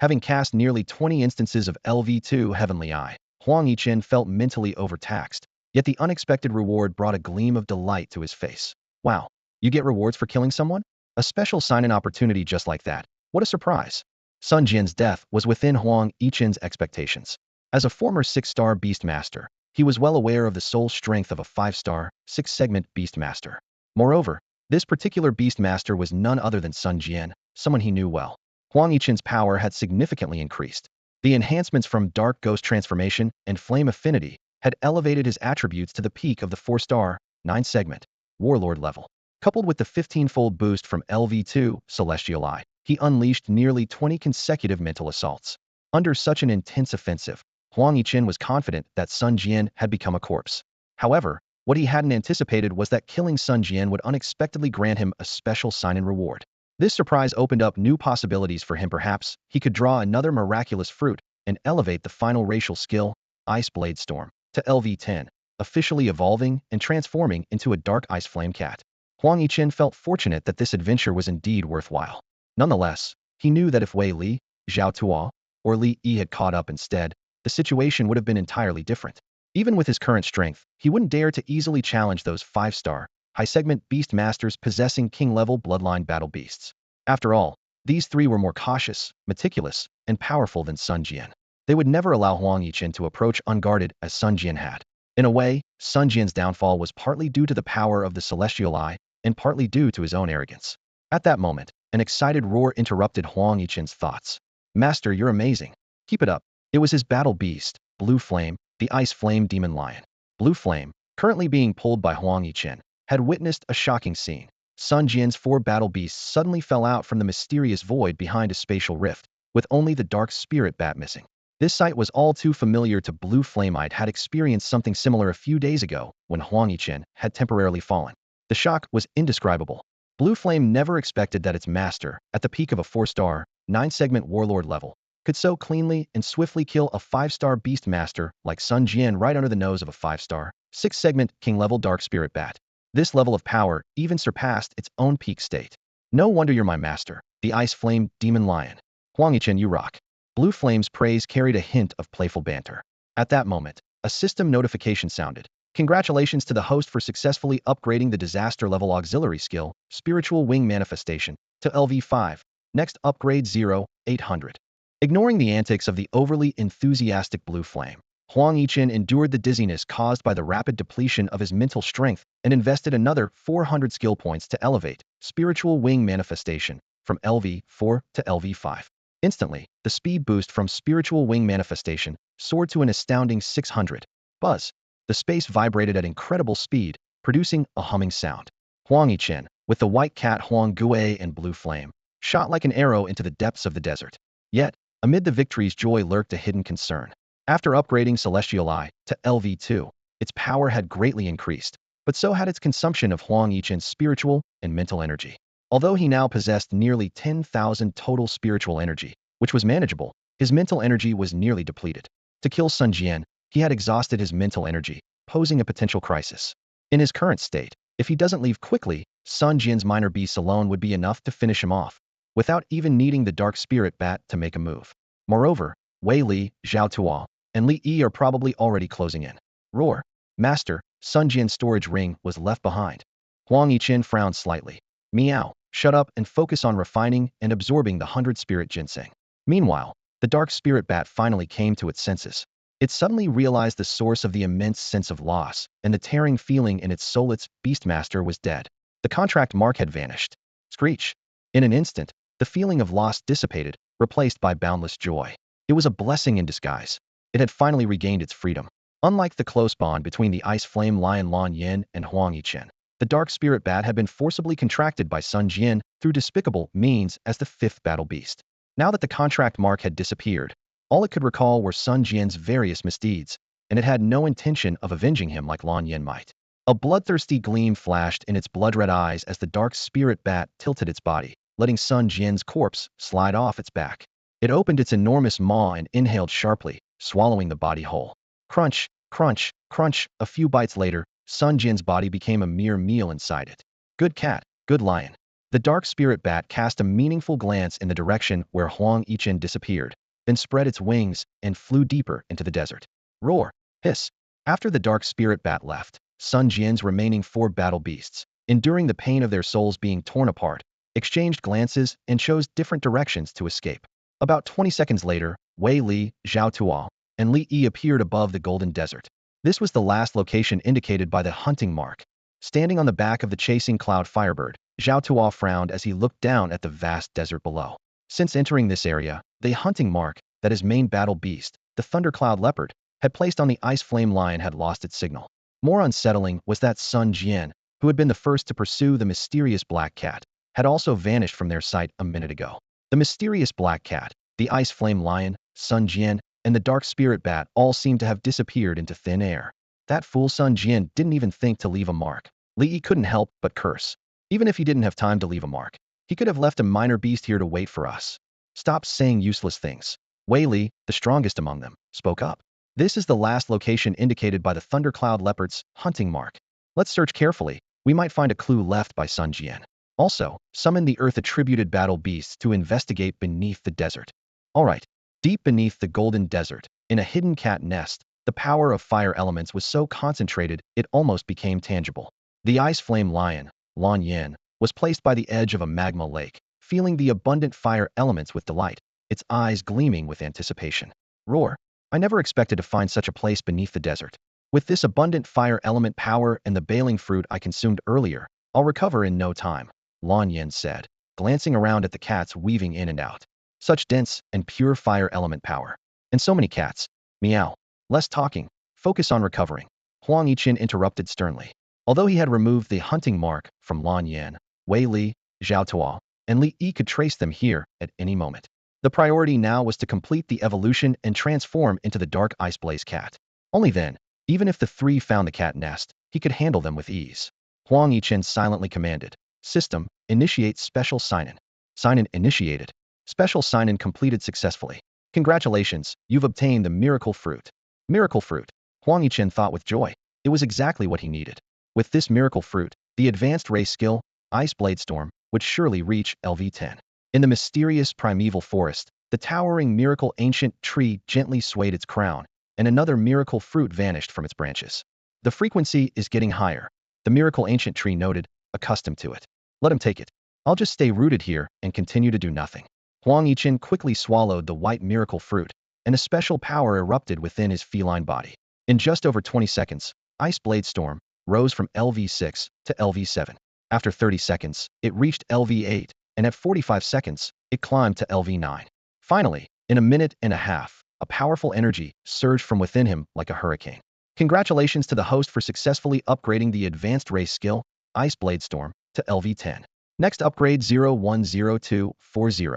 Having cast nearly 20 instances of LV2 Heavenly Eye, Huang Yichen felt mentally overtaxed, yet the unexpected reward brought a gleam of delight to his face. Wow, you get rewards for killing someone? A special sign-in opportunity just like that. What a surprise. Sun Jian's death was within Huang Yichen's expectations. As a former 6-star beast master, he was well aware of the soul strength of a 5-star, 6-segment beast master. Moreover, this particular beast master was none other than Sun Jian, someone he knew well. Huang Yichen's power had significantly increased. The enhancements from Dark Ghost Transformation and Flame Affinity had elevated his attributes to the peak of the 4-star, 9-segment, Warlord level. Coupled with the 15-fold boost from LV2, Celestial Eye, he unleashed nearly 20 consecutive mental assaults. Under such an intense offensive, Huang Yichen was confident that Sun Jian had become a corpse. However, what he hadn't anticipated was that killing Sun Jian would unexpectedly grant him a special sign-in reward. This surprise opened up new possibilities for him. Perhaps he could draw another miraculous fruit and elevate the final racial skill, Ice Blade Storm, to LV10, officially evolving and transforming into a dark ice flame cat. Huang Yichen felt fortunate that this adventure was indeed worthwhile. Nonetheless, he knew that if Wei Li, Zhao Tuo, or Li Yi had caught up instead, the situation would have been entirely different. Even with his current strength, he wouldn't dare to easily challenge those 5-star, high-segment beast masters possessing king-level bloodline battle beasts. After all, these 3 were more cautious, meticulous, and powerful than Sun Jian. They would never allow Huang Yichen to approach unguarded as Sun Jian had. In a way, Sun Jian's downfall was partly due to the power of the Celestial Eye and partly due to his own arrogance. At that moment, an excited roar interrupted Huang Yichen's thoughts. Master, you're amazing. Keep it up. It was his battle beast, Blue Flame, the Ice Flame Demon Lion. Blue Flame, currently being pulled by Huang Yichen, had witnessed a shocking scene. Sun Jian's 4 battle beasts suddenly fell out from the mysterious void behind a spatial rift, with only the dark spirit bat missing. This sight was all too familiar to Blue Flame. It had experienced something similar a few days ago when Huang Yichen had temporarily fallen. The shock was indescribable. Blue Flame never expected that its master, at the peak of a 4-star, 9-segment warlord level, could so cleanly and swiftly kill a 5-star beast master like Sun Jian right under the nose of a 5-star, 6-segment king-level dark spirit bat. This level of power even surpassed its own peak state. No wonder you're my master, the Ice Flame Demon Lion. Huang Yichen, you rock. Blue Flame's praise carried a hint of playful banter. At that moment, a system notification sounded. Congratulations to the host for successfully upgrading the disaster level auxiliary skill, Spiritual Wing Manifestation, to LV5. Next upgrade 0800. Ignoring the antics of the overly enthusiastic Blue Flame, Huang Yichen endured the dizziness caused by the rapid depletion of his mental strength and invested another 400 skill points to elevate Spiritual Wing Manifestation from LV4 to LV5. Instantly, the speed boost from spiritual wing manifestation soared to an astounding 600. Buzz. The space vibrated at incredible speed, producing a humming sound. Huang Yichen, with the white cat Huang Gui and blue flame, shot like an arrow into the depths of the desert. Yet, amid the victory's joy lurked a hidden concern. After upgrading Celestial Eye to LV2, its power had greatly increased, but so had its consumption of Huang Yichen's spiritual and mental energy. Although he now possessed nearly 10,000 total spiritual energy, which was manageable, his mental energy was nearly depleted. To kill Sun Jian, he had exhausted his mental energy, posing a potential crisis. In his current state, if he doesn't leave quickly, Sun Jian's minor beasts alone would be enough to finish him off, without even needing the Dark Spirit Bat to make a move. Moreover, Wei Li, Zhao Tuo, and Li Yi are probably already closing in. Roar. Master, Sun Jian's storage ring was left behind. Huang Yichen frowned slightly. Meow. Shut up and focus on refining and absorbing the 100-spirit ginseng. Meanwhile, the Dark Spirit Bat finally came to its senses. It suddenly realized the source of the immense sense of loss, and the tearing feeling in its soul. Its Beastmaster was dead. The contract mark had vanished. Screech. In an instant, the feeling of loss dissipated, replaced by boundless joy. It was a blessing in disguise. It had finally regained its freedom. Unlike the close bond between the Ice Flame Lion Lan Yin and Huang Yichen, the Dark Spirit Bat had been forcibly contracted by Sun Jian through despicable means as the fifth battle beast. Now that the contract mark had disappeared, all it could recall were Sun Jian's various misdeeds, and it had no intention of avenging him like Lan Yin might. A bloodthirsty gleam flashed in its blood-red eyes as the Dark Spirit Bat tilted its body, letting Sun Jian's corpse slide off its back. It opened its enormous maw and inhaled sharply, swallowing the body whole. Crunch, crunch, crunch. A few bites later, Sun Jian's body became a mere meal inside it. Good cat, good lion. The Dark Spirit Bat cast a meaningful glance in the direction where Huang Yichen disappeared, then spread its wings and flew deeper into the desert. Roar, hiss. After the Dark Spirit Bat left, Sun Jian's remaining 4 battle beasts, enduring the pain of their souls being torn apart, exchanged glances and chose different directions to escape. About 20 seconds later, Wei Li, Zhao Tuo, and Li Yi appeared above the golden desert. This was the last location indicated by the hunting mark. Standing on the back of the chasing cloud firebird, Zhao Tuo frowned as he looked down at the vast desert below. Since entering this area, the hunting mark, that is main battle beast, the thundercloud leopard, had placed on the ice flame lion had lost its signal. More unsettling was that Sun Jian, who had been the first to pursue the mysterious black cat, had also vanished from their sight a minute ago. The mysterious black cat, the ice flame lion, Sun Jian, and the Dark Spirit Bat all seemed to have disappeared into thin air. That fool Sun Jian didn't even think to leave a mark. Li Yi couldn't help but curse. Even if he didn't have time to leave a mark, he could have left a minor beast here to wait for us. Stop saying useless things. Wei Li, the strongest among them, spoke up. This is the last location indicated by the Thundercloud Leopard's hunting mark. Let's search carefully. We might find a clue left by Sun Jian. Also, summon the Earth-attributed battle beasts to investigate beneath the desert. Alright. Deep beneath the golden desert, in a hidden cat nest, the power of fire elements was so concentrated it almost became tangible. The ice flame lion, Lan Yin, was placed by the edge of a magma lake, feeling the abundant fire elements with delight, its eyes gleaming with anticipation. Roar. I never expected to find such a place beneath the desert. With this abundant fire element power and the baling fruit I consumed earlier, I'll recover in no time, Lan Yin said, glancing around at the cats weaving in and out. Such dense and pure fire element power. And so many cats. Meow. Less talking. Focus on recovering. Huang Yichen interrupted sternly. Although he had removed the hunting mark from Lan Yin, Wei Li, Zhao Tuo, and Li Yi could trace them here at any moment. The priority now was to complete the evolution and transform into the dark ice blaze cat. Only then, even if the 3 found the cat nest, he could handle them with ease. Huang Yichen silently commanded. System, initiate special sign-in. Sign-in initiated. Special sign-in completed successfully. Congratulations, you've obtained the miracle fruit. Miracle fruit. Huang Yichen thought with joy. It was exactly what he needed. With this miracle fruit, the advanced race skill, Ice Blade Storm, would surely reach LV10. In the mysterious primeval forest, the towering miracle ancient tree gently swayed its crown, and another miracle fruit vanished from its branches. The frequency is getting higher, the miracle ancient tree noted, accustomed to it. Let him take it. I'll just stay rooted here and continue to do nothing. Huang Yichen quickly swallowed the white miracle fruit, and a special power erupted within his feline body. In just over 20 seconds, Ice Blade Storm rose from LV6 to LV7. After 30 seconds, it reached LV8, and at 45 seconds, it climbed to LV9. Finally, in a minute and a half, a powerful energy surged from within him like a hurricane. Congratulations to the host for successfully upgrading the advanced race skill, Ice Blade Storm, to LV10. Next upgrade 010240.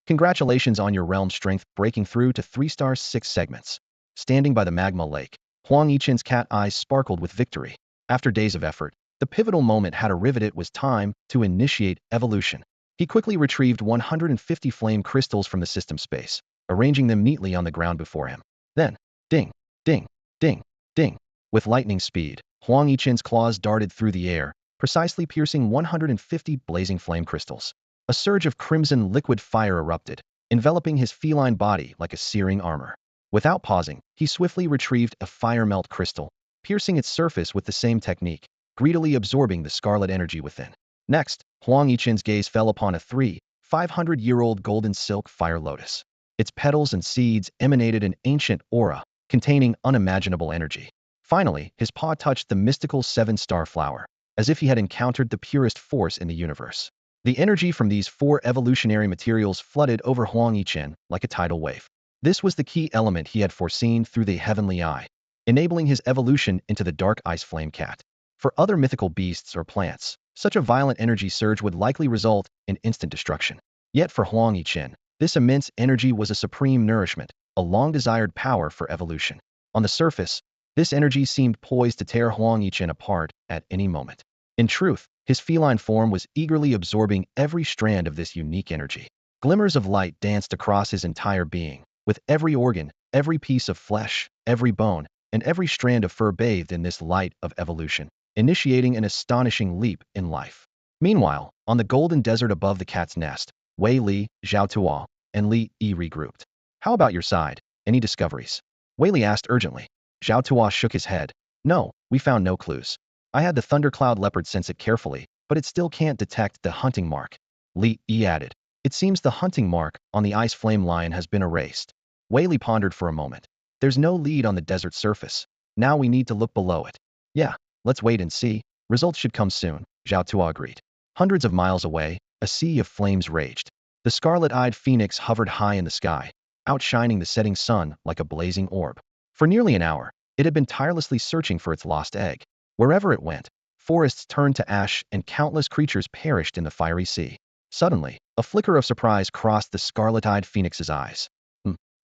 Congratulations on your realm strength breaking through to 3 stars 6 segments. Standing by the magma lake, Huang Yichen's cat eyes sparkled with victory. After days of effort, the pivotal moment had arrived. It was time to initiate evolution. He quickly retrieved 150 flame crystals from the system space, arranging them neatly on the ground before him. Then, ding, ding, ding, ding. With lightning speed, Huang Yichen's claws darted through the air, precisely piercing 150 blazing flame crystals. A surge of crimson liquid fire erupted, enveloping his feline body like a searing armor. Without pausing, he swiftly retrieved a fire melt crystal, piercing its surface with the same technique, greedily absorbing the scarlet energy within. Next, Huang Yichen's gaze fell upon a 500-year-old golden silk fire lotus. Its petals and seeds emanated an ancient aura, containing unimaginable energy. Finally, his paw touched the mystical 7-star flower, as if he had encountered the purest force in the universe. The energy from these 4 evolutionary materials flooded over Huang Yichen like a tidal wave. This was the key element he had foreseen through the heavenly eye, enabling his evolution into the dark ice flame cat. For other mythical beasts or plants, such a violent energy surge would likely result in instant destruction. Yet for Huang Yichen, this immense energy was a supreme nourishment, a long-desired power for evolution. On the surface, this energy seemed poised to tear Huang Yichen apart at any moment. In truth, his feline form was eagerly absorbing every strand of this unique energy. Glimmers of light danced across his entire being, with every organ, every piece of flesh, every bone, and every strand of fur bathed in this light of evolution, initiating an astonishing leap in life. Meanwhile, on the golden desert above the cat's nest, Wei Li, Zhao Tuo, and Li Yi regrouped. How about your side? Any discoveries? Wei Li asked urgently. Zhao Tuo shook his head. No, we found no clues. I had the thundercloud leopard sense it carefully, but it still can't detect the hunting mark. Li Yi added. It seems the hunting mark on the ice flame lion has been erased. Wei Li pondered for a moment. There's no lead on the desert surface. Now we need to look below it. Yeah, let's wait and see. Results should come soon, Zhao Tuo agreed. Hundreds of miles away, a sea of flames raged. The scarlet-eyed phoenix hovered high in the sky, outshining the setting sun like a blazing orb. For nearly an hour, it had been tirelessly searching for its lost egg. Wherever it went, forests turned to ash and countless creatures perished in the fiery sea. Suddenly, a flicker of surprise crossed the scarlet-eyed phoenix's eyes.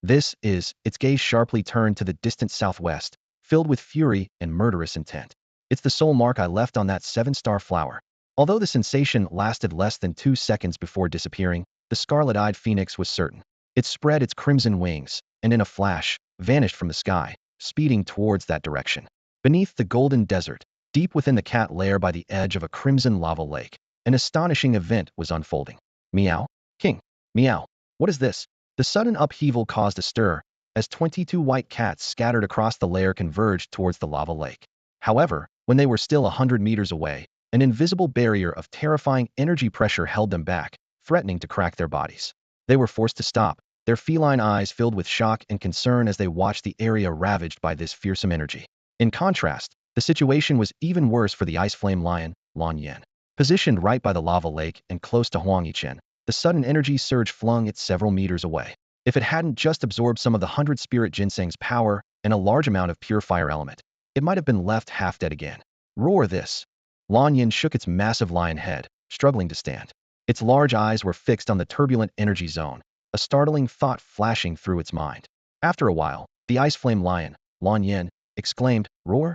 Its gaze sharply turned to the distant southwest, filled with fury and murderous intent. It's the soul mark I left on that 7-star flower. Although the sensation lasted less than 2 seconds before disappearing, the scarlet-eyed phoenix was certain. It spread its crimson wings, and in a flash, vanished from the sky, speeding towards that direction. Beneath the golden desert, deep within the cat lair by the edge of a crimson lava lake, an astonishing event was unfolding. Meow? King. Meow. What is this? The sudden upheaval caused a stir, as 22 white cats scattered across the lair converged towards the lava lake. However, when they were still 100 meters away, an invisible barrier of terrifying energy pressure held them back, threatening to crack their bodies. They were forced to stop, their feline eyes filled with shock and concern as they watched the area ravaged by this fearsome energy. In contrast, the situation was even worse for the ice flame lion, Lan Yan. Positioned right by the lava lake and close to Huang Yichen, the sudden energy surge flung it several meters away. If it hadn't just absorbed some of the 100 spirit ginseng's power and a large amount of pure fire element, it might have been left half dead again. Roar this! Lan Yan shook its massive lion head, struggling to stand. Its large eyes were fixed on the turbulent energy zone, a startling thought flashing through its mind. After a while, the ice flame lion, Lan Yan, exclaimed, Roar?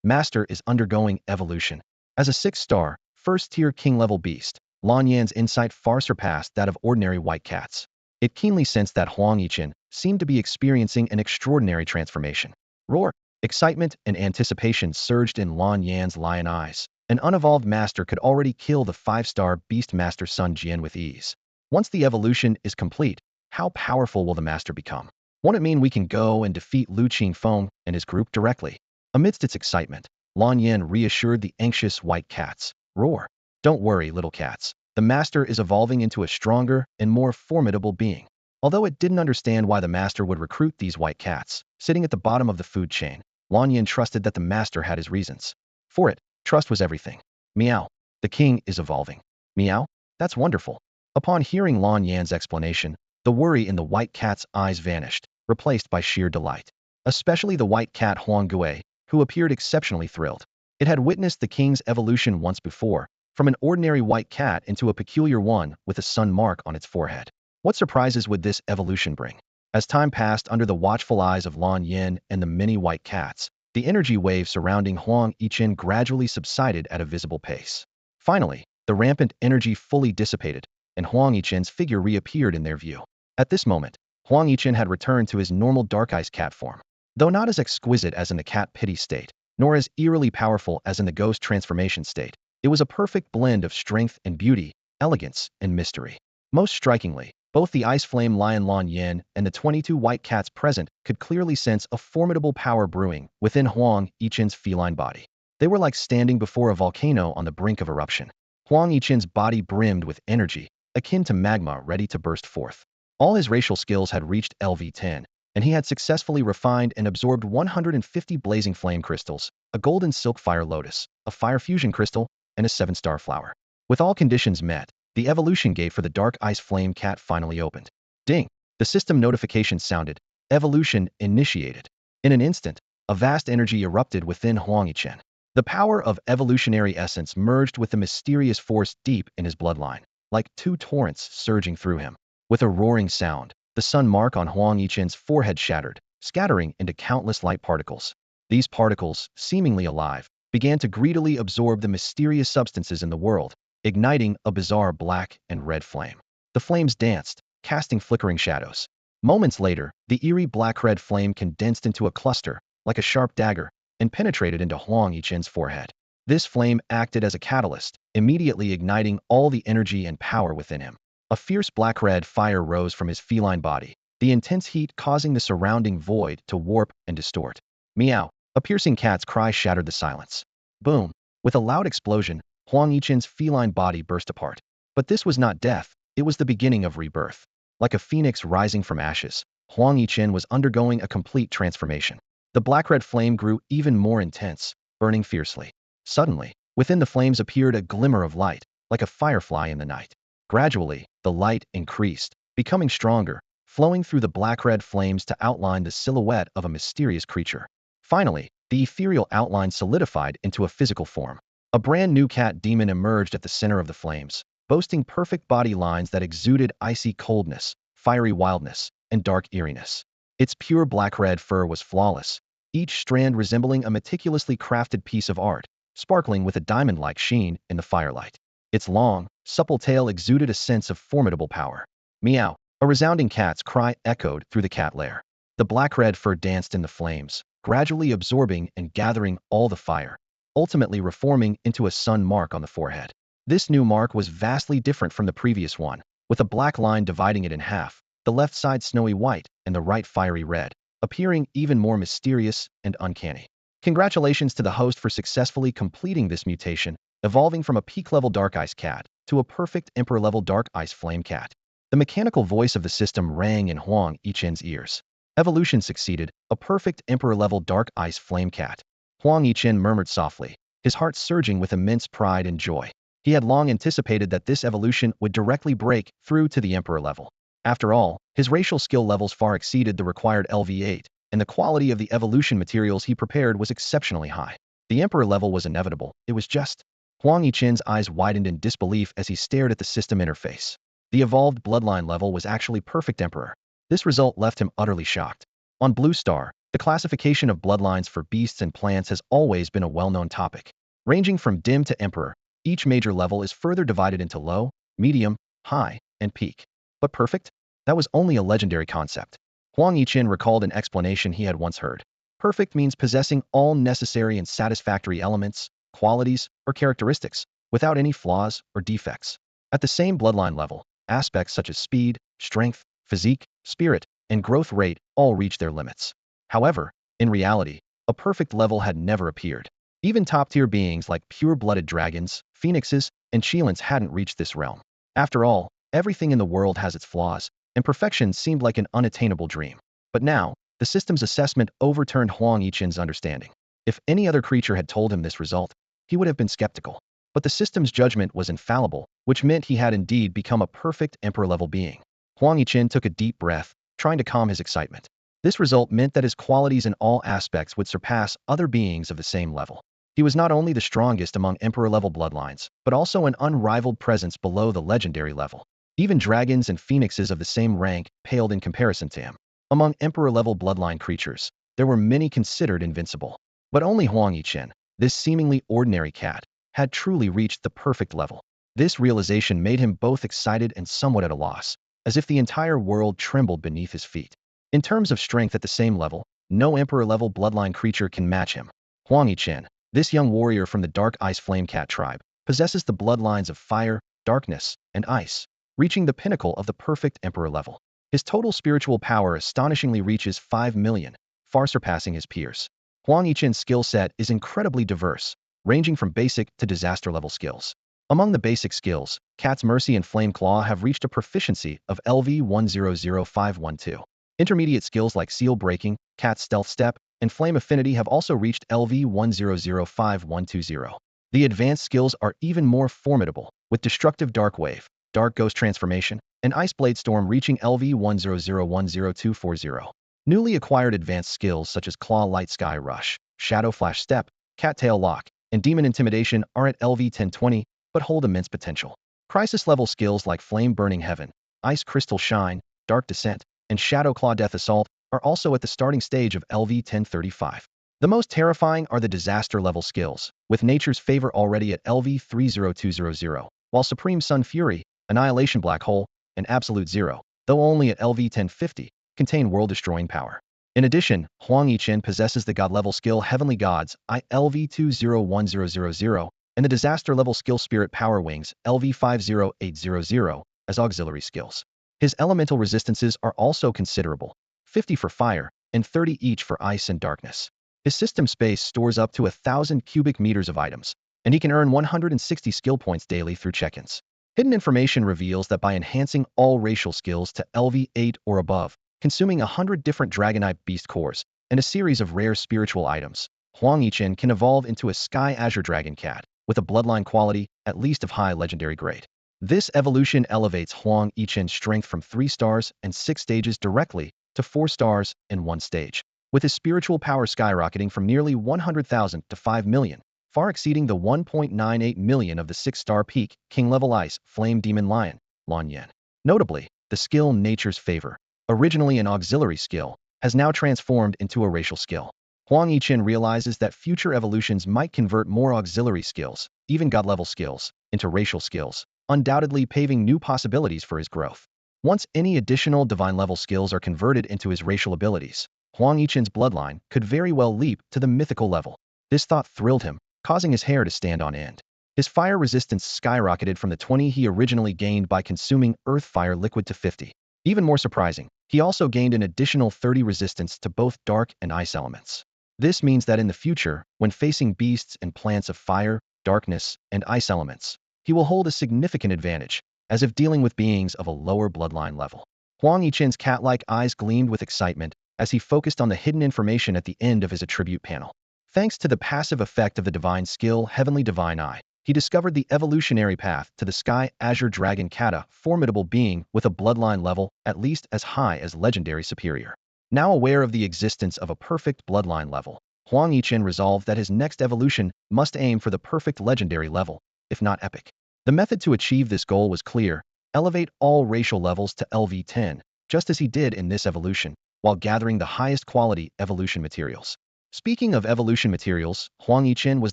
Master is undergoing evolution. As a 6-star, first-tier king-level beast, Lan Yan's insight far surpassed that of ordinary white cats. It keenly sensed that Huang Yichen seemed to be experiencing an extraordinary transformation. Roar! Excitement and anticipation surged in Lan Yan's lion eyes. An unevolved master could already kill the 5-star beast master Sun Jian with ease. Once the evolution is complete, how powerful will the master become? Won't it mean we can go and defeat Lu Qingfeng and his group directly? Amidst its excitement, Lan Yan reassured the anxious white cats. Roar! Don't worry, little cats. The master is evolving into a stronger and more formidable being. Although it didn't understand why the master would recruit these white cats, sitting at the bottom of the food chain, Lan Yan trusted that the master had his reasons. For it, trust was everything. Meow. The king is evolving. Meow? That's wonderful. Upon hearing Lan Yan's explanation, The worry in the white cat's eyes vanished, replaced by sheer delight. Especially the white cat Huang Yichen, who appeared exceptionally thrilled. It had witnessed the king's evolution once before, from an ordinary white cat into a peculiar one with a sun mark on its forehead. What surprises would this evolution bring? As time passed under the watchful eyes of Lan Yin and the many white cats, the energy wave surrounding Huang Yichen gradually subsided at a visible pace. Finally, the rampant energy fully dissipated, and Huang Yichen's figure reappeared in their view. At this moment, Huang Yichen had returned to his normal dark-eyed cat form. Though not as exquisite as in the cat pity state, nor as eerily powerful as in the ghost transformation state, it was a perfect blend of strength and beauty, elegance and mystery. Most strikingly, both the ice flame lion Lan Yin and the 22 white cats present could clearly sense a formidable power brewing within Huang Yichen's feline body. They were like standing before a volcano on the brink of eruption. Huang Yichen's body brimmed with energy, akin to magma ready to burst forth. All his racial skills had reached LV10, and he had successfully refined and absorbed 150 blazing flame crystals, a golden silk fire lotus, a fire fusion crystal, and a 7-star flower. With all conditions met, the evolution gate for the dark ice flame cat finally opened. Ding! The system notification sounded. Evolution initiated. In an instant, a vast energy erupted within Huang Yichen. The power of evolutionary essence merged with the mysterious force deep in his bloodline, like two torrents surging through him. With a roaring sound, the sun mark on Huang Yichen's forehead shattered, scattering into countless light particles. These particles, seemingly alive, began to greedily absorb the mysterious substances in the world, igniting a bizarre black and red flame. The flames danced, casting flickering shadows. Moments later, the eerie black-red flame condensed into a cluster, like a sharp dagger, and penetrated into Huang Yichen's forehead. This flame acted as a catalyst, immediately igniting all the energy and power within him. A fierce black-red fire rose from his feline body, the intense heat causing the surrounding void to warp and distort. Meow! A piercing cat's cry shattered the silence. Boom! With a loud explosion, Huang Yichen's feline body burst apart. But this was not death, it was the beginning of rebirth. Like a phoenix rising from ashes, Huang Yichen was undergoing a complete transformation. The black-red flame grew even more intense, burning fiercely. Suddenly, within the flames appeared a glimmer of light, like a firefly in the night. Gradually, the light increased, becoming stronger, flowing through the black-red flames to outline the silhouette of a mysterious creature. Finally, the ethereal outline solidified into a physical form. A brand new cat demon emerged at the center of the flames, boasting perfect body lines that exuded icy coldness, fiery wildness, and dark eeriness. Its pure black-red fur was flawless, each strand resembling a meticulously crafted piece of art, sparkling with a diamond-like sheen in the firelight. Its long, supple tail exuded a sense of formidable power. Meow! A resounding cat's cry echoed through the cat lair. The black-red fur danced in the flames, gradually absorbing and gathering all the fire, ultimately reforming into a sun mark on the forehead. This new mark was vastly different from the previous one, with a black line dividing it in half, the left side snowy white and the right fiery red, appearing even more mysterious and uncanny. Congratulations to the host for successfully completing this mutation, evolving from a peak-level dark ice cat to a perfect emperor-level dark ice flame cat. The mechanical voice of the system rang in Huang Yichen's ears. Evolution succeeded, a perfect emperor-level dark ice flame cat. Huang Yichen murmured softly, his heart surging with immense pride and joy. He had long anticipated that this evolution would directly break through to the emperor level. After all, his racial skill levels far exceeded the required LV8, and the quality of the evolution materials he prepared was exceptionally high. The emperor level was inevitable, it was just. Huang Yichen's eyes widened in disbelief as he stared at the system interface. The evolved bloodline level was actually perfect emperor. This result left him utterly shocked. On Blue Star, the classification of bloodlines for beasts and plants has always been a well-known topic. Ranging from dim to emperor, each major level is further divided into low, medium, high, and peak. But perfect? That was only a legendary concept. Huang Yichen recalled an explanation he had once heard. Perfect means possessing all necessary and satisfactory elements, qualities, or characteristics, without any flaws or defects. At the same bloodline level, aspects such as speed, strength, physique, spirit, and growth rate all reach their limits. However, in reality, a perfect level had never appeared. Even top-tier beings like pure-blooded dragons, phoenixes, and Qilins hadn't reached this realm. After all, everything in the world has its flaws, and perfection seemed like an unattainable dream. But now, the system's assessment overturned Huang Yichen's understanding. If any other creature had told him this result, he would have been skeptical. But the system's judgment was infallible, which meant he had indeed become a perfect emperor-level being. Huang Yichen took a deep breath, trying to calm his excitement. This result meant that his qualities in all aspects would surpass other beings of the same level. He was not only the strongest among Emperor-level bloodlines, but also an unrivaled presence below the legendary level. Even dragons and phoenixes of the same rank paled in comparison to him. Among Emperor-level bloodline creatures, there were many considered invincible. But only Huang Yichen, this seemingly ordinary cat, had truly reached the perfect level. This realization made him both excited and somewhat at a loss, as if the entire world trembled beneath his feet. In terms of strength at the same level, no Emperor-level bloodline creature can match him. Huang Yichen, this young warrior from the Dark Ice Flame Cat tribe, possesses the bloodlines of fire, darkness, and ice, reaching the pinnacle of the perfect Emperor level. His total spiritual power astonishingly reaches 5 million, far surpassing his peers. Huang Yichen's skill set is incredibly diverse, ranging from basic to disaster-level skills. Among the basic skills, Cat's Mercy and Flame Claw have reached a proficiency of LV 100512. Intermediate skills like Seal Breaking, Cat's Stealth Step, and Flame Affinity have also reached LV 100520. The advanced skills are even more formidable, with Destructive Dark Wave, Dark Ghost Transformation, and Ice Blade Storm reaching LV 10010240. Newly acquired advanced skills such as Claw Light Sky Rush, Shadow Flash Step, Cattail Lock, and Demon Intimidation are at LV 1020, but hold immense potential. Crisis-level skills like Flame Burning Heaven, Ice Crystal Shine, Dark Descent, and Shadow Claw Death Assault are also at the starting stage of LV 1035. The most terrifying are the disaster-level skills, with Nature's Favor already at LV 30200, while Supreme Sun Fury, Annihilation Black Hole, and Absolute Zero, though only at LV 1050, contain world-destroying power. In addition, Huang Yichen possesses the god-level skill Heavenly Gods ILV 201000 and the disaster-level skill Spirit Power Wings LV 50800 as auxiliary skills. His elemental resistances are also considerable, 50 for fire and 30 each for ice and darkness. His system space stores up to 1,000 cubic meters of items, and he can earn 160 skill points daily through check-ins. Hidden information reveals that by enhancing all racial skills to LV 8 or above, consuming 100 different Dragonite Beast cores, and a series of rare spiritual items, Huang Yichen can evolve into a Sky Azure Dragon Cat, with a bloodline quality at least of high legendary grade. This evolution elevates Huang Yichen's strength from 3 stars and 6 stages directly to 4 stars and 1 stage, with his spiritual power skyrocketing from nearly 100,000 to 5 million, far exceeding the 1.98 million of the 6-star peak King-level Ice Flame Demon Lion, Lan Yan. Notably, the skill Nature's Favor, originally an auxiliary skill, has now transformed into a racial skill. Huang Yichen realizes that future evolutions might convert more auxiliary skills, even god-level skills, into racial skills, undoubtedly paving new possibilities for his growth. Once any additional divine-level skills are converted into his racial abilities, Huang Yichen's bloodline could very well leap to the mythical level. This thought thrilled him, causing his hair to stand on end. His fire resistance skyrocketed from the 20 he originally gained by consuming earth fire liquid to 50. Even more surprising, he also gained an additional 30 resistance to both dark and ice elements. This means that in the future, when facing beasts and plants of fire, darkness, and ice elements, he will hold a significant advantage, as if dealing with beings of a lower bloodline level. Huang Yichen's cat-like eyes gleamed with excitement as he focused on the hidden information at the end of his attribute panel. Thanks to the passive effect of the divine skill Heavenly Divine Eye, he discovered the evolutionary path to the Sky Azure Dragon Cat, a formidable being with a bloodline level at least as high as Legendary Superior. Now aware of the existence of a perfect bloodline level, Huang Yichen resolved that his next evolution must aim for the perfect legendary level, if not epic. The method to achieve this goal was clear: elevate all racial levels to LV10, just as he did in this evolution, while gathering the highest quality evolution materials. Speaking of evolution materials, Huang Yichen was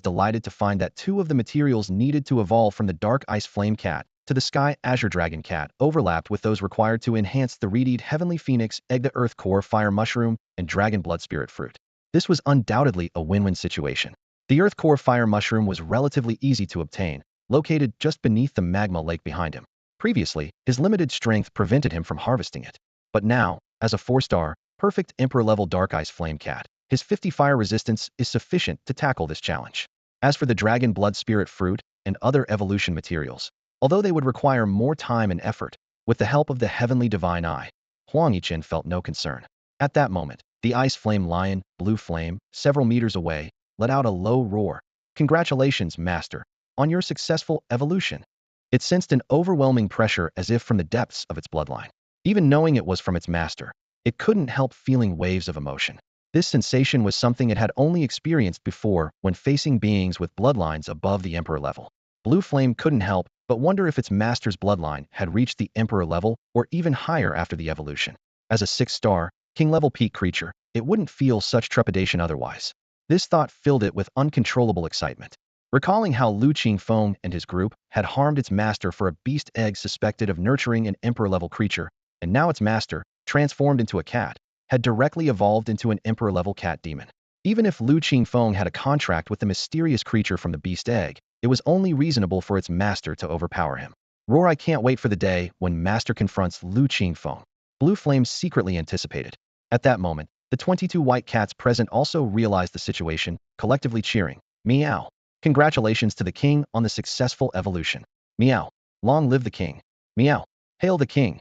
delighted to find that 2 of the materials needed to evolve from the Dark Ice Flame Cat to the Sky Azure Dragon Cat overlapped with those required to enhance the reedied Heavenly Phoenix Egg, the Earth Core Fire Mushroom, and Dragon Blood Spirit Fruit. This was undoubtedly a win-win situation. The Earth Core Fire Mushroom was relatively easy to obtain, located just beneath the magma lake behind him. Previously, his limited strength prevented him from harvesting it. But now, as a 4-star, perfect Emperor-level Dark Ice Flame Cat, his 50 fire resistance is sufficient to tackle this challenge. As for the Dragon Blood Spirit Fruit and other evolution materials, although they would require more time and effort, with the help of the Heavenly Divine Eye, Huang Yichen felt no concern. At that moment, the Ice Flame Lion, Blue Flame, several meters away, let out a low roar. "Congratulations, Master, on your successful evolution." It sensed an overwhelming pressure as if from the depths of its bloodline. Even knowing it was from its master, it couldn't help feeling waves of emotion. This sensation was something it had only experienced before when facing beings with bloodlines above the Emperor level. Blue Flame couldn't help but wonder if its master's bloodline had reached the Emperor level or even higher after the evolution. As a 6-star, king-level peak creature, it wouldn't feel such trepidation otherwise. This thought filled it with uncontrollable excitement. Recalling how Lu Qingfeng and his group had harmed its master for a beast egg suspected of nurturing an Emperor-level creature, and now its master, transformed into a cat, had directly evolved into an Emperor-level cat demon. Even if Lu Qingfeng had a contract with the mysterious creature from the beast egg, it was only reasonable for its master to overpower him. Roar, I can't wait for the day when master confronts Lu Qingfeng. Blue Flame secretly anticipated. At that moment, the 22 white cats present also realized the situation, collectively cheering. Meow. Congratulations to the king on the successful evolution. Meow. Long live the king. Meow. Hail the king.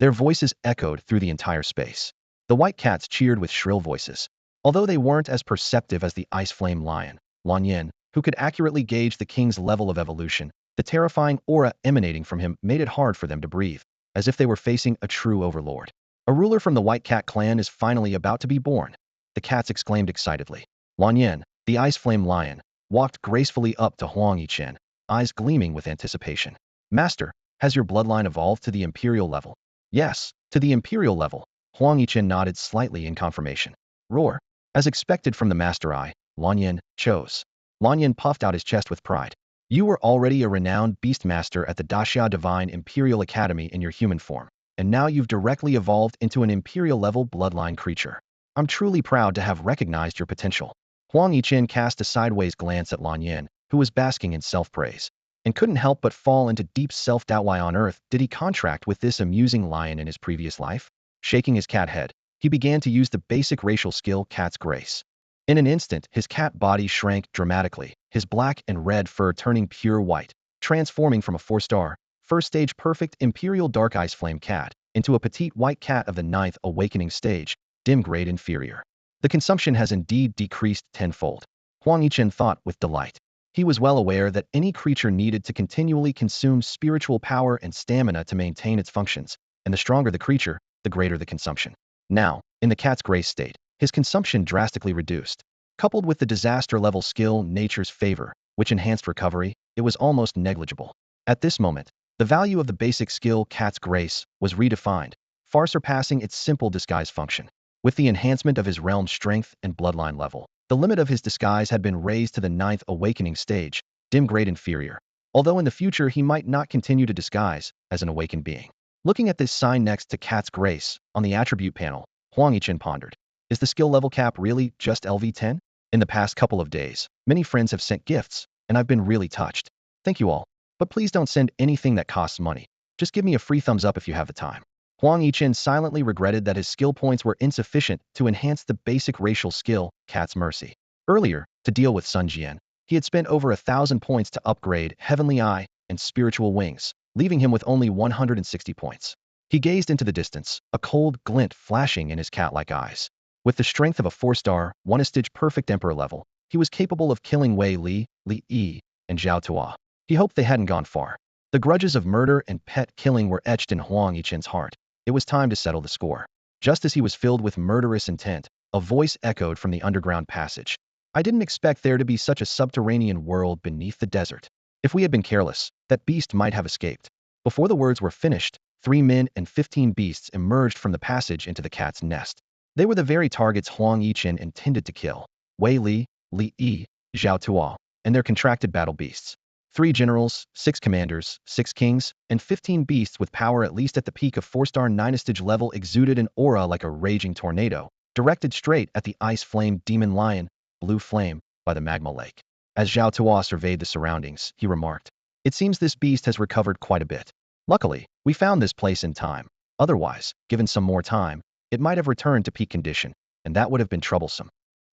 Their voices echoed through the entire space. The white cats cheered with shrill voices. Although they weren't as perceptive as the ice flame lion, Huang Yichen, who could accurately gauge the king's level of evolution, the terrifying aura emanating from him made it hard for them to breathe, as if they were facing a true overlord. A ruler from the White Cat clan is finally about to be born, the cats exclaimed excitedly. Huang Yichen, the ice flame lion, walked gracefully up to Huang Yichen, eyes gleaming with anticipation. Master, has your bloodline evolved to the imperial level? Yes, to the imperial level. Huang Yichen nodded slightly in confirmation. Roar. As expected from the master eye, Huang Yichen chose. Huang Yichen puffed out his chest with pride. You were already a renowned beast master at the Daxia Divine Imperial Academy in your human form, and now you've directly evolved into an imperial-level bloodline creature. I'm truly proud to have recognized your potential. Huang Yichen cast a sideways glance at Huang Yichen, who was basking in self-praise, and couldn't help but fall into deep self-doubt. Why on earth did he contract with this amusing lion in his previous life? Shaking his cat head, he began to use the basic racial skill Cat's Grace. In an instant, his cat body shrank dramatically, his black and red fur turning pure white, transforming from a 4-star, first-stage perfect imperial dark ice flame cat into a petite white cat of the 9th awakening stage, dim grade inferior. The consumption has indeed decreased tenfold. Huang Yichen thought with delight. He was well aware that any creature needed to continually consume spiritual power and stamina to maintain its functions, and the stronger the creature, the greater the consumption. Now, in the cat's grace state, his consumption drastically reduced. Coupled with the disaster-level skill Nature's Favor, which enhanced recovery, it was almost negligible. At this moment, the value of the basic skill Cat's Grace was redefined, far surpassing its simple disguise function. With the enhancement of his realm's strength and bloodline level, the limit of his disguise had been raised to the 9th awakening stage, dim grade inferior, although in the future he might not continue to disguise as an awakened being. Looking at this sign next to Cat's Grace on the attribute panel, Huang Yichen pondered. Is the skill level cap really just LV10? In the past couple of days, many friends have sent gifts, and I've been really touched. Thank you all. But please don't send anything that costs money. Just give me a free thumbs up if you have the time. Huang Yichen silently regretted that his skill points were insufficient to enhance the basic racial skill, Cat's Mercy. Earlier, to deal with Sun Jian, he had spent over 1,000 points to upgrade Heavenly Eye and Spiritual Wings, leaving him with only 160 points. He gazed into the distance, a cold glint flashing in his cat-like eyes. With the strength of a 4-star, 1-stage perfect Emperor level, he was capable of killing Wei Li, Li Yi, and Zhao Tua. He hoped they hadn't gone far. The grudges of murder and pet killing were etched in Huang Yichen's heart. It was time to settle the score. Just as he was filled with murderous intent, a voice echoed from the underground passage. I didn't expect there to be such a subterranean world beneath the desert. If we had been careless, that beast might have escaped. Before the words were finished, 3 men and 15 beasts emerged from the passage into the cat's nest. They were the very targets Huang Yichen intended to kill. Wei Li, Li Yi, Zhao Tua, and their contracted battle beasts. 3 generals, 6 commanders, 6 kings, and 15 beasts with power at least at the peak of 4-star 9-stage level exuded an aura like a raging tornado, directed straight at the ice flame demon lion, Blue Flame, by the magma lake. As Zhao Tua surveyed the surroundings, he remarked, "It seems this beast has recovered quite a bit. Luckily, we found this place in time. Otherwise, given some more time, it might have returned to peak condition, and that would have been troublesome."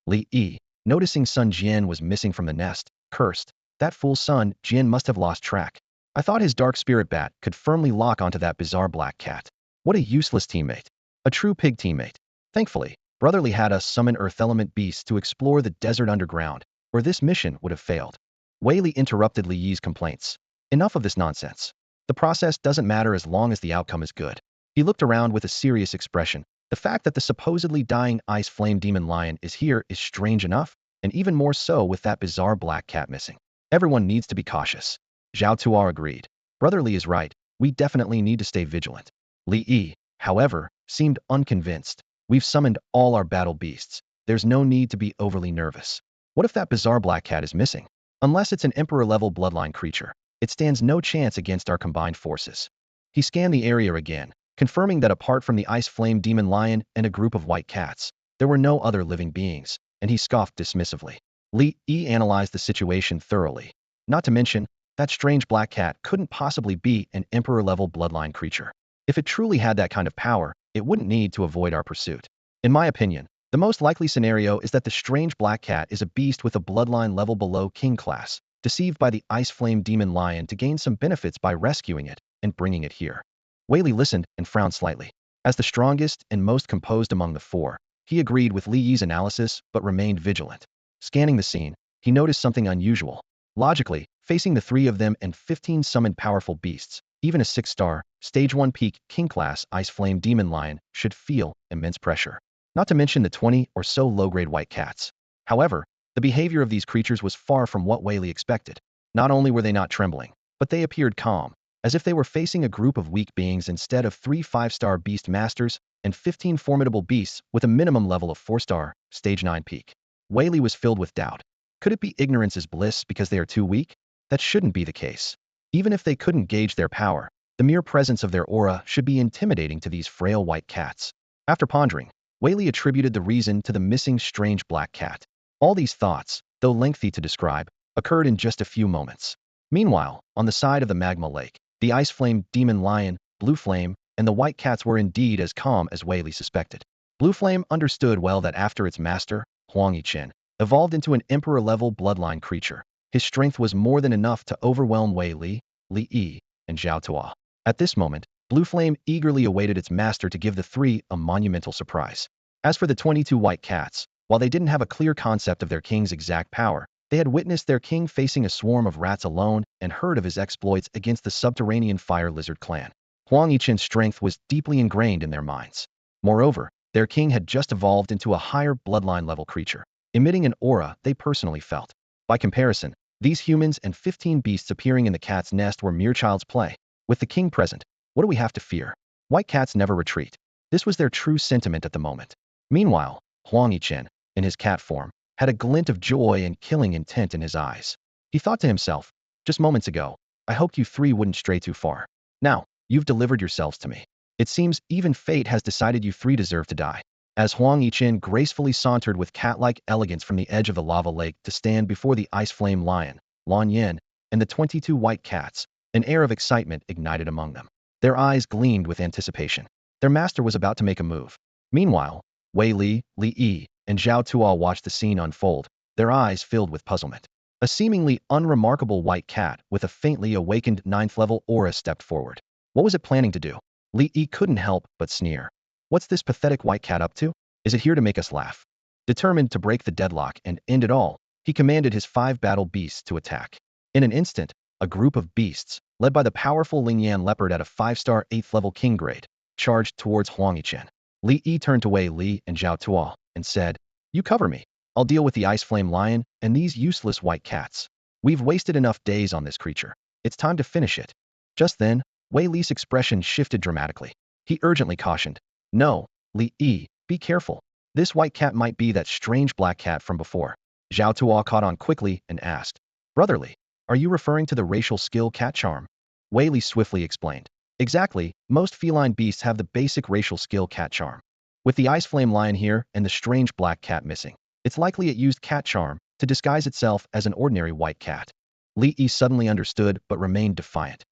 Li Yi, noticing Sun Jian was missing from the nest, cursed. That fool Sun Jian must have lost track. I thought his dark spirit bat could firmly lock onto that bizarre black cat. What a useless teammate. A true pig teammate. Thankfully, Brotherly had us summon earth element beasts to explore the desert underground, or this mission would have failed. Wei Li interrupted Li Yi's complaints. Enough of this nonsense. The process doesn't matter as long as the outcome is good. He looked around with a serious expression. The fact that the supposedly dying ice flame demon lion is here is strange enough, and even more so with that bizarre black cat missing. Everyone needs to be cautious. Zhao Tuo agreed. Brother Li is right. We definitely need to stay vigilant. Li Yi, however, seemed unconvinced. We've summoned all our battle beasts. There's no need to be overly nervous. What if that bizarre black cat is missing? Unless it's an emperor-level bloodline creature, it stands no chance against our combined forces. He scanned the area again, confirming that apart from the ice flame demon lion and a group of white cats, there were no other living beings, and he scoffed dismissively. Li Yi analyzed the situation thoroughly. Not to mention, that strange black cat couldn't possibly be an emperor-level bloodline creature. If it truly had that kind of power, it wouldn't need to avoid our pursuit. In my opinion, the most likely scenario is that the strange black cat is a beast with a bloodline level below king class, deceived by the ice flame demon lion to gain some benefits by rescuing it and bringing it here. Wei Li listened and frowned slightly. As the strongest and most composed among the four, he agreed with Li Yi's analysis but remained vigilant. Scanning the scene, he noticed something unusual. Logically, facing the three of them and 15 summoned powerful beasts, even a 6-star, stage 1 peak, king-class ice flame demon lion should feel immense pressure. Not to mention the 20 or so low-grade white cats. However, the behavior of these creatures was far from what Wei Li expected. Not only were they not trembling, but they appeared calm, as if they were facing a group of weak beings instead of 3 5-star beast masters and 15 formidable beasts with a minimum level of 4-star, stage 9 peak. Wei Li was filled with doubt. Could it be ignorance is bliss because they are too weak? That shouldn't be the case. Even if they couldn't gauge their power, the mere presence of their aura should be intimidating to these frail white cats. After pondering, Wei Li attributed the reason to the missing strange black cat. All these thoughts, though lengthy to describe, occurred in just a few moments. Meanwhile, on the side of the magma lake, the ice flame demon lion, Blue Flame, and the white cats were indeed as calm as Wei Li suspected. Blue Flame understood well that after its master, Huang Yichen, evolved into an emperor-level bloodline creature, his strength was more than enough to overwhelm Wei Li, Li Yi, and Zhao Tuo. At this moment, Blue Flame eagerly awaited its master to give the three a monumental surprise. As for the 22 white cats, while they didn't have a clear concept of their king's exact power, they had witnessed their king facing a swarm of rats alone and heard of his exploits against the subterranean fire lizard clan. Huang Yichen's strength was deeply ingrained in their minds. Moreover, their king had just evolved into a higher bloodline-level creature, emitting an aura they personally felt. By comparison, these humans and 15 beasts appearing in the cat's nest were mere child's play. With the king present, what do we have to fear? White cats never retreat. This was their true sentiment at the moment. Meanwhile, Huang Yichen, in his cat form, had a glint of joy and killing intent in his eyes. He thought to himself, just moments ago, I hoped you three wouldn't stray too far. Now, you've delivered yourselves to me. It seems even fate has decided you three deserve to die. As Huang Yichen gracefully sauntered with cat-like elegance from the edge of the lava lake to stand before the ice flame lion, Lan Yin, and the 22 white cats, an air of excitement ignited among them. Their eyes gleamed with anticipation. Their master was about to make a move. Meanwhile, Wei Li, Li Yi, and Zhao Tuo watched the scene unfold, their eyes filled with puzzlement. A seemingly unremarkable white cat with a faintly awakened 9th-level aura stepped forward. What was it planning to do? Li Yi couldn't help but sneer. What's this pathetic white cat up to? Is it here to make us laugh? Determined to break the deadlock and end it all, he commanded his 5 battle beasts to attack. In an instant, a group of beasts, led by the powerful Lingyan leopard at a 5-star 8th-level king grade, charged towards Huang Yichen. Li Yi turned to Wei Li and Zhao Tuo and said, "You cover me. I'll deal with the ice flame lion and these useless white cats. We've wasted enough days on this creature. It's time to finish it." Just then, Wei Li's expression shifted dramatically. He urgently cautioned, "No, Li Yi, be careful. This white cat might be that strange black cat from before." Zhao Tuo caught on quickly and asked, "Brotherly, are you referring to the racial skill cat charm?" Wei Li swiftly explained, "Exactly, most feline beasts have the basic racial skill cat charm. With the ice flame lion here and the strange black cat missing, it's likely it used cat charm to disguise itself as an ordinary white cat." Li Yi suddenly understood but remained defiant.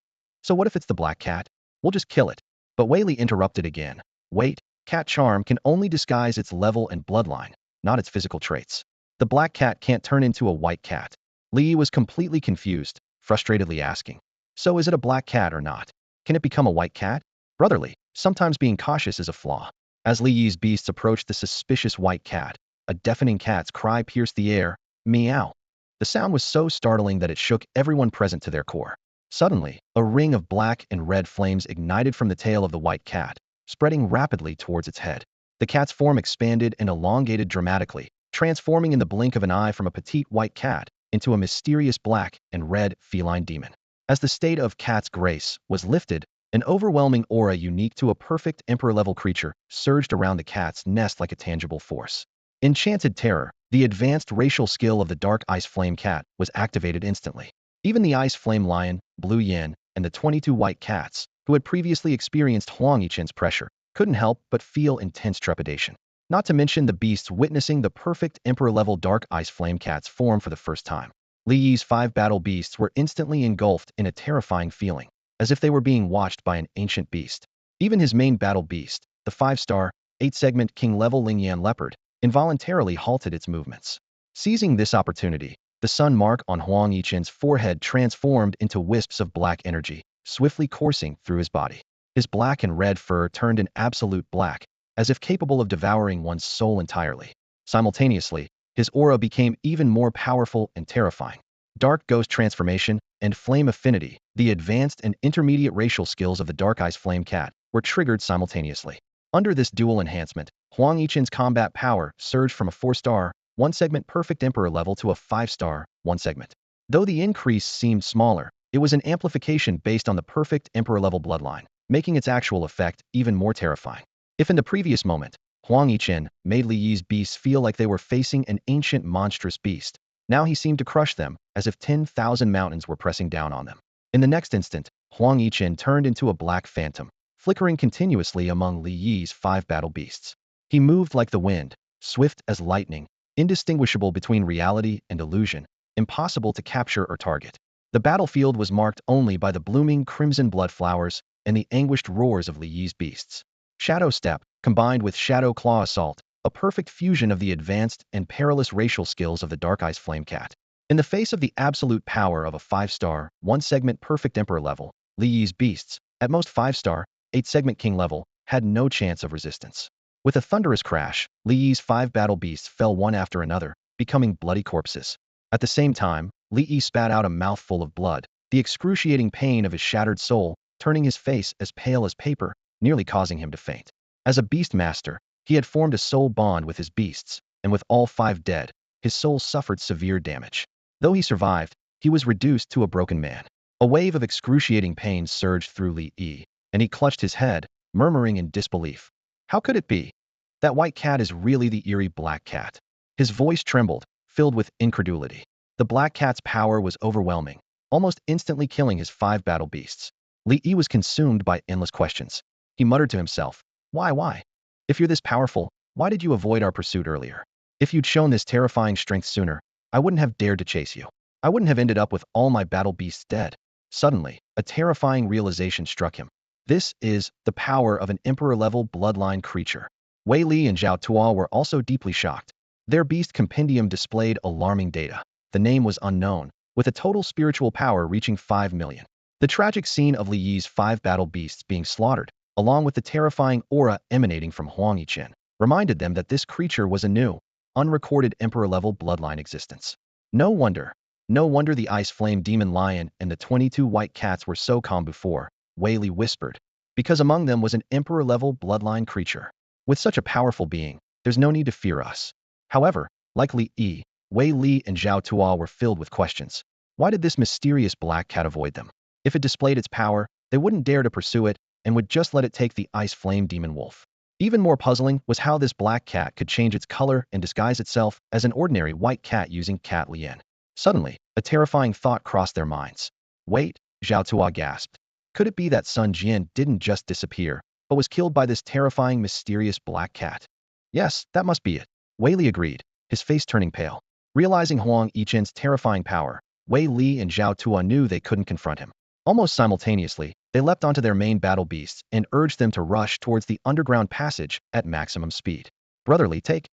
"So what if it's the black cat? We'll just kill it." But Wei Li interrupted again. "Wait, cat charm can only disguise its level and bloodline, not its physical traits. The black cat can't turn into a white cat." Li Yi was completely confused, frustratedly asking, "So is it a black cat or not? Can it become a white cat?" Brotherly, sometimes being cautious is a flaw. As Li Yi's beasts approached the suspicious white cat, a deafening cat's cry pierced the air, "Meow." The sound was so startling that it shook everyone present to their core. Suddenly, a ring of black and red flames ignited from the tail of the white cat, spreading rapidly towards its head. The cat's form expanded and elongated dramatically, transforming in the blink of an eye from a petite white cat into a mysterious black and red feline demon. As the state of cat's grace was lifted, an overwhelming aura unique to a perfect emperor-level creature surged around the cat's nest like a tangible force. Enchanted Terror, the advanced racial skill of the Dark Ice Flame Cat, was activated instantly. Even the Ice Flame Lion, Blue Yin, and the 22 white cats, who had previously experienced Huang Yichen's pressure, couldn't help but feel intense trepidation. Not to mention the beasts witnessing the perfect emperor-level Dark Ice Flame Cat's form for the first time. Li Yi's 5 battle beasts were instantly engulfed in a terrifying feeling, as if they were being watched by an ancient beast. Even his main battle beast, the 5-star, 8-segment king-level Lingyan leopard, involuntarily halted its movements. Seizing this opportunity, the sun mark on Huang Yichen's forehead transformed into wisps of black energy, swiftly coursing through his body. His black and red fur turned an absolute black, as if capable of devouring one's soul entirely. Simultaneously, his aura became even more powerful and terrifying. Dark Ghost Transformation and Flame Affinity, the advanced and intermediate racial skills of the Dark Ice Flame Cat, were triggered simultaneously. Under this dual enhancement, Huang Yichen's combat power surged from a 4-star, 1-segment perfect emperor level to a 5-star, 1-segment. Though the increase seemed smaller, it was an amplification based on the perfect emperor level bloodline, making its actual effect even more terrifying. If in the previous moment, Huang Yichen made Li Yi's beasts feel like they were facing an ancient monstrous beast, now he seemed to crush them, as if 10,000 mountains were pressing down on them. In the next instant, Huang Yichen turned into a black phantom, flickering continuously among Li Yi's 5 battle beasts. He moved like the wind, swift as lightning, indistinguishable between reality and illusion, impossible to capture or target. The battlefield was marked only by the blooming crimson blood flowers and the anguished roars of Li Yi's beasts. Shadow Step, combined with Shadow Claw Assault, a perfect fusion of the advanced and perilous racial skills of the Dark Ice Flame Cat. In the face of the absolute power of a 5-star, 1-segment perfect emperor level, Li Yi's beasts, at most 5-star, 8-segment king level, had no chance of resistance. With a thunderous crash, Li Yi's 5 battle beasts fell one after another, becoming bloody corpses. At the same time, Li Yi spat out a mouthful of blood, the excruciating pain of his shattered soul turning his face as pale as paper, nearly causing him to faint. As a beast master, he had formed a soul bond with his beasts, and with all 5 dead, his soul suffered severe damage. Though he survived, he was reduced to a broken man. A wave of excruciating pain surged through Li Yi, and he clutched his head, murmuring in disbelief. How could it be? That white cat is really the eerie black cat. His voice trembled, filled with incredulity. The black cat's power was overwhelming, almost instantly killing his 5 battle beasts. Li Yi was consumed by endless questions. He muttered to himself, Why? If you're this powerful, why did you avoid our pursuit earlier? If you'd shown this terrifying strength sooner, I wouldn't have dared to chase you. I wouldn't have ended up with all my battle beasts dead." Suddenly, a terrifying realization struck him. This is the power of an emperor-level bloodline creature. Wei Li and Zhao Tuo were also deeply shocked. Their beast compendium displayed alarming data. The name was unknown, with a total spiritual power reaching 5 million. The tragic scene of Li Yi's 5 battle beasts being slaughtered, along with the terrifying aura emanating from Huang Yichen, reminded them that this creature was a new, unrecorded emperor-level bloodline existence. No wonder the Ice Flame Demon Lion and the 22 white cats were so calm before, Wei Li whispered, because among them was an emperor-level bloodline creature. With such a powerful being, there's no need to fear us. However, like Li Yi, Wei Li and Zhao Tuo were filled with questions. Why did this mysterious black cat avoid them? If it displayed its power, they wouldn't dare to pursue it and would just let it take the Ice Flame Demon Wolf. Even more puzzling was how this black cat could change its color and disguise itself as an ordinary white cat using Cat Lien. Suddenly, a terrifying thought crossed their minds. Wait, Zhao Tuo gasped. Could it be that Sun Jian didn't just disappear, but was killed by this terrifying mysterious black cat? Yes, that must be it. Wei Li agreed, his face turning pale. Realizing Huang Yichen's terrifying power, Wei Li and Zhao Tuo knew they couldn't confront him. Almost simultaneously, they leapt onto their main battle beasts and urged them to rush towards the underground passage at maximum speed. Brotherly, take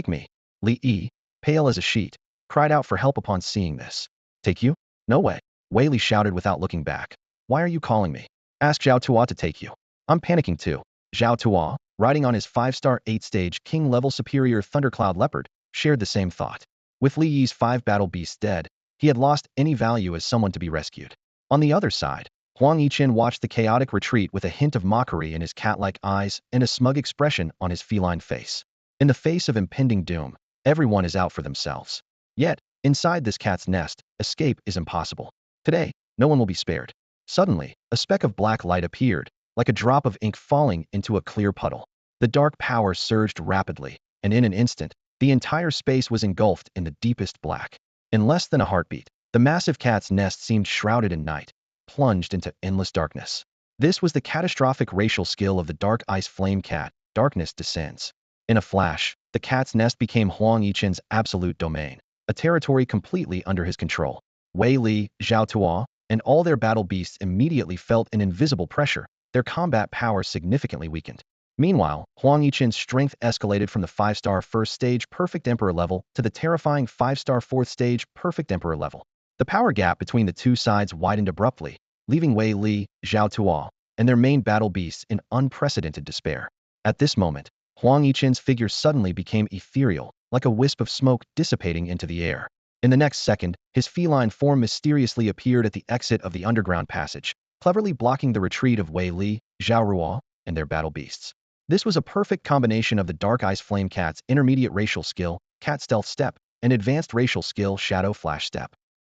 me. Li Yi, pale as a sheet, cried out for help upon seeing this. Take you? No way. Wei Li shouted without looking back. Why are you calling me? Ask Zhao Tuo to take you. I'm panicking too. Zhao Tuo, riding on his 5-star 8-stage king-level superior Thundercloud Leopard, shared the same thought. With Li Yi's 5 battle beasts dead, he had lost any value as someone to be rescued. On the other side, Huang Yichen watched the chaotic retreat with a hint of mockery in his cat-like eyes and a smug expression on his feline face. In the face of impending doom, everyone is out for themselves. Yet, inside this cat's nest, escape is impossible. Today, no one will be spared. Suddenly, a speck of black light appeared, like a drop of ink falling into a clear puddle. The dark power surged rapidly, and in an instant, the entire space was engulfed in the deepest black. In less than a heartbeat, the massive cat's nest seemed shrouded in night, plunged into endless darkness. This was the catastrophic racial skill of the dark ice flame cat. Darkness descends. In a flash, the cat's nest became Huang Yichen's absolute domain, a territory completely under his control. Wei Li, Zhao Tuo, and all their battle beasts immediately felt an invisible pressure, their combat power significantly weakened. Meanwhile, Huang Yichen's strength escalated from the 5-star first stage perfect emperor level to the terrifying 5-star fourth stage perfect emperor level. The power gap between the two sides widened abruptly, leaving Wei Li, Zhao Tuo, and their main battle beasts in unprecedented despair. At this moment, Huang Yichen's figure suddenly became ethereal, like a wisp of smoke dissipating into the air. In the next second, his feline form mysteriously appeared at the exit of the underground passage, cleverly blocking the retreat of Wei Li, Zhao Ruo, and their battle beasts. This was a perfect combination of the Dark Ice Flame Cat's intermediate racial skill, Cat Stealth Step, and advanced racial skill, Shadow Flash Step.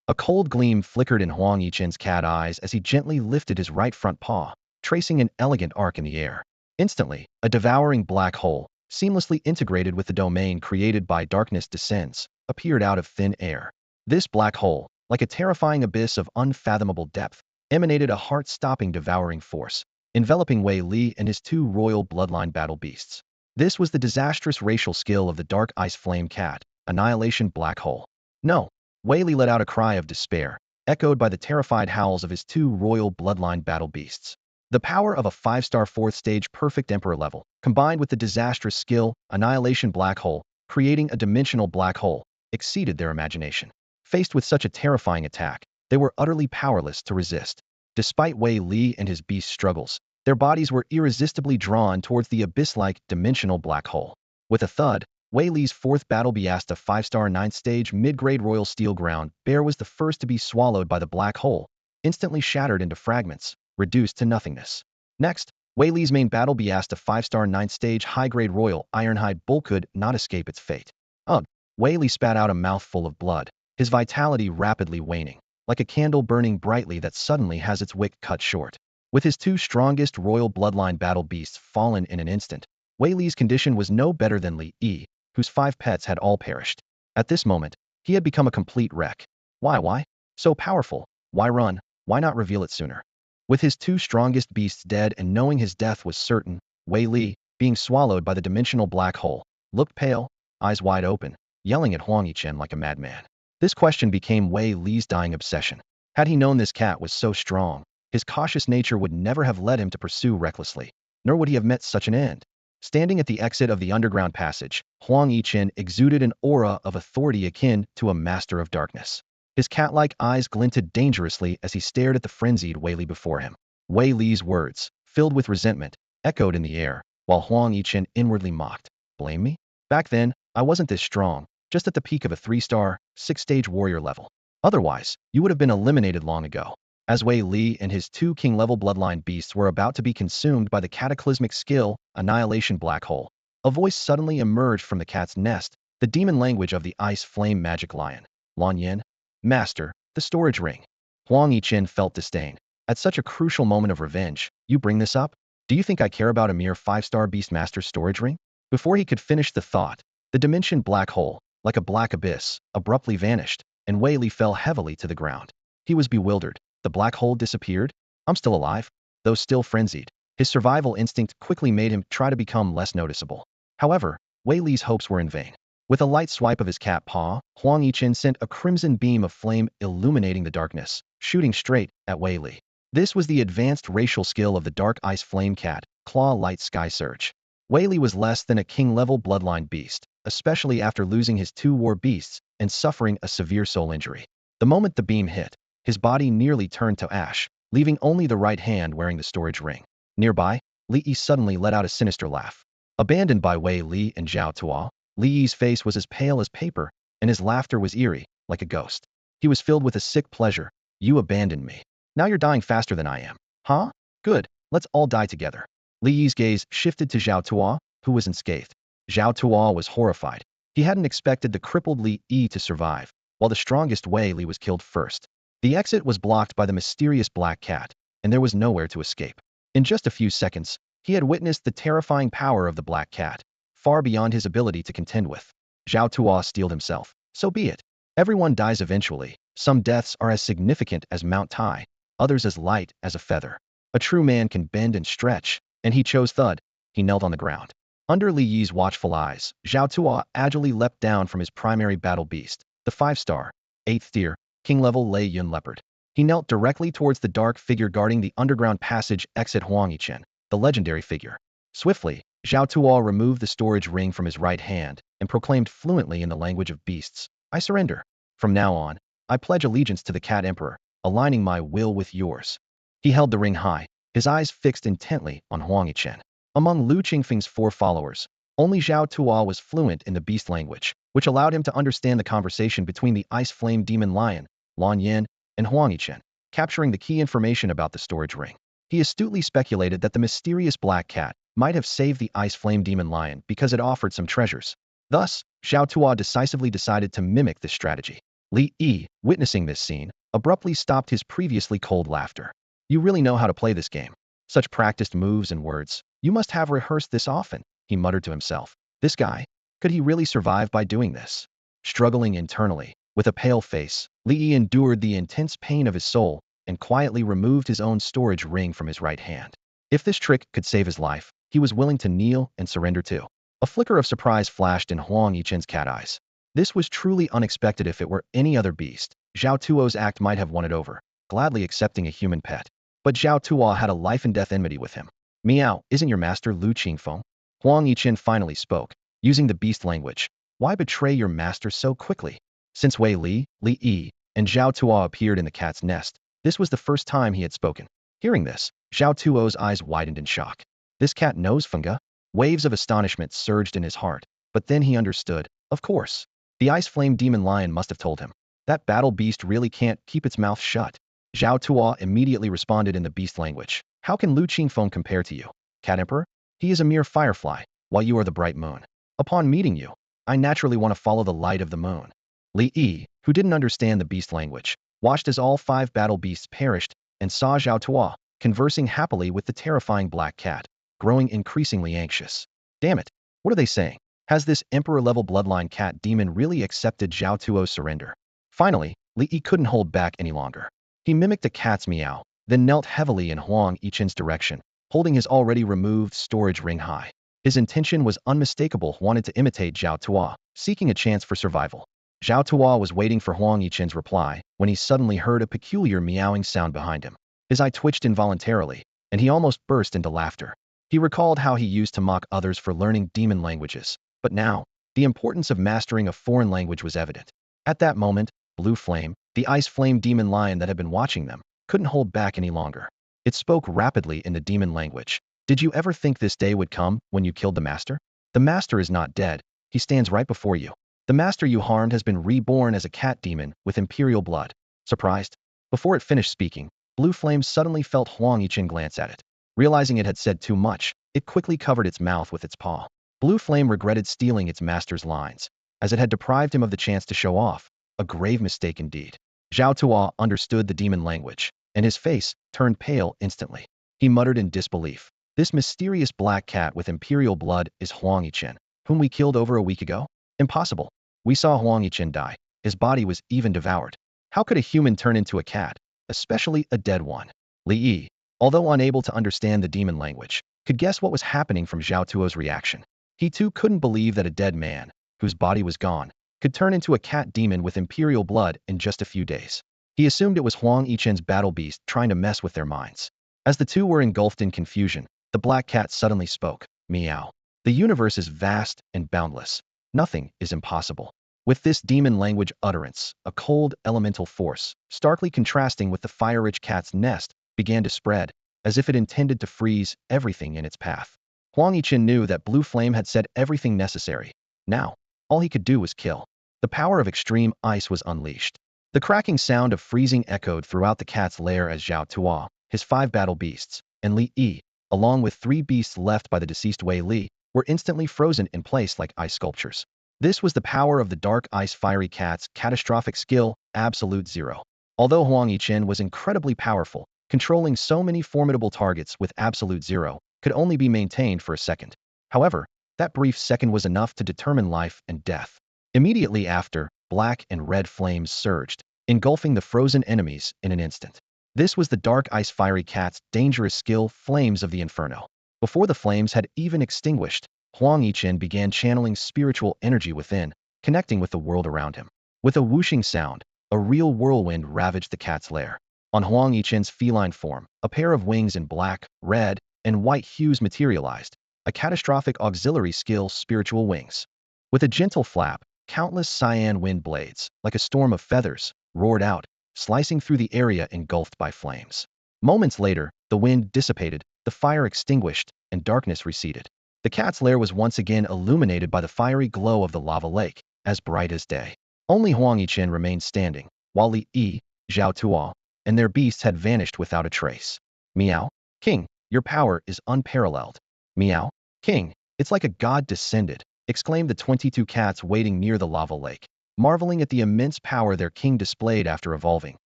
A cold gleam flickered in Huang Yichen's cat eyes as he gently lifted his right front paw, tracing an elegant arc in the air. Instantly, a devouring black hole, seamlessly integrated with the domain created by Darkness Descends, appeared out of thin air. This black hole, like a terrifying abyss of unfathomable depth, emanated a heart-stopping devouring force, enveloping Wei Li and his two royal bloodline battle beasts. This was the disastrous racial skill of the Dark Ice Flame Cat, Annihilation Black Hole. No! Wei Li let out a cry of despair, echoed by the terrified howls of his two royal bloodline battle beasts. The power of a 5-star fourth stage perfect emperor level, combined with the disastrous skill, Annihilation Black Hole, creating a dimensional black hole, exceeded their imagination. Faced with such a terrifying attack, they were utterly powerless to resist. Despite Wei Li and his beast struggles, their bodies were irresistibly drawn towards the abyss-like dimensional black hole. With a thud, Wei Li's fourth battle beast, a 5-star 9th stage mid-grade royal steel ground bear, was the first to be swallowed by the black hole, instantly shattered into fragments, reduced to nothingness. Next, Wei Li's main battle beast, a 5-star 9th stage high-grade royal ironhide bull, could not escape its fate. Ugh! Wei Li spat out a mouthful of blood, his vitality rapidly waning, like a candle burning brightly that suddenly has its wick cut short. With his two strongest royal bloodline battle beasts fallen in an instant, Wei Li's condition was no better than Li Yi, whose 5 pets had all perished. At this moment, he had become a complete wreck. Why? So powerful? Why run? Why not reveal it sooner? With his two strongest beasts dead and knowing his death was certain, Wei Li, being swallowed by the dimensional black hole, looked pale, eyes wide open, yelling at Huang Yichen like a madman. This question became Wei Li's dying obsession. Had he known this cat was so strong, his cautious nature would never have led him to pursue recklessly, nor would he have met such an end. Standing at the exit of the underground passage, Huang Yichen exuded an aura of authority akin to a master of darkness. His cat-like eyes glinted dangerously as he stared at the frenzied Wei Li before him. Wei Li's words, filled with resentment, echoed in the air, while Huang Yichen inwardly mocked. Blame me? Back then, I wasn't this strong, just at the peak of a 3-star, 6-stage warrior level. Otherwise, you would have been eliminated long ago. As Wei Li and his two king-level bloodline beasts were about to be consumed by the cataclysmic skill, Annihilation Black Hole, a voice suddenly emerged from the cat's nest, the demon language of the Ice Flame Magic Lion. Lan Yin? Master, the storage ring. Huang Yichen felt disdain. At such a crucial moment of revenge, you bring this up? Do you think I care about a mere 5-star Beastmaster storage ring? Before he could finish the thought, the dimension black hole, like a black abyss, abruptly vanished, and Wei Li fell heavily to the ground. He was bewildered. The black hole disappeared? I'm still alive? Though still frenzied, his survival instinct quickly made him try to become less noticeable. However, Wei Li's hopes were in vain. With a light swipe of his cat paw, Huang Yichen sent a crimson beam of flame illuminating the darkness, shooting straight at Wei Li. This was the advanced racial skill of the Dark Ice Flame Cat, Claw Light Sky Surge. Wei Li was less than a king-level bloodline beast, especially after losing his 2 war beasts and suffering a severe soul injury. The moment the beam hit, his body nearly turned to ash, leaving only the right hand wearing the storage ring. Nearby, Li Yi suddenly let out a sinister laugh. Abandoned by Wei Li and Zhao Tuo, Li Yi's face was as pale as paper, and his laughter was eerie, like a ghost. He was filled with a sick pleasure. You abandoned me. Now you're dying faster than I am. Huh? Good. Let's all die together. Li Yi's gaze shifted to Zhao Tuo, who was unscathed. Zhao Tuo was horrified. He hadn't expected the crippled Li Yi to survive, while the strongest Wei Li was killed first. The exit was blocked by the mysterious black cat, and there was nowhere to escape. In just a few seconds, he had witnessed the terrifying power of the black cat, far beyond his ability to contend with. Zhao Tuo steeled himself. So be it. Everyone dies eventually. Some deaths are as significant as Mount Tai, others as light as a feather. A true man can bend and stretch, and he chose thud. He knelt on the ground. Under Li Yi's watchful eyes, Zhao Tuo agilely leapt down from his primary battle beast, the 5-star, 8th tier, king-level Lei Yun leopard. He knelt directly towards the dark figure guarding the underground passage exit Huang Yichen, the legendary figure. Swiftly, Zhao Tuo removed the storage ring from his right hand and proclaimed fluently in the language of beasts, I surrender. From now on, I pledge allegiance to the Cat Emperor, aligning my will with yours. He held the ring high, his eyes fixed intently on Huang Yichen. Among Lu Qingfeng's 4 followers, only Zhao Tuo was fluent in the beast language, which allowed him to understand the conversation between the Ice Flame Demon Lion, Lan Yin, and Huang Yichen, capturing the key information about the storage ring. He astutely speculated that the mysterious black cat might have saved the Ice Flame Demon Lion because it offered some treasures. Thus, Zhao Tuo decisively decided to mimic this strategy. Li Yi, witnessing this scene, abruptly stopped his previously cold laughter. You really know how to play this game. Such practiced moves and words. You must have rehearsed this often, he muttered to himself. This guy, could he really survive by doing this? Struggling internally, with a pale face, Li Yi endured the intense pain of his soul and quietly removed his own storage ring from his right hand. If this trick could save his life, he was willing to kneel and surrender too. A flicker of surprise flashed in Huang Yichen's cat eyes. This was truly unexpected. If it were any other beast, Zhao Tuo's act might have won it over, gladly accepting a human pet. But Zhao Tuo had a life-and-death enmity with him. Meow, isn't your master Lu Qingfeng? Huang Yichen finally spoke, using the beast language. Why betray your master so quickly? Since Wei Li, Li Yi, and Zhao Tuo appeared in the cat's nest, this was the first time he had spoken. Hearing this, Zhao Tuo's eyes widened in shock. This cat knows Funga? Waves of astonishment surged in his heart, but then he understood. Of course. The Ice Flame Demon Lion must have told him. That battle beast really can't keep its mouth shut. Zhao Tuo immediately responded in the beast language. How can Lu Qingfeng compare to you? Cat Emperor? He is a mere firefly, while you are the bright moon. Upon meeting you, I naturally want to follow the light of the moon. Li Yi, who didn't understand the beast language, watched as all 5 battle beasts perished and saw Zhao Tuo conversing happily with the terrifying black cat, growing increasingly anxious. Damn it, what are they saying? Has this emperor-level bloodline cat demon really accepted Zhao Tuo's surrender? Finally, Li Yi couldn't hold back any longer. He mimicked a cat's meow, then knelt heavily in Huang Yichen's direction, holding his already removed storage ring high. His intention was unmistakable, wanted to imitate Zhao Tuo, seeking a chance for survival. Zhao Tuo was waiting for Huang Yichen's reply when he suddenly heard a peculiar meowing sound behind him. His eye twitched involuntarily, and he almost burst into laughter. He recalled how he used to mock others for learning demon languages, but now, the importance of mastering a foreign language was evident. At that moment, Blue Flame, the Ice Flame Demon Lion that had been watching them, couldn't hold back any longer. It spoke rapidly in the demon language. Did you ever think this day would come when you killed the master? The master is not dead. He stands right before you. The master you harmed has been reborn as a cat demon with imperial blood. Surprised? Before it finished speaking, Blue Flame suddenly felt Huang Yichen glance at it. Realizing it had said too much, it quickly covered its mouth with its paw. Blue Flame regretted stealing its master's lines, as it had deprived him of the chance to show off. A grave mistake indeed. Zhao Tuo understood the demon language, and his face turned pale instantly. He muttered in disbelief. This mysterious black cat with imperial blood is Huang Yichen, whom we killed over a week ago? Impossible. We saw Huang Yichen die. His body was even devoured. How could a human turn into a cat, especially a dead one? Li Yi, although unable to understand the demon language, could guess what was happening from Zhao Tuo's reaction. He too couldn't believe that a dead man, whose body was gone, could turn into a cat demon with imperial blood in just a few days. He assumed it was Huang Yichen's battle beast trying to mess with their minds. As the two were engulfed in confusion, the black cat suddenly spoke. Meow. The universe is vast and boundless. Nothing is impossible. With this demon language utterance, a cold elemental force, starkly contrasting with the fire-rich cat's nest, began to spread, as if it intended to freeze everything in its path. Huang Yichen knew that Blue Flame had said everything necessary. Now, all he could do was kill. The power of extreme ice was unleashed. The cracking sound of freezing echoed throughout the cat's lair as Zhao Tuo, his 5 battle beasts, and Li Yi, along with 3 beasts left by the deceased Wei Li, were instantly frozen in place like ice sculptures. This was the power of the dark ice fiery cat's catastrophic skill, absolute zero. Although Huang Yichen was incredibly powerful, controlling so many formidable targets with absolute zero could only be maintained for a second. However, that brief second was enough to determine life and death. Immediately after, black and red flames surged, engulfing the frozen enemies in an instant. This was the dark ice fiery cat's dangerous skill, Flames of the Inferno. Before the flames had even extinguished, Huang Yichen began channeling spiritual energy within, connecting with the world around him. With a whooshing sound, a real whirlwind ravaged the cat's lair. On Huang Yichen's feline form, a pair of wings in black, red, and white hues materialized, a catastrophic auxiliary skill, Spiritual Wings. With a gentle flap, countless cyan wind blades, like a storm of feathers, roared out, slicing through the area engulfed by flames. Moments later, the wind dissipated, the fire extinguished, and darkness receded. The cat's lair was once again illuminated by the fiery glow of the lava lake, as bright as day. Only Huang Yichen remained standing, while Li Yi, Zhao Tuo, and their beasts had vanished without a trace. Meow, King, your power is unparalleled. Meow, King, it's like a god descended, exclaimed the 22 cats waiting near the lava lake, marveling at the immense power their king displayed after evolving,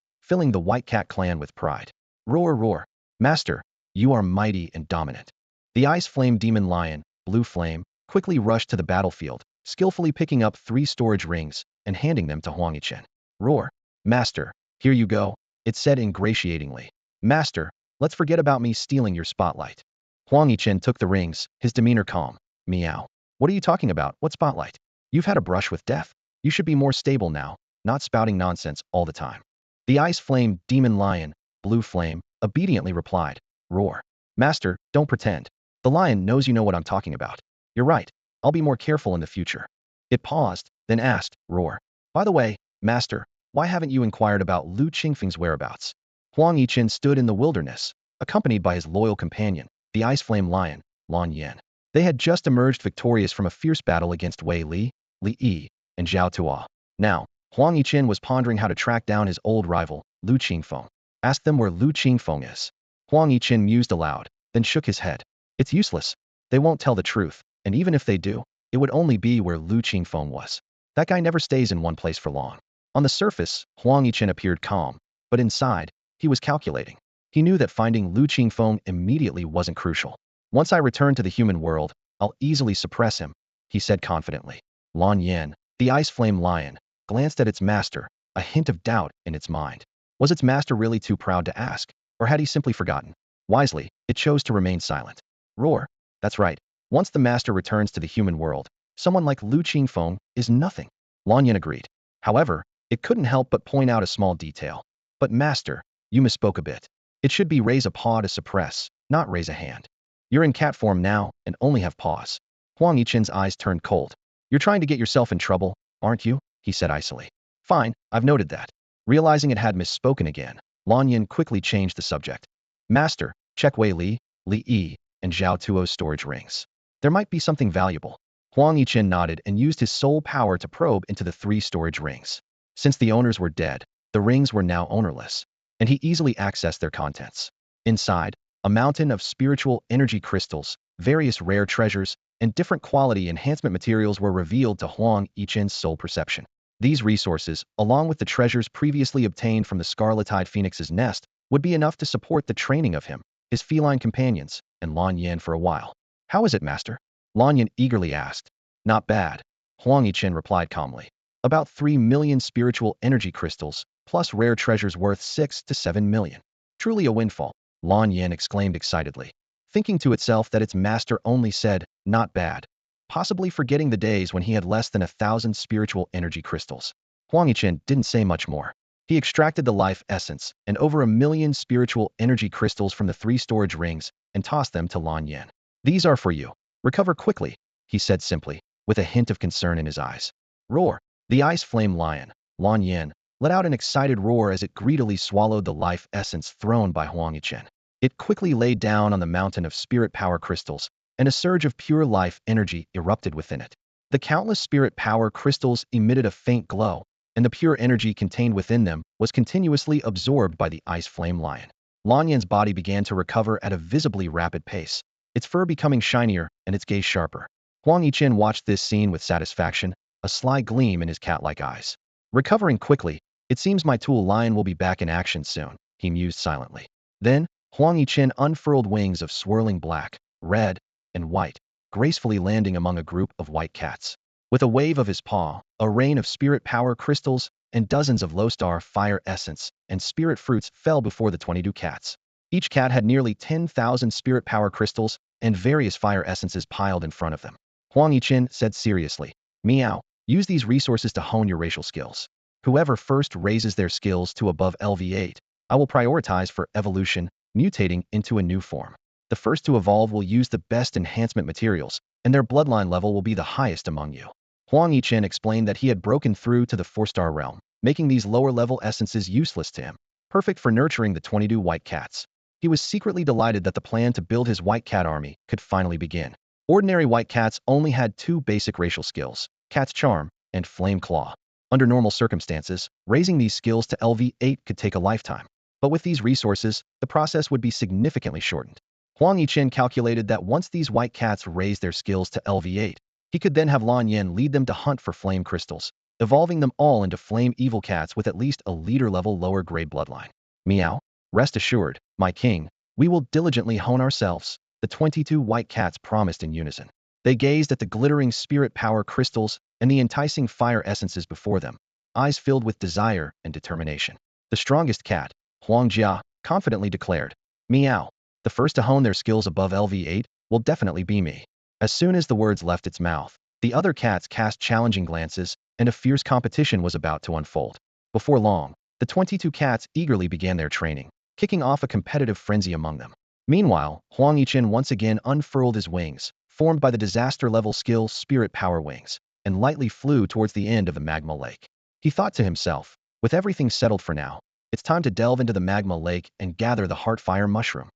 filling the White Cat clan with pride. Roar, roar, Master, you are mighty and dominant. The Ice Flame Demon Lion, Blue Flame, quickly rushed to the battlefield, skillfully picking up 3 storage rings and handing them to Huang Yichen. Roar, Master, here you go, it said ingratiatingly. Master, let's forget about me stealing your spotlight. Huang Yichen took the rings, his demeanor calm. Meow. What are you talking about? What spotlight? You've had a brush with death. You should be more stable now, not spouting nonsense all the time. The Ice Flame Demon Lion, Blue Flame, obediently replied. Roar. Master, don't pretend. The lion knows you know what I'm talking about. You're right. I'll be more careful in the future. It paused, then asked, Roar. By the way, Master, why haven't you inquired about Lu Qingfeng's whereabouts? Huang Yichen stood in the wilderness, accompanied by his loyal companion, the Ice Flame Lion, Lan Yan. They had just emerged victorious from a fierce battle against Wei Li, Li Yi, and Zhao Tuo. Now, Huang Yichen was pondering how to track down his old rival, Lu Qingfeng. Ask them where Lu Qingfeng is. Huang Yichen mused aloud, then shook his head. It's useless. They won't tell the truth, and even if they do, it would only be where Lu Qingfeng was. That guy never stays in one place for long. On the surface, Huang Yichen appeared calm, but inside, he was calculating. He knew that finding Lu Qingfeng immediately wasn't crucial. Once I return to the human world, I'll easily suppress him, he said confidently. Lan Yan, the Ice Flame Lion, glanced at its master, a hint of doubt in its mind. Was its master really too proud to ask, or had he simply forgotten? Wisely, it chose to remain silent. Roar. That's right. Once the master returns to the human world, someone like Lu Qingfeng is nothing. Lan Yan agreed. However, it couldn't help but point out a small detail. But master, you misspoke a bit. It should be raise a paw to suppress, not raise a hand. You're in cat form now and only have paws. Huang Yichen's eyes turned cold. You're trying to get yourself in trouble, aren't you? He said icily. Fine, I've noted that. Realizing it had misspoken again, Lan Yan quickly changed the subject. Master, check Wei Li, Li Yi, and Zhao Tuo's storage rings. There might be something valuable. Huang Yichen nodded and used his soul power to probe into the 3 storage rings. Since the owners were dead, the rings were now ownerless, and he easily accessed their contents. Inside, a mountain of spiritual energy crystals, various rare treasures, and different quality enhancement materials were revealed to Huang Yichen's soul perception. These resources, along with the treasures previously obtained from the Scarlet-Eyed Phoenix's nest, would be enough to support the training of him, his feline companions, and Lan Yan for a while. How is it, Master? Lan Yan eagerly asked. Not bad. Huang Yichen replied calmly. About 3 million spiritual energy crystals, plus rare treasures worth 6 to 7 million. Truly a windfall, Lan Yan exclaimed excitedly, thinking to itself that its master only said, not bad, possibly forgetting the days when he had less than 1,000 spiritual energy crystals. Huang Yichen didn't say much more. He extracted the life essence and over 1 million spiritual energy crystals from the 3 storage rings and tossed them to Lan Yan. These are for you. Recover quickly, he said simply, with a hint of concern in his eyes. Roar. The Ice Flame Lion, Lan Yan, let out an excited roar as it greedily swallowed the life essence thrown by Huang Yichen. It quickly lay down on the mountain of spirit power crystals, and a surge of pure life energy erupted within it. The countless spirit power crystals emitted a faint glow, and the pure energy contained within them was continuously absorbed by the ice flame lion. Lan Yan's body began to recover at a visibly rapid pace, its fur becoming shinier and its gaze sharper. Huang Yichen watched this scene with satisfaction, a sly gleam in his cat-like eyes. Recovering quickly, it seems my tool lion will be back in action soon, he mused silently. Then, Huang Yichen unfurled wings of swirling black, red, and white, gracefully landing among a group of white cats. With a wave of his paw, a rain of spirit power crystals and dozens of low-star fire essence and spirit fruits fell before the 22 cats. Each cat had nearly 10,000 spirit power crystals and various fire essences piled in front of them. Huang Yichen said seriously, "Meow, use these resources to hone your racial skills. Whoever first raises their skills to above LV8, I will prioritize for evolution, mutating into a new form. The first to evolve will use the best enhancement materials, and their bloodline level will be the highest among you." Huang Yichen explained that he had broken through to the 4-star realm, making these lower-level essences useless to him, perfect for nurturing the 22 white cats. He was secretly delighted that the plan to build his white cat army could finally begin. Ordinary white cats only had 2 basic racial skills, Cat's Charm and Flame Claw. Under normal circumstances, raising these skills to LV8 could take a lifetime. But with these resources, the process would be significantly shortened. Huang Yichen calculated that once these white cats raised their skills to LV8, he could then have Lan Yan lead them to hunt for flame crystals, evolving them all into flame evil cats with at least a leader-level lower-grade bloodline. Meow. Rest assured, my king, we will diligently hone ourselves, the 22 white cats promised in unison. They gazed at the glittering spirit power crystals and the enticing fire essences before them, eyes filled with desire and determination. The strongest cat, Huang Jia, confidently declared, "Meow. The first to hone their skills above LV8 will definitely be me." As soon as the words left its mouth, the other cats cast challenging glances, and a fierce competition was about to unfold. Before long, the 22 cats eagerly began their training, kicking off a competitive frenzy among them. Meanwhile, Huang Yichen once again unfurled his wings, formed by the disaster-level skill Spirit Power Wings, and lightly flew towards the end of the magma lake. He thought to himself, with everything settled for now, it's time to delve into the magma lake and gather the Heartfire Mushroom.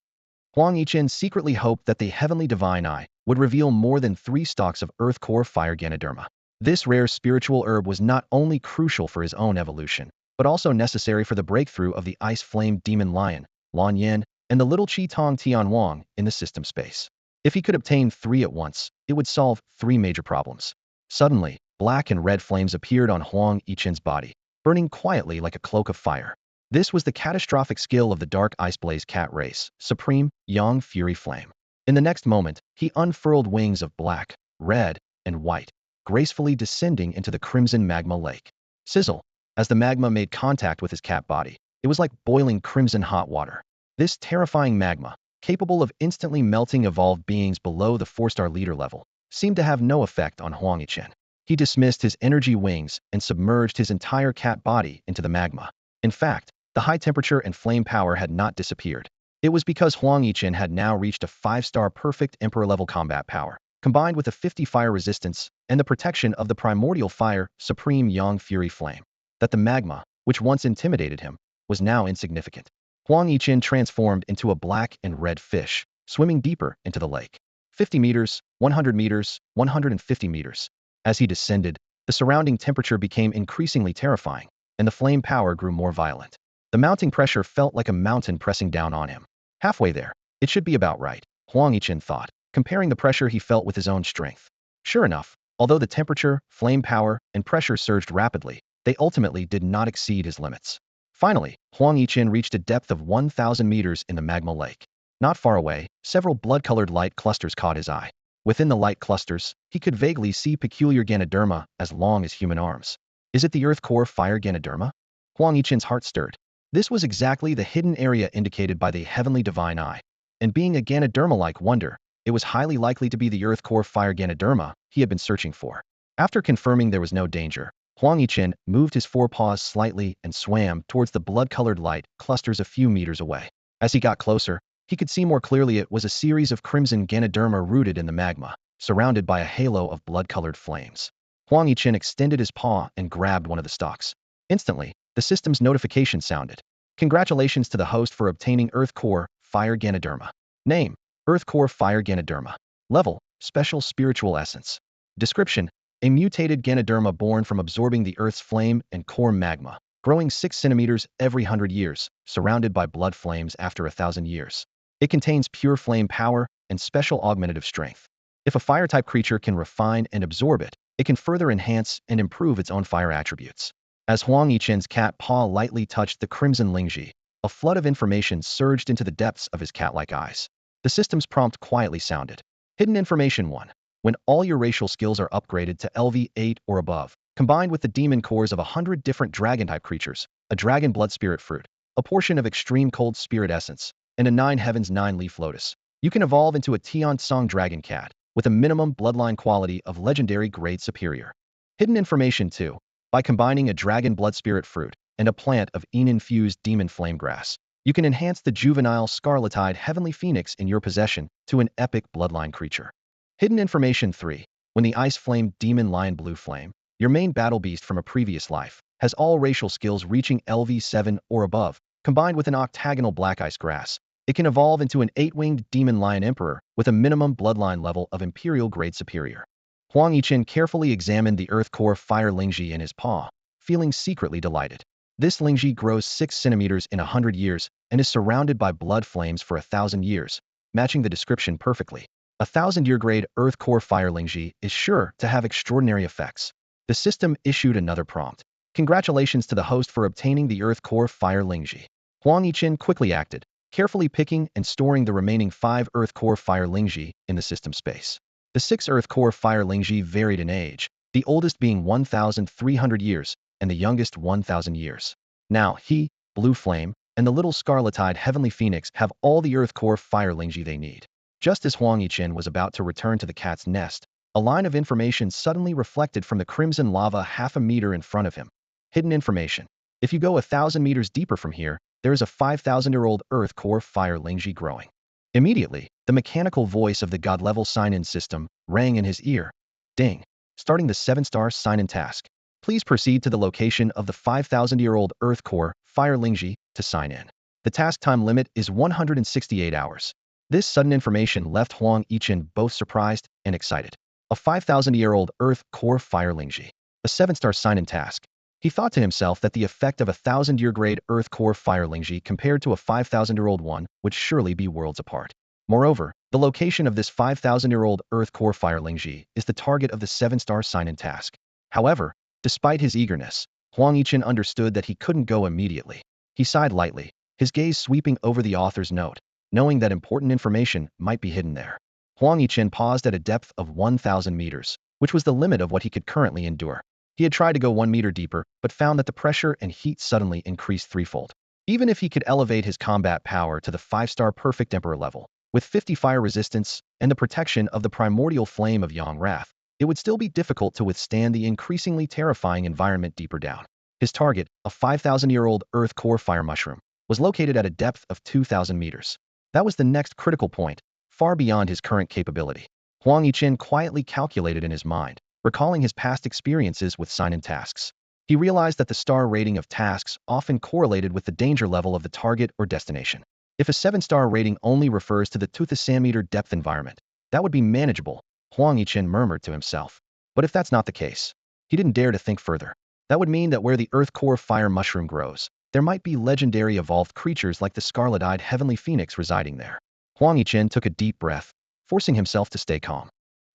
Huang Yichen secretly hoped that the Heavenly Divine Eye would reveal more than 3 stalks of Earth Core Fire Ganoderma. This rare spiritual herb was not only crucial for his own evolution, but also necessary for the breakthrough of the Ice Flame Demon Lion, Lan Yan, and the Little Qi-Tong Tianwang in the system space. If he could obtain 3 at once, it would solve 3 major problems. Suddenly, black and red flames appeared on Huang Yichen's body, burning quietly like a cloak of fire. This was the catastrophic skill of the Dark Ice Blaze cat race, Supreme Yang Fury Flame. In the next moment, he unfurled wings of black, red, and white, gracefully descending into the crimson magma lake. Sizzle! As the magma made contact with his cat body, it was like boiling crimson hot water. This terrifying magma, capable of instantly melting evolved beings below the 4-star leader level, seemed to have no effect on Huang Yichen. He dismissed his energy wings and submerged his entire cat body into the magma. In fact, the high temperature and flame power had not disappeared. It was because Huang Yichen had now reached a 5-star perfect Emperor-level combat power, combined with a 50 fire resistance and the protection of the primordial fire Supreme Yang Fury Flame, that the magma, which once intimidated him, was now insignificant. Huang Yichen transformed into a black and red fish, swimming deeper into the lake. 50 meters, 100 meters, 150 meters. As he descended, the surrounding temperature became increasingly terrifying, and the flame power grew more violent. The mounting pressure felt like a mountain pressing down on him. Halfway there, it should be about right, Huang Yichen thought, comparing the pressure he felt with his own strength. Sure enough, although the temperature, flame power, and pressure surged rapidly, they ultimately did not exceed his limits. Finally, Huang Yichen reached a depth of 1,000 meters in the magma lake. Not far away, several blood-colored light clusters caught his eye. Within the light clusters, he could vaguely see peculiar Ganoderma as long as human arms. Is it the Earth Core Fire Ganoderma? Huang Yichen's heart stirred. This was exactly the hidden area indicated by the Heavenly Divine Eye. And being a Ganoderma-like wonder, it was highly likely to be the Earth Core Fire Ganoderma he had been searching for. After confirming there was no danger, Huang Yichen moved his forepaws slightly and swam towards the blood-colored light clusters a few meters away. As he got closer, he could see more clearly it was a series of crimson Ganoderma rooted in the magma, surrounded by a halo of blood-colored flames. Huang Yichen extended his paw and grabbed one of the stalks. Instantly, the system's notification sounded. Congratulations to the host for obtaining Earth Core Fire Ganoderma. Name: Earth Core Fire Ganoderma. Level: Special Spiritual Essence. Description: a mutated Ganoderma born from absorbing the Earth's flame and core magma, growing 6 centimeters every 100 years, surrounded by blood flames after 1,000 years. It contains pure flame power and special augmentative strength. If a fire-type creature can refine and absorb it, it can further enhance and improve its own fire attributes. As Huang Yichen's cat paw lightly touched the crimson Lingji, a flood of information surged into the depths of his cat-like eyes. The system's prompt quietly sounded. Hidden Information 1. When all your racial skills are upgraded to LV8 or above, combined with the demon cores of 100 different dragon-type creatures, a dragon blood spirit fruit, a portion of extreme cold spirit essence, and a 9 heavens 9-leaf lotus, you can evolve into a Tian Song dragon cat, with a minimum bloodline quality of legendary grade superior. Hidden Information 2. By combining a dragon blood spirit fruit and a plant of infused demon flame grass, you can enhance the juvenile scarletide heavenly phoenix in your possession to an epic bloodline creature. Hidden Information 3. When the ice flame demon lion blue flame, your main battle beast from a previous life, has all racial skills reaching LV7 or above, combined with an octagonal black ice grass, it can evolve into an 8-winged demon lion emperor with a minimum bloodline level of imperial grade superior. Huang Yichen carefully examined the earth core fire Lingji in his paw, feeling secretly delighted. This Lingji grows 6 centimeters in 100 years and is surrounded by blood flames for 1,000 years, matching the description perfectly. A 1,000-year grade earth core fire Lingji is sure to have extraordinary effects. The system issued another prompt. Congratulations to the host for obtaining the earth core fire Lingji. Huang Yichen quickly acted, carefully picking and storing the remaining 5 earth core fire Lingji in the system space. The 6 earth core fire Lingji varied in age, the oldest being 1,300 years and the youngest 1,000 years. Now he, Blue Flame, and the little scarletide heavenly phoenix have all the earth core fire Lingji they need. Just as Huang Yichen was about to return to the cat's nest, a line of information suddenly reflected from the crimson lava half a meter in front of him. Hidden Information. If you go 1,000 meters deeper from here, there is a 5,000-year-old earth core fire Lingji growing. Immediately, the mechanical voice of the god-level sign-in system rang in his ear. Ding. Starting the 7-star sign-in task. Please proceed to the location of the 5,000-year-old earth core fire Lingji to sign in. The task time limit is 168 hours. This sudden information left Huang Yichen both surprised and excited. A 5,000-year-old earth core fire Lingji. A 7-star sign-in task. He thought to himself that the effect of a 1,000-year grade earth core fire Lingji compared to a 5,000-year-old one would surely be worlds apart. Moreover, the location of this 5,000-year-old earth core fire Lingji is the target of the 7-star sign-in task. However, despite his eagerness, Huang Yichen understood that he couldn't go immediately. He sighed lightly, his gaze sweeping over the author's note, knowing that important information might be hidden there. Huang Yichen paused at a depth of 1,000 meters, which was the limit of what he could currently endure. He had tried to go 1 meter deeper, but found that the pressure and heat suddenly increased threefold. Even if he could elevate his combat power to the 5-star perfect emperor level, with 50 fire resistance and the protection of the primordial flame of Yang Wrath, it would still be difficult to withstand the increasingly terrifying environment deeper down. His target, a 5,000-year-old earth core fire mushroom, was located at a depth of 2,000 meters. That was the next critical point, far beyond his current capability. Huang Yichen quietly calculated in his mind, recalling his past experiences with sign-in tasks. He realized that the star rating of tasks often correlated with the danger level of the target or destination. If a 7-star rating only refers to the 2,000-meter depth environment, that would be manageable, Huang Yichen murmured to himself. But if that's not the case, he didn't dare to think further. That would mean that where the earth core fire mushroom grows, there might be legendary evolved creatures like the scarlet-eyed heavenly phoenix residing there. Huang Yichen took a deep breath, forcing himself to stay calm.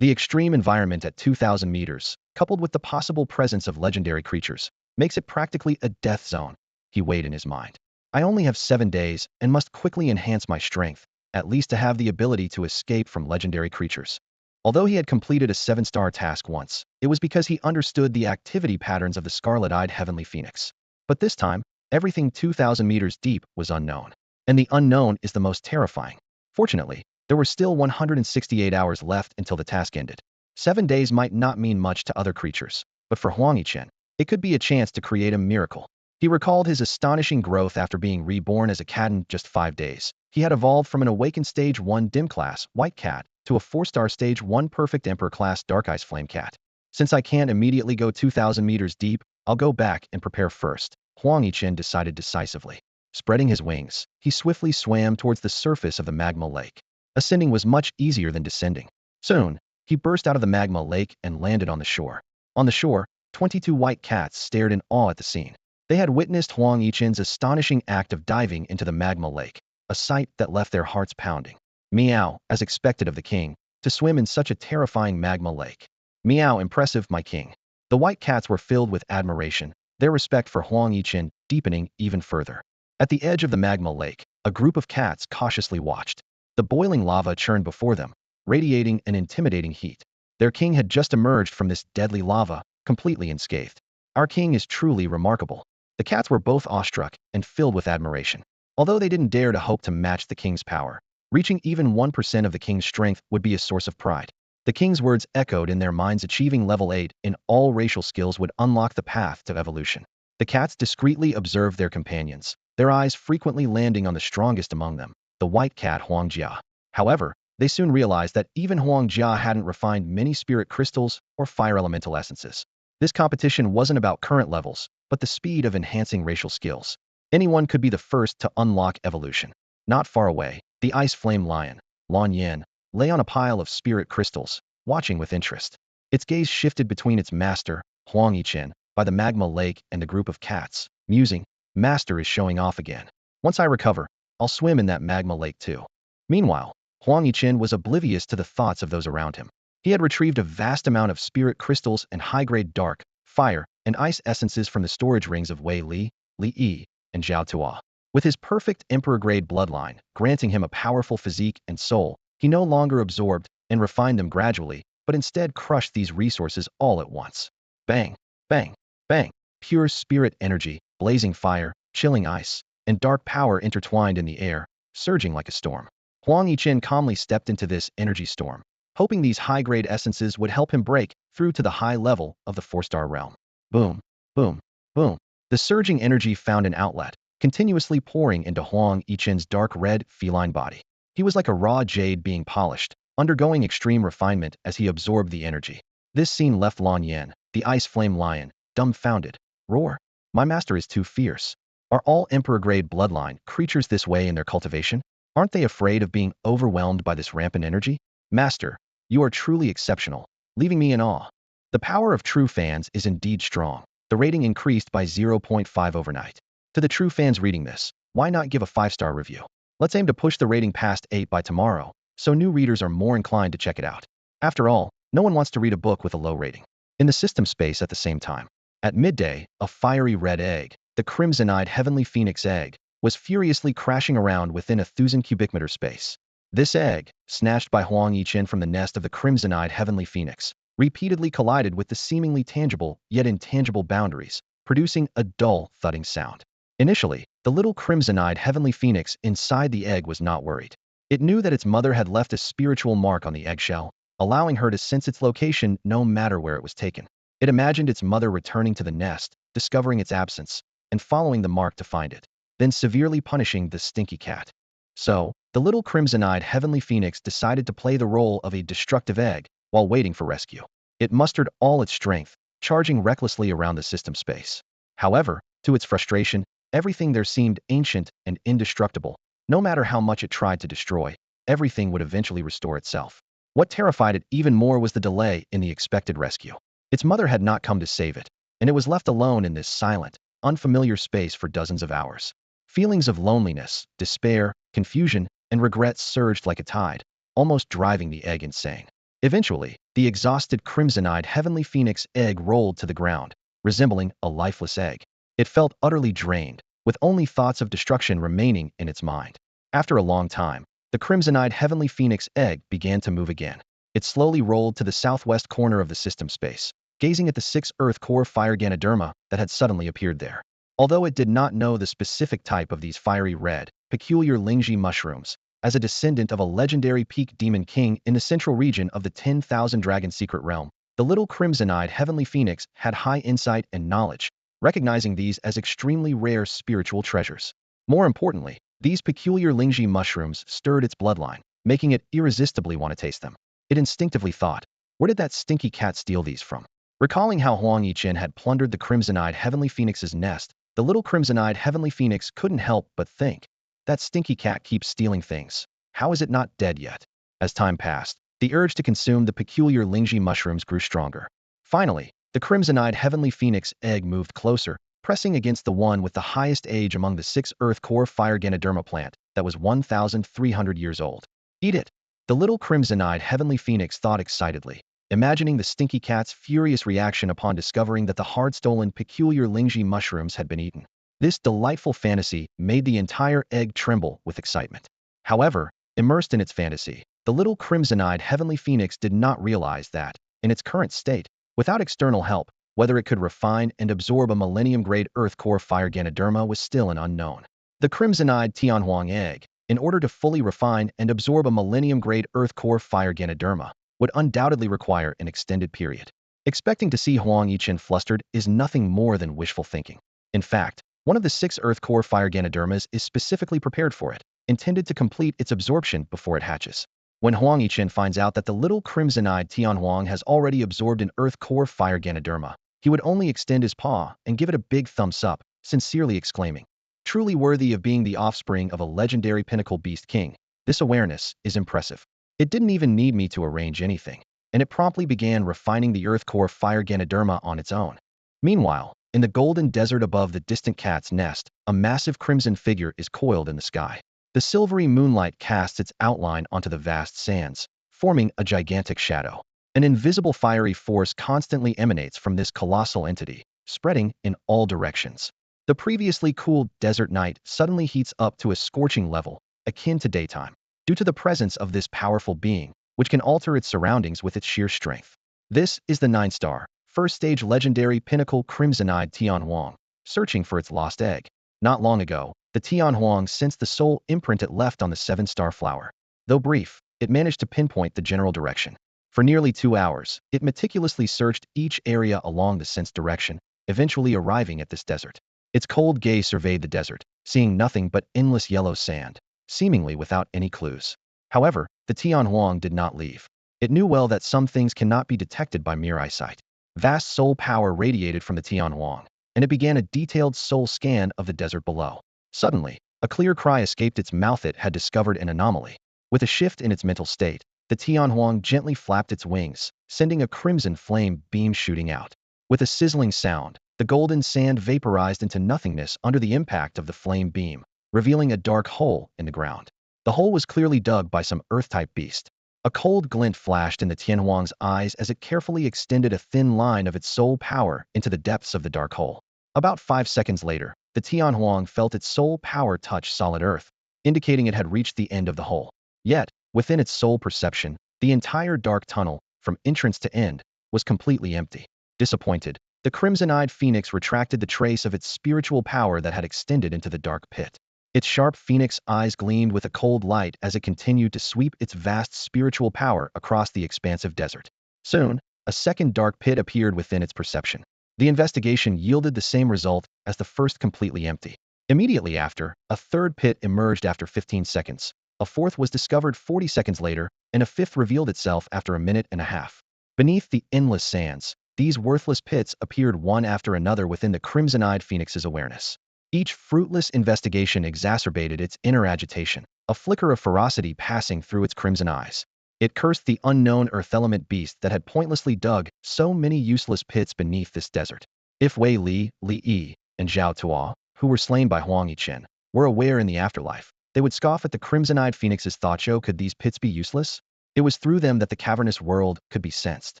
The extreme environment at 2,000 meters, coupled with the possible presence of legendary creatures, makes it practically a death zone, he weighed in his mind. I only have 7 days and must quickly enhance my strength, at least to have the ability to escape from legendary creatures. Although he had completed a 7-star task once, it was because he understood the activity patterns of the scarlet-eyed heavenly phoenix. But this time, everything 2,000 meters deep was unknown. And the unknown is the most terrifying. Fortunately, there were still 168 hours left until the task ended. 7 days might not mean much to other creatures, but for Huang Yichen, it could be a chance to create a miracle. He recalled his astonishing growth after being reborn as a cat in just 5 days. He had evolved from an awakened stage 1 dim class white cat to a 4-star stage 1 perfect emperor class dark ice flame cat. Since I can't immediately go 2,000 meters deep, I'll go back and prepare first, Huang Yichen decided decisively. Spreading his wings, he swiftly swam towards the surface of the magma lake. Ascending was much easier than descending. Soon, he burst out of the magma lake and landed on the shore. On the shore, 22 white cats stared in awe at the scene. They had witnessed Huang Yichen's astonishing act of diving into the magma lake, a sight that left their hearts pounding. Meow, as expected of the king, to swim in such a terrifying magma lake. Meow, impressive, my king. The white cats were filled with admiration, their respect for Huang Yichen deepening even further. At the edge of the magma lake, a group of cats cautiously watched. The boiling lava churned before them, radiating an intimidating heat. Their king had just emerged from this deadly lava, completely unscathed. Our king is truly remarkable. The cats were both awestruck and filled with admiration. Although they didn't dare to hope to match the king's power, reaching even 1% of the king's strength would be a source of pride. The king's words echoed in their minds. Achieving level 8 in all racial skills would unlock the path to evolution. The cats discreetly observed their companions, their eyes frequently landing on the strongest among them, the white cat Huang Jia. However, they soon realized that even Huang Jia hadn't refined many spirit crystals or fire elemental essences. This competition wasn't about current levels, but the speed of enhancing racial skills. Anyone could be the first to unlock evolution. Not far away, the ice flame lion, Lan Yan, lay on a pile of spirit crystals, watching with interest. Its gaze shifted between its master, Huang Yichen, by the magma lake and the group of cats, musing, "Master is showing off again. Once I recover, I'll swim in that magma lake too." Meanwhile, Huang Yichen was oblivious to the thoughts of those around him. He had retrieved a vast amount of spirit crystals and high-grade dark, fire, and ice essences from the storage rings of Wei Li, Li Yi, and Zhao Tua. With his perfect emperor-grade bloodline, granting him a powerful physique and soul, he no longer absorbed and refined them gradually, but instead crushed these resources all at once. Bang, bang, bang. Pure spirit energy, blazing fire, chilling ice, and dark power intertwined in the air, surging like a storm. Huang Yichen calmly stepped into this energy storm, hoping these high-grade essences would help him break through to the high level of the 4-star realm. Boom, boom, boom. The surging energy found an outlet, continuously pouring into Huang Yichen's dark red, feline body. He was like a raw jade being polished, undergoing extreme refinement as he absorbed the energy. This scene left Lan Yan, the ice flame lion, dumbfounded. Roar. My master is too fierce. Are all emperor-grade bloodline creatures this way in their cultivation? Aren't they afraid of being overwhelmed by this rampant energy? Master, you are truly exceptional, leaving me in awe. The power of true fans is indeed strong. The rating increased by 0.5 overnight. To the true fans reading this, why not give a 5-star review? Let's aim to push the rating past 8 by tomorrow, so new readers are more inclined to check it out. After all, no one wants to read a book with a low rating. In the system space at the same time. At midday, a fiery red egg, the crimson-eyed heavenly phoenix egg, was furiously crashing around within 1,000 cubic meter space. This egg, snatched by Huang Yichen from the nest of the crimson-eyed heavenly phoenix, repeatedly collided with the seemingly tangible yet intangible boundaries, producing a dull, thudding sound. Initially, the little crimson-eyed heavenly phoenix inside the egg was not worried. It knew that its mother had left a spiritual mark on the eggshell, allowing her to sense its location no matter where it was taken. It imagined its mother returning to the nest, discovering its absence, and following the mark to find it, then severely punishing the stinky cat. So, the little crimson-eyed heavenly phoenix decided to play the role of a destructive egg while waiting for rescue. It mustered all its strength, charging recklessly around the system space. However, to its frustration, everything there seemed ancient and indestructible. No matter how much it tried to destroy, everything would eventually restore itself. What terrified it even more was the delay in the expected rescue. Its mother had not come to save it, and it was left alone in this silent, unfamiliar space for dozens of hours. Feelings of loneliness, despair, confusion, and regret surged like a tide, almost driving the egg insane. Eventually, the exhausted crimson-eyed heavenly phoenix egg rolled to the ground, resembling a lifeless egg. It felt utterly drained, with only thoughts of destruction remaining in its mind. After a long time, the crimson-eyed heavenly phoenix egg began to move again. It slowly rolled to the southwest corner of the system space, gazing at the 6 Earth Core fire Ganoderma that had suddenly appeared there. Although it did not know the specific type of these fiery red, peculiar Lingji mushrooms, as a descendant of a legendary peak demon king in the central region of the 10,000 Dragon Secret Realm, the little crimson-eyed heavenly phoenix had high insight and knowledge, recognizing these as extremely rare spiritual treasures. More importantly, these peculiar Lingji mushrooms stirred its bloodline, making it irresistibly want to taste them. It instinctively thought, where did that stinky cat steal these from? Recalling how Huang Yichen had plundered the crimson-eyed heavenly phoenix's nest, the little crimson-eyed heavenly phoenix couldn't help but think, that stinky cat keeps stealing things. How is it not dead yet? As time passed, the urge to consume the peculiar Lingji mushrooms grew stronger. Finally, The crimson-eyed heavenly phoenix egg moved closer, pressing against the one with the highest age among the 6 Earth Core Fire Ganoderma plant that was 1,300 years old. Eat it! The little crimson-eyed heavenly phoenix thought excitedly, imagining the stinky cat's furious reaction upon discovering that the hard-stolen peculiar Lingji mushrooms had been eaten. This delightful fantasy made the entire egg tremble with excitement. However, immersed in its fantasy, the little crimson-eyed heavenly phoenix did not realize that, in its current state, without external help, whether it could refine and absorb a millennium-grade Earth Core Fire Ganoderma was still an unknown. The crimson-eyed Tianhuang egg, in order to fully refine and absorb a millennium-grade Earth Core Fire Ganoderma, would undoubtedly require an extended period. Expecting to see Huang Yichen flustered is nothing more than wishful thinking. In fact, one of the 6 Earth Core Fire Ganodermas is specifically prepared for it, intended to complete its absorption before it hatches. When Huang Yichen finds out that the little crimson-eyed Tianhuang has already absorbed an Earth Core Fire Ganoderma, he would only extend his paw and give it a big thumbs up, sincerely exclaiming, "Truly worthy of being the offspring of a legendary pinnacle beast king, this awareness is impressive. It didn't even need me to arrange anything, and it promptly began refining the Earth Core Fire Ganoderma on its own." Meanwhile, in the golden desert above the distant cat's nest, a massive crimson figure is coiled in the sky. The silvery moonlight casts its outline onto the vast sands, forming a gigantic shadow. An invisible fiery force constantly emanates from this colossal entity, spreading in all directions. The previously cool desert night suddenly heats up to a scorching level, akin to daytime, due to the presence of this powerful being, which can alter its surroundings with its sheer strength. This is the 9-star, first-stage legendary pinnacle crimson-eyed Tianhuang, searching for its lost egg. Not long ago, the Tianhuang sensed the soul imprint it left on the 7-star flower. Though brief, it managed to pinpoint the general direction. For nearly 2 hours, it meticulously searched each area along the sensed direction, eventually arriving at this desert. Its cold gaze surveyed the desert, seeing nothing but endless yellow sand, seemingly without any clues. However, the Tianhuang did not leave. It knew well that some things cannot be detected by mere eyesight. Vast soul power radiated from the Tianhuang, and it began a detailed soul scan of the desert below. Suddenly, a clear cry escaped its mouth. It had discovered an anomaly. With a shift in its mental state, the Tianhuang gently flapped its wings, sending a crimson flame beam shooting out. With a sizzling sound, the golden sand vaporized into nothingness under the impact of the flame beam, revealing a dark hole in the ground. The hole was clearly dug by some Earth-type beast. A cold glint flashed in the Tianhuang's eyes as it carefully extended a thin line of its soul power into the depths of the dark hole. About 5 seconds later, the Tianhuang felt its soul power touch solid earth, indicating it had reached the end of the hole. Yet, within its soul perception, the entire dark tunnel, from entrance to end, was completely empty. Disappointed, the crimson-eyed phoenix retracted the trace of its spiritual power that had extended into the dark pit. Its sharp phoenix eyes gleamed with a cold light as it continued to sweep its vast spiritual power across the expansive desert. Soon, a second dark pit appeared within its perception. The investigation yielded the same result as the first, completely empty. Immediately after, a third pit emerged after 15 seconds. A fourth was discovered 40 seconds later, and a fifth revealed itself after a minute and a half. Beneath the endless sands, these worthless pits appeared one after another within the crimson-eyed phoenix's awareness. Each fruitless investigation exacerbated its inner agitation, a flicker of ferocity passing through its crimson eyes. It cursed the unknown earth element beast that had pointlessly dug so many useless pits beneath this desert. If Wei Li, Li Yi, and Zhao Tuo, who were slain by Huang Yichen, were aware in the afterlife, they would scoff at the crimson-eyed phoenix's thought. Could these pits be useless? It was through them that the cavernous world could be sensed.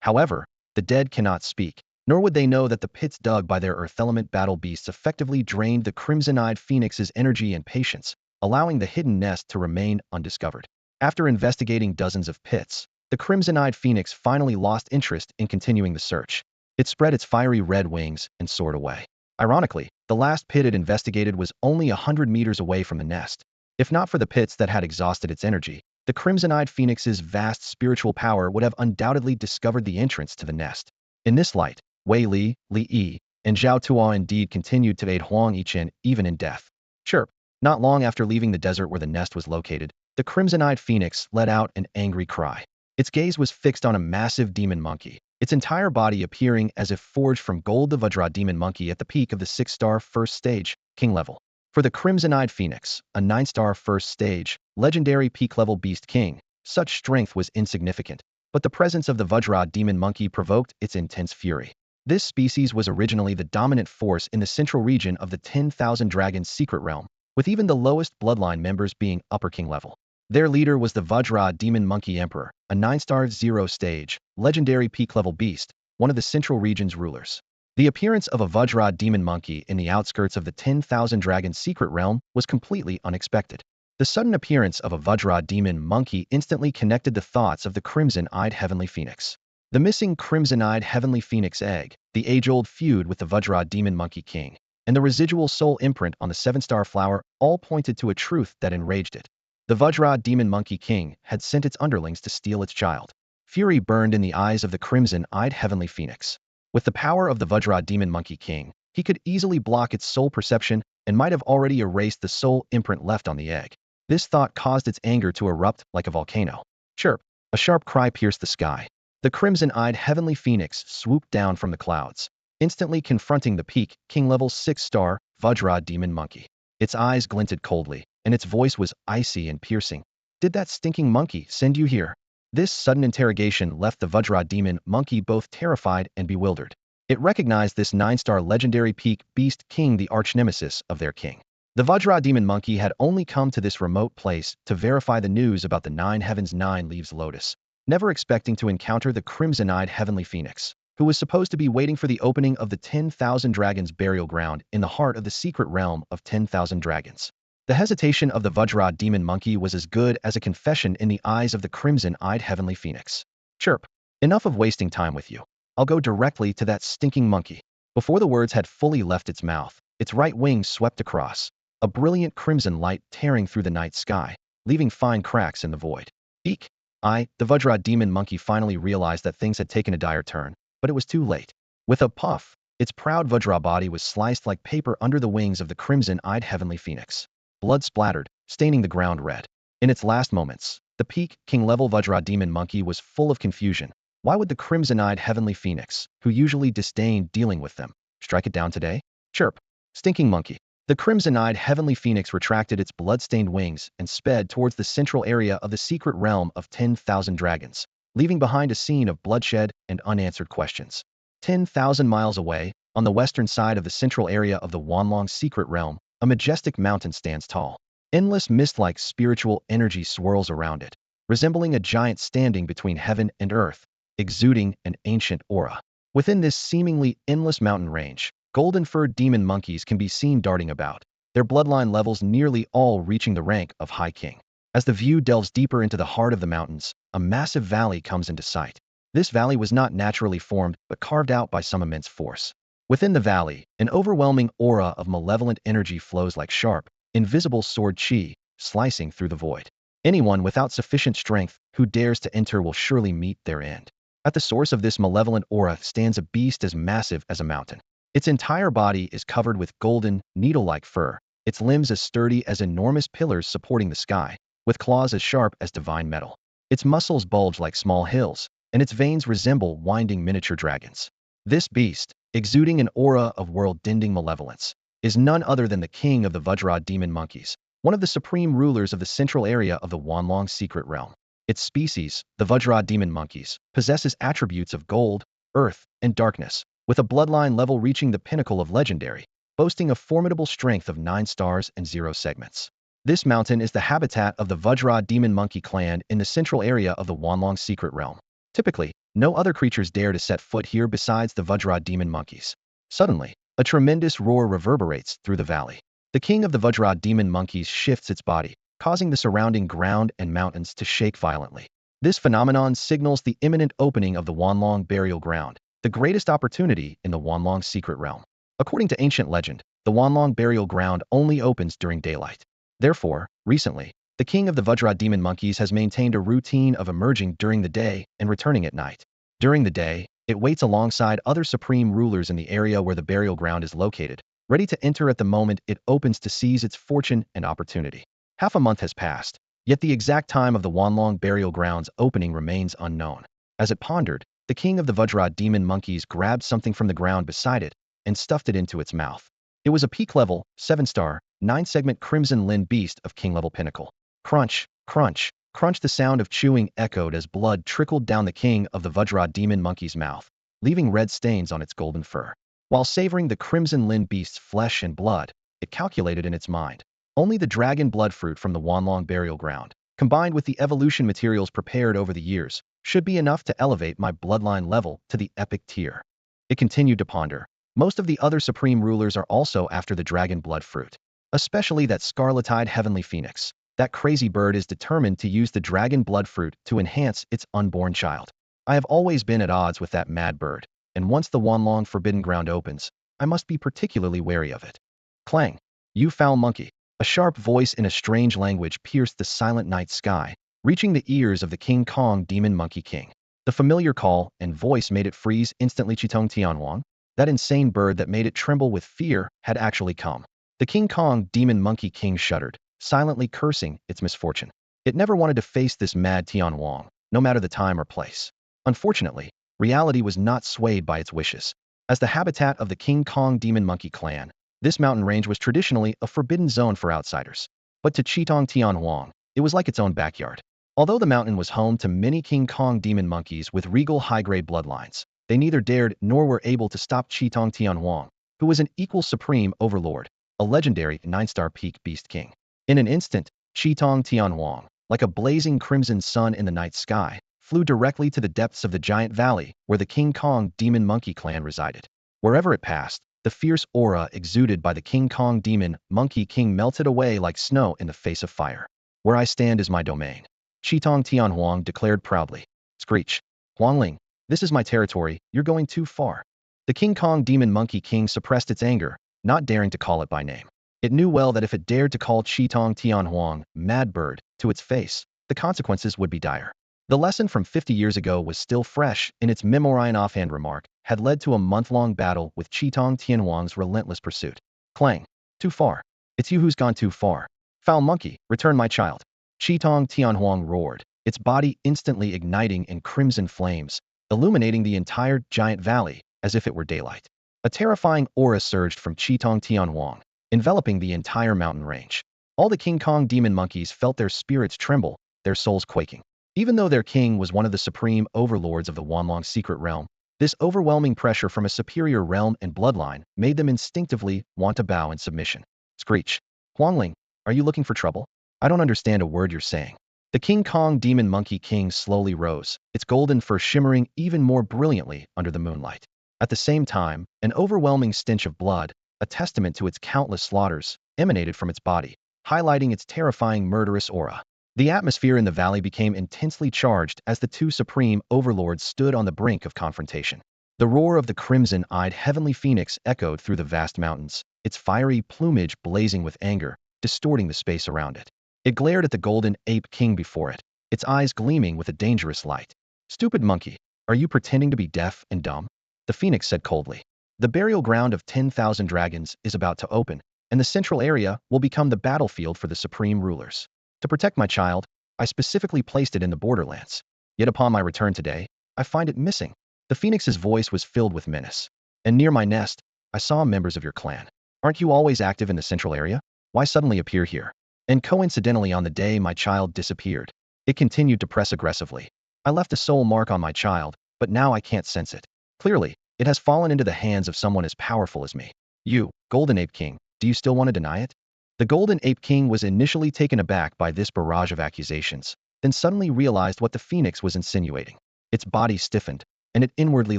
However, the dead cannot speak, nor would they know that the pits dug by their earth element battle beasts effectively drained the crimson-eyed phoenix's energy and patience, allowing the hidden nest to remain undiscovered. After investigating dozens of pits, the crimson-eyed phoenix finally lost interest in continuing the search. It spread its fiery red wings and soared away. Ironically, the last pit it investigated was only 100 meters away from the nest. If not for the pits that had exhausted its energy, the crimson-eyed phoenix's vast spiritual power would have undoubtedly discovered the entrance to the nest. In this light, Wei Li, Li Yi, and Zhao Tuo indeed continued to aid Huang Yichen even in death. Chirp! Not long after leaving the desert where the nest was located, the crimson-eyed phoenix let out an angry cry. Its gaze was fixed on a massive demon monkey, its entire body appearing as if forged from gold. The Vajra demon monkey at the peak of the 6-star first stage, king level. For the crimson-eyed phoenix, a 9-star first stage, legendary peak-level beast king, such strength was insignificant, but the presence of the Vajra demon monkey provoked its intense fury. This species was originally the dominant force in the central region of the 10,000 Dragons secret realm, with even the lowest bloodline members being upper king level. Their leader was the Vajra Demon Monkey Emperor, a 9-star 0-stage, legendary peak-level beast, one of the central region's rulers. The appearance of a Vajra Demon Monkey in the outskirts of the 10,000 Dragons secret realm was completely unexpected. The sudden appearance of a Vajra Demon Monkey instantly connected the thoughts of the crimson-eyed Heavenly Phoenix. The missing crimson-eyed Heavenly Phoenix egg, the age-old feud with the Vajra Demon Monkey King, and the residual soul imprint on the 7-star flower all pointed to a truth that enraged it. The Vajra Demon Monkey King had sent its underlings to steal its child. Fury burned in the eyes of the crimson-eyed Heavenly Phoenix. With the power of the Vajra Demon Monkey King, he could easily block its soul perception and might have already erased the soul imprint left on the egg. This thought caused its anger to erupt like a volcano. Chirp! A sharp cry pierced the sky. The crimson-eyed Heavenly Phoenix swooped down from the clouds, instantly confronting the peak, king-level 6-star, Vajra Demon Monkey. Its eyes glinted coldly, and its voice was icy and piercing. "Did that stinking monkey send you here?" This sudden interrogation left the Vajra Demon Monkey both terrified and bewildered. It recognized this 9-star legendary peak beast king, the arch-nemesis of their king. The Vajra Demon Monkey had only come to this remote place to verify the news about the 9 Heavens 9 Leaves Lotus, never expecting to encounter the crimson-eyed Heavenly Phoenix, who was supposed to be waiting for the opening of the 10,000 Dragons burial ground in the heart of the secret realm of 10,000 Dragons. The hesitation of the Vajra Demon Monkey was as good as a confession in the eyes of the crimson-eyed Heavenly Phoenix. "Chirp! Enough of wasting time with you. I'll go directly to that stinking monkey." Before the words had fully left its mouth, its right wing swept across, a brilliant crimson light tearing through the night sky, leaving fine cracks in the void. Eek! The Vajra Demon Monkey finally realized that things had taken a dire turn, but it was too late. With a puff, its proud Vajra body was sliced like paper under the wings of the crimson-eyed Heavenly Phoenix. Blood splattered, staining the ground red. In its last moments, the peak, king-level Vajra Demon Monkey was full of confusion. Why would the crimson-eyed Heavenly Phoenix, who usually disdained dealing with them, strike it down today? Chirp! Stinking monkey! The crimson-eyed Heavenly Phoenix retracted its blood-stained wings and sped towards the central area of the secret realm of 10,000 Dragons, leaving behind a scene of bloodshed and unanswered questions. 10,000 miles away, on the western side of the central area of the Wanlong secret realm, a majestic mountain stands tall. Endless mist-like spiritual energy swirls around it, resembling a giant standing between heaven and earth, exuding an ancient aura. Within this seemingly endless mountain range, golden-furred demon monkeys can be seen darting about, their bloodline levels nearly all reaching the rank of High King. As the view delves deeper into the heart of the mountains, a massive valley comes into sight. This valley was not naturally formed, but carved out by some immense force. Within the valley, an overwhelming aura of malevolent energy flows like sharp, invisible sword chi, slicing through the void. Anyone without sufficient strength who dares to enter will surely meet their end. At the source of this malevolent aura stands a beast as massive as a mountain. Its entire body is covered with golden, needle-like fur, its limbs as sturdy as enormous pillars supporting the sky, with claws as sharp as divine metal. Its muscles bulge like small hills, and its veins resemble winding miniature dragons. This beast, exuding an aura of world-ending malevolence, is none other than the king of the Vajra Demon Monkeys, one of the supreme rulers of the central area of the Wanlong secret realm. Its species, the Vajra Demon Monkeys, possesses attributes of gold, earth, and darkness, with a bloodline level reaching the pinnacle of legendary, boasting a formidable strength of 9 stars and 0 segments. This mountain is the habitat of the Vajra Demon Monkey clan in the central area of the Wanlong secret realm. Typically, no other creatures dare to set foot here besides the Vajra Demon Monkeys. Suddenly, a tremendous roar reverberates through the valley. The king of the Vajra Demon Monkeys shifts its body, causing the surrounding ground and mountains to shake violently. This phenomenon signals the imminent opening of the Wanlong burial ground, the greatest opportunity in the Wanlong secret realm. According to ancient legend, the Wanlong burial ground only opens during daylight. Therefore, recently, the king of the Vajra Demon Monkeys has maintained a routine of emerging during the day and returning at night. During the day, it waits alongside other supreme rulers in the area where the burial ground is located, ready to enter at the moment it opens to seize its fortune and opportunity. Half a month has passed, yet the exact time of the Wanlong burial ground's opening remains unknown. As it pondered, the king of the Vajra Demon Monkeys grabbed something from the ground beside it and stuffed it into its mouth. It was a peak-level, 7-star, 9-segment crimson Lin beast of king-level pinnacle. Crunch, crunch, crunch. The sound of chewing echoed as blood trickled down the king of the Vajra Demon Monkey's mouth, leaving red stains on its golden fur. While savoring the crimson Lin beast's flesh and blood, it calculated in its mind. Only the dragon blood fruit from the Wanlong burial ground, combined with the evolution materials prepared over the years, should be enough to elevate my bloodline level to the epic tier. It continued to ponder. Most of the other supreme rulers are also after the dragon blood fruit. Especially that scarlet-eyed heavenly phoenix. That crazy bird is determined to use the dragon blood fruit to enhance its unborn child. I have always been at odds with that mad bird, and once the Wanlong forbidden ground opens, I must be particularly wary of it. Clang! You foul monkey! A sharp voice in a strange language pierced the silent night sky, reaching the ears of the King Kong Demon Monkey King. The familiar call and voice made it freeze instantly. Chitong Tianhuang, that insane bird that made it tremble with fear, had actually come. The King Kong Demon Monkey King shuddered, silently cursing its misfortune. It never wanted to face this mad Tianhuang, no matter the time or place. Unfortunately, reality was not swayed by its wishes. As the habitat of the King Kong Demon Monkey clan, this mountain range was traditionally a forbidden zone for outsiders. But to Chitong Tianhuang, it was like its own backyard. Although the mountain was home to many King Kong demon monkeys with regal high-grade bloodlines, they neither dared nor were able to stop Chitong Tianhuang, who was an equal supreme overlord, a legendary 9-star peak beast king. In an instant, Chitong Tianhuang, like a blazing crimson sun in the night sky, flew directly to the depths of the giant valley where the King Kong Demon Monkey clan resided. Wherever it passed, the fierce aura exuded by the King Kong Demon Monkey King melted away like snow in the face of fire. Where I stand is my domain, Chitong Tianhuang declared proudly. Screech! Huangling, this is my territory, you're going too far. The King Kong Demon Monkey King suppressed its anger, not daring to call it by name. It knew well that if it dared to call Chitong Tianhuang, Mad Bird, to its face, the consequences would be dire. The lesson from 50 years ago was still fresh in its memory. An offhand remark had led to a month-long battle with Chitong Tianhuang's relentless pursuit. Clang! Too far. It's you who's gone too far. Foul monkey, return my child. Chitong Tianhuang roared, its body instantly igniting in crimson flames, illuminating the entire giant valley as if it were daylight. A terrifying aura surged from Chitong Tianhuang, enveloping the entire mountain range. All the King Kong demon monkeys felt their spirits tremble, their souls quaking. Even though their king was one of the supreme overlords of the Wanlong secret realm, this overwhelming pressure from a superior realm and bloodline made them instinctively want to bow in submission. Screech! Huangling, are you looking for trouble? I don't understand a word you're saying. The King Kong Demon Monkey King slowly rose, its golden fur shimmering even more brilliantly under the moonlight. At the same time, an overwhelming stench of blood, a testament to its countless slaughters, emanated from its body, highlighting its terrifying murderous aura. The atmosphere in the valley became intensely charged as the two supreme overlords stood on the brink of confrontation. The roar of the crimson-eyed heavenly phoenix echoed through the vast mountains, its fiery plumage blazing with anger, distorting the space around it. It glared at the golden ape king before it, its eyes gleaming with a dangerous light. Stupid monkey, are you pretending to be deaf and dumb? The phoenix said coldly. The burial ground of 10,000 dragons is about to open, and the central area will become the battlefield for the supreme rulers. To protect my child, I specifically placed it in the borderlands. Yet upon my return today, I find it missing. The phoenix's voice was filled with menace. And near my nest, I saw members of your clan. Aren't you always active in the central area? Why suddenly appear here? And coincidentally on the day my child disappeared. It continued to press aggressively. I left a soul mark on my child, but now I can't sense it. Clearly, it has fallen into the hands of someone as powerful as me. You, Golden Ape King, do you still want to deny it? The Golden Ape King was initially taken aback by this barrage of accusations, then suddenly realized what the phoenix was insinuating. Its body stiffened, and it inwardly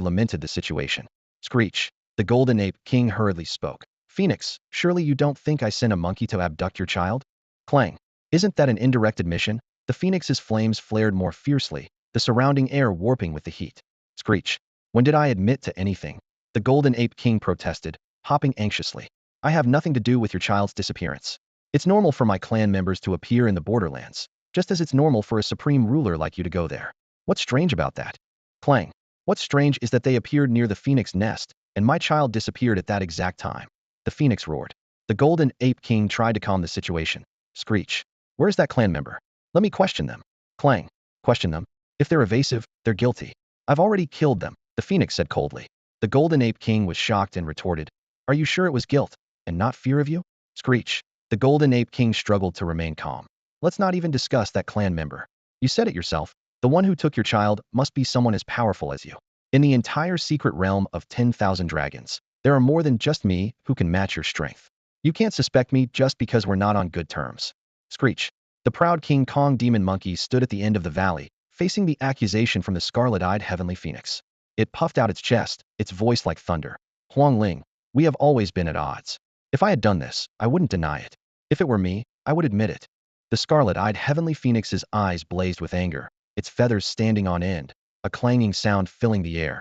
lamented the situation. Screech! The Golden Ape King hurriedly spoke. Phoenix, surely you don't think I sent a monkey to abduct your child? Clang! Isn't that an indirect admission? The phoenix's flames flared more fiercely, the surrounding air warping with the heat. Screech! When did I admit to anything? The Golden Ape King protested, hopping anxiously. I have nothing to do with your child's disappearance. It's normal for my clan members to appear in the borderlands, just as it's normal for a supreme ruler like you to go there. What's strange about that? Clang! What's strange is that they appeared near the phoenix nest, and my child disappeared at that exact time. The phoenix roared. The Golden Ape King tried to calm the situation. Screech! Where's that clan member? Let me question them. Clang! Question them? If they're evasive, they're guilty. I've already killed them, the phoenix said coldly. The Golden Ape King was shocked and retorted. Are you sure it was guilt, and not fear of you? Screech! The Golden Ape King struggled to remain calm. Let's not even discuss that clan member. You said it yourself. The one who took your child must be someone as powerful as you. In the entire secret realm of 10,000 dragons, there are more than just me who can match your strength. You can't suspect me just because we're not on good terms. Screech. The proud King Kong demon monkey stood at the end of the valley, facing the accusation from the scarlet-eyed heavenly phoenix. It puffed out its chest, its voice like thunder. Huang Ling, we have always been at odds. If I had done this, I wouldn't deny it. If it were me, I would admit it. The scarlet-eyed heavenly phoenix's eyes blazed with anger, its feathers standing on end, a clanging sound filling the air.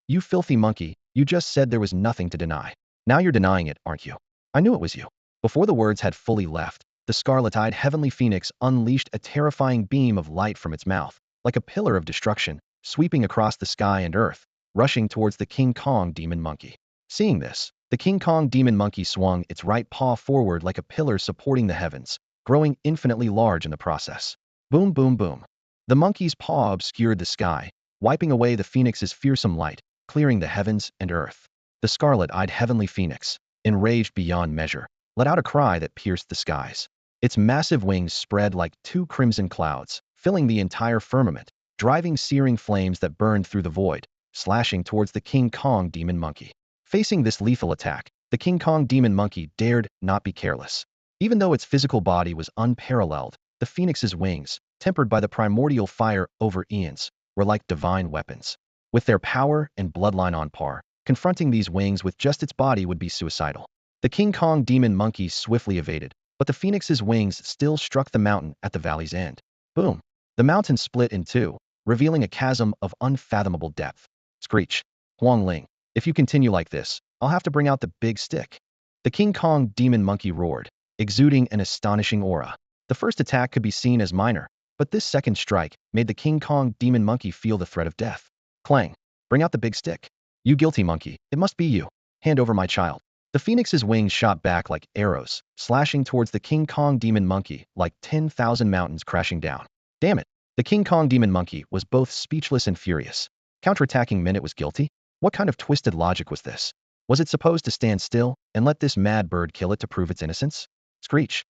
You filthy monkey, you just said there was nothing to deny. Now you're denying it, aren't you? I knew it was you. Before the words had fully left, the scarlet-eyed heavenly phoenix unleashed a terrifying beam of light from its mouth, like a pillar of destruction, sweeping across the sky and earth, rushing towards the King Kong demon monkey. Seeing this, the King Kong demon monkey swung its right paw forward like a pillar supporting the heavens, growing infinitely large in the process. Boom, boom, boom. The monkey's paw obscured the sky, wiping away the phoenix's fearsome light, clearing the heavens and earth. The scarlet-eyed heavenly phoenix, enraged beyond measure, let out a cry that pierced the skies. Its massive wings spread like two crimson clouds, filling the entire firmament, driving searing flames that burned through the void, slashing towards the King Kong demon monkey. Facing this lethal attack, the King Kong demon monkey dared not be careless. Even though its physical body was unparalleled, the phoenix's wings, tempered by the primordial fire over eons, were like divine weapons. With their power and bloodline on par, confronting these wings with just its body would be suicidal. The King Kong demon monkey swiftly evaded, but the phoenix's wings still struck the mountain at the valley's end. Boom! The mountain split in two, revealing a chasm of unfathomable depth. Screech. Huang Ling, if you continue like this, I'll have to bring out the big stick. The King Kong demon monkey roared, exuding an astonishing aura. The first attack could be seen as minor, but this second strike made the King Kong demon monkey feel the threat of death. Clang. Bring out the big stick. You guilty monkey, it must be you. Hand over my child. The phoenix's wings shot back like arrows, slashing towards the King Kong demon monkey like 10,000 mountains crashing down. Damn it. The King Kong demon monkey was both speechless and furious. Counterattacking meant it was guilty? What kind of twisted logic was this? Was it supposed to stand still and let this mad bird kill it to prove its innocence? Screech.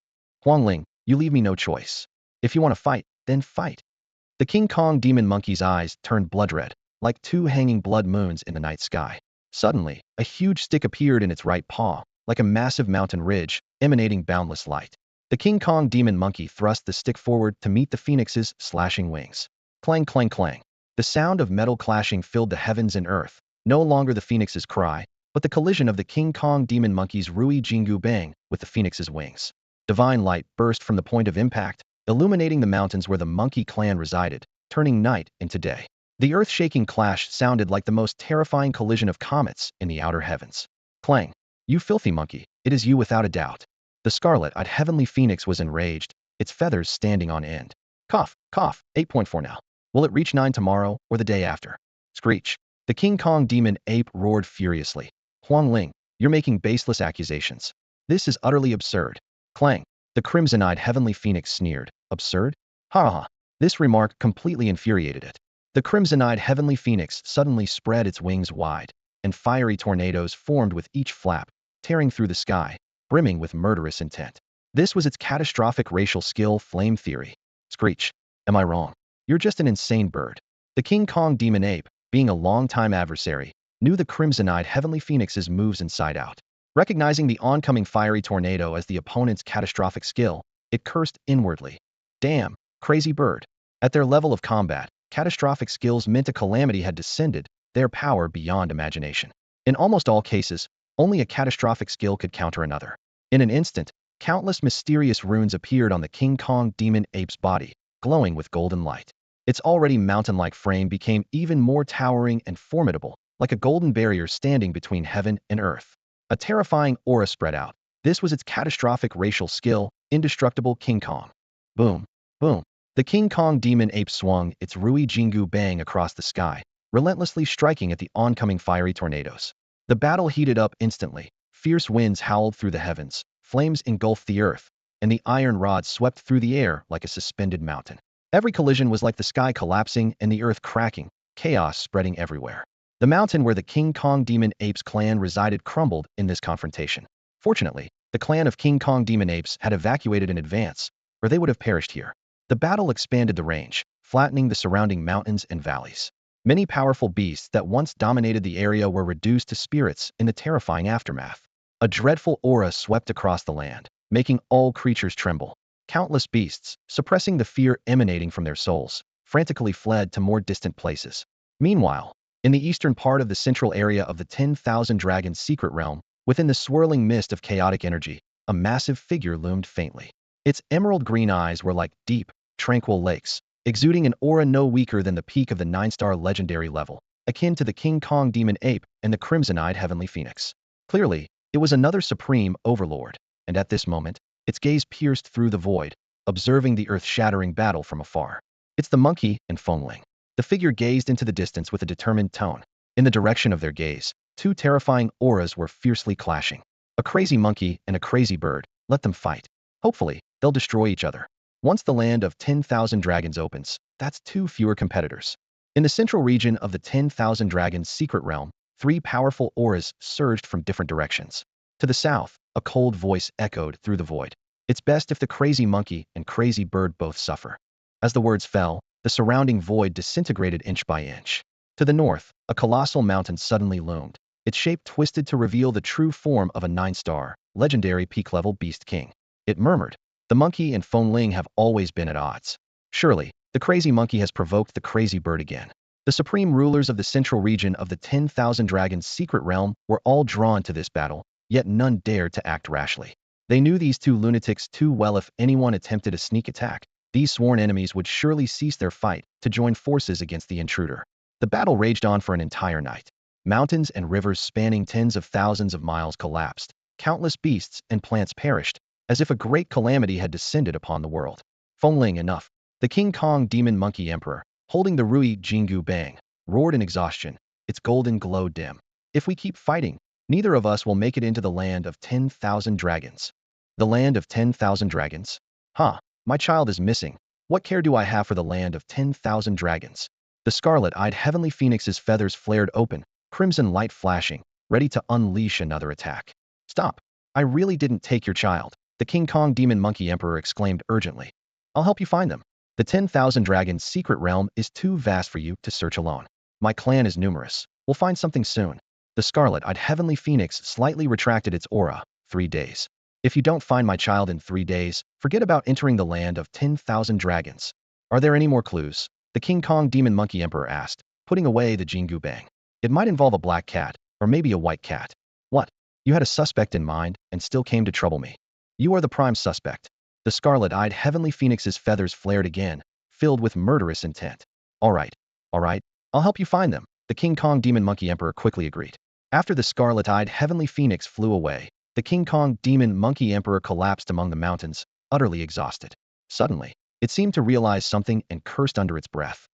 Huang Ling, you leave me no choice. If you want to fight, then fight. The King Kong demon monkey's eyes turned blood red, like two hanging blood moons in the night sky. Suddenly, a huge stick appeared in its right paw, like a massive mountain ridge, emanating boundless light. The King Kong demon monkey thrust the stick forward to meet the phoenix's slashing wings. Clang, clang, clang. The sound of metal clashing filled the heavens and earth, no longer the phoenix's cry, but the collision of the King Kong demon monkey's Rui Jingu bang with the phoenix's wings. Divine light burst from the point of impact, illuminating the mountains where the monkey clan resided, turning night into day. The earth-shaking clash sounded like the most terrifying collision of comets in the outer heavens. Clang. You filthy monkey, it is you without a doubt. The scarlet-eyed heavenly phoenix was enraged, its feathers standing on end. Cough, cough, 8.4 now. Will it reach 9 tomorrow or the day after? Screech. The King Kong demon ape roared furiously. Huang Ling, you're making baseless accusations. This is utterly absurd. Clang. The crimson-eyed heavenly phoenix sneered. Absurd? Ha ha. This remark completely infuriated it. The crimson-eyed heavenly phoenix suddenly spread its wings wide, and fiery tornadoes formed with each flap, tearing through the sky, brimming with murderous intent. This was its catastrophic racial skill flame theory. Screech. Am I wrong? You're just an insane bird. The King Kong demon ape, being a long-time adversary, knew the crimson-eyed heavenly phoenix's moves inside out. Recognizing the oncoming fiery tornado as the opponent's catastrophic skill, it cursed inwardly. Damn, crazy bird. At their level of combat, catastrophic skills meant a calamity had descended, their power beyond imagination. In almost all cases, only a catastrophic skill could counter another. In an instant, countless mysterious runes appeared on the King Kong demon ape's body, glowing with golden light. Its already mountain-like frame became even more towering and formidable, like a golden barrier standing between heaven and earth. A terrifying aura spread out. This was its catastrophic racial skill, indestructible King Kong. Boom, boom. The King Kong demon ape swung its Rui Jingu bang across the sky, relentlessly striking at the oncoming fiery tornadoes. The battle heated up instantly. Fierce winds howled through the heavens, flames engulfed the earth, and the iron rod swept through the air like a suspended mountain. Every collision was like the sky collapsing and the earth cracking, chaos spreading everywhere. The mountain where the King Kong demon apes clan resided crumbled in this confrontation. Fortunately, the clan of King Kong demon apes had evacuated in advance, or they would have perished here. The battle expanded the range, flattening the surrounding mountains and valleys. Many powerful beasts that once dominated the area were reduced to spirits in the terrifying aftermath. A dreadful aura swept across the land, making all creatures tremble. Countless beasts, suppressing the fear emanating from their souls, frantically fled to more distant places. Meanwhile, in the eastern part of the central area of the 10,000 Dragons secret realm, within the swirling mist of chaotic energy, a massive figure loomed faintly. Its emerald green eyes were like deep, tranquil lakes, exuding an aura no weaker than the peak of the 9-star legendary level, akin to the King Kong demon ape and the crimson-eyed heavenly phoenix. Clearly, it was another supreme overlord, and at this moment, its gaze pierced through the void, observing the earth-shattering battle from afar. It's the monkey and Fengling. The figure gazed into the distance with a determined tone. In the direction of their gaze, two terrifying auras were fiercely clashing. A crazy monkey and a crazy bird, let them fight. Hopefully, they'll destroy each other. Once the land of 10,000 dragons opens, that's two fewer competitors. In the central region of the 10,000 dragons secret realm, three powerful auras surged from different directions. To the south, a cold voice echoed through the void. It's best if the crazy monkey and crazy bird both suffer. As the words fell, the surrounding void disintegrated inch by inch. To the north, a colossal mountain suddenly loomed, its shape twisted to reveal the true form of a 9-star, legendary peak-level beast king. It murmured, "The monkey and Fengling have always been at odds. Surely, the crazy monkey has provoked the crazy bird again." The supreme rulers of the central region of the 10,000 dragons secret realm were all drawn to this battle, yet none dared to act rashly. They knew these two lunatics too well. If anyone attempted a sneak attack, these sworn enemies would surely cease their fight to join forces against the intruder. The battle raged on for an entire night. Mountains and rivers spanning tens of thousands of miles collapsed. Countless beasts and plants perished, as if a great calamity had descended upon the world. Fengling, enough. The King Kong demon monkey emperor, holding the Rui Jingu Bang, roared in exhaustion, its golden glow dim. "If we keep fighting, neither of us will make it into the land of 10,000 dragons." The land of 10,000 dragons? Huh, my child is missing. What care do I have for the land of 10,000 dragons? The scarlet-eyed heavenly phoenix's feathers flared open, crimson light flashing, ready to unleash another attack. "Stop! I really didn't take your child," the King Kong demon monkey emperor exclaimed urgently. "I'll help you find them. The 10,000 dragons secret realm is too vast for you to search alone. My clan is numerous. We'll find something soon." The scarlet-eyed heavenly phoenix slightly retracted its aura. 3 days. "If you don't find my child in 3 days, forget about entering the land of 10,000 dragons." "Are there any more clues?" the King Kong demon monkey emperor asked, putting away the Jingu Bang. "It might involve a black cat, or maybe a white cat." "What? You had a suspect in mind, and still came to trouble me." "You are the prime suspect." The scarlet-eyed heavenly phoenix's feathers flared again, filled with murderous intent. All right, I'll help you find them," the King Kong demon monkey emperor quickly agreed. After the scarlet-eyed heavenly phoenix flew away, the King Kong demon monkey emperor collapsed among the mountains, utterly exhausted. Suddenly, it seemed to realize something and cursed under its breath.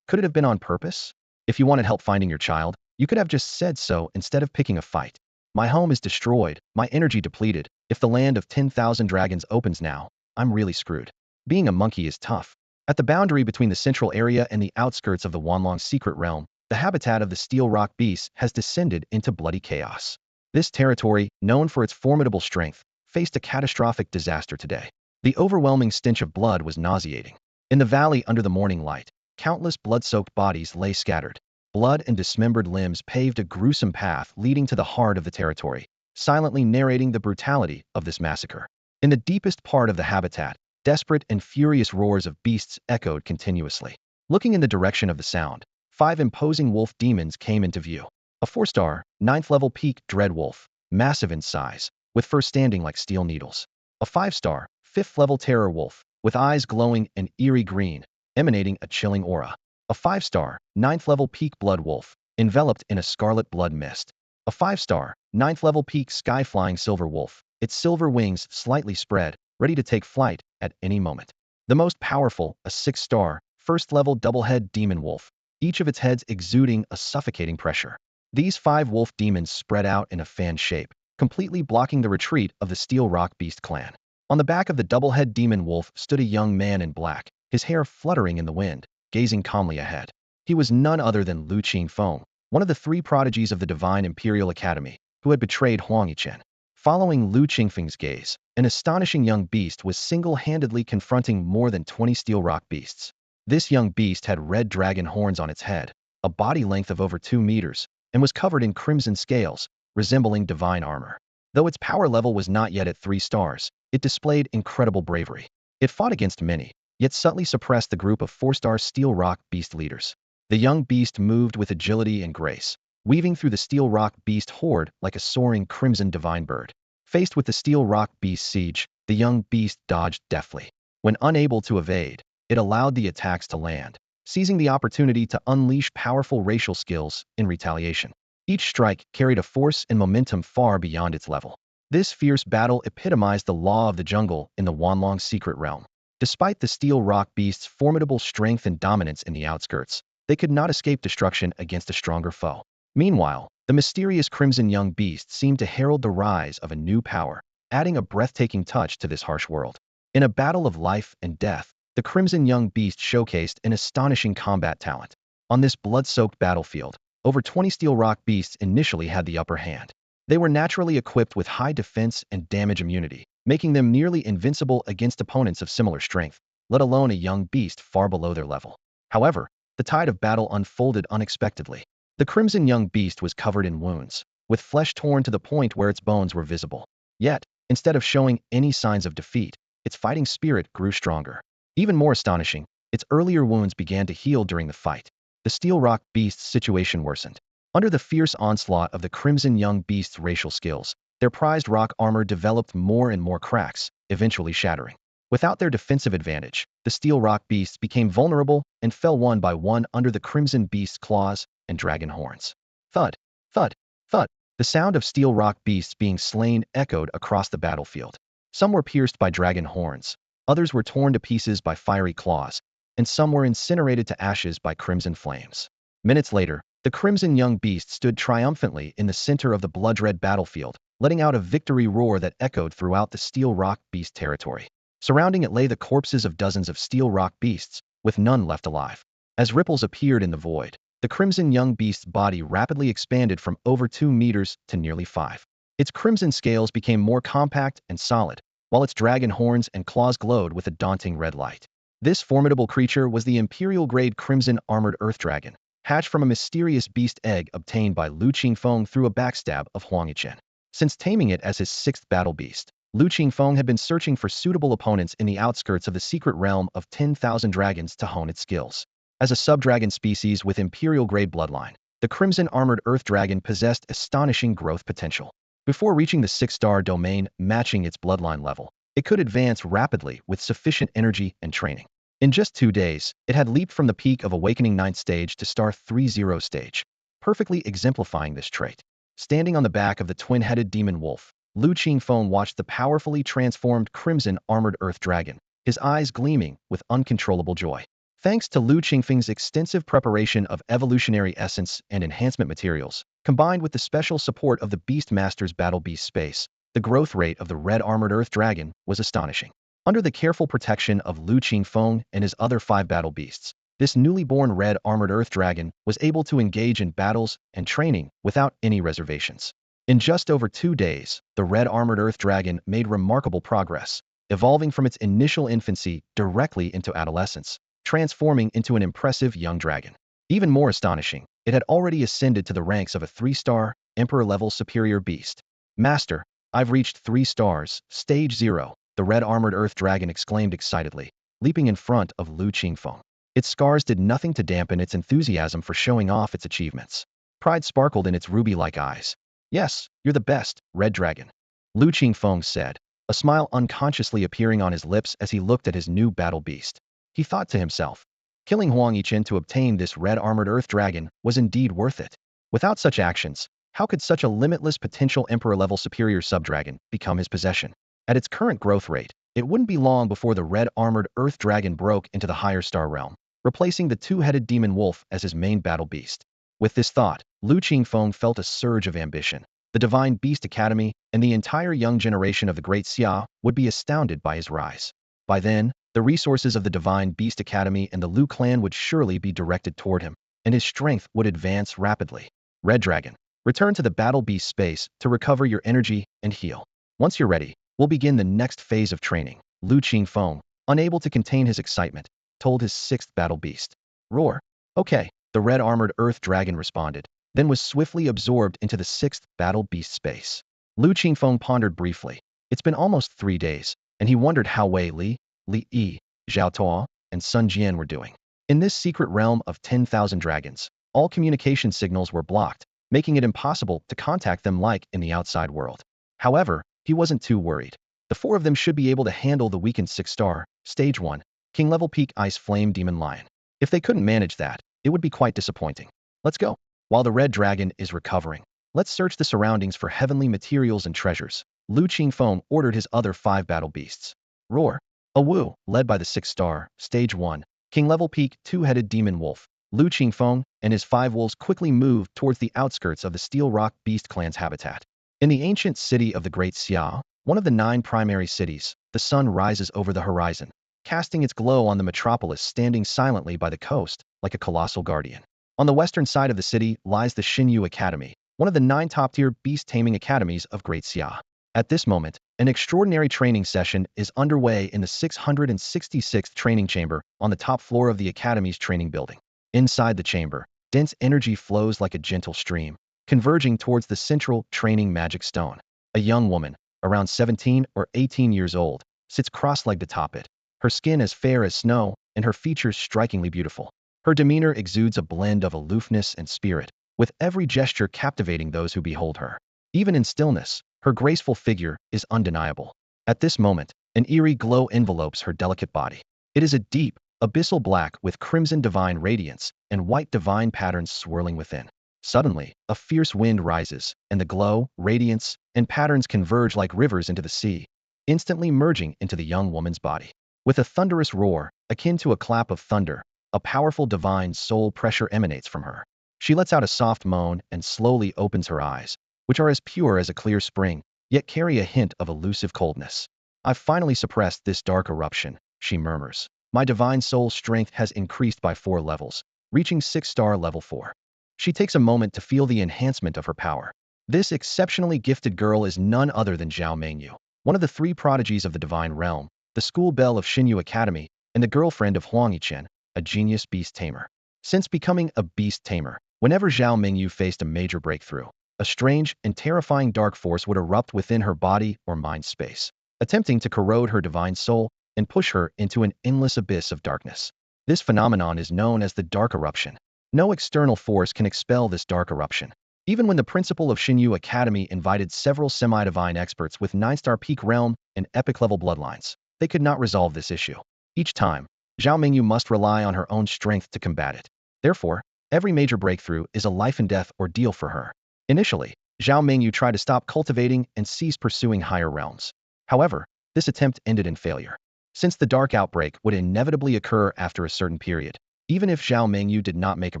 Could it have been on purpose? "If you wanted help finding your child, you could have just said so instead of picking a fight. My home is destroyed, my energy depleted. If the land of 10,000 dragons opens now, I'm really screwed." Being a monkey is tough. At the boundary between the central area and the outskirts of the Wanlong secret realm, the habitat of the steel rock beasts has descended into bloody chaos. This territory, known for its formidable strength, faced a catastrophic disaster today. The overwhelming stench of blood was nauseating. In the valley under the morning light, countless blood-soaked bodies lay scattered. Blood and dismembered limbs paved a gruesome path leading to the heart of the territory, silently narrating the brutality of this massacre. In the deepest part of the habitat, desperate and furious roars of beasts echoed continuously. Looking in the direction of the sound, 5 imposing wolf demons came into view. A 4-star, 9th-level peak dread wolf, massive in size, with fur standing like steel needles. A 5-star, 5th-level terror wolf, with eyes glowing an eerie green, emanating a chilling aura. A 5-star, 9th-level peak blood wolf, enveloped in a scarlet blood mist. A 5-star, 9th-level peak sky-flying silver wolf, its silver wings slightly spread, ready to take flight at any moment. The most powerful, a 6-star, 1st-level double-head demon wolf, each of its heads exuding a suffocating pressure. These 5 wolf demons spread out in a fan shape, completely blocking the retreat of the Steel Rock Beast clan. On the back of the double-head demon wolf stood a young man in black, his hair fluttering in the wind, gazing calmly ahead. He was none other than Lu Qingfeng, one of the 3 prodigies of the Divine Imperial Academy, who had betrayed Huang Yichen. Following Lu Qingfeng's gaze, an astonishing young beast was single-handedly confronting more than 20 steel rock beasts. This young beast had red dragon horns on its head, a body length of over 2 meters, and was covered in crimson scales, resembling divine armor. Though its power level was not yet at 3 stars, it displayed incredible bravery. It fought against many, yet subtly suppressed the group of 4-star Steel Rock Beast leaders. The young beast moved with agility and grace, weaving through the Steel Rock Beast horde like a soaring crimson divine bird. Faced with the Steel Rock Beast siege, the young beast dodged deftly. When unable to evade, it allowed the attacks to land, seizing the opportunity to unleash powerful racial skills in retaliation. Each strike carried a force and momentum far beyond its level. This fierce battle epitomized the law of the jungle in the Wanlong's secret realm. Despite the Steel Rock Beast's formidable strength and dominance in the outskirts, they could not escape destruction against a stronger foe. Meanwhile, the mysterious Crimson Young Beast seemed to herald the rise of a new power, adding a breathtaking touch to this harsh world. In a battle of life and death, the Crimson Young Beast showcased an astonishing combat talent. On this blood-soaked battlefield, over 20 Steel Rock Beasts initially had the upper hand. They were naturally equipped with high defense and damage immunity, making them nearly invincible against opponents of similar strength, let alone a young beast far below their level. However, the tide of battle unfolded unexpectedly. The Crimson Young Beast was covered in wounds, with flesh torn to the point where its bones were visible. Yet, instead of showing any signs of defeat, its fighting spirit grew stronger. Even more astonishing, its earlier wounds began to heal during the fight. The Steel Rock Beast's situation worsened. Under the fierce onslaught of the Crimson Young Beast's racial skills, their prized rock armor developed more and more cracks, eventually shattering. Without their defensive advantage, the Steel Rock Beasts became vulnerable and fell one by one under the Crimson Beast's claws and dragon horns. Thud, thud, thud. The sound of Steel Rock Beasts being slain echoed across the battlefield. Some were pierced by dragon horns, others were torn to pieces by fiery claws, and some were incinerated to ashes by crimson flames. Minutes later, the Crimson Young Beast stood triumphantly in the center of the blood-red battlefield, letting out a victory roar that echoed throughout the Steel Rock Beast territory. Surrounding it lay the corpses of dozens of Steel Rock Beasts, with none left alive. As ripples appeared in the void, the Crimson Young Beast's body rapidly expanded from over 2 meters to nearly 5. Its crimson scales became more compact and solid, while its dragon horns and claws glowed with a daunting red light. This formidable creature was the Imperial-grade Crimson Armored Earth Dragon, hatched from a mysterious beast egg obtained by Lu Qingfeng through a backstab of Huang Yichen. Since taming it as his 6th battle beast, Lu Qingfeng had been searching for suitable opponents in the outskirts of the secret realm of 10,000 dragons to hone its skills. As a subdragon species with Imperial-grade bloodline, the Crimson Armored Earth Dragon possessed astonishing growth potential. Before reaching the 6-star domain matching its bloodline level, it could advance rapidly with sufficient energy and training. In just 2 days, it had leaped from the peak of Awakening 9th stage to Star 30 stage, perfectly exemplifying this trait. Standing on the back of the twin-headed demon wolf, Lu Qingfeng watched the powerfully transformed Crimson Armored Earth Dragon, his eyes gleaming with uncontrollable joy. Thanks to Lu Qingfeng's extensive preparation of evolutionary essence and enhancement materials, combined with the special support of the Beast Master's Battle Beast space, the growth rate of the Red Armored Earth Dragon was astonishing. Under the careful protection of Lu Qingfeng and his other 5 battle beasts, this newly born Red Armored Earth Dragon was able to engage in battles and training without any reservations. In just over 2 days, the Red Armored Earth Dragon made remarkable progress, evolving from its initial infancy directly into adolescence, transforming into an impressive young dragon. Even more astonishing, it had already ascended to the ranks of a 3-star, Emperor-level superior beast. Master, I've reached 3 stars, Stage 0, the Red Armored Earth Dragon exclaimed excitedly, leaping in front of Lu Qingfeng. Its scars did nothing to dampen its enthusiasm for showing off its achievements. Pride sparkled in its ruby-like eyes. Yes, you're the best, Red Dragon, Lu Qingfeng said, a smile unconsciously appearing on his lips as he looked at his new battle beast. He thought to himself, killing Huang Yichen to obtain this Red Armored Earth Dragon was indeed worth it. Without such actions, how could such a limitless potential Emperor-level superior subdragon become his possession? At its current growth rate, it wouldn't be long before the Red Armored Earth Dragon broke into the higher star realm, replacing the 2-headed demon wolf as his main battle beast. With this thought, Lu Qingfeng felt a surge of ambition. The Divine Beast Academy and the entire young generation of the Great Xia would be astounded by his rise. By then, the resources of the Divine Beast Academy and the Lu clan would surely be directed toward him, and his strength would advance rapidly. Red Dragon, return to the battle beast space to recover your energy and heal. Once you're ready, we'll begin the next phase of training, Lu Qingfeng, unable to contain his excitement, told his 6th battle beast. Roar. Okay, The red-armored earth dragon responded, then was swiftly absorbed into the sixth battle beast space. Lu Qingfeng pondered briefly. It's been almost 3 days, and he wondered how Wei Li, Li Yi, Zhao Tuo, and Sun Jian were doing. In this secret realm of 10,000 dragons, all communication signals were blocked, making it impossible to contact them like in the outside world. However, he wasn't too worried. The 4 of them should be able to handle the weakened 6-star, Stage 1, King-level Peak Ice Flame Demon Lion. If they couldn't manage that, it would be quite disappointing. Let's go. While the red dragon is recovering, let's search the surroundings for heavenly materials and treasures. Lu Qingfeng ordered his other 5 battle beasts. Roar. A Wu, led by the 6-star, Stage 1, King-level Peak 2-headed Demon Wolf. Lu Qingfeng and his 5 wolves quickly moved towards the outskirts of the Steel Rock Beast Clan's habitat. In the ancient city of the Great Xia, one of the 9 primary cities, the sun rises over the horizon, casting its glow on the metropolis standing silently by the coast like a colossal guardian. On the western side of the city lies the Xinyu Academy, one of the 9 top-tier beast-taming academies of Great Xia. At this moment, an extraordinary training session is underway in the 666th training chamber on the top floor of the academy's training building. Inside the chamber, dense energy flows like a gentle stream, converging towards the central training magic stone. A young woman, around 17 or 18 years old, sits cross-legged atop it, her skin as fair as snow and her features strikingly beautiful. Her demeanor exudes a blend of aloofness and spirit, with every gesture captivating those who behold her. Even in stillness, her graceful figure is undeniable. At this moment, an eerie glow envelopes her delicate body. It is a deep, abyssal black with crimson divine radiance and white divine patterns swirling within. Suddenly, a fierce wind rises, and the glow, radiance, and patterns converge like rivers into the sea, instantly merging into the young woman's body. With a thunderous roar, akin to a clap of thunder, a powerful divine soul pressure emanates from her. She lets out a soft moan and slowly opens her eyes, which are as pure as a clear spring, yet carry a hint of elusive coldness. I've finally suppressed this dark eruption, she murmurs. My divine soul strength has increased by 4 levels, reaching 6-star level 4. She takes a moment to feel the enhancement of her power. This exceptionally gifted girl is none other than Zhao Mengyou, one of the 3 prodigies of the divine realm, the school belle of Xinyu Academy, and the girlfriend of Huang Yichen, a genius beast tamer. Since becoming a beast tamer, whenever Zhao Mengyou faced a major breakthrough, a strange and terrifying dark force would erupt within her body or mind space, attempting to corrode her divine soul and push her into an endless abyss of darkness. This phenomenon is known as the dark eruption. No external force can expel this dark eruption. Even when the principal of Xinyu Academy invited several semi-divine experts with 9-star peak realm and epic-level bloodlines, they could not resolve this issue. Each time, Zhao Mengyou must rely on her own strength to combat it. Therefore, every major breakthrough is a life-and-death ordeal for her. Initially, Zhao Mengyou tried to stop cultivating and cease pursuing higher realms. However, this attempt ended in failure. Since the dark outbreak would inevitably occur after a certain period, even if Zhao Mengyou did not make a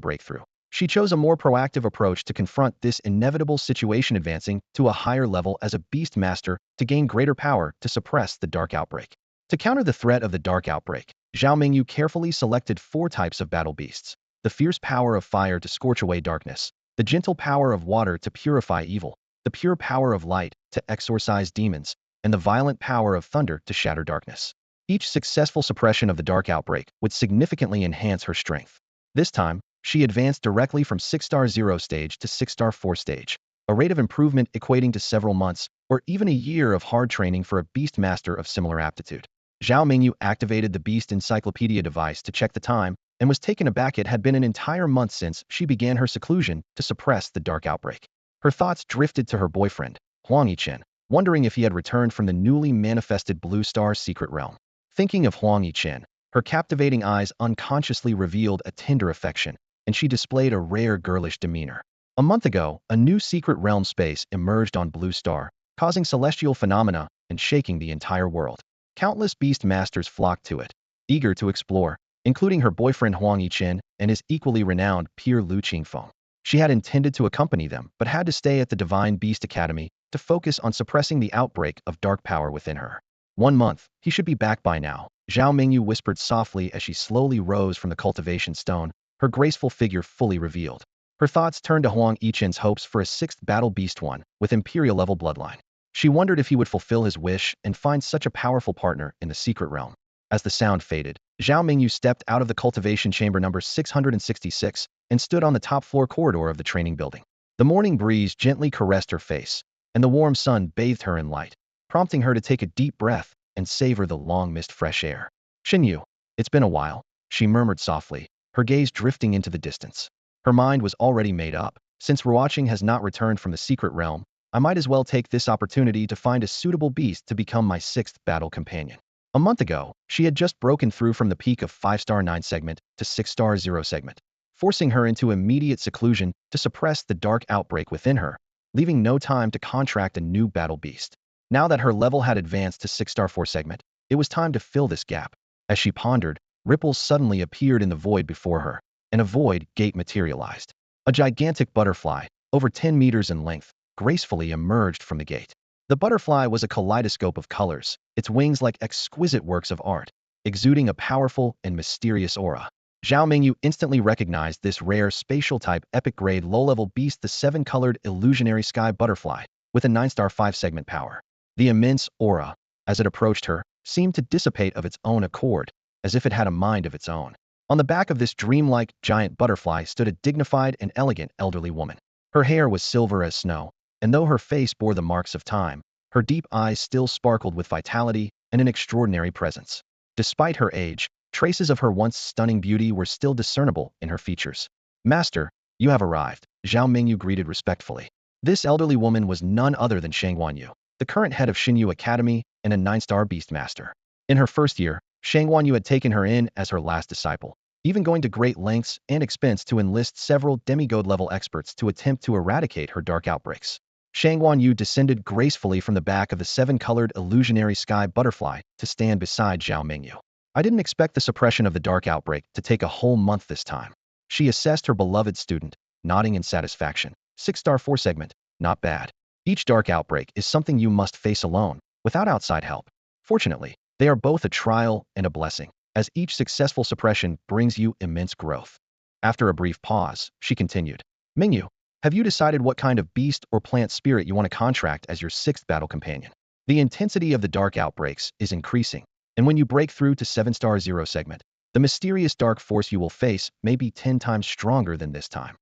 breakthrough, she chose a more proactive approach to confront this inevitable situation, advancing to a higher level as a beast master to gain greater power to suppress the dark outbreak. To counter the threat of the dark outbreak, Zhao Mengyou carefully selected 4 types of battle beasts: the fierce power of fire to scorch away darkness, the gentle power of water to purify evil, the pure power of light to exorcise demons, and the violent power of thunder to shatter darkness. Each successful suppression of the dark outbreak would significantly enhance her strength. This time, she advanced directly from 6-star 0 stage to 6-star 4 stage, a rate of improvement equating to several months or even a year of hard training for a beast master of similar aptitude. Zhao Mengyou activated the Beast Encyclopedia device to check the time and was taken aback. It had been an entire month since she began her seclusion to suppress the dark outbreak. Her thoughts drifted to her boyfriend, Huang Yichen, wondering if he had returned from the newly manifested Blue Star secret realm. Thinking of Huang Yichen, her captivating eyes unconsciously revealed a tender affection, and she displayed a rare girlish demeanor. A month ago, a new secret realm space emerged on Blue Star, causing celestial phenomena and shaking the entire world. Countless beast masters flocked to it, eager to explore, including her boyfriend Huang Yichen and his equally renowned peer Lu Qingfeng. She had intended to accompany them, but had to stay at the Divine Beast Academy to focus on suppressing the outbreak of dark power within her. 1 month, he should be back by now, Zhao Mengyou whispered softly as she slowly rose from the cultivation stone, her graceful figure fully revealed. Her thoughts turned to Huang Yichen's hopes for a 6th battle beast one with imperial-level bloodline. She wondered if he would fulfill his wish and find such a powerful partner in the secret realm. As the sound faded, Zhao Mengyou stepped out of the cultivation chamber number 666 and stood on the top floor corridor of the training building. The morning breeze gently caressed her face, and the warm sun bathed her in light, prompting her to take a deep breath and savor the long-missed fresh air. Xinyu, it's been a while, she murmured softly, her gaze drifting into the distance. Her mind was already made up. Since Ruoqing has not returned from the secret realm, I might as well take this opportunity to find a suitable beast to become my sixth battle companion. A month ago, she had just broken through from the peak of 5-star 9 segment to 6-star 0 segment, forcing her into immediate seclusion to suppress the dark outbreak within her, leaving no time to contract a new battle beast. Now that her level had advanced to 6-star 4 segment, it was time to fill this gap. As she pondered, ripples suddenly appeared in the void before her, and a void gate materialized. A gigantic butterfly, over 10 meters in length, gracefully emerged from the gate. The butterfly was a kaleidoscope of colors, its wings like exquisite works of art, exuding a powerful and mysterious aura. Zhao Mengyou instantly recognized this rare spatial-type epic-grade low-level beast, the 7-colored illusionary sky butterfly, with a 9-star 5-segment power. The immense aura, as it approached her, seemed to dissipate of its own accord, as if it had a mind of its own. On the back of this dreamlike giant butterfly stood a dignified and elegant elderly woman. Her hair was silver as snow, and though her face bore the marks of time, her deep eyes still sparkled with vitality and an extraordinary presence. Despite her age, traces of her once stunning beauty were still discernible in her features. "Master, you have arrived," Zhao Mengyou greeted respectfully. This elderly woman was none other than Huang Yichen, the current head of Xinyu Academy and a 9-star beast master. In her first year, Huang Yichen had taken her in as her last disciple, even going to great lengths and expense to enlist several demigod-level experts to attempt to eradicate her dark outbreaks. Huang Yichen descended gracefully from the back of the 7-colored illusionary sky butterfly to stand beside Zhao Mengyou. "I didn't expect the suppression of the dark outbreak to take a whole month this time." She assessed her beloved student, nodding in satisfaction. 6-star 4 segment, not bad. Each dark outbreak is something you must face alone, without outside help. Fortunately, they are both a trial and a blessing, as each successful suppression brings you immense growth. After a brief pause, she continued, "Mengyou, have you decided what kind of beast or plant spirit you want to contract as your 6th battle companion? The intensity of the dark outbreaks is increasing, and when you break through to 7-star 0 segment, the mysterious dark force you will face may be 10 times stronger than this time."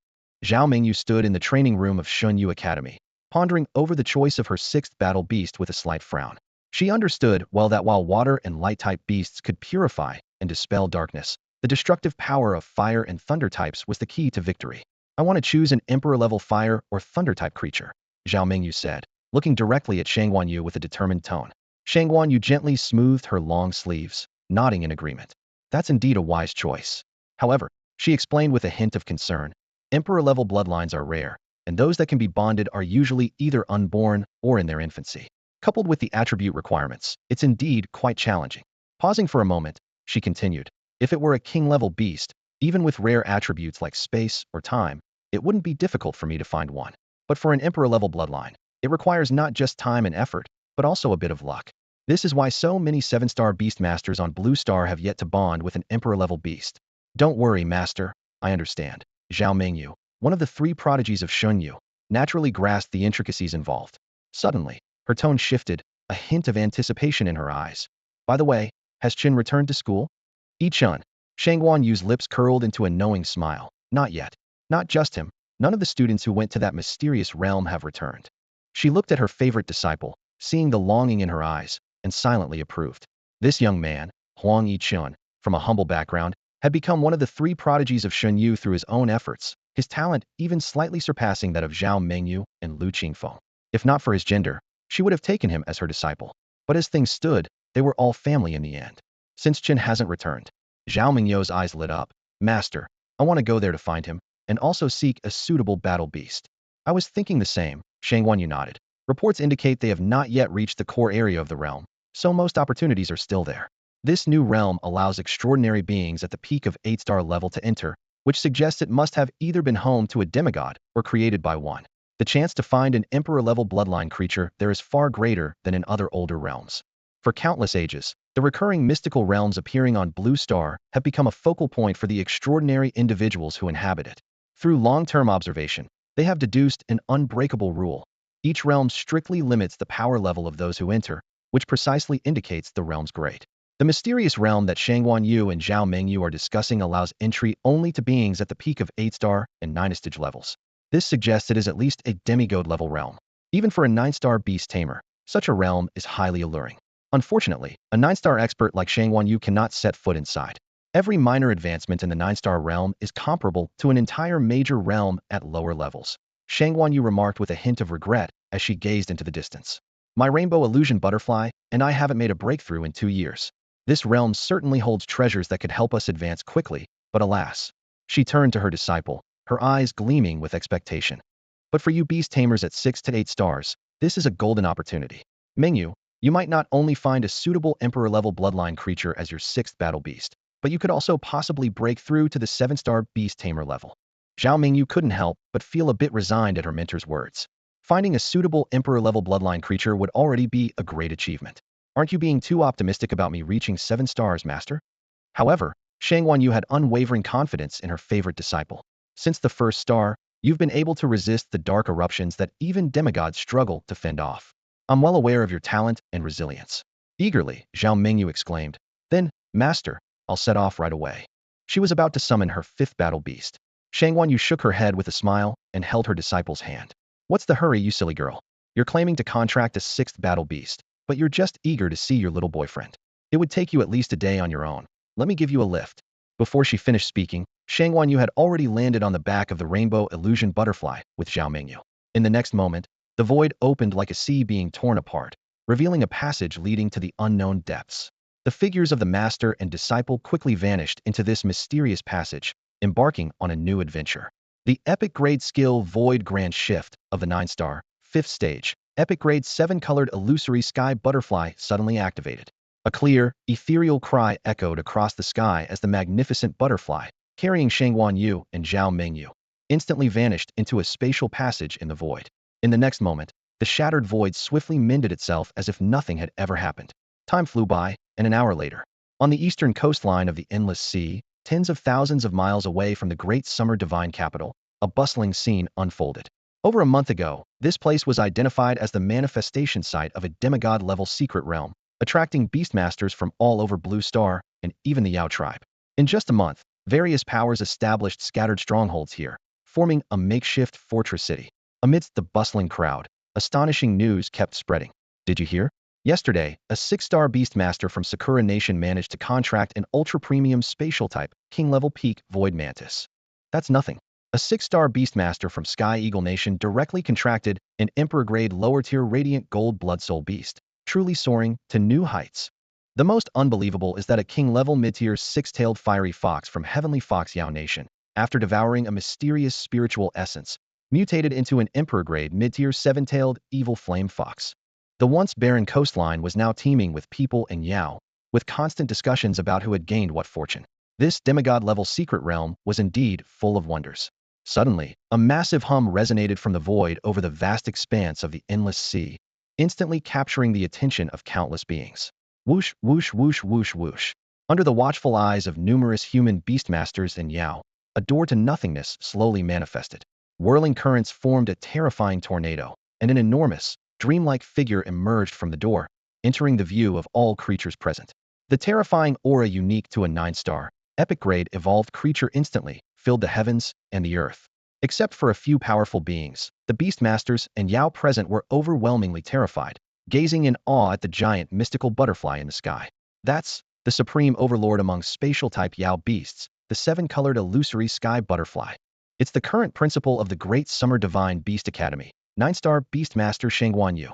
Zhao Mengyou stood in the training room of Xinyu Academy, pondering over the choice of her 6th battle beast with a slight frown. She understood well that while water and light-type beasts could purify and dispel darkness, the destructive power of fire and thunder types was the key to victory. "I want to choose an emperor-level fire or thunder-type creature," Zhao Mengyou said, looking directly at Huang Yichen with a determined tone. Huang Yichen gently smoothed her long sleeves, nodding in agreement. "That's indeed a wise choice. However," she explained with a hint of concern, "emperor-level bloodlines are rare, and those that can be bonded are usually either unborn or in their infancy. Coupled with the attribute requirements, it's indeed quite challenging." Pausing for a moment, she continued, "If it were a king-level beast, even with rare attributes like space or time, it wouldn't be difficult for me to find one. But for an emperor-level bloodline, it requires not just time and effort, but also a bit of luck. This is why so many 7-star beast masters on Blue Star have yet to bond with an emperor-level beast." "Don't worry, master, I understand." Zhao Mengyou, one of the 3 prodigies of Xinyu, naturally grasped the intricacies involved. Suddenly, her tone shifted, a hint of anticipation in her eyes. "By the way, has Qin returned to school?" "Yichen." Huang Yu's lips curled into a knowing smile. "Not yet. Not just him. None of the students who went to that mysterious realm have returned." She looked at her favorite disciple, seeing the longing in her eyes, and silently approved. This young man, Huang Yichen, from a humble background, had become one of the 3 prodigies of Xinyu through his own efforts, his talent even slightly surpassing that of Zhao Mengyou and Lu Qingfeng. If not for his gender, she would have taken him as her disciple. But as things stood, they were all family in the end. "Since Qin hasn't returned," Zhao Mengyou's eyes lit up. "Master, I want to go there to find him, and also seek a suitable battle beast." "I was thinking the same," Huang Yichen nodded. "Reports indicate they have not yet reached the core area of the realm, so most opportunities are still there. This new realm allows extraordinary beings at the peak of 8-star level to enter, which suggests it must have either been home to a demigod or created by one. The chance to find an emperor-level bloodline creature there is far greater than in other older realms. For countless ages, the recurring mystical realms appearing on Blue Star have become a focal point for the extraordinary individuals who inhabit it. Through long-term observation, they have deduced an unbreakable rule. Each realm strictly limits the power level of those who enter, which precisely indicates the realm's grade. The mysterious realm that Huang and Zhao Mengyou are discussing allows entry only to beings at the peak of 8-star and 9-stage levels. This suggests it is at least a demigod level realm. Even for a 9-star Beast Tamer, such a realm is highly alluring. Unfortunately, a 9-star expert like Huang cannot set foot inside. Every minor advancement in the 9-star realm is comparable to an entire major realm at lower levels. Huang remarked with a hint of regret as she gazed into the distance. My rainbow illusion butterfly and I haven't made a breakthrough in 2 years. This realm certainly holds treasures that could help us advance quickly, but alas. She turned to her disciple, her eyes gleaming with expectation. But for you beast tamers at 6 to 8 stars, this is a golden opportunity. Mengyou, you might not only find a suitable emperor-level bloodline creature as your 6th battle beast, but you could also possibly break through to the 7-star Beast Tamer level. Zhao Mengyou couldn't help but feel a bit resigned at her mentor's words. Finding a suitable emperor-level bloodline creature would already be a great achievement. Aren't you being too optimistic about me reaching 7 stars, master? However, Huang had unwavering confidence in her favorite disciple. Since the 1st star, you've been able to resist the dark eruptions that even demigods struggle to fend off. I'm well aware of your talent and resilience. Eagerly, Zhao Mengyou exclaimed. Then, master, I'll set off right away. She was about to summon her 5th battle beast. Huang shook her head with a smile and held her disciple's hand. What's the hurry, you silly girl? You're claiming to contract a 6th battle beast, but you're just eager to see your little boyfriend. It would take you at least a day on your own. Let me give you a lift. Before she finished speaking, Huang had already landed on the back of the rainbow illusion butterfly with Zhao Mengyou. In the next moment, the void opened like a sea being torn apart, revealing a passage leading to the unknown depths. The figures of the master and disciple quickly vanished into this mysterious passage, embarking on a new adventure. The epic grade skill Void Grand Shift of the 9-star, 5th stage, epic grade 7-colored illusory sky butterfly suddenly activated. A clear, ethereal cry echoed across the sky as the magnificent butterfly, carrying Huang and Zhao Mengyou, instantly vanished into a spatial passage in the void. In the next moment, the shattered void swiftly mended itself as if nothing had ever happened. Time flew by, and an hour later, on the eastern coastline of the Endless Sea, tens of thousands of miles away from the great summer divine capital, a bustling scene unfolded. Over a month ago, this place was identified as the manifestation site of a demigod-level secret realm, attracting beastmasters from all over Blue Star and even the Yao tribe. In just a month, various powers established scattered strongholds here, forming a makeshift fortress city. Amidst the bustling crowd, astonishing news kept spreading. Did you hear? Yesterday, a 6-star beastmaster from Sakura Nation managed to contract an ultra-premium spatial type, king-level peak Void Mantis. That's nothing. A 6-star beastmaster from Sky Eagle Nation directly contracted an emperor-grade lower-tier radiant gold blood soul beast, truly soaring to new heights. The most unbelievable is that a king-level mid-tier 6-tailed fiery fox from Heavenly Fox Yao Nation, after devouring a mysterious spiritual essence, mutated into an emperor-grade mid-tier 7-tailed evil flame fox. The once barren coastline was now teeming with people and Yao, with constant discussions about who had gained what fortune. This demigod-level secret realm was indeed full of wonders. Suddenly, a massive hum resonated from the void over the vast expanse of the endless sea, instantly capturing the attention of countless beings. Whoosh, whoosh, whoosh, whoosh, whoosh. Under the watchful eyes of numerous human beastmasters and Yao, a door to nothingness slowly manifested. Whirling currents formed a terrifying tornado, and an enormous, dreamlike figure emerged from the door, entering the view of all creatures present. The terrifying aura unique to a 9-star, epic-grade evolved creature instantly filled the heavens and the earth. Except for a few powerful beings, the beastmasters and Yao present were overwhelmingly terrified, gazing in awe at the giant mystical butterfly in the sky. That's the supreme overlord among spatial-type Yao beasts, the 7-colored illusory sky butterfly. It's the current principal of the Great Summer Divine Beast Academy, 9-star Beastmaster Huang Yichen.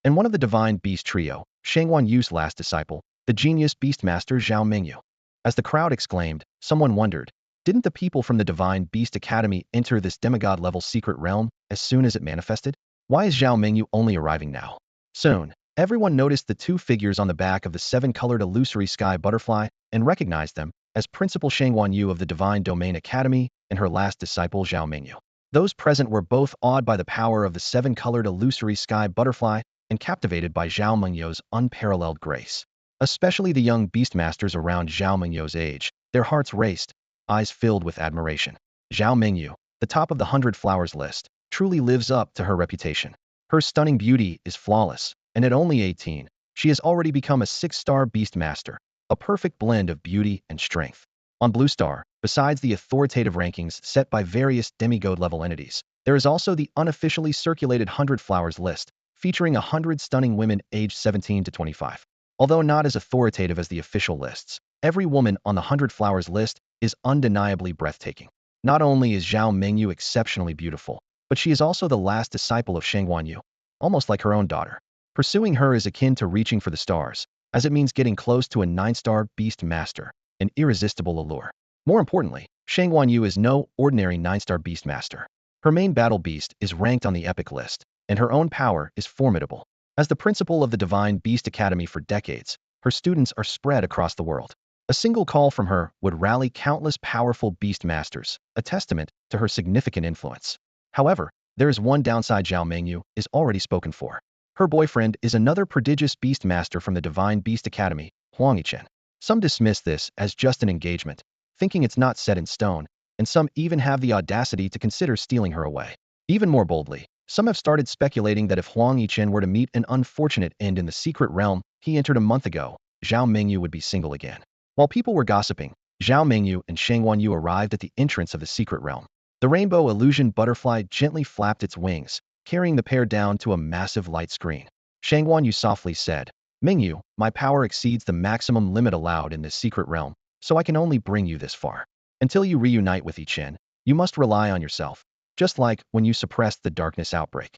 And one of the Divine Beast Trio, Huang Yi's last disciple, the genius Beastmaster Zhao Mengyou. As the crowd exclaimed, someone wondered, didn't the people from the Divine Beast Academy enter this demigod-level secret realm as soon as it manifested? Why is Zhao Mengyou only arriving now? Soon, everyone noticed the 2 figures on the back of the 7-colored illusory sky butterfly and recognized them as Principal Huang Yichen of the Divine Domain Academy and her last disciple Zhao Mengyou. Those present were both awed by the power of the 7-colored illusory sky butterfly and captivated by Zhao Mengyou's unparalleled grace. Especially the young beastmasters around Zhao Mengyou's age, their hearts raced, eyes filled with admiration. Zhao Mengyou, the top of the 100 flowers list, truly lives up to her reputation. Her stunning beauty is flawless, and at only 18, she has already become a 6-star beastmaster, a perfect blend of beauty and strength. On Blue Star, besides the authoritative rankings set by various demigod-level entities, there is also the unofficially circulated 100 Flowers list, featuring 100 stunning women aged 17 to 25. Although not as authoritative as the official lists, every woman on the 100 Flowers list is undeniably breathtaking. Not only is Zhao Mengyou exceptionally beautiful, but she is also the last disciple of Huang Yichen, almost like her own daughter. Pursuing her is akin to reaching for the stars, as it means getting close to a 9-star beast master, an irresistible allure. More importantly, Huang Yichen is no ordinary 9-star beast master. Her main battle beast is ranked on the epic list, and her own power is formidable. As the principal of the Divine Beast Academy for decades, her students are spread across the world. A single call from her would rally countless powerful beast masters, a testament to her significant influence. However, there is one downside. Zhao Mengyou is already spoken for. Her boyfriend is another prodigious beast master from the Divine Beast Academy, Huang Yichen. Some dismiss this as just an engagement, thinking it's not set in stone, and some even have the audacity to consider stealing her away. Even more boldly, some have started speculating that if Huang Yichen were to meet an unfortunate end in the secret realm he entered a month ago, Zhao Mengyou would be single again. While people were gossiping, Zhao Mengyou and Huang Yichen arrived at the entrance of the secret realm. The rainbow illusion butterfly gently flapped its wings, carrying the pair down to a massive light screen. Huang Yichen softly said, "Mengyou, my power exceeds the maximum limit allowed in this secret realm, so I can only bring you this far. Until you reunite with Yichen, you must rely on yourself, just like when you suppressed the darkness outbreak."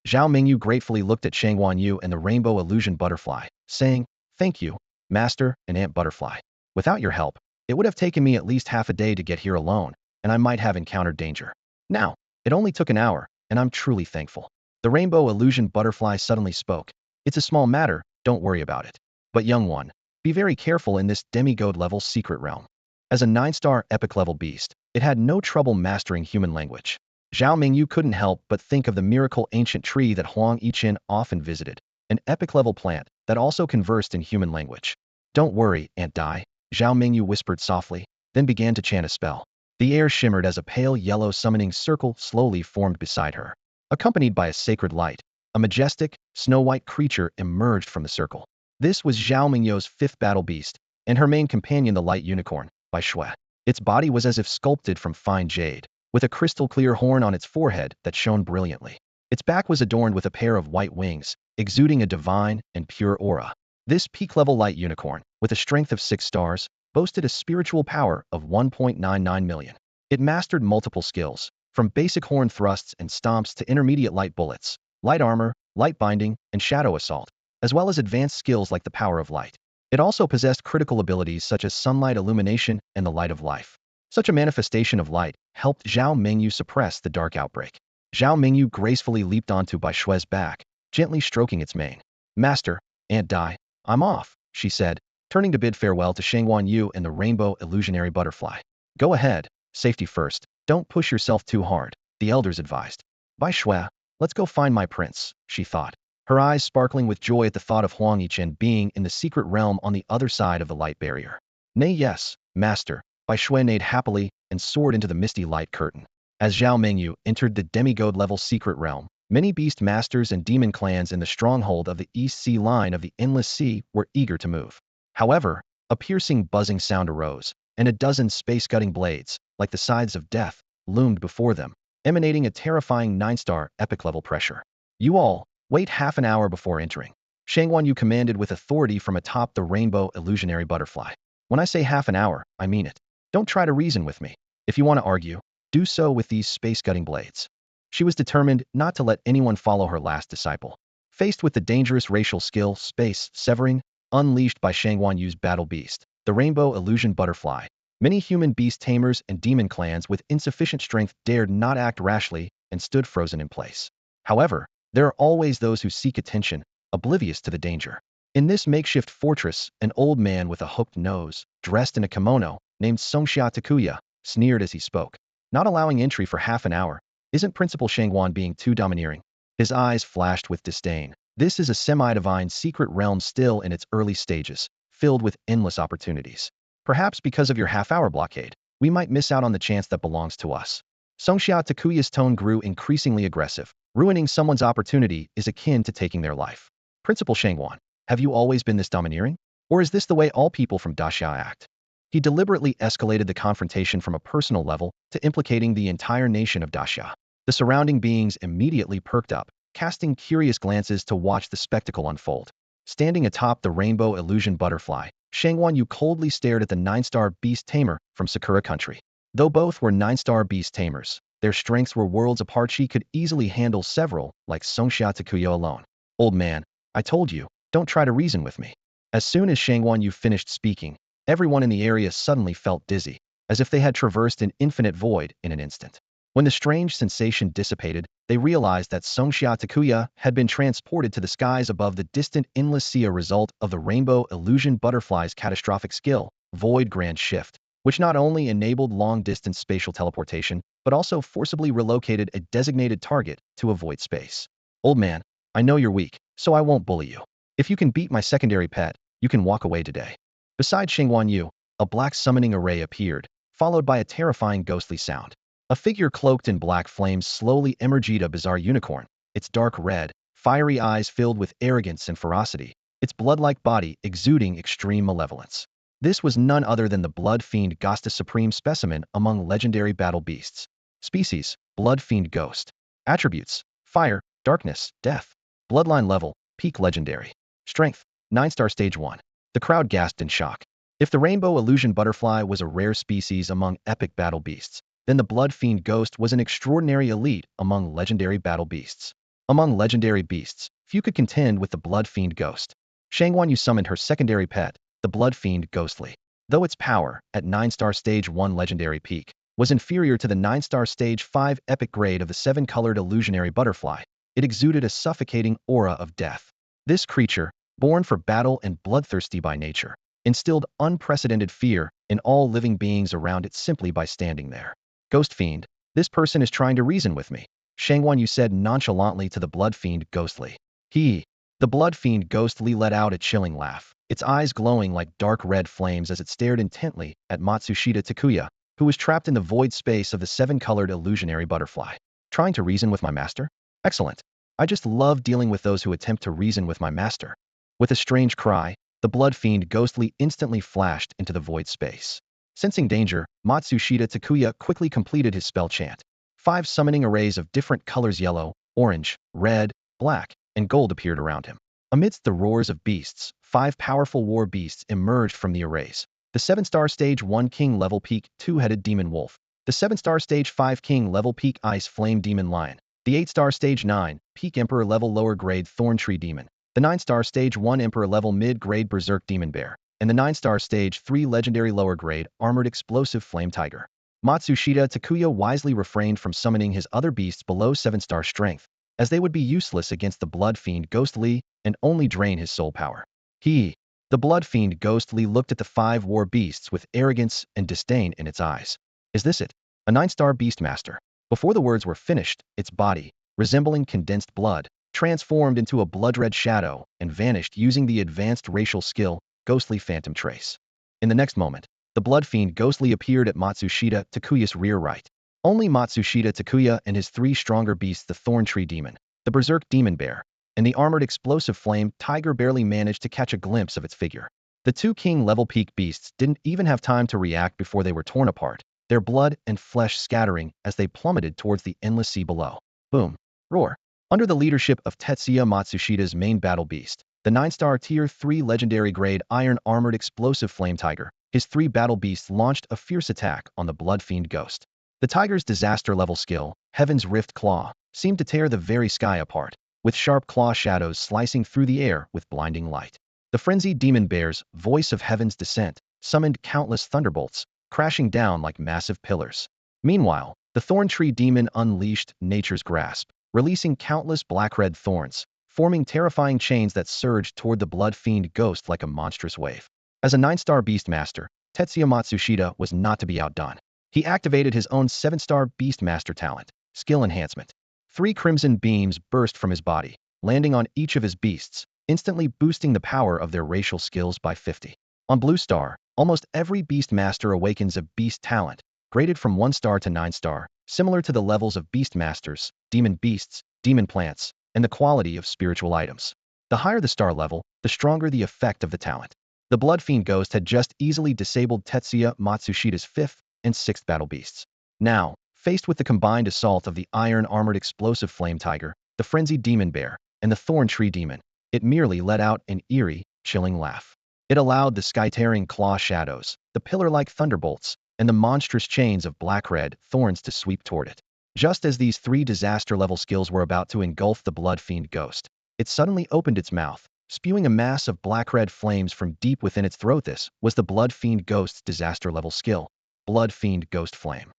Zhao Mengyou gratefully looked at Huang Yichen and the rainbow illusion butterfly, saying, "Thank you, Master and Ant Butterfly. Without your help, it would have taken me at least half a day to get here alone, and I might have encountered danger. Now, it only took an hour, and I'm truly thankful." The rainbow illusion butterfly suddenly spoke. "It's a small matter, don't worry about it. But young one, be very careful in this demigod-level secret realm." As a 9-star epic-level beast, it had no trouble mastering human language. Zhao Mengyou couldn't help but think of the miracle ancient tree that Huang Yichen often visited, an epic-level plant that also conversed in human language. "Don't worry, Ant Dai," Zhao Mengyou whispered softly, then began to chant a spell. The air shimmered as a pale yellow summoning circle slowly formed beside her. Accompanied by a sacred light, a majestic, snow-white creature emerged from the circle. This was Zhao Mengyou's 5th battle beast, and her main companion the light unicorn, by Shui. Its body was as if sculpted from fine jade, with a crystal-clear horn on its forehead that shone brilliantly. Its back was adorned with a pair of white wings, exuding a divine and pure aura. This peak-level light unicorn, with a strength of 6 stars, boasted a spiritual power of 1.99 million. It mastered multiple skills, from basic horn thrusts and stomps to intermediate light bullets, light armor, light binding, and shadow assault, as well as advanced skills like the power of light. It also possessed critical abilities such as sunlight illumination and the light of life. Such a manifestation of light helped Zhao Mengyou suppress the dark outbreak. Zhao Mengyou gracefully leaped onto Bai Shui's back, gently stroking its mane. "Master, Ant Dai, I'm off," she said, turning to bid farewell to Huang Yichen and the rainbow illusionary butterfly. "Go ahead, safety first, don't push yourself too hard," the elders advised. "Bai Shui, let's go find my prince," she thought, her eyes sparkling with joy at the thought of Huang Yichen being in the secret realm on the other side of the light barrier. "Nay, yes, master," Bai Shui neighed happily and soared into the misty light curtain. As Zhao Mengyou entered the demigod-level secret realm, many beast masters and demon clans in the stronghold of the East Sea line of the Endless Sea were eager to move. However, a piercing buzzing sound arose, and a dozen space-gutting blades, like the scythes of death, loomed before them, emanating a terrifying 9-star epic-level pressure. "You all, wait half an hour before entering," Huang Yichen commanded with authority from atop the rainbow illusionary butterfly. "When I say half an hour, I mean it. Don't try to reason with me. If you want to argue, do so with these space-gutting blades." She was determined not to let anyone follow her last disciple. Faced with the dangerous racial skill, space, severing, unleashed by Huang Yicheng's battle beast, the rainbow illusion butterfly, many human beast tamers and demon clans with insufficient strength dared not act rashly and stood frozen in place. However, there are always those who seek attention, oblivious to the danger. In this makeshift fortress, an old man with a hooked nose, dressed in a kimono, named Songxia Takuya, sneered as he spoke. "Not allowing entry for half an hour? Isn't Principal Huang Yichen being too domineering?" His eyes flashed with disdain. This is a semi-divine secret realm still in its early stages, filled with endless opportunities. Perhaps because of your half-hour blockade, we might miss out on the chance that belongs to us. Songxia Takuya's tone grew increasingly aggressive. Ruining someone's opportunity is akin to taking their life. "Principal Huang Yichen, have you always been this domineering?" Or is this the way all people from Daxia act? He deliberately escalated the confrontation from a personal level to implicating the entire nation of Daxia. The surrounding beings immediately perked up, casting curious glances to watch the spectacle unfold. Standing atop the rainbow illusion butterfly, Huang Yichen coldly stared at the 9-star Beast Tamer from Sakura country. Though both were 9-star Beast Tamers, their strengths were worlds apart. She could easily handle several, like Songxia Takuya alone. Old man, I told you, don't try to reason with me. As soon as Huang Yichen finished speaking, everyone in the area suddenly felt dizzy, as if they had traversed an infinite void in an instant. When the strange sensation dissipated, they realized that Songxia Takuya had been transported to the skies above the distant endless sea, a result of the rainbow illusion butterfly's catastrophic skill, Void Grand Shift, which not only enabled long-distance spatial teleportation, but also forcibly relocated a designated target to a void space. Old man, I know you're weak, so I won't bully you. If you can beat my secondary pet, you can walk away today. Beside Huang Yichen, a black summoning array appeared, followed by a terrifying ghostly sound. A figure cloaked in black flames slowly emerged, a bizarre unicorn, its dark red, fiery eyes filled with arrogance and ferocity, its blood-like body exuding extreme malevolence. This was none other than the Blood Fiend Ghost, a supreme specimen among legendary battle beasts. Species, Blood Fiend Ghost. Attributes, Fire, Darkness, Death. Bloodline level, Peak Legendary. Strength, 9-star Stage 1. The crowd gasped in shock. If the rainbow illusion butterfly was a rare species among epic battle beasts, then the Blood Fiend Ghost was an extraordinary elite among legendary battle beasts. Among legendary beasts, few could contend with the Blood Fiend Ghost. Huang Yichen summoned her secondary pet, the Blood Fiend Ghostly. Though its power, at 9-star Stage 1 legendary peak, was inferior to the 9-star Stage 5 epic grade of the 7-colored illusionary butterfly, it exuded a suffocating aura of death. This creature, born for battle and bloodthirsty by nature, instilled unprecedented fear in all living beings around it simply by standing there. Ghost Fiend, this person is trying to reason with me, Huang Yichen said nonchalantly to the Blood Fiend Ghostly. The Blood Fiend Ghostly let out a chilling laugh, its eyes glowing like dark red flames as it stared intently at Matsushita Takuya, who was trapped in the void space of the 7-colored illusionary butterfly. Trying to reason with my master? Excellent. I just love dealing with those who attempt to reason with my master. With a strange cry, the Blood Fiend Ghostly instantly flashed into the void space. Sensing danger, Matsushita Takuya quickly completed his spell chant. 5 summoning arrays of different colors, yellow, orange, red, black, and gold, appeared around him. Amidst the roars of beasts, 5 powerful war beasts emerged from the arrays. The 7-star Stage 1 King level Peak 2-headed Demon Wolf, the 7-star Stage 5 King level Peak Ice Flame Demon Lion, the 8-star Stage 9 Peak Emperor level lower grade Thorn Tree Demon, the 9-star Stage 1 Emperor level mid-grade Berserk Demon Bear, and the 9-star Stage 3 legendary lower grade Armored Explosive Flame Tiger. Matsushita Takuya wisely refrained from summoning his other beasts below 7-star strength, as they would be useless against the Blood Fiend Ghostly and only drain his soul power. The Blood Fiend Ghostly looked at the 5 war beasts with arrogance and disdain in its eyes. Is this it? A 9-star Beastmaster? Before the words were finished, its body, resembling condensed blood, transformed into a blood-red shadow and vanished using the advanced racial skill, Ghostly Phantom Trace. In the next moment, the Blood Fiend Ghostly appeared at Matsushita Takuya's rear right. Only Matsushita Takuya and his 3 stronger beasts, the Thorn Tree Demon, the Berserk Demon Bear, and the Armored Explosive Flame Tiger, barely managed to catch a glimpse of its figure. The 2 King-level peak beasts didn't even have time to react before they were torn apart, their blood and flesh scattering as they plummeted towards the endless sea below. Boom. Roar. Under the leadership of Tetsuya Matsushita's main battle beast, the 9-star Tier 3 legendary grade Iron Armored Explosive Flame Tiger, his 3 battle beasts launched a fierce attack on the Blood Fiend Ghost. The tiger's disaster-level skill, Heaven's Rift Claw, seemed to tear the very sky apart, with sharp claw shadows slicing through the air with blinding light. The frenzied Demon Bear's Voice of Heaven's Descent summoned countless thunderbolts, crashing down like massive pillars. Meanwhile, the Thorn Tree Demon unleashed Nature's Grasp, releasing countless black-red thorns, forming terrifying chains that surged toward the Blood Fiend Ghost like a monstrous wave. As a 9-star Beastmaster, Tetsuya Matsushita was not to be outdone. He activated his own 7-star Beastmaster talent, Skill Enhancement. 3 crimson beams burst from his body, landing on each of his beasts, instantly boosting the power of their racial skills by 50. On Blue Star, almost every Beastmaster awakens a beast talent, graded from 1 star to 9 star, similar to the levels of Beastmasters, Demon Beasts, Demon Plants, and the quality of spiritual items. The higher the star level, the stronger the effect of the talent. The Blood Fiend Ghost had just easily disabled Tetsuya Matsushida's 5th and 6th battle beasts. Now, faced with the combined assault of the iron-armored explosive flame tiger, the frenzied demon bear, and the thorn tree demon, it merely let out an eerie, chilling laugh. It allowed the sky-tearing claw shadows, the pillar-like thunderbolts, and the monstrous chains of black-red thorns to sweep toward it. Just as these 3 disaster-level skills were about to engulf the Blood Fiend Ghost, it suddenly opened its mouth, spewing a mass of black-red flames from deep within its throat. This was the Blood Fiend Ghost's disaster-level skill, Blood Fiend Ghost Flame.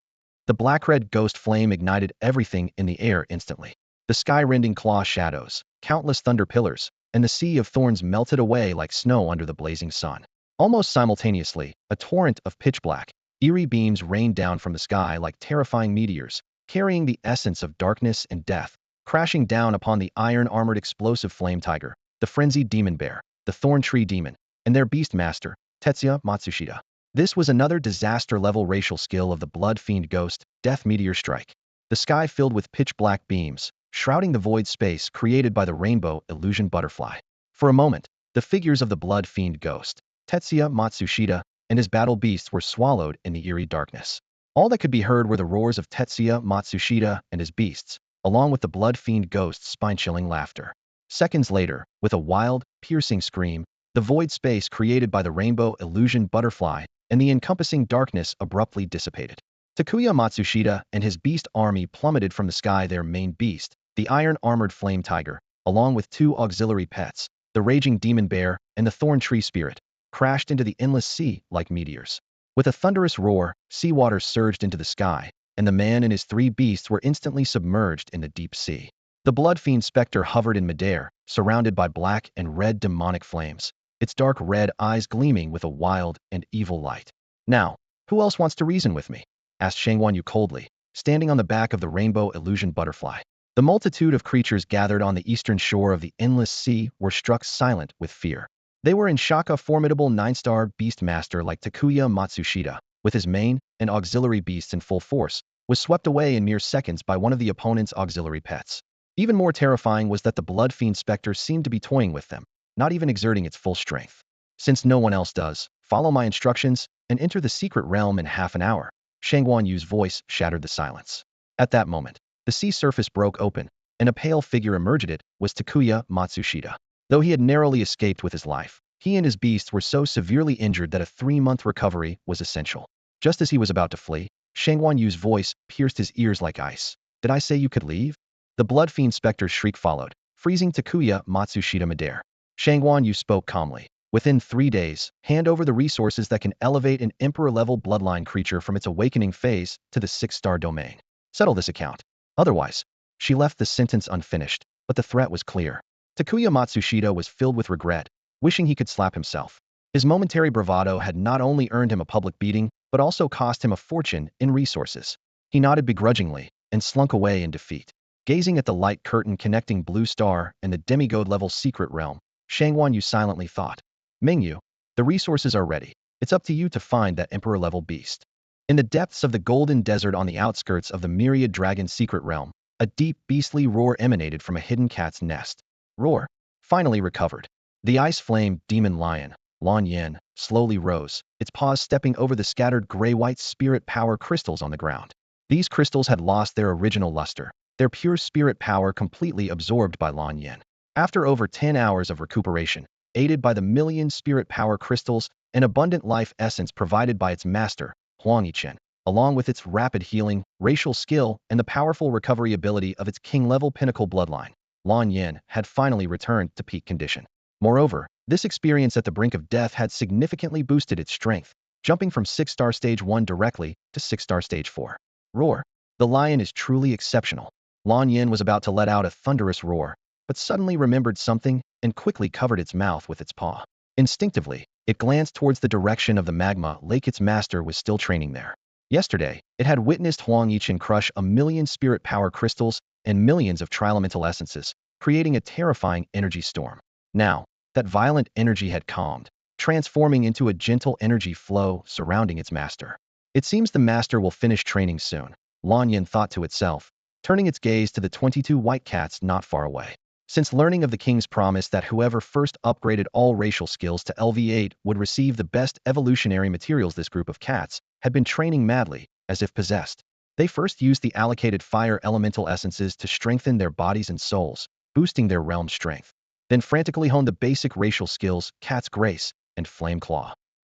The black-red ghost flame ignited everything in the air instantly. The sky-rending claw shadows, countless thunder pillars, and the sea of thorns melted away like snow under the blazing sun. Almost simultaneously, a torrent of pitch-black, eerie beams rained down from the sky like terrifying meteors, carrying the essence of darkness and death, crashing down upon the iron-armored explosive flame tiger, the frenzied demon bear, the thorn tree demon, and their beast master, Tetsuya Matsushida. This was another disaster-level racial skill of the Blood Fiend Ghost, Death Meteor Strike. The sky filled with pitch-black beams, shrouding the void space created by the rainbow illusion butterfly. For a moment, the figures of the Blood Fiend Ghost, Tetsuya Matsushida, and his battle beasts were swallowed in the eerie darkness. All that could be heard were the roars of Tetsuya Matsushida and his beasts, along with the Blood Fiend Ghost's spine-chilling laughter. Seconds later, with a wild, piercing scream, the void space created by the rainbow illusion butterfly and the encompassing darkness abruptly dissipated. Takuya Matsushida and his beast army plummeted from the sky. Their main beast, the iron-armored flame tiger, along with 2 auxiliary pets, the raging demon bear and the thorn tree spirit, crashed into the endless sea like meteors. With a thunderous roar, seawater surged into the sky, and the man and his 3 beasts were instantly submerged in the deep sea. The Blood Fiend Spectre hovered in midair, surrounded by black and red demonic flames, its dark red eyes gleaming with a wild and evil light. "Now, who else wants to reason with me?" asked Huang Yichen coldly, standing on the back of the rainbow illusion butterfly. The multitude of creatures gathered on the eastern shore of the endless sea were struck silent with fear. They were in shock. A formidable 9-star beast master like Takuya Matsushida, with his main and auxiliary beasts in full force, was swept away in mere seconds by one of the opponent's auxiliary pets. Even more terrifying was that the Blood Fiend Spectre seemed to be toying with them, not even exerting its full strength. "Since no one else does, follow my instructions and enter the secret realm in half an hour." Huang Yu's voice shattered the silence. At that moment, the sea surface broke open, and a pale figure emerged. It was Takuya Matsushida. Though he had narrowly escaped with his life, he and his beasts were so severely injured that a 3-month recovery was essential. Just as he was about to flee, Huang Yu's voice pierced his ears like ice. "Did I say you could leave?" The Blood Fiend Spectre's shriek followed, freezing Takuya Matsushida midair. Huang Yu spoke calmly. "Within 3 days, hand over the resources that can elevate an Emperor-level bloodline creature from its awakening phase to the 6-star domain. Settle this account. Otherwise," she left the sentence unfinished, but the threat was clear. Takuya Matsushida was filled with regret, wishing he could slap himself. His momentary bravado had not only earned him a public beating, but also cost him a fortune in resources. He nodded begrudgingly and slunk away in defeat. Gazing at the light curtain connecting Blue Star and the demigod-level secret realm, Huang Yu silently thought, "Mengyou, the resources are ready. It's up to you to find that Emperor-level beast." In the depths of the golden desert on the outskirts of the myriad dragon secret realm, a deep, beastly roar emanated from a hidden cat's nest. Roar. Finally recovered. The ice-flamed demon lion, Huang Yichen, slowly rose, its paws stepping over the scattered gray-white spirit power crystals on the ground. These crystals had lost their original luster, their pure spirit power completely absorbed by Huang Yichen. After over 10 hours of recuperation, aided by the million spirit power crystals and abundant life essence provided by its master, Huang Yichen, along with its rapid healing, racial skill, and the powerful recovery ability of its king-level pinnacle bloodline, Huang Yichen had finally returned to peak condition. Moreover, this experience at the brink of death had significantly boosted its strength, jumping from 6-star stage 1 directly to 6-star stage 4. Roar. The lion is truly exceptional. Huang Yichen was about to let out a thunderous roar, but suddenly remembered something and quickly covered its mouth with its paw. Instinctively, it glanced towards the direction of the magma lake its master was still training there. Yesterday, it had witnessed Huang Yichen crush a million spirit power crystals and millions of trielemental essences, creating a terrifying energy storm. Now, that violent energy had calmed, transforming into a gentle energy flow surrounding its master. "It seems the master will finish training soon," Huang Yichen thought to itself, turning its gaze to the 22 white cats not far away. Since learning of the king's promise that whoever first upgraded all racial skills to LV8 would receive the best evolutionary materials, this group of cats had been training madly, as if possessed. They first used the allocated fire elemental essences to strengthen their bodies and souls, boosting their realm strength. Then frantically honed the basic racial skills, Cat's Grace and Flame Claw.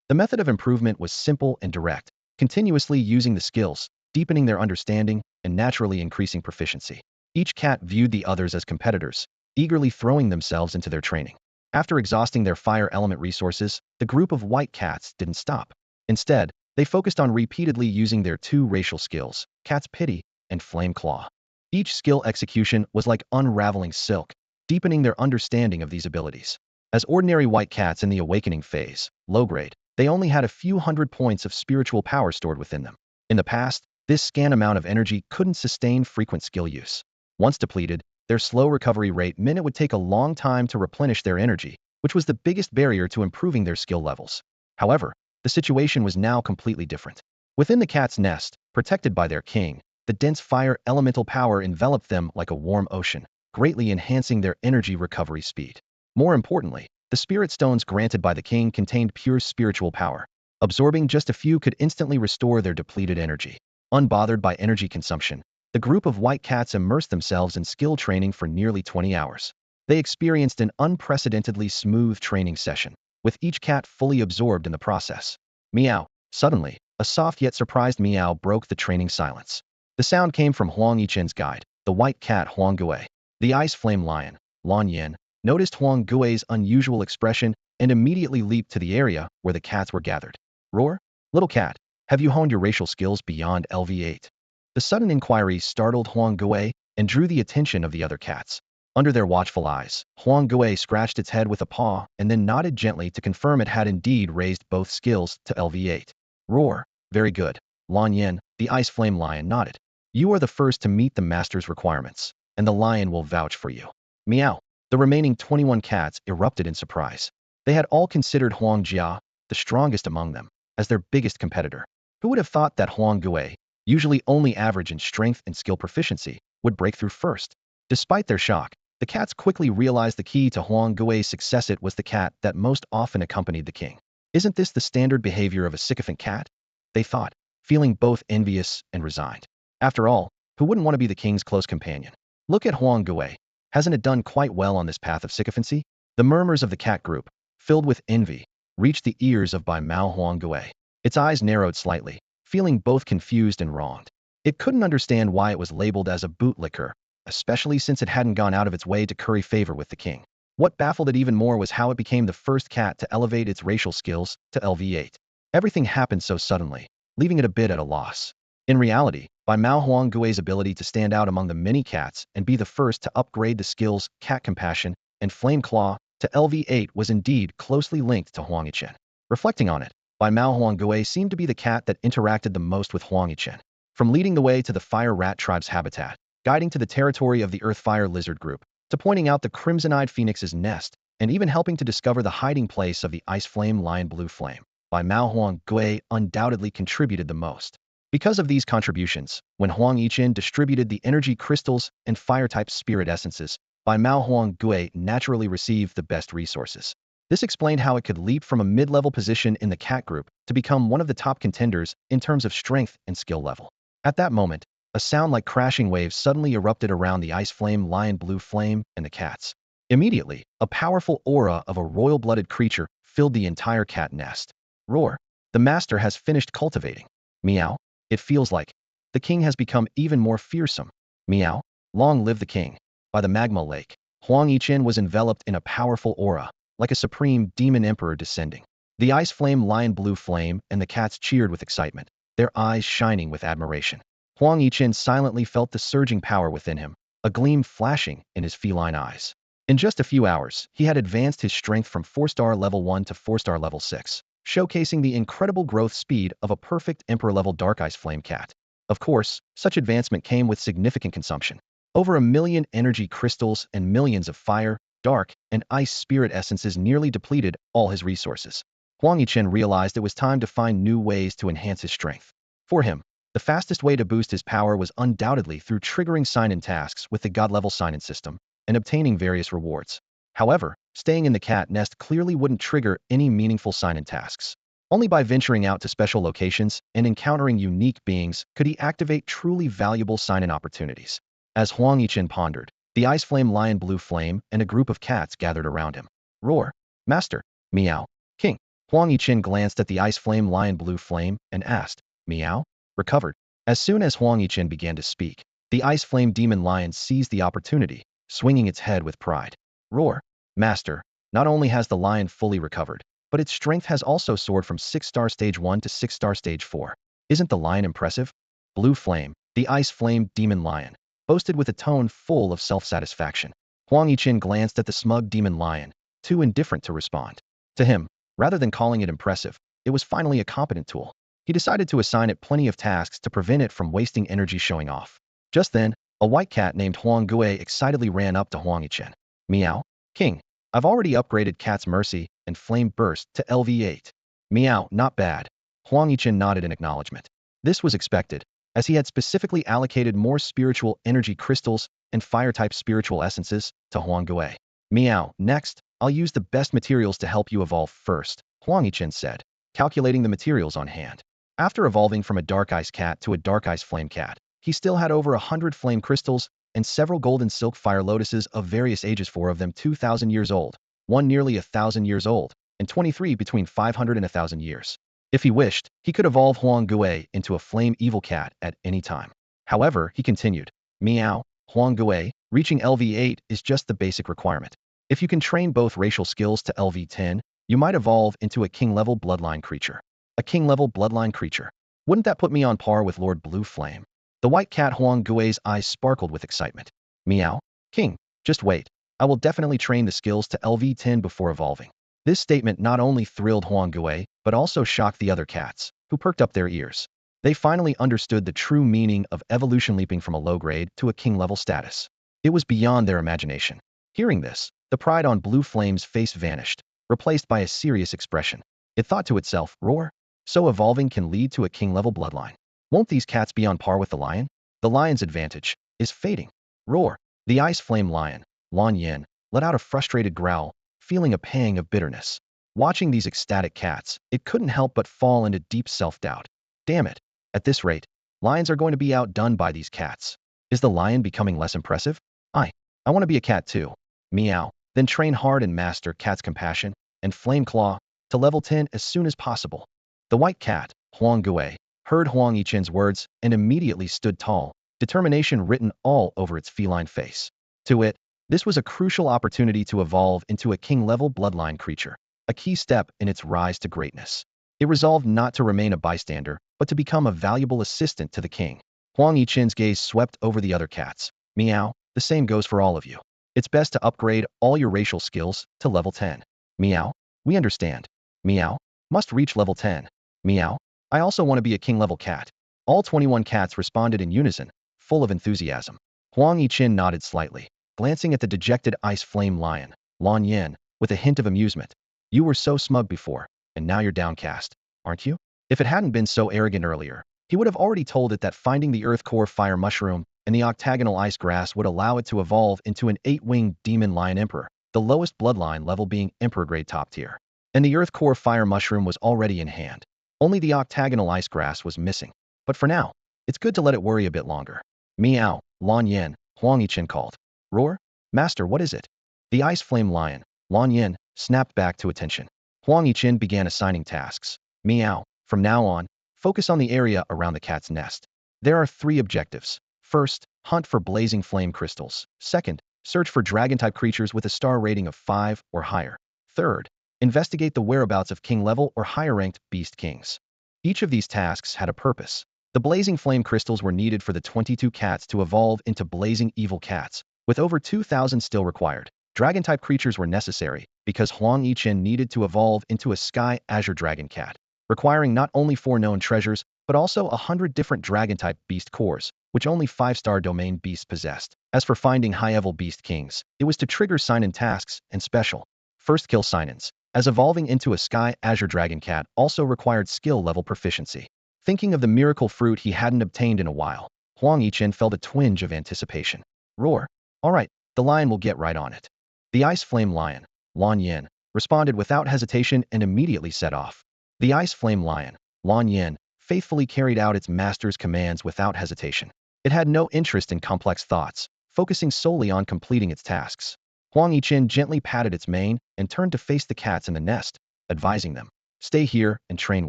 The method of improvement was simple and direct, continuously using the skills, deepening their understanding, and naturally increasing proficiency. Each cat viewed the others as competitors, eagerly throwing themselves into their training. After exhausting their fire element resources, the group of white cats didn't stop. Instead, they focused on repeatedly using their two racial skills, Cat's Pity and Flame Claw. Each skill execution was like unraveling silk, deepening their understanding of these abilities. As ordinary white cats in the awakening phase, low grade, they only had a few hundred points of spiritual power stored within them. In the past, this scant amount of energy couldn't sustain frequent skill use. Once depleted, their slow recovery rate meant it would take a long time to replenish their energy, which was the biggest barrier to improving their skill levels. However, the situation was now completely different. Within the cat's nest, protected by their king, the dense fire elemental power enveloped them like a warm ocean, greatly enhancing their energy recovery speed. More importantly, the spirit stones granted by the king contained pure spiritual power. Absorbing just a few could instantly restore their depleted energy. Unbothered by energy consumption, the group of white cats immersed themselves in skill training for nearly 20 hours. They experienced an unprecedentedly smooth training session, with each cat fully absorbed in the process. Meow. Suddenly, a soft yet surprised meow broke the training silence. The sound came from Huang Yichen's guide, the white cat Huang Gui. The ice flame lion, Lan Yin, noticed Huang Gui's unusual expression and immediately leaped to the area where the cats were gathered. Roar? Little cat, have you honed your racial skills beyond LV8? The sudden inquiry startled Huang Gui and drew the attention of the other cats. Under their watchful eyes, Huang Gui scratched its head with a paw and then nodded gently to confirm it had indeed raised both skills to LV8. Roar. Very good. Lan Yin, the ice flame lion, nodded. You are the first to meet the master's requirements, and the lion will vouch for you. Meow. The remaining 21 cats erupted in surprise. They had all considered Huang Jia, the strongest among them, as their biggest competitor. Who would have thought that Huang Gui, usually only average in strength and skill proficiency, would break through first? Despite their shock, the cats quickly realized the key to Huang Gui's success. It was the cat that most often accompanied the king. Isn't this the standard behavior of a sycophant cat? They thought, feeling both envious and resigned. After all, who wouldn't want to be the king's close companion? Look at Huang Gui. Hasn't it done quite well on this path of sycophancy? The murmurs of the cat group, filled with envy, reached the ears of Bai Mao Huang Gui. Its eyes narrowed slightly, feeling both confused and wronged. It couldn't understand why it was labeled as a bootlicker, especially since it hadn't gone out of its way to curry favor with the king. What baffled it even more was how it became the first cat to elevate its racial skills to LV8. Everything happened so suddenly, leaving it a bit at a loss. In reality, Bai Mao Huang Gui's ability to stand out among the many cats and be the first to upgrade the skills Cat Compassion and Flame Claw to LV8 was indeed closely linked to Huang Yichen. Reflecting on it, Bai Mao Huang Gui seemed to be the cat that interacted the most with Huang Yichen. From leading the way to the Fire Rat tribe's habitat, guiding to the territory of the Earth Fire Lizard group, to pointing out the Crimson-Eyed Phoenix's nest, and even helping to discover the hiding place of the Ice Flame Lion Blue Flame, Bai Mao Huang Gui undoubtedly contributed the most. Because of these contributions, when Huang Yichen distributed the energy crystals and fire-type spirit essences, Bai Mao Huang Gui naturally received the best resources. This explained how it could leap from a mid-level position in the cat group to become one of the top contenders in terms of strength and skill level. At that moment, a sound like crashing waves suddenly erupted around the Ice Flame Lion Blue Flame and the cats. Immediately, a powerful aura of a royal-blooded creature filled the entire cat nest. Roar. The master has finished cultivating. Meow. It feels like the king has become even more fearsome. Meow. Long live the king. By the magma lake, Huang Yichen was enveloped in a powerful aura, like a supreme demon emperor descending. The Ice Flame Lion Blue Flame and the cats cheered with excitement, their eyes shining with admiration. Huang Yichen silently felt the surging power within him, a gleam flashing in his feline eyes. In just a few hours, he had advanced his strength from 4-star level 1 to 4-star level 6, showcasing the incredible growth speed of a perfect Emperor-level Dark Ice Flame cat. Of course, such advancement came with significant consumption. Over 1,000,000 energy crystals and millions of fire, dark, and ice spirit essences nearly depleted all his resources. Huang Yichen realized it was time to find new ways to enhance his strength. For him, the fastest way to boost his power was undoubtedly through triggering sign-in tasks with the God-level sign-in system, and obtaining various rewards. However, staying in the cat nest clearly wouldn't trigger any meaningful sign-in tasks. Only by venturing out to special locations and encountering unique beings could he activate truly valuable sign-in opportunities. As Huang Yichen pondered, the ice flame lion Blue Flame and a group of cats gathered around him. Roar! Master! Meow! King! Huang Yichen glanced at the ice flame lion Blue Flame and asked, Meow? Recovered? As soon as Huang Yichen began to speak, the ice flame demon lion seized the opportunity, swinging its head with pride. Roar! Master! Not only has the lion fully recovered, but its strength has also soared from 6-star stage 1 to 6-star stage 4. Isn't the lion impressive? Blue Flame, the ice flame demon lion, boasted with a tone full of self-satisfaction. Huang Yichen glanced at the smug demon lion, too indifferent to respond. To him, rather than calling it impressive, it was finally a competent tool. He decided to assign it plenty of tasks to prevent it from wasting energy showing off. Just then, a white cat named Huang Gui excitedly ran up to Huang Yichen. Meow. King, I've already upgraded Cat's Mercy and Flame Burst to LV8. Meow, not bad. Huang Yichen nodded in acknowledgement. This was expected, as he had specifically allocated more spiritual energy crystals and fire-type spiritual essences to Huang Gui. Meow, next, I'll use the best materials to help you evolve first, Huang Yichen said, calculating the materials on hand. After evolving from a dark ice cat to a dark ice flame cat, he still had over 100 flame crystals and several golden silk fire lotuses of various ages, 4 of them 2,000 years old, 1 nearly 1,000 years old, and 23 between 500 and 1,000 years. If he wished, he could evolve Huang Gui into a flame evil cat at any time. However, he continued, Meow, Huang Gui, reaching LV8 is just the basic requirement. If you can train both racial skills to LV10, you might evolve into a king-level bloodline creature. A king-level bloodline creature. Wouldn't that put me on par with Lord Blue Flame? The white cat Huang Gui's eyes sparkled with excitement. Meow. King, just wait. I will definitely train the skills to LV10 before evolving. This statement not only thrilled Huang Gui, but also shocked the other cats, who perked up their ears. They finally understood the true meaning of evolution, leaping from a low grade to a king-level status. It was beyond their imagination. Hearing this, the pride on Blue Flame's face vanished, replaced by a serious expression. It thought to itself, Roar? So evolving can lead to a king-level bloodline. Won't these cats be on par with the lion? The lion's advantage is fading. Roar! The ice flame lion, Huang Yichen, let out a frustrated growl, feeling a pang of bitterness. Watching these ecstatic cats, it couldn't help but fall into deep self-doubt. Damn it! At this rate, lions are going to be outdone by these cats. Is the lion becoming less impressive? I want to be a cat too. Meow. Then train hard and master Cat's Compassion and Flame Claw to level 10 as soon as possible. The white cat, Huang Gui, heard Huang Yichen's words and immediately stood tall, determination written all over its feline face. To it, this was a crucial opportunity to evolve into a king-level bloodline creature, a key step in its rise to greatness. It resolved not to remain a bystander, but to become a valuable assistant to the king. Huang Yichen's gaze swept over the other cats. Meow, the same goes for all of you. It's best to upgrade all your racial skills to level 10. Meow, we understand. Meow, must reach level 10. Meow, I also want to be a king-level cat. All 21 cats responded in unison, full of enthusiasm. Huang Yichen nodded slightly, glancing at the dejected ice flame lion, Huang Yichen, with a hint of amusement. You were so smug before, and now you're downcast, aren't you? If it hadn't been so arrogant earlier, he would have already told it that finding the earth core fire mushroom and the octagonal ice grass would allow it to evolve into an 8-winged demon lion emperor, the lowest bloodline level being emperor grade top tier. And the earth core fire mushroom was already in hand. Only the octagonal ice grass was missing. But for now, it's good to let it worry a bit longer. Meow, Huang Yichen, Huang Yichen called. Roar? Master, what is it? The ice flame lion, Huang Yichen, snapped back to attention. Huang Yichen began assigning tasks. Meow, from now on, focus on the area around the cat's nest. There are 3 objectives. First, hunt for blazing flame crystals. Second, search for dragon-type creatures with a star rating of 5 or higher. Third, investigate the whereabouts of king-level or higher-ranked beast kings. Each of these tasks had a purpose. The blazing flame crystals were needed for the 22 cats to evolve into blazing evil cats, with over 2,000 still required. Dragon-type creatures were necessary because Huang Yichen needed to evolve into a sky azure dragon cat, requiring not only 4 known treasures, but also 100 different dragon-type beast cores, which only 5-star domain beasts possessed. As for finding high-level beast kings, it was to trigger sign-in tasks and special first kill sign-ins, as evolving into a sky azure dragon cat also required skill level proficiency. Thinking of the miracle fruit he hadn't obtained in a while, Huang Yichen felt a twinge of anticipation. Roar. Alright, the lion will get right on it. The ice flame lion, Huang Yichen, responded without hesitation and immediately set off. The ice flame lion, Huang Yichen, faithfully carried out its master's commands without hesitation. It had no interest in complex thoughts, focusing solely on completing its tasks. Huang Yichen gently patted its mane and turned to face the cats in the nest, advising them, "Stay here and train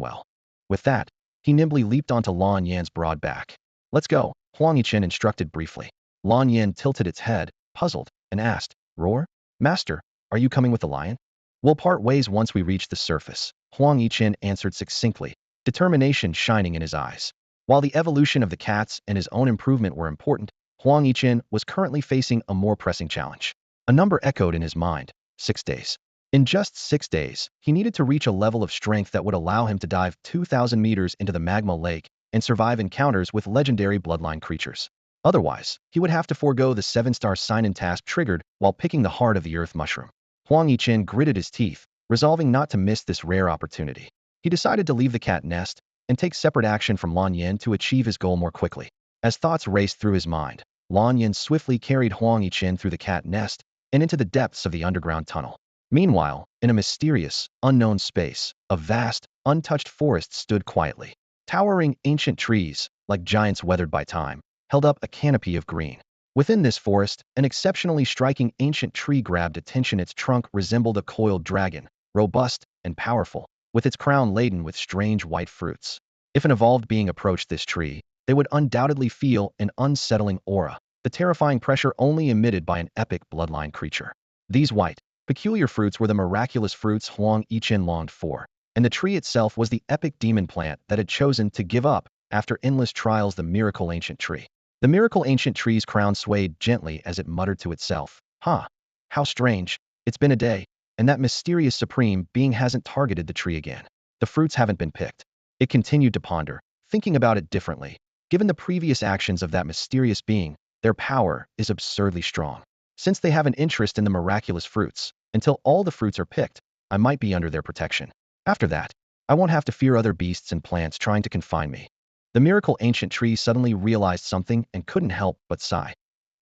well." With that, he nimbly leaped onto Huang Yichen's broad back. "Let's go," Huang Yichen instructed briefly. Huang Yichen tilted its head, puzzled, and asked, "Roar? Master, are you coming with the lion?" "We'll part ways once we reach the surface," Huang Yichen answered succinctly, determination shining in his eyes. While the evolution of the cats and his own improvement were important, Huang Yichen was currently facing a more pressing challenge. A number echoed in his mind: 6 days. In just 6 days, he needed to reach a level of strength that would allow him to dive 2,000 meters into the magma lake and survive encounters with legendary bloodline creatures. Otherwise, he would have to forego the 7-star sign-in task triggered while picking the heart of the earth mushroom. Huang Yichen gritted his teeth, resolving not to miss this rare opportunity. He decided to leave the cat nest and take separate action from Huang Yichen to achieve his goal more quickly. As thoughts raced through his mind, Huang Yichen swiftly carried Huang Yichen through the cat nest and into the depths of the underground tunnel. Meanwhile, in a mysterious, unknown space, a vast, untouched forest stood quietly. Towering ancient trees, like giants weathered by time, held up a canopy of green. Within this forest, an exceptionally striking ancient tree grabbed attention. Its trunk resembled a coiled dragon, robust and powerful, with its crown laden with strange white fruits. If an evolved being approached this tree, they would undoubtedly feel an unsettling aura, the terrifying pressure only emitted by an epic bloodline creature. These white, peculiar fruits were the miraculous fruits Huang Yichen longed for, and the tree itself was the epic demon plant that had chosen to give up, after endless trials, the miracle ancient tree. The miracle ancient tree's crown swayed gently as it muttered to itself, "Huh. How strange. It's been a day, and that mysterious supreme being hasn't targeted the tree again. The fruits haven't been picked." It continued to ponder, thinking about it differently. Given the previous actions of that mysterious being, their power is absurdly strong. Since they have an interest in the miraculous fruits, until all the fruits are picked, I might be under their protection. After that, I won't have to fear other beasts and plants trying to confine me. The miracle ancient tree suddenly realized something and couldn't help but sigh.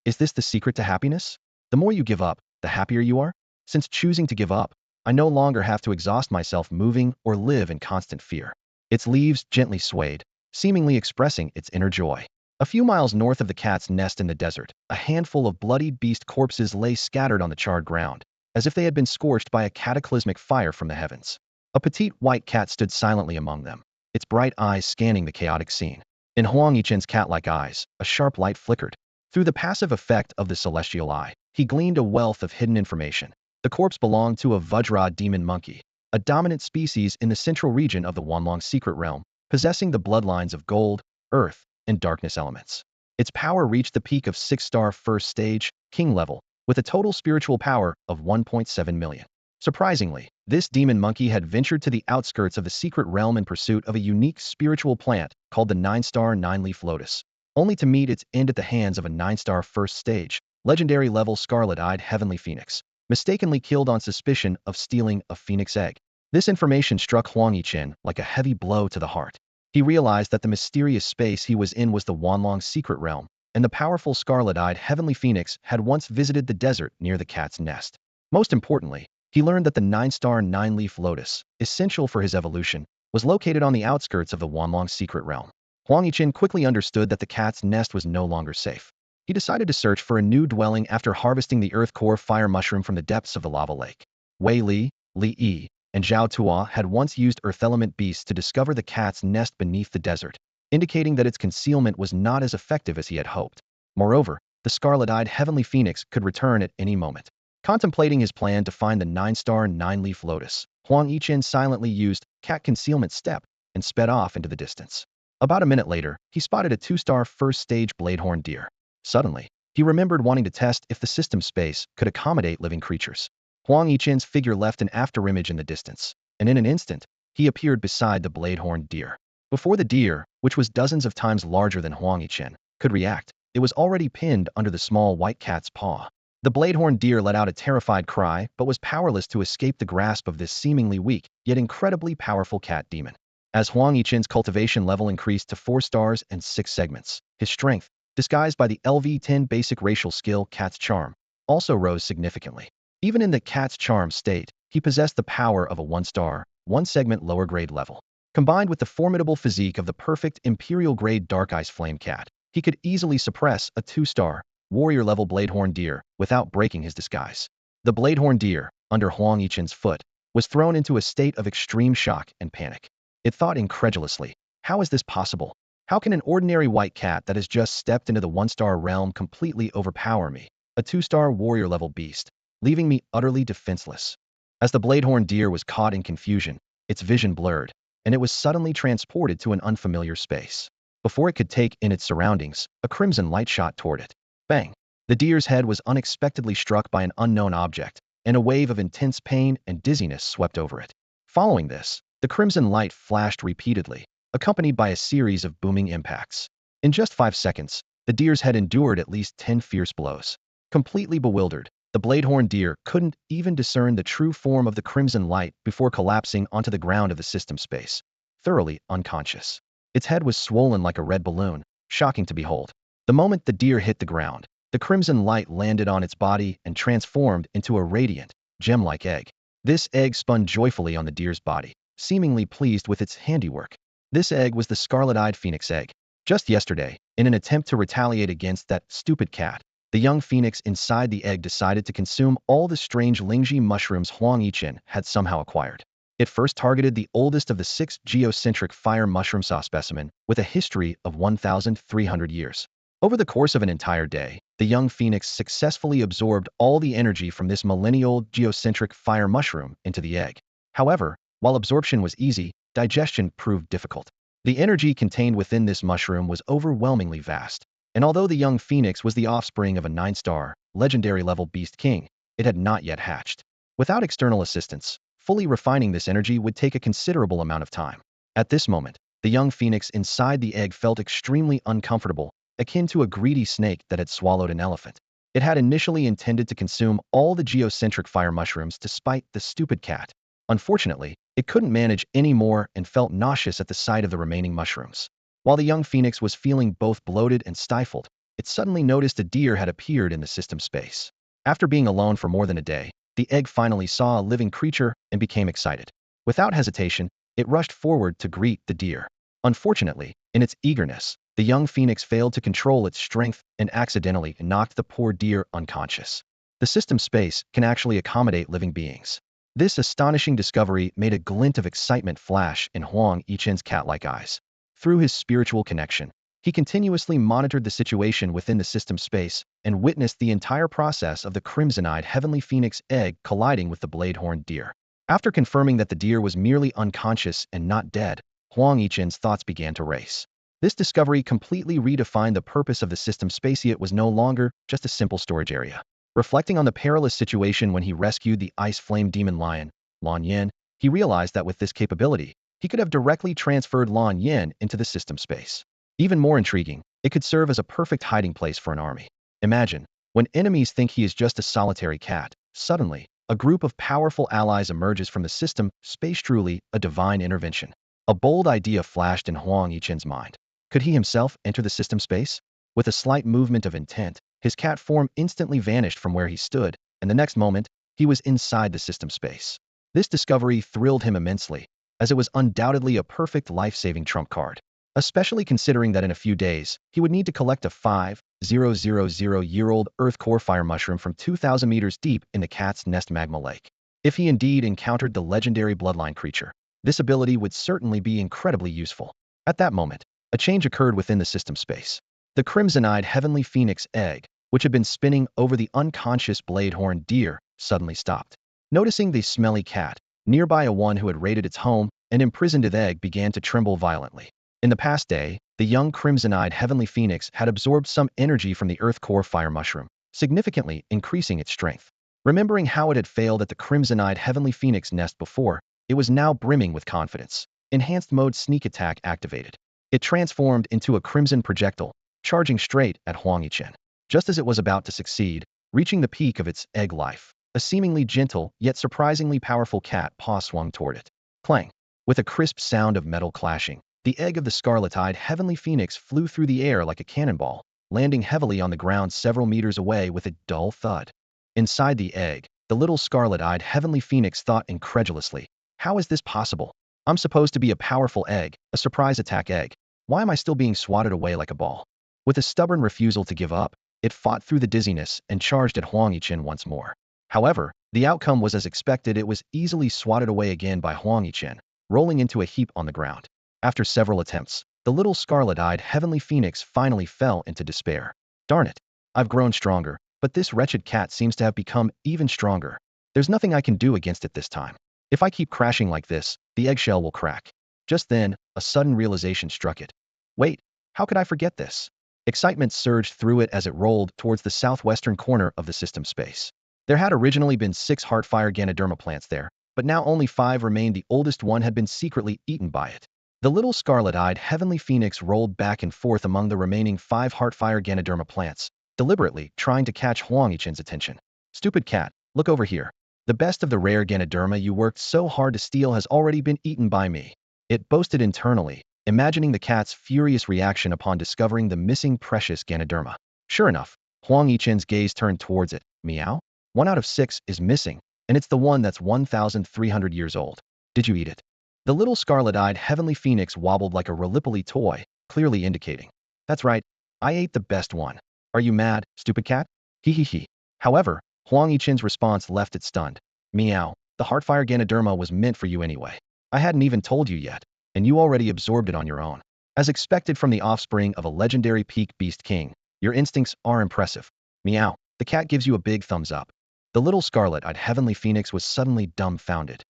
Is this the secret to happiness? The more you give up, the happier you are? Since choosing to give up, I no longer have to exhaust myself moving or live in constant fear. Its leaves gently swayed, seemingly expressing its inner joy. A few miles north of the cat's nest in the desert, a handful of bloodied beast corpses lay scattered on the charred ground, as if they had been scorched by a cataclysmic fire from the heavens. A petite white cat stood silently among them, its bright eyes scanning the chaotic scene. In Huang Yichen's cat-like eyes, a sharp light flickered. Through the passive effect of the celestial eye, he gleaned a wealth of hidden information. The corpse belonged to a Vajra demon monkey, a dominant species in the central region of the Wanlong secret realm, possessing the bloodlines of gold, earth, and darkness elements. Its power reached the peak of 6-star first stage, king level, with a total spiritual power of 1.7 million. Surprisingly, this demon monkey had ventured to the outskirts of the secret realm in pursuit of a unique spiritual plant called the 9-star 9-leaf lotus, only to meet its end at the hands of a 9-star first stage, legendary level scarlet-eyed heavenly phoenix, mistakenly killed on suspicion of stealing a phoenix egg. This information struck Huang Yichen like a heavy blow to the heart. He realized that the mysterious space he was in was the Wanlong secret realm, and the powerful scarlet-eyed heavenly phoenix had once visited the desert near the cat's nest. Most importantly, he learned that the 9-star 9-leaf lotus, essential for his evolution, was located on the outskirts of the Wanlong secret realm. Huang Yichen quickly understood that the cat's nest was no longer safe. He decided to search for a new dwelling after harvesting the earth core fire mushroom from the depths of the lava lake. Wei Li, Li Yi, and Zhao Tua had once used earth element beasts to discover the cat's nest beneath the desert, indicating that its concealment was not as effective as he had hoped. Moreover, the scarlet-eyed heavenly phoenix could return at any moment. Contemplating his plan to find the 9-star 9-leaf lotus, Huang Yichen silently used cat concealment step and sped off into the distance. About a minute later, he spotted a 2-star first-stage bladehorn deer. Suddenly, he remembered wanting to test if the system space could accommodate living creatures. Huang Yichen's figure left an afterimage in the distance, and in an instant, he appeared beside the bladehorn deer. Before the deer, which was dozens of times larger than Huang Yichen, could react, it was already pinned under the small white cat's paw. The bladehorn deer let out a terrified cry but was powerless to escape the grasp of this seemingly weak, yet incredibly powerful cat demon. As Huang Yichen's cultivation level increased to 4 stars and 6 segments, his strength, disguised by the LV-10 basic racial skill Cat's Charm, also rose significantly. Even in the cat's charm state, he possessed the power of a one-star, one-segment lower-grade level. Combined with the formidable physique of the perfect imperial-grade dark ice flame cat, he could easily suppress a two-star, warrior-level Bladehorn deer without breaking his disguise. The Bladehorn deer, under Huang Yichen's foot, was thrown into a state of extreme shock and panic. It thought incredulously, how is this possible? How can an ordinary white cat that has just stepped into the one-star realm completely overpower me, a two-star warrior-level beast, leaving me utterly defenseless? As the Bladehorn deer was caught in confusion, its vision blurred, and it was suddenly transported to an unfamiliar space. Before it could take in its surroundings, a crimson light shot toward it. Bang! The deer's head was unexpectedly struck by an unknown object, and a wave of intense pain and dizziness swept over it. Following this, the crimson light flashed repeatedly, accompanied by a series of booming impacts. In just 5 seconds, the deer's head endured at least 10 fierce blows. Completely bewildered, the Bladehorn deer couldn't even discern the true form of the crimson light before collapsing onto the ground of the system space, thoroughly unconscious. Its head was swollen like a red balloon, shocking to behold. The moment the deer hit the ground, the crimson light landed on its body and transformed into a radiant, gem-like egg. This egg spun joyfully on the deer's body, seemingly pleased with its handiwork. This egg was the scarlet-eyed phoenix egg. Just yesterday, in an attempt to retaliate against that stupid cat, the young phoenix inside the egg decided to consume all the strange Lingji mushrooms Huang Yichen had somehow acquired. It first targeted the oldest of the 6 geocentric fire mushroom saw specimen with a history of 1,300 years. Over the course of an entire day, the young phoenix successfully absorbed all the energy from this millennial geocentric fire mushroom into the egg. However, while absorption was easy, digestion proved difficult. The energy contained within this mushroom was overwhelmingly vast, and although the young phoenix was the offspring of a 9-star, legendary-level beast king, it had not yet hatched. Without external assistance, fully refining this energy would take a considerable amount of time. At this moment, the young phoenix inside the egg felt extremely uncomfortable, akin to a greedy snake that had swallowed an elephant. It had initially intended to consume all the geocentric fire mushrooms to spite the stupid cat. Unfortunately, it couldn't manage any more and felt nauseous at the sight of the remaining mushrooms. While the young phoenix was feeling both bloated and stifled, it suddenly noticed a deer had appeared in the system space. After being alone for more than a day, the egg finally saw a living creature and became excited. Without hesitation, it rushed forward to greet the deer. Unfortunately, in its eagerness, the young phoenix failed to control its strength and accidentally knocked the poor deer unconscious. The system space can actually accommodate living beings. This astonishing discovery made a glint of excitement flash in Huang Yichen's cat-like eyes. Through his spiritual connection, he continuously monitored the situation within the system space and witnessed the entire process of the crimson-eyed heavenly phoenix egg colliding with the Bladehorn deer. After confirming that the deer was merely unconscious and not dead, Huang Yichen's thoughts began to race. This discovery completely redefined the purpose of the system space. It was no longer just a simple storage area. Reflecting on the perilous situation when he rescued the ice flame demon lion, Lan Yin, he realized that with this capability, he could have directly transferred Lan Yin into the system space. Even more intriguing, it could serve as a perfect hiding place for an army. Imagine, when enemies think he is just a solitary cat, suddenly, a group of powerful allies emerges from the system space. Truly a divine intervention. A bold idea flashed in Huang Yichen's mind. Could he himself enter the system space? With a slight movement of intent, his cat form instantly vanished from where he stood, and the next moment, he was inside the system space. This discovery thrilled him immensely, as it was undoubtedly a perfect life-saving trump card. Especially considering that in a few days, he would need to collect a 5,000-year-old Earth core fire mushroom from 2,000 meters deep in the Cat's Nest magma lake. If he indeed encountered the legendary bloodline creature, this ability would certainly be incredibly useful. At that moment, a change occurred within the system space. The crimson-eyed heavenly phoenix egg, which had been spinning over the unconscious Bladehorn deer, suddenly stopped. Noticing the smelly cat, nearby a one who had raided its home and imprisoned its egg began to tremble violently. In the past day, the young crimson-eyed heavenly phoenix had absorbed some energy from the earth core fire mushroom, significantly increasing its strength. Remembering how it had failed at the crimson-eyed heavenly phoenix nest before, it was now brimming with confidence. Enhanced mode sneak attack activated. It transformed into a crimson projectile, charging straight at Huang Yichen. Just as it was about to succeed, reaching the peak of its egg life, a seemingly gentle yet surprisingly powerful cat paw swung toward it. Clang! With a crisp sound of metal clashing, the egg of the scarlet-eyed heavenly phoenix flew through the air like a cannonball, landing heavily on the ground several meters away with a dull thud. Inside the egg, the little scarlet-eyed heavenly phoenix thought incredulously, how is this possible? I'm supposed to be a powerful egg, a surprise attack egg. Why am I still being swatted away like a ball? With a stubborn refusal to give up, it fought through the dizziness and charged at Huang Yichen once more. However, the outcome was as expected. It was easily swatted away again by Huang Yichen, rolling into a heap on the ground. After several attempts, the little scarlet-eyed heavenly phoenix finally fell into despair. Darn it! I've grown stronger, but this wretched cat seems to have become even stronger. There's nothing I can do against it this time. If I keep crashing like this, the eggshell will crack. Just then, a sudden realization struck it. Wait, how could I forget this? Excitement surged through it as it rolled towards the southwestern corner of the system space. There had originally been 6 Heartfire Ganoderma plants there, but now only 5 remained. The oldest one had been secretly eaten by it. The little scarlet-eyed heavenly phoenix rolled back and forth among the remaining 5 Heartfire Ganoderma plants, deliberately trying to catch Huang Yichen's attention. Stupid cat, look over here. The best of the rare Ganoderma you worked so hard to steal has already been eaten by me. It boasted internally, imagining the cat's furious reaction upon discovering the missing precious Ganoderma. Sure enough, Huang Yichen's gaze turned towards it. Meow? 1 out of 6 is missing, and it's the one that's 1,300 years old. Did you eat it? The little scarlet-eyed heavenly phoenix wobbled like a Rollipoli toy, clearly indicating. That's right, I ate the best one. Are you mad, stupid cat? Hee hee hee. However, Huang Yichen's response left it stunned. Meow, the Heartfire Ganoderma was meant for you anyway. I hadn't even told you yet, and you already absorbed it on your own. As expected from the offspring of a legendary peak beast king, your instincts are impressive. Meow, the cat gives you a big thumbs up. The little scarlet-eyed heavenly phoenix was suddenly dumbfounded.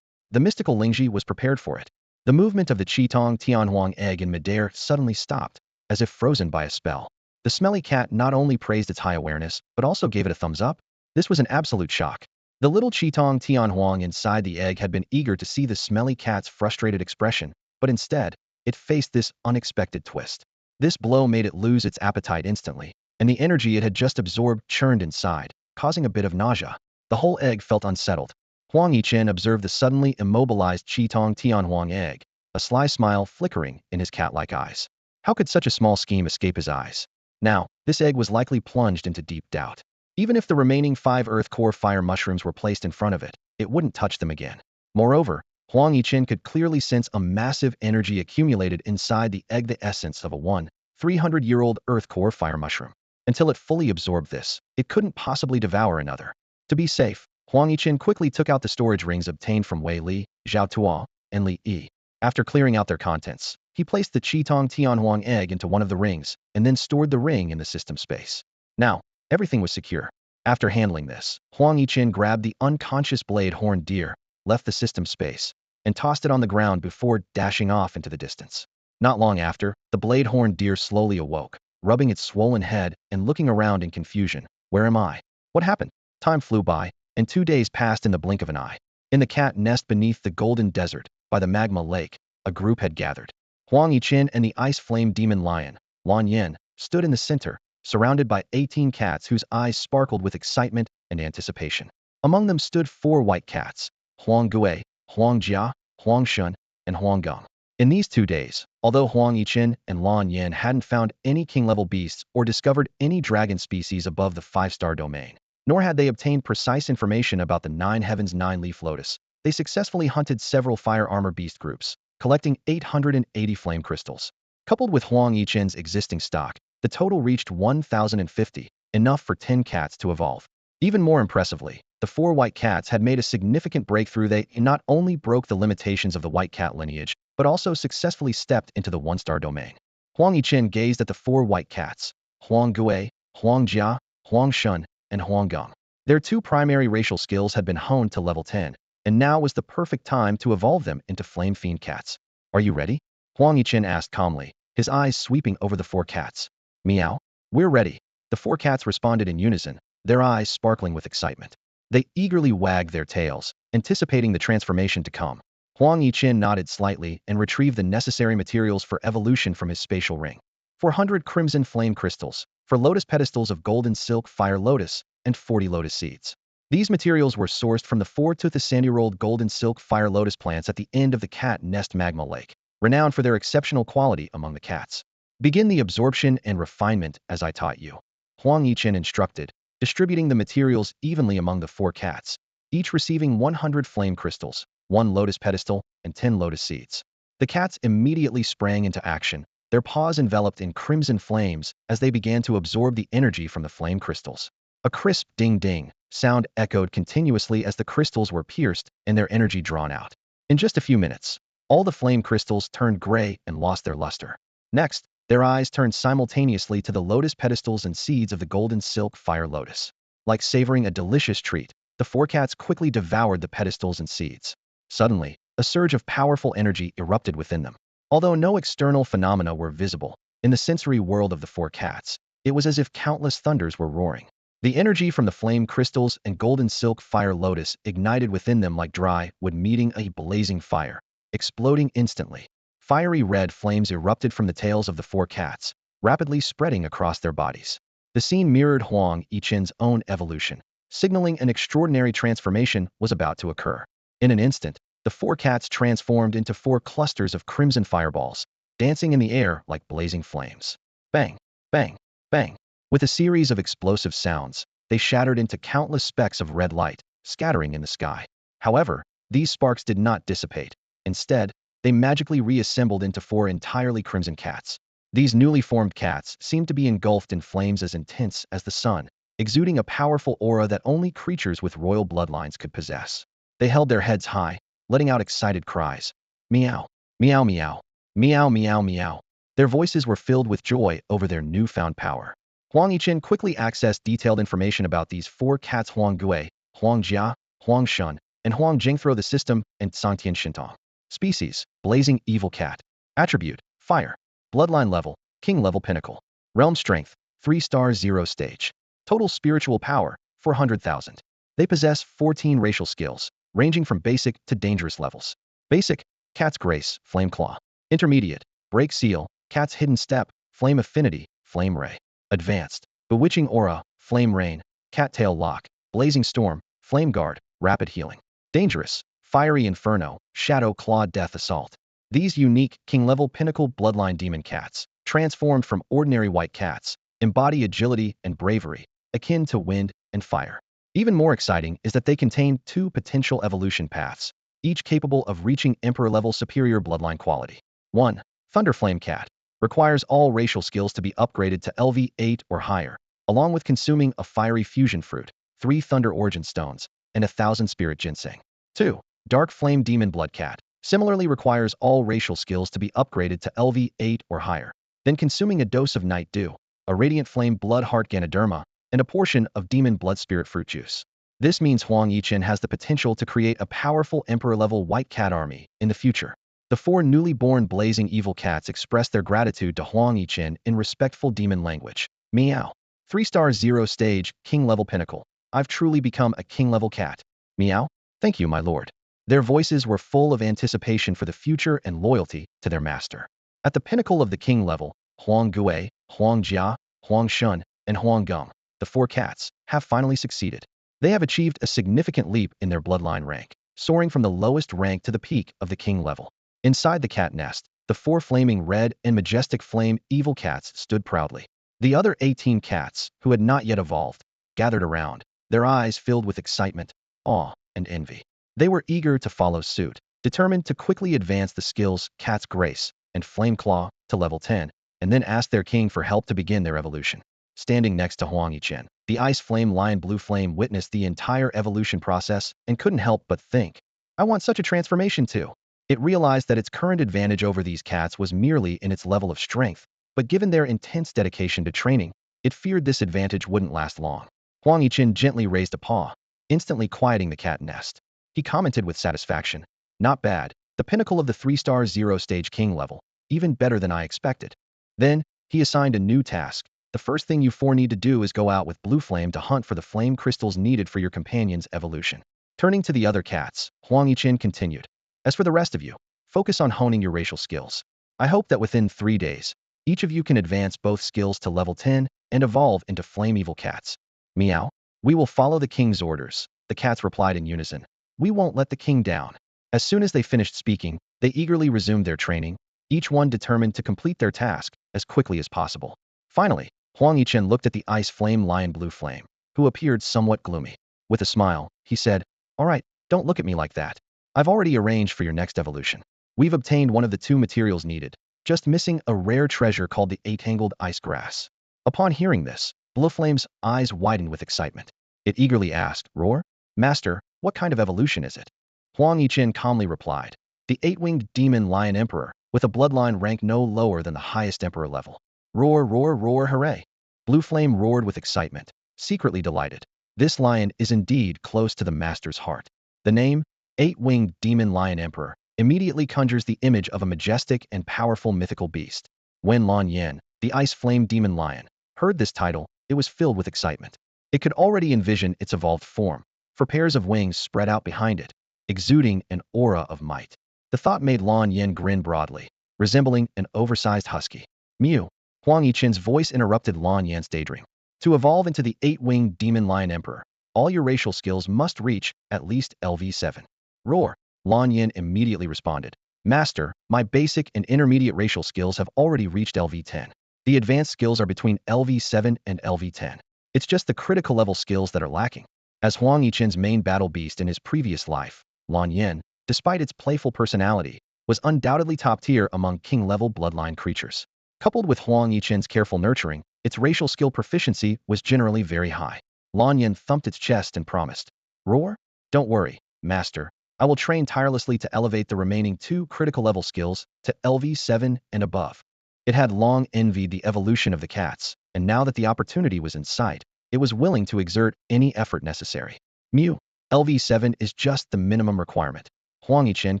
The mystical Lingji was prepared for it. The movement of the Qitong Tianhuang egg in midair suddenly stopped, as if frozen by a spell. The smelly cat not only praised its high awareness, but also gave it a thumbs up. This was an absolute shock. The little Qitong Tianhuang inside the egg had been eager to see the smelly cat's frustrated expression, but instead, it faced this unexpected twist. This blow made it lose its appetite instantly, and the energy it had just absorbed churned inside, causing a bit of nausea. The whole egg felt unsettled. Huang Yichen observed the suddenly immobilized Qitong Tianhuang egg, a sly smile flickering in his cat-like eyes. How could such a small scheme escape his eyes? Now, this egg was likely plunged into deep doubt. Even if the remaining 5 Earth Core fire mushrooms were placed in front of it, it wouldn't touch them again. Moreover, Huang Yichen could clearly sense a massive energy accumulated inside the egg, the essence of a 300-year-old Earth Core fire mushroom. Until it fully absorbed this, it couldn't possibly devour another. To be safe, Huang Yichen quickly took out the storage rings obtained from Wei Li, Zhao Tuo, and Li Yi. After clearing out their contents, he placed the Qitong Tianhuang egg into one of the rings, and then stored the ring in the system space. Now, everything was secure. After handling this, Huang Yichen grabbed the unconscious blade-horned deer, left the system space, and tossed it on the ground before dashing off into the distance. Not long after, the blade-horned deer slowly awoke, rubbing its swollen head and looking around in confusion. Where am I? What happened? Time flew by, and 2 days passed in the blink of an eye. In the cat nest beneath the golden desert, by the magma lake, a group had gathered. Huang Yichen and the ice flame demon lion, Wan Yin, stood in the center, surrounded by 18 cats whose eyes sparkled with excitement and anticipation. Among them stood 4 white cats, Huang Gui, Huang Jia, Huang Shun, and Huang Gong. In these 2 days, although Huang Yichen and Lan Yin hadn't found any king-level beasts or discovered any dragon species above the 5-star domain, nor had they obtained precise information about the 9 Heavens 9-leaf lotus, they successfully hunted several fire armor beast groups, collecting 880 flame crystals. Coupled with Huang Yichen's existing stock, the total reached 1,050, enough for 10 cats to evolve. Even more impressively, the 4 white cats had made a significant breakthrough. They not only broke the limitations of the white cat lineage, but also successfully stepped into the 1-star domain. Huang Yichen gazed at the 4 white cats, Huang Gui, Huang Jia, Huang Shun, and Huang Gong. Their 2 primary racial skills had been honed to level 10, and now was the perfect time to evolve them into flame fiend cats. Are you ready? Huang Yichen asked calmly, his eyes sweeping over the 4 cats. Meow. We're ready. The 4 cats responded in unison, their eyes sparkling with excitement. They eagerly wagged their tails, anticipating the transformation to come. Huang Yichen nodded slightly and retrieved the necessary materials for evolution from his spatial ring. 400 crimson flame crystals, for lotus pedestals of golden silk fire lotus, and 40 lotus seeds. These materials were sourced from the 4 Sandy-rolled golden silk fire lotus plants at the end of the cat nest magma lake, renowned for their exceptional quality among the cats. Begin the absorption and refinement as I taught you. Huang Yichen instructed, distributing the materials evenly among the 4 cats, each receiving 100 flame crystals, 1 lotus pedestal, and 10 lotus seeds. The cats immediately sprang into action, their paws enveloped in crimson flames as they began to absorb the energy from the flame crystals. A crisp ding-ding sound echoed continuously as the crystals were pierced and their energy drawn out. In just a few minutes, all the flame crystals turned gray and lost their luster. Next, their eyes turned simultaneously to the lotus pedestals and seeds of the golden silk fire lotus. Like savoring a delicious treat, the 4 cats quickly devoured the pedestals and seeds. Suddenly, a surge of powerful energy erupted within them. Although no external phenomena were visible, in the sensory world of the 4 cats, it was as if countless thunders were roaring. The energy from the flame crystals and golden silk fire lotus ignited within them like dry wood meeting a blazing fire, exploding instantly. Fiery red flames erupted from the tails of the 4 cats, rapidly spreading across their bodies. The scene mirrored Huang Yichen's own evolution, signaling an extraordinary transformation was about to occur. In an instant, the 4 cats transformed into 4 clusters of crimson fireballs, dancing in the air like blazing flames. Bang! Bang! Bang! With a series of explosive sounds, they shattered into countless specks of red light, scattering in the sky. However, these sparks did not dissipate. Instead, they magically reassembled into 4 entirely crimson cats. These newly formed cats seemed to be engulfed in flames as intense as the sun, exuding a powerful aura that only creatures with royal bloodlines could possess. They held their heads high, letting out excited cries. Meow, meow, meow, meow, meow, meow. Their voices were filled with joy over their newfound power. Huang Yichen quickly accessed detailed information about these 4 cats: Huang Gui, Huang Jia, Huang Shun, and Huang Jingthro the system, and Sangtian Shintong. Species: blazing evil cat. Attribute: fire. Bloodline level: king level pinnacle. Realm strength: 3-star 0 stage. Total spiritual power: 400,000. They possess 14 racial skills, ranging from basic to dangerous levels. Basic: Cat's Grace, Flame Claw. Intermediate: Break Seal, Cat's Hidden Step, Flame Affinity, Flame Ray. Advanced: Bewitching Aura, Flame Rain, Cattail Lock, Blazing Storm, Flame Guard, Rapid Healing. Dangerous: Fiery Inferno, Shadow Claw, Death Assault. These unique, king-level pinnacle bloodline demon cats, transformed from ordinary white cats, embody agility and bravery, akin to wind and fire. Even more exciting is that they contain 2 potential evolution paths, each capable of reaching Emperor-level superior bloodline quality. 1. Thunderflame Cat. Requires all racial skills to be upgraded to LV8 or higher, along with consuming a fiery fusion fruit, 3 Thunder Origin Stones, and 1,000 Spirit Ginseng. 2. Dark Flame Demon Blood Cat. Similarly requires all racial skills to be upgraded to LV8 or higher, then consuming a dose of Night Dew, a Radiant Flame Blood Heart Ganoderma, and a portion of Demon Blood Spirit Fruit Juice. This means Huang Yichen has the potential to create a powerful Emperor-level white cat army in the future. The 4 newly born blazing evil cats expressed their gratitude to Huang Yichen in respectful demon language. Meow. 3-star 0 stage, king-level pinnacle. I've truly become a king-level cat. Meow. Thank you, my lord. Their voices were full of anticipation for the future and loyalty to their master. At the pinnacle of the king level, Huang Gui, Huang Jia, Huang Shun, and Huang Gong, the 4 cats, have finally succeeded. They have achieved a significant leap in their bloodline rank, soaring from the lowest rank to the peak of the king level. Inside the cat nest, the 4 flaming red and majestic flame evil cats stood proudly. The other 18 cats, who had not yet evolved, gathered around, their eyes filled with excitement, awe, and envy. They were eager to follow suit, determined to quickly advance the skills Cat's Grace and Flame Claw to level 10, and then ask their king for help to begin their evolution. Standing next to Huang Yichen, the Ice Flame Lion Blue Flame witnessed the entire evolution process and couldn't help but think, I want such a transformation too. It realized that its current advantage over these cats was merely in its level of strength, but given their intense dedication to training, it feared this advantage wouldn't last long. Huang Yichen gently raised a paw, instantly quieting the cat nest. He commented with satisfaction, not bad, the pinnacle of the 3-star 0 stage king level, even better than I expected. Then, he assigned a new task. The first thing you 4 need to do is go out with Blue Flame to hunt for the flame crystals needed for your companion's evolution. Turning to the other cats, Huang Yichen continued. As for the rest of you, focus on honing your racial skills. I hope that within 3 days, each of you can advance both skills to level 10 and evolve into flame evil cats. Meow. We will follow the king's orders, the cats replied in unison. We won't let the king down. As soon as they finished speaking, they eagerly resumed their training, each one determined to complete their task as quickly as possible. Finally, Huang Yichen looked at the Ice Flame Lion Blue Flame. who appeared somewhat gloomy. With a smile, he said, "All right, don't look at me like that. I've already arranged for your next evolution. We've obtained one of the two materials needed, just missing a rare treasure called the eight-angled ice grass." Upon hearing this, Blueflame's eyes widened with excitement. It eagerly asked, "Roar? Master, what kind of evolution is it?" Huang Yichen calmly replied, "The eight-winged demon lion emperor, with a bloodline rank no lower than the highest emperor level." Roar, roar, roar, hooray! Blue Flame roared with excitement, secretly delighted. This lion is indeed close to the master's heart. The name, Eight-Winged Demon Lion Emperor, immediately conjures the image of a majestic and powerful mythical beast. When Lan Yan, the Ice Flame Demon Lion, heard this title, it was filled with excitement. It could already envision its evolved form, for pairs of wings spread out behind it, exuding an aura of might. The thought made Lan Yan grin broadly, resembling an oversized husky. Mew! Huang Yichen's voice interrupted Lan Yan's daydream. To evolve into the eight-winged demon lion emperor, all your racial skills must reach at least LV7. Roar! Lan Yan immediately responded. Master, my basic and intermediate racial skills have already reached LV10. The advanced skills are between LV7 and LV10. It's just the critical level skills that are lacking. As Huang Yichen's main battle beast in his previous life, Lan Yan, despite its playful personality, was undoubtedly top tier among king-level bloodline creatures. Coupled with Huang Yichen's careful nurturing, its racial skill proficiency was generally very high. Lan Yan thumped its chest and promised, "Roar? Don't worry, Master. I will train tirelessly to elevate the remaining two critical level skills to LV7 and above." It had long envied the evolution of the cats, and now that the opportunity was in sight, it was willing to exert any effort necessary. Mew! LV7 is just the minimum requirement. Huang Yichen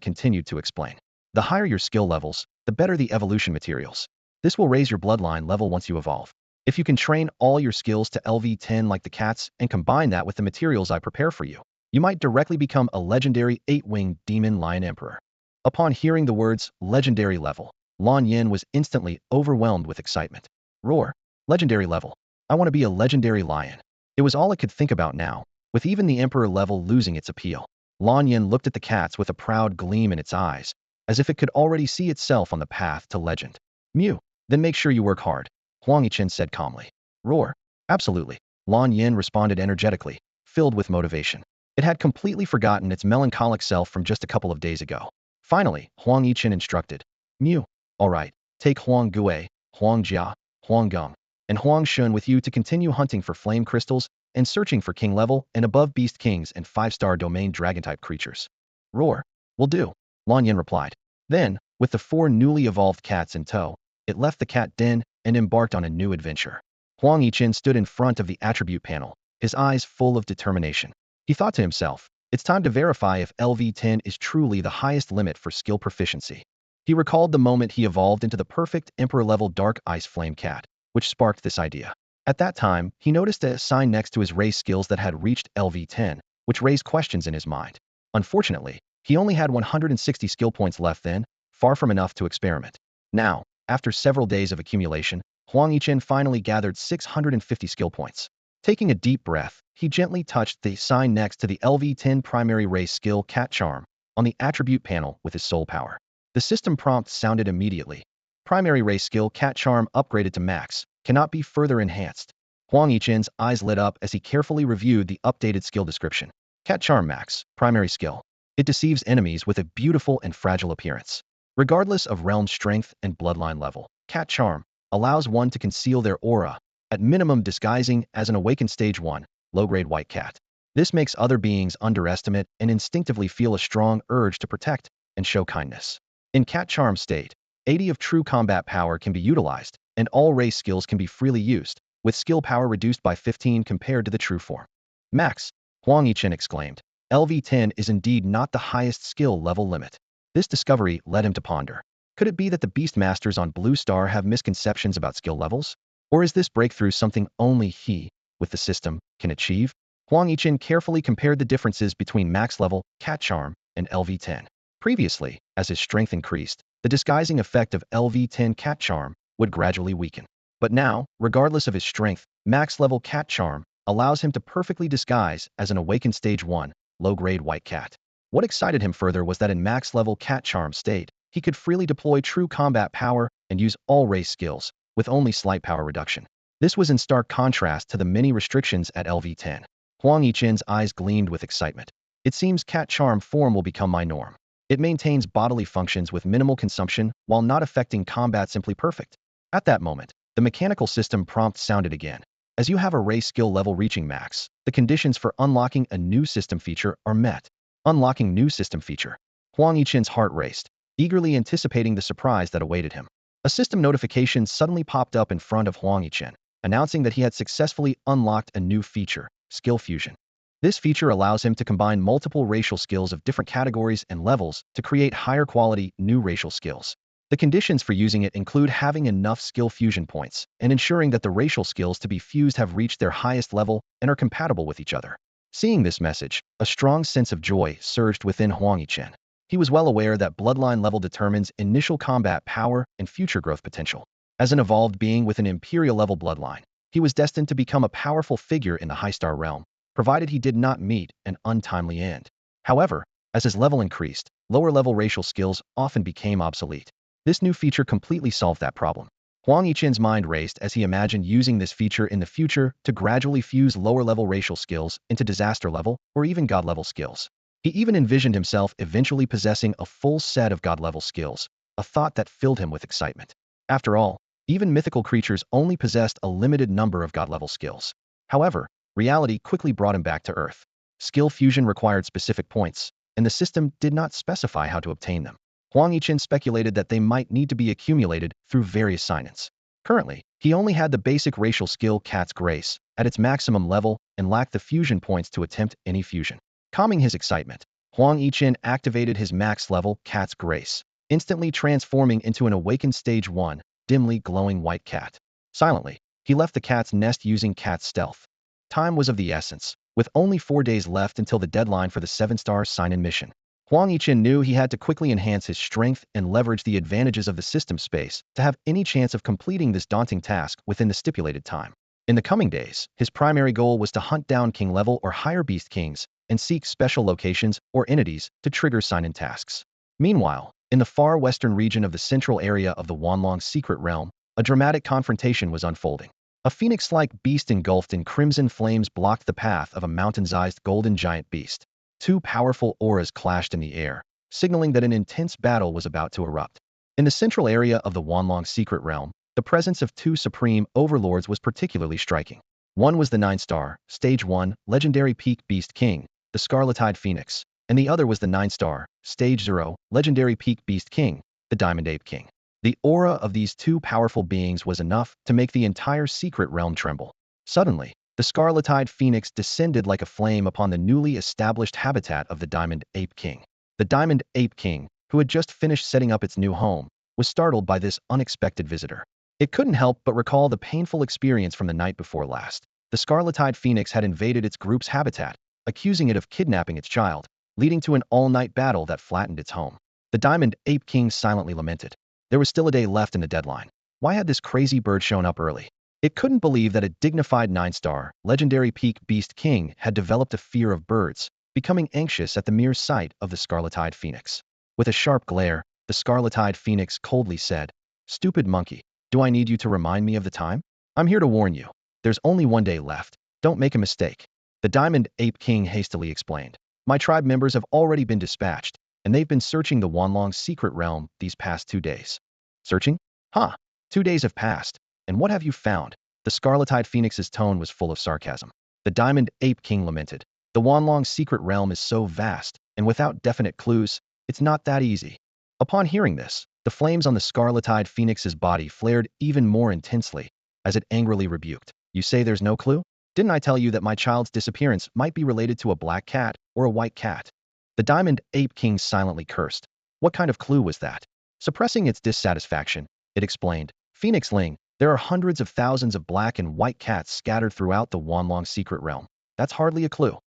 continued to explain. The higher your skill levels, the better the evolution materials. This will raise your bloodline level once you evolve. If you can train all your skills to LV10 like the cats and combine that with the materials I prepare for you, you might directly become a legendary eight-winged demon lion emperor. Upon hearing the words legendary level, Lan Yan was instantly overwhelmed with excitement. Roar! Legendary level. I want to be a legendary lion. It was all it could think about now, with even the emperor level losing its appeal. Lan Yan looked at the cats with a proud gleam in its eyes, as if it could already see itself on the path to legend. Mew! Then make sure you work hard, Huang Yichen said calmly. Roar! Absolutely, Lan Yan responded energetically, filled with motivation. It had completely forgotten its melancholic self from just a couple of days ago. Finally, Huang Yichen instructed. Mew! All right, take Huang Gui, Huang Jia, Huang Gong, and Huang Shun with you to continue hunting for flame crystals and searching for king-level and above beast kings and 5-star domain dragon-type creatures. Roar! Will do, Lan Yan replied. Then, with the 4 newly evolved cats in tow, it left the cat den and embarked on a new adventure. Huang Yichen stood in front of the attribute panel, his eyes full of determination. He thought to himself, it's time to verify if LV10 is truly the highest limit for skill proficiency. He recalled the moment he evolved into the perfect emperor-level dark ice flame cat, which sparked this idea. At that time, he noticed a sign next to his race skills that had reached LV10, which raised questions in his mind. Unfortunately, he only had 160 skill points left then, far from enough to experiment. Now, after several days of accumulation, Huang Yichen finally gathered 650 skill points. Taking a deep breath, he gently touched the sign next to the LV10 primary race skill Cat Charm on the attribute panel with his soul power. The system prompt sounded immediately. Primary race skill Cat Charm upgraded to max, cannot be further enhanced. Huang Yichen's eyes lit up as he carefully reviewed the updated skill description. Cat Charm max, primary skill. It deceives enemies with a beautiful and fragile appearance. Regardless of realm strength and bloodline level, Cat Charm allows one to conceal their aura, at minimum disguising as an awakened stage 1, low-grade white cat. This makes other beings underestimate and instinctively feel a strong urge to protect and show kindness. In Cat Charm state, 80 of true combat power can be utilized, and all race skills can be freely used, with skill power reduced by 15 compared to the true form. Max! Huang Yichen exclaimed. LV10 is indeed not the highest skill level limit. This discovery led him to ponder. Could it be that the beast masters on Blue Star have misconceptions about skill levels? Or is this breakthrough something only he, with the system, can achieve? Huang Yichen carefully compared the differences between max level, Cat Charm, and LV10. Previously, as his strength increased, the disguising effect of LV10 Cat Charm would gradually weaken. But now, regardless of his strength, max level Cat Charm allows him to perfectly disguise as an awakened stage 1, low-grade white cat. What excited him further was that in max level Cat Charm state, he could freely deploy true combat power and use all race skills, with only slight power reduction. This was in stark contrast to the many restrictions at LV10. Huang Yichen's eyes gleamed with excitement. It seems cat charm form will become my norm. It maintains bodily functions with minimal consumption while not affecting combat simply perfect. At that moment, the mechanical system prompt sounded again. As you have a race skill level reaching max, the conditions for unlocking a new system feature are met. Unlocking new system feature. Huang Yichen's heart raced, eagerly anticipating the surprise that awaited him. A system notification suddenly popped up in front of Huang Yichen, announcing that he had successfully unlocked a new feature, Skill Fusion. This feature allows him to combine multiple racial skills of different categories and levels to create higher quality new racial skills. The conditions for using it include having enough skill fusion points and ensuring that the racial skills to be fused have reached their highest level and are compatible with each other. Seeing this message, a strong sense of joy surged within Huang Yichen. He was well aware that bloodline level determines initial combat power and future growth potential. As an evolved being with an imperial level bloodline, he was destined to become a powerful figure in the high star realm, provided he did not meet an untimely end. However, as his level increased, lower level racial skills often became obsolete. This new feature completely solved that problem. Huang Yichen's mind raced as he imagined using this feature in the future to gradually fuse lower-level racial skills into disaster-level or even god-level skills. He even envisioned himself eventually possessing a full set of god-level skills, a thought that filled him with excitement. After all, even mythical creatures only possessed a limited number of god-level skills. However, reality quickly brought him back to Earth. Skill fusion required specific points, and the system did not specify how to obtain them. Huang Yichen speculated that they might need to be accumulated through various sign-ins. Currently, he only had the basic racial skill Cat's Grace at its maximum level and lacked the fusion points to attempt any fusion. Calming his excitement, Huang Yichen activated his max level Cat's Grace, instantly transforming into an awakened stage 1, dimly glowing white cat. Silently, he left the cat's nest using cat's stealth. Time was of the essence, with only 4 days left until the deadline for the 7-star sign-in mission. Huang Yichen knew he had to quickly enhance his strength and leverage the advantages of the system space to have any chance of completing this daunting task within the stipulated time. In the coming days, his primary goal was to hunt down king-level or higher beast kings and seek special locations or entities to trigger sign-in tasks. Meanwhile, in the far western region of the central area of the Wanlong secret realm, a dramatic confrontation was unfolding. A phoenix-like beast engulfed in crimson flames blocked the path of a mountain-sized golden giant beast. Two powerful auras clashed in the air, signaling that an intense battle was about to erupt. In the central area of the Wanlong secret realm, the presence of two supreme overlords was particularly striking. One was the 9-star, Stage 1, legendary peak beast king, the Scarlet-Eyed Phoenix, and the other was the 9-star, Stage 0, legendary peak beast king, the Diamond Ape King. The aura of these two powerful beings was enough to make the entire secret realm tremble. Suddenly, the Scarlet-Eyed Phoenix descended like a flame upon the newly established habitat of the Diamond Ape King. The Diamond Ape King, who had just finished setting up its new home, was startled by this unexpected visitor. It couldn't help but recall the painful experience from the night before last. The Scarlet-Eyed Phoenix had invaded its group's habitat, accusing it of kidnapping its child, leading to an all-night battle that flattened its home. The Diamond Ape King silently lamented. There was still a day left in the deadline. Why had this crazy bird shown up early? It couldn't believe that a dignified 9-star, legendary peak beast king had developed a fear of birds, becoming anxious at the mere sight of the Scarlet-Eyed Phoenix. With a sharp glare, the Scarlet-Eyed Phoenix coldly said, "Stupid monkey, do I need you to remind me of the time? I'm here to warn you. There's only 1 day left. Don't make a mistake." The Diamond Ape King hastily explained. "My tribe members have already been dispatched, and they've been searching the Wanlong secret realm these past 2 days." Searching? Huh. 2 days have passed. And what have you found? The Scarlet-Eyed Phoenix's tone was full of sarcasm. The Diamond Ape King lamented. The Wanlong secret realm is so vast, and without definite clues, it's not that easy. Upon hearing this, the flames on the Scarlet-Eyed Phoenix's body flared even more intensely, as it angrily rebuked. "You say there's no clue? Didn't I tell you that my child's disappearance might be related to a black cat or a white cat?" The Diamond Ape King silently cursed. What kind of clue was that? Suppressing its dissatisfaction, it explained. "Phoenix Ling, there are hundreds of thousands of black and white cats scattered throughout the Wanlong secret realm. That's hardly a clue."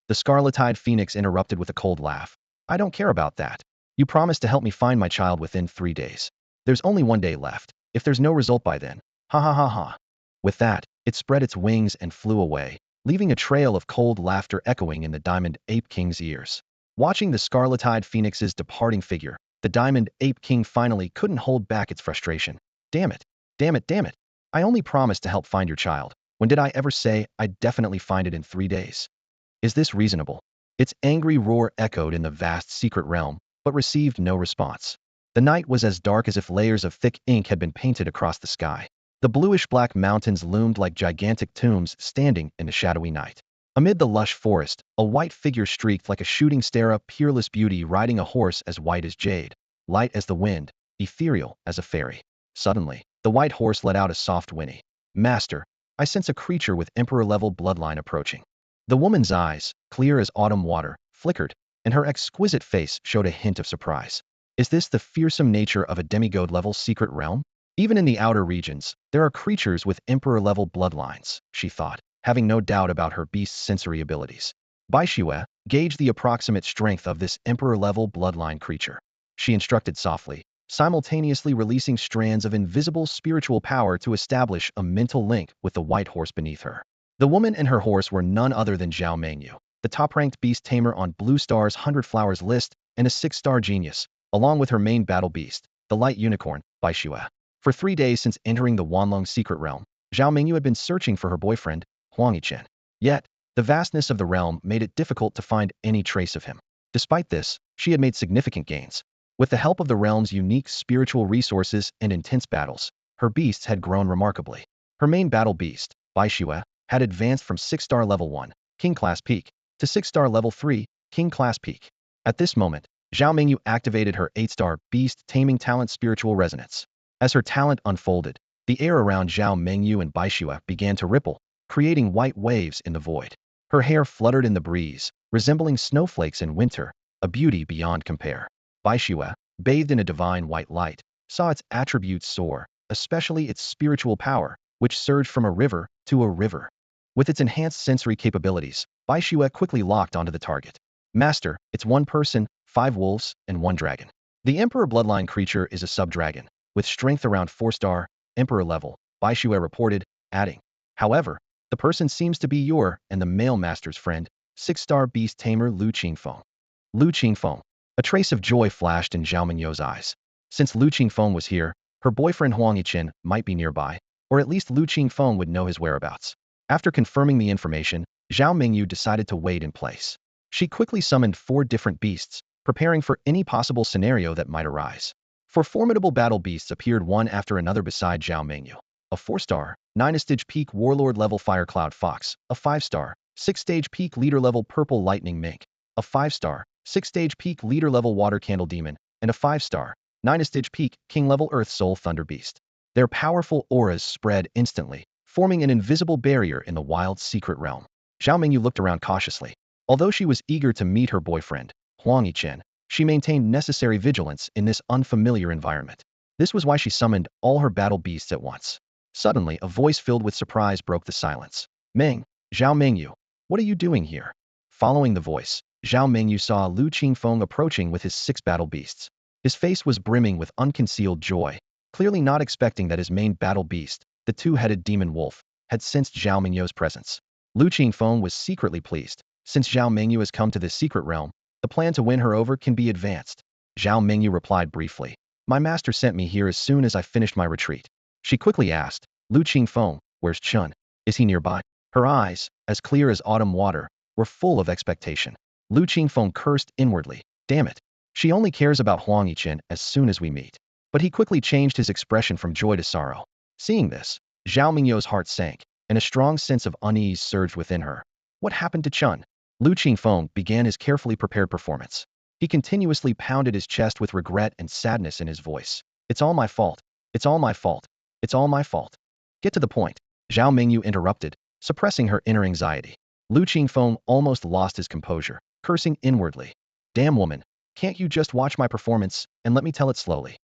The Scarlet-Eyed Phoenix interrupted with a cold laugh. "I don't care about that. You promised to help me find my child within 3 days. There's only 1 day left. If there's no result by then, ha ha ha ha." With that, it spread its wings and flew away, leaving a trail of cold laughter echoing in the Diamond Ape King's ears. Watching the Scarlet-Eyed Phoenix's departing figure, the Diamond Ape King finally couldn't hold back its frustration. Damn it, damn it, damn it. I only promised to help find your child. When did I ever say I'd definitely find it in 3 days? Is this reasonable? Its angry roar echoed in the vast secret realm, but received no response. The night was as dark as if layers of thick ink had been painted across the sky. The bluish-black mountains loomed like gigantic tombs standing in the shadowy night. Amid the lush forest, a white figure streaked like a shooting star, a peerless beauty riding a horse as white as jade, light as the wind, ethereal as a fairy. Suddenly, the white horse let out a soft whinny. Master, I sense a creature with emperor-level bloodline approaching. The woman's eyes, clear as autumn water, flickered, and her exquisite face showed a hint of surprise. Is this the fearsome nature of a demigod-level secret realm? Even in the outer regions, there are creatures with emperor-level bloodlines, she thought, having no doubt about her beast's sensory abilities. Bai Xue, gauge the approximate strength of this emperor-level bloodline creature. She instructed softly, simultaneously releasing strands of invisible spiritual power to establish a mental link with the white horse beneath her. The woman and her horse were none other than Zhao Mengyou, the top-ranked Beast Tamer on Blue Star's 100 Flowers list and a 6-star genius, along with her main battle beast, the light unicorn, Bai Xue. For 3 days since entering the Wanlong secret realm, Zhao Mengyou had been searching for her boyfriend, Huang Yichen. Yet, the vastness of the realm made it difficult to find any trace of him. Despite this, she had made significant gains. With the help of the realm's unique spiritual resources and intense battles, her beasts had grown remarkably. Her main battle beast, Bai Xue, had advanced from 6-star level 1, King Class Peak, to 6-star level 3, King Class Peak. At this moment, Zhao Mengyou activated her 8-star Beast Taming talent Spiritual Resonance. As her talent unfolded, the air around Zhao Mengyou and Bai Xue began to ripple, creating white waves in the void. Her hair fluttered in the breeze, resembling snowflakes in winter, a beauty beyond compare. Bai Xue, bathed in a divine white light, saw its attributes soar, especially its spiritual power, which surged from a river to a river. With its enhanced sensory capabilities, Bai Xue quickly locked onto the target. Master, it's 1 person, 5 wolves, and 1 dragon. The Emperor bloodline creature is a sub-dragon, with strength around 4-star, Emperor level, Bai Xue reported, adding. However, the person seems to be your and the male master's friend, 6-star Beast Tamer Lu Qingfeng. Lu Qingfeng. A trace of joy flashed in Zhao Mengyou's eyes. Since Lu Qingfeng was here, her boyfriend Huang Yichen might be nearby, or at least Lu Qingfeng would know his whereabouts. After confirming the information, Zhao Mengyou decided to wait in place. She quickly summoned 4 different beasts, preparing for any possible scenario that might arise. 4 formidable battle beasts appeared one after another beside Zhao Mengyou. A 4-star, 9-stage peak warlord level Fire Cloud Fox, a 5-star, 6-stage peak leader level Purple Lightning Mink, a 5-star, 6-stage peak leader level Water Candle Demon, and a 5-star, 9-stage peak King level Earth Soul Thunder Beast. Their powerful auras spread instantly, forming an invisible barrier in the wild secret realm. Zhao Mengyou looked around cautiously. Although she was eager to meet her boyfriend, Huang Yichen, she maintained necessary vigilance in this unfamiliar environment. This was why she summoned all her battle beasts at once. Suddenly, a voice filled with surprise broke the silence. Meng, Zhao Mengyou, what are you doing here? Following the voice, Zhao Mengyou saw Lu Qingfeng approaching with his 6 battle beasts. His face was brimming with unconcealed joy, clearly not expecting that his main battle beast, the 2-headed demon wolf, had sensed Zhao Mengyou's presence. Lu Qingfeng was secretly pleased. Since Zhao Mengyou has come to this secret realm, the plan to win her over can be advanced. Zhao Mengyou replied briefly. My master sent me here as soon as I finished my retreat. She quickly asked, Lu Qingfeng, where's Chun? Is he nearby? Her eyes, as clear as autumn water, were full of expectation. Lu Qingfeng cursed inwardly. Damn it. She only cares about Huang Yichen as soon as we meet. But he quickly changed his expression from joy to sorrow. Seeing this, Zhao Mengyou's heart sank, and a strong sense of unease surged within her. What happened to Chun? Lu Qingfeng began his carefully prepared performance. He continuously pounded his chest with regret and sadness in his voice. It's all my fault. It's all my fault. It's all my fault. Get to the point. Zhao Mengyou interrupted, suppressing her inner anxiety. Lu Qingfeng almost lost his composure, cursing inwardly. Damn woman, can't you just watch my performance and let me tell it slowly?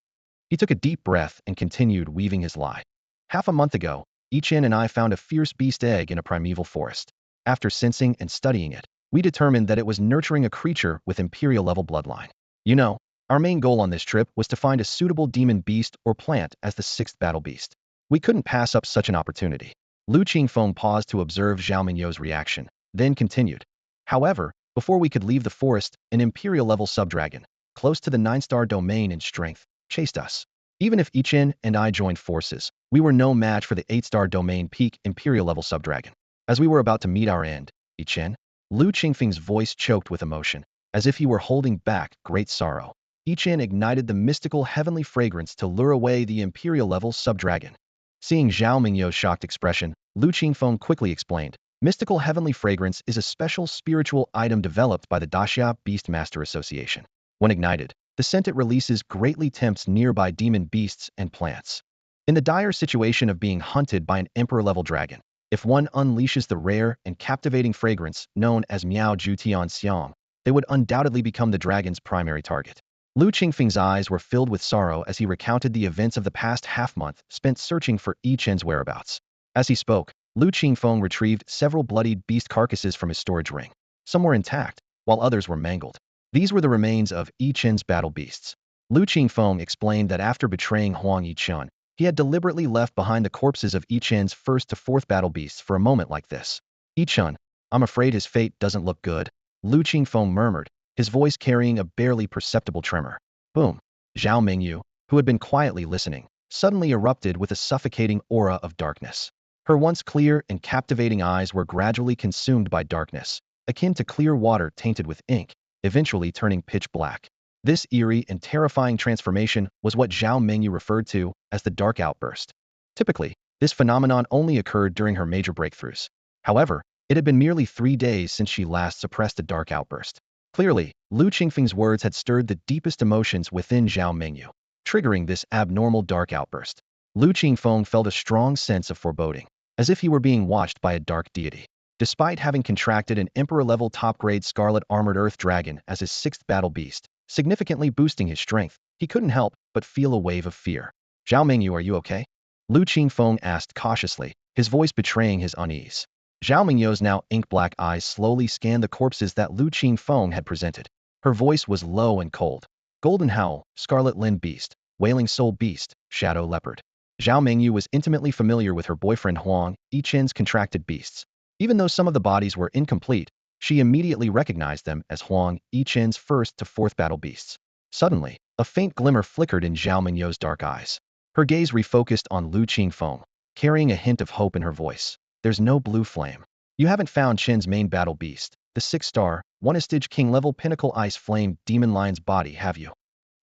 He took a deep breath and continued weaving his lie. Half a month ago, Yichen and I found a fierce beast egg in a primeval forest. After sensing and studying it, we determined that it was nurturing a creature with imperial-level bloodline. You know, our main goal on this trip was to find a suitable demon beast or plant as the 6th battle beast. We couldn't pass up such an opportunity. Lu Qingfeng paused to observe Zhao Mengyou's reaction, then continued. However, before we could leave the forest, an imperial-level subdragon, close to the 9-star domain in strength, chased us. Even if Yichen and I joined forces, We were no match for the 8-star domain peak Imperial level subdragon. As we were about to meet our end, Yichen, Lu Qingfeng's voice choked with emotion, as if he were holding back great sorrow. Yichen ignited the mystical heavenly fragrance to lure away the Imperial level subdragon. Seeing Zhao Mengyou's shocked expression, Lu Qingfeng quickly explained, mystical heavenly fragrance is a special spiritual item developed by the Daxia Beast Master Association. When ignited, the scent it releases greatly tempts nearby demon beasts and plants. In the dire situation of being hunted by an emperor-level dragon, if one unleashes the rare and captivating fragrance known as Miao Ju Tian Xiang, they would undoubtedly become the dragon's primary target. Lu Qingfeng's eyes were filled with sorrow as he recounted the events of the past half-month spent searching for Yichen's whereabouts. As he spoke, Lu Qingfeng retrieved several bloodied beast carcasses from his storage ring. Some were intact, while others were mangled. These were the remains of Yichen's battle beasts. Lu Qingfeng explained that after betraying Huang Yichen, he had deliberately left behind the corpses of Yichen's 1st to 4th battle beasts for a moment like this. Yichen, I'm afraid his fate doesn't look good, Lu Qingfeng murmured, his voice carrying a barely perceptible tremor. Boom. Zhao Mengyou, who had been quietly listening, suddenly erupted with a suffocating aura of darkness. Her once clear and captivating eyes were gradually consumed by darkness, akin to clear water tainted with ink, eventually turning pitch black. This eerie and terrifying transformation was what Zhao Mengyou referred to as the dark outburst. Typically, this phenomenon only occurred during her major breakthroughs. However, it had been merely 3 days since she last suppressed a dark outburst. Clearly, Lu Qingfeng's words had stirred the deepest emotions within Zhao Mengyou, triggering this abnormal dark outburst. Lu Qingfeng felt a strong sense of foreboding, as if he were being watched by a dark deity. Despite having contracted an Emperor-level top-grade Scarlet Armored Earth Dragon as his 6th battle beast, significantly boosting his strength, he couldn't help but feel a wave of fear. Zhao Mengyou, are you okay? Lu Qingfeng asked cautiously, his voice betraying his unease. Zhao Mengyou's now ink-black eyes slowly scanned the corpses that Lu Qingfeng had presented. Her voice was low and cold. Golden Howl, Scarlet Lind Beast, Wailing Soul Beast, Shadow Leopard. Zhao Mengyou was intimately familiar with her boyfriend Huang Yichen's contracted beasts. Even though some of the bodies were incomplete, she immediately recognized them as Huang Yichen's 1st to 4th battle beasts. Suddenly, a faint glimmer flickered in Zhao Mengyou's dark eyes. Her gaze refocused on Lu Qingfeng, carrying a hint of hope in her voice. There's no blue flame. You haven't found Chen's main battle beast, the 6-star, 1-stage king-level pinnacle ice flame demon lion's body, have you?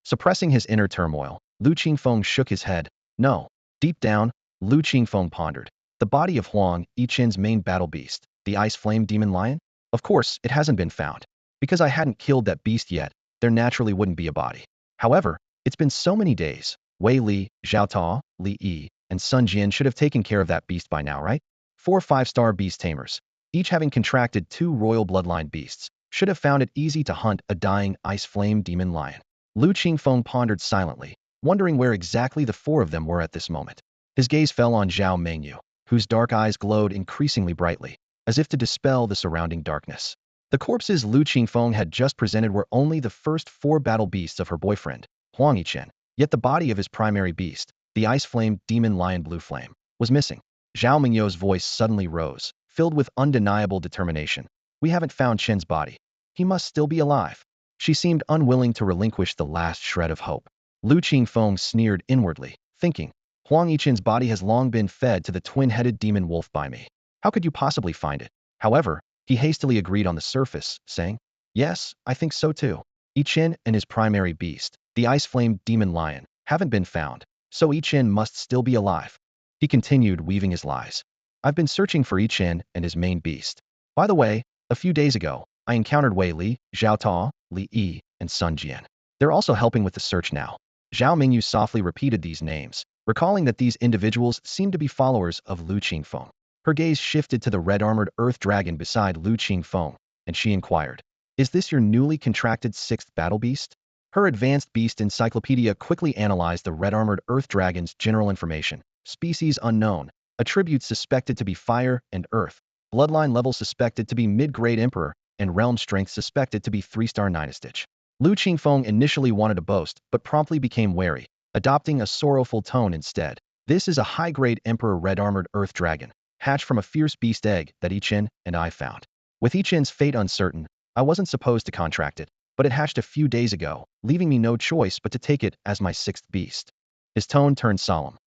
Suppressing his inner turmoil, Lu Qingfeng shook his head. No. Deep down, Lu Qingfeng pondered. The body of Huang Yichen's main battle beast, the ice flame demon lion? Of course, it hasn't been found. Because I hadn't killed that beast yet, there naturally wouldn't be a body. However, it's been so many days. Wei Li, Zhao Ta, Li Yi, and Sun Jian should have taken care of that beast by now, right? 4 5-star Beast Tamers, each having contracted 2 royal bloodline beasts, should have found it easy to hunt a dying ice flame demon lion. Lu Qingfeng pondered silently, wondering where exactly the 4 of them were at this moment. His gaze fell on Zhao Mengyou, whose dark eyes glowed increasingly brightly, as if to dispel the surrounding darkness. The corpses Lu Qingfeng had just presented were only the first 4 battle beasts of her boyfriend, Huang Yichen, yet the body of his primary beast, the ice flame demon lion Blue Flame, was missing. Zhao Mengyou's voice suddenly rose, filled with undeniable determination. We haven't found Chen's body. He must still be alive. She seemed unwilling to relinquish the last shred of hope. Lu Qingfeng sneered inwardly, thinking, Huang Yichen's body has long been fed to the twin-headed demon wolf by me. How could you possibly find it? However, he hastily agreed on the surface, saying, yes, I think so too. Yichen and his primary beast, the ice flame demon lion, haven't been found, so Yichen must still be alive. He continued, weaving his lies. I've been searching for Yichen and his main beast. By the way, a few days ago, I encountered Wei Li, Zhao Ta, Li Yi, and Sun Jian. They're also helping with the search now. Zhao Mengyou softly repeated these names, recalling that these individuals seemed to be followers of Lu Qingfeng. Her gaze shifted to the red-armored earth dragon beside Lu Qingfeng, and she inquired, is this your newly contracted 6th battle beast? Her advanced beast encyclopedia quickly analyzed the red-armored earth dragon's general information. Species unknown, attributes suspected to be fire and earth, bloodline level suspected to be mid-grade emperor, and realm strength suspected to be 3-star 9-stage. Lu Qingfeng initially wanted to boast, but promptly became wary, adopting a sorrowful tone instead. This is a high-grade emperor red-armored earth dragon, hatched from a fierce beast egg that Yichen and I found. With Yichen's fate uncertain, I wasn't supposed to contract it, but it hatched a few days ago, leaving me no choice but to take it as my 6th beast. His tone turned solemn.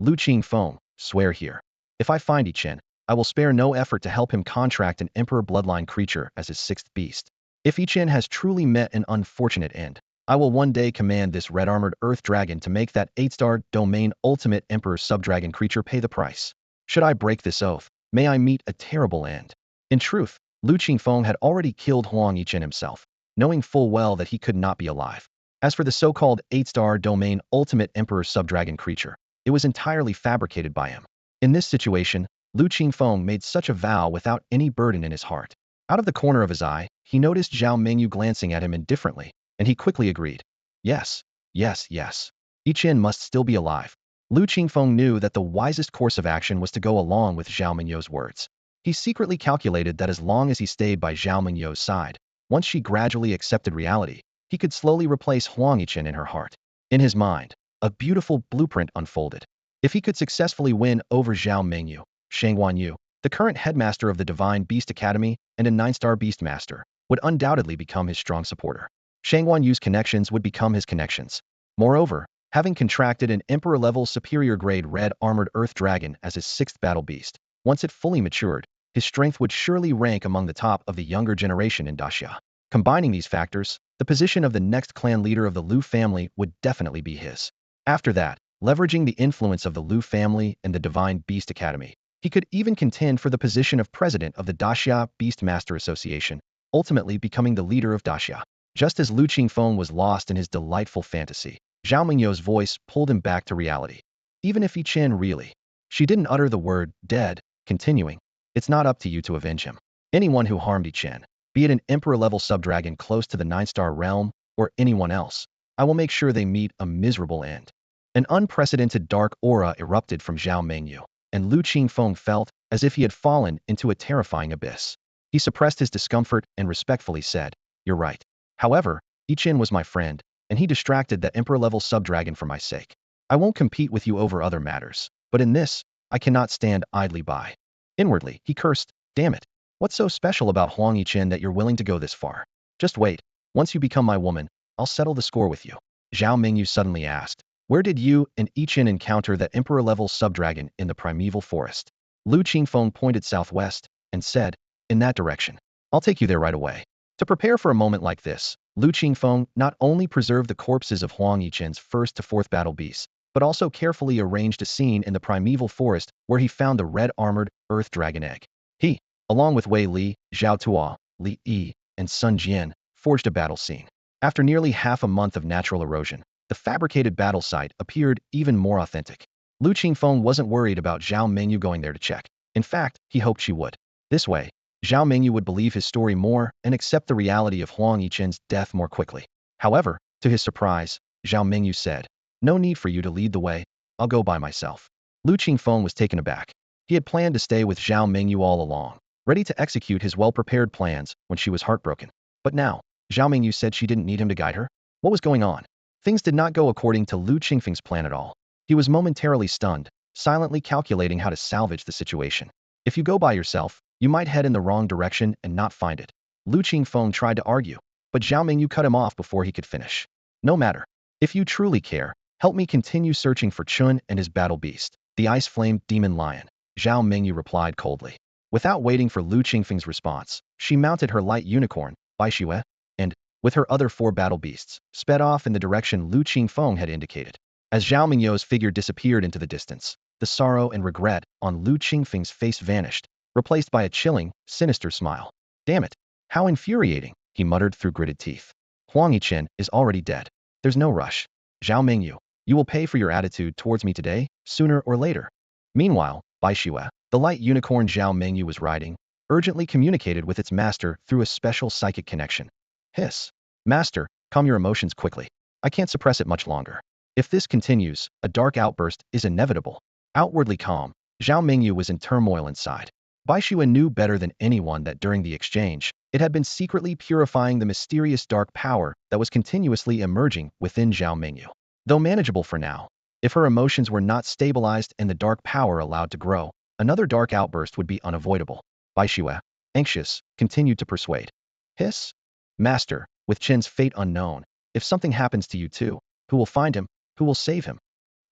Lu Qingfeng, swear here. If I find Yichen, I will spare no effort to help him contract an Emperor bloodline creature as his sixth beast. If Yichen has truly met an unfortunate end, I will one day command this red-armored earth dragon to make that 8-star domain ultimate Emperor subdragon creature pay the price. Should I break this oath, may I meet a terrible end. In truth, Lu Qingfeng had already killed Huang Yichen himself, knowing full well that he could not be alive. As for the so-called 8-star domain ultimate Emperor subdragon creature, it was entirely fabricated by him. In this situation, Lu Qingfeng made such a vow without any burden in his heart. Out of the corner of his eye, he noticed Zhao Mengyou glancing at him indifferently, and he quickly agreed. Yes, yes, yes. Yichen must still be alive. Lu Qingfeng knew that the wisest course of action was to go along with Zhao Mengyou's words. He secretly calculated that as long as he stayed by Zhao Mengyou's side, once she gradually accepted reality, he could slowly replace Huang Yichen in her heart. In his mind, a beautiful blueprint unfolded. If he could successfully win over Zhao Mengyou, Huang Yu, the current headmaster of the Divine Beast Academy and a 9-star Beast Master, would undoubtedly become his strong supporter. Huang Yu's connections would become his connections. Moreover, having contracted an Emperor-level superior-grade red-armored Earth Dragon as his sixth battle beast, once it fully matured, his strength would surely rank among the top of the younger generation in Daxia. Combining these factors, the position of the next clan leader of the Lu family would definitely be his. After that, leveraging the influence of the Lu family and the Divine Beast Academy, he could even contend for the position of president of the Daxia Beast Master Association, ultimately becoming the leader of Daxia. Just as Lu Qingfeng was lost in his delightful fantasy, Zhao Mengyou's voice pulled him back to reality. Even if Yichen really, she didn't utter the word dead, continuing, it's not up to you to avenge him. Anyone who harmed Yichen, be it an Emperor-level subdragon close to the 9-star realm, or anyone else, I will make sure they meet a miserable end. An unprecedented dark aura erupted from Zhao Mengyou, and Lu Qingfeng felt as if he had fallen into a terrifying abyss. He suppressed his discomfort and respectfully said, "You're right. However, Yichen was my friend, and he distracted that Emperor-level subdragon for my sake. I won't compete with you over other matters, but in this, I cannot stand idly by." Inwardly, he cursed, "Damn it. What's so special about Huang Yichen that you're willing to go this far? Just wait. Once you become my woman, I'll settle the score with you." Zhao Mengyou suddenly asked, "Where did you and Yichen encounter that Emperor-level subdragon in the primeval forest?" Lu Qingfeng pointed southwest and said, "In that direction. I'll take you there right away." To prepare for a moment like this, Lu Qingfeng not only preserved the corpses of Huang Yichen's first to fourth battle beasts, but also carefully arranged a scene in the primeval forest where he found the red-armored earth dragon egg. He, along with Wei Li, Zhao Tuo, Li Yi, and Sun Jian, forged a battle scene. After nearly half a month of natural erosion, the fabricated battle site appeared even more authentic. Lu Qingfeng wasn't worried about Zhao Mengyou going there to check. In fact, he hoped she would. This way, Zhao Mengyou would believe his story more and accept the reality of Huang Yichen's death more quickly. However, to his surprise, Zhao Mengyou said, "No need for you to lead the way, I'll go by myself." Lu Qingfeng was taken aback. He had planned to stay with Zhao Mengyou all along, ready to execute his well-prepared plans when she was heartbroken. But now, Zhao Mengyou said she didn't need him to guide her? What was going on? Things did not go according to Lu Qingfeng's plan at all. He was momentarily stunned, silently calculating how to salvage the situation. If you go by yourself, you might head in the wrong direction and not find it. Lu Qingfeng tried to argue, but Zhao Mengyou cut him off before he could finish. "No matter. If you truly care, help me continue searching for Chun and his battle beast, the ice-flamed demon lion," Zhao Mengyou replied coldly. Without waiting for Lu Qingfeng's response, she mounted her light unicorn, Baixue, and, with her other 4 battle beasts, sped off in the direction Lu Qingfeng had indicated. As Zhao Mengyou's figure disappeared into the distance, the sorrow and regret on Lu Qingfeng's face vanished, replaced by a chilling, sinister smile. "Damn it. How infuriating," he muttered through gritted teeth. "Huang Yichen is already dead. There's no rush. Zhao Mengyou, you will pay for your attitude towards me today, sooner or later." Meanwhile, Baixue, the light unicorn Zhao Mengyou was riding, urgently communicated with its master through a special psychic connection. "Hiss. Master, calm your emotions quickly. I can't suppress it much longer. If this continues, a dark outburst is inevitable." Outwardly calm, Zhao Mengyou was in turmoil inside. Baixue knew better than anyone that during the exchange, it had been secretly purifying the mysterious dark power that was continuously emerging within Zhao Mengyou. Though manageable for now, if her emotions were not stabilized and the dark power allowed to grow, another dark outburst would be unavoidable. Baixue, anxious, continued to persuade. "Hiss. Master, with Chen's fate unknown, if something happens to you too, who will find him? Who will save him?"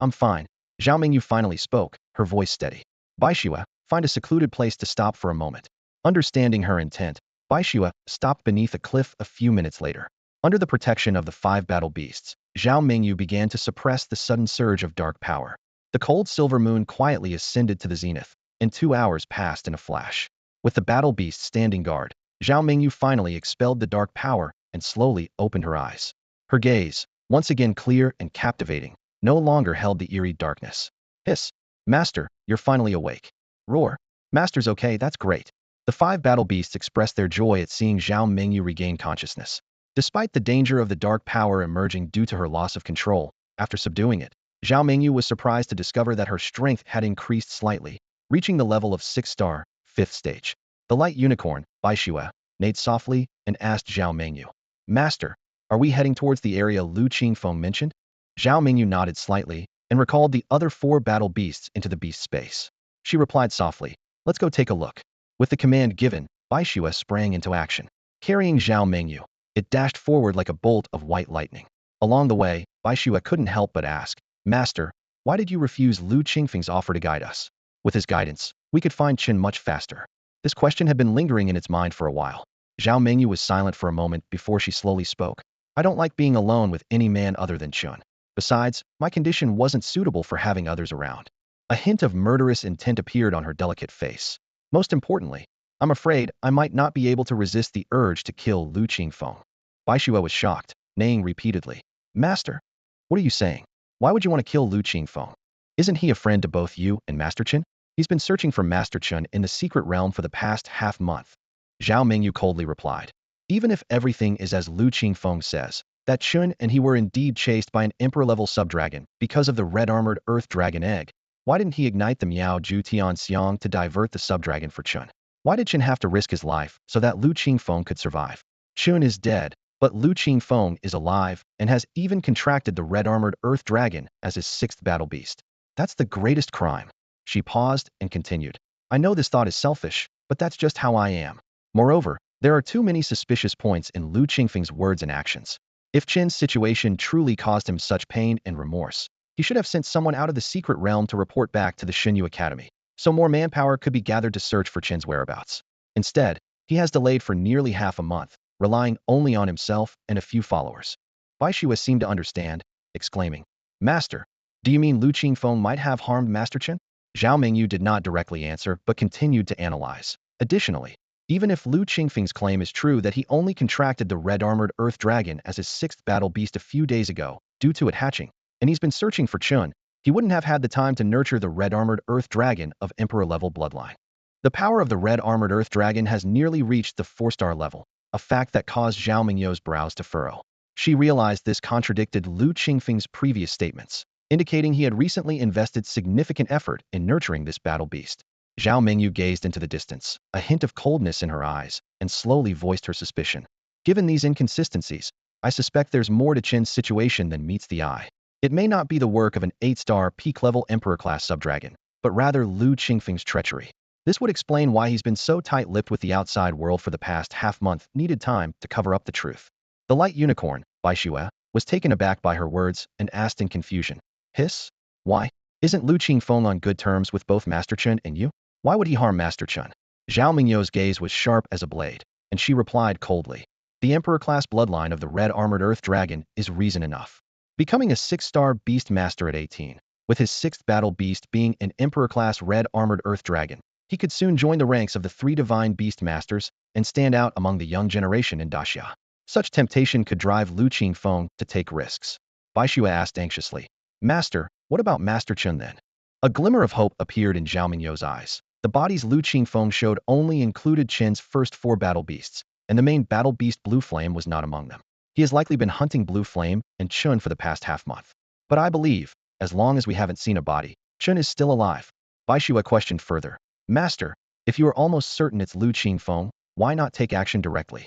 "I'm fine. Zhao Mengyu finally spoke, her voice steady. Baishua, find a secluded place to stop for a moment. Understanding her intent, Baishua stopped beneath a cliff a few minutes later. Under the protection of the 5 battle beasts, Zhao Mengyu began to suppress the sudden surge of dark power. The cold silver moon quietly ascended to the zenith, and 2 hours passed in a flash. With the battle beasts standing guard, Zhao Mengyu finally expelled the dark power and slowly opened her eyes. Her gaze, once again clear and captivating, no longer held the eerie darkness. Hiss. Master, you're finally awake. Roar. Master's okay, that's great. The 5 battle beasts expressed their joy at seeing Zhao Mengyu regain consciousness. Despite the danger of the dark power emerging due to her loss of control, after subduing it, Zhao Mengyu was surprised to discover that her strength had increased slightly, reaching the level of 6-star, 5th stage. The light unicorn, Baishua, neighed softly and asked Zhao Mengyu, Master, are we heading towards the area Lu Qingfeng mentioned? Zhao Mengyu nodded slightly and recalled the other 4 battle beasts into the beast space. She replied softly, let's go take a look. With the command given, Baishua sprang into action. Carrying Zhao Mengyu, it dashed forward like a bolt of white lightning. Along the way, Baishua couldn't help but ask, Master, why did you refuse Lu Qingfeng's offer to guide us? With his guidance, we could find Qin much faster. This question had been lingering in its mind for a while. Zhao Mengyu was silent for a moment before she slowly spoke. I don't like being alone with any man other than Qin. Besides, my condition wasn't suitable for having others around. A hint of murderous intent appeared on her delicate face. Most importantly, I'm afraid I might not be able to resist the urge to kill Lu Qingfeng. Baishua was shocked, neighing repeatedly. Master, what are you saying? Why would you want to kill Lu Qingfeng? Isn't he a friend to both you and Master Qin? He's been searching for Master Qin in the secret realm for the past half-month. Zhao Mengyu coldly replied. Even if everything is as Lu Qingfeng says, that Qin and he were indeed chased by an Emperor-level subdragon because of the red-armored Earth Dragon egg, why didn't he ignite the Miao Ju Tianxiang to divert the subdragon for Qin? Why did Qin have to risk his life so that Lu Qingfeng could survive? Qin is dead, but Lu Qingfeng is alive and has even contracted the red-armored Earth Dragon as his 6th battle beast. That's the greatest crime. She paused and continued. I know this thought is selfish, but that's just how I am. Moreover, there are too many suspicious points in Lu Qingfeng's words and actions. If Qin's situation truly caused him such pain and remorse, he should have sent someone out of the secret realm to report back to the Xinyu Academy, so more manpower could be gathered to search for Qin's whereabouts. Instead, he has delayed for nearly half a month, relying only on himself and a few followers. Baishua seemed to understand, exclaiming, Master, do you mean Lu Qingfeng might have harmed Master Qin? Zhao Mengyu did not directly answer but continued to analyze. Additionally, even if Lu Qingfeng's claim is true that he only contracted the red-armored Earth Dragon as his 6th battle beast a few days ago, due to it hatching, and he's been searching for Qin, he wouldn't have had the time to nurture the red-armored Earth Dragon of Emperor-level bloodline. The power of the red-armored Earth Dragon has nearly reached the 4-star level, a fact that caused Zhao Mengyou's brows to furrow. She realized this contradicted Lu Qingfeng's previous statements, indicating he had recently invested significant effort in nurturing this battle beast. Zhao Mengyu gazed into the distance, a hint of coldness in her eyes, and slowly voiced her suspicion. Given these inconsistencies, I suspect there's more to Qin's situation than meets the eye. It may not be the work of an 8-star peak-level Emperor-class subdragon, but rather Lu Qingfeng's treachery. This would explain why he's been so tight-lipped with the outside world for the past half-month, needed time to cover up the truth. The light unicorn, Baishua, was taken aback by her words and asked in confusion. Hiss? Why? Isn't Lu Qingfeng on good terms with both Master Qin and you? Why would he harm Master Qin? Zhao Mengyou's gaze was sharp as a blade, and she replied coldly. The Emperor-class bloodline of the red-armored Earth Dragon is reason enough. Becoming a 6-star Beast Master at 18, with his 6th battle beast being an Emperor-class red-armored Earth Dragon, he could soon join the ranks of the 3 divine Beast Masters and stand out among the young generation in Daxia. Such temptation could drive Lu Qingfeng to take risks. Baishua asked anxiously, Master, what about Master Qin then? A glimmer of hope appeared in Zhao Mengyou's eyes. The bodies Lu Qingfeng showed only included Qin's first 4 battle beasts, and the main battle beast Blue Flame was not among them. He has likely been hunting Blue Flame and Qin for the past half-month. But I believe, as long as we haven't seen a body, Qin is still alive. Baishua questioned further. Master, if you are almost certain it's Lu Qingfeng, why not take action directly?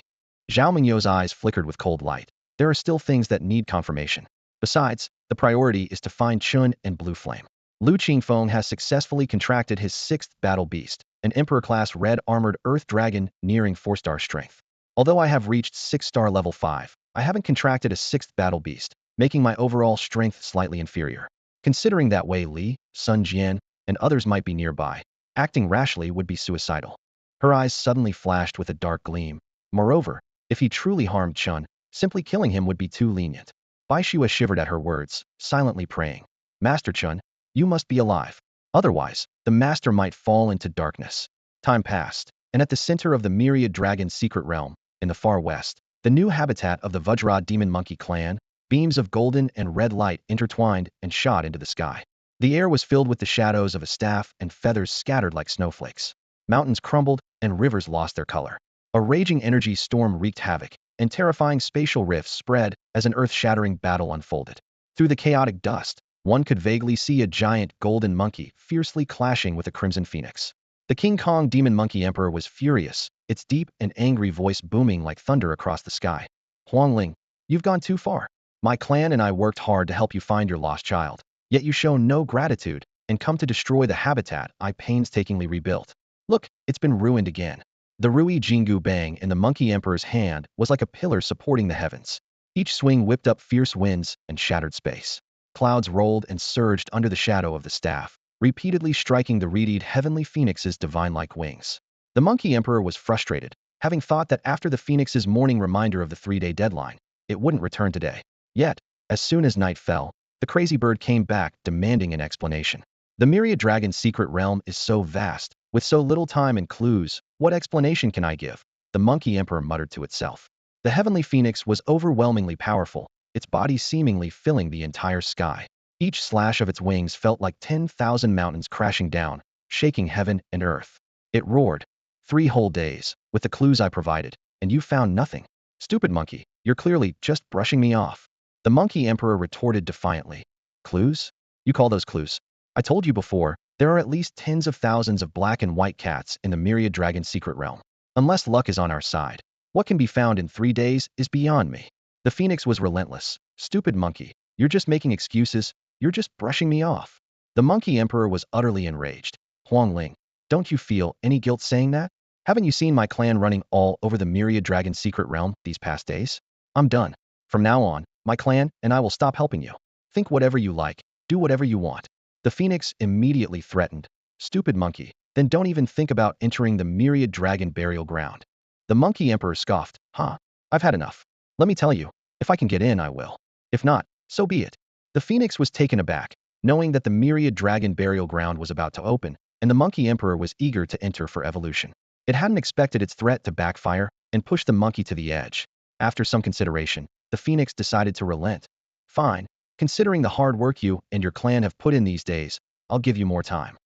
Zhao Mengyou's eyes flickered with cold light. There are still things that need confirmation. Besides, the priority is to find Qin and Blue Flame. Lu Qingfeng has successfully contracted his 6th battle beast, an Emperor-class red-armored Earth Dragon nearing 4-star strength. Although I have reached 6-star level 5, I haven't contracted a 6th battle beast, making my overall strength slightly inferior. Considering that Wei Li, Sun Jian, and others might be nearby, acting rashly would be suicidal. Her eyes suddenly flashed with a dark gleam. Moreover, if he truly harmed Chun, simply killing him would be too lenient. Bai Shua shivered at her words, silently praying. Master Chun, you must be alive. Otherwise, the master might fall into darkness. Time passed, and at the center of the myriad dragon's secret realm, in the far west, the new habitat of the Vajra demon monkey clan, beams of golden and red light intertwined and shot into the sky. The air was filled with the shadows of a staff and feathers scattered like snowflakes. Mountains crumbled and rivers lost their color. A raging energy storm wreaked havoc, and terrifying spatial rifts spread as an earth-shattering battle unfolded. Through the chaotic dust, one could vaguely see a giant golden monkey fiercely clashing with a crimson phoenix. The King Kong demon monkey emperor was furious, its deep and angry voice booming like thunder across the sky. Huang Ling, you've gone too far. My clan and I worked hard to help you find your lost child, yet you show no gratitude and come to destroy the habitat I painstakingly rebuilt. Look, it's been ruined again. The Rui Jingu Bang in the monkey emperor's hand was like a pillar supporting the heavens. Each swing whipped up fierce winds and shattered space. Clouds rolled and surged under the shadow of the staff, repeatedly striking the reedied heavenly phoenix's divine-like wings. The monkey emperor was frustrated, having thought that after the phoenix's morning reminder of the 3-day deadline, it wouldn't return today. Yet, as soon as night fell, the crazy bird came back demanding an explanation. The myriad dragon's secret realm is so vast, with so little time and clues, what explanation can I give? The monkey emperor muttered to itself. The heavenly phoenix was overwhelmingly powerful, its body seemingly filling the entire sky. Each slash of its wings felt like 10,000 mountains crashing down, shaking heaven and earth. It roared. 3 whole days, with the clues I provided, and you found nothing. Stupid monkey, you're clearly just brushing me off. The monkey emperor retorted defiantly. Clues? You call those clues? I told you before, there are at least tens of thousands of black and white cats in the myriad dragon secret realm. Unless luck is on our side, what can be found in 3 days is beyond me. The phoenix was relentless. Stupid monkey, you're just making excuses, you're just brushing me off. The monkey emperor was utterly enraged. Huang Ling, don't you feel any guilt saying that? Haven't you seen my clan running all over the myriad dragon secret realm these past days? I'm done. From now on, my clan and I will stop helping you. Think whatever you like, do whatever you want. The phoenix immediately threatened. Stupid monkey, then don't even think about entering the myriad dragon burial ground. The monkey emperor scoffed. I've had enough. Let me tell you, if I can get in, I will. If not, so be it. The phoenix was taken aback, knowing that the myriad dragon burial ground was about to open, and the monkey emperor was eager to enter for evolution. It hadn't expected its threat to backfire and push the monkey to the edge. After some consideration, the phoenix decided to relent. Fine, considering the hard work you and your clan have put in these days, I'll give you more time.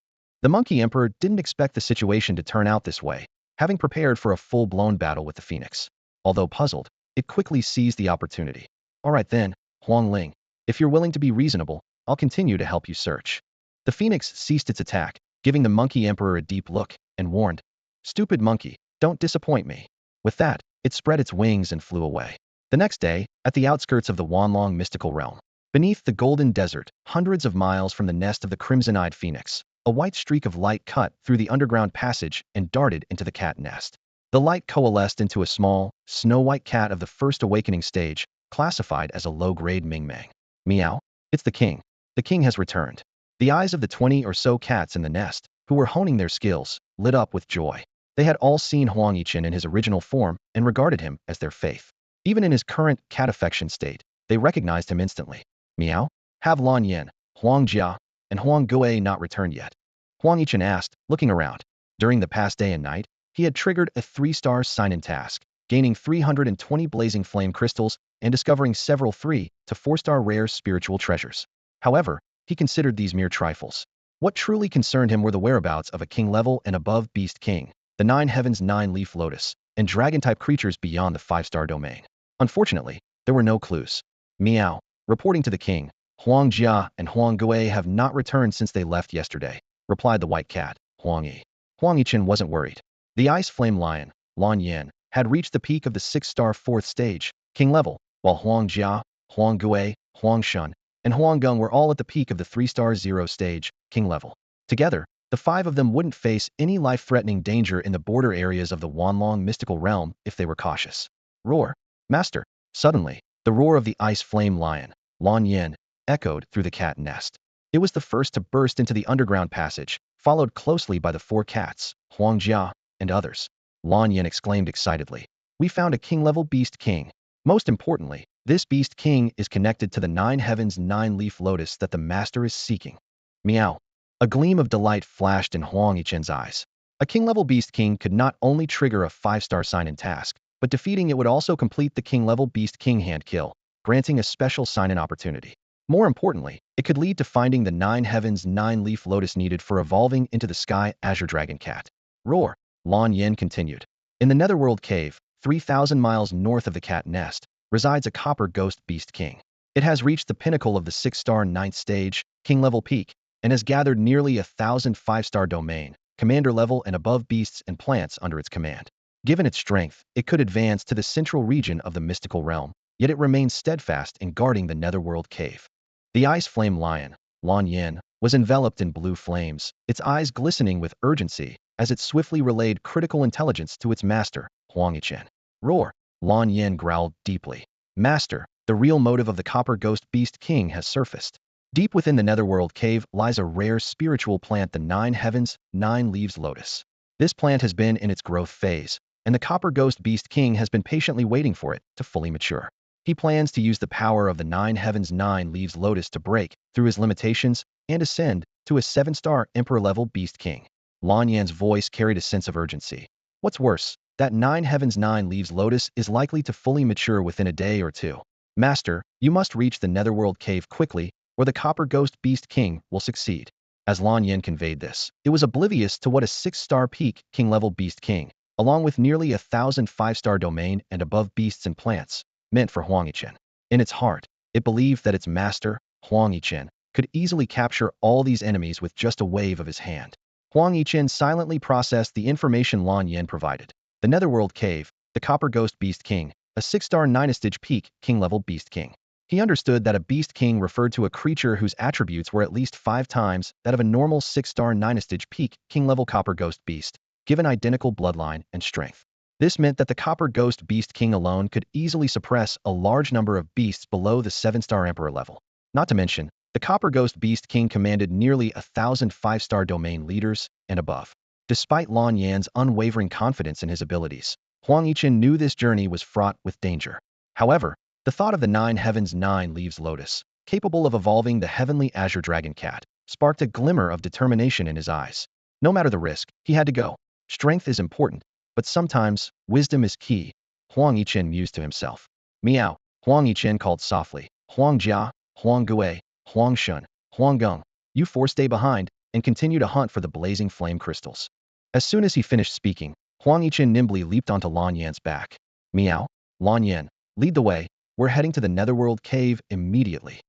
The monkey emperor didn't expect the situation to turn out this way, having prepared for a full-blown battle with the phoenix. Although puzzled, it quickly seized the opportunity. All right then, Huang Ling, if you're willing to be reasonable, I'll continue to help you search. The phoenix ceased its attack, giving the monkey emperor a deep look, and warned, Stupid monkey, don't disappoint me. With that, it spread its wings and flew away. The next day, at the outskirts of the Wanlong mystical realm, beneath the golden desert, hundreds of miles from the nest of the crimson-eyed phoenix, a white streak of light cut through the underground passage and darted into the cat nest. The light coalesced into a small, snow-white cat of the first awakening stage, classified as a low-grade Ming-Mang. Meow. It's the king. The king has returned. The eyes of the 20 or so cats in the nest, who were honing their skills, lit up with joy. They had all seen Huang Yichen in his original form and regarded him as their faith. Even in his current cat-affection state, they recognized him instantly. Meow? Have Lan Yen, Huang Jia, and Huang Gui not returned yet? Huang Yichen asked, looking around. During the past day and night, he had triggered a 3-star sign-in task, gaining 320 blazing flame crystals and discovering several 3- to 4-star rare spiritual treasures. However, he considered these mere trifles. What truly concerned him were the whereabouts of a king-level and above beast king, the 9 heavens 9-leaf lotus, and dragon-type creatures beyond the 5-star domain. Unfortunately, there were no clues. Meow. Reporting to the king, Huang Jia and Huang Gui have not returned since they left yesterday, replied the white cat, Huang Yi. Huang Yichen wasn't worried. The ice flame lion, Lan Yan, had reached the peak of the 6-star 4th stage, king level, while Huang Jia, Huang Gui, Huang Shun, and Huang Geng were all at the peak of the 3-star 0 stage, king level. Together, the 5 of them wouldn't face any life-threatening danger in the border areas of the Wanlong mystical realm if they were cautious. Roar. Master. Suddenly, the roar of the ice flame lion, Lan Yen, echoed through the cat nest. It was the first to burst into the underground passage, followed closely by the four cats, Huang Jia, and others. Lan Yin exclaimed excitedly. We found a king-level beast king. Most importantly, this beast king is connected to the nine heavens nine-leaf lotus that the master is seeking. Meow. A gleam of delight flashed in Huang Yichen's eyes. A king-level beast king could not only trigger a 5-star sign-in task, but defeating it would also complete the king-level beast king hand kill, granting a special sign-in opportunity. More importantly, it could lead to finding the nine heavens nine-leaf lotus needed for evolving into the sky azure dragon cat. Roar. Lan Yin continued. In the Netherworld Cave, 3,000 miles north of the cat nest, resides a copper ghost beast king. It has reached the pinnacle of the 6-star 9th stage, king-level peak, and has gathered nearly 1,000 5-star domain, commander level and above beasts and plants under its command. Given its strength, it could advance to the central region of the mystical realm, yet it remains steadfast in guarding the Netherworld Cave. The ice flame lion, Lan Yin, was enveloped in blue flames, its eyes glistening with urgency as it swiftly relayed critical intelligence to its master, Huang Yichen. Roar. Lan Yin growled deeply. Master, the real motive of the copper ghost beast king has surfaced. Deep within the Netherworld Cave lies a rare spiritual plant, the nine heavens, nine leaves lotus. This plant has been in its growth phase, and the copper ghost beast king has been patiently waiting for it to fully mature. He plans to use the power of the nine heavens nine leaves lotus to break through his limitations and ascend to a 7-star emperor-level beast king. Lan Yan's voice carried a sense of urgency. What's worse, that nine heavens nine leaves lotus is likely to fully mature within a day or two. Master, you must reach the Netherworld Cave quickly, or the copper ghost beast king will succeed. As Lan Yin conveyed this, it was oblivious to what a 6-star peak king-level beast king, along with nearly 1,000 5-star domain and above beasts and plants, meant for Huang Yichen. In its heart, it believed that its master, Huang Yichen, could easily capture all these enemies with just a wave of his hand. Huang Yichen silently processed the information Lan Yin provided. The Netherworld Cave, the Copper Ghost Beast King, a 6-star 9th-stage peak king-level beast king. He understood that a beast king referred to a creature whose attributes were at least 5 times that of a normal 6-star 9th-stage peak king-level Copper Ghost Beast, given identical bloodline and strength. This meant that the Copper Ghost Beast King alone could easily suppress a large number of beasts below the 7-star Emperor level. Not to mention, the Copper Ghost Beast King commanded nearly 1,000 5-star domain leaders and above. Despite Lan Yan's unwavering confidence in his abilities, Huang Yichen knew this journey was fraught with danger. However, the thought of the nine heavens nine leaves lotus, capable of evolving the heavenly azure dragon cat, sparked a glimmer of determination in his eyes. No matter the risk, he had to go. Strength is important, but sometimes, wisdom is key, Huang Yichen mused to himself. Meow. Huang Yichen called softly. Huang Jia, Huang Gui, Huang Shun, Huang Gong, you four stay behind and continue to hunt for the blazing flame crystals. As soon as he finished speaking, Huang Yichen nimbly leaped onto Lan Yan's back. Meow. Lan Yan, lead the way, we're heading to the Netherworld Cave immediately.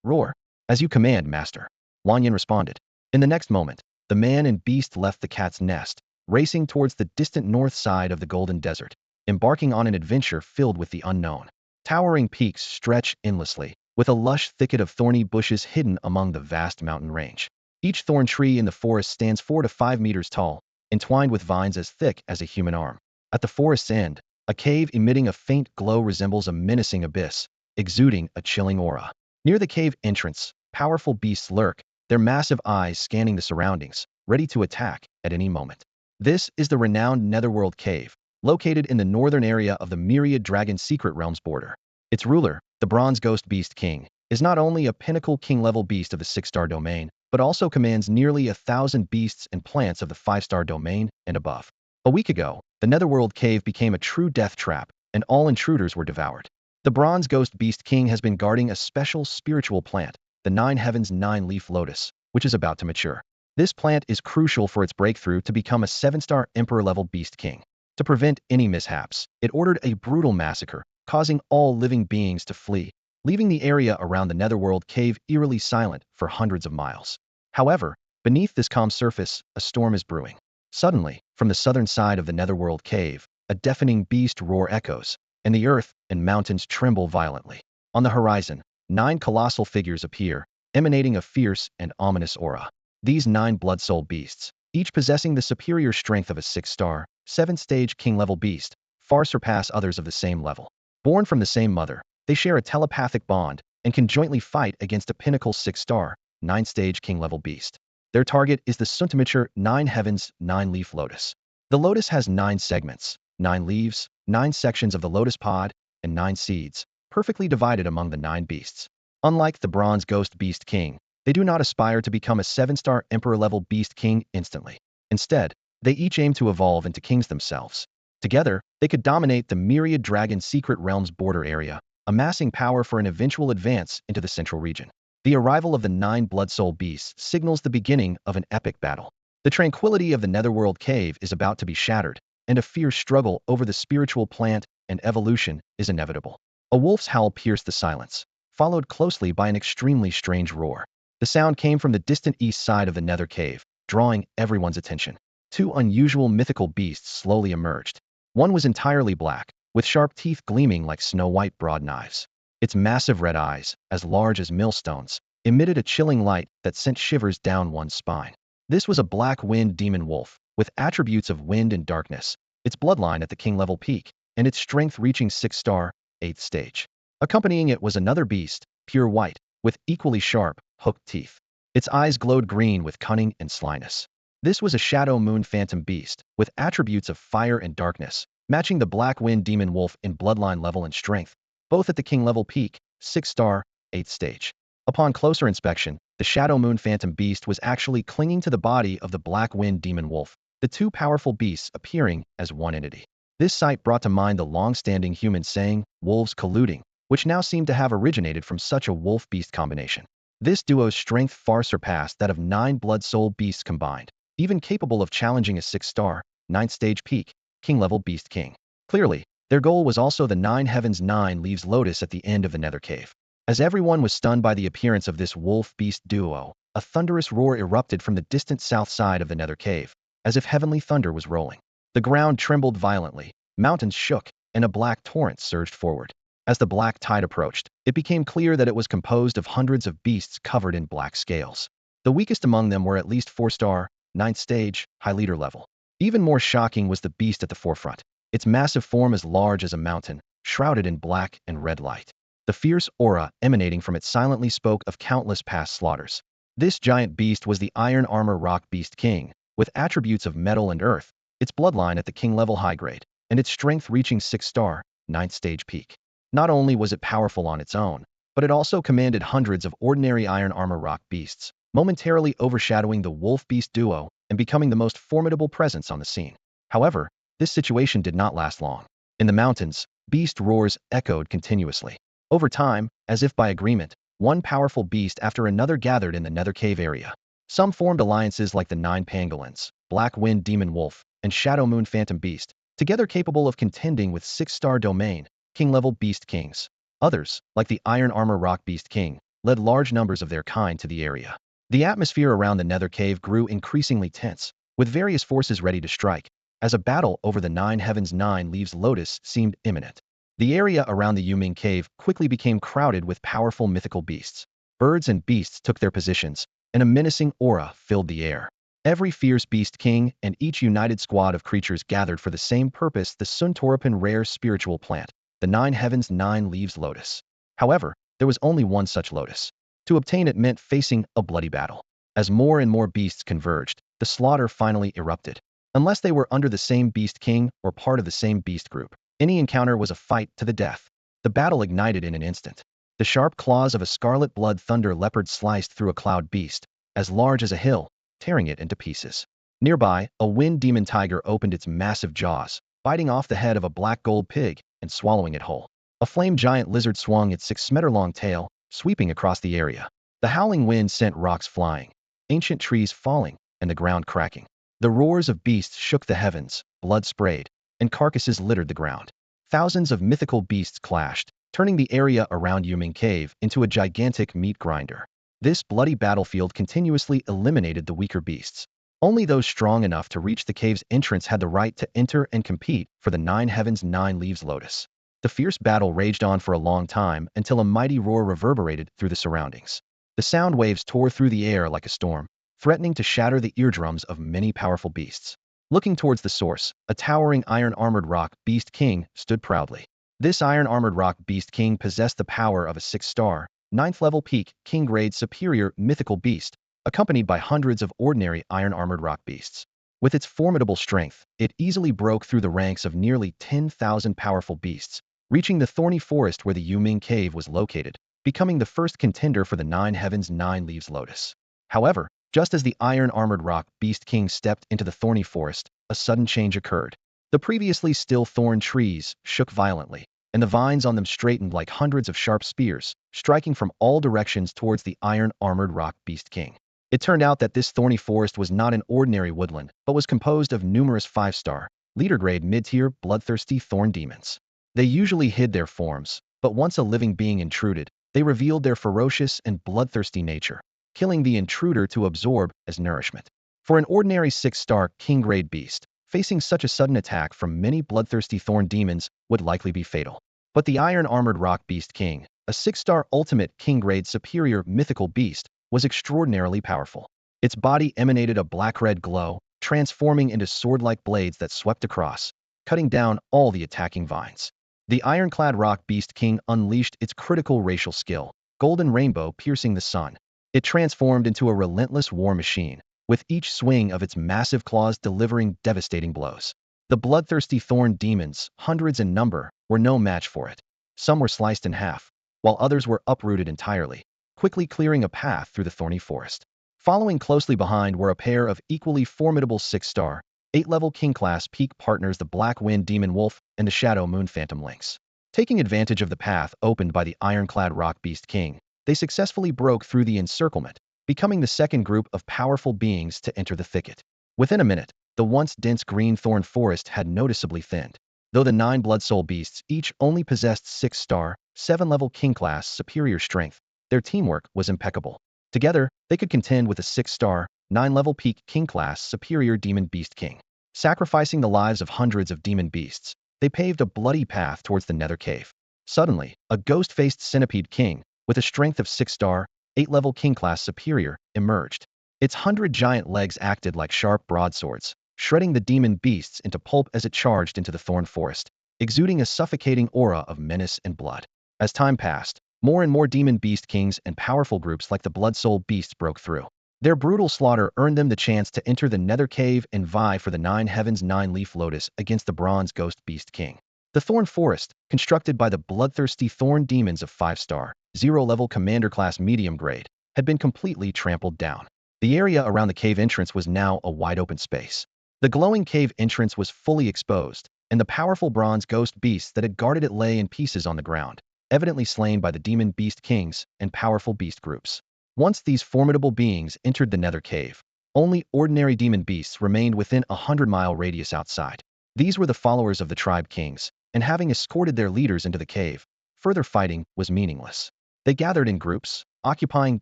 Roar. As you command, master. Lan Yan responded. In the next moment, the man and beast left the cat's nest, racing towards the distant north side of the Golden Desert, embarking on an adventure filled with the unknown. Towering peaks stretch endlessly, with a lush thicket of thorny bushes hidden among the vast mountain range. Each thorn tree in the forest stands 4 to 5 meters tall, entwined with vines as thick as a human arm. At the forest's end, a cave emitting a faint glow resembles a menacing abyss, exuding a chilling aura. Near the cave entrance, powerful beasts lurk, their massive eyes scanning the surroundings, ready to attack at any moment. This is the renowned Netherworld Cave, located in the northern area of the Myriad Dragon Secret Realms border. Its ruler, the Bronze Ghost Beast King, is not only a pinnacle king-level beast of the 6-star domain, but also commands nearly 1,000 beasts and plants of the 5-star domain and above. A week ago, the Netherworld Cave became a true death trap, and all intruders were devoured. The Bronze Ghost Beast King has been guarding a special spiritual plant, the Nine Heavens Nine-Leaf Lotus, which is about to mature. This plant is crucial for its breakthrough to become a 7-star Emperor-level Beast King. To prevent any mishaps, it ordered a brutal massacre, causing all living beings to flee, leaving the area around the Netherworld Cave eerily silent for hundreds of miles. However, beneath this calm surface, a storm is brewing. Suddenly, from the southern side of the Netherworld Cave, a deafening beast roar echoes, and the earth and mountains tremble violently. On the horizon, 9 colossal figures appear, emanating a fierce and ominous aura. These 9 blood-soul beasts, each possessing the superior strength of a 6-star, 7th-stage king-level beast, far surpass others of the same level. Born from the same mother, they share a telepathic bond and can jointly fight against a pinnacle 6-star, 9-stage king-level beast. Their target is the Suntimature 9 Heavens 9-leaf lotus. The lotus has 9 segments, 9 leaves, 9 sections of the lotus pod, and 9 seeds, perfectly divided among the 9 beasts. Unlike the Bronze Ghost Beast King, they do not aspire to become a 7-star Emperor-level Beast King instantly. Instead, they each aim to evolve into kings themselves. Together, they could dominate the Myriad Dragon Secret Realms border area, amassing power for an eventual advance into the central region. The arrival of the 9 Blood Soul beasts signals the beginning of an epic battle. The tranquility of the Netherworld Cave is about to be shattered, and a fierce struggle over the spiritual plant and evolution is inevitable. A wolf's howl pierced the silence, followed closely by an extremely strange roar. The sound came from the distant east side of the Nether Cave, drawing everyone's attention. 2 unusual mythical beasts slowly emerged. One was entirely black, with sharp teeth gleaming like snow-white broad knives. Its massive red eyes, as large as millstones, emitted a chilling light that sent shivers down one's spine. This was a black wind demon wolf, with attributes of wind and darkness, its bloodline at the king-level peak, and its strength reaching 6-star, 8th stage. Accompanying it was another beast, pure white, with equally sharp, hooked teeth. Its eyes glowed green with cunning and slyness. This was a Shadow Moon Phantom Beast, with attributes of fire and darkness, matching the Black Wind Demon Wolf in bloodline level and strength, both at the king-level peak, 6-star, 8th stage. Upon closer inspection, the Shadow Moon Phantom Beast was actually clinging to the body of the Black Wind Demon Wolf, the 2 powerful beasts appearing as one entity. This sight brought to mind the long-standing human saying, wolves colluding, which now seemed to have originated from such a wolf-beast combination. This duo's strength far surpassed that of 9 Blood Soul beasts combined, even capable of challenging a 6-star, 9th stage peak, king-level Beast King. Clearly, their goal was also the 9 Heavens 9 Leaves Lotus at the end of the Nether Cave. As everyone was stunned by the appearance of this wolf-beast duo, a thunderous roar erupted from the distant south side of the Nether Cave, as if heavenly thunder was rolling. The ground trembled violently, mountains shook, and a black torrent surged forward. As the black tide approached, it became clear that it was composed of hundreds of beasts covered in black scales. The weakest among them were at least 4-star, 9th stage, high leader level. Even more shocking was the beast at the forefront, its massive form as large as a mountain, shrouded in black and red light. The fierce aura emanating from it silently spoke of countless past slaughters. This giant beast was the Iron Armor Rock Beast King, with attributes of metal and earth, its bloodline at the king-level high grade, and its strength reaching 6-star, 9th stage peak. Not only was it powerful on its own, but it also commanded hundreds of ordinary Iron Armor Rock beasts, momentarily overshadowing the wolf-beast duo and becoming the most formidable presence on the scene. However, this situation did not last long. In the mountains, beast roars echoed continuously. Over time, as if by agreement, one powerful beast after another gathered in the Nether Cave area. Some formed alliances like the 9 Pangolins, Black Wind Demon Wolf, and Shadow Moon Phantom Beast, together capable of contending with 6-star domain, king-level Beast Kings. Others, like the Iron Armor Rock Beast King, led large numbers of their kind to the area. The atmosphere around the Nether Cave grew increasingly tense, with various forces ready to strike, as a battle over the 9 Heavens 9 Leaves Lotus seemed imminent. The area around the Yuming Cave quickly became crowded with powerful mythical beasts. Birds and beasts took their positions, and a menacing aura filled the air. Every fierce Beast King and each united squad of creatures gathered for the same purpose, the Suntorapan rare spiritual plant, the 9 Heavens 9 Leaves Lotus. However, there was only one such lotus. To obtain it meant facing a bloody battle. As more and more beasts converged, the slaughter finally erupted. Unless they were under the same Beast King or part of the same beast group, any encounter was a fight to the death. The battle ignited in an instant. The sharp claws of a scarlet blood thunder leopard sliced through a cloud beast, as large as a hill, tearing it into pieces. Nearby, a wind demon tiger opened its massive jaws, biting off the head of a black gold pig and swallowing it whole. A flame giant lizard swung its 6-meter-long tail, sweeping across the area. The howling wind sent rocks flying, ancient trees falling, and the ground cracking. The roars of beasts shook the heavens, blood sprayed, and carcasses littered the ground. Thousands of mythical beasts clashed, turning the area around Yuming Cave into a gigantic meat grinder. This bloody battlefield continuously eliminated the weaker beasts. Only those strong enough to reach the cave's entrance had the right to enter and compete for the 9 Heavens 9 Leaves Lotus. The fierce battle raged on for a long time until a mighty roar reverberated through the surroundings. The sound waves tore through the air like a storm, threatening to shatter the eardrums of many powerful beasts. Looking towards the source, a towering iron-armored rock Beast King stood proudly. This iron-armored rock Beast King possessed the power of a 6-star, 9th-level peak, king-grade superior mythical beast, accompanied by hundreds of ordinary iron-armored rock beasts. With its formidable strength, it easily broke through the ranks of nearly 10,000 powerful beasts, reaching the thorny forest where the Yuming Cave was located, becoming the first contender for the Nine Heavens Nine Leaves Lotus. However, just as the iron-armored rock beast king stepped into the thorny forest, a sudden change occurred. The previously still thorn trees shook violently, and the vines on them straightened like hundreds of sharp spears, striking from all directions towards the iron-armored rock beast king. It turned out that this thorny forest was not an ordinary woodland, but was composed of numerous 5-star, leader-grade mid-tier bloodthirsty thorn demons. They usually hid their forms, but once a living being intruded, they revealed their ferocious and bloodthirsty nature, killing the intruder to absorb as nourishment. For an ordinary 6-star king-grade beast, facing such a sudden attack from many bloodthirsty thorn demons would likely be fatal. But the iron-armored rock beast king, a 6-star ultimate king-grade superior mythical beast, was extraordinarily powerful. Its body emanated a black-red glow, transforming into sword-like blades that swept across, cutting down all the attacking vines. The ironclad rock beast king unleashed its critical racial skill, golden rainbow piercing the sun. It transformed into a relentless war machine, with each swing of its massive claws delivering devastating blows. The bloodthirsty thorn demons, hundreds in number, were no match for it. Some were sliced in half, while others were uprooted entirely, quickly clearing a path through the thorny forest. Following closely behind were a pair of equally formidable 6-star, 8-level king-class peak partners, the Black Wind Demon Wolf and the Shadow Moon Phantom Lynx. Taking advantage of the path opened by the ironclad rock beast king, they successfully broke through the encirclement, becoming the second group of powerful beings to enter the thicket. Within a minute, the once dense green thorn forest had noticeably thinned. Though the 9 blood soul beasts each only possessed 6-star, 7-level king-class superior strength, their teamwork was impeccable. Together, they could contend with a 6-star, 9-level peak king-class superior demon beast king. Sacrificing the lives of hundreds of demon beasts, they paved a bloody path towards the Nether Cave. Suddenly, a ghost-faced centipede king, with a strength of 6-star, 8-level king-class superior, emerged. Its 100 giant legs acted like sharp broadswords, shredding the demon beasts into pulp as it charged into the thorn forest, exuding a suffocating aura of menace and blood. As time passed, more and more demon beast kings and powerful groups like the Blood Soul beasts broke through. Their brutal slaughter earned them the chance to enter the Nether Cave and vie for the 9 Heavens 9-leaf lotus against the Bronze Ghost Beast King. The Thorn Forest, constructed by the bloodthirsty thorn demons of 5-star, 0-level commander class medium grade, had been completely trampled down. The area around the cave entrance was now a wide-open space. The glowing cave entrance was fully exposed, and the powerful bronze ghost beasts that had guarded it lay in pieces on the ground, evidently slain by the demon beast kings and powerful beast groups. Once these formidable beings entered the Nether Cave, only ordinary demon beasts remained within a 100-mile radius outside. These were the followers of the tribe kings, and having escorted their leaders into the cave, further fighting was meaningless. They gathered in groups, occupying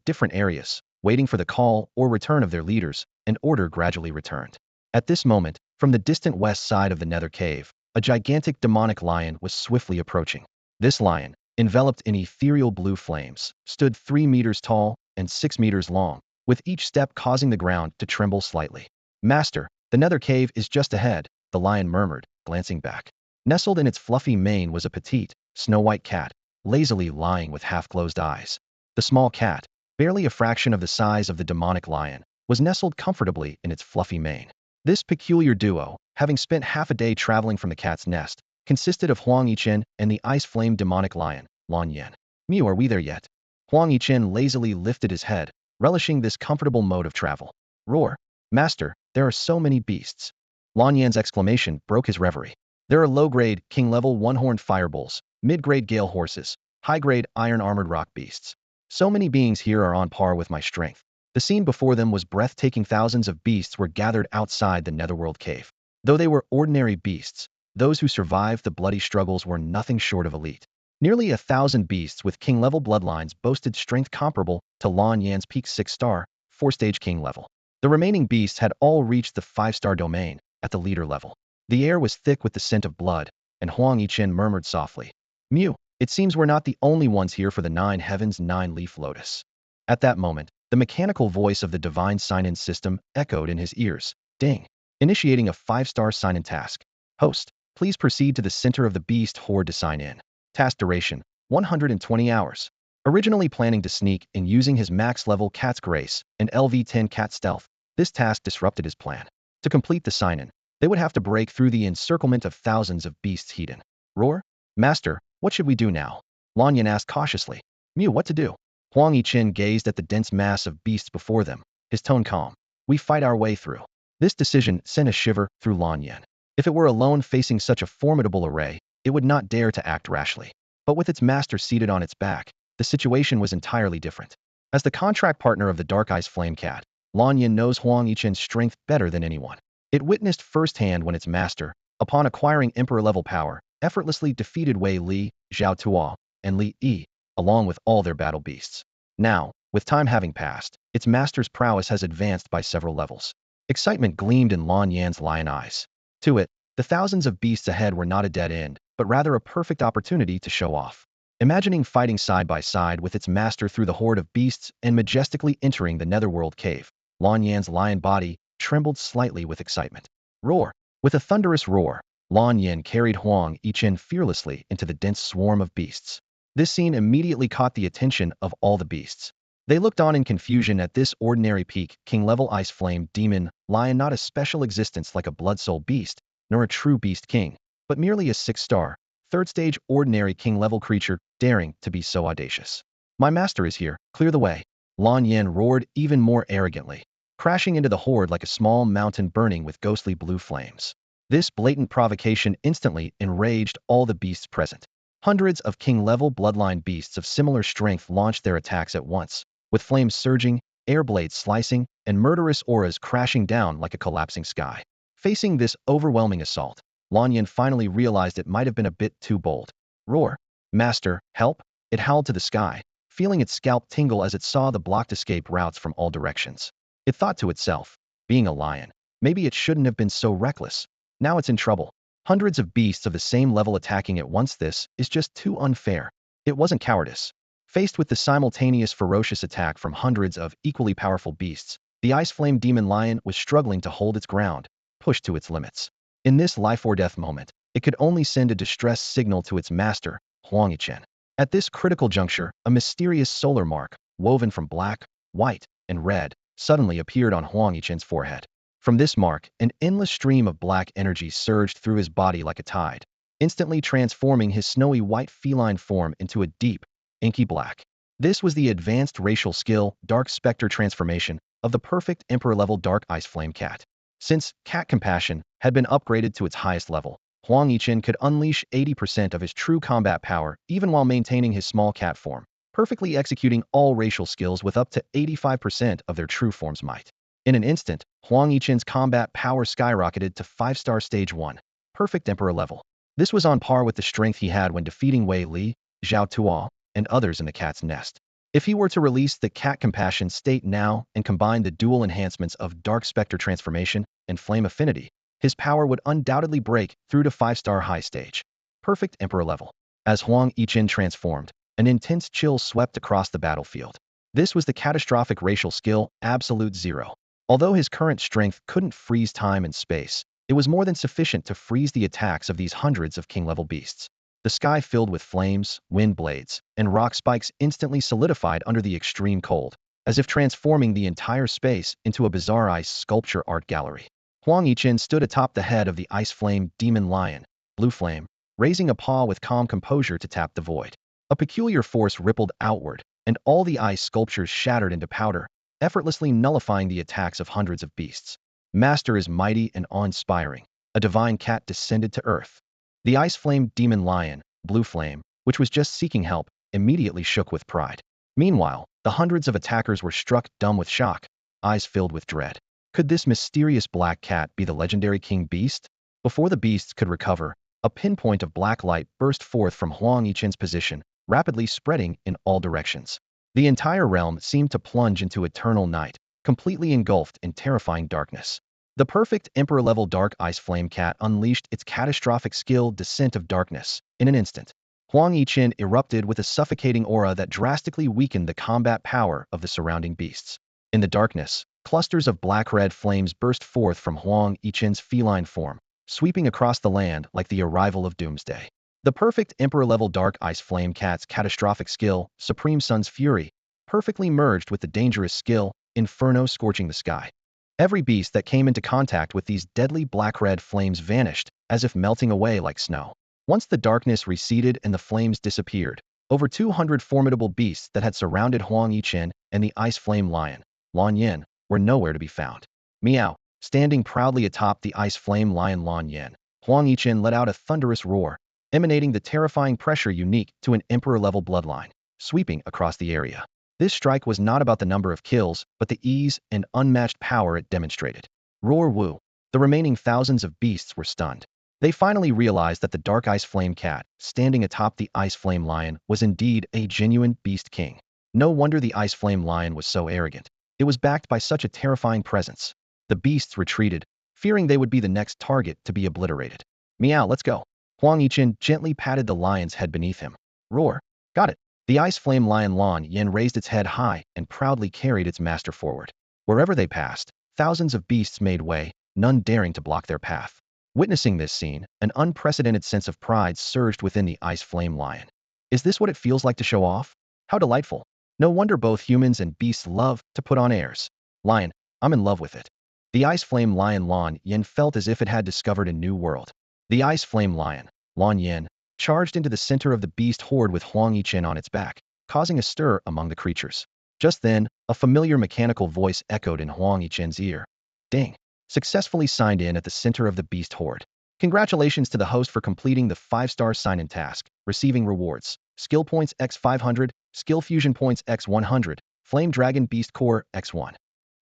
different areas, waiting for the call or return of their leaders, and order gradually returned. At this moment, from the distant west side of the Nether Cave, a gigantic demonic lion was swiftly approaching. This lion, enveloped in ethereal blue flames, stood 3 meters tall and 6 meters long, with each step causing the ground to tremble slightly. "Master, the Nether Cave is just ahead," the lion murmured, glancing back. Nestled in its fluffy mane was a petite, snow-white cat, lazily lying with half-closed eyes. The small cat, barely a fraction of the size of the demonic lion, was nestled comfortably in its fluffy mane. This peculiar duo, having spent half a day traveling from the cat's nest, consisted of Huang Yichen and the ice-flame demonic lion, Lan Yan. "Mew, are we there yet?" Huang Yichen lazily lifted his head, relishing this comfortable mode of travel. "Roar. Master, there are so many beasts." Lan Yan's exclamation broke his reverie. "There are low-grade, king-level one-horned firebulls, mid-grade gale horses, high-grade iron-armored rock beasts. So many beings here are on par with my strength." The scene before them was breathtaking. Thousands of beasts were gathered outside the Netherworld Cave. Though they were ordinary beasts, those who survived the bloody struggles were nothing short of elite. Nearly 1,000 beasts with king-level bloodlines boasted strength comparable to Lan Yan's peak 6-star, 4-stage king level. The remaining beasts had all reached the 5-star domain, at the leader level. The air was thick with the scent of blood, and Huang Yichen murmured softly, "Mew, it seems we're not the only ones here for the 9 Heavens 9-leaf lotus." At that moment, the mechanical voice of the divine sign-in system echoed in his ears. "Ding. Initiating a 5-star sign-in task. Host, please proceed to the center of the beast horde to sign in. Task duration, 120 hours." Originally planning to sneak in using his max-level Cat's Grace and LV-10 Cat Stealth, this task disrupted his plan. To complete the sign-in, they would have to break through the encirclement of thousands of beasts hidden. Roar? Master, what should we do now? Lan Yan asked cautiously. Mew, what to do? Huang Yichen gazed at the dense mass of beasts before them, his tone calm. We fight our way through. This decision sent a shiver through Lan Yan. If it were alone facing such a formidable array, it would not dare to act rashly. But with its master seated on its back, the situation was entirely different. As the contract partner of the Dark Ice Flame Cat, Lan Yan knows Huang Yichen's strength better than anyone. It witnessed firsthand when its master, upon acquiring Emperor-level power, effortlessly defeated Wei Li, Zhao Tuo, and Li Yi, along with all their battle beasts. Now, with time having passed, its master's prowess has advanced by several levels. Excitement gleamed in Lan Yan's lion eyes. To it, the thousands of beasts ahead were not a dead end, but rather a perfect opportunity to show off. Imagining fighting side by side with its master through the horde of beasts and majestically entering the Netherworld Cave, Lan Yan's lion body trembled slightly with excitement. Roar! With a thunderous roar, Lan Yan carried Huang Yichen fearlessly into the dense swarm of beasts. This scene immediately caught the attention of all the beasts. They looked on in confusion at this ordinary peak king-level ice flame demon lion, not a special existence like a blood soul beast, nor a true beast king, but merely a 6-star, third-stage ordinary king-level creature daring to be so audacious. My master is here, clear the way. Lan Yan roared even more arrogantly, crashing into the horde like a small mountain burning with ghostly blue flames. This blatant provocation instantly enraged all the beasts present. Hundreds of king-level bloodline beasts of similar strength launched their attacks at once, with flames surging, air blades slicing, and murderous auras crashing down like a collapsing sky. Facing this overwhelming assault, Lan Yan finally realized it might have been a bit too bold. Roar! Master, help! It howled to the sky, feeling its scalp tingle as it saw the blocked escape routes from all directions. It thought to itself, being a lion, maybe it shouldn't have been so reckless. Now it's in trouble. Hundreds of beasts of the same level attacking at once. This is just too unfair. It wasn't cowardice. Faced with the simultaneous ferocious attack from hundreds of equally powerful beasts, the Ice Flame Demon Lion was struggling to hold its ground, pushed to its limits. In this life-or-death moment, it could only send a distress signal to its master, Huang Yichen. At this critical juncture, a mysterious solar mark, woven from black, white, and red, suddenly appeared on Huang Yichen's forehead. From this mark, an endless stream of black energy surged through his body like a tide, instantly transforming his snowy white feline form into a deep, inky black. This was the advanced racial skill, Dark Spectre transformation, of the perfect Emperor-level Dark Ice Flame Cat. Since Cat Compassion had been upgraded to its highest level, Huang Yichen could unleash 80% of his true combat power even while maintaining his small cat form, perfectly executing all racial skills with up to 85% of their true form's might. In an instant, Huang Yichen's combat power skyrocketed to 5-star Stage 1, perfect Emperor level. This was on par with the strength he had when defeating Wei Li, Zhao Tuo, and others in the cat's nest. If he were to release the Cat Compassion state now and combine the dual enhancements of Dark Spectre Transformation and Flame Affinity, his power would undoubtedly break through to 5-star high stage, perfect Emperor level. As Huang Yichen transformed, an intense chill swept across the battlefield. This was the catastrophic racial skill, Absolute Zero. Although his current strength couldn't freeze time and space, it was more than sufficient to freeze the attacks of these hundreds of king-level beasts. The sky filled with flames, wind blades, and rock spikes instantly solidified under the extreme cold, as if transforming the entire space into a bizarre ice sculpture art gallery. Huang Yichen stood atop the head of the Ice Flame Demon Lion, Blue Flame, raising a paw with calm composure to tap the void. A peculiar force rippled outward, and all the ice sculptures shattered into powder, effortlessly nullifying the attacks of hundreds of beasts. Master is mighty and awe-inspiring. A divine cat descended to earth. The Ice Flame Demon Lion, Blue Flame, which was just seeking help, immediately shook with pride. Meanwhile, the hundreds of attackers were struck dumb with shock, eyes filled with dread. Could this mysterious black cat be the legendary King Beast? Before the beasts could recover, a pinpoint of black light burst forth from Huang Yichen's position, rapidly spreading in all directions. The entire realm seemed to plunge into eternal night, completely engulfed in terrifying darkness. The perfect Emperor-level Dark Ice Flame Cat unleashed its catastrophic skill Descent of Darkness in an instant. Huang Yichen erupted with a suffocating aura that drastically weakened the combat power of the surrounding beasts. In the darkness, clusters of black-red flames burst forth from Huang Yichen's feline form, sweeping across the land like the arrival of doomsday. The perfect Emperor-level Dark Ice Flame Cat's catastrophic skill, Supreme Sun's Fury, perfectly merged with the dangerous skill, Inferno Scorching the Sky. Every beast that came into contact with these deadly black-red flames vanished, as if melting away like snow. Once the darkness receded and the flames disappeared, over 200 formidable beasts that had surrounded Huang Yichen and the Ice Flame Lion, Lan Yin, were nowhere to be found. Meow. Standing proudly atop the Ice Flame Lion Lan Yin, Huang Yichen let out a thunderous roar, emanating the terrifying pressure unique to an Emperor-level bloodline, sweeping across the area. This strike was not about the number of kills, but the ease and unmatched power it demonstrated. Roar Wu. The remaining thousands of beasts were stunned. They finally realized that the Dark Ice Flame Cat, standing atop the Ice Flame Lion, was indeed a genuine beast king. No wonder the Ice Flame Lion was so arrogant. It was backed by such a terrifying presence. The beasts retreated, fearing they would be the next target to be obliterated. Meow, let's go. Huang Yichen gently patted the lion's head beneath him. Roar. Got it. The Ice Flame Lion Lan Yin raised its head high and proudly carried its master forward. Wherever they passed, thousands of beasts made way, none daring to block their path. Witnessing this scene, an unprecedented sense of pride surged within the Ice Flame Lion. Is this what it feels like to show off? How delightful. No wonder both humans and beasts love to put on airs. Lion, I'm in love with it. The Ice Flame Lion Lan Yin felt as if it had discovered a new world. The Ice Flame Lion, Lan Yin, charged into the center of the beast horde with Huang Yichen on its back, causing a stir among the creatures. Just then, a familiar mechanical voice echoed in Huang Yichen's ear. Ding! Successfully signed in at the center of the beast horde. Congratulations to the host for completing the 5-star sign-in task, receiving rewards. Skill points x 500, skill fusion points x 100, Flame Dragon Beast Core x 1.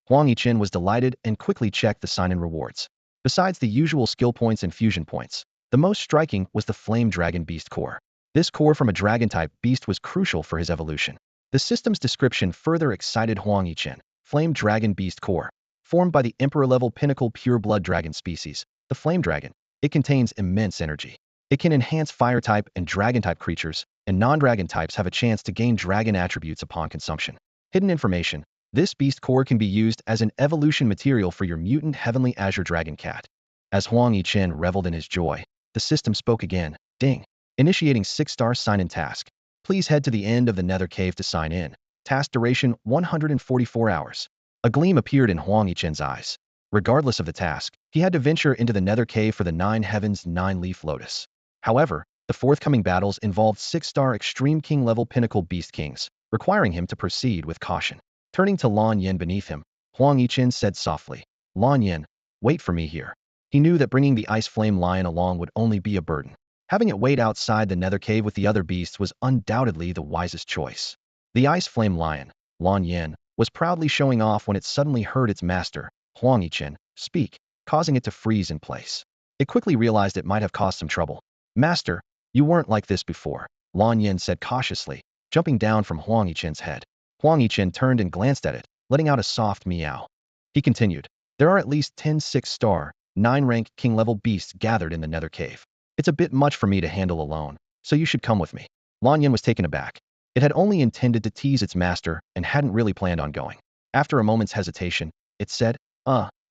Huang Yichen was delighted and quickly checked the sign-in rewards. Besides the usual skill points and fusion points, the most striking was the Flame Dragon Beast Core. This core from a dragon-type beast was crucial for his evolution. The system's description further excited Huang Yichen. Flame Dragon Beast Core. Formed by the Emperor-level pinnacle pure-blood dragon species, the Flame Dragon, it contains immense energy. It can enhance fire-type and dragon-type creatures, and non-dragon types have a chance to gain dragon attributes upon consumption. Hidden information. This beast core can be used as an evolution material for your mutant heavenly azure dragon cat. As Huang Yichen reveled in his joy, the system spoke again. Ding! Initiating 6-star sign-in task. Please head to the end of the Nether Cave to sign in. Task duration 144 hours. A gleam appeared in Huang Yichen's eyes. Regardless of the task, he had to venture into the Nether Cave for the 9 Heavens 9-leaf lotus. However, the forthcoming battles involved 6-star Extreme King-level Pinnacle Beast Kings, requiring him to proceed with caution. Turning to Lan Yin beneath him, Huang Yichen said softly, Lan Yin, wait for me here. He knew that bringing the Ice Flame Lion along would only be a burden. Having it wait outside the Nether Cave with the other beasts was undoubtedly the wisest choice. The Ice Flame Lion, Lan Yin, was proudly showing off when it suddenly heard its master, Huang Yichen, speak, causing it to freeze in place. It quickly realized it might have caused some trouble. Master, you weren't like this before, Lan Yin said cautiously, jumping down from Huang Yichen's head. Huang Yichen turned and glanced at it, letting out a soft meow. He continued, there are at least 10 6-star, 9-rank king-level beasts gathered in the Nether Cave. It's a bit much for me to handle alone, so you should come with me. Lan Yin was taken aback. It had only intended to tease its master and hadn't really planned on going. After a moment's hesitation, it said,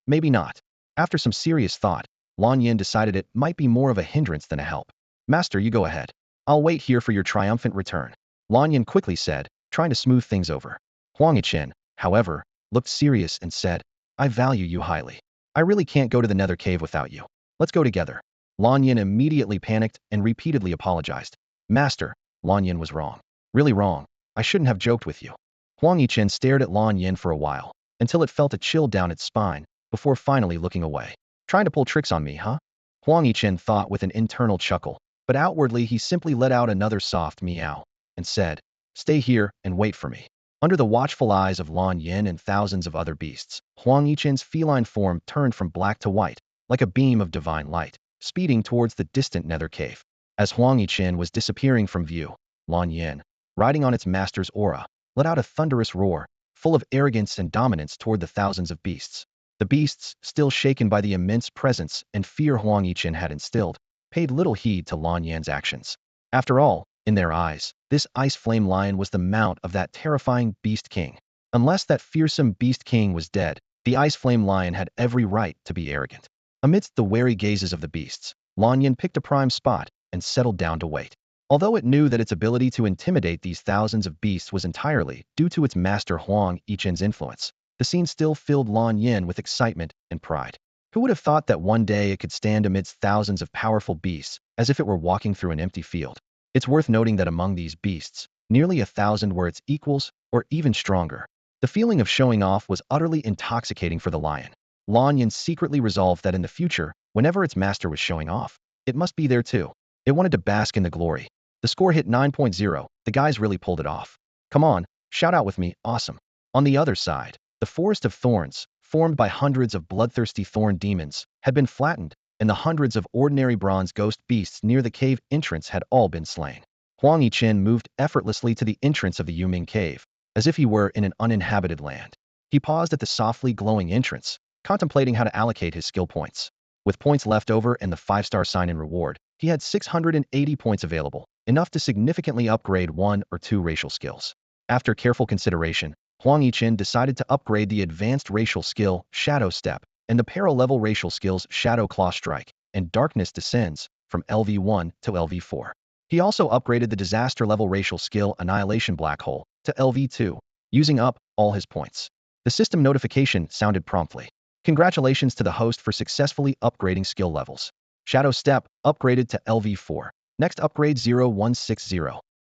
maybe not. After some serious thought, Lan Yin decided it might be more of a hindrance than a help. Master, you go ahead. I'll wait here for your triumphant return. Lan Yin quickly said, trying to smooth things over. Huang Yichen, however, looked serious and said, I value you highly. I really can't go to the Nether Cave without you. Let's go together. Lan Yin immediately panicked and repeatedly apologized. Master, Lan Yin was wrong. Really wrong. I shouldn't have joked with you. Huang Yichen stared at Lan Yin for a while, until it felt a chill down its spine, before finally looking away. Trying to pull tricks on me, huh? Huang Yichen thought with an internal chuckle, but outwardly he simply let out another soft meow, and said, stay here and wait for me. Under the watchful eyes of Lan Yin and thousands of other beasts, Huang Yichen's feline form turned from black to white, like a beam of divine light, speeding towards the distant Nether Cave. As Huang Yichen was disappearing from view, Lan Yin, riding on its master's aura, let out a thunderous roar, full of arrogance and dominance toward the thousands of beasts. The beasts, still shaken by the immense presence and fear Huang Yichen had instilled, paid little heed to Lan Yin's actions. After all, in their eyes, this Ice Flame Lion was the mount of that terrifying Beast King. Unless that fearsome Beast King was dead, the Ice Flame Lion had every right to be arrogant. Amidst the wary gazes of the beasts, Lan Yin picked a prime spot and settled down to wait. Although it knew that its ability to intimidate these thousands of beasts was entirely due to its master Huang Yichen's influence, the scene still filled Lan Yin with excitement and pride. Who would have thought that one day it could stand amidst thousands of powerful beasts, as if it were walking through an empty field? It's worth noting that among these beasts, nearly 1,000 were its equals, or even stronger. The feeling of showing off was utterly intoxicating for the lion. Lan Yin secretly resolved that in the future, whenever its master was showing off, it must be there too. It wanted to bask in the glory. The score hit 9.0. The guys really pulled it off. Come on, shout out with me, awesome. On the other side, the forest of thorns, formed by hundreds of bloodthirsty thorn demons, had been flattened, and the hundreds of ordinary bronze ghost beasts near the cave entrance had all been slain. Huang Yichen moved effortlessly to the entrance of the Yuming Cave, as if he were in an uninhabited land. He paused at the softly glowing entrance, contemplating how to allocate his skill points. With points left over and the 5-star sign in reward, he had 680 points available, enough to significantly upgrade 1 or 2 racial skills. After careful consideration, Huang Yichen decided to upgrade the advanced racial skill, Shadow Step, and the parallel racial skills, Shadow Claw Strike, and Darkness Descends, from LV1 to LV4. He also upgraded the disaster level racial skill, Annihilation Black Hole, to LV2, using up all his points. The system notification sounded promptly. Congratulations to the host for successfully upgrading skill levels. Shadow Step, upgraded to LV4. Next upgrade 0160.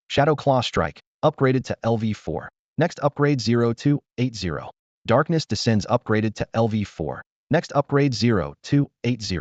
Shadow Claw Strike, upgraded to LV4. Next upgrade 0280. Darkness Descends, upgraded to LV4. Next upgrade 0280.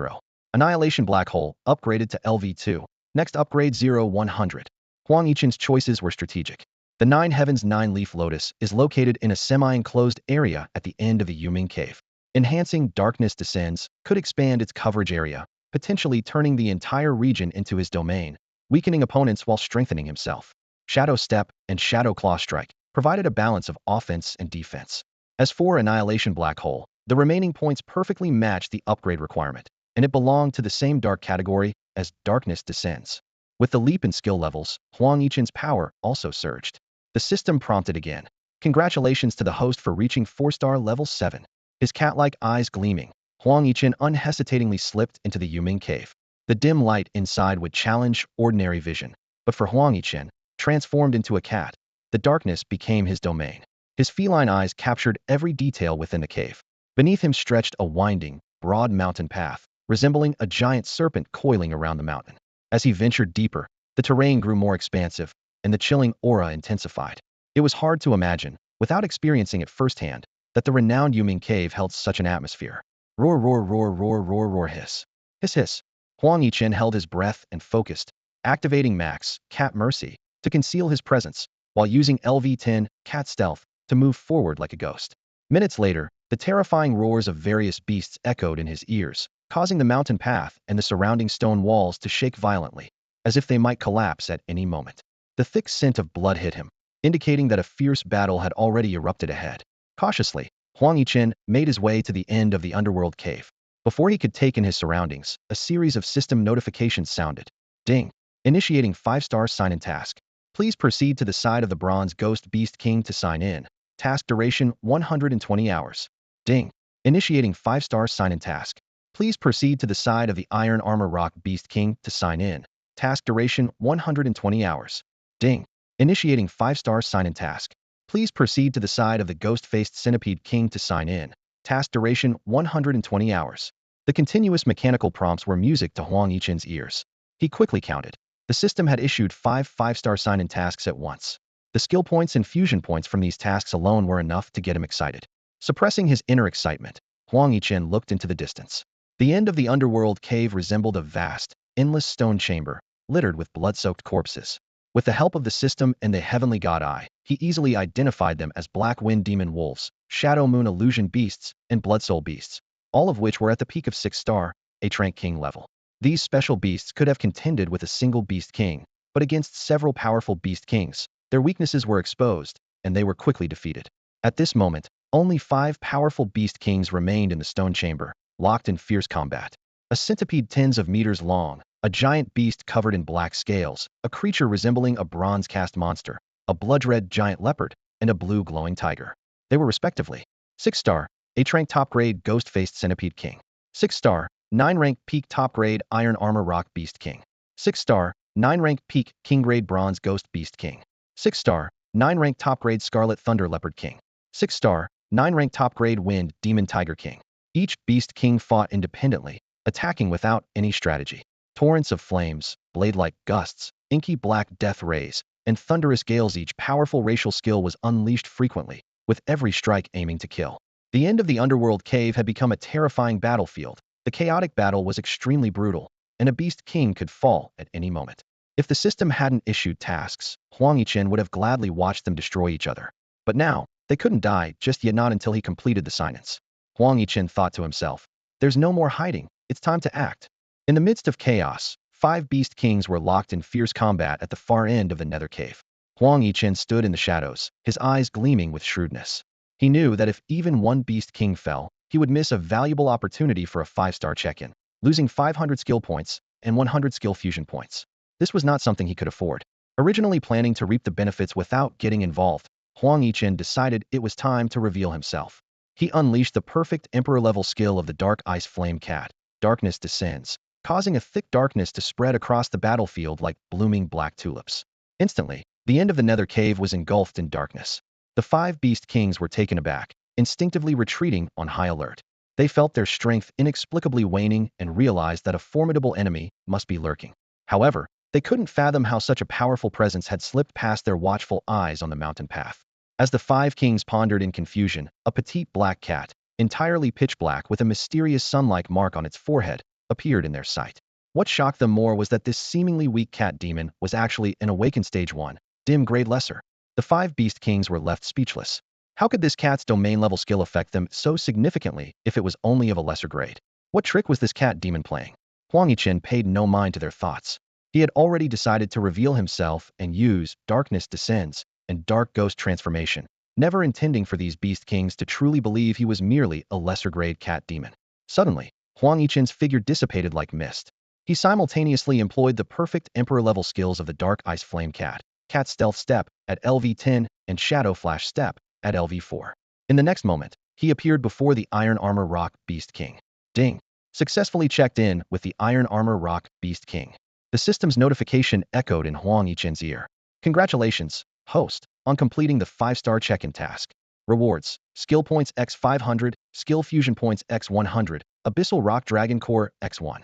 Annihilation Black Hole, upgraded to LV2. Next upgrade 0100. Huang Yichen's choices were strategic. The Nine Heavens Nine-Leaf Lotus is located in a semi-enclosed area at the end of the Yuming Cave. Enhancing Darkness Descends could expand its coverage area, potentially turning the entire region into his domain, weakening opponents while strengthening himself. Shadow Step and Shadow Claw Strike provided a balance of offense and defense. As for Annihilation Black Hole, the remaining points perfectly matched the upgrade requirement, and it belonged to the same dark category as Darkness Descends. With the leap in skill levels, Huang Yichen's power also surged. The system prompted again. Congratulations to the host for reaching 4-star level 7. His cat-like eyes gleaming, Huang Yichen unhesitatingly slipped into the Yuming Cave. The dim light inside would challenge ordinary vision, but for Huang Yichen, transformed into a cat, the darkness became his domain. His feline eyes captured every detail within the cave. Beneath him stretched a winding, broad mountain path, resembling a giant serpent coiling around the mountain. As he ventured deeper, the terrain grew more expansive, and the chilling aura intensified. It was hard to imagine, without experiencing it firsthand, that the renowned Yuming Cave held such an atmosphere. Roar, roar, roar, roar, roar, roar, hiss. Hiss, hiss. Huang Yichen held his breath and focused, activating Max, Cat Mercy, to conceal his presence, while using LV10, Cat Stealth, to move forward like a ghost. Minutes later, the terrifying roars of various beasts echoed in his ears, causing the mountain path and the surrounding stone walls to shake violently, as if they might collapse at any moment. The thick scent of blood hit him, indicating that a fierce battle had already erupted ahead. Cautiously, Huang Yichen made his way to the end of the Underworld Cave. Before he could take in his surroundings, a series of system notifications sounded. Ding! Initiating 5-star sign-in task. Please proceed to the side of the Bronze Ghost Beast King to sign in. Task duration 120 hours. Ding! Initiating 5-star sign-in task. Please proceed to the side of the Iron Armor Rock Beast King to sign in. Task duration 120 hours. Ding! Initiating 5-star sign-in task. Please proceed to the side of the Ghost-Faced Centipede King to sign in. Task duration 120 hours. The continuous mechanical prompts were music to Huang Yichen's ears. He quickly counted. The system had issued 5-star sign-in tasks at once. The skill points and fusion points from these tasks alone were enough to get him excited. Suppressing his inner excitement, Huang Yichen looked into the distance. The end of the Underworld Cave resembled a vast, endless stone chamber, littered with blood-soaked corpses. With the help of the system and the Heavenly God Eye, he easily identified them as Black Wind Demon Wolves, Shadow Moon Illusion Beasts, and Blood Soul Beasts, all of which were at the peak of 6-star, A-Rank King level. These special beasts could have contended with a single Beast King, but against several powerful Beast Kings, their weaknesses were exposed, and they were quickly defeated. At this moment, only 5 powerful Beast Kings remained in the stone chamber, locked in fierce combat. A centipede tens of meters long, a giant beast covered in black scales, a creature resembling a bronze-cast monster, a blood-red giant leopard, and a blue glowing tiger. They were respectively 6-star, 8-rank top-grade Ghost-Faced Centipede King, 6-star, 9-rank Peak top-grade Iron Armor Rock Beast King, 6-star, 9-rank Peak King Grade Bronze Ghost Beast King. 6-star, 9-rank Top Grade Scarlet Thunder Leopard King. 6-star, 9-rank Top Grade Wind Demon Tiger King. Each Beast King fought independently, attacking without any strategy. Torrents of flames, blade-like gusts, inky black death rays, and thunderous gales. Each powerful racial skill was unleashed frequently, with every strike aiming to kill. The end of the Underworld Cave had become a terrifying battlefield. The chaotic battle was extremely brutal, and a Beast King could fall at any moment. If the system hadn't issued tasks, Huang Yichen would have gladly watched them destroy each other. But now, they couldn't die just yet, not until he completed the silence. Huang Yichen thought to himself, "There's no more hiding, it's time to act." In the midst of chaos, 5 Beast Kings were locked in fierce combat at the far end of the Nether Cave. Huang Yichen stood in the shadows, his eyes gleaming with shrewdness. He knew that if even one Beast King fell, he would miss a valuable opportunity for a 5-star check-in, losing 500 skill points and 100 skill fusion points. This was not something he could afford. Originally planning to reap the benefits without getting involved, Huang Yichen decided it was time to reveal himself. He unleashed the perfect Emperor-level skill of the Dark Ice Flame Cat. Darkness descends, causing a thick darkness to spread across the battlefield like blooming black tulips. Instantly, the end of the Nether Cave was engulfed in darkness. The 5 Beast Kings were taken aback, instinctively retreating on high alert. They felt their strength inexplicably waning and realized that a formidable enemy must be lurking. However, they couldn't fathom how such a powerful presence had slipped past their watchful eyes on the mountain path. As the 5 kings pondered in confusion, a petite black cat, entirely pitch black with a mysterious sun-like mark on its forehead, appeared in their sight. What shocked them more was that this seemingly weak cat demon was actually an awakened stage 1, dim grade lesser. The 5 Beast Kings were left speechless. How could this cat's domain-level skill affect them so significantly if it was only of a lesser grade? What trick was this cat demon playing? Huang Yichen paid no mind to their thoughts. He had already decided to reveal himself and use Darkness Descends and Dark Ghost Transformation, never intending for these Beast Kings to truly believe he was merely a lesser-grade cat demon. Suddenly, Huang Yichen's figure dissipated like mist. He simultaneously employed the perfect Emperor-level skills of the Dark Ice Flame Cat, Cat Stealth Step at LV10, and Shadow Flash Step at LV4. In the next moment, he appeared before the Iron Armor Rock Beast King. Ding! Successfully checked in with the Iron Armor Rock Beast King. The system's notification echoed in Huang Yichen's ear. Congratulations, host, on completing the 5-star check-in task. Rewards: Skill Points x 500, Skill Fusion Points x 100, Abyssal Rock Dragon Core x 1.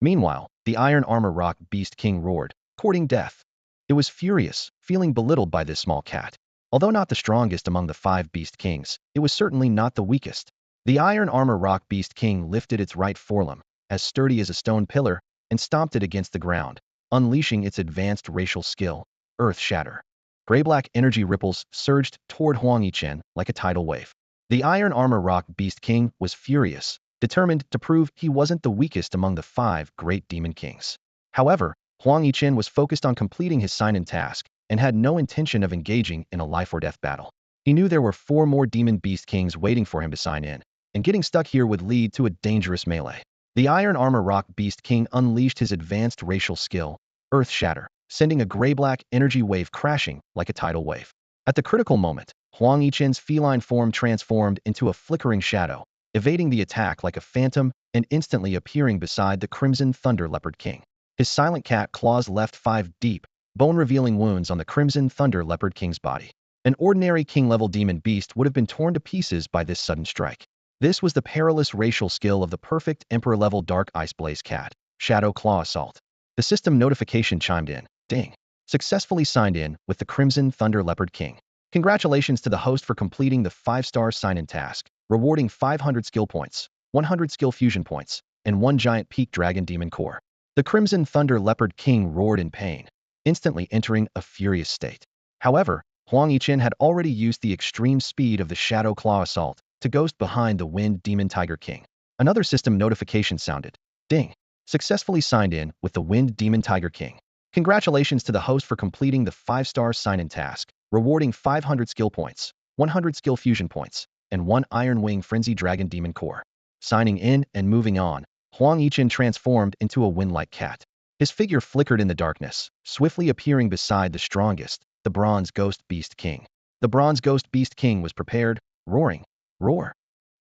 Meanwhile, the Iron Armor Rock Beast King roared, courting death. It was furious, feeling belittled by this small cat. Although not the strongest among the 5 Beast Kings, it was certainly not the weakest. The Iron Armor Rock Beast King lifted its right forelimb, as sturdy as a stone pillar, and stomped it against the ground, unleashing its advanced racial skill, Earth Shatter. Gray-black energy ripples surged toward Huang Yichen like a tidal wave. The Iron Armor Rock Beast King was furious, determined to prove he wasn't the weakest among the 5 great demon kings. However, Huang Yichen was focused on completing his sign-in task and had no intention of engaging in a life-or-death battle. He knew there were 4 more demon beast kings waiting for him to sign in, and getting stuck here would lead to a dangerous melee. The Iron Armor Rock Beast King unleashed his advanced racial skill, Earth Shatter, sending a gray-black energy wave crashing like a tidal wave. At the critical moment, Huang Yichen's feline form transformed into a flickering shadow, evading the attack like a phantom and instantly appearing beside the Crimson Thunder Leopard King. His silent cat claws left 5 deep, bone-revealing wounds on the Crimson Thunder Leopard King's body. An ordinary king-level demon beast would have been torn to pieces by this sudden strike. This was the perilous racial skill of the perfect Emperor-level Dark Ice Blaze Cat, Shadow Claw Assault. The system notification chimed in. Ding! Successfully signed in with the Crimson Thunder Leopard King. Congratulations to the host for completing the 5-star sign-in task, rewarding 500 skill points, 100 skill fusion points, and 1 giant peak dragon demon core. The Crimson Thunder Leopard King roared in pain, instantly entering a furious state. However, Huang Yichen had already used the extreme speed of the Shadow Claw Assault to ghost behind the Wind Demon Tiger King. Another system notification sounded. Ding! Successfully signed in with the Wind Demon Tiger King. Congratulations to the host for completing the 5-star sign-in task, rewarding 500 skill points, 100 skill fusion points, and 1 Iron Wing Frenzy Dragon Demon Core. Signing in and moving on, Huang Yichen transformed into a wind-like cat. His figure flickered in the darkness, swiftly appearing beside the strongest, the Bronze Ghost Beast King. The Bronze Ghost Beast King was prepared, roaring. Roar.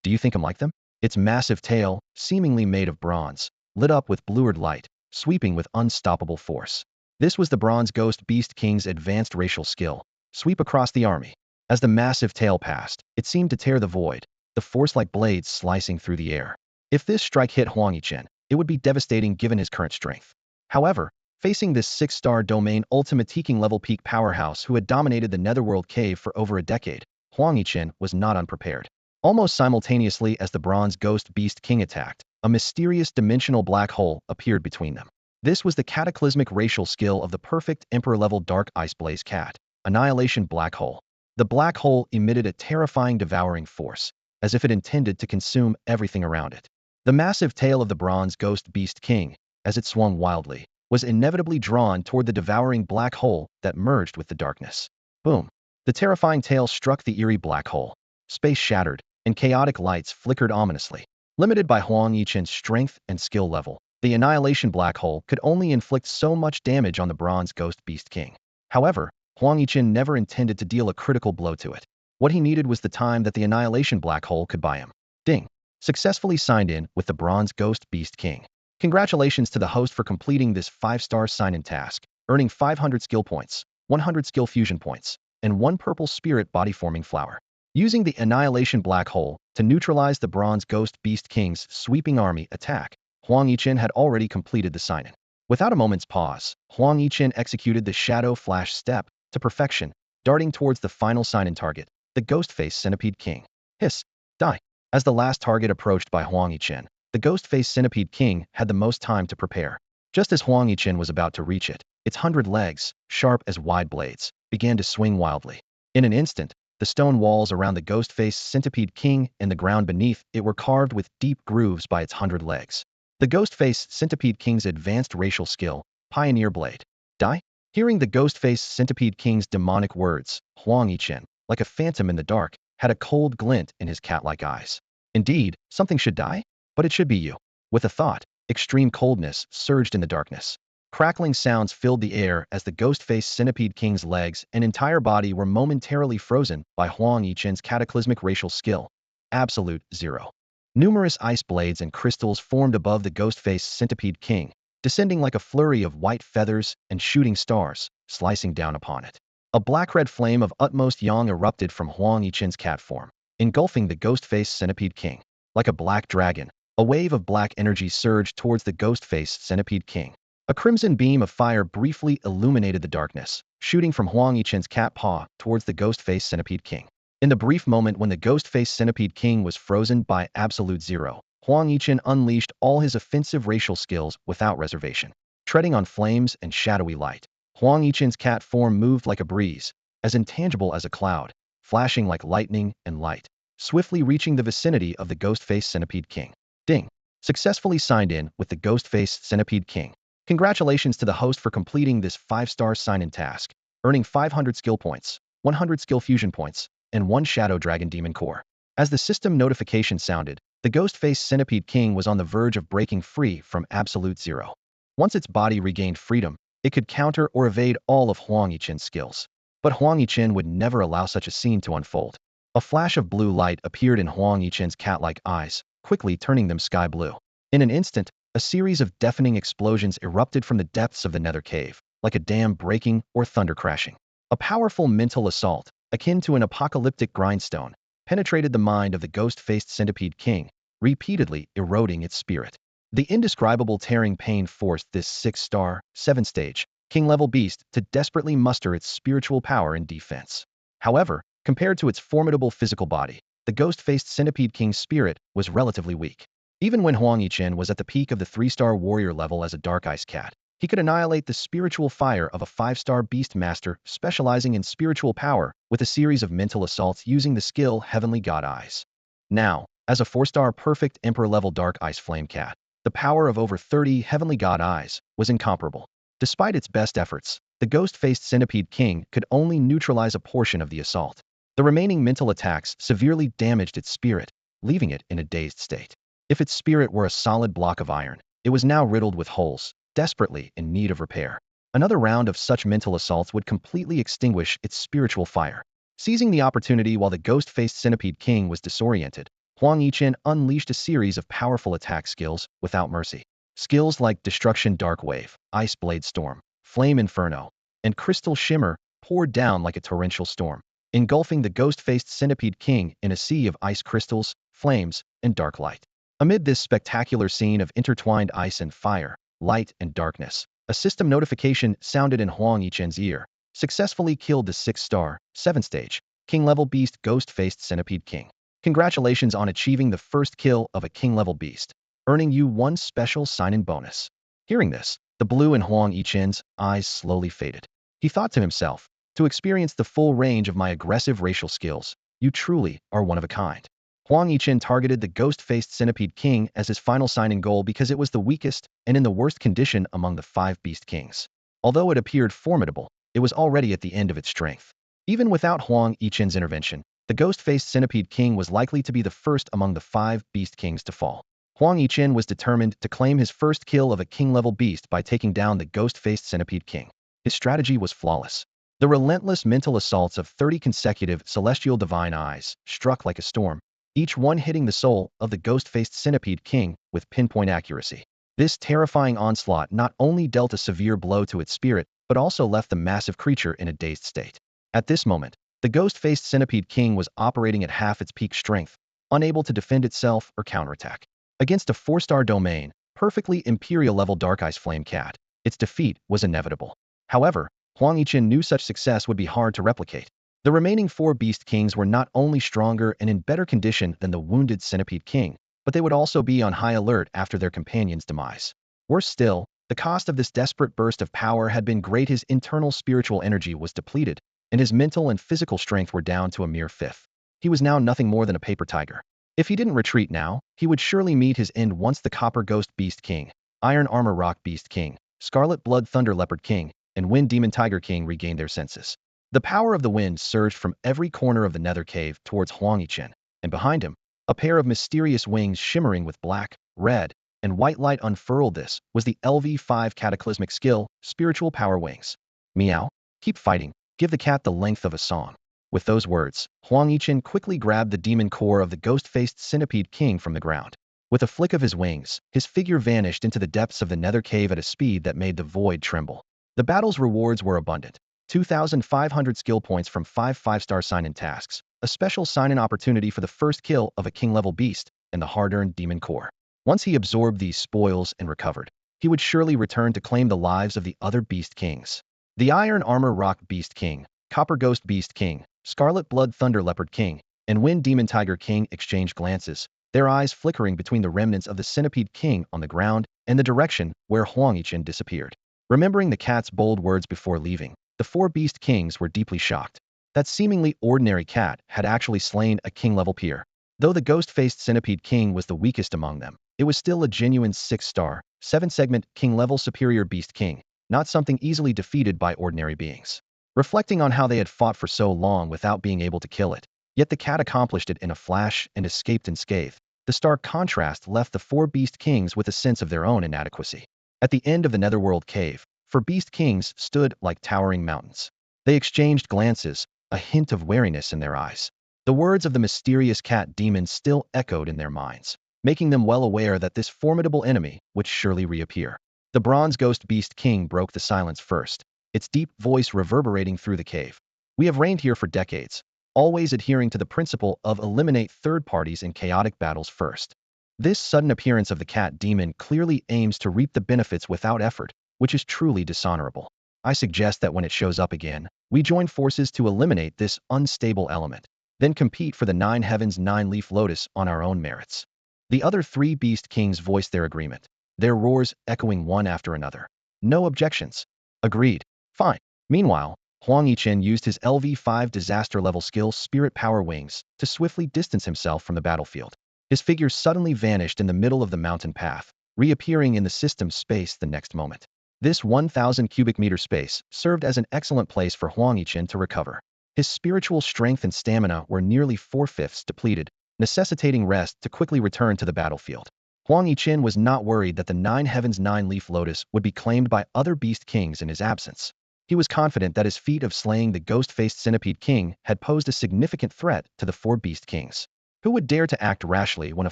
Do you think I'm like them? Its massive tail, seemingly made of bronze, lit up with blued light, sweeping with unstoppable force. This was the Bronze Ghost Beast King's advanced racial skill, sweep across the army. As the massive tail passed, it seemed to tear the void, the force like blades slicing through the air. If this strike hit Huang Yichen, it would be devastating given his current strength. However, facing this 6-star domain ultimateking level peak powerhouse who had dominated the Netherworld Cave for over a decade, Huang Yichen was not unprepared. Almost simultaneously as the Bronze Ghost Beast King attacked, a mysterious dimensional black hole appeared between them. This was the cataclysmic racial skill of the perfect Emperor-level Dark Ice Blaze Cat, Annihilation Black Hole. The black hole emitted a terrifying devouring force, as if it intended to consume everything around it. The massive tail of the Bronze Ghost Beast King, as it swung wildly, was inevitably drawn toward the devouring black hole that merged with the darkness. Boom! The terrifying tail struck the eerie black hole. Space shattered, and chaotic lights flickered ominously. Limited by Huang Yichen's strength and skill level, the Annihilation Black Hole could only inflict so much damage on the Bronze Ghost Beast King. However, Huang Yichen never intended to deal a critical blow to it. What he needed was the time that the Annihilation Black Hole could buy him. Ding! Successfully signed in with the Bronze Ghost Beast King. Congratulations to the host for completing this 5-star sign-in task, earning 500 skill points, 100 skill fusion points, and 1 purple spirit body-forming flower. Using the Annihilation Black Hole to neutralize the Bronze Ghost Beast King's sweeping army attack, Huang Yichen had already completed the sign-in. Without a moment's pause, Huang Yichen executed the Shadow Flash step to perfection, darting towards the final sign-in target, the Ghost-Face Centipede King. Hiss! Die! As the last target approached by Huang Yichen, the Ghost-Face Centipede King had the most time to prepare. Just as Huang Yichen was about to reach it, its 100 legs, sharp as wide blades, began to swing wildly. In an instant, the stone walls around the Ghost-Face Centipede King and the ground beneath it were carved with deep grooves by its 100 legs. The Ghost-Face Centipede King's advanced racial skill, Pioneer Blade. Die? Hearing the Ghost-Face Centipede King's demonic words, Huang Yichen, like a phantom in the dark, had a cold glint in his cat-like eyes. Indeed, something should die? But it should be you. With a thought, extreme coldness surged in the darkness. Crackling sounds filled the air as the Ghost-Face Centipede King's legs and entire body were momentarily frozen by Huang Yichen's cataclysmic racial skill. Absolute zero. Numerous ice blades and crystals formed above the Ghost-Face Centipede King, descending like a flurry of white feathers and shooting stars, slicing down upon it. A black-red flame of utmost yang erupted from Huang Yichen's cat form, engulfing the Ghost-Face Centipede King. Like a black dragon, a wave of black energy surged towards the Ghost-Face Centipede King. A crimson beam of fire briefly illuminated the darkness, shooting from Huang Yichen's cat paw towards the Ghost-Face Centipede King. In the brief moment when the Ghost-Face Centipede King was frozen by absolute zero, Huang Yichen unleashed all his offensive racial skills without reservation. Treading on flames and shadowy light, Huang Yichen's cat form moved like a breeze, as intangible as a cloud, flashing like lightning and light, swiftly reaching the vicinity of the Ghost-Face Centipede King. Ding! Successfully signed in with the Ghost-Face Centipede King. Congratulations to the host for completing this 5-star sign-in task, earning 500 skill points, 100 skill fusion points, and 1 Shadow Dragon Demon Core. As the system notification sounded, the Ghost-Face Centipede King was on the verge of breaking free from absolute zero. Once its body regained freedom, it could counter or evade all of Huang Yichen's skills. But Huang Yichen would never allow such a scene to unfold. A flash of blue light appeared in Huang Yichen's cat-like eyes, quickly turning them sky blue. In an instant, a series of deafening explosions erupted from the depths of the Nether Cave, like a dam breaking or thunder crashing. A powerful mental assault, akin to an apocalyptic grindstone, penetrated the mind of the Ghost-Faced Centipede King, repeatedly eroding its spirit. The indescribable tearing pain forced this 6-star, 7-stage, king-level beast to desperately muster its spiritual power in defense. However, compared to its formidable physical body, the Ghost-Faced Centipede King's spirit was relatively weak. Even when Huang Yichen was at the peak of the 3-star warrior level as a Dark Ice Cat, he could annihilate the spiritual fire of a 5-star beast master specializing in spiritual power with a series of mental assaults using the skill Heavenly God Eyes. Now, as a 4-star perfect Emperor-level Dark Ice Flame Cat, the power of over 30 Heavenly God Eyes was incomparable. Despite its best efforts, the Ghost-Faced Centipede King could only neutralize a portion of the assault. The remaining mental attacks severely damaged its spirit, leaving it in a dazed state. If its spirit were a solid block of iron, it was now riddled with holes, desperately in need of repair. Another round of such mental assaults would completely extinguish its spiritual fire. Seizing the opportunity while the Ghost-Faced Centipede King was disoriented, Huang Yichen unleashed a series of powerful attack skills without mercy. Skills like Destruction Dark Wave, Ice Blade Storm, Flame Inferno, and Crystal Shimmer poured down like a torrential storm, engulfing the ghost-faced Centipede King in a sea of ice crystals, flames, and dark light. Amid this spectacular scene of intertwined ice and fire, light and darkness, a system notification sounded in Huang Yichen's ear. Successfully killed the 6-star, 7-stage, King-level beast Ghost-faced Centipede King. Congratulations on achieving the first kill of a King-level beast, earning you one special sign-in bonus. Hearing this, the blue in Huang Yichen's eyes slowly faded. He thought to himself, to experience the full range of my aggressive racial skills, you truly are one of a kind. Huang Yichen targeted the ghost-faced Centipede King as his final sign-in goal because it was the weakest and in the worst condition among the 5 Beast Kings. Although it appeared formidable, it was already at the end of its strength. Even without Huang Yichen's intervention, the ghost-faced Centipede King was likely to be the first among the 5 Beast Kings to fall. Huang Yichen was determined to claim his first kill of a king-level beast by taking down the ghost-faced Centipede King. His strategy was flawless. The relentless mental assaults of 30 consecutive celestial divine eyes struck like a storm, each one hitting the soul of the ghost-faced Centipede King with pinpoint accuracy. This terrifying onslaught not only dealt a severe blow to its spirit, but also left the massive creature in a dazed state. At this moment, the ghost-faced Centipede King was operating at half its peak strength, unable to defend itself or counterattack. Against a 4-star domain, perfectly Imperial-level Dark Ice Flame Cat, its defeat was inevitable. However, Huang Yichen knew such success would be hard to replicate. The remaining 4 Beast Kings were not only stronger and in better condition than the wounded Centipede King, but they would also be on high alert after their companion's demise. Worse still, the cost of this desperate burst of power had been great. His internal spiritual energy was depleted, and his mental and physical strength were down to a mere fifth. He was now nothing more than a paper tiger. If he didn't retreat now, he would surely meet his end once the Copper Ghost Beast King, Iron Armor Rock Beast King, Scarlet Blood Thunder Leopard King, and Wind Demon Tiger King regained their senses. The power of the wind surged from every corner of the Nether Cave towards Huang Yichen, and behind him, a pair of mysterious wings shimmering with black, red, and white light unfurled. This was the LV5 Cataclysmic Skill, Spiritual Power Wings. Meow. Keep fighting. Give the cat the length of a song. With those words, Huang Yichen quickly grabbed the demon core of the ghost-faced Centipede King from the ground. With a flick of his wings, his figure vanished into the depths of the Nether Cave at a speed that made the void tremble. The battle's rewards were abundant. 2,500 skill points from 5 5-star sign-in tasks, a special sign-in opportunity for the first kill of a king-level beast, and the hard-earned demon core. Once he absorbed these spoils and recovered, he would surely return to claim the lives of the other Beast Kings. The Iron Armor Rock Beast King, Copper Ghost Beast King, Scarlet Blood Thunder Leopard King, and Wind Demon Tiger King exchanged glances, their eyes flickering between the remnants of the Centipede King on the ground and the direction where Huang Yichen disappeared. Remembering the cat's bold words before leaving, the 4 Beast Kings were deeply shocked. That seemingly ordinary cat had actually slain a king-level peer. Though the ghost-faced Centipede King was the weakest among them, it was still a genuine 6-star, 7-segment, king-level superior Beast King, not something easily defeated by ordinary beings. Reflecting on how they had fought for so long without being able to kill it, yet the cat accomplished it in a flash and escaped unscathed, the stark contrast left the 4 Beast Kings with a sense of their own inadequacy. At the end of the Netherworld Cave, 4 Beast Kings stood like towering mountains. They exchanged glances, a hint of wariness in their eyes. The words of the mysterious cat demon still echoed in their minds, making them well aware that this formidable enemy would surely reappear. The Bronze Ghost Beast King broke the silence first, its deep voice reverberating through the cave. We have reigned here for decades, always adhering to the principle of eliminate third parties in chaotic battles first. This sudden appearance of the cat demon clearly aims to reap the benefits without effort, which is truly dishonorable. I suggest that when it shows up again, we join forces to eliminate this unstable element, then compete for the 9 Heavens 9-leaf lotus on our own merits. The other 3 Beast Kings voiced their agreement, their roars echoing one after another. No objections. Agreed. Fine. Meanwhile, Huang Yichen used his LV5 disaster-level skill Spirit Power Wings to swiftly distance himself from the battlefield. His figure suddenly vanished in the middle of the mountain path, reappearing in the system's space the next moment. This 1,000 cubic meter space served as an excellent place for Huang Yichen to recover. His spiritual strength and stamina were nearly 4/5 depleted, necessitating rest to quickly return to the battlefield. Huang Yichen was not worried that the 9 Heavens 9-leaf lotus would be claimed by other Beast Kings in his absence. He was confident that his feat of slaying the ghost-faced Centipede King had posed a significant threat to the 4 Beast Kings. Who would dare to act rashly when a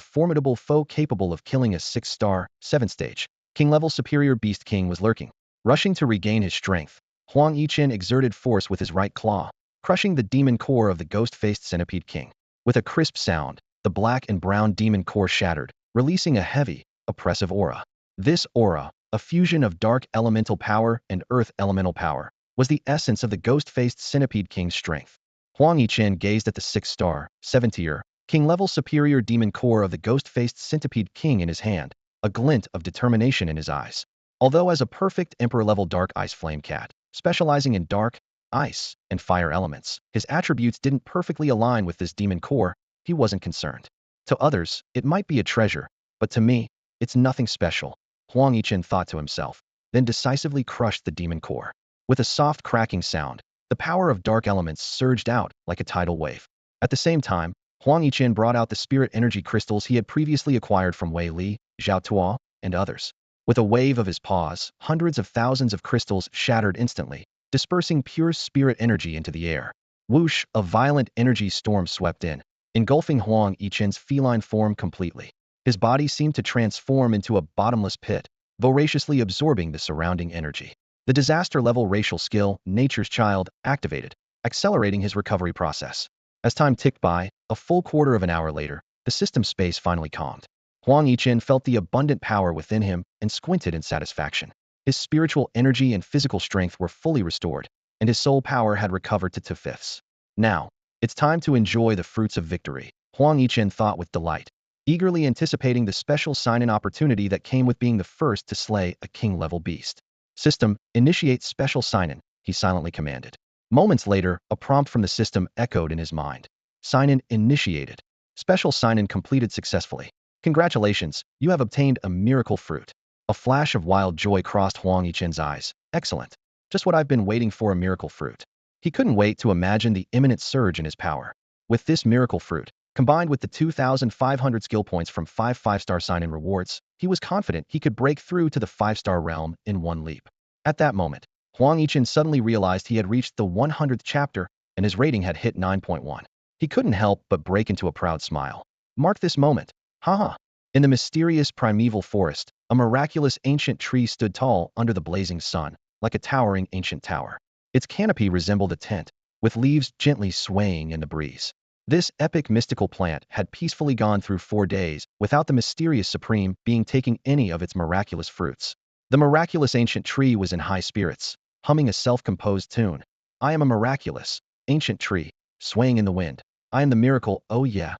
formidable foe capable of killing a 6-star, 7-stage, King-level superior Beast King was lurking. Rushing to regain his strength, Huang Yichen exerted force with his right claw, crushing the demon core of the ghost-faced Centipede King. With a crisp sound, the black and brown demon core shattered, releasing a heavy, oppressive aura. This aura, a fusion of dark elemental power and earth elemental power, was the essence of the ghost-faced Centipede King's strength. Huang Yichen gazed at the 6-star, 7-tier, King-level superior demon core of the ghost-faced Centipede King in his hand, a glint of determination in his eyes. Although as a perfect Emperor-level Dark Ice Flame Cat, specializing in dark, ice, and fire elements, his attributes didn't perfectly align with this demon core, he wasn't concerned. To others, it might be a treasure, but to me, it's nothing special, Huang Yichen thought to himself, then decisively crushed the demon core. With a soft cracking sound, the power of dark elements surged out like a tidal wave. At the same time, Huang Yichen brought out the spirit energy crystals he had previously acquired from Wei Li, Zhao Tuo, and others. With a wave of his paws, hundreds of thousands of crystals shattered instantly, dispersing pure spirit energy into the air. Whoosh, a violent energy storm swept in, engulfing Huang Yichen's feline form completely. His body seemed to transform into a bottomless pit, voraciously absorbing the surrounding energy. The disaster-level racial skill, Nature's Child, activated, accelerating his recovery process. As time ticked by, a full quarter of an hour later, the system space finally calmed. Huang Yichen felt the abundant power within him and squinted in satisfaction. His spiritual energy and physical strength were fully restored, and his soul power had recovered to 2/5. Now, it's time to enjoy the fruits of victory, Huang Yichen thought with delight, eagerly anticipating the special sign-in opportunity that came with being the first to slay a king-level beast. System, initiate special sign-in, he silently commanded. Moments later, a prompt from the system echoed in his mind. Sign-in initiated. Special sign-in completed successfully. Congratulations, you have obtained a miracle fruit. A flash of wild joy crossed Huang Yichen's eyes. Excellent. Just what I've been waiting for, a miracle fruit. He couldn't wait to imagine the imminent surge in his power. With this miracle fruit, combined with the 2,500 skill points from 5-star sign-in rewards, he was confident he could break through to the 5-star realm in one leap. At that moment, Huang Yichen suddenly realized he had reached the 100th chapter, and his rating had hit 9.1. He couldn't help but break into a proud smile. Mark this moment. Haha. In the mysterious primeval forest, a miraculous ancient tree stood tall under the blazing sun, like a towering ancient tower. Its canopy resembled a tent, with leaves gently swaying in the breeze. This epic mystical plant had peacefully gone through 4 days without the mysterious supreme being taking any of its miraculous fruits. The miraculous ancient tree was in high spirits, humming a self-composed tune. I am a miraculous, ancient tree, swaying in the wind. I am the miracle, oh yeah,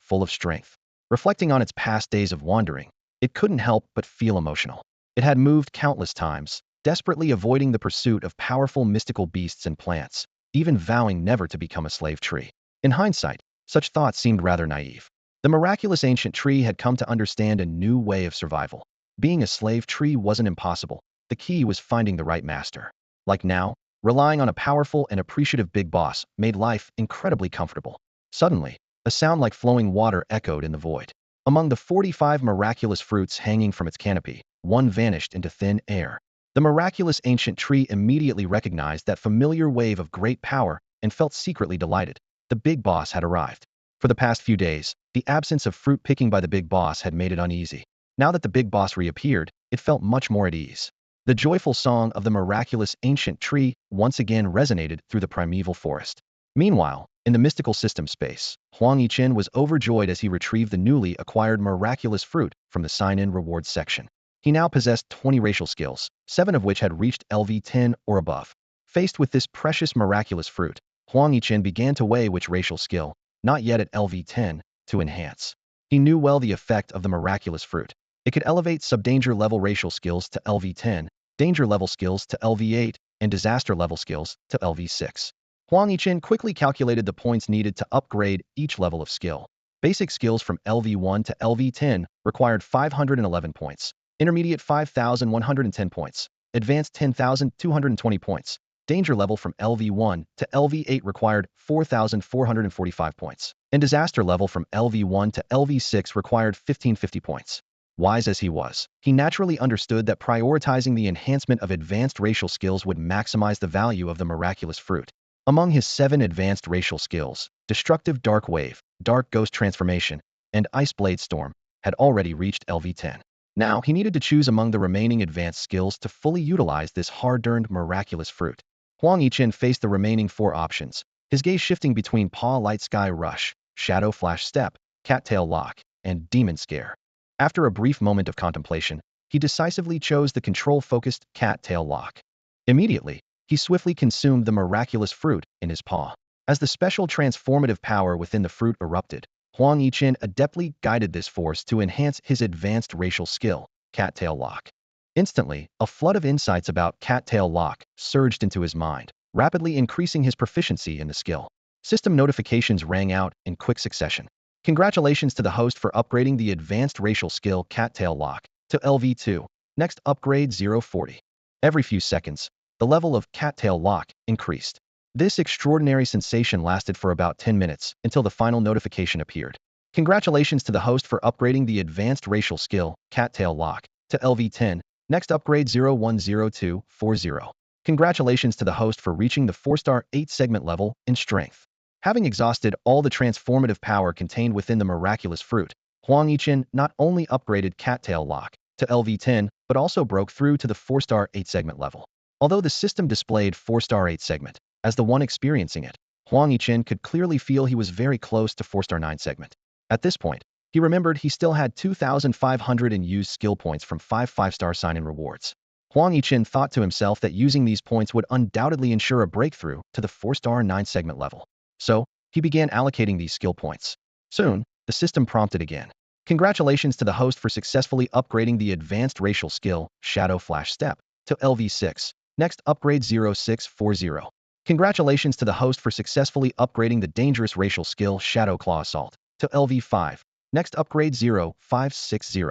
full of strength. Reflecting on its past days of wandering, it couldn't help but feel emotional. It had moved countless times, desperately avoiding the pursuit of powerful mystical beasts and plants, even vowing never to become a slave tree. In hindsight, such thoughts seemed rather naive. The miraculous ancient tree had come to understand a new way of survival. Being a slave tree wasn't impossible. The key was finding the right master. Like now, relying on a powerful and appreciative big boss made life incredibly comfortable. Suddenly, a sound like flowing water echoed in the void. Among the 45 miraculous fruits hanging from its canopy, one vanished into thin air. The miraculous ancient tree immediately recognized that familiar wave of great power and felt secretly delighted. The big boss had arrived. For the past few days, the absence of fruit picking by the big boss had made it uneasy. Now that the big boss reappeared, it felt much more at ease. The joyful song of the miraculous ancient tree once again resonated through the primeval forest. Meanwhile, in the mystical system space, Huang Yichen was overjoyed as he retrieved the newly acquired miraculous fruit from the sign-in rewards section. He now possessed 20 racial skills, 7 of which had reached LV10 or above. Faced with this precious miraculous fruit, Huang Yichen began to weigh which racial skill, not yet at LV10, to enhance. He knew well the effect of the miraculous fruit. It could elevate sub-danger level racial skills to LV10, danger level skills to LV8, and disaster level skills to LV6. Huang Yichen quickly calculated the points needed to upgrade each level of skill. Basic skills from LV1 to LV10 required 511 points, intermediate 5,110 points, advanced 10,220 points. Danger level from LV1 to LV8 required 4,445 points, and disaster level from LV1 to LV6 required 1,550 points. Wise as he was, he naturally understood that prioritizing the enhancement of advanced racial skills would maximize the value of the miraculous fruit. Among his 7 advanced racial skills, Destructive Dark Wave, Dark Ghost Transformation, and Ice Blade Storm had already reached LV10. Now, he needed to choose among the remaining advanced skills to fully utilize this hard-earned miraculous fruit. Huang Yichen faced the remaining 4 options, his gaze shifting between Paw Light Sky Rush, Shadow Flash Step, Cattail Lock, and Demon Scare. After a brief moment of contemplation, he decisively chose the control-focused Cattail Lock. Immediately, he swiftly consumed the miraculous fruit in his paw. As the special transformative power within the fruit erupted, Huang Yichen adeptly guided this force to enhance his advanced racial skill, Cattail Lock. Instantly, a flood of insights about Cattail Lock surged into his mind, rapidly increasing his proficiency in the skill. System notifications rang out in quick succession. Congratulations to the host for upgrading the advanced racial skill Cattail Lock to LV2. Next upgrade 040. Every few seconds, the level of Cattail Lock increased. This extraordinary sensation lasted for about 10 minutes until the final notification appeared. Congratulations to the host for upgrading the advanced racial skill Cattail Lock to LV10. Next upgrade 010240. Congratulations to the host for reaching the 4-star 8-segment level in strength. Having exhausted all the transformative power contained within the miraculous fruit, Huang Yichen not only upgraded Cattail Lock to LV10, but also broke through to the 4-star 8-segment level. Although the system displayed 4-star 8-segment, as the one experiencing it, Huang Yichen could clearly feel he was very close to 4-star 9-segment. At this point, he remembered he still had 2,500 unused skill points from 5-star sign-in rewards. Huang Yichen thought to himself that using these points would undoubtedly ensure a breakthrough to the 4-star 9-segment level. So, he began allocating these skill points. Soon, the system prompted again. Congratulations to the host for successfully upgrading the advanced racial skill, Shadow Flash Step, to LV6. Next upgrade 0640. Congratulations to the host for successfully upgrading the dangerous racial skill, Shadow Claw Assault, to LV5. Next upgrade 0560.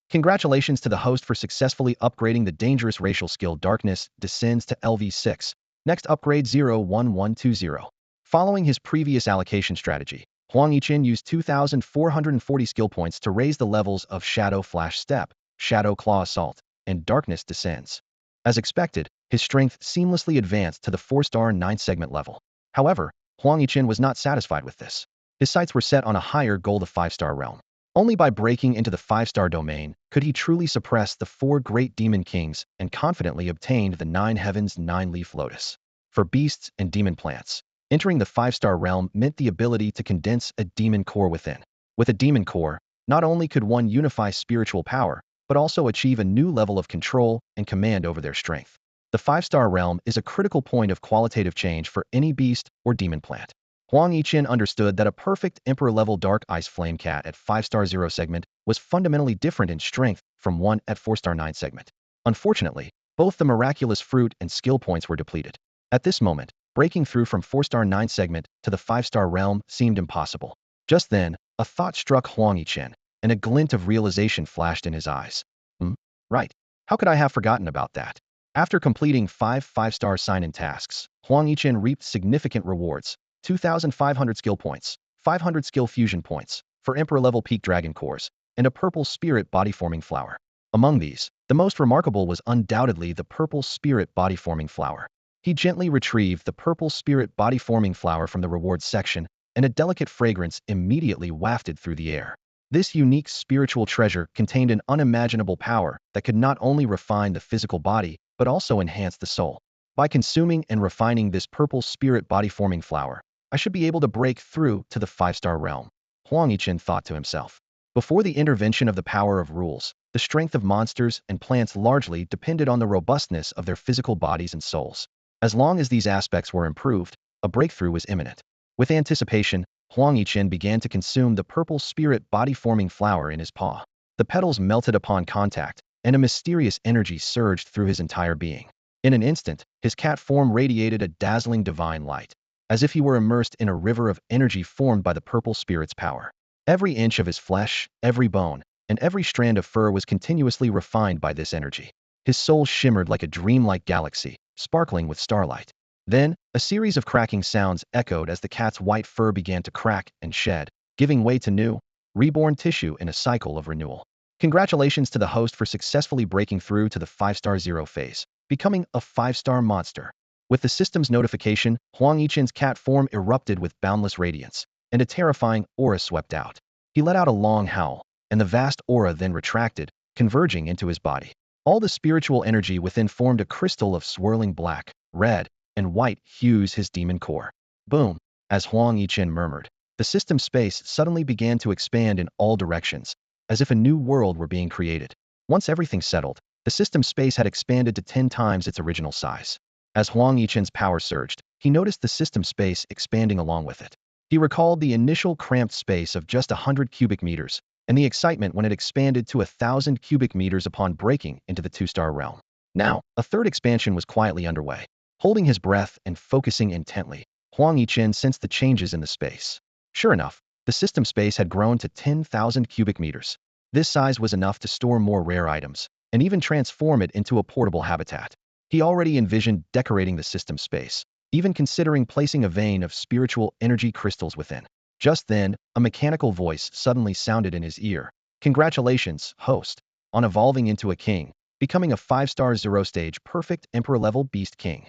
Congratulations to the host for successfully upgrading the dangerous racial skill, Darkness Descends, to LV6. Next upgrade 01120. Following his previous allocation strategy, Huang Yichen used 2,440 skill points to raise the levels of Shadow Flash Step, Shadow Claw Assault, and Darkness Descends. As expected, his strength seamlessly advanced to the 4-star 9-segment level. However, Huang Yichen was not satisfied with this. His sights were set on a higher goal, the 5-star realm. Only by breaking into the 5-star domain could he truly suppress the 4 great demon kings and confidently obtain the 9 heavens 9-leaf lotus. For beasts and demon plants, entering the 5-star realm meant the ability to condense a demon core within. With a demon core, not only could one unify spiritual power, but also achieve a new level of control and command over their strength. The 5-star realm is a critical point of qualitative change for any beast or demon plant. Huang Yichen understood that a perfect Emperor-level Dark Ice Flame Cat at 5-star 0 segment was fundamentally different in strength from one at 4-star 9 segment. Unfortunately, both the miraculous fruit and skill points were depleted. At this moment, breaking through from 4-star 9 segment to the 5-star realm seemed impossible. Just then, a thought struck Huang Yichen, and a glint of realization flashed in his eyes. Right. How could I have forgotten about that? After completing 5-star sign-in tasks, Huang Yichen reaped significant rewards: 2,500 skill points, 500 skill fusion points for Emperor-level Peak Dragon Cores, and a purple spirit body-forming flower. Among these, the most remarkable was undoubtedly the purple spirit body-forming flower. He gently retrieved the purple spirit body-forming flower from the rewards section, and a delicate fragrance immediately wafted through the air. This unique spiritual treasure contained an unimaginable power that could not only refine the physical body, but also enhance the soul. By consuming and refining this purple spirit body-forming flower, I should be able to break through to the 5-star realm, Huang Yichen thought to himself. Before the intervention of the power of rules, the strength of monsters and plants largely depended on the robustness of their physical bodies and souls. As long as these aspects were improved, a breakthrough was imminent. With anticipation, Huang Yichen began to consume the purple spirit body-forming flower in his paw. The petals melted upon contact, and a mysterious energy surged through his entire being. In an instant, his cat form radiated a dazzling divine light, as if he were immersed in a river of energy formed by the purple spirit's power. Every inch of his flesh, every bone, and every strand of fur was continuously refined by this energy. His soul shimmered like a dreamlike galaxy, sparkling with starlight. Then, a series of cracking sounds echoed as the cat's white fur began to crack and shed, giving way to new, reborn tissue in a cycle of renewal. Congratulations to the host for successfully breaking through to the 5-star 0 phase, becoming a 5-star monster. With the system's notification, Huang Yichen's cat form erupted with boundless radiance, and a terrifying aura swept out. He let out a long howl, and the vast aura then retracted, converging into his body. All the spiritual energy within formed a crystal of swirling black, red, and white hues his demon core. Boom! As Huang Yichen murmured, the system space suddenly began to expand in all directions, as if a new world were being created. Once everything settled, the system space had expanded to 10 times its original size. As Huang Yichen's power surged, he noticed the system space expanding along with it. He recalled the initial cramped space of just 100 cubic meters, and the excitement when it expanded to 1,000 cubic meters upon breaking into the two-star realm. Now, a third expansion was quietly underway. Holding his breath and focusing intently, Huang Yichen sensed the changes in the space. Sure enough, the system space had grown to 10,000 cubic meters. This size was enough to store more rare items, and even transform it into a portable habitat. He already envisioned decorating the system space, even considering placing a vein of spiritual energy crystals within. Just then, a mechanical voice suddenly sounded in his ear. Congratulations, host, on evolving into a king, becoming a 5-star zero-stage perfect emperor-level beast king.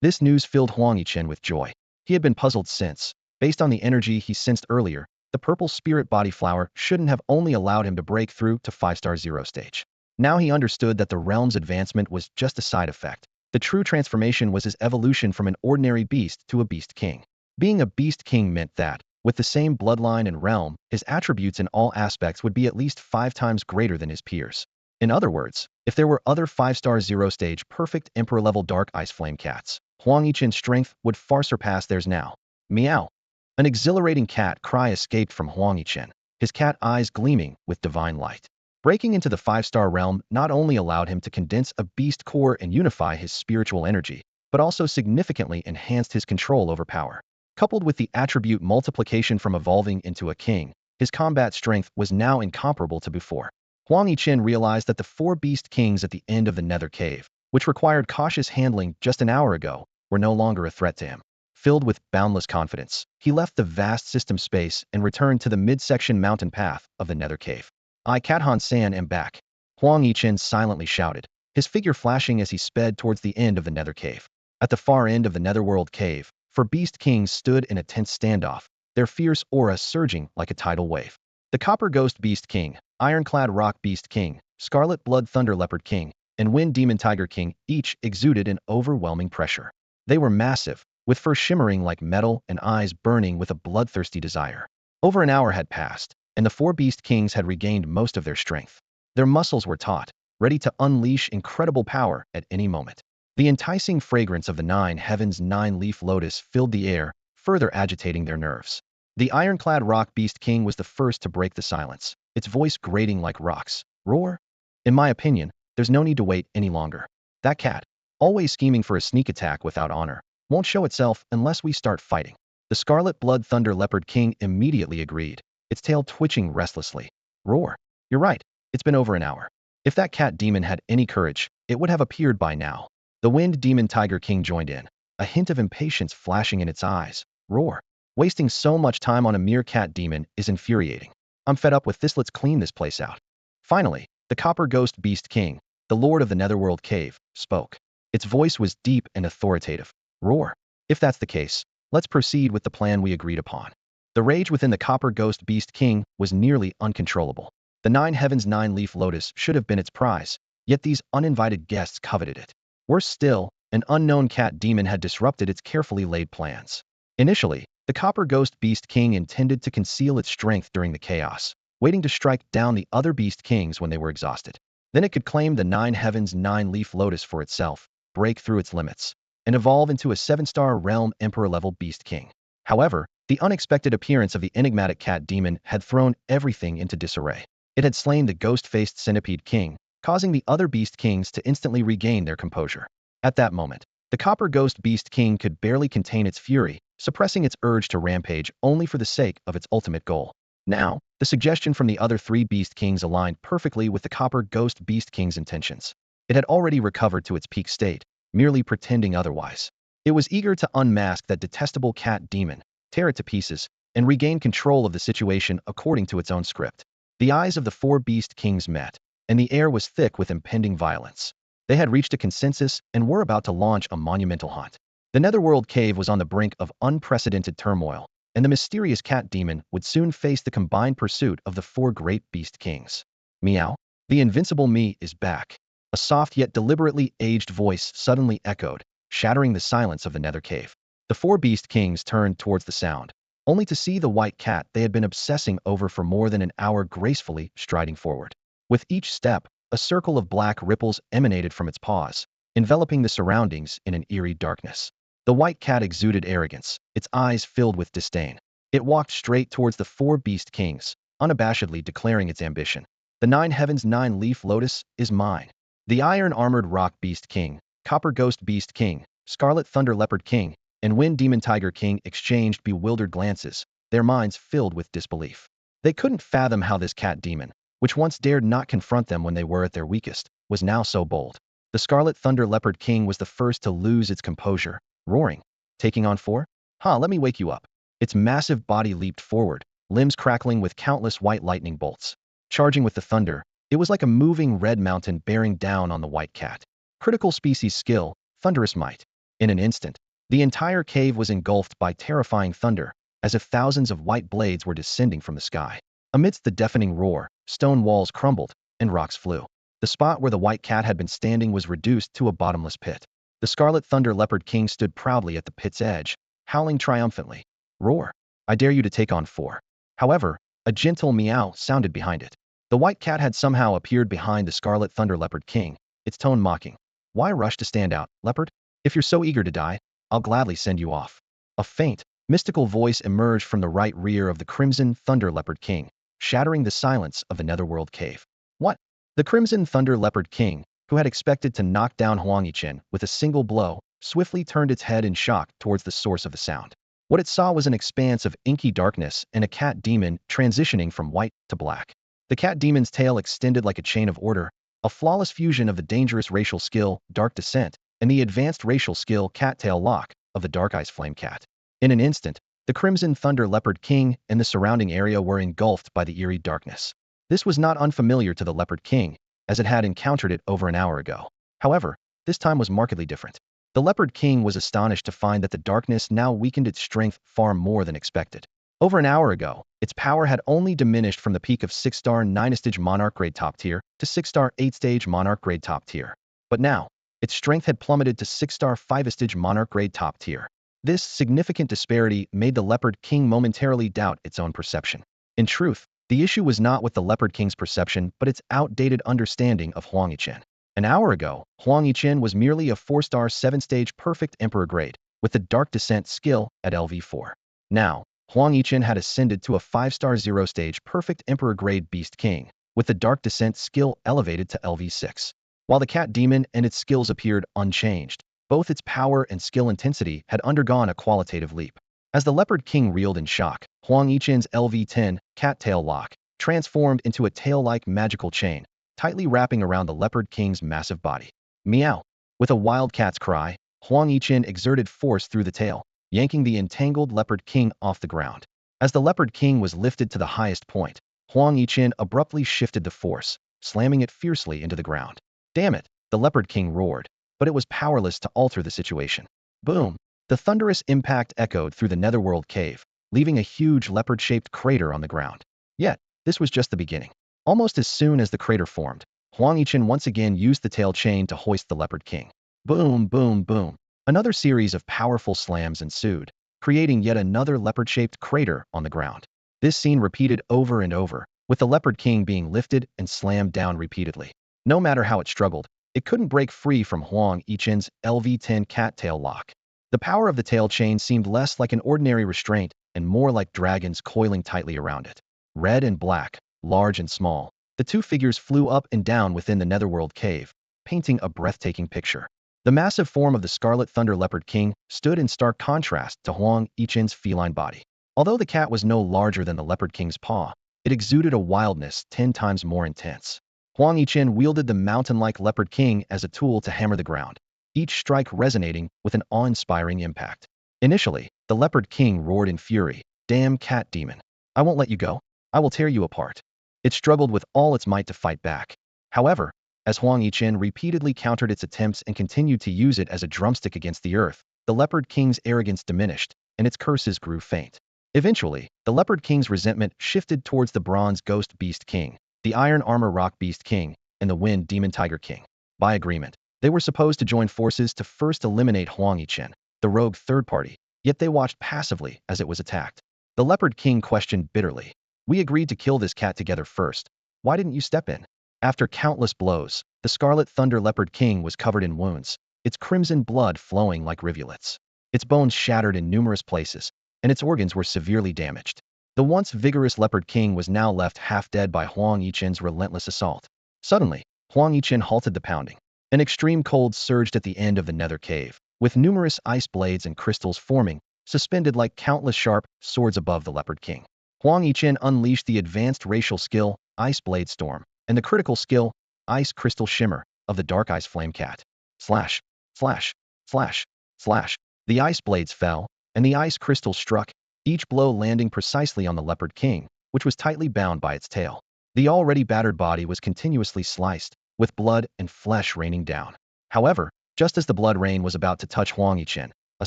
This news filled Huang Yichen with joy. He had been puzzled since, based on the energy he sensed earlier, the purple spirit body flower shouldn't have only allowed him to break through to 5-star zero stage. Now he understood that the realm's advancement was just a side effect. The true transformation was his evolution from an ordinary beast to a beast king. Being a beast king meant that, with the same bloodline and realm, his attributes in all aspects would be at least 5 times greater than his peers. In other words, if there were other 5-star zero-stage perfect emperor-level dark ice flame cats, Huang Yichen's strength would far surpass theirs now. Meow! An exhilarating cat cry escaped from Huang Yichen, his cat eyes gleaming with divine light. Breaking into the 5-star realm not only allowed him to condense a beast core and unify his spiritual energy, but also significantly enhanced his control over power. Coupled with the attribute multiplication from evolving into a king, his combat strength was now incomparable to before. Huang Yichen realized that the 4 beast kings at the end of the Nether Cave, which required cautious handling just an hour ago, were no longer a threat to him. Filled with boundless confidence, he left the vast system space and returned to the midsection mountain path of the Nether Cave. "I, Kathan San, am back," Huang Yichen silently shouted, his figure flashing as he sped towards the end of the Nether Cave. At the far end of the Netherworld Cave, 4 beast kings stood in a tense standoff, their fierce aura surging like a tidal wave. The Copper Ghost Beast King, Ironclad Rock Beast King, Scarlet Blood Thunder Leopard King, and Wind Demon Tiger King each exuded an overwhelming pressure. They were massive, with fur shimmering like metal and eyes burning with a bloodthirsty desire. Over an hour had passed, and the 4 beast kings had regained most of their strength. Their muscles were taut, ready to unleash incredible power at any moment. The enticing fragrance of the 9 Heavens 9-leaf lotus filled the air, further agitating their nerves. The ironclad rock beast king was the first to break the silence, its voice grating like rocks. "Roar? In my opinion, there's no need to wait any longer. That cat, always scheming for a sneak attack without honor, won't show itself unless we start fighting." The Scarlet Blood Thunder Leopard King immediately agreed, its tail twitching restlessly. "Roar. You're right, it's been over an hour. If that cat demon had any courage, it would have appeared by now." The Wind Demon Tiger King joined in, a hint of impatience flashing in its eyes. "Roar. Wasting so much time on a mere cat demon is infuriating. I'm fed up with this, let's clean this place out." Finally, the Copper Ghost Beast King, the Lord of the Netherworld Cave, spoke. Its voice was deep and authoritative. "Roar. If that's the case, let's proceed with the plan we agreed upon." The rage within the Copper Ghost Beast King was nearly uncontrollable. The 9 Heavens 9-leaf lotus should have been its prize, yet these uninvited guests coveted it. Worse still, an unknown cat demon had disrupted its carefully laid plans. Initially, the Copper Ghost Beast King intended to conceal its strength during the chaos, waiting to strike down the other Beast Kings when they were exhausted. Then it could claim the 9 Heavens 9-leaf lotus for itself, break through its limits, and evolve into a 7-star realm emperor-level Beast King. However, the unexpected appearance of the enigmatic cat demon had thrown everything into disarray. It had slain the ghost-faced Centipede King, causing the other Beast Kings to instantly regain their composure. At that moment, the Copper Ghost Beast King could barely contain its fury, suppressing its urge to rampage only for the sake of its ultimate goal. Now, the suggestion from the other 3 Beast Kings aligned perfectly with the Copper Ghost Beast King's intentions. It had already recovered to its peak state, merely pretending otherwise. It was eager to unmask that detestable cat demon, tear it to pieces, and regain control of the situation according to its own script. The eyes of the 4 Beast Kings met, and the air was thick with impending violence. They had reached a consensus and were about to launch a monumental hunt. The Netherworld Cave was on the brink of unprecedented turmoil, and the mysterious cat demon would soon face the combined pursuit of the 4 great Beast Kings. Meow. The invincible me is back. A soft yet deliberately aged voice suddenly echoed, shattering the silence of the Nether Cave. The four Beast Kings turned towards the sound, only to see the white cat they had been obsessing over for more than an hour gracefully striding forward. With each step, a circle of black ripples emanated from its paws, enveloping the surroundings in an eerie darkness. The white cat exuded arrogance, its eyes filled with disdain. It walked straight towards the four Beast Kings, unabashedly declaring its ambition. The nine heavens nine-leaf lotus is mine. The iron-armored rock Beast King, copper ghost Beast King, scarlet thunder leopard king, and wind demon tiger king exchanged bewildered glances, their minds filled with disbelief. They couldn't fathom how this cat demon, which once dared not confront them when they were at their weakest, was now so bold. The scarlet thunder leopard king was the first to lose its composure, roaring. Taking on four? Let me wake you up. Its massive body leaped forward, limbs crackling with countless white lightning bolts. Charging with the thunder, it was like a moving red mountain bearing down on the white cat. Critical species skill, thunderous might. In an instant, the entire cave was engulfed by terrifying thunder, as if thousands of white blades were descending from the sky. Amidst the deafening roar, stone walls crumbled, and rocks flew. The spot where the white cat had been standing was reduced to a bottomless pit. The scarlet thunder leopard king stood proudly at the pit's edge, howling triumphantly. Roar! I dare you to take on four. However, a gentle meow sounded behind it. The white cat had somehow appeared behind the scarlet thunder leopard king, its tone mocking. Why rush to stand out, leopard? If you're so eager to die, I'll gladly send you off. A faint, mystical voice emerged from the right rear of the crimson thunder leopard king, shattering the silence of the Netherworld Cave. What? The crimson thunder leopard king, who had expected to knock down Huang Yichen with a single blow, swiftly turned its head in shock towards the source of the sound. What it saw was an expanse of inky darkness and a cat demon transitioning from white to black. The cat demon's tail extended like a chain of order, a flawless fusion of the dangerous racial skill, Dark Descent, and the advanced racial skill, Cattail Lock, of the Dark Eyes Flame Cat. In an instant, the Crimson Thunder Leopard King and the surrounding area were engulfed by the eerie darkness. This was not unfamiliar to the Leopard King, as it had encountered it over an hour ago. However, this time was markedly different. The Leopard King was astonished to find that the darkness now weakened its strength far more than expected. Over an hour ago, its power had only diminished from the peak of 6-star 9-stage Monarch grade top tier to 6-star 8-stage Monarch grade top tier. But now, its strength had plummeted to 6-star 5-stage Monarch grade top tier. This significant disparity made the Leopard King momentarily doubt its own perception. In truth, the issue was not with the Leopard King's perception but its outdated understanding of Huang Yichen. An hour ago, Huang Yichen was merely a 4-star 7-stage perfect Emperor grade, with the Dark Descent skill at LV4. Now, Huang Yichen had ascended to a 5-star 0-stage perfect Emperor grade Beast King, with the Dark Descent skill elevated to LV6. While the Cat Demon and its skills appeared unchanged, both its power and skill intensity had undergone a qualitative leap. As the Leopard King reeled in shock, Huang Yichen's LV10 Cattail Lock transformed into a tail-like magical chain, tightly wrapping around the Leopard King's massive body. Meow! With a wild cat's cry, Huang Yichen exerted force through the tail, yanking the entangled Leopard King off the ground. As the Leopard King was lifted to the highest point, Huang Yichen abruptly shifted the force, slamming it fiercely into the ground. Damn it! The Leopard King roared, but it was powerless to alter the situation. Boom! The thunderous impact echoed through the Netherworld Cave, leaving a huge leopard-shaped crater on the ground. Yet, this was just the beginning. Almost as soon as the crater formed, Huang Yichen once again used the tail chain to hoist the Leopard King. Boom, boom, boom. Another series of powerful slams ensued, creating yet another leopard-shaped crater on the ground. This scene repeated over and over, with the Leopard King being lifted and slammed down repeatedly. No matter how it struggled, it couldn't break free from Huang Yichen's LV10 Cattail Lock. The power of the tail chain seemed less like an ordinary restraint and more like dragons coiling tightly around it. Red and black, large and small, the two figures flew up and down within the Netherworld Cave, painting a breathtaking picture. The massive form of the Scarlet Thunder Leopard King stood in stark contrast to Huang Yichen's feline body. Although the cat was no larger than the Leopard King's paw, it exuded a wildness 10 times more intense. Huang Yichen wielded the mountain-like Leopard King as a tool to hammer the ground, each strike resonating with an awe-inspiring impact. Initially, the Leopard King roared in fury, "Damn cat demon! I won't let you go. I will tear you apart." It struggled with all its might to fight back. However, as Huang Yichen repeatedly countered its attempts and continued to use it as a drumstick against the earth, the Leopard King's arrogance diminished, and its curses grew faint. Eventually, the Leopard King's resentment shifted towards the Bronze Ghost Beast King, the Iron Armor Rock Beast King, and the Wind Demon Tiger King. By agreement, they were supposed to join forces to first eliminate Huang Yichen, the rogue third party, yet they watched passively as it was attacked. The Leopard King questioned bitterly. We agreed to kill this cat together first. Why didn't you step in? After countless blows, the Scarlet Thunder Leopard King was covered in wounds, its crimson blood flowing like rivulets. Its bones shattered in numerous places, and its organs were severely damaged. The once vigorous Leopard King was now left half dead by Huang Yichen's relentless assault. Suddenly, Huang Yichen halted the pounding. An extreme cold surged at the end of the Nether Cave, with numerous ice blades and crystals forming, suspended like countless sharp swords above the Leopard King. Huang Yichen unleashed the advanced racial skill, Ice Blade Storm, and the critical skill, Ice Crystal Shimmer, of the Dark Ice Flame Cat. Slash, slash, slash, slash. The ice blades fell, and the ice crystal struck, each blow landing precisely on the Leopard King, which was tightly bound by its tail. The already battered body was continuously sliced, with blood and flesh raining down. However, just as the blood rain was about to touch Huang Yichen, a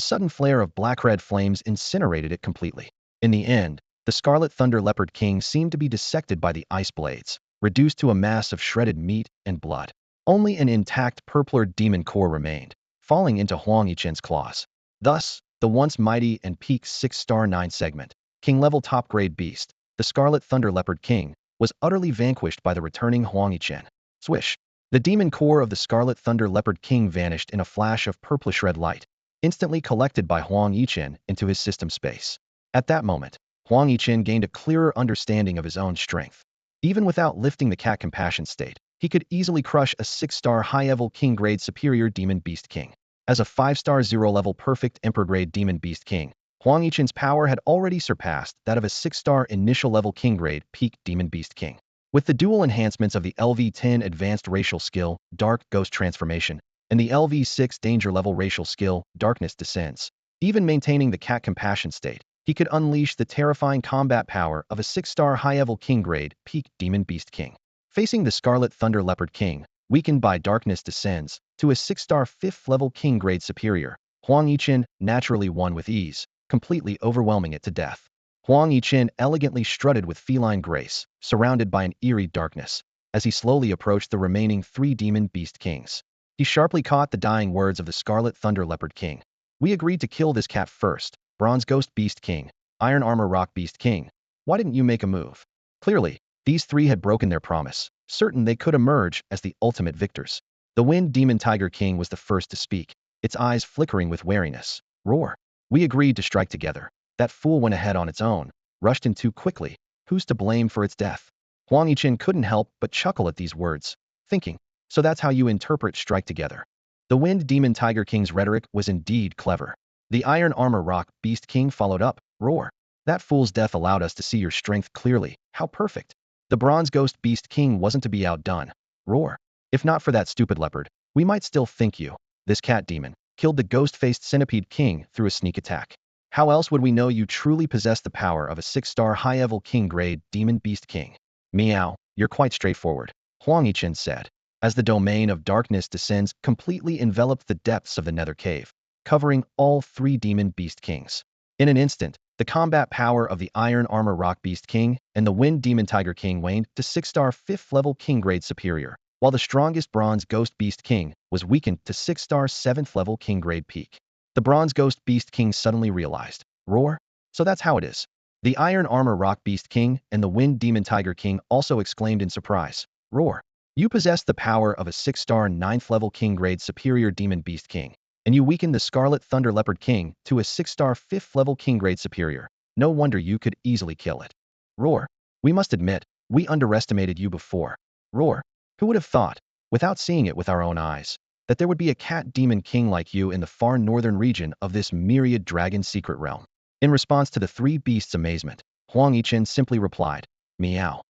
sudden flare of black-red flames incinerated it completely. In the end, the Scarlet Thunder Leopard King seemed to be dissected by the ice blades, reduced to a mass of shredded meat and blood. Only an intact purpler demon core remained, falling into Huang Yichen's claws. Thus, the once mighty and peak 6-star 9-segment, king-level top-grade beast, the Scarlet Thunder Leopard King, was utterly vanquished by the returning Huang Yichen. Swish! The demon core of the Scarlet Thunder Leopard King vanished in a flash of purplish red light, instantly collected by Huang Yichen into his system space. At that moment, Huang Yichen gained a clearer understanding of his own strength. Even without lifting the cat compassion state, he could easily crush a 6-star high-level king-grade superior demon beast king. As a 5-star 0-level perfect emperor-grade demon beast king, Huang Yichen's power had already surpassed that of a 6-star initial-level king-grade peak demon beast king. With the dual enhancements of the LV-10 advanced racial skill, Dark Ghost Transformation, and the LV-6 danger-level racial skill, Darkness Descends, even maintaining the cat compassion state, he could unleash the terrifying combat power of a 6-star high-level king-grade peak demon beast king. Facing the Scarlet Thunder Leopard King, weakened by Darkness Descends, to a 6-star 5th-level king-grade superior, Huang Yichen naturally won with ease, completely overwhelming it to death. Huang Yichen elegantly strutted with feline grace, surrounded by an eerie darkness, as he slowly approached the remaining 3 demon beast kings. He sharply caught the dying words of the Scarlet Thunder Leopard King. We agreed to kill this cat first, Bronze Ghost Beast King, Iron Armor Rock Beast King. Why didn't you make a move? Clearly, these 3 had broken their promise, certain they could emerge as the ultimate victors. The Wind Demon Tiger King was the first to speak, its eyes flickering with wariness. Roar! We agreed to strike together. That fool went ahead on its own, rushed in too quickly. Who's to blame for its death? Huang Yichen couldn't help but chuckle at these words, thinking, so that's how you interpret strike together. The Wind Demon Tiger King's rhetoric was indeed clever. The Iron Armor Rock Beast King followed up, roar. That fool's death allowed us to see your strength clearly. How perfect. The Bronze Ghost Beast King wasn't to be outdone. Roar. If not for that stupid leopard, we might still think you, this cat demon, killed the ghost-faced Centipede King through a sneak attack. How else would we know you truly possess the power of a 6-star high-level king-grade demon beast king? Meow, you're quite straightforward, Huang Yichen said, as the domain of darkness descends completely enveloped the depths of the Nether Cave, covering all 3 demon beast kings. In an instant, the combat power of the Iron Armor Rock Beast King and the Wind Demon Tiger King waned to 6-star 5th-level king-grade superior, while the strongest Bronze Ghost Beast King was weakened to 6-star 7th-level king-grade peak. The Bronze Ghost Beast King suddenly realized, roar, so that's how it is. The Iron Armor Rock Beast King and the Wind Demon Tiger King also exclaimed in surprise, roar. You possess the power of a 6-star 9th-level king-grade superior demon beast king, and you weakened the Scarlet Thunder Leopard King to a 6-star 5th-level king-grade superior. No wonder you could easily kill it. Roar. We must admit, we underestimated you before. Roar. Who would have thought, without seeing it with our own eyes, that there would be a cat demon king like you in the far northern region of this myriad dragon secret realm? In response to the 3 beasts' amazement, Huang Yichen simply replied, meow.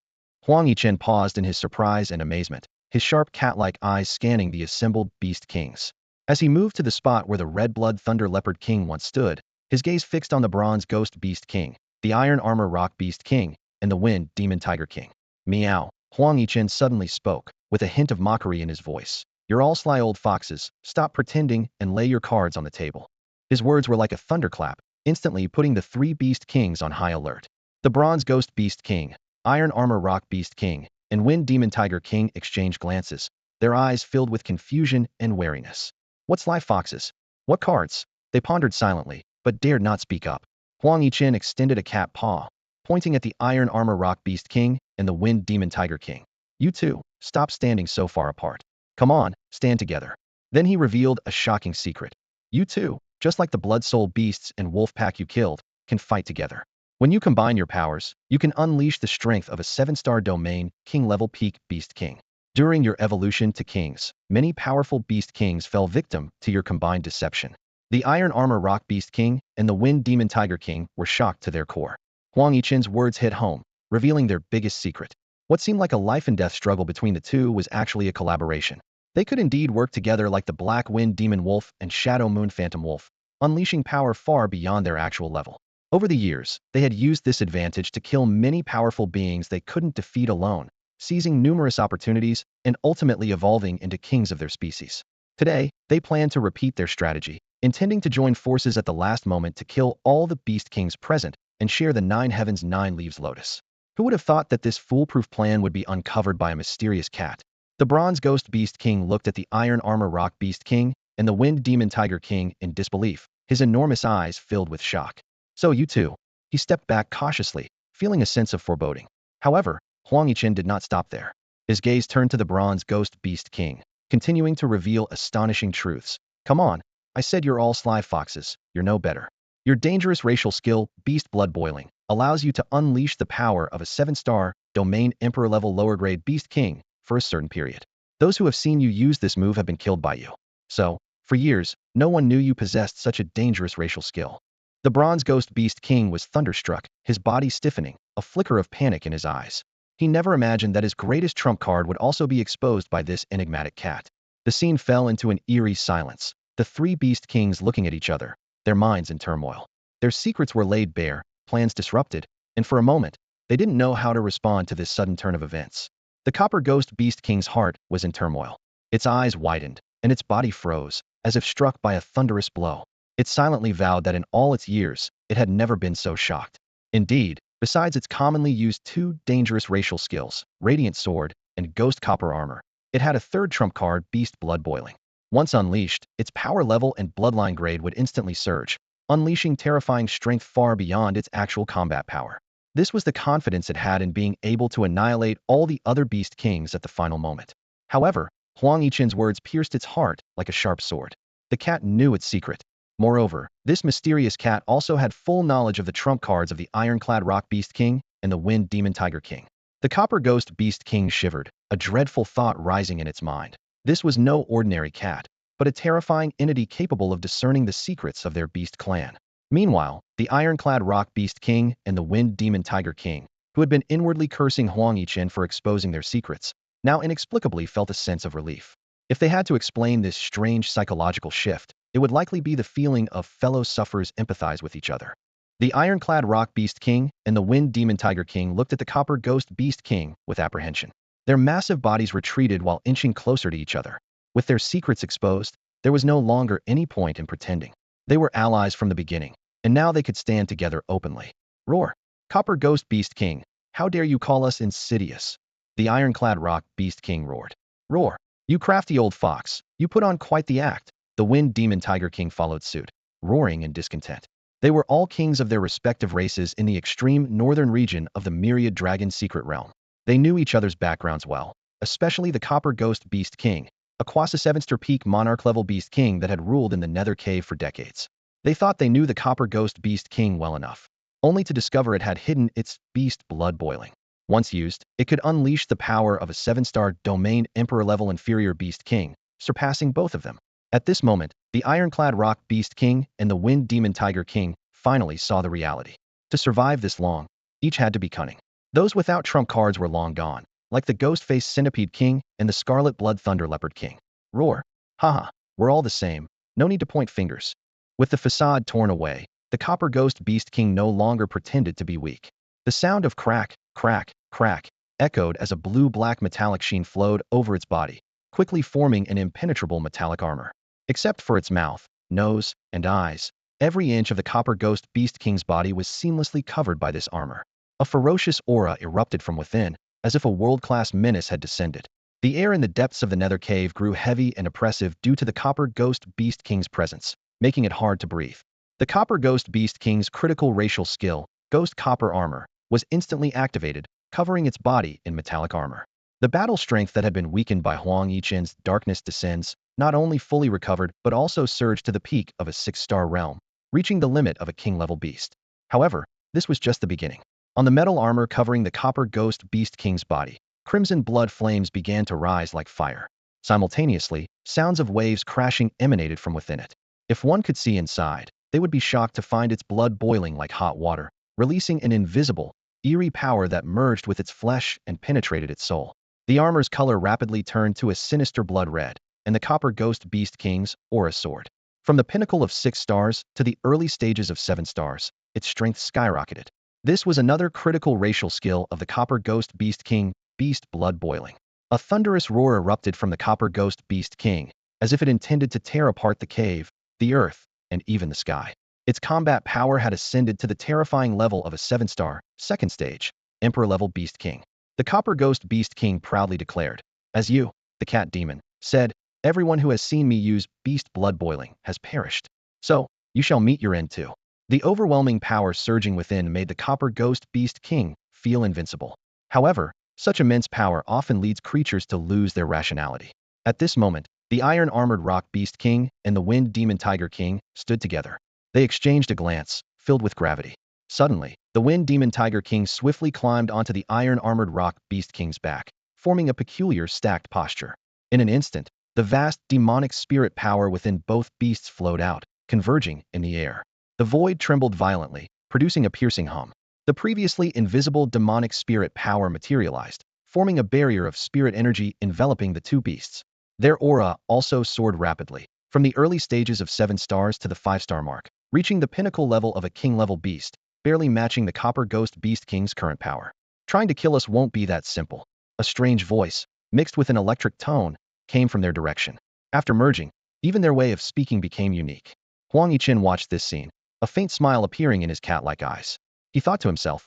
Huang Yichen paused in his surprise and amazement, his sharp cat-like eyes scanning the assembled beast kings. As he moved to the spot where the Red-Blood Thunder Leopard King once stood, his gaze fixed on the Bronze Ghost Beast King, the Iron Armor Rock Beast King, and the Wind Demon Tiger King. Meow. Huang Yichen suddenly spoke, with a hint of mockery in his voice. You're all sly old foxes, stop pretending and lay your cards on the table. His words were like a thunderclap, instantly putting the 3 beast kings on high alert. The Bronze Ghost Beast King, Iron Armor Rock Beast King, and Wind Demon Tiger King exchanged glances, their eyes filled with confusion and wariness. What sly foxes? What cards? They pondered silently, but dared not speak up. Huang Yichen extended a cat paw, pointing at the Iron Armor Rock Beast King and the Wind Demon Tiger King. You two, stop standing so far apart. Come on, stand together. Then he revealed a shocking secret. You two, just like the Blood Soul beasts and wolf pack you killed, can fight together. When you combine your powers, you can unleash the strength of a 7-star domain, king-level peak Beast King. During your evolution to kings, many powerful Beast Kings fell victim to your combined deception. The Iron Armor Rock Beast King and the Wind Demon Tiger King were shocked to their core. Huang Yichen's words hit home, revealing their biggest secret. What seemed like a life-and-death struggle between the two was actually a collaboration. They could indeed work together like the Black Wind Demon Wolf and Shadow Moon Phantom Wolf, unleashing power far beyond their actual level. Over the years, they had used this advantage to kill many powerful beings they couldn't defeat alone, seizing numerous opportunities and ultimately evolving into kings of their species. Today, they plan to repeat their strategy, intending to join forces at the last moment to kill all the Beast Kings present and share the 9 Heavens 9 Leaves Lotus. Who would have thought that this foolproof plan would be uncovered by a mysterious cat? The Bronze Ghost Beast King looked at the Iron Armor Rock Beast King and the Wind Demon Tiger King in disbelief, his enormous eyes filled with shock. So you two. He stepped back cautiously, feeling a sense of foreboding. However, Huang Yichen did not stop there. His gaze turned to the Bronze Ghost Beast King, continuing to reveal astonishing truths. Come on, I said you're all sly foxes, you're no better. Your dangerous racial skill, Beast Blood Boiling, allows you to unleash the power of a 7-star, domain Emperor-level lower-grade Beast King for a certain period. Those who have seen you use this move have been killed by you. So, for years, no one knew you possessed such a dangerous racial skill. The Bronze Ghost Beast King was thunderstruck, his body stiffening, a flicker of panic in his eyes. He never imagined that his greatest trump card would also be exposed by this enigmatic cat. The scene fell into an eerie silence, the 3 Beast Kings looking at each other, their minds in turmoil. Their secrets were laid bare, plans disrupted, and for a moment, they didn't know how to respond to this sudden turn of events. The Copper Ghost Beast King's heart was in turmoil. Its eyes widened, and its body froze, as if struck by a thunderous blow. It silently vowed that in all its years, it had never been so shocked. Indeed, besides its commonly used 2 dangerous racial skills, Radiant Sword and Ghost Copper Armor, it had a third trump card, Beast Blood Boiling. Once unleashed, its power level and bloodline grade would instantly surge, unleashing terrifying strength far beyond its actual combat power. This was the confidence it had in being able to annihilate all the other Beast Kings at the final moment. However, Huang Yichen's words pierced its heart like a sharp sword. The cat knew its secret. Moreover, this mysterious cat also had full knowledge of the trump cards of the Ironclad Rock Beast King and the Wind Demon Tiger King. The Copper Ghost Beast King shivered, a dreadful thought rising in its mind. This was no ordinary cat, but a terrifying entity capable of discerning the secrets of their beast clan. Meanwhile, the Ironclad Rock Beast King and the Wind Demon Tiger King, who had been inwardly cursing Huang Yichen for exposing their secrets, now inexplicably felt a sense of relief. If they had to explain this strange psychological shift, it would likely be the feeling of fellow sufferers empathize with each other. The Ironclad Rock Beast King and the Wind Demon Tiger King looked at the Copper Ghost Beast King with apprehension. Their massive bodies retreated while inching closer to each other. With their secrets exposed, there was no longer any point in pretending. They were allies from the beginning, and now they could stand together openly. Roar! Copper Ghost Beast King, how dare you call us insidious? The Ironclad Rock Beast King roared. Roar! You crafty old fox, you put on quite the act. The Wind Demon Tiger King followed suit, roaring in discontent. They were all kings of their respective races in the extreme northern region of the Myriad Dragon Secret Realm. They knew each other's backgrounds well, especially the Copper Ghost Beast King, a quasi 7-star peak monarch-level Beast King that had ruled in the Nether Cave for decades. They thought they knew the Copper Ghost Beast King well enough, only to discover it had hidden its Beast Blood Boiling. Once used, it could unleash the power of a 7-star domain Emperor-level inferior Beast King, surpassing both of them. At this moment, the Ironclad Rock Beast King and the Wind Demon Tiger King finally saw the reality. To survive this long, each had to be cunning. Those without trump cards were long gone, like the Ghost-Faced Centipede King and the Scarlet Blood Thunder Leopard King. Roar! Haha, we're all the same, no need to point fingers. With the facade torn away, the Copper Ghost Beast King no longer pretended to be weak. The sound of crack, crack, crack echoed as a blue-black metallic sheen flowed over its body, quickly forming an impenetrable metallic armor. Except for its mouth, nose, and eyes, every inch of the Copper Ghost Beast King's body was seamlessly covered by this armor. A ferocious aura erupted from within, as if a world-class menace had descended. The air in the depths of the Nether Cave grew heavy and oppressive due to the Copper Ghost Beast King's presence, making it hard to breathe. The Copper Ghost Beast King's critical racial skill, Ghost Copper Armor, was instantly activated, covering its body in metallic armor. The battle strength that had been weakened by Huang Yichen's darkness descends, not only fully recovered but also surged to the peak of a 6-star realm, reaching the limit of a king-level beast. However, this was just the beginning. On the metal armor covering the Copper Ghost Beast King's body, crimson blood flames began to rise like fire. Simultaneously, sounds of waves crashing emanated from within it. If one could see inside, they would be shocked to find its blood boiling like hot water, releasing an invisible, eerie power that merged with its flesh and penetrated its soul. The armor's color rapidly turned to a sinister blood red, and the Copper Ghost Beast King's aura soared. From the pinnacle of 6 stars to the early stages of 7 stars, its strength skyrocketed. This was another critical racial skill of the Copper Ghost Beast King, Beast Blood Boiling. A thunderous roar erupted from the Copper Ghost Beast King, as if it intended to tear apart the cave, the earth, and even the sky. Its combat power had ascended to the terrifying level of a 7-star, second stage, Emperor-level Beast King. The Copper Ghost Beast King proudly declared, "As you, the cat demon, said, everyone who has seen me use beast blood boiling has perished. So, you shall meet your end too." The overwhelming power surging within made the Copper Ghost Beast King feel invincible. However, such immense power often leads creatures to lose their rationality. At this moment, the Iron-Armored Rock Beast King and the Wind Demon Tiger King stood together. They exchanged a glance, filled with gravity. Suddenly, the Wind Demon Tiger King swiftly climbed onto the Iron-Armored Rock Beast King's back, forming a peculiar stacked posture. In an instant, the vast demonic spirit power within both beasts flowed out, converging in the air. The void trembled violently, producing a piercing hum. The previously invisible demonic spirit power materialized, forming a barrier of spirit energy enveloping the two beasts. Their aura also soared rapidly, from the early stages of 7 stars to the 5-star mark, reaching the pinnacle level of a king-level beast, barely matching the Copper Ghost Beast King's current power. "Trying to kill us won't be that simple." A strange voice, mixed with an electric tone, came from their direction. After merging, even their way of speaking became unique. Huang Yichen watched this scene, a faint smile appearing in his cat-like eyes. He thought to himself,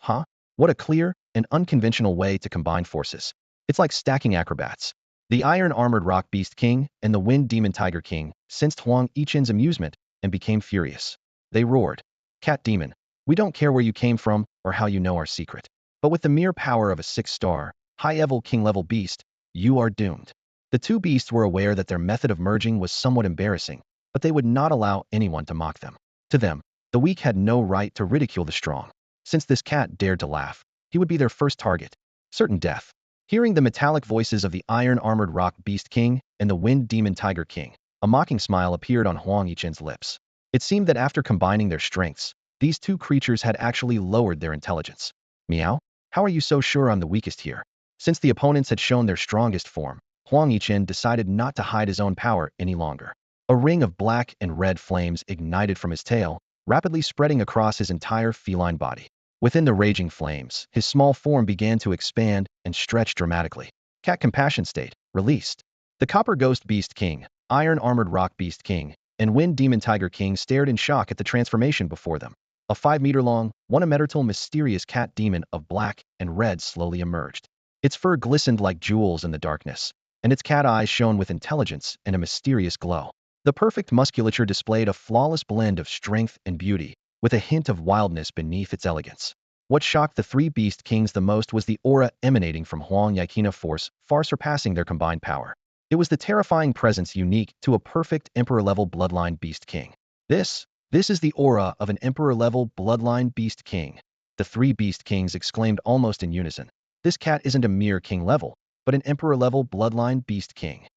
what a clear and unconventional way to combine forces. It's like stacking acrobats. The Iron-Armored Rock Beast King and the Wind Demon Tiger King sensed Huang Yichen's amusement and became furious. They roared, "Cat Demon, we don't care where you came from or how you know our secret. But with the mere power of a 6-star, high-level king-level beast, you are doomed." The two beasts were aware that their method of merging was somewhat embarrassing, but they would not allow anyone to mock them. To them, the weak had no right to ridicule the strong. Since this cat dared to laugh, he would be their first target. Certain death. Hearing the metallic voices of the Iron-Armored Rock Beast King and the Wind Demon Tiger King, a mocking smile appeared on Huang Yichen's lips. It seemed that after combining their strengths, these two creatures had actually lowered their intelligence. "Meow? How are you so sure I'm the weakest here?" Since the opponents had shown their strongest form, Huang Yichen decided not to hide his own power any longer. A ring of black and red flames ignited from his tail, rapidly spreading across his entire feline body. Within the raging flames, his small form began to expand and stretch dramatically. Cat Compassion State, released. The Copper Ghost Beast King, Iron-Armored Rock Beast King, and Wind Demon Tiger King stared in shock at the transformation before them. A 5-meter-long, 1-meter-tall mysterious cat demon of black and red slowly emerged. Its fur glistened like jewels in the darkness, and its cat eyes shone with intelligence and a mysterious glow. The perfect musculature displayed a flawless blend of strength and beauty, with a hint of wildness beneath its elegance. What shocked the three Beast Kings the most was the aura emanating from Huang Yichen, a force far surpassing their combined power. It was the terrifying presence unique to a perfect Emperor-level bloodline Beast King. This is the aura of an Emperor-level bloodline Beast King. The three Beast Kings exclaimed almost in unison. This cat isn't a mere king level, but an Emperor-level bloodline Beast King.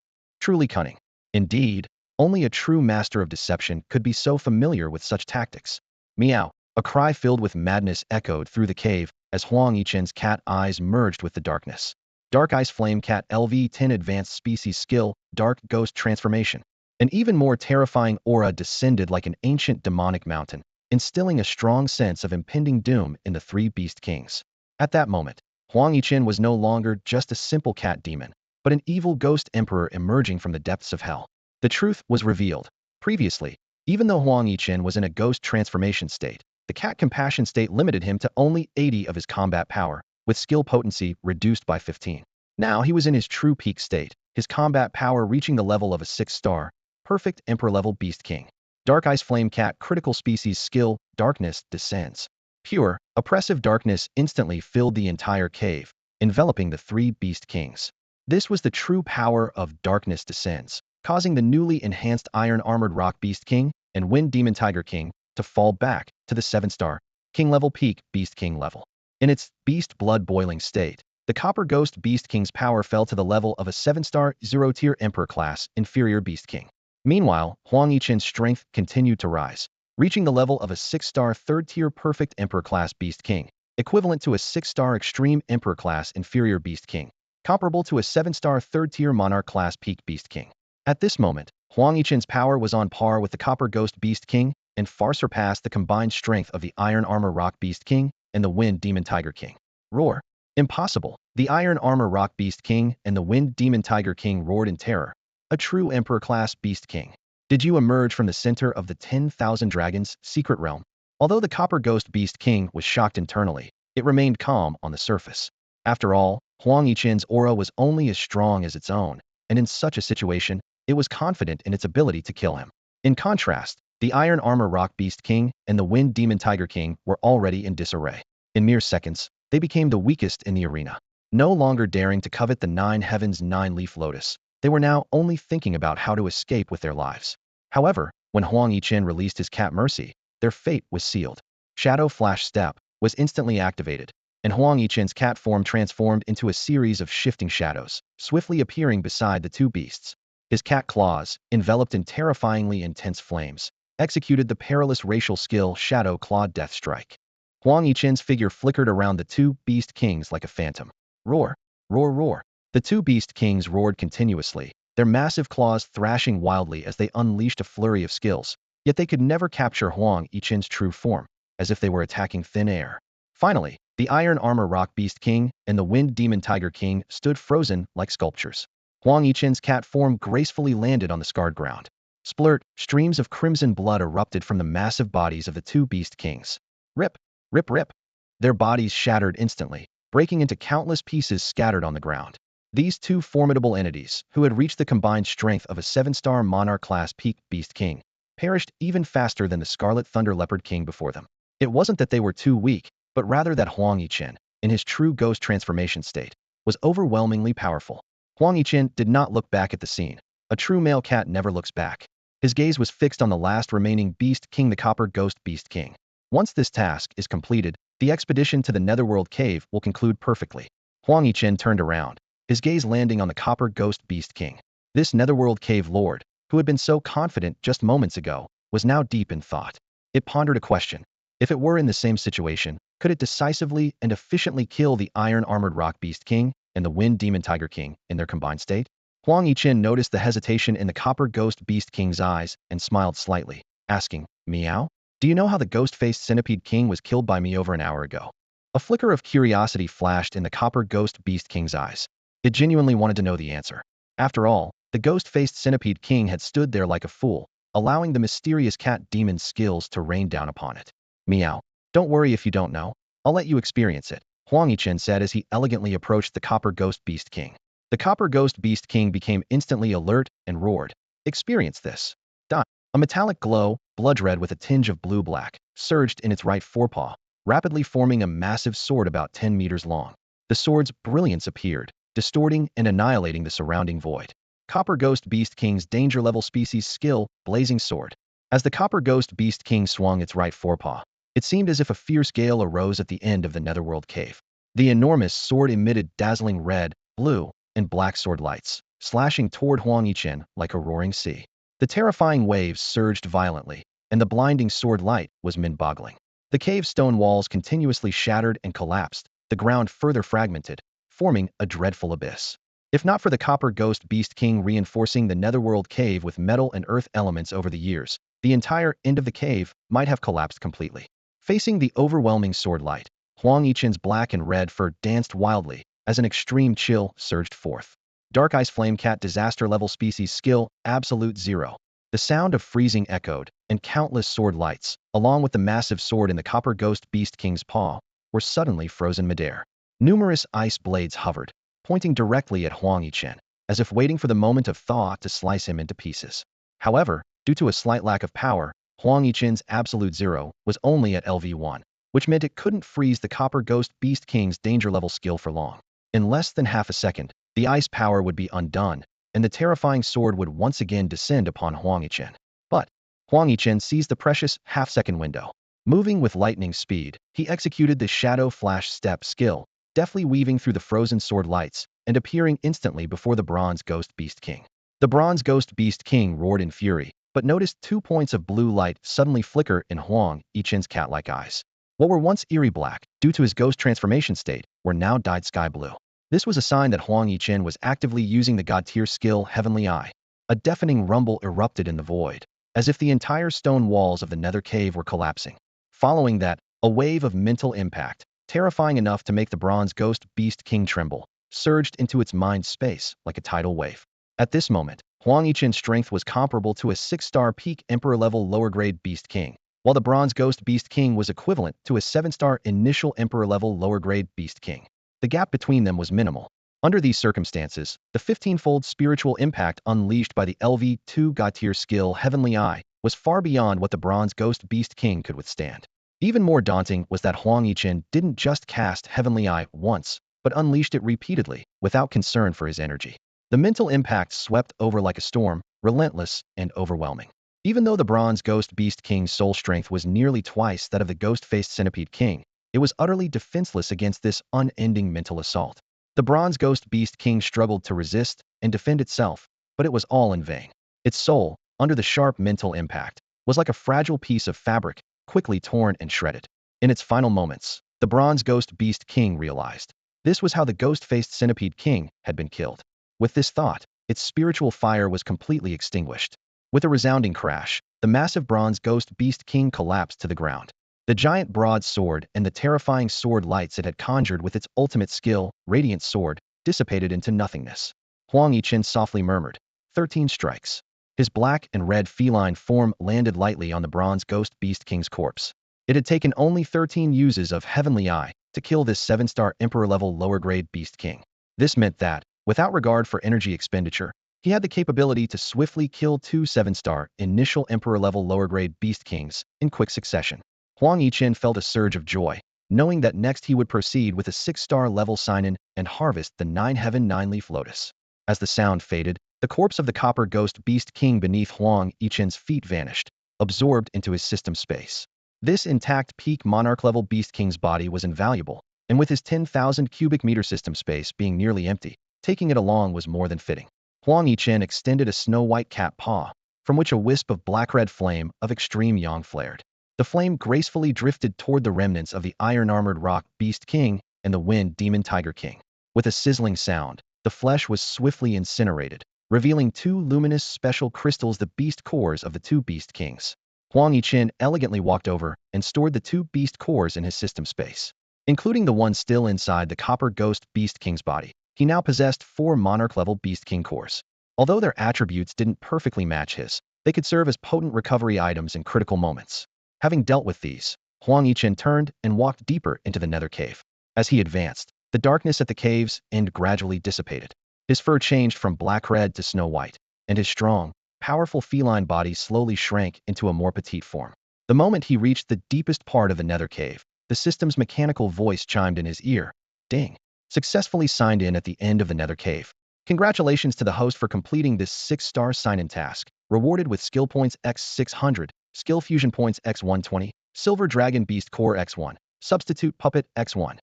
Truly cunning. Indeed, only a true master of deception could be so familiar with such tactics. Meow. A cry filled with madness echoed through the cave as Huang Yichen's cat eyes merged with the darkness. Dark Ice Flame Cat LV-10 Advanced Species Skill, Dark Ghost Transformation. An even more terrifying aura descended like an ancient demonic mountain, instilling a strong sense of impending doom in the three Beast Kings. At that moment, Huang Yichen was no longer just a simple cat demon, but an evil ghost emperor emerging from the depths of hell. The truth was revealed. Previously, even though Huang Yichen was in a ghost transformation state, the cat compassion state limited him to only 80 of his combat power, with skill potency reduced by 15. Now he was in his true peak state, his combat power reaching the level of a 6-star, perfect Emperor-level Beast King. Dark Ice Flame Cat critical species skill, Darkness, descends. Pure, oppressive darkness instantly filled the entire cave, enveloping the three Beast Kings. This was the true power of Darkness Descends, causing the newly enhanced Iron-Armored Rock Beast King and Wind Demon Tiger King to fall back to the 7-star, King-level peak Beast King level. In its beast blood-boiling state, the Copper Ghost Beast King's power fell to the level of a 7-star, 0-tier Emperor-class inferior Beast King. Meanwhile, Huang Yichen's strength continued to rise, reaching the level of a 6-star 3rd-tier perfect Emperor-class Beast King, equivalent to a 6-star extreme Emperor-class inferior Beast King, comparable to a 7-star 3rd-tier Monarch-class peak Beast King. At this moment, Huang Yichen's power was on par with the Copper Ghost Beast King and far surpassed the combined strength of the Iron Armor Rock Beast King and the Wind Demon Tiger King. Roar! Impossible! The Iron Armor Rock Beast King and the Wind Demon Tiger King roared in terror. A true Emperor-class Beast King. Did you emerge from the center of the 10,000 Dragons secret realm? Although the Copper Ghost Beast King was shocked internally, it remained calm on the surface. After all, Huang Yichen's aura was only as strong as its own, and in such a situation, it was confident in its ability to kill him. In contrast, the Iron Armor Rock Beast King and the Wind Demon Tiger King were already in disarray. In mere seconds, they became the weakest in the arena. No longer daring to covet the 9 heavens 9-leaf lotus, they were now only thinking about how to escape with their lives. However, when Huang Yichen released his cat Mercy, their fate was sealed. Shadow Flash Step was instantly activated, and Huang Yichen's cat form transformed into a series of shifting shadows, swiftly appearing beside the two beasts. His cat claws, enveloped in terrifyingly intense flames, executed the perilous racial skill Shadow Claw Death Strike. Huang Yichen's figure flickered around the two Beast Kings like a phantom. Roar! Roar! Roar! The two Beast Kings roared continuously, their massive claws thrashing wildly as they unleashed a flurry of skills, yet they could never capture Huang Yichen's true form, as if they were attacking thin air. Finally, the Iron Armor Rock Beast King and the Wind Demon Tiger King stood frozen like sculptures. Huang Yichen's cat form gracefully landed on the scarred ground. Splurt, streams of crimson blood erupted from the massive bodies of the two Beast Kings. Rip! Rip! Rip! Their bodies shattered instantly, breaking into countless pieces scattered on the ground. These two formidable entities, who had reached the combined strength of a 7-star Monarch-class peak Beast King, perished even faster than the Scarlet Thunder Leopard King before them. It wasn't that they were too weak, but rather that Huang Yichen, in his true ghost transformation state, was overwhelmingly powerful. Huang Yichen did not look back at the scene. A true male cat never looks back. His gaze was fixed on the last remaining Beast King, the Copper Ghost Beast King. Once this task is completed, the expedition to the Netherworld Cave will conclude perfectly. Huang Yichen turned around, his gaze landing on the Copper Ghost Beast King. This Netherworld Cave Lord, who had been so confident just moments ago, was now deep in thought. It pondered a question. If it were in the same situation, could it decisively and efficiently kill the Iron Armored Rock Beast King and the Wind Demon Tiger King in their combined state? Huang Yichen noticed the hesitation in the Copper Ghost Beast King's eyes and smiled slightly, asking, "Meow? Do you know how the ghost-faced Centipede King was killed by me over an hour ago?" A flicker of curiosity flashed in the Copper Ghost Beast King's eyes. It genuinely wanted to know the answer. After all, the ghost-faced Centipede King had stood there like a fool, allowing the mysterious cat demon's skills to rain down upon it. "Meow. Don't worry if you don't know. I'll let you experience it," Huang Yichen said as he elegantly approached the Copper Ghost Beast King. The Copper Ghost Beast King became instantly alert and roared, "Experience this." Dot. A metallic glow, blood red with a tinge of blue-black, surged in its right forepaw, rapidly forming a massive sword about 10 meters long. The sword's brilliance appeared, distorting and annihilating the surrounding void. Copper Ghost Beast King's danger level species skill, Blazing Sword. As the Copper Ghost Beast King swung its right forepaw, it seemed as if a fierce gale arose at the end of the Netherworld Cave. The enormous sword emitted dazzling red, blue, and black sword lights, slashing toward Huang Yichen like a roaring sea. The terrifying waves surged violently, and the blinding sword light was mind-boggling. The cave's stone walls continuously shattered and collapsed, the ground further fragmented, forming a dreadful abyss. If not for the Copper Ghost Beast King reinforcing the Netherworld Cave with metal and earth elements over the years, the entire end of the cave might have collapsed completely. Facing the overwhelming sword light, Huang Yichen's black and red fur danced wildly as an extreme chill surged forth. Dark Ice Flame Cat disaster level species skill, Absolute 0. The sound of freezing echoed, and countless sword lights, along with the massive sword in the Copper Ghost Beast King's paw, were suddenly frozen midair. Numerous ice blades hovered, pointing directly at Huang Yichen, as if waiting for the moment of thaw to slice him into pieces. However, due to a slight lack of power, Huang Yichen's absolute zero was only at LV1, which meant it couldn't freeze the Copper Ghost Beast King's danger level skill for long. In less than half a second, the ice power would be undone, and the terrifying sword would once again descend upon Huang Yichen. But Huang Yichen seized the precious half-second window. Moving with lightning speed, he executed the Shadow Flash Step skill, deftly weaving through the frozen sword lights and appearing instantly before the Bronze Ghost Beast King. The Bronze Ghost Beast King roared in fury, but noticed 2 points of blue light suddenly flicker in Huang Yichen's cat-like eyes. What were once eerie black, due to his ghost transformation state, were now dyed sky blue. This was a sign that Huang Yichen was actively using the God-tier skill Heavenly Eye. A deafening rumble erupted in the void, as if the entire stone walls of the Nether Cave were collapsing. Following that, a wave of mental impact, terrifying enough to make the Bronze Ghost Beast King tremble, surged into its mind space like a tidal wave. At this moment, Huang Yichen's strength was comparable to a 6-star peak Emperor-level lower-grade Beast King, while the Bronze Ghost Beast King was equivalent to a 7-star initial Emperor-level lower-grade Beast King. The gap between them was minimal. Under these circumstances, the 15-fold spiritual impact unleashed by the LV2 God-tier skill Heavenly Eye was far beyond what the Bronze Ghost Beast King could withstand. Even more daunting was that Huang Yichen didn't just cast Heavenly Eye once, but unleashed it repeatedly, without concern for his energy. The mental impact swept over like a storm, relentless and overwhelming. Even though the Bronze Ghost Beast King's soul strength was nearly twice that of the ghost-faced Centipede King, it was utterly defenseless against this unending mental assault. The Bronze Ghost Beast King struggled to resist and defend itself, but it was all in vain. Its soul, under the sharp mental impact, was like a fragile piece of fabric, quickly torn and shredded. In its final moments, the Bronze Ghost Beast King realized this was how the ghost-faced Centipede King had been killed. With this thought, its spiritual fire was completely extinguished. With a resounding crash, the massive Bronze Ghost Beast King collapsed to the ground. The giant broadsword and the terrifying sword lights it had conjured with its ultimate skill, Radiant Sword, dissipated into nothingness. Huang Yichen softly murmured, 13 strikes. His black and red feline form landed lightly on the Bronze Ghost Beast King's corpse. It had taken only 13 uses of Heavenly Eye to kill this 7-star Emperor-level lower-grade Beast King. This meant that, without regard for energy expenditure, he had the capability to swiftly kill 2 7-star initial Emperor-level lower-grade Beast Kings in quick succession. Huang Yichen felt a surge of joy, knowing that next he would proceed with a 6-star level sign-in and harvest the 9-heaven 9-leaf lotus. As the sound faded, the corpse of the Copper Ghost Beast King beneath Huang Yichen's feet vanished, absorbed into his system space. This intact peak monarch-level Beast King's body was invaluable, and with his 10,000 cubic meter system space being nearly empty, taking it along was more than fitting. Huang Yichen extended a snow-white cat paw, from which a wisp of black-red flame of extreme yang flared. The flame gracefully drifted toward the remnants of the iron-armored rock Beast King and the wind Demon Tiger King. With a sizzling sound, the flesh was swiftly incinerated, revealing 2 luminous special crystals, the beast cores of the 2 Beast Kings. Huang Yichen elegantly walked over and stored the 2 beast cores in his system space. Including the one still inside the Copper Ghost Beast King's body, he now possessed 4 Monarch-level Beast King cores. Although their attributes didn't perfectly match his, they could serve as potent recovery items in critical moments. Having dealt with these, Huang Yichen turned and walked deeper into the Nether Cave. As he advanced, the darkness at the cave's end gradually dissipated. His fur changed from black-red to snow-white, and his strong, powerful feline body slowly shrank into a more petite form. The moment he reached the deepest part of the Nether Cave, the system's mechanical voice chimed in his ear. Ding! Successfully signed in at the end of the Nether Cave. Congratulations to the host for completing this 6-star sign-in task, rewarded with skill points x600, skill fusion points x120, silver dragon beast core x1, substitute puppet x1.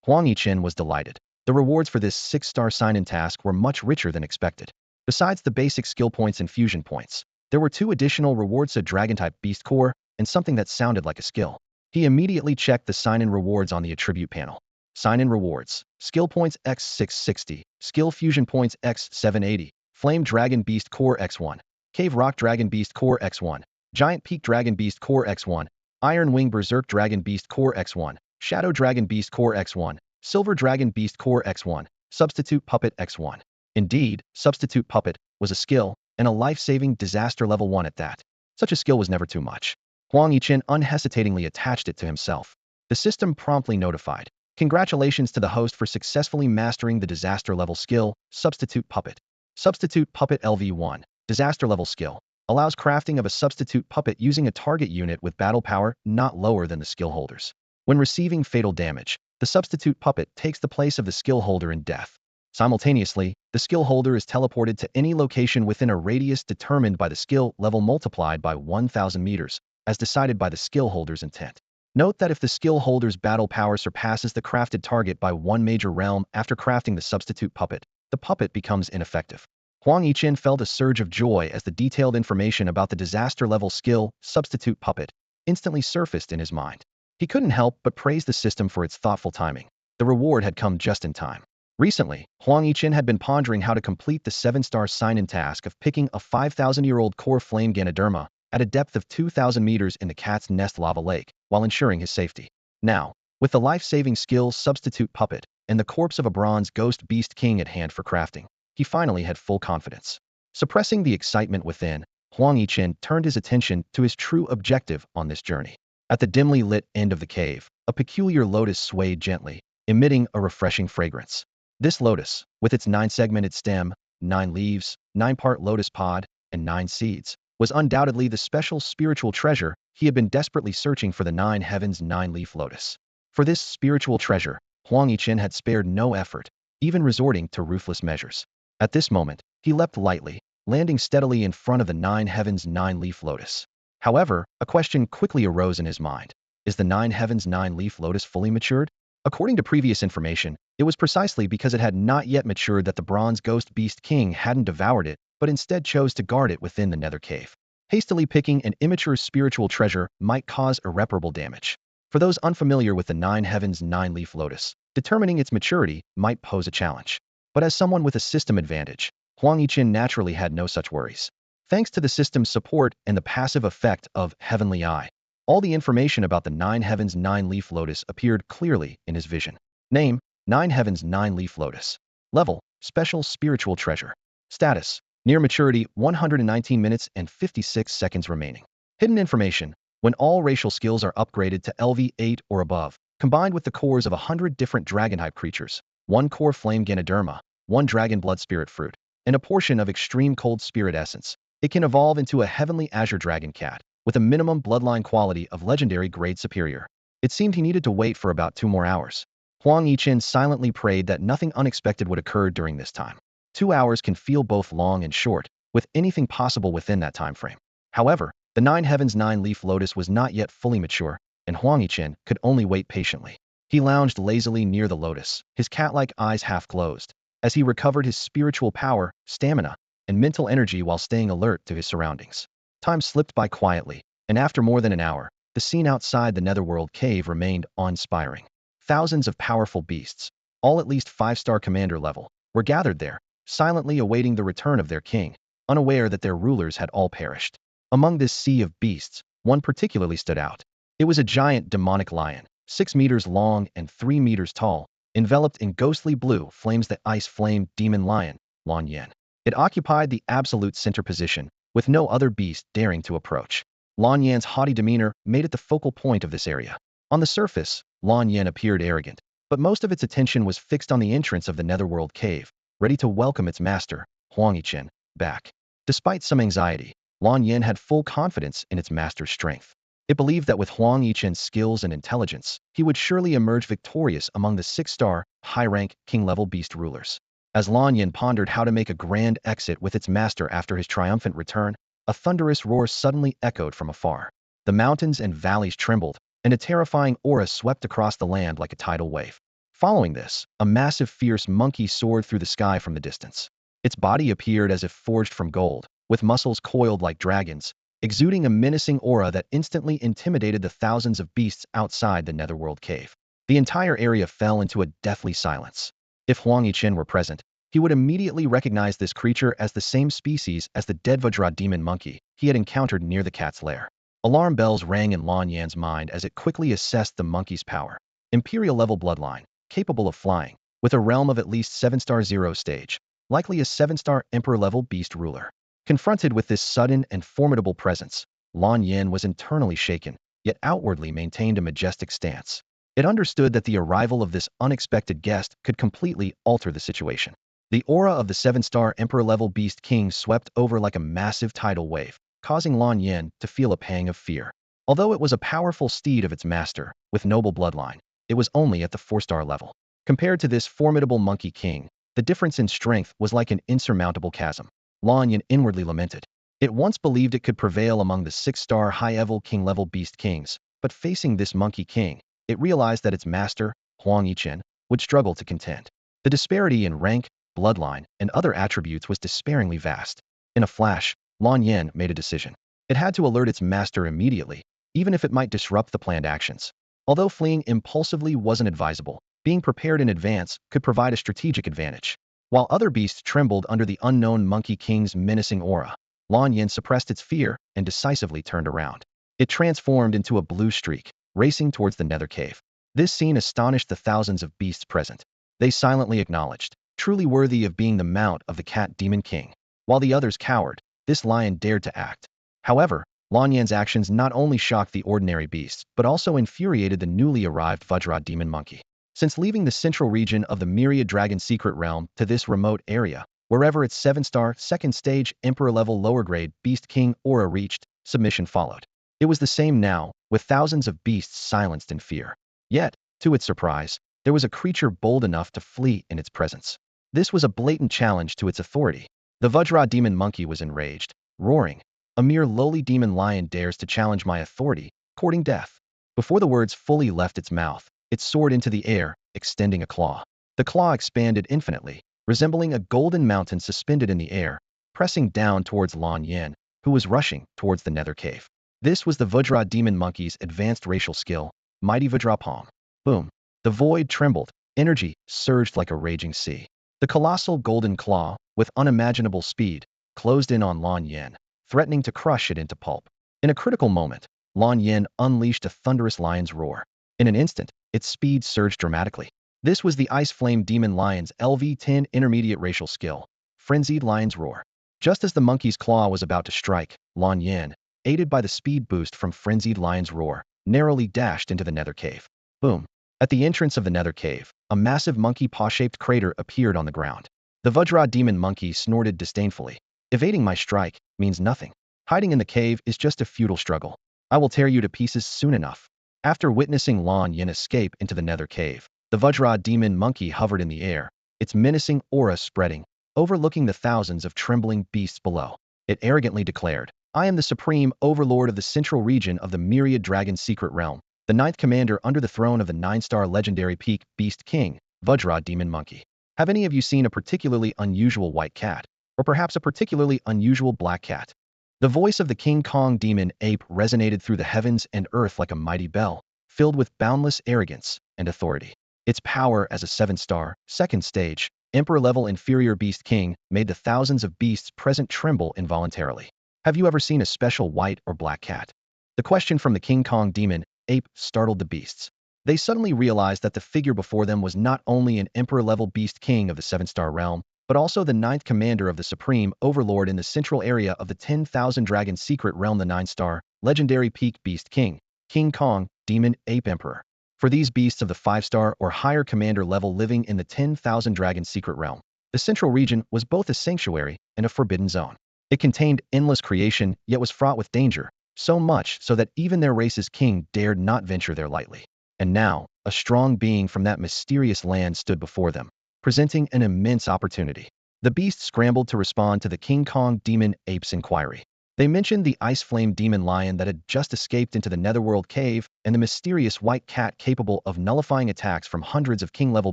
Huang Yichen was delighted. The rewards for this 6-star sign-in task were much richer than expected. Besides the basic skill points and fusion points, there were 2 additional rewards: a dragon-type beast core and something that sounded like a skill. He immediately checked the sign-in rewards on the attribute panel. Sign-in rewards: skill points x660, skill fusion points x780, flame dragon beast core x1, cave rock dragon beast core x1, giant peak dragon beast core x1, iron wing berserk dragon beast core x1, shadow dragon beast core x1, silver dragon beast core x1, substitute puppet x1. Indeed, substitute puppet was a skill, and a life-saving disaster level 1 at that. Such a skill was never too much. Huang Yichen unhesitatingly attached it to himself. The system promptly notified, Congratulations to the host for successfully mastering the disaster level skill, Substitute Puppet. Substitute Puppet LV1, disaster level skill, allows crafting of a substitute puppet using a target unit with battle power not lower than the skill holders. When receiving fatal damage, the substitute puppet takes the place of the skill holder in death. Simultaneously, the skill holder is teleported to any location within a radius determined by the skill level multiplied by 1,000 meters, as decided by the skill holder's intent. Note that if the skill holder's battle power surpasses the crafted target by one major realm after crafting the substitute puppet, the puppet becomes ineffective. Huang Yichen felt a surge of joy as the detailed information about the disaster level skill, substitute puppet, instantly surfaced in his mind. He couldn't help but praise the system for its thoughtful timing. The reward had come just in time. Recently, Huang Yichen had been pondering how to complete the 7-star sign-in task of picking a 5,000-year-old core flame Ganoderma at a depth of 2,000 meters in the Cat's Nest lava lake, while ensuring his safety. Now, with the life-saving skill Substitute Puppet and the corpse of a bronze ghost beast king at hand for crafting, he finally had full confidence. Suppressing the excitement within, Huang Yichen turned his attention to his true objective on this journey. At the dimly lit end of the cave, a peculiar lotus swayed gently, emitting a refreshing fragrance. This lotus, with its 9-segmented stem, 9 leaves, 9-part lotus pod, and 9 seeds, was undoubtedly the special spiritual treasure he had been desperately searching for, the 9 heavens 9-leaf lotus. For this spiritual treasure, Huang Yichen had spared no effort, even resorting to ruthless measures. At this moment, he leapt lightly, landing steadily in front of the 9 heavens 9-leaf lotus. However, a question quickly arose in his mind. Is the 9 heavens 9-leaf lotus fully matured? According to previous information, it was precisely because it had not yet matured that the bronze ghost beast king hadn't devoured it, but instead chose to guard it within the nether cave. Hastily picking an immature spiritual treasure might cause irreparable damage. For those unfamiliar with the 9 heavens 9-leaf lotus, determining its maturity might pose a challenge. But as someone with a system advantage, Huang Yichen naturally had no such worries. Thanks to the system's support and the passive effect of Heavenly Eye, all the information about the 9 heavens 9-leaf lotus appeared clearly in his vision. Name: 9 heavens 9-leaf lotus. Level: special spiritual treasure. Status: near maturity, 119 minutes and 56 seconds remaining. Hidden information: when all racial skills are upgraded to LV8 or above, combined with the cores of 100 different dragon-type creatures, 1 core flame Ganoderma, 1 dragon blood spirit fruit, and a portion of extreme cold spirit essence, it can evolve into a heavenly azure dragon cat, with a minimum bloodline quality of legendary grade superior. It seemed he needed to wait for about 2 more hours. Huang Yichen silently prayed that nothing unexpected would occur during this time. 2 hours can feel both long and short, with anything possible within that time frame. However, the 9 heavens 9-leaf lotus was not yet fully mature, and Huang Yichen could only wait patiently. He lounged lazily near the lotus, his cat-like eyes half closed, as he recovered his spiritual power, stamina, and mental energy while staying alert to his surroundings. Time slipped by quietly, and after more than an hour, the scene outside the Netherworld Cave remained awe-inspiring. Thousands of powerful beasts, all at least 5-star commander level, were gathered there, silently awaiting the return of their king, unaware that their rulers had all perished. Among this sea of beasts, one particularly stood out. It was a giant demonic lion, 6 meters long and 3 meters tall, enveloped in ghostly blue flames, the ice-flame demon lion, Huang Yichen. It occupied the absolute center position, with no other beast daring to approach. Huang Yichen's haughty demeanor made it the focal point of this area. On the surface, Huang Yichen appeared arrogant, but most of its attention was fixed on the entrance of the Netherworld Cave, ready to welcome its master, Huang Yichen, back. Despite some anxiety, Huang Yichen had full confidence in its master's strength. It believed that with Huang Yichen's skills and intelligence, he would surely emerge victorious among the 6-star, high-rank, king-level beast rulers. As Huang Yichen pondered how to make a grand exit with its master after his triumphant return, a thunderous roar suddenly echoed from afar. The mountains and valleys trembled, and a terrifying aura swept across the land like a tidal wave. Following this, a massive fierce monkey soared through the sky from the distance. Its body appeared as if forged from gold, with muscles coiled like dragons, exuding a menacing aura that instantly intimidated the thousands of beasts outside the Netherworld Cave. The entire area fell into a deathly silence. If Huang Yichen were present, he would immediately recognize this creature as the same species as the Devouring demon monkey he had encountered near the cat's lair. Alarm bells rang in Huang Yichen's mind as it quickly assessed the monkey's power. Imperial-level bloodline, capable of flying, with a realm of at least 7-star 0 stage, likely a 7-star emperor-level beast ruler. Confronted with this sudden and formidable presence, Huang Yichen was internally shaken, yet outwardly maintained a majestic stance. It understood that the arrival of this unexpected guest could completely alter the situation. The aura of the seven-star Emperor-level Beast King swept over like a massive tidal wave, causing Lan Yin to feel a pang of fear. Although it was a powerful steed of its master, with noble bloodline, it was only at the 4-star level. Compared to this formidable Monkey King, the difference in strength was like an insurmountable chasm. Lan Yin inwardly lamented. It once believed it could prevail among the 6-star high-level king-level Beast Kings, but facing this Monkey King, it realized that its master, Huang Yichen, would struggle to contend. The disparity in rank, bloodline, and other attributes was despairingly vast. In a flash, Lan Yin made a decision. It had to alert its master immediately, even if it might disrupt the planned actions. Although fleeing impulsively wasn't advisable, being prepared in advance could provide a strategic advantage. While other beasts trembled under the unknown Monkey King's menacing aura, Lan Yin suppressed its fear and decisively turned around. It transformed into a blue streak, racing towards the Nether Cave. This scene astonished the thousands of beasts present. They silently acknowledged, truly worthy of being the mount of the Cat Demon King. While the others cowered, this lion dared to act. However, Lan Yin's actions not only shocked the ordinary beasts, but also infuriated the newly arrived Vajra Demon Monkey. Since leaving the central region of the Myriad Dragon Secret Realm to this remote area, wherever its 7-star, second stage, Emperor-level lower-grade Beast King aura reached, submission followed. It was the same now, with thousands of beasts silenced in fear. Yet, to its surprise, there was a creature bold enough to flee in its presence. This was a blatant challenge to its authority. The Vajra Demon Monkey was enraged, roaring, "A mere lowly demon lion dares to challenge my authority, courting death." Before the words fully left its mouth, it soared into the air, extending a claw. The claw expanded infinitely, resembling a golden mountain suspended in the air, pressing down towards Lan Yin, who was rushing towards the Nether Cave. This was the Vajra Demon Monkey's advanced racial skill, Mighty Vajra Palm. Boom. The void trembled, energy surged like a raging sea. The colossal golden claw, with unimaginable speed, closed in on Lan Yin, threatening to crush it into pulp. In a critical moment, Lan Yin unleashed a thunderous lion's roar. In an instant, its speed surged dramatically. This was the Ice Flame Demon Lion's LV-10 intermediate racial skill, Frenzied Lion's Roar. Just as the monkey's claw was about to strike, Lan Yin, aided by the speed boost from Frenzied Lion's Roar, narrowly dashed into the Nether Cave. Boom. At the entrance of the Nether Cave, a massive monkey paw-shaped crater appeared on the ground. The Vajra Demon Monkey snorted disdainfully. "Evading my strike means nothing. Hiding in the cave is just a futile struggle. I will tear you to pieces soon enough." After witnessing Lan Yin escape into the Nether Cave, the Vajra Demon Monkey hovered in the air, its menacing aura spreading, overlooking the thousands of trembling beasts below. It arrogantly declared, "I am the supreme overlord of the central region of the Myriad Dragon Secret Realm, the 9th commander under the throne of the 9-star legendary peak Beast King, Vajra Demon Monkey. Have any of you seen a particularly unusual white cat? Or perhaps a particularly unusual black cat?" The voice of the King Kong Demon Ape resonated through the heavens and earth like a mighty bell, filled with boundless arrogance and authority. Its power as a 7-star, second stage, Emperor-level inferior Beast King made the thousands of beasts present tremble involuntarily. Have you ever seen a special white or black cat? The question from the King Kong Demon Ape startled the beasts. They suddenly realized that the figure before them was not only an Emperor-level Beast King of the 7-star realm, but also the 9th commander of the Supreme Overlord in the central area of the 10,000 Dragon Secret Realm, the 9-star, legendary peak Beast King, King Kong, Demon Ape Emperor. For these beasts of the 5-star or higher commander level living in the 10,000 Dragon Secret Realm, the central region was both a sanctuary and a forbidden zone. It contained endless creation, yet was fraught with danger, so much so that even their race's king dared not venture there lightly. And now, a strong being from that mysterious land stood before them, presenting an immense opportunity. The beasts scrambled to respond to the King Kong Demon Ape's inquiry. They mentioned the Ice Flame Demon Lion that had just escaped into the Netherworld Cave and the mysterious white cat capable of nullifying attacks from hundreds of king-level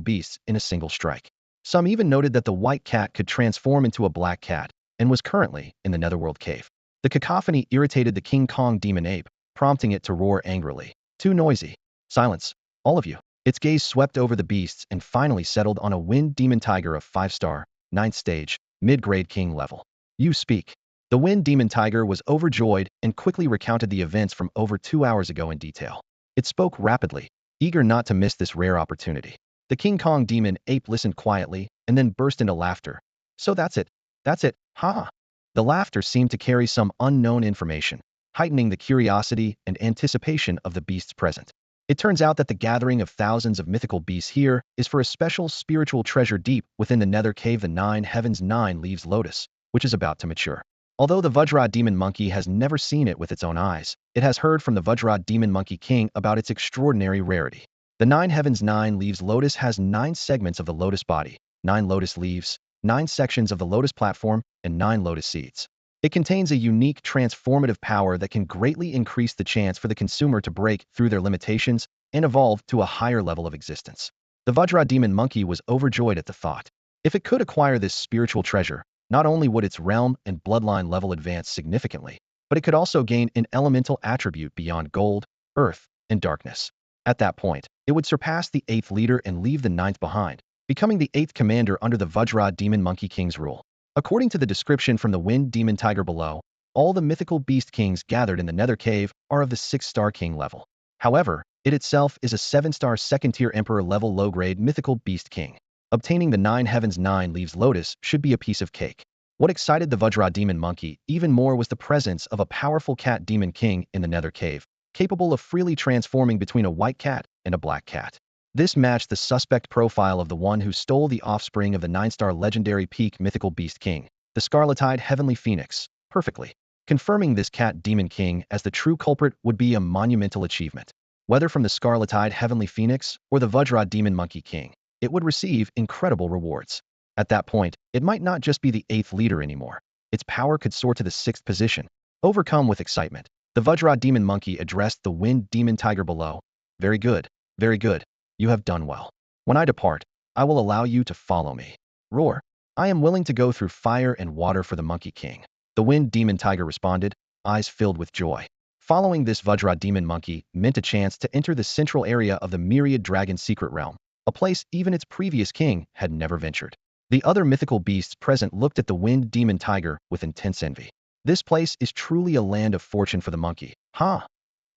beasts in a single strike. Some even noted that the white cat could transform into a black cat and was currently in the Netherworld Cave. The cacophony irritated the King Kong Demon Ape, prompting it to roar angrily. "Too noisy. Silence, all of you." Its gaze swept over the beasts and finally settled on a Wind Demon Tiger of 5-star, 9th stage, mid-grade king level. "You speak." The Wind Demon Tiger was overjoyed and quickly recounted the events from over 2 hours ago in detail. It spoke rapidly, eager not to miss this rare opportunity. The King Kong Demon Ape listened quietly and then burst into laughter. "So that's it. That's it, ha!" The laughter seemed to carry some unknown information, heightening the curiosity and anticipation of the beasts present. It turns out that the gathering of thousands of mythical beasts here is for a special spiritual treasure deep within the Nether Cave, the Nine Heavens Nine Leaves Lotus, which is about to mature. Although the Vajra Demon Monkey has never seen it with its own eyes, it has heard from the Vajra Demon Monkey King about its extraordinary rarity. The Nine Heavens Nine Leaves Lotus has 9 segments of the lotus body, 9 lotus leaves, 9 sections of the lotus platform, and 9 lotus seeds. It contains a unique transformative power that can greatly increase the chance for the consumer to break through their limitations and evolve to a higher level of existence. The Vajra Demon Monkey was overjoyed at the thought. If it could acquire this spiritual treasure, not only would its realm and bloodline level advance significantly, but it could also gain an elemental attribute beyond gold, earth, and darkness. At that point, it would surpass the 8th leader and leave the 9th behind, becoming the 8th commander under the Vajra Demon Monkey King's rule. According to the description from the Wind Demon Tiger below, all the mythical beast kings gathered in the Nether Cave are of the 6-star king level. However, it itself is a 7-star second-tier emperor level low-grade mythical beast king. Obtaining the 9 Heavens 9 Leaves Lotus should be a piece of cake. What excited the Vajra Demon Monkey even more was the presence of a powerful cat demon king in the Nether Cave, capable of freely transforming between a white cat and a black cat. This matched the suspect profile of the one who stole the offspring of the 9-star legendary peak mythical beast king, the Scarlet-Eyed Heavenly Phoenix, perfectly. Confirming this cat demon king as the true culprit would be a monumental achievement. Whether from the Scarlet-Eyed Heavenly Phoenix or the Vajra Demon Monkey King, it would receive incredible rewards. At that point, it might not just be the 8th leader anymore. Its power could soar to the 6th position. Overcome with excitement, the Vajra Demon Monkey addressed the Wind Demon Tiger below. Very good, very good. You have done well. When I depart, I will allow you to follow me. Roar. I am willing to go through fire and water for the Monkey King. The Wind Demon Tiger responded, eyes filled with joy. Following this Vajra Demon Monkey meant a chance to enter the central area of the Myriad Dragon Secret Realm, a place even its previous king had never ventured. The other mythical beasts present looked at the Wind Demon Tiger with intense envy. This place is truly a land of fortune for the monkey. Ha!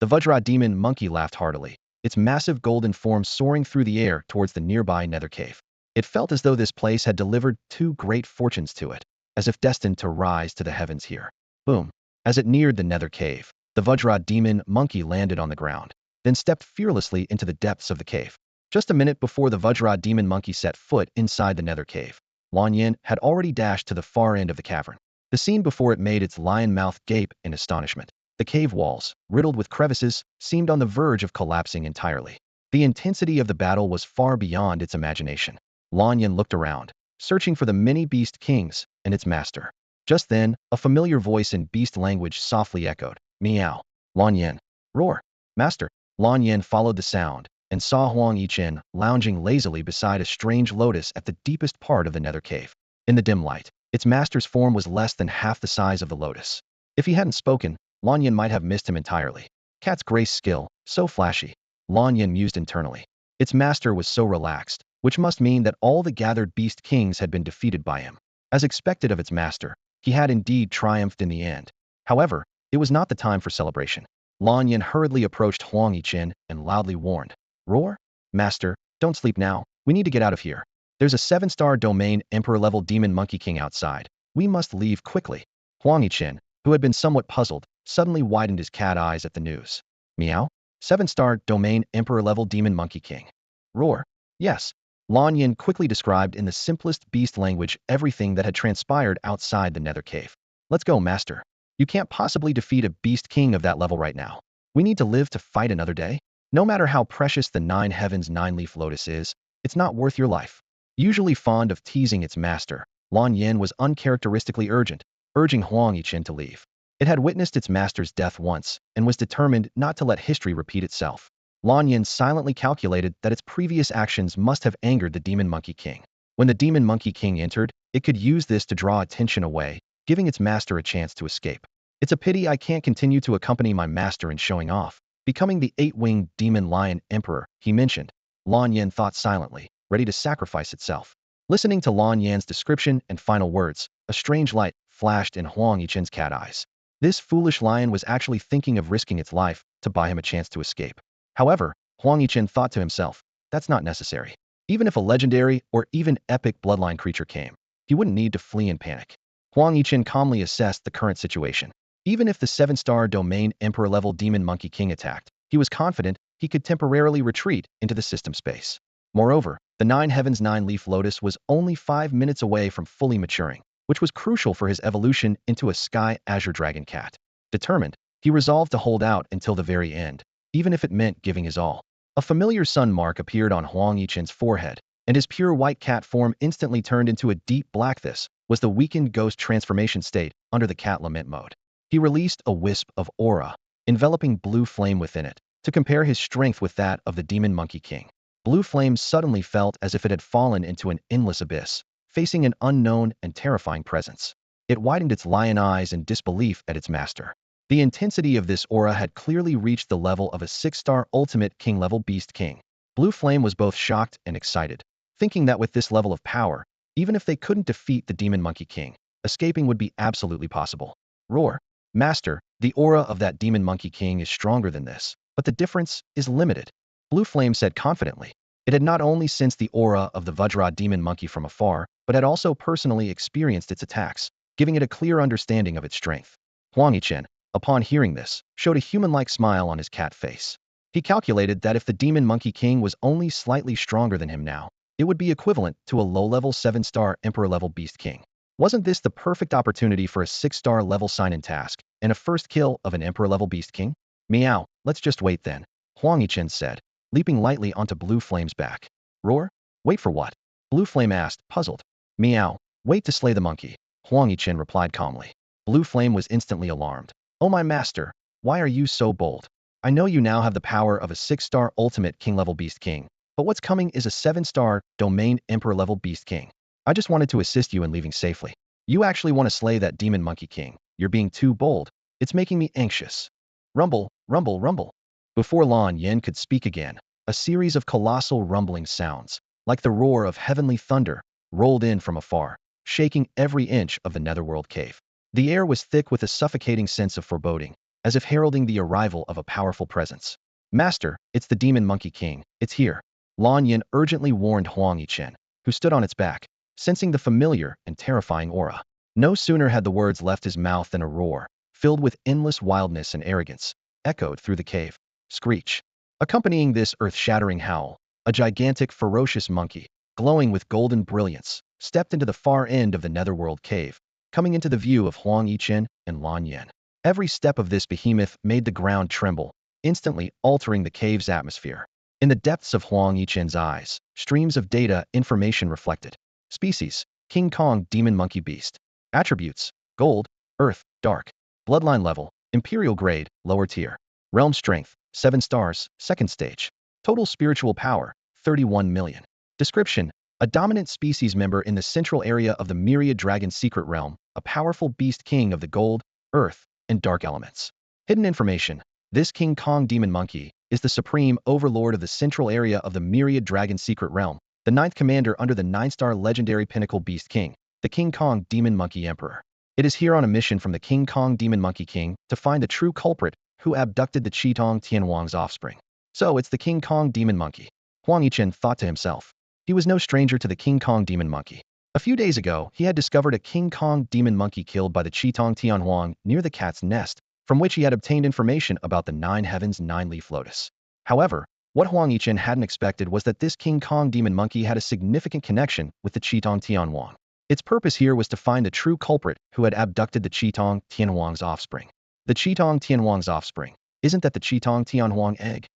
The Vajra Demon Monkey laughed heartily, its massive golden form soaring through the air towards the nearby Nether Cave. It felt as though this place had delivered 2 great fortunes to it, as if destined to rise to the heavens here. Boom! As it neared the Nether Cave, the Vajra Demon Monkey landed on the ground, then stepped fearlessly into the depths of the cave. Just a minute before the Vajra Demon Monkey set foot inside the Nether Cave, Huang Yichen had already dashed to the far end of the cavern. The scene before it made its lion mouth gape in astonishment. The cave walls, riddled with crevices, seemed on the verge of collapsing entirely. The intensity of the battle was far beyond its imagination. Huang Yichen looked around, searching for the many beast kings and its master. Just then, a familiar voice in beast language softly echoed, "Meow." Huang Yichen. Roar. Master. Huang Yichen followed the sound and saw Huang Yichen lounging lazily beside a strange lotus at the deepest part of the Nether Cave. In the dim light, its master's form was less than half the size of the lotus. If he hadn't spoken, Huang Yichen might have missed him entirely. Cat's grace skill, so flashy. Huang Yichen mused internally. Its master was so relaxed, which must mean that all the gathered beast kings had been defeated by him. As expected of its master, he had indeed triumphed in the end. However, it was not the time for celebration. Huang Yichen hurriedly approached Huang Yichen and loudly warned, "Roar? Master, don't sleep now. We need to get out of here. There's a 7-star domain emperor-level demon monkey king outside. We must leave quickly." Huang Yichen, who had been somewhat puzzled, suddenly widened his cat eyes at the news. Meow? 7-star domain emperor-level demon monkey king. Roar. Yes. Huang Yichen quickly described in the simplest beast language everything that had transpired outside the Nether Cave. Let's go, master. You can't possibly defeat a beast king of that level right now. We need to live to fight another day. No matter how precious the 9 Heavens 9-leaf lotus is, it's not worth your life. Usually fond of teasing its master, Huang Yichen was uncharacteristically urgent, urging Huang Yichen to leave. It had witnessed its master's death once, and was determined not to let history repeat itself. Huang Yichen silently calculated that its previous actions must have angered the Demon Monkey King. When the Demon Monkey King entered, it could use this to draw attention away, giving its master a chance to escape. It's a pity I can't continue to accompany my master in showing off, becoming the 8-winged Demon Lion Emperor, he mentioned. Huang Yichen thought silently, ready to sacrifice itself. Listening to Huang Yichen's description and final words, a strange light flashed in Huang Yichen's cat eyes. This foolish lion was actually thinking of risking its life to buy him a chance to escape. However, Huang Yichen thought to himself, that's not necessary. Even if a legendary or even epic bloodline creature came, he wouldn't need to flee in panic. Huang Yichen calmly assessed the current situation. Even if the 7-star domain emperor-level demon monkey king attacked, he was confident he could temporarily retreat into the system space. Moreover, the Nine Heavens Nine-Leaf Lotus was only 5 minutes away from fully maturing, which was crucial for his evolution into a Sky Azure Dragon Cat. Determined, he resolved to hold out until the very end, even if it meant giving his all. A familiar sun mark appeared on Huang Yichen's forehead, and his pure white cat form instantly turned into a deep black. This was the weakened ghost transformation state under the cat lament mode. He released a wisp of aura, enveloping Blue Flame within it, to compare his strength with that of the Demon Monkey King. Blue Flame suddenly felt as if it had fallen into an endless abyss, facing an unknown and terrifying presence. It widened its lion eyes in disbelief at its master. The intensity of this aura had clearly reached the level of a 6-star Ultimate King-level Beast King. Blue Flame was both shocked and excited, thinking that with this level of power, even if they couldn't defeat the Demon Monkey King, escaping would be absolutely possible. Roar. Master, the aura of that Demon Monkey King is stronger than this, but the difference is limited. Blue Flame said confidently. It had not only sensed the aura of the Vajra Demon Monkey from afar, but had also personally experienced its attacks, giving it a clear understanding of its strength. Huang Yichen, upon hearing this, showed a human-like smile on his cat face. He calculated that if the Demon Monkey King was only slightly stronger than him now, it would be equivalent to a low-level 7-star Emperor-level Beast King. Wasn't this the perfect opportunity for a 6-star level sign-in task and a first kill of an Emperor-level Beast King? Meow, let's just wait then, Huang Yichen said, leaping lightly onto Blue Flame's back. Roar? Wait for what? Blue Flame asked, puzzled. Meow, wait to slay the monkey, Huang Yichen replied calmly. Blue Flame was instantly alarmed. Oh my master, why are you so bold? I know you now have the power of a 6-star Ultimate King-level Beast King, but what's coming is a 7-star Domain Emperor-level Beast King. I just wanted to assist you in leaving safely. You actually want to slay that Demon Monkey King. You're being too bold. It's making me anxious. Rumble, rumble, rumble. Before Lan Yin could speak again, a series of colossal rumbling sounds, like the roar of heavenly thunder, rolled in from afar, shaking every inch of the Netherworld Cave. The air was thick with a suffocating sense of foreboding, as if heralding the arrival of a powerful presence. Master, it's the Demon Monkey King. It's here. Lan Yin urgently warned Huang Yichen, who stood on its back, sensing the familiar and terrifying aura. No sooner had the words left his mouth than a roar, filled with endless wildness and arrogance, echoed through the cave. Screech. Accompanying this earth-shattering howl, a gigantic, ferocious monkey, glowing with golden brilliance, stepped into the far end of the Netherworld Cave, coming into the view of Huang Yichen and Lan Yin. Every step of this behemoth made the ground tremble, instantly altering the cave's atmosphere. In the depths of Huang Yichen's eyes, streams of data information reflected. Species: King Kong Demon Monkey Beast. Attributes: Gold, Earth, Dark. Bloodline level: Imperial grade, lower tier. Realm strength: 7 stars, 2nd stage. Total spiritual power: 31 million. Description: a dominant species member in the central area of the Myriad Dragon Secret Realm, a powerful beast king of the gold, earth, and dark elements. Hidden information: this King Kong Demon Monkey is the supreme overlord of the central area of the Myriad Dragon Secret Realm, the 9th commander under the 9-star legendary pinnacle Beast King, the King Kong Demon Monkey Emperor. It is here on a mission from the King Kong Demon Monkey King to find the true culprit who abducted the Qitong Tianhuang's offspring. So it's the King Kong Demon Monkey. Huang Yichen thought to himself. He was no stranger to the King Kong Demon Monkey. A few days ago, he had discovered a King Kong Demon Monkey killed by the Qitong Tianhuang near the cat's nest, from which he had obtained information about the Nine Heavens Nine-Leaf Lotus. However, what Huang Yichen hadn't expected was that this King Kong Demon Monkey had a significant connection with the Qitong Tianhuang. Its purpose here was to find the true culprit who had abducted the Qitong Tianhuang's offspring. The Qitong Tianhuang's offspring. Isn't that the Qitong Tianhuang egg?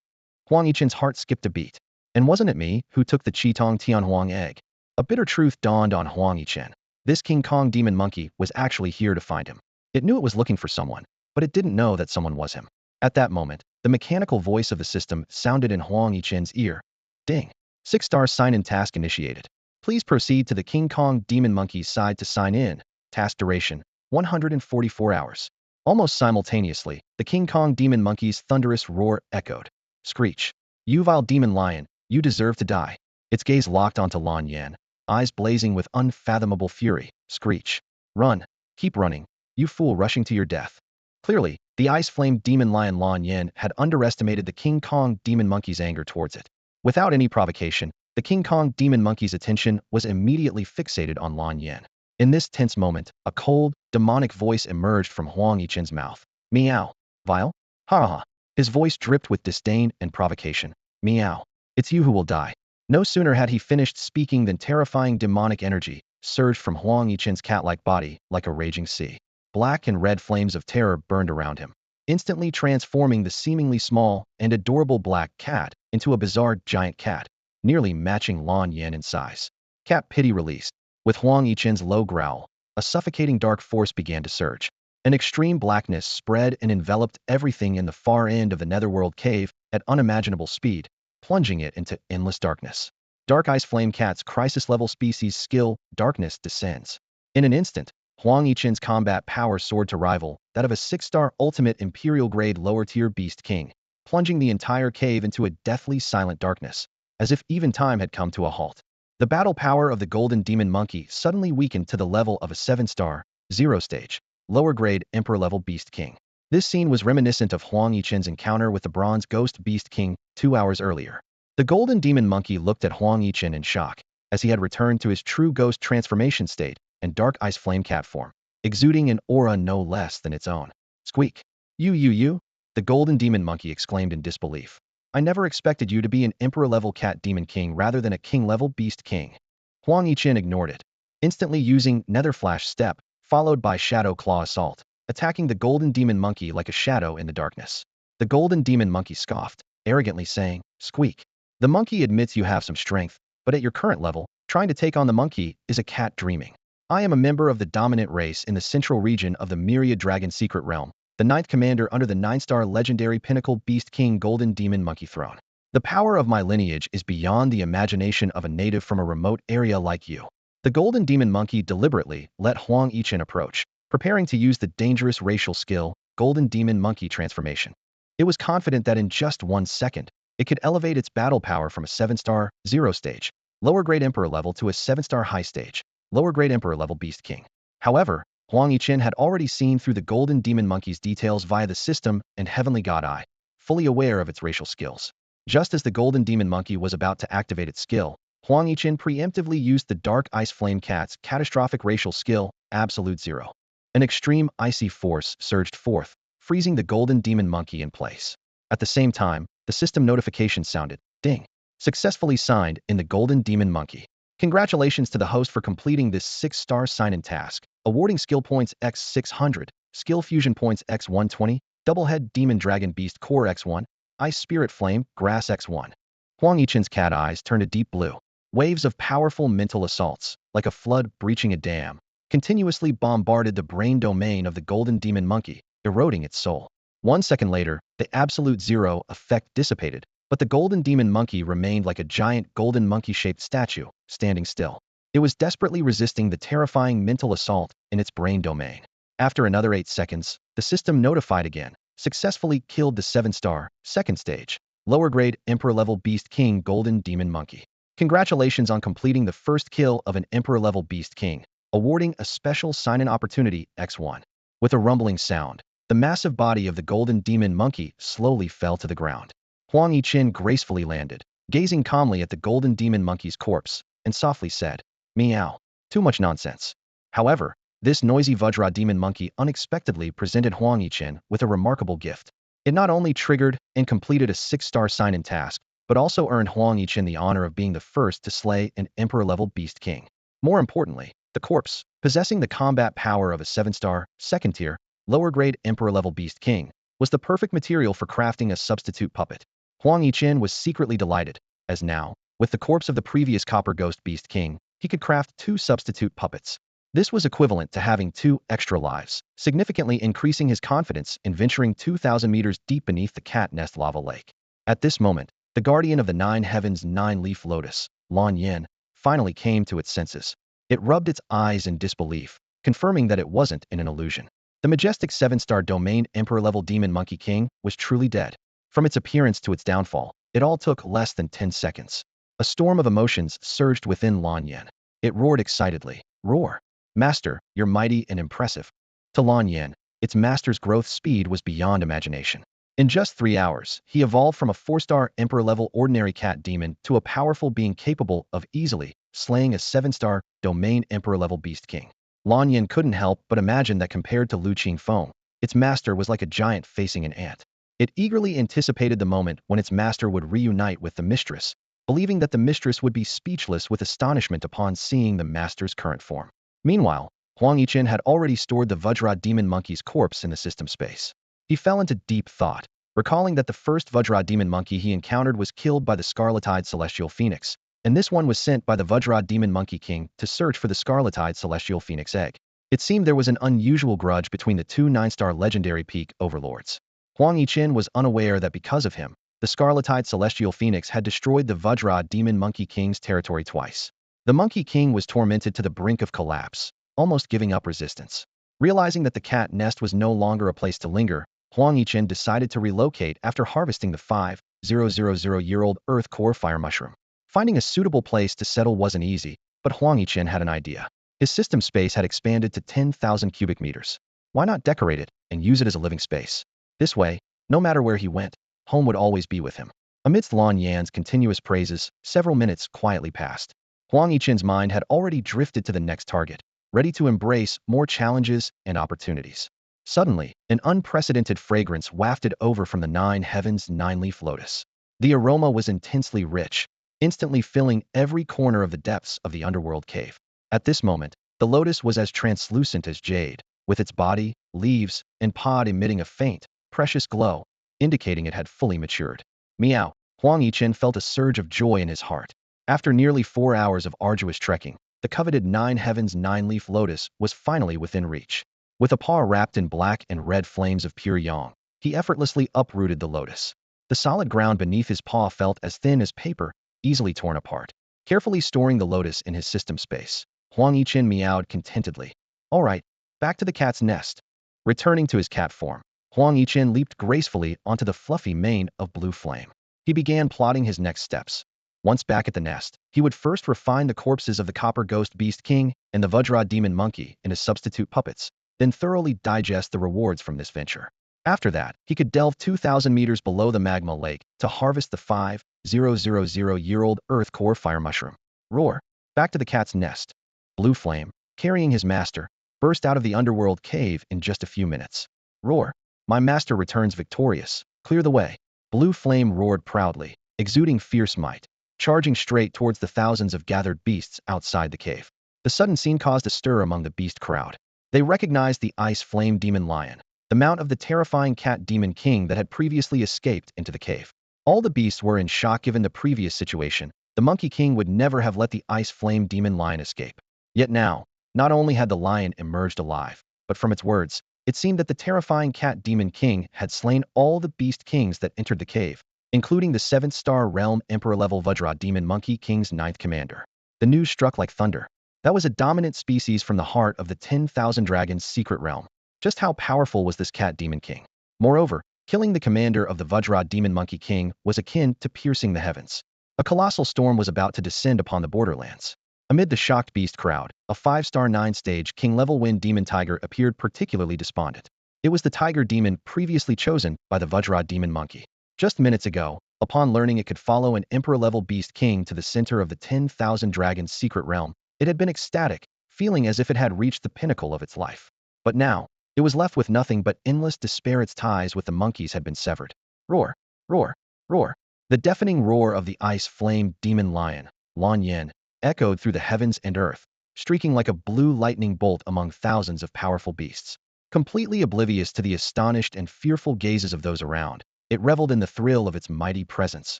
Huang Yichen's heart skipped a beat. And wasn't it me who took the Qitong Tianhuang egg? A bitter truth dawned on Huang Yichen. This King Kong Demon Monkey was actually here to find him. It knew it was looking for someone, but it didn't know that someone was him. At that moment, the mechanical voice of the system sounded in Huang Yichen's ear. Ding. 6-star sign-in task initiated. Please proceed to the King Kong Demon Monkey's side to sign in. Task duration: 144 hours. Almost simultaneously, the King Kong Demon Monkey's thunderous roar echoed. Screech. You vile demon lion, you deserve to die. Its gaze locked onto Lan Yin, eyes blazing with unfathomable fury. Screech. Run. Keep running. You fool rushing to your death. Clearly, the ice-flamed demon lion Lan Yin had underestimated the King Kong Demon Monkey's anger towards it. Without any provocation, the King Kong Demon Monkey's attention was immediately fixated on Lan Yin. In this tense moment, a cold, demonic voice emerged from Huang Yichen's mouth. Meow. Vile? Ha ha. His voice dripped with disdain and provocation. Meow. It's you who will die. No sooner had he finished speaking than terrifying demonic energy surged from Huang Yichen's cat-like body like a raging sea. Black and red flames of terror burned around him, instantly transforming the seemingly small and adorable black cat into a bizarre giant cat, nearly matching Lan Yan in size. Cat pity released. With Huang Yichen's low growl, a suffocating dark force began to surge. An extreme blackness spread and enveloped everything in the far end of the Netherworld Cave at unimaginable speed, plunging it into endless darkness. Dark Ice Flame Cat's crisis-level species skill, Darkness, descends. In an instant, Huang Yichen's combat power soared to rival that of a 6-star ultimate Imperial-grade lower-tier Beast King, plunging the entire cave into a deathly silent darkness, as if even time had come to a halt. The battle power of the Golden Demon Monkey suddenly weakened to the level of a 7-star, 0-stage, lower-grade Emperor-level Beast King. This scene was reminiscent of Huang Yichen's encounter with the Bronze Ghost Beast King 2 hours earlier. The Golden Demon Monkey looked at Huang Yichen in shock, as he had returned to his true ghost transformation state and Dark Ice Flame Cat form, exuding an aura no less than its own. Squeak. You. The Golden Demon Monkey exclaimed in disbelief. I never expected you to be an Emperor-level Cat Demon King rather than a King-level Beast King. Huang Yichen ignored it, instantly using Nether Flash Step, followed by Shadow Claw Assault, attacking the Golden Demon Monkey like a shadow in the darkness. The Golden Demon Monkey scoffed, arrogantly saying, Squeak. The monkey admits you have some strength, but at your current level, trying to take on the monkey is a cat dreaming. I am a member of the dominant race in the central region of the Myriad Dragon Secret Realm, the 9th commander under the 9-star legendary pinnacle Beast King Golden Demon Monkey Throne. The power of my lineage is beyond the imagination of a native from a remote area like you. The Golden Demon Monkey deliberately let Huang Yichen approach, preparing to use the dangerous racial skill, Golden Demon Monkey Transformation. It was confident that in just 1 second, it could elevate its battle power from a 7-star, 0-stage, lower-grade Emperor level to a 7-star high-stage, lower-grade Emperor level Beast King. However, Huang Yichen had already seen through the Golden Demon Monkey's details via the system and Heavenly God Eye, fully aware of its racial skills. Just as the Golden Demon Monkey was about to activate its skill, Huang Yichen preemptively used the Dark Ice Flame Cat's catastrophic racial skill, Absolute Zero. An extreme icy force surged forth, freezing the Golden Demon Monkey in place. At the same time, the system notification sounded, ding. Successfully signed in the Golden Demon Monkey. Congratulations to the host for completing this 6-star sign-in task, awarding skill points x600, skill fusion points x120, Doublehead Demon Dragon Beast Core x1, Ice Spirit Flame, Grass x1. Huang Yichen's cat eyes turned a deep blue. Waves of powerful mental assaults, like a flood breaching a dam, continuously bombarded the brain domain of the Golden Demon Monkey, eroding its soul. 1 second later, the Absolute Zero effect dissipated, but the Golden Demon Monkey remained like a giant golden monkey-shaped statue, standing still. It was desperately resisting the terrifying mental assault in its brain domain. After another 8 seconds, the system notified again, successfully killed the 7-star, 2nd stage, lower-grade Emperor-level Beast King Golden Demon Monkey. Congratulations on completing the first kill of an Emperor-level Beast King, awarding a special sign-in opportunity X1. With a rumbling sound, the massive body of the Golden Demon Monkey slowly fell to the ground. Huang Yichen gracefully landed, gazing calmly at the Golden Demon Monkey's corpse, and softly said, Meow. Too much nonsense. However, this noisy Vajra Demon Monkey unexpectedly presented Huang Yichen with a remarkable gift. It not only triggered and completed a 6-star sign-in task, but also earned Huang Yichen the honor of being the first to slay an Emperor-level Beast King. More importantly, the corpse, possessing the combat power of a 7-star, 2nd-tier, lower-grade Emperor-level Beast King, was the perfect material for crafting a substitute puppet. Huang Yichen was secretly delighted, as now, with the corpse of the previous Copper Ghost Beast King, he could craft 2 substitute puppets. This was equivalent to having 2 extra lives, significantly increasing his confidence in venturing 2,000 meters deep beneath the Cat Nest Lava Lake. At this moment, the guardian of the 9 heavens 9-leaf lotus, Lan Yan, finally came to its senses. It rubbed its eyes in disbelief, confirming that it wasn't in an illusion. The majestic 7-star domain Emperor-level Demon Monkey King was truly dead. From its appearance to its downfall, it all took less than 10 seconds. A storm of emotions surged within Lan Yan. It roared excitedly. Roar. Master, you're mighty and impressive. To Lan Yan, its master's growth speed was beyond imagination. In just 3 hours, he evolved from a 4-star Emperor-level ordinary cat demon to a powerful being capable of easily slaying a 7-star domain Emperor-level Beast King. Lan Yan couldn't help but imagine that compared to Lu Qingfeng, its master was like a giant facing an ant. It eagerly anticipated the moment when its master would reunite with the mistress, believing that the mistress would be speechless with astonishment upon seeing the master's current form. Meanwhile, Huang Yichen had already stored the Vajra demon monkey's corpse in the system space. He fell into deep thought, recalling that the first Vajra demon monkey he encountered was killed by the scarlet-eyed celestial phoenix, and this one was sent by the Vajra demon monkey king to search for the scarlet-eyed celestial phoenix egg. It seemed there was an unusual grudge between the two 9-star legendary peak overlords. Huang Yichen was unaware that because of him, the scarlet-eyed celestial phoenix had destroyed the Vajra demon monkey king's territory twice. The monkey king was tormented to the brink of collapse, almost giving up resistance. Realizing that the cat nest was no longer a place to linger, Huang Yichen decided to relocate after harvesting the 5,000-year-old earth core fire mushroom. Finding a suitable place to settle wasn't easy, but Huang Yichen had an idea. His system space had expanded to 10,000 cubic meters. Why not decorate it and use it as a living space? This way, no matter where he went, home would always be with him. Amidst Lan Yan's continuous praises, several minutes quietly passed. Huang Yichen's mind had already drifted to the next target, ready to embrace more challenges and opportunities. Suddenly, an unprecedented fragrance wafted over from the 9 heavens 9-leaf lotus. The aroma was intensely rich, instantly filling every corner of the depths of the underworld cave. At this moment, the lotus was as translucent as jade, with its body, leaves, and pod emitting a faint, precious glow, indicating it had fully matured. Meow. Huang Yichen felt a surge of joy in his heart. After nearly 4 hours of arduous trekking, the coveted 9 heavens 9-leaf lotus was finally within reach. With a paw wrapped in black and red flames of pure yang, he effortlessly uprooted the lotus. The solid ground beneath his paw felt as thin as paper, easily torn apart. Carefully storing the lotus in his system space, Huang Yichen meowed contentedly. All right, back to the cat's nest. Returning to his cat form, Huang Yichen leaped gracefully onto the fluffy mane of blue flame. He began plotting his next steps. Once back at the nest, he would first refine the corpses of the copper ghost beast king and the Vajra demon monkey into substitute puppets, then thoroughly digest the rewards from this venture. After that, he could delve 2,000 meters below the magma lake to harvest the 5,000-year-old earth core fire mushroom. Roar. Back to the cat's nest. Blue Flame, carrying his master, burst out of the underworld cave in just a few minutes. Roar. My master returns victorious. Clear the way. Blue Flame roared proudly, exuding fierce might, charging straight towards the thousands of gathered beasts outside the cave. The sudden scene caused a stir among the beast crowd. They recognized the ice flame demon lion, the mount of the terrifying cat demon king that had previously escaped into the cave. All the beasts were in shock given the previous situation. The monkey king would never have let the ice flame demon lion escape. Yet now, not only had the lion emerged alive, but from its words, it seemed that the terrifying cat demon king had slain all the beast kings that entered the cave, including the 7th-star realm emperor-level Vajra demon monkey king's 9th commander. The news struck like thunder. That was a dominant species from the heart of the 10,000 dragons secret realm. Just how powerful was this cat demon king? Moreover, killing the commander of the Vajra demon monkey king was akin to piercing the heavens. A colossal storm was about to descend upon the borderlands. Amid the shocked beast crowd, a 5-star 9-stage king-level wind demon tiger appeared particularly despondent. It was the tiger demon previously chosen by the Vajra demon monkey. Just minutes ago, upon learning it could follow an emperor-level beast king to the center of the 10,000 dragons secret realm, it had been ecstatic, feeling as if it had reached the pinnacle of its life. But now, it was left with nothing but endless despair. Its ties with the monkeys had been severed. Roar, roar, roar. The deafening roar of the ice flame demon lion, Lan Yan, echoed through the heavens and earth, streaking like a blue lightning bolt among thousands of powerful beasts. Completely oblivious to the astonished and fearful gazes of those around, it reveled in the thrill of its mighty presence,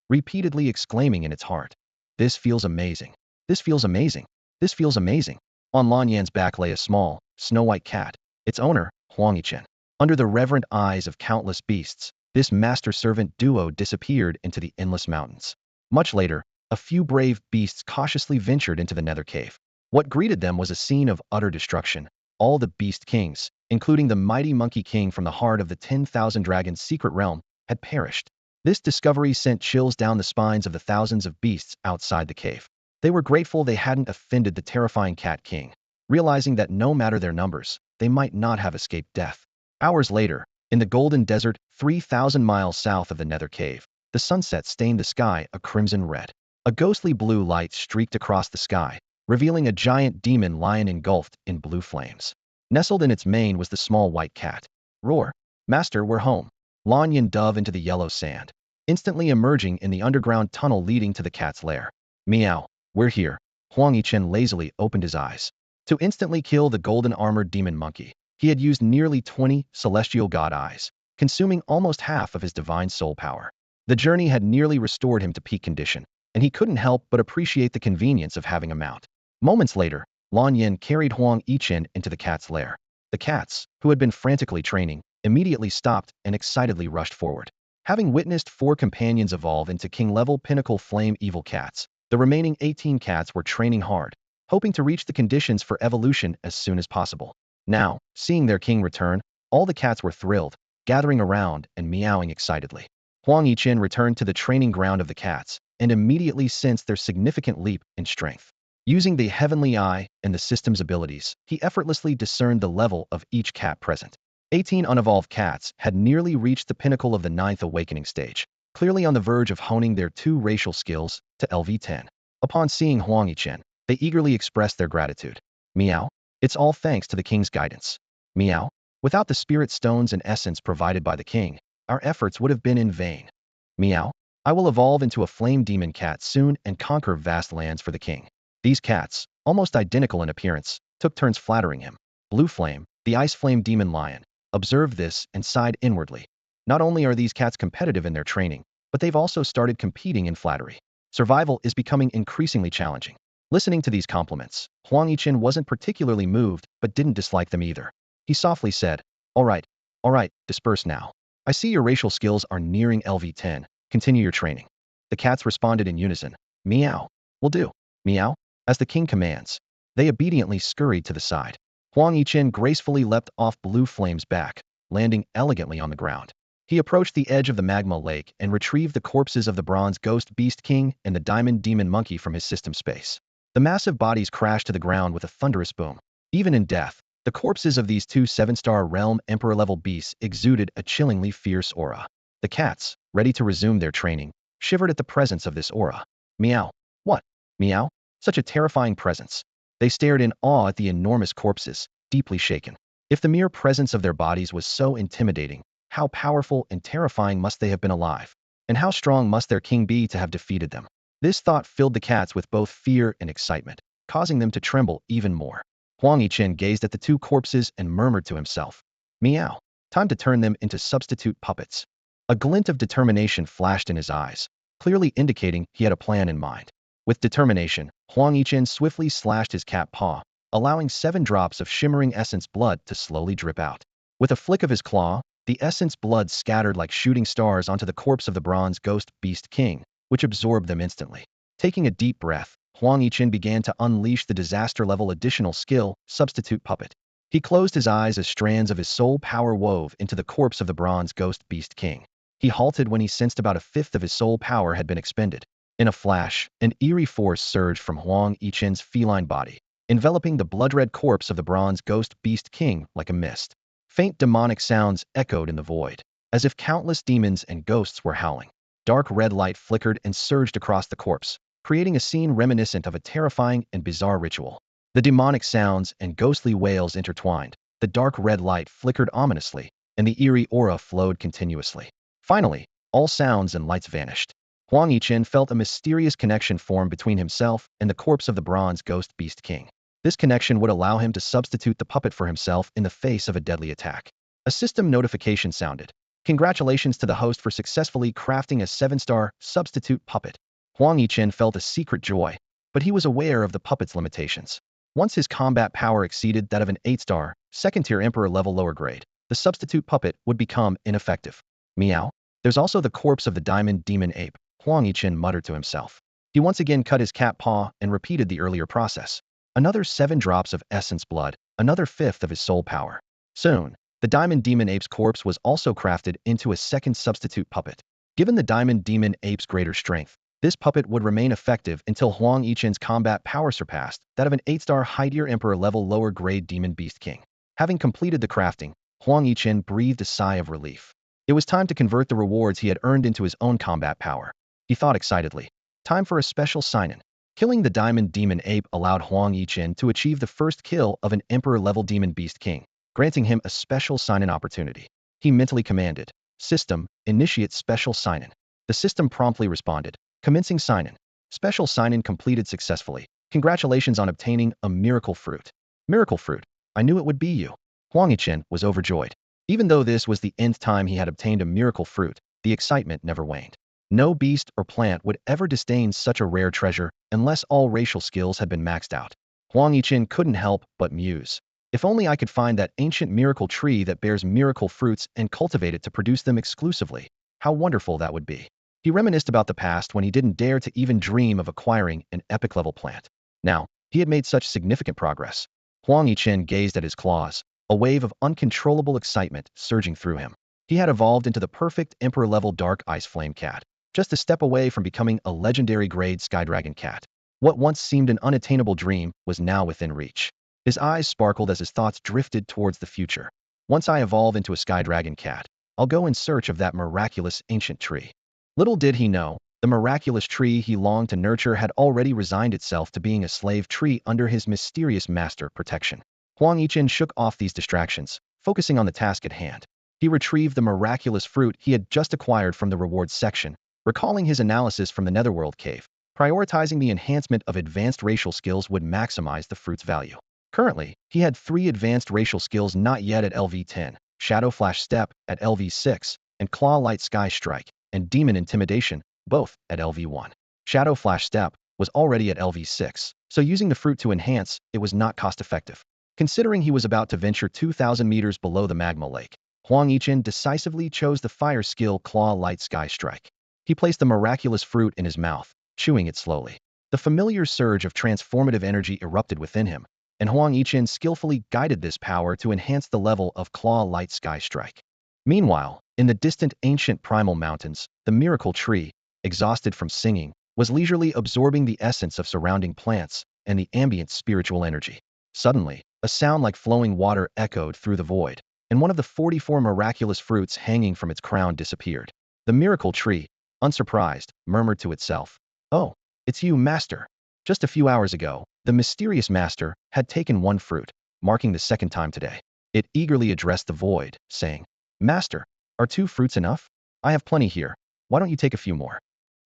repeatedly exclaiming in its heart, "This feels amazing. This feels amazing. This feels amazing." On Lan Yan's back lay a small, snow-white cat, its owner, Huang Yichen. Under the reverent eyes of countless beasts, this master-servant duo disappeared into the endless mountains. Much later, a few brave beasts cautiously ventured into the nether cave. What greeted them was a scene of utter destruction. All the beast kings, including the mighty monkey king from the heart of the 10,000 dragons secret realm, had perished. This discovery sent chills down the spines of the thousands of beasts outside the cave. They were grateful they hadn't offended the terrifying cat king, realizing that no matter their numbers, they might not have escaped death. Hours later, in the golden desert 3,000 miles south of the nether cave, the sunset stained the sky a crimson red. A ghostly blue light streaked across the sky, revealing a giant demon lion engulfed in blue flames. Nestled in its mane was the small white cat. Roar. Master, we're home. Lan Yin dove into the yellow sand, instantly emerging in the underground tunnel leading to the cat's lair. Meow, we're here. Huang Yichen lazily opened his eyes. To instantly kill the golden-armored demon monkey, he had used nearly 20 celestial god eyes, consuming almost half of his divine soul power. The journey had nearly restored him to peak condition, and he couldn't help but appreciate the convenience of having a mount. Moments later, Lan Yin carried Huang Yichen into the cat's lair. The cats, who had been frantically training, immediately stopped and excitedly rushed forward. Having witnessed 4 companions evolve into king-level pinnacle flame evil cats, the remaining 18 cats were training hard, hoping to reach the conditions for evolution as soon as possible. Now, seeing their king return, all the cats were thrilled, gathering around and meowing excitedly. Huang Yichen returned to the training ground of the cats and immediately sensed their significant leap in strength. Using the heavenly eye and the system's abilities, he effortlessly discerned the level of each cat present. 18 unevolved cats had nearly reached the pinnacle of the 9th awakening stage, clearly on the verge of honing their 2 racial skills to LV10. Upon seeing Huang Yichen, they eagerly expressed their gratitude. Meow, it's all thanks to the king's guidance. Meow, without the spirit stones and essence provided by the king, our efforts would have been in vain. Meow, I will evolve into a flame demon cat soon and conquer vast lands for the king. These cats, almost identical in appearance, took turns flattering him. Blue Flame, the ice flame demon lion, observed this and sighed inwardly. Not only are these cats competitive in their training, but they've also started competing in flattery. Survival is becoming increasingly challenging. Listening to these compliments, Huang Yichen wasn't particularly moved but didn't dislike them either. He softly said, all right, disperse now. I see your racial skills are nearing LV10. Continue your training. The cats responded in unison. Meow. Will do. Meow. As the king commands. They obediently scurried to the side. Huang Yichen gracefully leapt off Blue Flame's back, landing elegantly on the ground. He approached the edge of the magma lake and retrieved the corpses of the bronze ghost beast king and the diamond demon monkey from his system space. The massive bodies crashed to the ground with a thunderous boom. Even in death, the corpses of these 2 7-star realm emperor-level beasts exuded a chillingly fierce aura. The cats, ready to resume their training, shivered at the presence of this aura. Meow. What? Meow? Such a terrifying presence. They stared in awe at the enormous corpses, deeply shaken. If the mere presence of their bodies was so intimidating, how powerful and terrifying must they have been alive? And how strong must their king be to have defeated them? This thought filled the cats with both fear and excitement, causing them to tremble even more. Huang Yichen gazed at the 2 corpses and murmured to himself. Meow. Time to turn them into substitute puppets. A glint of determination flashed in his eyes, clearly indicating he had a plan in mind. With determination, Huang Yichen swiftly slashed his cat paw, allowing 7 drops of shimmering essence blood to slowly drip out. With a flick of his claw, the essence blood scattered like shooting stars onto the corpse of the bronze ghost beast king, which absorbed them instantly. Taking a deep breath, Huang Yichen began to unleash the disaster-level additional skill, Substitute Puppet. He closed his eyes as strands of his soul power wove into the corpse of the bronze ghost beast king. He halted when he sensed about a fifth of his soul power had been expended. In a flash, an eerie force surged from Huang Yichen's feline body, enveloping the blood-red corpse of the bronze ghost beast king like a mist. Faint demonic sounds echoed in the void, as if countless demons and ghosts were howling. Dark red light flickered and surged across the corpse, creating a scene reminiscent of a terrifying and bizarre ritual. The demonic sounds and ghostly wails intertwined, the dark red light flickered ominously, and the eerie aura flowed continuously. Finally, all sounds and lights vanished. Huang Yichen felt a mysterious connection form between himself and the corpse of the bronze ghost beast king. This connection would allow him to substitute the puppet for himself in the face of a deadly attack. A system notification sounded. Congratulations to the host for successfully crafting a 7-star substitute puppet. Huang Yichen felt a secret joy, but he was aware of the puppet's limitations. Once his combat power exceeded that of an 8-star, second-tier emperor level lower grade, the substitute puppet would become ineffective. Meow. There's also the corpse of the diamond demon ape, Huang Yichen muttered to himself. He once again cut his cat paw and repeated the earlier process. Another 7 drops of essence blood, another fifth of his soul power. Soon, the diamond demon ape's corpse was also crafted into a second substitute puppet. Given the diamond demon ape's greater strength, this puppet would remain effective until Huang Yichen's combat power surpassed that of an 8-star high-tier emperor level lower grade demon beast king. Having completed the crafting, Huang Yichen breathed a sigh of relief. It was time to convert the rewards he had earned into his own combat power. He thought excitedly. Time for a special sign-in. Killing the diamond demon ape allowed Huang Yichen to achieve the first kill of an emperor-level demon beast king, granting him a special sign-in opportunity. He mentally commanded, System, initiate special sign-in. The system promptly responded, commencing sign-in. Special sign-in completed successfully. Congratulations on obtaining a miracle fruit. Miracle fruit. I knew it would be you. Huang Yichen was overjoyed. Even though this was the nth time he had obtained a miracle fruit, the excitement never waned. No beast or plant would ever disdain such a rare treasure unless all racial skills had been maxed out. Huang Yichen couldn't help but muse. If only I could find that ancient miracle tree that bears miracle fruits and cultivate it to produce them exclusively. How wonderful that would be. He reminisced about the past when he didn't dare to even dream of acquiring an epic-level plant. Now, he had made such significant progress. Huang Yichen gazed at his claws, a wave of uncontrollable excitement surging through him. He had evolved into the perfect emperor-level dark ice flame cat, just a step away from becoming a legendary grade sky dragon cat. What once seemed an unattainable dream was now within reach. His eyes sparkled as his thoughts drifted towards the future. Once I evolve into a sky dragon cat, I'll go in search of that miraculous ancient tree. Little did he know, the miraculous tree he longed to nurture had already resigned itself to being a slave tree under his mysterious master protection. Huang Yichen shook off these distractions, focusing on the task at hand. He retrieved the miraculous fruit he had just acquired from the rewards section, recalling his analysis from the Netherworld Cave. Prioritizing the enhancement of advanced racial skills would maximize the fruit's value. Currently, he had 3 advanced racial skills not yet at LV10, Shadow Flash Step at LV6, and Claw Light Sky Strike, and Demon Intimidation, both at LV1. Shadow Flash Step was already at LV6, so using the fruit to enhance it was not cost-effective. Considering he was about to venture 2,000 meters below the magma lake, Huang Yichen decisively chose the fire skill Claw Light Sky Strike. He placed the miraculous fruit in his mouth, chewing it slowly. The familiar surge of transformative energy erupted within him, and Huang Yichen skillfully guided this power to enhance the level of Claw Light Sky Strike. Meanwhile, in the distant ancient primal mountains, the miracle tree, exhausted from singing, was leisurely absorbing the essence of surrounding plants and the ambient spiritual energy. Suddenly, a sound like flowing water echoed through the void, and one of the 44 miraculous fruits hanging from its crown disappeared. The miracle tree, unsurprised, murmured to itself, "Oh, it's you, Master." Just a few hours ago, the mysterious Master had taken one fruit, marking the second time today. It eagerly addressed the void, saying, "Master, are 2 fruits enough? I have plenty here. Why don't you take a few more?"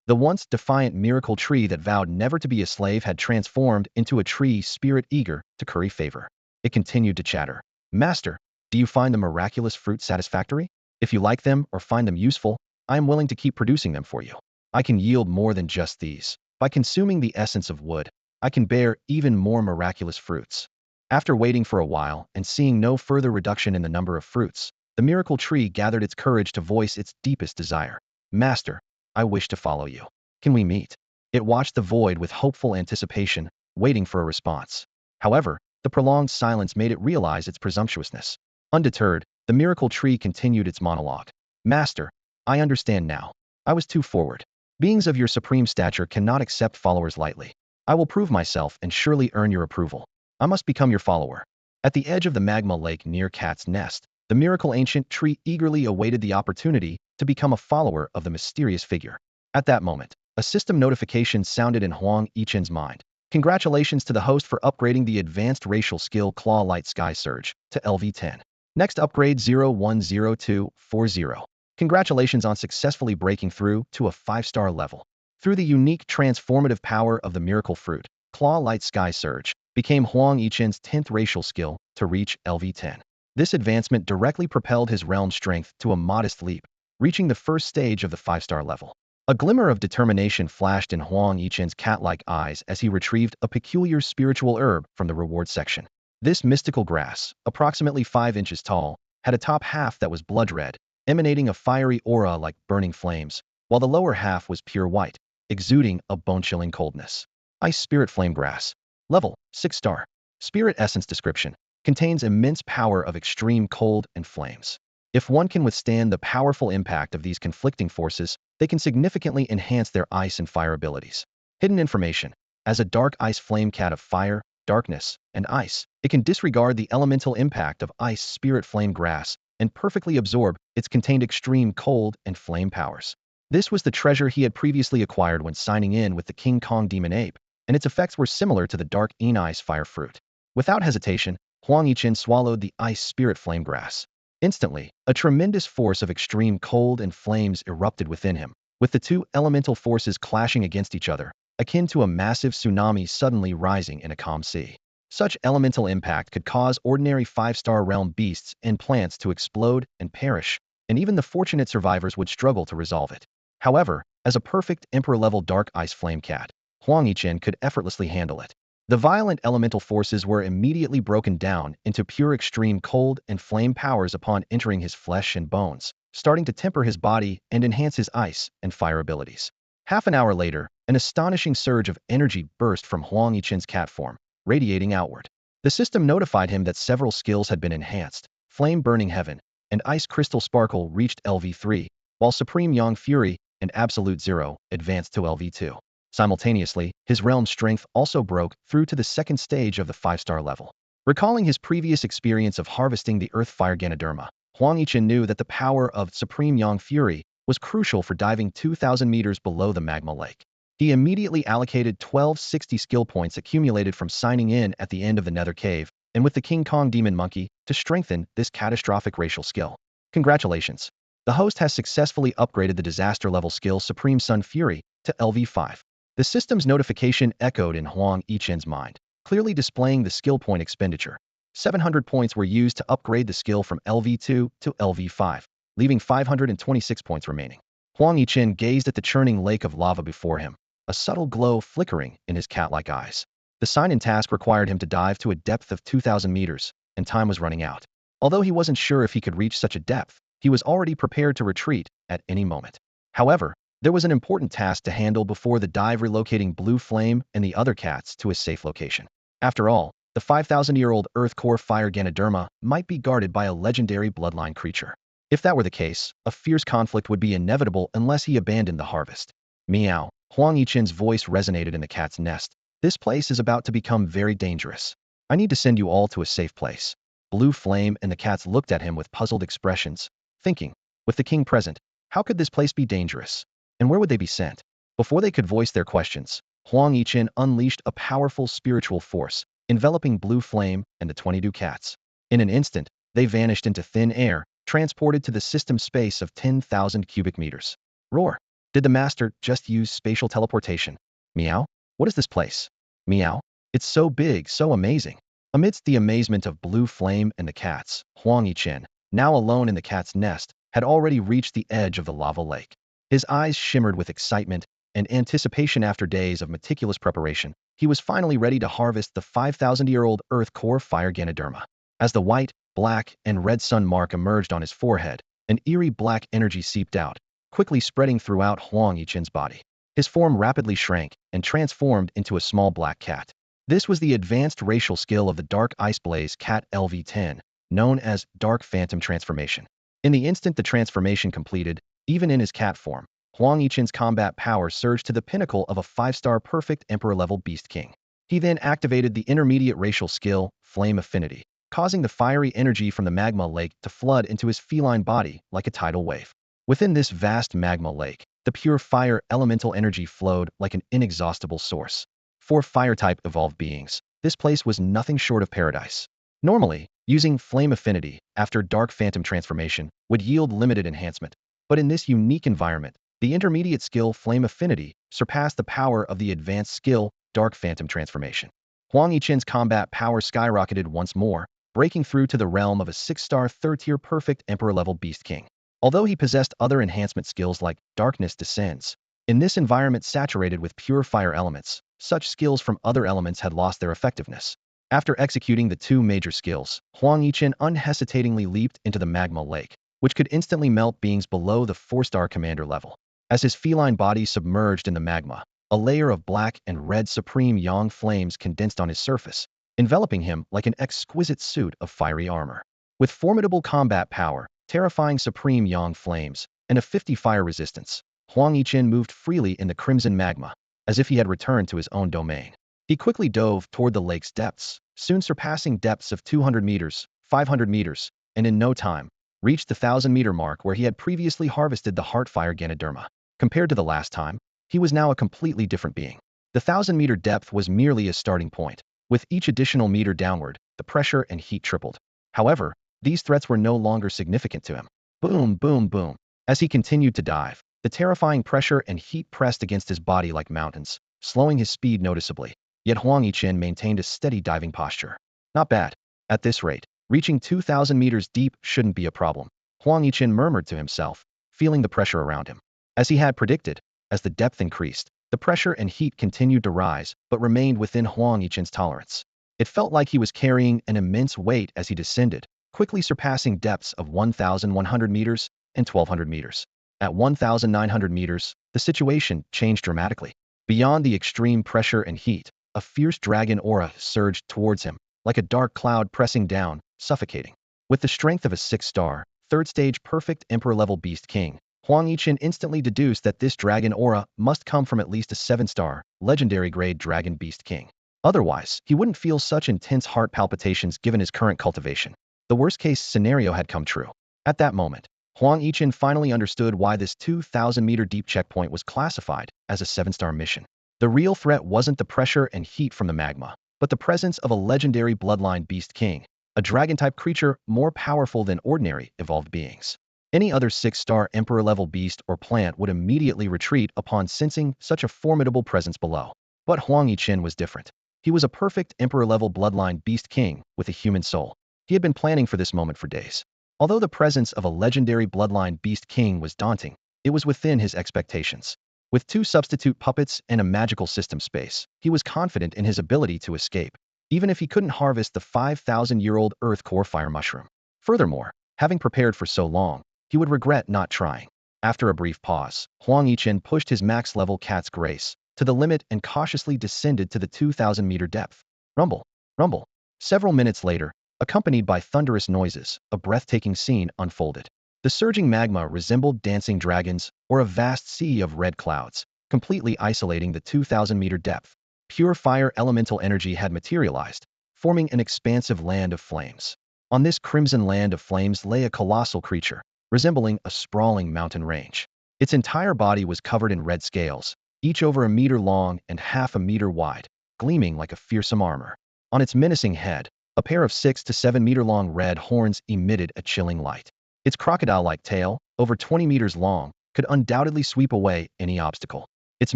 The once defiant miracle tree that vowed never to be a slave had transformed into a tree spirit eager to curry favor. It continued to chatter. "Master, do you find the miraculous fruit satisfactory? If you like them or find them useful, I am willing to keep producing them for you. I can yield more than just these. By consuming the essence of wood, I can bear even more miraculous fruits." After waiting for a while and seeing no further reduction in the number of fruits, the miracle tree gathered its courage to voice its deepest desire. "Master, I wish to follow you. Can we meet?" It watched the void with hopeful anticipation, waiting for a response. However, the prolonged silence made it realize its presumptuousness. Undeterred, the miracle tree continued its monologue. "Master, I understand now. I was too forward. Beings of your supreme stature cannot accept followers lightly. I will prove myself and surely earn your approval. I must become your follower." At the edge of the magma lake near Cat's Nest, the miracle ancient tree eagerly awaited the opportunity to become a follower of the mysterious figure. At that moment, a system notification sounded in Huang Yichen's mind. "Congratulations to the host for upgrading the advanced racial skill Claw Light Sky Surge to LV10. Next upgrade 010240. Congratulations on successfully breaking through to a 5-star level." Through the unique transformative power of the miracle fruit, Claw Light Sky Surge became Huang Yichen's 10th racial skill to reach LV10. This advancement directly propelled his realm strength to a modest leap, reaching the first stage of the 5-star level. A glimmer of determination flashed in Huang Yichen's cat-like eyes as he retrieved a peculiar spiritual herb from the reward section. This mystical grass, approximately 5 inches tall, had a top half that was blood red, emanating a fiery aura like burning flames, while the lower half was pure white, exuding a bone-chilling coldness. Ice Spirit Flame Grass. Level 6-star. Spirit Essence Description. Contains immense power of extreme cold and flames. If one can withstand the powerful impact of these conflicting forces, they can significantly enhance their ice and fire abilities. Hidden information. As a dark ice flame cat of fire, darkness, and ice, it can disregard the elemental impact of Ice Spirit Flame Grass and perfectly absorb its contained extreme cold and flame powers. This was the treasure he had previously acquired when signing in with the King Kong Demon Ape, and its effects were similar to the Dark Ice Fire Fruit. Without hesitation, Huang Yichen swallowed the Ice Spirit Flame Grass. Instantly, a tremendous force of extreme cold and flames erupted within him, with the two elemental forces clashing against each other, akin to a massive tsunami suddenly rising in a calm sea. Such elemental impact could cause ordinary five-star realm beasts and plants to explode and perish, and even the fortunate survivors would struggle to resolve it. However, as a perfect Emperor-level dark ice flame cat, Huang Yichen could effortlessly handle it. The violent elemental forces were immediately broken down into pure extreme cold and flame powers upon entering his flesh and bones, starting to temper his body and enhance his ice and fire abilities. Half an hour later, an astonishing surge of energy burst from Huang Yichen's cat form, radiating outward. The system notified him that several skills had been enhanced. Flame Burning Heaven and Ice Crystal Sparkle reached LV3, while Supreme Yang Fury and Absolute Zero advanced to LV2. Simultaneously, his realm's strength also broke through to the second stage of the 5-star level. Recalling his previous experience of harvesting the Earth Fire Ganoderma, Huang Yichen knew that the power of Supreme Yang Fury was crucial for diving 2,000 meters below the magma lake. He immediately allocated 1260 skill points accumulated from signing in at the end of the Nether Cave, and with the King Kong Demon Monkey, to strengthen this catastrophic racial skill. Congratulations! The host has successfully upgraded the disaster level skill Supreme Sun Fury to LV5. The system's notification echoed in Huang Yichen's mind, clearly displaying the skill point expenditure. 700 points were used to upgrade the skill from LV2 to LV5, leaving 526 points remaining. Huang Yichen gazed at the churning lake of lava before him, a subtle glow flickering in his cat-like eyes. The sign-in task required him to dive to a depth of 2,000 meters, and time was running out. Although he wasn't sure if he could reach such a depth, he was already prepared to retreat at any moment. However, there was an important task to handle before the dive, relocating Blue Flame and the other cats to a safe location. After all, the 5,000-year-old Earth Core Fire Ganoderma might be guarded by a legendary bloodline creature. If that were the case, a fierce conflict would be inevitable unless he abandoned the harvest. Meow. Huang Yichen's voice resonated in the cat's nest. This place is about to become very dangerous. I need to send you all to a safe place. Blue Flame and the cats looked at him with puzzled expressions, thinking, with the king present, how could this place be dangerous? And where would they be sent? Before they could voice their questions, Huang Yichen unleashed a powerful spiritual force, enveloping Blue Flame and the 22 cats. In an instant, they vanished into thin air, transported to the system space of 10,000 cubic meters. Roar! Did the master just use spatial teleportation? Meow? What is this place? Meow? It's so big, so amazing. Amidst the amazement of Blue Flame and the cats, Huang Yichen, now alone in the cat's nest, had already reached the edge of the lava lake. His eyes shimmered with excitement and anticipation. After days of meticulous preparation, he was finally ready to harvest the 5,000-year-old Earth Core Fire Ganoderma. As the white, black, and red sun mark emerged on his forehead, an eerie black energy seeped out, quickly spreading throughout Huang Yichen's body. His form rapidly shrank and transformed into a small black cat. This was the advanced racial skill of the Dark Ice Blaze Cat LV10, known as Dark Phantom Transformation. In the instant the transformation completed, even in his cat form, Huang Yichen's combat power surged to the pinnacle of a 5-star perfect Emperor-level Beast King. He then activated the intermediate racial skill, Flame Affinity, causing the fiery energy from the magma lake to flood into his feline body like a tidal wave. Within this vast magma lake, the pure fire elemental energy flowed like an inexhaustible source. For fire-type evolved beings, this place was nothing short of paradise. Normally, using Flame Affinity after Dark Phantom Transformation would yield limited enhancement, but in this unique environment, the intermediate skill Flame Affinity surpassed the power of the advanced skill Dark Phantom Transformation. Huang Yichen's combat power skyrocketed once more, breaking through to the realm of a 6-star third-tier perfect Emperor-level Beast King. Although he possessed other enhancement skills like Darkness Descends, in this environment saturated with pure fire elements, such skills from other elements had lost their effectiveness. After executing the two major skills, Huang Yichen unhesitatingly leaped into the magma lake, which could instantly melt beings below the 4-star commander level. As his feline body submerged in the magma, a layer of black and red supreme yang flames condensed on his surface, enveloping him like an exquisite suit of fiery armor. With formidable combat power, terrifying supreme yang flames, and a 50 fire resistance, Huang Yichen moved freely in the crimson magma, as if he had returned to his own domain. He quickly dove toward the lake's depths, soon surpassing depths of 200 meters, 500 meters, and in no time, reached the 1,000-meter mark where he had previously harvested the Heartfire Ganoderma. Compared to the last time, he was now a completely different being. The 1,000-meter depth was merely a starting point. With each additional meter downward, the pressure and heat tripled. However, These threats were no longer significant to him. Boom, boom, boom. As he continued to dive, the terrifying pressure and heat pressed against his body like mountains, slowing his speed noticeably. Yet Huang Yichen maintained a steady diving posture. Not bad. At this rate, reaching 2,000 meters deep shouldn't be a problem, Huang Yichen murmured to himself, feeling the pressure around him. As he had predicted, as the depth increased, the pressure and heat continued to rise, but remained within Huang Yichen's tolerance. It felt like he was carrying an immense weight as he descended, quickly surpassing depths of 1,100 meters and 1,200 meters. At 1,900 meters, the situation changed dramatically. Beyond the extreme pressure and heat, a fierce dragon aura surged towards him, like a dark cloud pressing down, suffocating. With the strength of a 6-star, third-stage perfect Emperor-level Beast King, Huang Yichen instantly deduced that this dragon aura must come from at least a 7-star, legendary-grade Dragon Beast King. Otherwise, he wouldn't feel such intense heart palpitations given his current cultivation. The worst-case scenario had come true. At that moment, Huang Yichen finally understood why this 2,000-meter deep checkpoint was classified as a 7-star mission. The real threat wasn't the pressure and heat from the magma, but the presence of a legendary bloodline Beast King, a dragon-type creature more powerful than ordinary evolved beings. Any other 6-star Emperor-level beast or plant would immediately retreat upon sensing such a formidable presence below. But Huang Yichen was different. He was a perfect Emperor-level bloodline Beast King with a human soul. He had been planning for this moment for days. Although the presence of a legendary bloodline Beast King was daunting, it was within his expectations. With 2 substitute puppets and a magical system space, he was confident in his ability to escape, even if he couldn't harvest the 5,000-year-old Earth Core Fire Mushroom. Furthermore, having prepared for so long, he would regret not trying. After a brief pause, Huang Yichen pushed his max-level Cat's Grace to the limit and cautiously descended to the 2,000-meter depth. Rumble, rumble. Several minutes later, accompanied by thunderous noises, a breathtaking scene unfolded. The surging magma resembled dancing dragons or a vast sea of red clouds, completely isolating the 2,000-meter depth. Pure fire elemental energy had materialized, forming an expansive land of flames. On this crimson land of flames lay a colossal creature, resembling a sprawling mountain range. Its entire body was covered in red scales, each over a meter long and half a meter wide, gleaming like a fearsome armor. On its menacing head, a pair of 6 to 7 meter long red horns emitted a chilling light. Its crocodile-like tail, over 20 meters long, could undoubtedly sweep away any obstacle. Its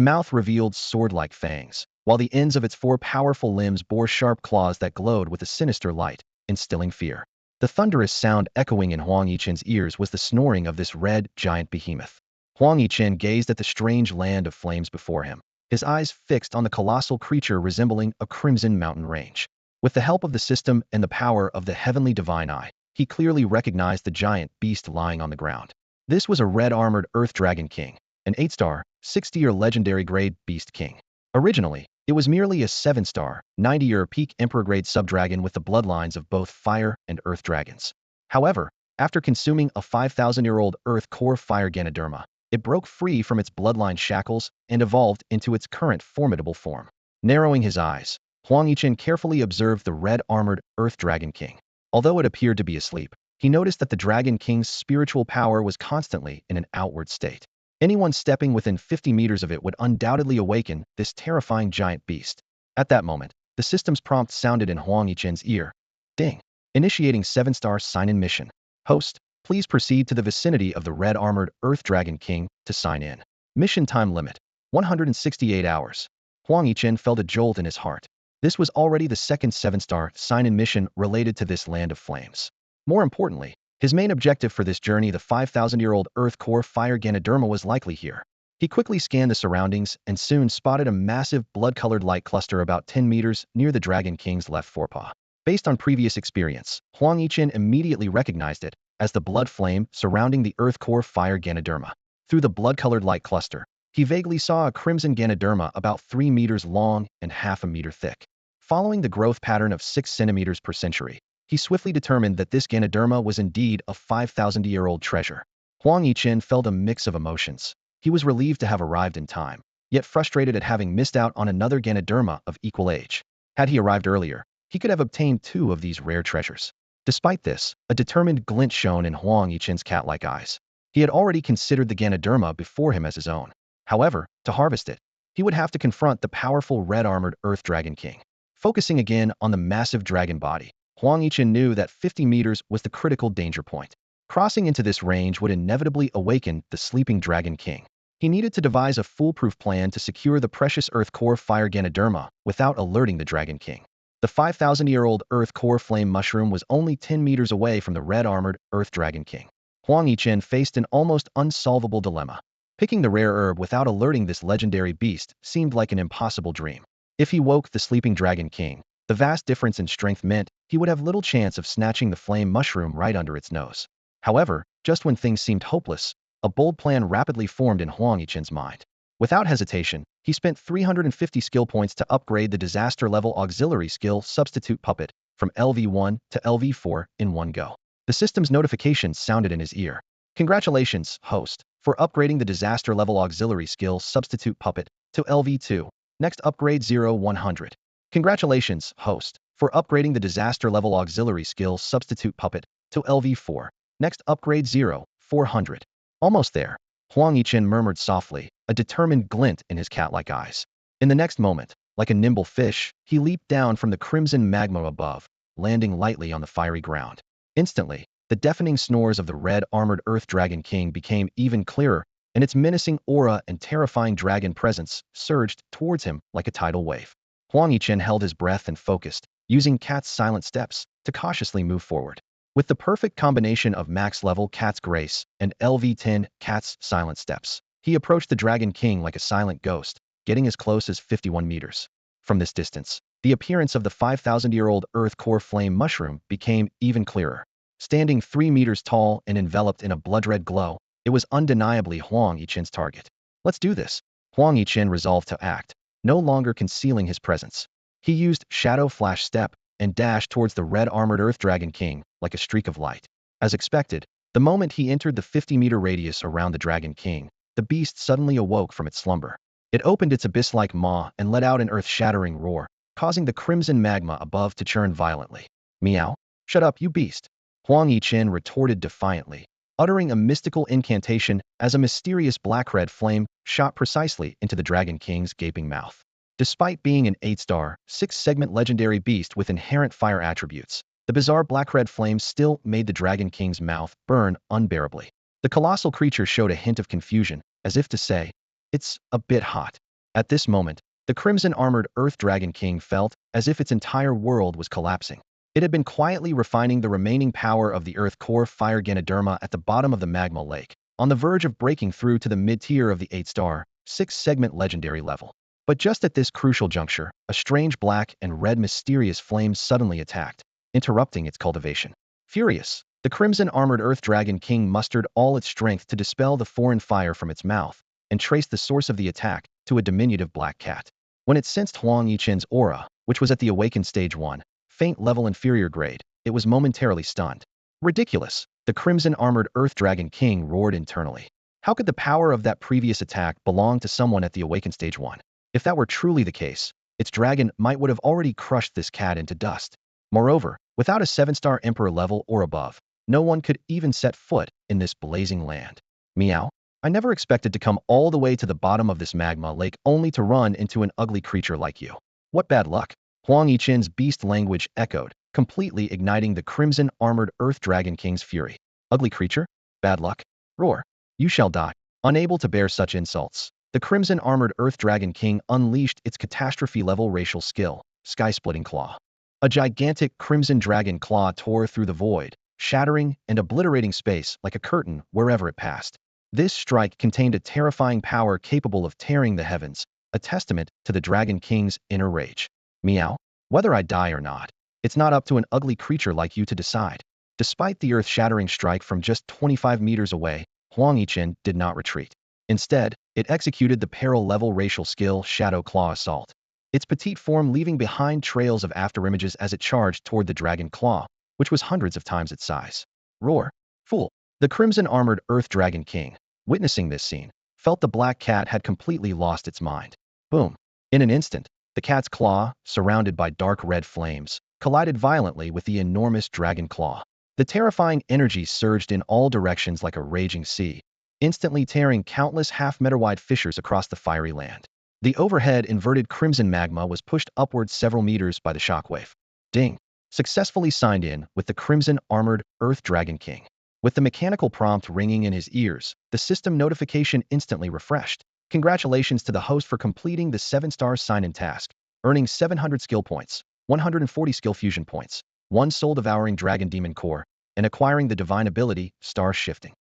mouth revealed sword-like fangs, while the ends of its 4 powerful limbs bore sharp claws that glowed with a sinister light, instilling fear. The thunderous sound echoing in Huang Yichen's ears was the snoring of this red, giant behemoth. Huang Yichen gazed at the strange land of flames before him, his eyes fixed on the colossal creature resembling a crimson mountain range. With the help of the system and the power of the heavenly divine eye, he clearly recognized the giant beast lying on the ground. This was a red-armored Earth Dragon King, an 8-star, 60-year legendary-grade Beast King. Originally, it was merely a 7-star, 90-year peak Emperor-grade subdragon with the bloodlines of both fire and earth dragons. However, after consuming a 5,000-year-old Earth Core Fire Ganoderma, it broke free from its bloodline shackles and evolved into its current formidable form. Narrowing his eyes, Huang Yichen carefully observed the red-armored Earth Dragon King. Although it appeared to be asleep, he noticed that the Dragon King's spiritual power was constantly in an outward state. Anyone stepping within 50 meters of it would undoubtedly awaken this terrifying giant beast. At that moment, the system's prompt sounded in Huang Yichen's ear. Ding! Initiating 7-star sign-in mission. Host, please proceed to the vicinity of the red-armored Earth Dragon King to sign in. Mission time limit: 168 hours. Huang Yichen felt a jolt in his heart. This was already the second 7-star sign-in mission related to this land of flames. More importantly, his main objective for this journey, the 5,000-year-old Earth Core Fire Ganoderma, was likely here. He quickly scanned the surroundings and soon spotted a massive blood-colored light cluster about 10 meters near the Dragon King's left forepaw. Based on previous experience, Huang Yichen immediately recognized it as the blood flame surrounding the Earth Core Fire Ganoderma. Through the blood-colored light cluster, he vaguely saw a crimson Ganoderma about 3 meters long and half a meter thick. Following the growth pattern of 6 centimeters per century, he swiftly determined that this Ganoderma was indeed a 5,000-year-old treasure. Huang Yichen felt a mix of emotions. He was relieved to have arrived in time, yet frustrated at having missed out on another Ganoderma of equal age. Had he arrived earlier, he could have obtained 2 of these rare treasures. Despite this, a determined glint shone in Huang Yichen's cat-like eyes. He had already considered the Ganoderma before him as his own. However, to harvest it, he would have to confront the powerful red-armored Earth Dragon King. Focusing again on the massive dragon body, Huang Yichen knew that 50 meters was the critical danger point. Crossing into this range would inevitably awaken the sleeping Dragon King. He needed to devise a foolproof plan to secure the precious Earth Core Fire Ganoderma without alerting the Dragon King. The 5,000-year-old Earth Core Flame Mushroom was only 10 meters away from the red-armored Earth Dragon King. Huang Yichen faced an almost unsolvable dilemma. Picking the rare herb without alerting this legendary beast seemed like an impossible dream. If he woke the sleeping Dragon King, the vast difference in strength meant he would have little chance of snatching the flame mushroom right under its nose. However, just when things seemed hopeless, a bold plan rapidly formed in Huang Yichen's mind. Without hesitation, he spent 350 skill points to upgrade the disaster-level auxiliary skill Substitute Puppet from LV1 to LV4 in one go. The system's notifications sounded in his ear. Congratulations, host, for upgrading the disaster-level auxiliary skill Substitute Puppet to LV2. Next upgrade 0100. Congratulations, host, for upgrading the disaster-level auxiliary skill Substitute Puppet to LV4. Next upgrade 0400. Almost there, Huang Yichen murmured softly, a determined glint in his cat-like eyes. In the next moment, like a nimble fish, he leaped down from the crimson magma above, landing lightly on the fiery ground. Instantly, the deafening snores of the red-armored Earth Dragon King became even clearer, and its menacing aura and terrifying dragon presence surged towards him like a tidal wave. Huang Yichen held his breath and focused, using Cat's silent steps to cautiously move forward. With the perfect combination of max-level Cat's Grace and LV10 Cat's Silent Steps, he approached the Dragon King like a silent ghost, getting as close as 51 meters. From this distance, the appearance of the 5,000-year-old Earth Core Flame Mushroom became even clearer. Standing 3 meters tall and enveloped in a blood-red glow, it was undeniably Huang Yichen's target. Let's do this. Huang Yichen resolved to act, no longer concealing his presence. He used Shadow Flash Step and dashed towards the red-armored Earth Dragon King like a streak of light. As expected, the moment he entered the 50-meter radius around the Dragon King, the beast suddenly awoke from its slumber. It opened its abyss-like maw and let out an earth-shattering roar, causing the crimson magma above to churn violently. Meow? Shut up, you beast! Huang Yichen retorted defiantly, uttering a mystical incantation as a mysterious black-red flame shot precisely into the Dragon King's gaping mouth. Despite being an 8-star, 6-segment legendary beast with inherent fire attributes, the bizarre black-red flame still made the Dragon King's mouth burn unbearably. The colossal creature showed a hint of confusion, as if to say, "It's a bit hot." At this moment, the crimson-armored Earth Dragon King felt as if its entire world was collapsing. It had been quietly refining the remaining power of the Earth Core Fire Ganoderma at the bottom of the magma lake, on the verge of breaking through to the mid-tier of the 8-star, 6-segment legendary level. But just at this crucial juncture, a strange black and red mysterious flame suddenly attacked, interrupting its cultivation. Furious, the crimson-armored Earth Dragon King mustered all its strength to dispel the foreign fire from its mouth, and traced the source of the attack to a diminutive black cat. When it sensed Huang Yichen's aura, which was at the awakened stage 1, faint level inferior grade, it was momentarily stunned. Ridiculous, the crimson-armored Earth Dragon King roared internally. How could the power of that previous attack belong to someone at the awakened stage 1? If that were truly the case, its dragon might would have already crushed this cat into dust. Moreover, without a 7-star Emperor level or above, no one could even set foot in this blazing land. Meow? I never expected to come all the way to the bottom of this magma lake only to run into an ugly creature like you. What bad luck. Huang Yichen's beast language echoed, completely igniting the crimson-armored Earth Dragon King's fury. Ugly creature? Bad luck? Roar. You shall die. Unable to bear such insults, the crimson-armored Earth Dragon King unleashed its catastrophe-level racial skill, Sky-Splitting Claw. A gigantic crimson dragon claw tore through the void, shattering and obliterating space like a curtain wherever it passed. This strike contained a terrifying power capable of tearing the heavens, a testament to the Dragon King's inner rage. Meow? Whether I die or not, it's not up to an ugly creature like you to decide. Despite the earth-shattering strike from just 25 meters away, Huang Yichen did not retreat. Instead, it executed the peril-level racial skill Shadow Claw Assault. Its petite form leaving behind trails of afterimages as it charged toward the Dragon Claw, which was hundreds of times its size. Roar. Fool. The crimson-armored Earth Dragon King, witnessing this scene, felt the black cat had completely lost its mind. Boom. In an instant, the cat's claw, surrounded by dark red flames, collided violently with the enormous dragon claw. The terrifying energy surged in all directions like a raging sea, instantly tearing countless half-meter-wide fissures across the fiery land. The overhead inverted crimson magma was pushed upward several meters by the shockwave. Ding! successfully signed in with the Crimson Armored Earth Dragon King. With the mechanical prompt ringing in his ears, the system notification instantly refreshed. Congratulations to the host for completing the 7-star sign-in task, earning 700 skill points, 140 skill fusion points, 1 soul devouring dragon demon core, and acquiring the divine ability, Star Shifting.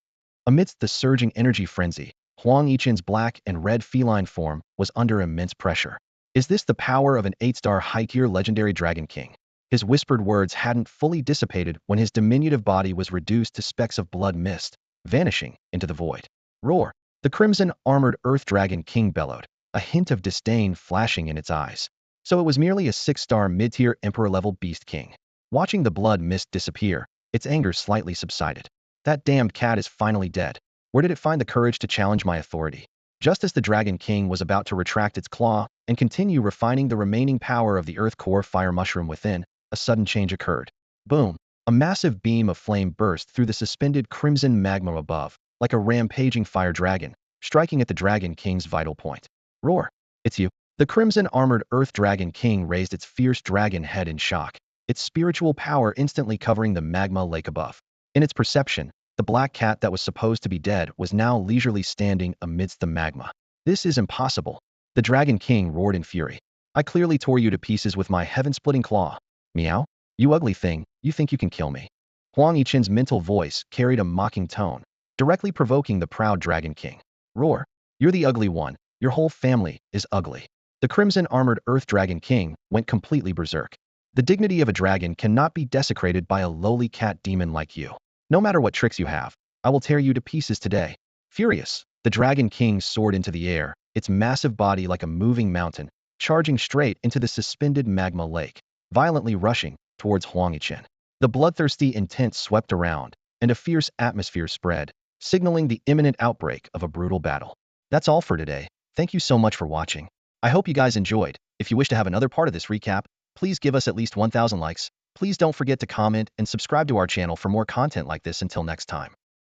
Amidst the surging energy frenzy, Huang Yichen's black and red feline form was under immense pressure. Is this the power of an 8-star high-tier legendary Dragon King? His whispered words hadn't fully dissipated when his diminutive body was reduced to specks of blood mist, vanishing into the void. Roar! The crimson armored Earth Dragon King bellowed, a hint of disdain flashing in its eyes. So it was merely a 6-star mid-tier Emperor-level Beast King. Watching the blood mist disappear, its anger slightly subsided. That damned cat is finally dead. Where did it find the courage to challenge my authority? Just as the Dragon King was about to retract its claw and continue refining the remaining power of the Earth Core fire mushroom within, a sudden change occurred. Boom! A massive beam of flame burst through the suspended crimson magma above, like a rampaging fire dragon, striking at the Dragon King's vital point. Roar! It's you. The crimson armored Earth Dragon King raised its fierce dragon head in shock, its spiritual power instantly covering the magma lake above. In its perception, the black cat that was supposed to be dead was now leisurely standing amidst the magma. This is impossible. The Dragon King roared in fury. I clearly tore you to pieces with my heaven-splitting claw. Meow? You ugly thing, you think you can kill me? Huang Yichen's mental voice carried a mocking tone, directly provoking the proud Dragon King. Roar! You're the ugly one. Your whole family is ugly. The crimson armored Earth Dragon King went completely berserk. The dignity of a dragon cannot be desecrated by a lowly cat demon like you. No matter what tricks you have, I will tear you to pieces today. Furious, the Dragon King soared into the air, its massive body like a moving mountain, charging straight into the suspended magma lake, violently rushing towards Huang Yichen. The bloodthirsty intent swept around, and a fierce atmosphere spread, signaling the imminent outbreak of a brutal battle. That's all for today. Thank you so much for watching. I hope you guys enjoyed. If you wish to have another part of this recap, please give us at least 1,000 likes. Please don't forget to comment and subscribe to our channel for more content like this. Until next time.